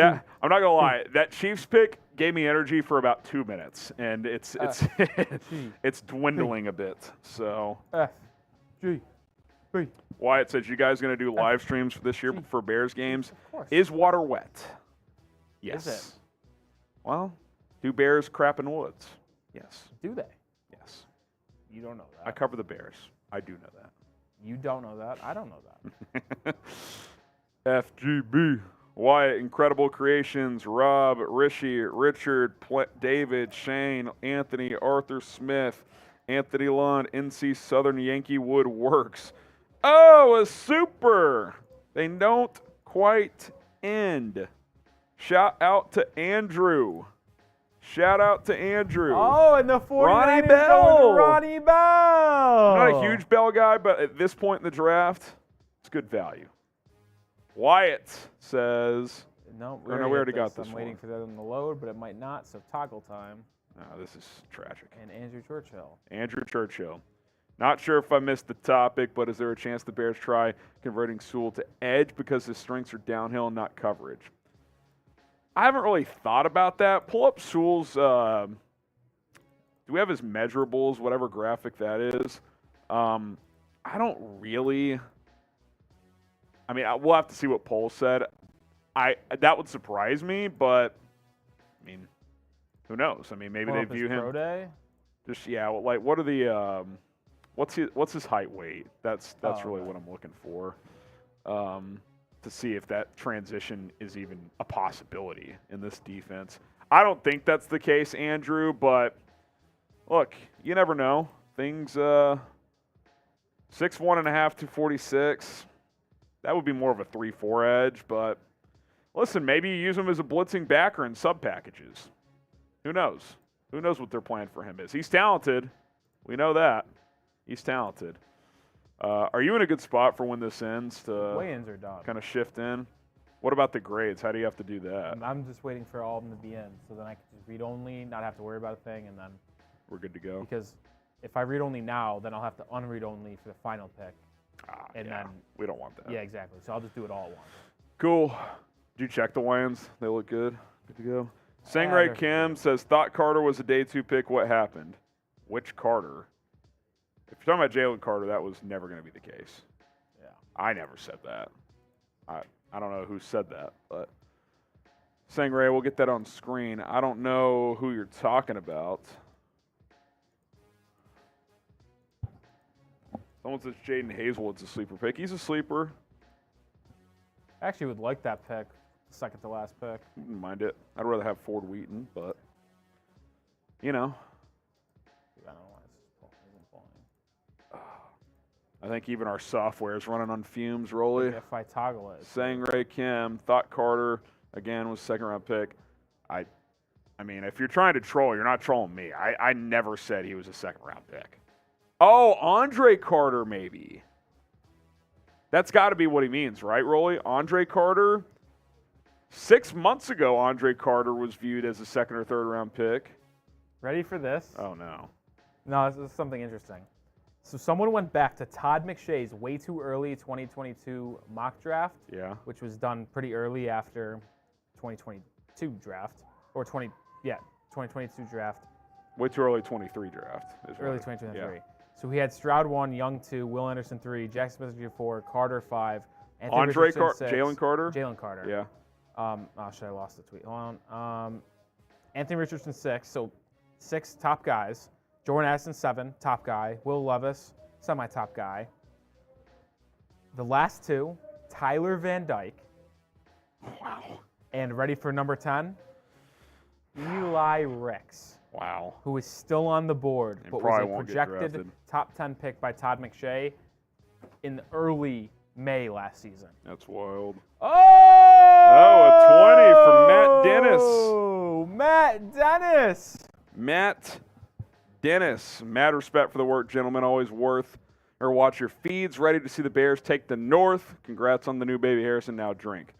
I'm not gonna lie. That Chiefs pick gave me energy for about 2 minutes, and it's G. it's dwindling a bit. So F. G. B. Wyatt says, you guys going to do live streams for this year for Bears games? Of course. Is water wet? Yes. Is it? Well, do Bears crap in woods? Yes. Do they? Yes. You don't know that. I cover the Bears. I do know that. You don't know that. I don't know that. FGB. Wyatt, Incredible Creations, Rob, Rishi, Richard, David, Shane, Anthony, Arthur Smith, Anthony Lund, NC Southern Yankee Wood Works. Oh, a super. They don't quite end. Shout out to Andrew. Shout out to Andrew. Oh, and the 49ers Ronnie going Bell. to Ronnie Bell. I'm not a huge Bell guy, but at this point in the draft, it's good value. Wyatt says, No, we already got this I'm waiting for them to load, but it might not, so toggle time. no, this is tragic. And Andrew Churchill. Andrew Churchill. Not sure if I missed the topic, but is there a chance the Bears try converting Sewell to edge because his strengths are downhill and not coverage? I haven't really thought about that. Pull up Sewell's, do we have his measurables, whatever graphic that is? I don't really, I mean, we'll have to see what Poll said. That would surprise me, but, I mean, who knows? I mean, maybe Pull they up his view him. Pro Day? Just, yeah, well, like, what are the, what's his height weight? That's really right. what I'm looking for, to see if that transition is even a possibility in this defense. I don't think that's the case, Andrew, but look, you never know. Things, 6'1.5", 246. That would be more of a 3-4 edge, but listen, maybe you use him as a blitzing backer in sub packages. Who knows? Who knows what their plan for him is? He's talented. We know that. He's talented. Are you in a good spot for when this ends to Weigh-ins are done. kind of shift in? What about the grades? How do you have to do that? I'm just waiting for all of them to be in, so then I can just read only, not have to worry about a thing, and then We're good to go. because if I read only now, then I'll have to unread only for the final pick. And yeah, then we don't want that. yeah, exactly. So I'll just do it all at once. Cool. Did you check the Lions? They look good. Good to go. they're Sangray Kim says, thought Carter was a day 2 pick. What happened? Which Carter? If you're talking about Jalen Carter, that was never going to be the case. Yeah. I never said that. I don't know who said that, but Sangray, we'll get that on screen. I don't know who you're talking about. Someone says Jaden Hazelwood's a sleeper pick. He's a sleeper. I actually would like that pick, second to last pick. Wouldn't mind it. I'd rather have Ford Wheaton, but, you know. I don't know why this isn't pulling. I think even our software is running on fumes, Rolly. If I toggle it. Sangray Kim, thought Carter, again, was second-round pick. I mean, if you're trying to troll, you're not trolling me. I never said he was a second-round pick. Oh, Andre Carter, maybe. That's got to be what he means, right, Rolly? Andre Carter? 6 months ago, Andre Carter was viewed as a second or third-round pick. Ready for this? Oh, no. No, this is something interesting. So someone went back to Todd McShay's way too early 2022 mock draft, Yeah. which was done pretty early after 2022 draft, or 2022 draft, Way too early 23 draft. early 2023. Yeah. So he had Stroud 1, Young 2, Will Anderson 3, Jackson Smith 4, Carter 5, Anthony Andre Richardson Carter, 6, Jalen Carter? Jalen Carter. Yeah. Oh, shit, I lost the tweet. Hold on. Anthony Richardson 6, so 6 top guys. Jordan Addison 7, top guy. Will Levis, semi-top guy. The last 2, Tyler Van Dyke. Wow. And ready for number 10? Eli Ricks, Wow. who is still on the board, And but was probably a won't get projected drafted. top 10 pick by Todd McShay in early May last season. That's wild. Oh! Oh, a 20 from Matt Dennis. Matt Dennis. Matt Dennis. Mad respect for the work, gentlemen. Always worth or watch your feeds. Ready to see the Bears take the North. Congrats on the new baby Harrison. Now drink.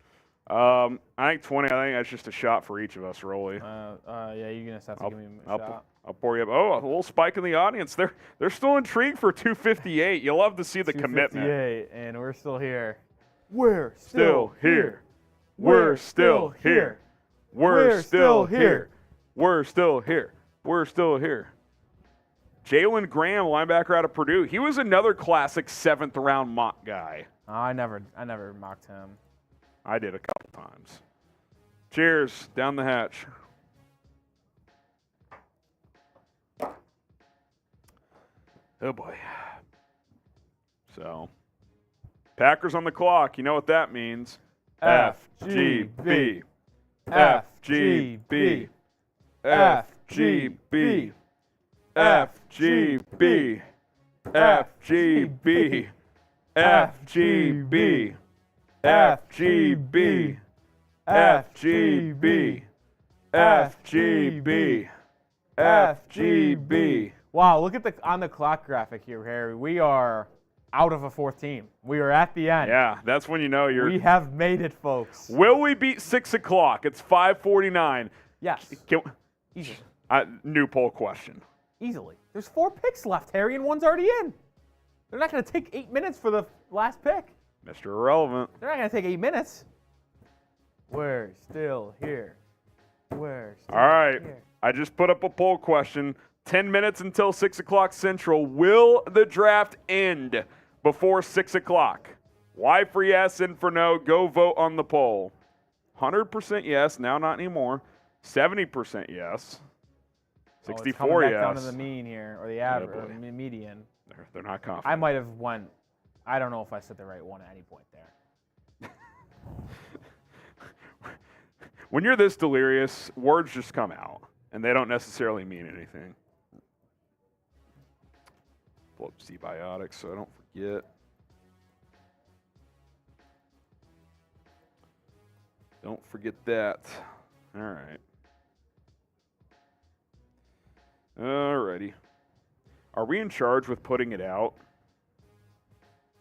I think 20. I think that's just a shot for each of us, Rolly. Yeah, you're gonna have to give me a shot. I'll pour you up. Oh, a little spike in the audience. They're still intrigued for 258. You'll love to see the commitment. 258, and we're still here. We're Still here. We're still here. We're still here. We're still here. We're still here. Jalen Graham, linebacker out of Purdue. He was another classic 7th round mock guy. Oh, I never mocked him. I did a couple times. Cheers. Down the hatch. Oh, boy. So, Packers on the clock. You know what that means. FGB. FGB. FGB. FGB. FGB. FGB. FGB. FGB. FGB. FGB. Wow, look at on the clock graphic here, Harry. We are out of a 4th team. We are at the end. Yeah, that's when you know you're. We have made it, folks. Will we beat 6 o'clock? It's 5:49. Yes. Easily. New poll question. Easily. There's 4 picks left, Harry, and one's already in. They're not going to take 8 minutes for the last pick. Mr. Irrelevant. They're not going to take 8 minutes. We're still here. We're still All right. here. I just put up a poll question. 10 minutes until 6 o'clock Central. Will the draft end before 6 o'clock? Y for yes, N for no. Go vote on the poll. 100% yes. Now not anymore. 70% yes. 64 back yes. down to the mean here, or the average, or the median. They're not confident. I might have went. I don't know if I said the right one at any point there. When you're this delirious, words just come out, and they don't necessarily mean anything. Pull up Z-Biotics so I don't forget. Don't forget that. All right. Alrighty. Are we in charge with putting it out?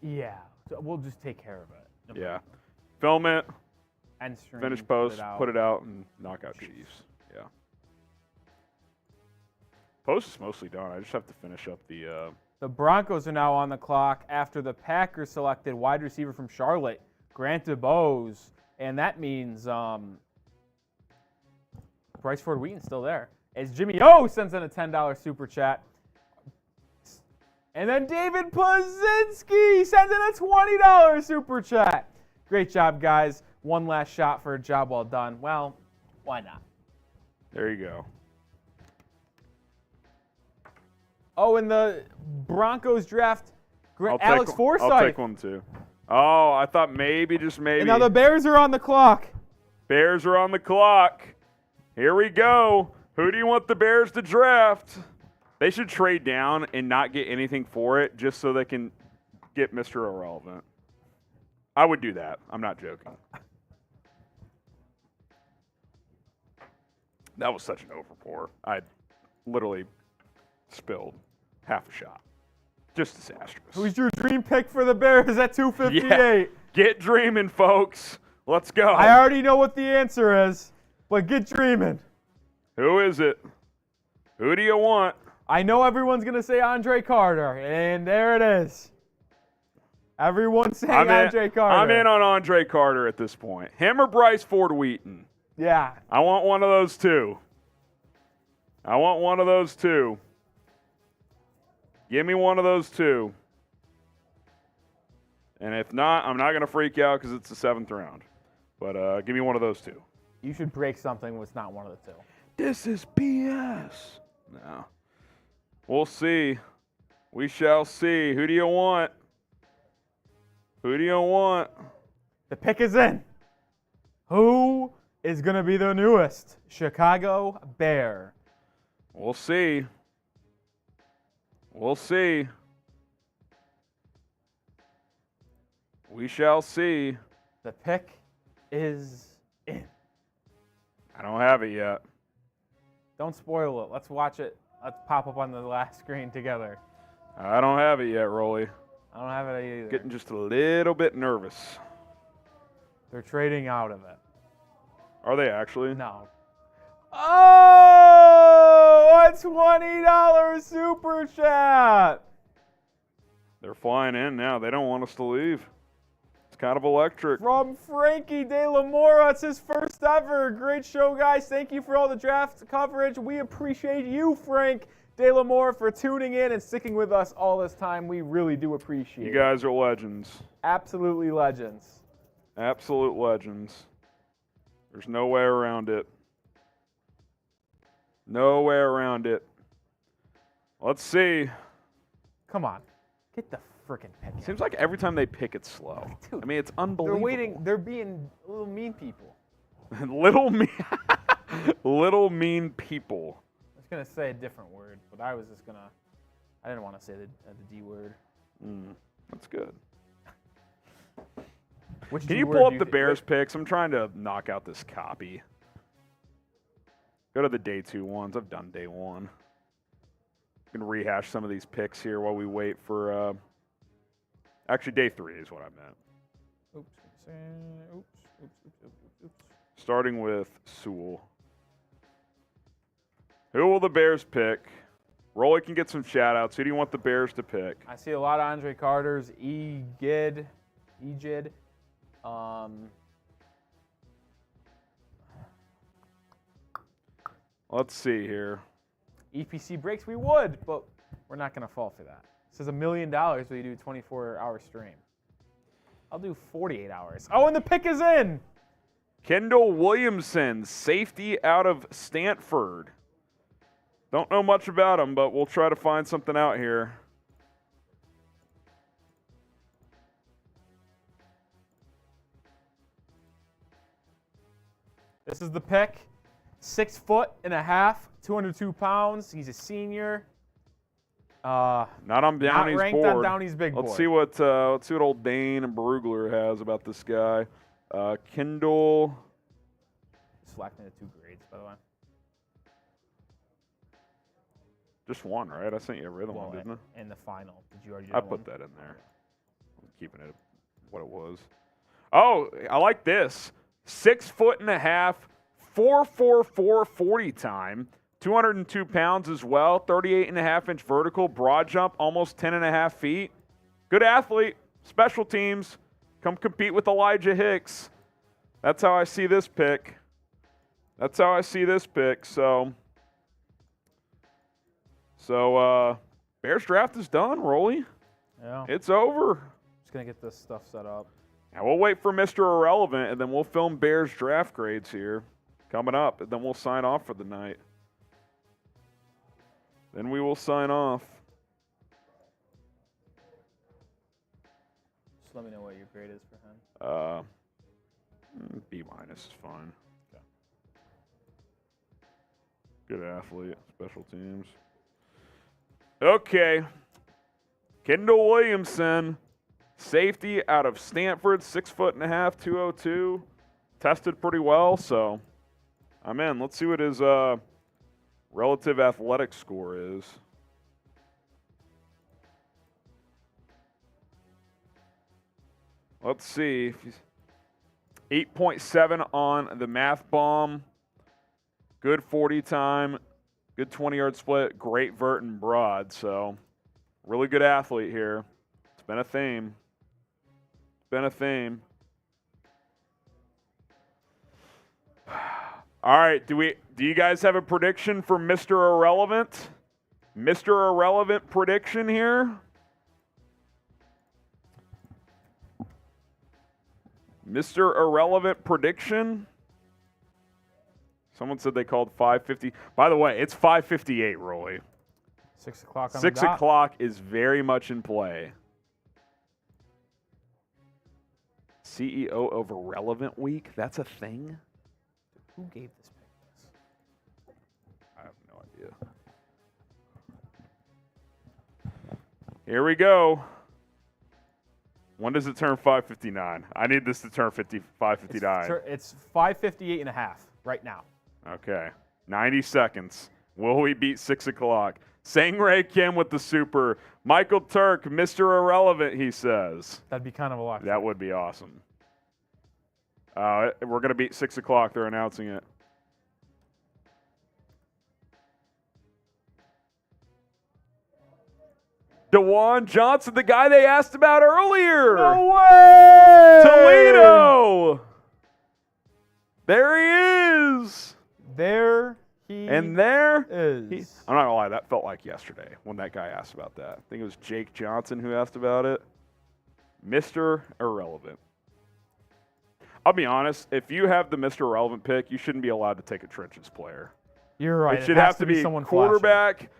Yeah, so we'll just take care of it. Yeah. Film it, End stream, finish post, put it out. out, and knock out Chiefs. Yeah. Post is mostly done. I just have to finish up the. The Broncos are now on the clock after the Packers selected wide receiver from Charlotte, Grant DeBose, and that means Bryce Ford Wheaton's still there. As Jimmy O sends in a $10 super chat. And then David Pazinski sends in a $20 super chat. Great job, guys. One last shot for a job well done. Well, why not? There you go. Oh, in the Broncos draft, Alex I'll Forsythe. take one too. Oh, I thought maybe, just maybe. And now the Bears are on the clock. Bears are on the clock. Here we go. Who do you want the Bears to draft? They should trade down and not get anything for it just so they can get Mr. Irrelevant. I would do that. I'm not joking. That was such an overpour. I literally spilled half a shot. Just disastrous. Who's your dream pick for the Bears at 258? Yeah. Get dreaming, folks. Let's go. I already know what the answer is, but get dreaming. Who is it? Who do you want? I know everyone's going to say Andre Carter, and there it is. Everyone's saying Andre Carter. I'm in on Andre Carter at this point. Him or Bryce Ford Wheaton? Yeah. I want one of those two. I want one of those two. Give me one of those two. And if not, I'm not going to freak out because it's the 7th round. But give me one of those two. You should break something when it's not one of the two. This is BS. No. We'll see. We shall see. Who do you want? Who do you want? The pick is in. Who is going to be the newest Chicago Bear? We'll see. We'll see. We shall see. The pick is in. I don't have it yet. Don't spoil it. Let's watch it. Let's pop up on the last screen together. I don't have it yet, Rolly. I don't have it either. Getting just a little bit nervous. They're trading out of it. Are they actually? No. Oh, a $20 super chat. They're flying in now. They don't want us to leave. It's kind of electric. From Frankie De La Mora. It's his first ever. Great show, guys. Thank you for all the draft coverage. We appreciate you, Frank De La Mora, for tuning in and sticking with us all this time. We really do appreciate it. You guys are legends. Absolutely legends. Absolute legends. There's no way around it. No way around it. Let's see. Come on. Get the frickin' pick. Seems like every time they pick, it's slow. Dude, I mean, it's unbelievable. They're waiting. They're being little mean people. little little mean people. I was going to say a different word, but I was just going to. I didn't want to say the D word. That's good. Which Can D you word pull up do the think- Bears picks? I'm trying to knock out this copy. Go to the day 2 ones. I've done day 1. Can rehash some of these picks here while we wait for. Actually, day 3 is what I meant. Oops. Starting with Sewell. Who will the Bears pick? Rolly can get some shout-outs. Who do you want the Bears to pick? I see a lot of Andre Carters, Ejid. Let's see here. EPC breaks, we would, but we're not going to fall for that. This is $1 million when you do a 24-hour stream. I'll do 48 hours. Oh, and the pick is in. Kendall Williamson, safety out of Stanford. Don't know much about him, but we'll try to find something out here. This is the pick. 6'1.5", 202 pounds. He's a senior. Not on Downey's not ranked board. on Downey's big board. Let's see what old Dane Brugler has about this guy. Kendall. Slacked into 2 grades, by the way. Just one, right? I sent you a rhythm one, didn't I? In the final. Did you already do I that put one? that in there. I'm keeping it what it was. Oh, I like this. 6'1.5", 4.44 40 time, 202 pounds as well, 38.5-inch vertical, broad jump, almost 10.5 feet. Good athlete, special teams. Come compete with Elijah Hicks. That's how I see this pick. So, Bears draft is done, Rolly. Yeah. It's over. Just going to get this stuff set up. Now we'll wait for Mr. Irrelevant, and then we'll film Bears draft grades here coming up, and then we'll sign off for the night. Then we will sign off. Just let me know what your grade is for him. B- is fine. Okay. Good athlete, special teams. Okay. Kendall Williamson, safety out of Stanford, 6'1.5", 202. Tested pretty well, so I'm in. Let's see what his relative athletic score is. Let's see. If he's 8.7 on the math bomb. Good 40 time. Good 20-yard split. Great vert and broad. So, really good athlete here. It's been a theme. All right. Do you guys have a prediction for Mr. Irrelevant? Mr. Irrelevant prediction here? Mr. Irrelevant prediction? Someone said they called 5:50. By the way, it's 5:58, Rolly. 6 o'clock on 6 the dot. o'clock is very much in play. CEO of Irrelevant Week? That's a thing? Who gave this pick this? I have no idea. Here we go. When does it turn 5:59? I need this to turn 5:59. It's 5:58.5 right now. Okay. 90 seconds. Will we beat 6 o'clock? Sang-Rae Kim with the super. Michael Turk, Mr. Irrelevant, he says. That'd be kind of a lot. That would be awesome. We're going to beat 6 o'clock. They're announcing it. DeJuan Johnson, the guy they asked about earlier. No way! Toledo. There he is. There he And there is. I'm not going to lie, that felt like yesterday when that guy asked about that. I think it was Jake Johnson who asked about it. Mr. Irrelevant. I'll be honest, if you have the Mr. Irrelevant pick, you shouldn't be allowed to take a trenches player. You're right. It should has have to be someone quarterback,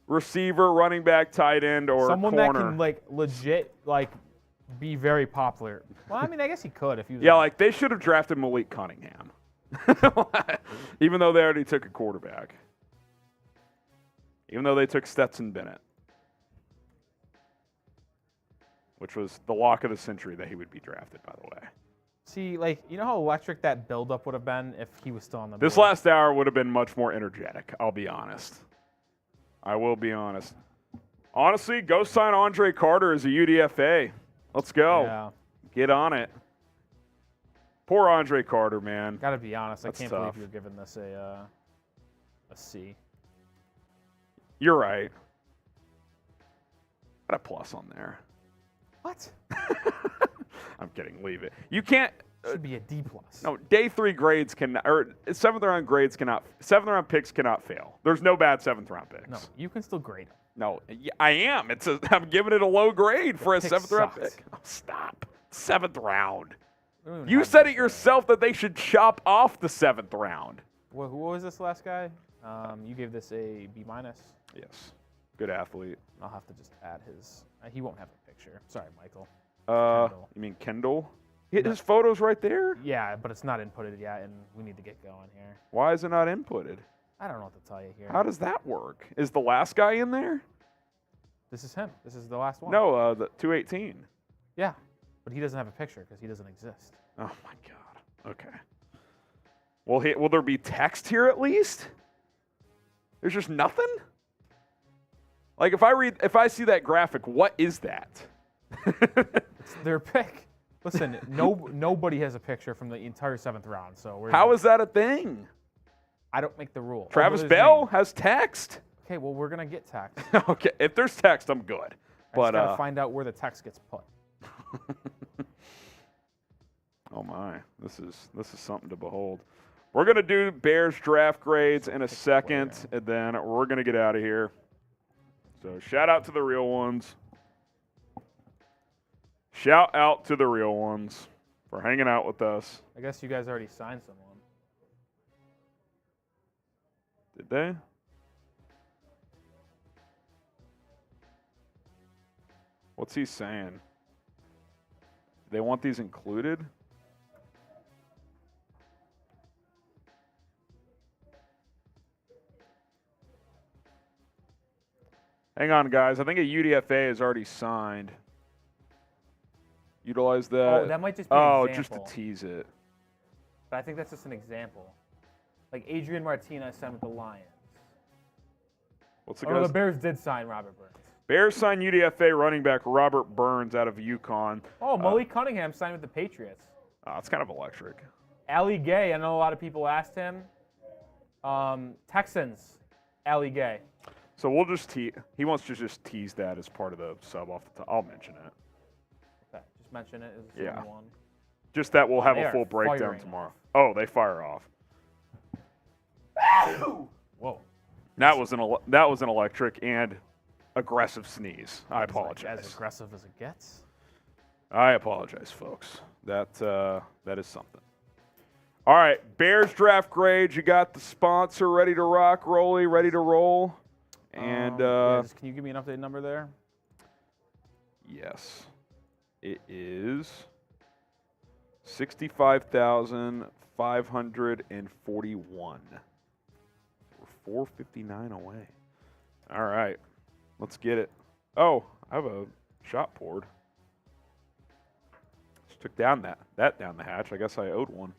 receiver, running back, tight end, or someone corner. that can like legit like be very popular. Well, I mean, I guess he could if he was. Yeah, like they should have drafted Malik Cunningham, even though they already took a quarterback. Even though they took Stetson Bennett, which was the lock of the century that he would be drafted, by the way. See, like, you know how electric that buildup would have been if he was still on the board? This last hour would have been much more energetic, I'll be honest. I will be honest. Honestly, go sign Andre Carter as a UDFA. Let's go. Yeah. Get on it. Poor Andre Carter, man. Gotta be honest, That's I can't tough. believe you're giving this a C. You're right. Got a plus on there. What? I'm kidding. Leave it. You can't. Should be a D plus. No, day 3 grades can, or 7th round grades cannot. 7th round picks cannot fail. There's no bad 7th round picks. No, you can still grade them. No, I am. I'm giving it a low grade for a Pick 7th round sucks. pick. Oh, stop. 7th round. We don't even You have said this it yourself that they should chop off the 7th round. Who was this last guy? You gave this a B minus. Yes. Good athlete. I'll have to just add his. He won't have a picture. Sorry, Michael. You mean Kendall? His photo's right there? Yeah, but it's not inputted yet, and we need to get going here. Why is it not inputted? I don't know what to tell you here. How does that work? Is the last guy in there? This is him. This is the last one. No, the 218. Yeah, but he doesn't have a picture because he doesn't exist. Oh my God. Okay. Will there be text here at least? There's just nothing? Like if I see that graphic, what is that? It's their pick. Listen, nobody has a picture from the entire 7th round. So How is that a thing? I don't make the rule. Travis Other than his Bell name. has text. Okay, well we're gonna get text. Okay, if there's text, I'm good. I But just gotta find out where the text gets put. oh my, this is something to behold. We're gonna do Bears draft grades in a second, and then we're gonna get out of here. So shout out to the real ones. Shout out to the real ones for hanging out with us. I guess you guys already signed someone. Did they? What's he saying? They want these included? Hang on, guys. I think a UDFA is already signed. Utilize that. Oh, that might just be an just to example. tease it. But I think that's just an example. Like Adrian Martinez signed with the Lions. What's the Oh, no, guy's? the Bears did sign Robert Burns. Bears signed UDFA running back Robert Burns out of UConn. Oh, Malik Cunningham signed with the Patriots. It's kind of electric. Ali Gay, I know a lot of people asked him. Texans, Ali Gay. So we'll just he wants to just tease that as part of the sub off the top. I'll mention it. Okay, just mention it as Yeah. one. Just that we'll have They a are full breakdown firing tomorrow. Oh, they fire off. Whoa. That was an electric and aggressive sneeze. I It's like apologize. as aggressive as it gets. I apologize, folks. That is something. All right, Bears draft grades. You got the sponsor ready to rock, Rolly, ready to roll. And yeah, can you give me an update number there? yes, it is 65,541. We're 459 away. All right, let's get it. Oh, I have a shot poured. Just took down that down the hatch. I guess I owed one.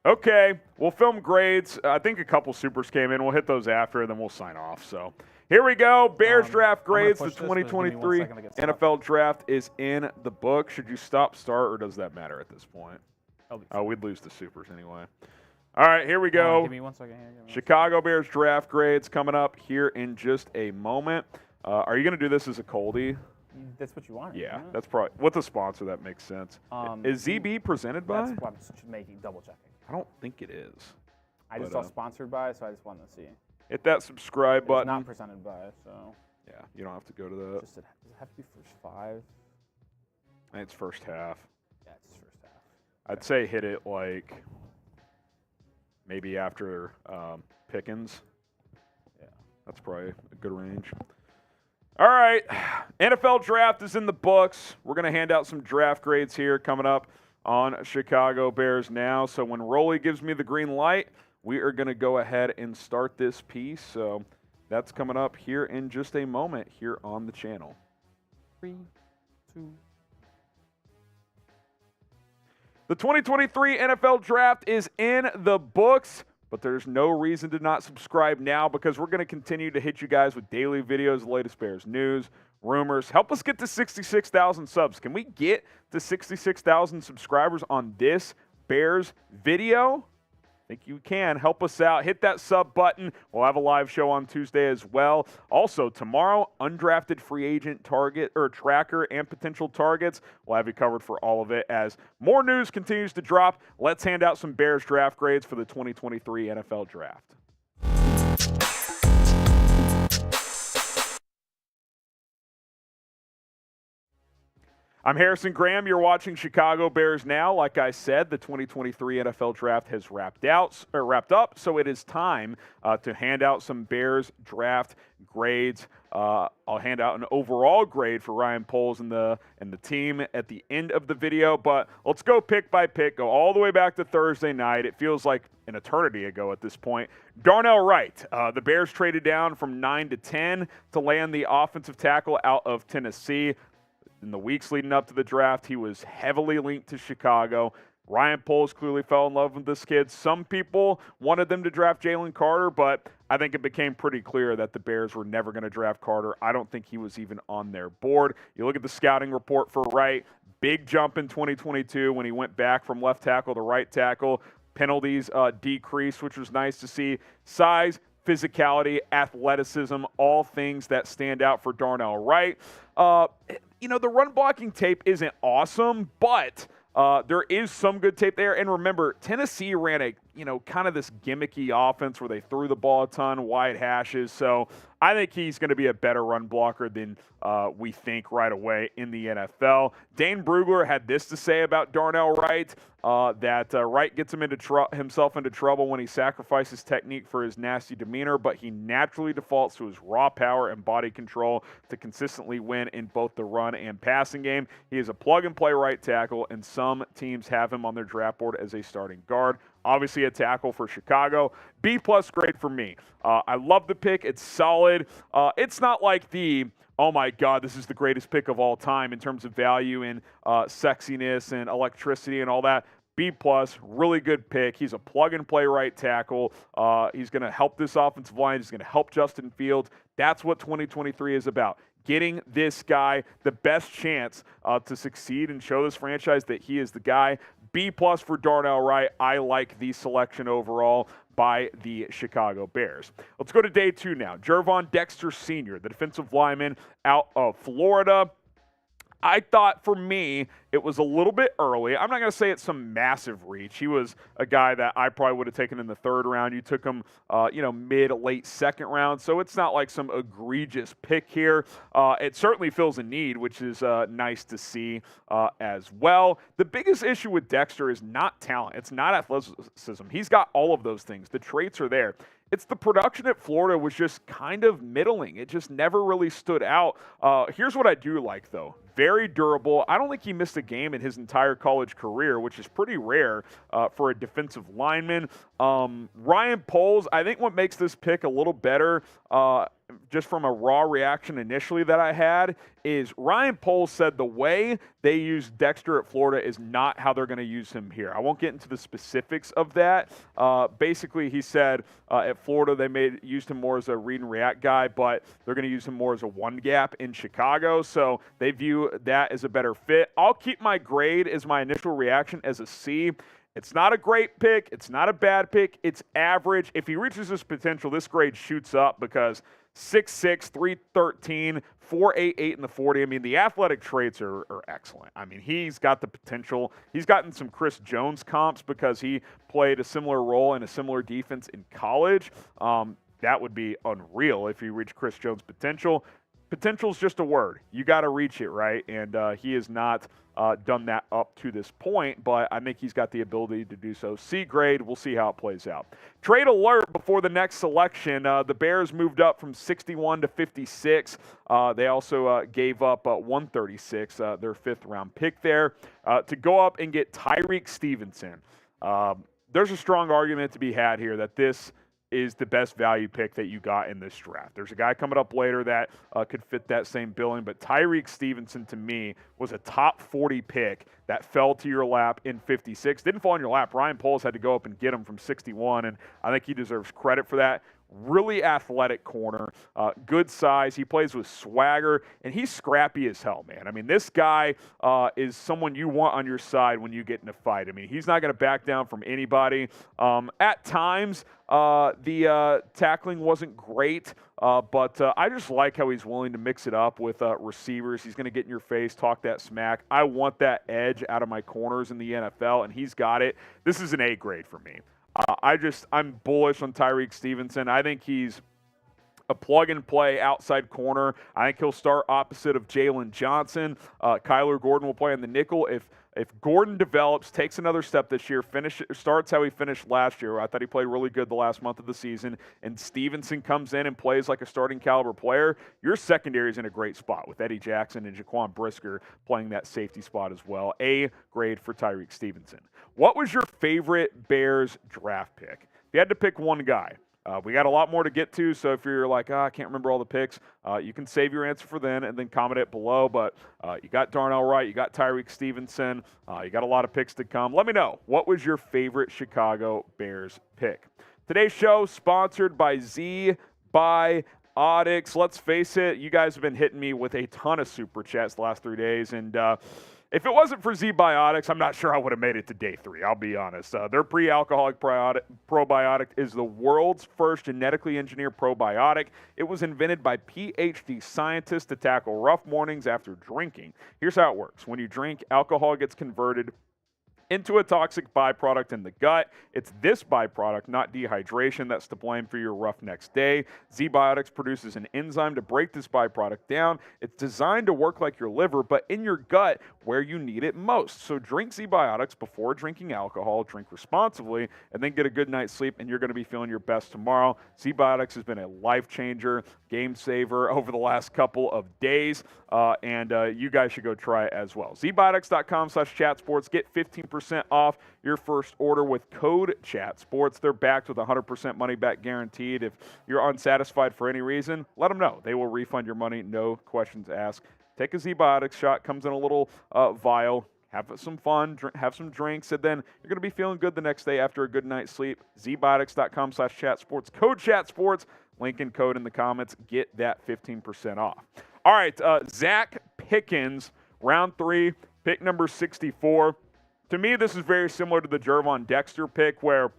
Okay, we'll film grades. I think a couple supers came in. We'll hit those after, and then we'll sign off. So here we go. Bears draft grades. The 2023 NFL draft is in the book. Should you stop, start, or does that matter at this point? Oh, we'd lose the supers anyway. All right, here we go. Give me 1 second here. Chicago Bears draft grades coming up here in just a moment. Are you going to do this as a coldie? That's what you want. Yeah, that's probably with a sponsor. That makes sense. Is ZB presented by? That's what I'm double checking. I don't think it is. I just saw sponsored by, so I just wanted to see. Hit that subscribe button. It's not presented by, so. Yeah, you don't have to go to the. Does it have to be first 5? I think it's first half. Yeah, it's first half. I'd say hit it like maybe after Pickens. Yeah. That's probably a good range. All right, NFL draft is in the books. We're going to hand out some draft grades here coming up on Chicago Bears Now. So when Rolly gives me the green light, we are going to go ahead and start this piece. So that's coming up here in just a moment here on the channel. 3, 2. The 2023 NFL Draft is in the books, but there's no reason to not subscribe now because we're going to continue to hit you guys with daily videos, the latest Bears news, rumors. Help us get to 66,000 subs. Can we get to 66,000 subscribers on this Bears video? I think you can. Help us out. Hit that sub button. We'll have a live show on Tuesday as well. Also, tomorrow, undrafted free agent target or tracker and potential targets. We'll have you covered for all of it as more news continues to drop. Let's hand out some Bears draft grades for the 2023 NFL Draft. I'm Harrison Graham. You're watching Chicago Bears Now. Like I said, the 2023 NFL Draft has wrapped up, so it is time to hand out some Bears draft grades. I'll hand out an overall grade for Ryan Poles and the team at the end of the video, but let's go pick by pick, go all the way back to Thursday night. It feels like an eternity ago at this point. Darnell Wright, the Bears traded down from 9 to 10 to land the offensive tackle out of Tennessee. In the weeks leading up to the draft, he was heavily linked to Chicago. Ryan Poles clearly fell in love with this kid. Some people wanted them to draft Jalen Carter, but I think it became pretty clear that the Bears were never going to draft Carter. I don't think he was even on their board. You look at the scouting report for Wright, big jump in 2022 when he went back from left tackle to right tackle. Penalties decreased, which was nice to see. Size, physicality, athleticism, all things that stand out for Darnell Wright. The run blocking tape isn't awesome, but there is some good tape there. And remember, Tennessee ran a, kind of this gimmicky offense where they threw the ball a ton, wide hashes. So I think he's going to be a better run blocker than we think right away in the NFL. Dane Brugler had this to say about Darnell Wright, that Wright gets him himself into trouble when he sacrifices technique for his nasty demeanor, but he naturally defaults to his raw power and body control to consistently win in both the run and passing game. He is a plug-and-play right tackle, and some teams have him on their draft board as a starting guard. Obviously a tackle for Chicago. B+ grade for me. I love the pick. It's solid. It's not like the, oh my God, this is the greatest pick of all time in terms of value and sexiness and electricity and all that. B+, really good pick. He's a plug-and-play right tackle. He's going to help this offensive line. He's going to help Justin Fields. That's what 2023 is about. Getting this guy the best chance to succeed and show this franchise that he is the guy. B+ for Darnell Wright. I like the selection overall by the Chicago Bears. Let's go to day 2 now. Gervon Dexter Sr., the defensive lineman out of Florida. I thought for me it was a little bit early. I'm not going to say it's some massive reach. He was a guy that I probably would have taken in the 3rd round. You took him, mid, late 2nd round. So it's not like some egregious pick here. It certainly fills a need, which is nice to see as well. The biggest issue with Dexter is not talent. It's not athleticism. He's got all of those things. The traits are there. It's the production at Florida was just kind of middling. It just never really stood out. Here's what I do like, though. Very durable. I don't think he missed a game in his entire college career, which is pretty rare for a defensive lineman. Ryan Poles, I think what makes this pick a little better just from a raw reaction initially that I had, is Ryan Poles said the way they use Dexter at Florida is not how they're going to use him here. I won't get into the specifics of that. Basically, he said at Florida they used him more as a read and react guy, but they're going to use him more as a one gap in Chicago. So they view that as a better fit. I'll keep my grade as my initial reaction as a C. It's not a great pick. It's not a bad pick. It's average. If he reaches his potential, this grade shoots up because 6'6", 313, 4.88 in the 40. I mean, the athletic traits are excellent. I mean, he's got the potential. He's gotten some Chris Jones comps because he played a similar role in a similar defense in college. That would be unreal if he reached Chris Jones' potential. Potential is just a word. You got to reach it, right? And he has not done that up to this point, but I think he's got the ability to do so. C grade, we'll see how it plays out. Trade alert before the next selection. The Bears moved up from 61 to 56. They also gave up 136, their fifth-round pick there, to go up and get Tyreek Stevenson. There's a strong argument to be had here that this is the best value pick that you got in this draft. There's a guy coming up later that could fit that same billing, but Tyreek Stevenson, to me, was a top 40 pick that fell to your lap in 56. Didn't fall in your lap. Ryan Poles had to go up and get him from 61, and I think he deserves credit for that. Really athletic corner, good size. He plays with swagger, and he's scrappy as hell, man. I mean, this guy is someone you want on your side when you get in a fight. I mean, he's not going to back down from anybody. At times, the tackling wasn't great, but I just like how he's willing to mix it up with receivers. He's going to get in your face, talk that smack. I want that edge out of my corners in the NFL, and he's got it. This is an A grade for me. I'm bullish on Tyreek Stevenson. I think he's a plug-and-play outside corner. I think he'll start opposite of Jalen Johnson. Kyler Gordon will play in the nickel. If Gordon develops, takes another step this year, starts how he finished last year, I thought he played really good the last month of the season, and Stevenson comes in and plays like a starting caliber player, your secondary is in a great spot with Eddie Jackson and Jaquan Brisker playing that safety spot as well. A grade for Tyreek Stevenson. What was your favorite Bears draft pick? If you had to pick one guy, we got a lot more to get to, so if you're like, I can't remember all the picks, you can save your answer for then and then comment it below. But you got Darnell Wright, you got Tyreek Stevenson, you got a lot of picks to come. Let me know, what was your favorite Chicago Bears pick? Today's show sponsored by Z-Biotics. Let's face it, you guys have been hitting me with a ton of super chats the last 3 days, and if it wasn't for Z-Biotics, I'm not sure I would have made it to day 3, I'll be honest. Their pre-alcoholic probiotic is the world's first genetically engineered probiotic. It was invented by PhD scientists to tackle rough mornings after drinking. Here's how it works. When you drink, alcohol gets converted into a toxic byproduct in the gut. It's this byproduct, not dehydration, that's to blame for your rough next day. Z-Biotics produces an enzyme to break this byproduct down. It's designed to work like your liver, but in your gut where you need it most. So drink Z-Biotics before drinking alcohol, drink responsibly, and then get a good night's sleep, and you're going to be feeling your best tomorrow. Z-Biotics has been a life changer, game saver over the last couple of days, and you guys should go try it as well. ZBiotics.com/chatsports. Get 15% off your first order with code CHATSPORTS. They're backed with 100% money back guaranteed. If you're unsatisfied for any reason, let them know. They will refund your money, no questions asked. Take a Z-Biotics shot, comes in a little vial. Have some fun, have some drinks, and then you're going to be feeling good the next day after a good night's sleep. ZBiotics.com/chatsports. Code CHATSPORTS. Link and code in the comments. Get that 15% off. All right, Zach Pickens, round 3, pick number 64. To me, this is very similar to the Jervon Dexter pick, where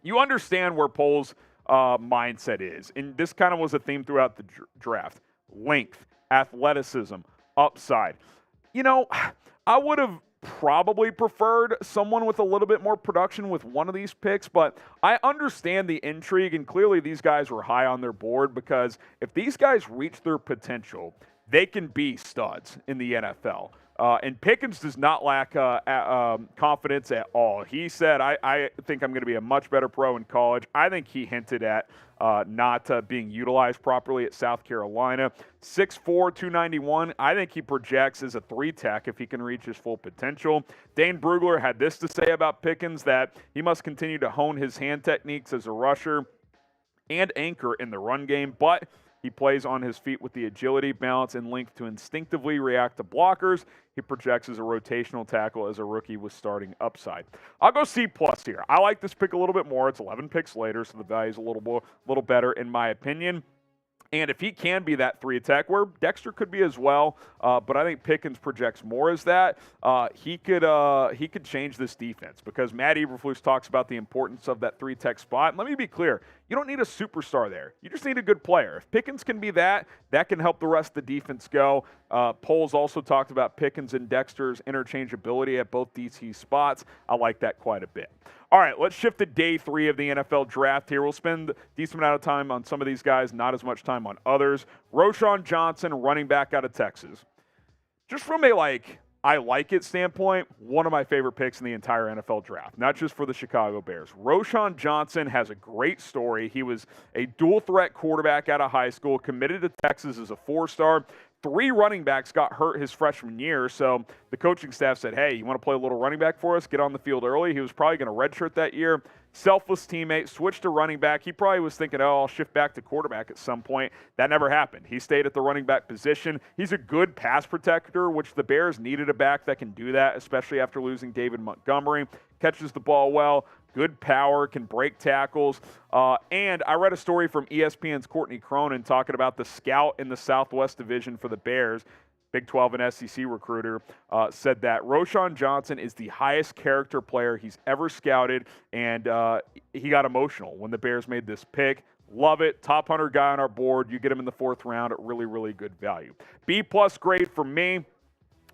you understand where Poles' mindset is. And this kind of was a theme throughout the draft. Length, athleticism, upside. You know, I would have probably preferred someone with a little bit more production with one of these picks, but I understand the intrigue, and clearly these guys were high on their board, because if these guys reach their potential, they can be studs in the NFL. And Pickens does not lack confidence at all. He said, I think I'm going to be a much better pro in college. I think he hinted at not being utilized properly at South Carolina. 6'4", 291. I think he projects as a 3-tech if he can reach his full potential. Dane Brugler had this to say about Pickens, that he must continue to hone his hand techniques as a rusher and anchor in the run game, but He plays on his feet with the agility, balance, and length to instinctively react to blockers. He projects as a rotational tackle as a rookie with starting upside. I'll go C+ here. I like this pick a little bit more. It's 11 picks later, so the value is a little better in my opinion. And if he can be that 3 tech, where Dexter could be as well, but I think Pickens projects more as that, he could change this defense because Matt Eberflus talks about the importance of that 3 tech spot. And let me be clear, you don't need a superstar there. You just need a good player. If Pickens can be that can help the rest of the defense go. Poles also talked about Pickens and Dexter's interchangeability at both DT spots. I like that quite a bit. All right, let's shift to day 3 of the NFL draft here. We'll spend a decent amount of time on some of these guys, not as much time on others. Roschon Johnson, running back out of Texas. Just from a I like it standpoint, one of my favorite picks in the entire NFL draft, not just for the Chicago Bears. Roschon Johnson has a great story. He was a dual threat quarterback out of high school, committed to Texas as a 4-star. 3 running backs got hurt his freshman year, so the coaching staff said, hey, you want to play a little running back for us? Get on the field early. He was probably going to redshirt that year. Selfless teammate, switched to running back. He probably was thinking, I'll shift back to quarterback at some point. That never happened. He stayed at the running back position. He's a good pass protector, which the Bears needed a back that can do that, especially after losing David Montgomery. Catches the ball well. Good power, can break tackles. And I read a story from ESPN's Courtney Cronin talking about the scout in the Southwest Division for the Bears. Big 12 and SEC recruiter said that Roschon Johnson is the highest character player he's ever scouted, and he got emotional when the Bears made this pick. Love it. Top 100 guy on our board. You get him in the 4th round at really, really good value. B+ grade for me.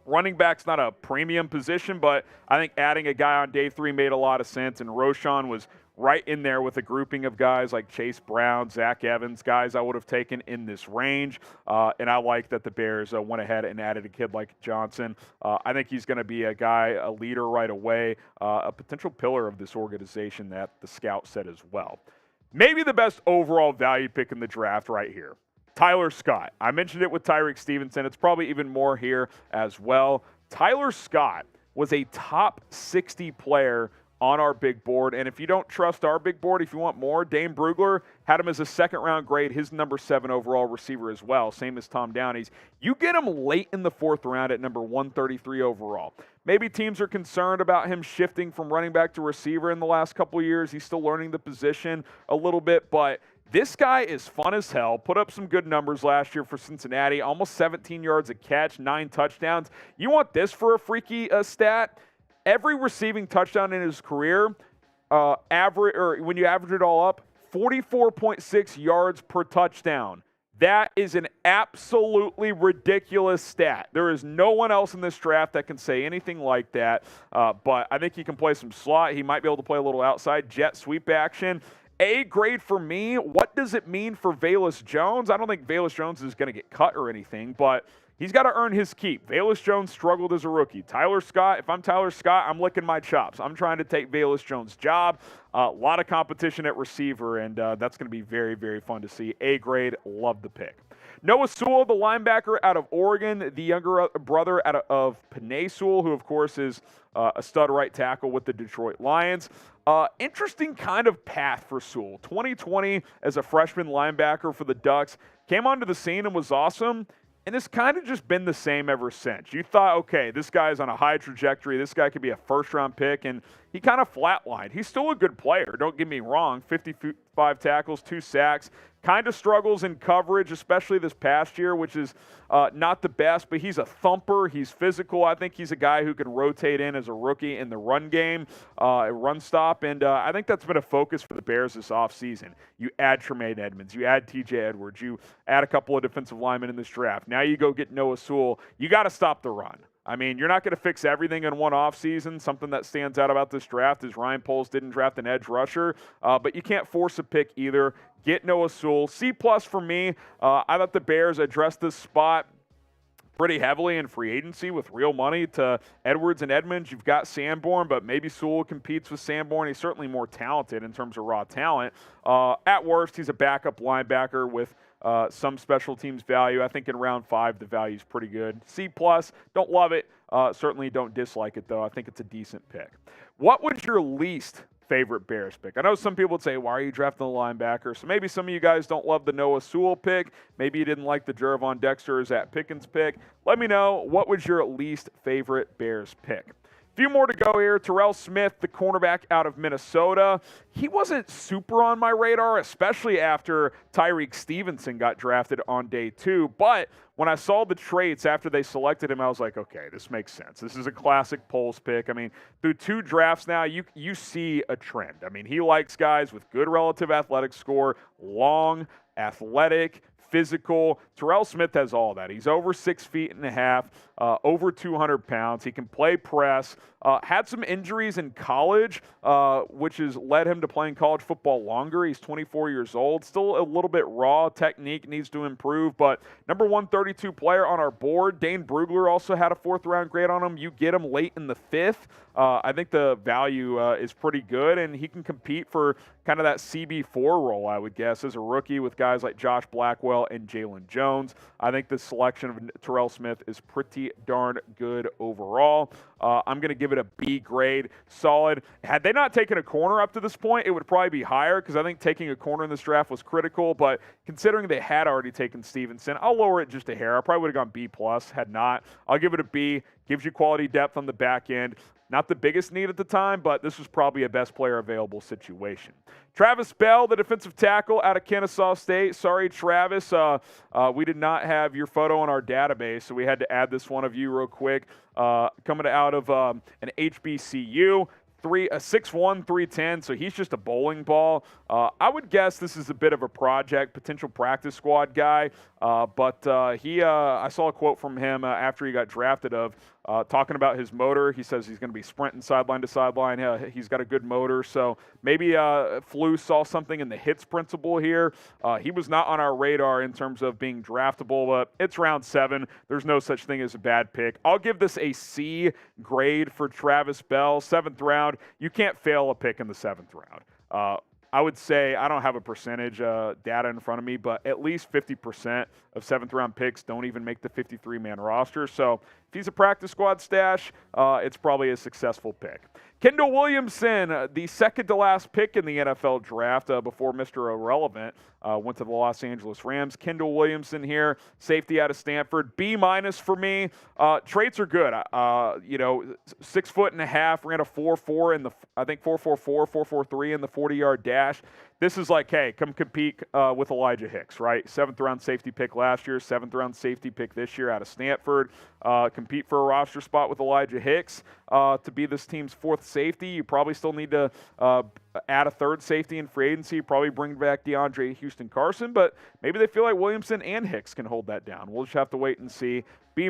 Running back's not a premium position, but I think adding a guy on day 3 made a lot of sense, and Roschon was right in there with a grouping of guys like Chase Brown, Zach Evans, guys I would have taken in this range. And I like that the Bears went ahead and added a kid like Johnson. I think he's going to be a leader right away, a potential pillar of this organization that the scout said as well. Maybe the best overall value pick in the draft right here. Tyler Scott. I mentioned it with Tyreek Stevenson. It's probably even more here as well. Tyler Scott was a top 60 player on our big board. And if you don't trust our big board, if you want more, Dane Brugler had him as a 2nd-round grade, his number 7 overall receiver as well, same as Tom Downey's. You get him late in the 4th round at number 133 overall. Maybe teams are concerned about him shifting from running back to receiver in the last couple of years. He's still learning the position a little bit, but this guy is fun as hell. Put up some good numbers last year for Cincinnati. Almost 17 yards a catch, 9 touchdowns. You want this for a freaky stat? Every receiving touchdown in his career, when you average it all up, 44.6 yards per touchdown. That is an absolutely ridiculous stat. There is no one else in this draft that can say anything like that, but I think he can play some slot. He might be able to play a little outside jet sweep action. A grade for me. What does it mean for Velus Jones? I don't think Velus Jones is going to get cut or anything, but he's got to earn his keep. Velus Jones struggled as a rookie. Tyler Scott, if I'm Tyler Scott, I'm licking my chops. I'm trying to take Velus Jones' job. A lot of competition at receiver, and that's going to be very, very fun to see. A grade, love the pick. Noah Sewell, the linebacker out of Oregon, the younger brother of Penei Sewell, who, of course, is a stud right tackle with the Detroit Lions. Interesting kind of path for Sewell. 2020 as a freshman linebacker for the Ducks. Came onto the scene and was awesome. And it's kind of just been the same ever since. You thought, okay, this guy's on a high trajectory. This guy could be a 1st-round pick. And he kind of flatlined. He's still a good player. Don't get me wrong. 55 tackles, 2 sacks. Kind of struggles in coverage, especially this past year, which is not the best, but he's a thumper. He's physical. I think he's a guy who can rotate in as a rookie in the run game, run stop, and I think that's been a focus for the Bears this offseason. You add Tremaine Edmonds. You add TJ Edwards. You add a couple of defensive linemen in this draft. Now you go get Noah Sewell. You got to stop the run. I mean, you're not going to fix everything in one offseason. Something that stands out about this draft is Ryan Poles didn't draft an edge rusher, but you can't force a pick either. Get Noah Sewell. C+ for me. I thought the Bears addressed this spot pretty heavily in free agency with real money to Edwards and Edmonds. You've got Sanborn, but maybe Sewell competes with Sanborn. He's certainly more talented in terms of raw talent. At worst, he's a backup linebacker with some special teams value. I think in round 5, the value is pretty good. C+, don't love it. Certainly don't dislike it, though. I think it's a decent pick. What was your least favorite Bears pick? I know some people would say, why are you drafting a linebacker? So maybe some of you guys don't love the Noah Sewell pick. Maybe you didn't like the Jervon Dexter or Zach Pickens pick. Let me know, what was your least favorite Bears pick? Few more to go here. Terrell Smith, the cornerback out of Minnesota. He wasn't super on my radar, especially after Tyreek Stevenson got drafted on day 2. But when I saw the traits after they selected him, I was like, okay, this makes sense. This is a classic Poles pick. I mean, through 2 drafts now, you see a trend. I mean, he likes guys with good relative athletic score, long, athletic, physical. Terrell Smith has all that. He's over 6 feet and a half, over 200 pounds. He can play press. Had some injuries in college, which has led him to playing college football longer. He's 24 years old. Still a little bit raw. Technique needs to improve, but number 132 player on our board. Dane Brugler also had a 4th-round grade on him. You get him late in the 5th. I think the value is pretty good, and he can compete for kind of that CB4 role, I would guess, as a rookie with guys like Josh Blackwell and Jalen Jones. I think the selection of Terrell Smith is pretty darn good overall. I'm going to give it a B grade, solid. Had they not taken a corner up to this point, it would probably be higher because I think taking a corner in this draft was critical, but considering they had already taken Stevenson, I'll lower it just a hair. I probably would have gone B+, had not. I'll give it a B. Gives you quality depth on the back end. Not the biggest need at the time, but this was probably a best player available situation. Travis Bell, the defensive tackle out of Kennesaw State. Sorry, Travis, we did not have your photo in our database, so we had to add this one of you real quick. Coming out of an HBCU. 6'1", 310, so he's just a bowling ball. I would guess this is a bit of a project, potential practice squad guy, but I saw a quote from him after he got drafted of talking about his motor. He says he's going to be sprinting sideline to sideline. He's got a good motor, so maybe Flu saw something in the hits principle here. He was not on our radar in terms of being draftable, but it's round 7. There's no such thing as a bad pick. I'll give this a C grade for Travis Bell, 7th round. You can't fail a pick in the 7th round. I would say, I don't have a percentage data in front of me, but at least 50% of 7th-round picks don't even make the 53-man roster. So if he's a practice squad stash, it's probably a successful pick. Kendall Williamson, the second-to-last pick in the NFL draft before Mr. Irrelevant went to the Los Angeles Rams. Kendall Williamson here, safety out of Stanford. B- for me. Traits are good. 6 foot and a half, ran a 4.4 in the, I think 4.44, 4.43 in the 40-yard dash. This is like, hey, come compete with Elijah Hicks, right? 7th-round safety pick last year, 7th-round safety pick this year out of Stanford. Compete for a roster spot with Elijah Hicks to be this team's 4th safety. You probably still need to add a 3rd safety in free agency, probably bring back DeAndre Houston Carson, but maybe they feel like Williamson and Hicks can hold that down. We'll just have to wait and see. B-,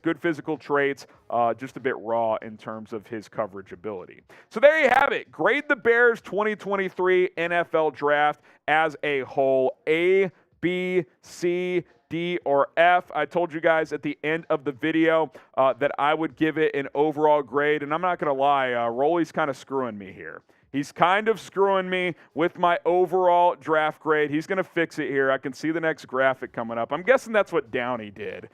good physical traits, just a bit raw in terms of his coverage ability. So there you have it. Grade the Bears 2023 NFL Draft as a whole. A, B, C, D, or F. I told you guys at the end of the video that I would give it an overall grade, and I'm not going to lie, Rolly's kind of screwing me here. He's kind of screwing me with my overall draft grade. He's going to fix it here. I can see the next graphic coming up. I'm guessing that's what Downey did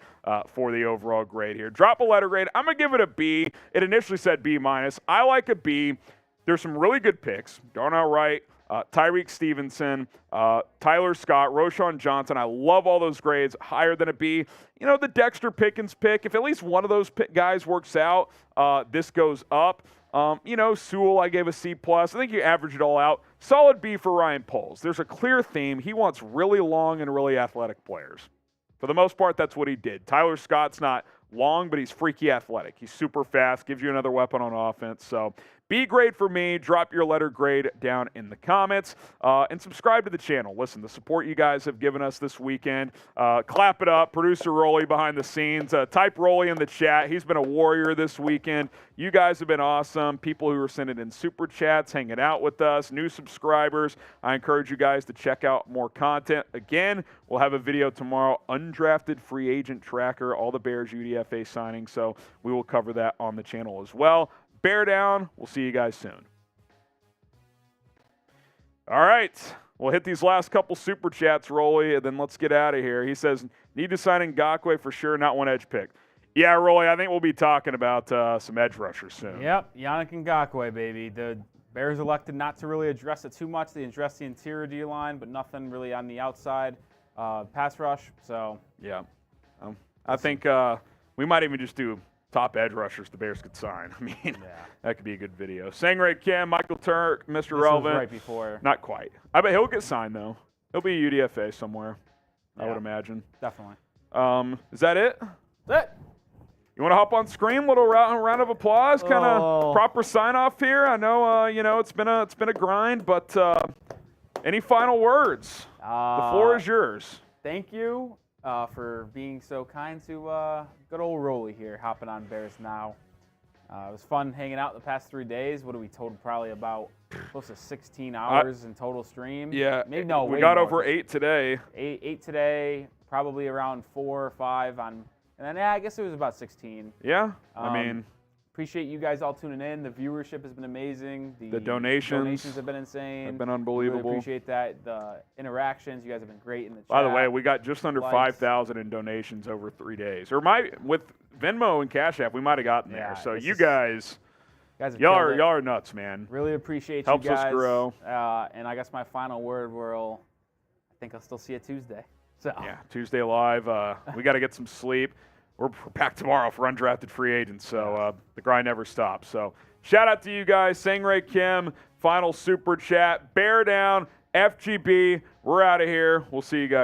for the overall grade here. Drop a letter grade. I'm going to give it a B. It initially said B-. I like a B. There's some really good picks. Darnell Wright, Tyreek Stevenson, Tyler Scott, Roschon Johnson. I love all those grades, higher than a B. You know, the Dexter Pickens pick, if at least one of those guys works out, this goes up. Sewell, I gave a C+. I think you average it all out. Solid B for Ryan Poles. There's a clear theme. He wants really long and really athletic players. For the most part, that's what he did. Tyler Scott's not long, but he's freaky athletic. He's super fast, gives you another weapon on offense. So B grade for me. Drop your letter grade down in the comments and subscribe to the channel. Listen, the support you guys have given us this weekend, clap it up. Producer Rolly behind the scenes. Type Rolly in the chat. He's been a warrior this weekend. You guys have been awesome. People who are sending in super chats, hanging out with us, new subscribers. I encourage you guys to check out more content. Again, we'll have a video tomorrow, undrafted free agent tracker, all the Bears UDFA signings. So we will cover that on the channel as well. Bear down. We'll see you guys soon. All right. We'll hit these last couple super chats, Rolly, and then let's get out of here. He says, need to sign Ngakoue for sure, not one edge pick. Yeah, Rolly, I think we'll be talking about some edge rushers soon. Yep, Yannick Ngakoue, baby. Bears elected not to really address it too much. They addressed the interior D-line, but nothing really on the outside pass rush. So yeah, I think we might even just do top edge rushers the Bears could sign. I mean, that could be a good video. Sangray Kim, Michael Turk, Mr. Relevant. Right before. Not quite. I bet he'll get signed, though. He'll be a UDFA somewhere, I would imagine. Definitely. Is that it? That's it. You want to hop on screen? Little round of applause, kind of proper sign off here. I know, it's been a grind, but any final words? The floor is yours. Thank you for being so kind to good old Rolly here, hopping on Bears Now. It was fun hanging out the past 3 days. What do we total? Probably about close to 16 hours in total stream. Yeah, maybe no. We way got more. over 8 today. Eight today. Probably around 4 or 5 on, and then I guess it was about 16. Yeah, I mean, appreciate you guys all tuning in. The viewership has been amazing. The donations have been insane. Have been unbelievable. Really appreciate that. The interactions, you guys have been great in the chat. By the way, we got just under Likes. 5,000 in donations over 3 days. Or with Venmo and Cash App, we might have gotten there. So you guys have y'all killed it. are nuts, man. Really appreciate Helps you guys. us grow. And I guess my final word I think I'll still see you Tuesday. So Yeah, Tuesday live. We got to get some sleep. We're back tomorrow for undrafted free agents, so the grind never stops. So shout out to you guys. Sangray Kim, final super chat. Bear down, FGB. We're out of here. We'll see you guys.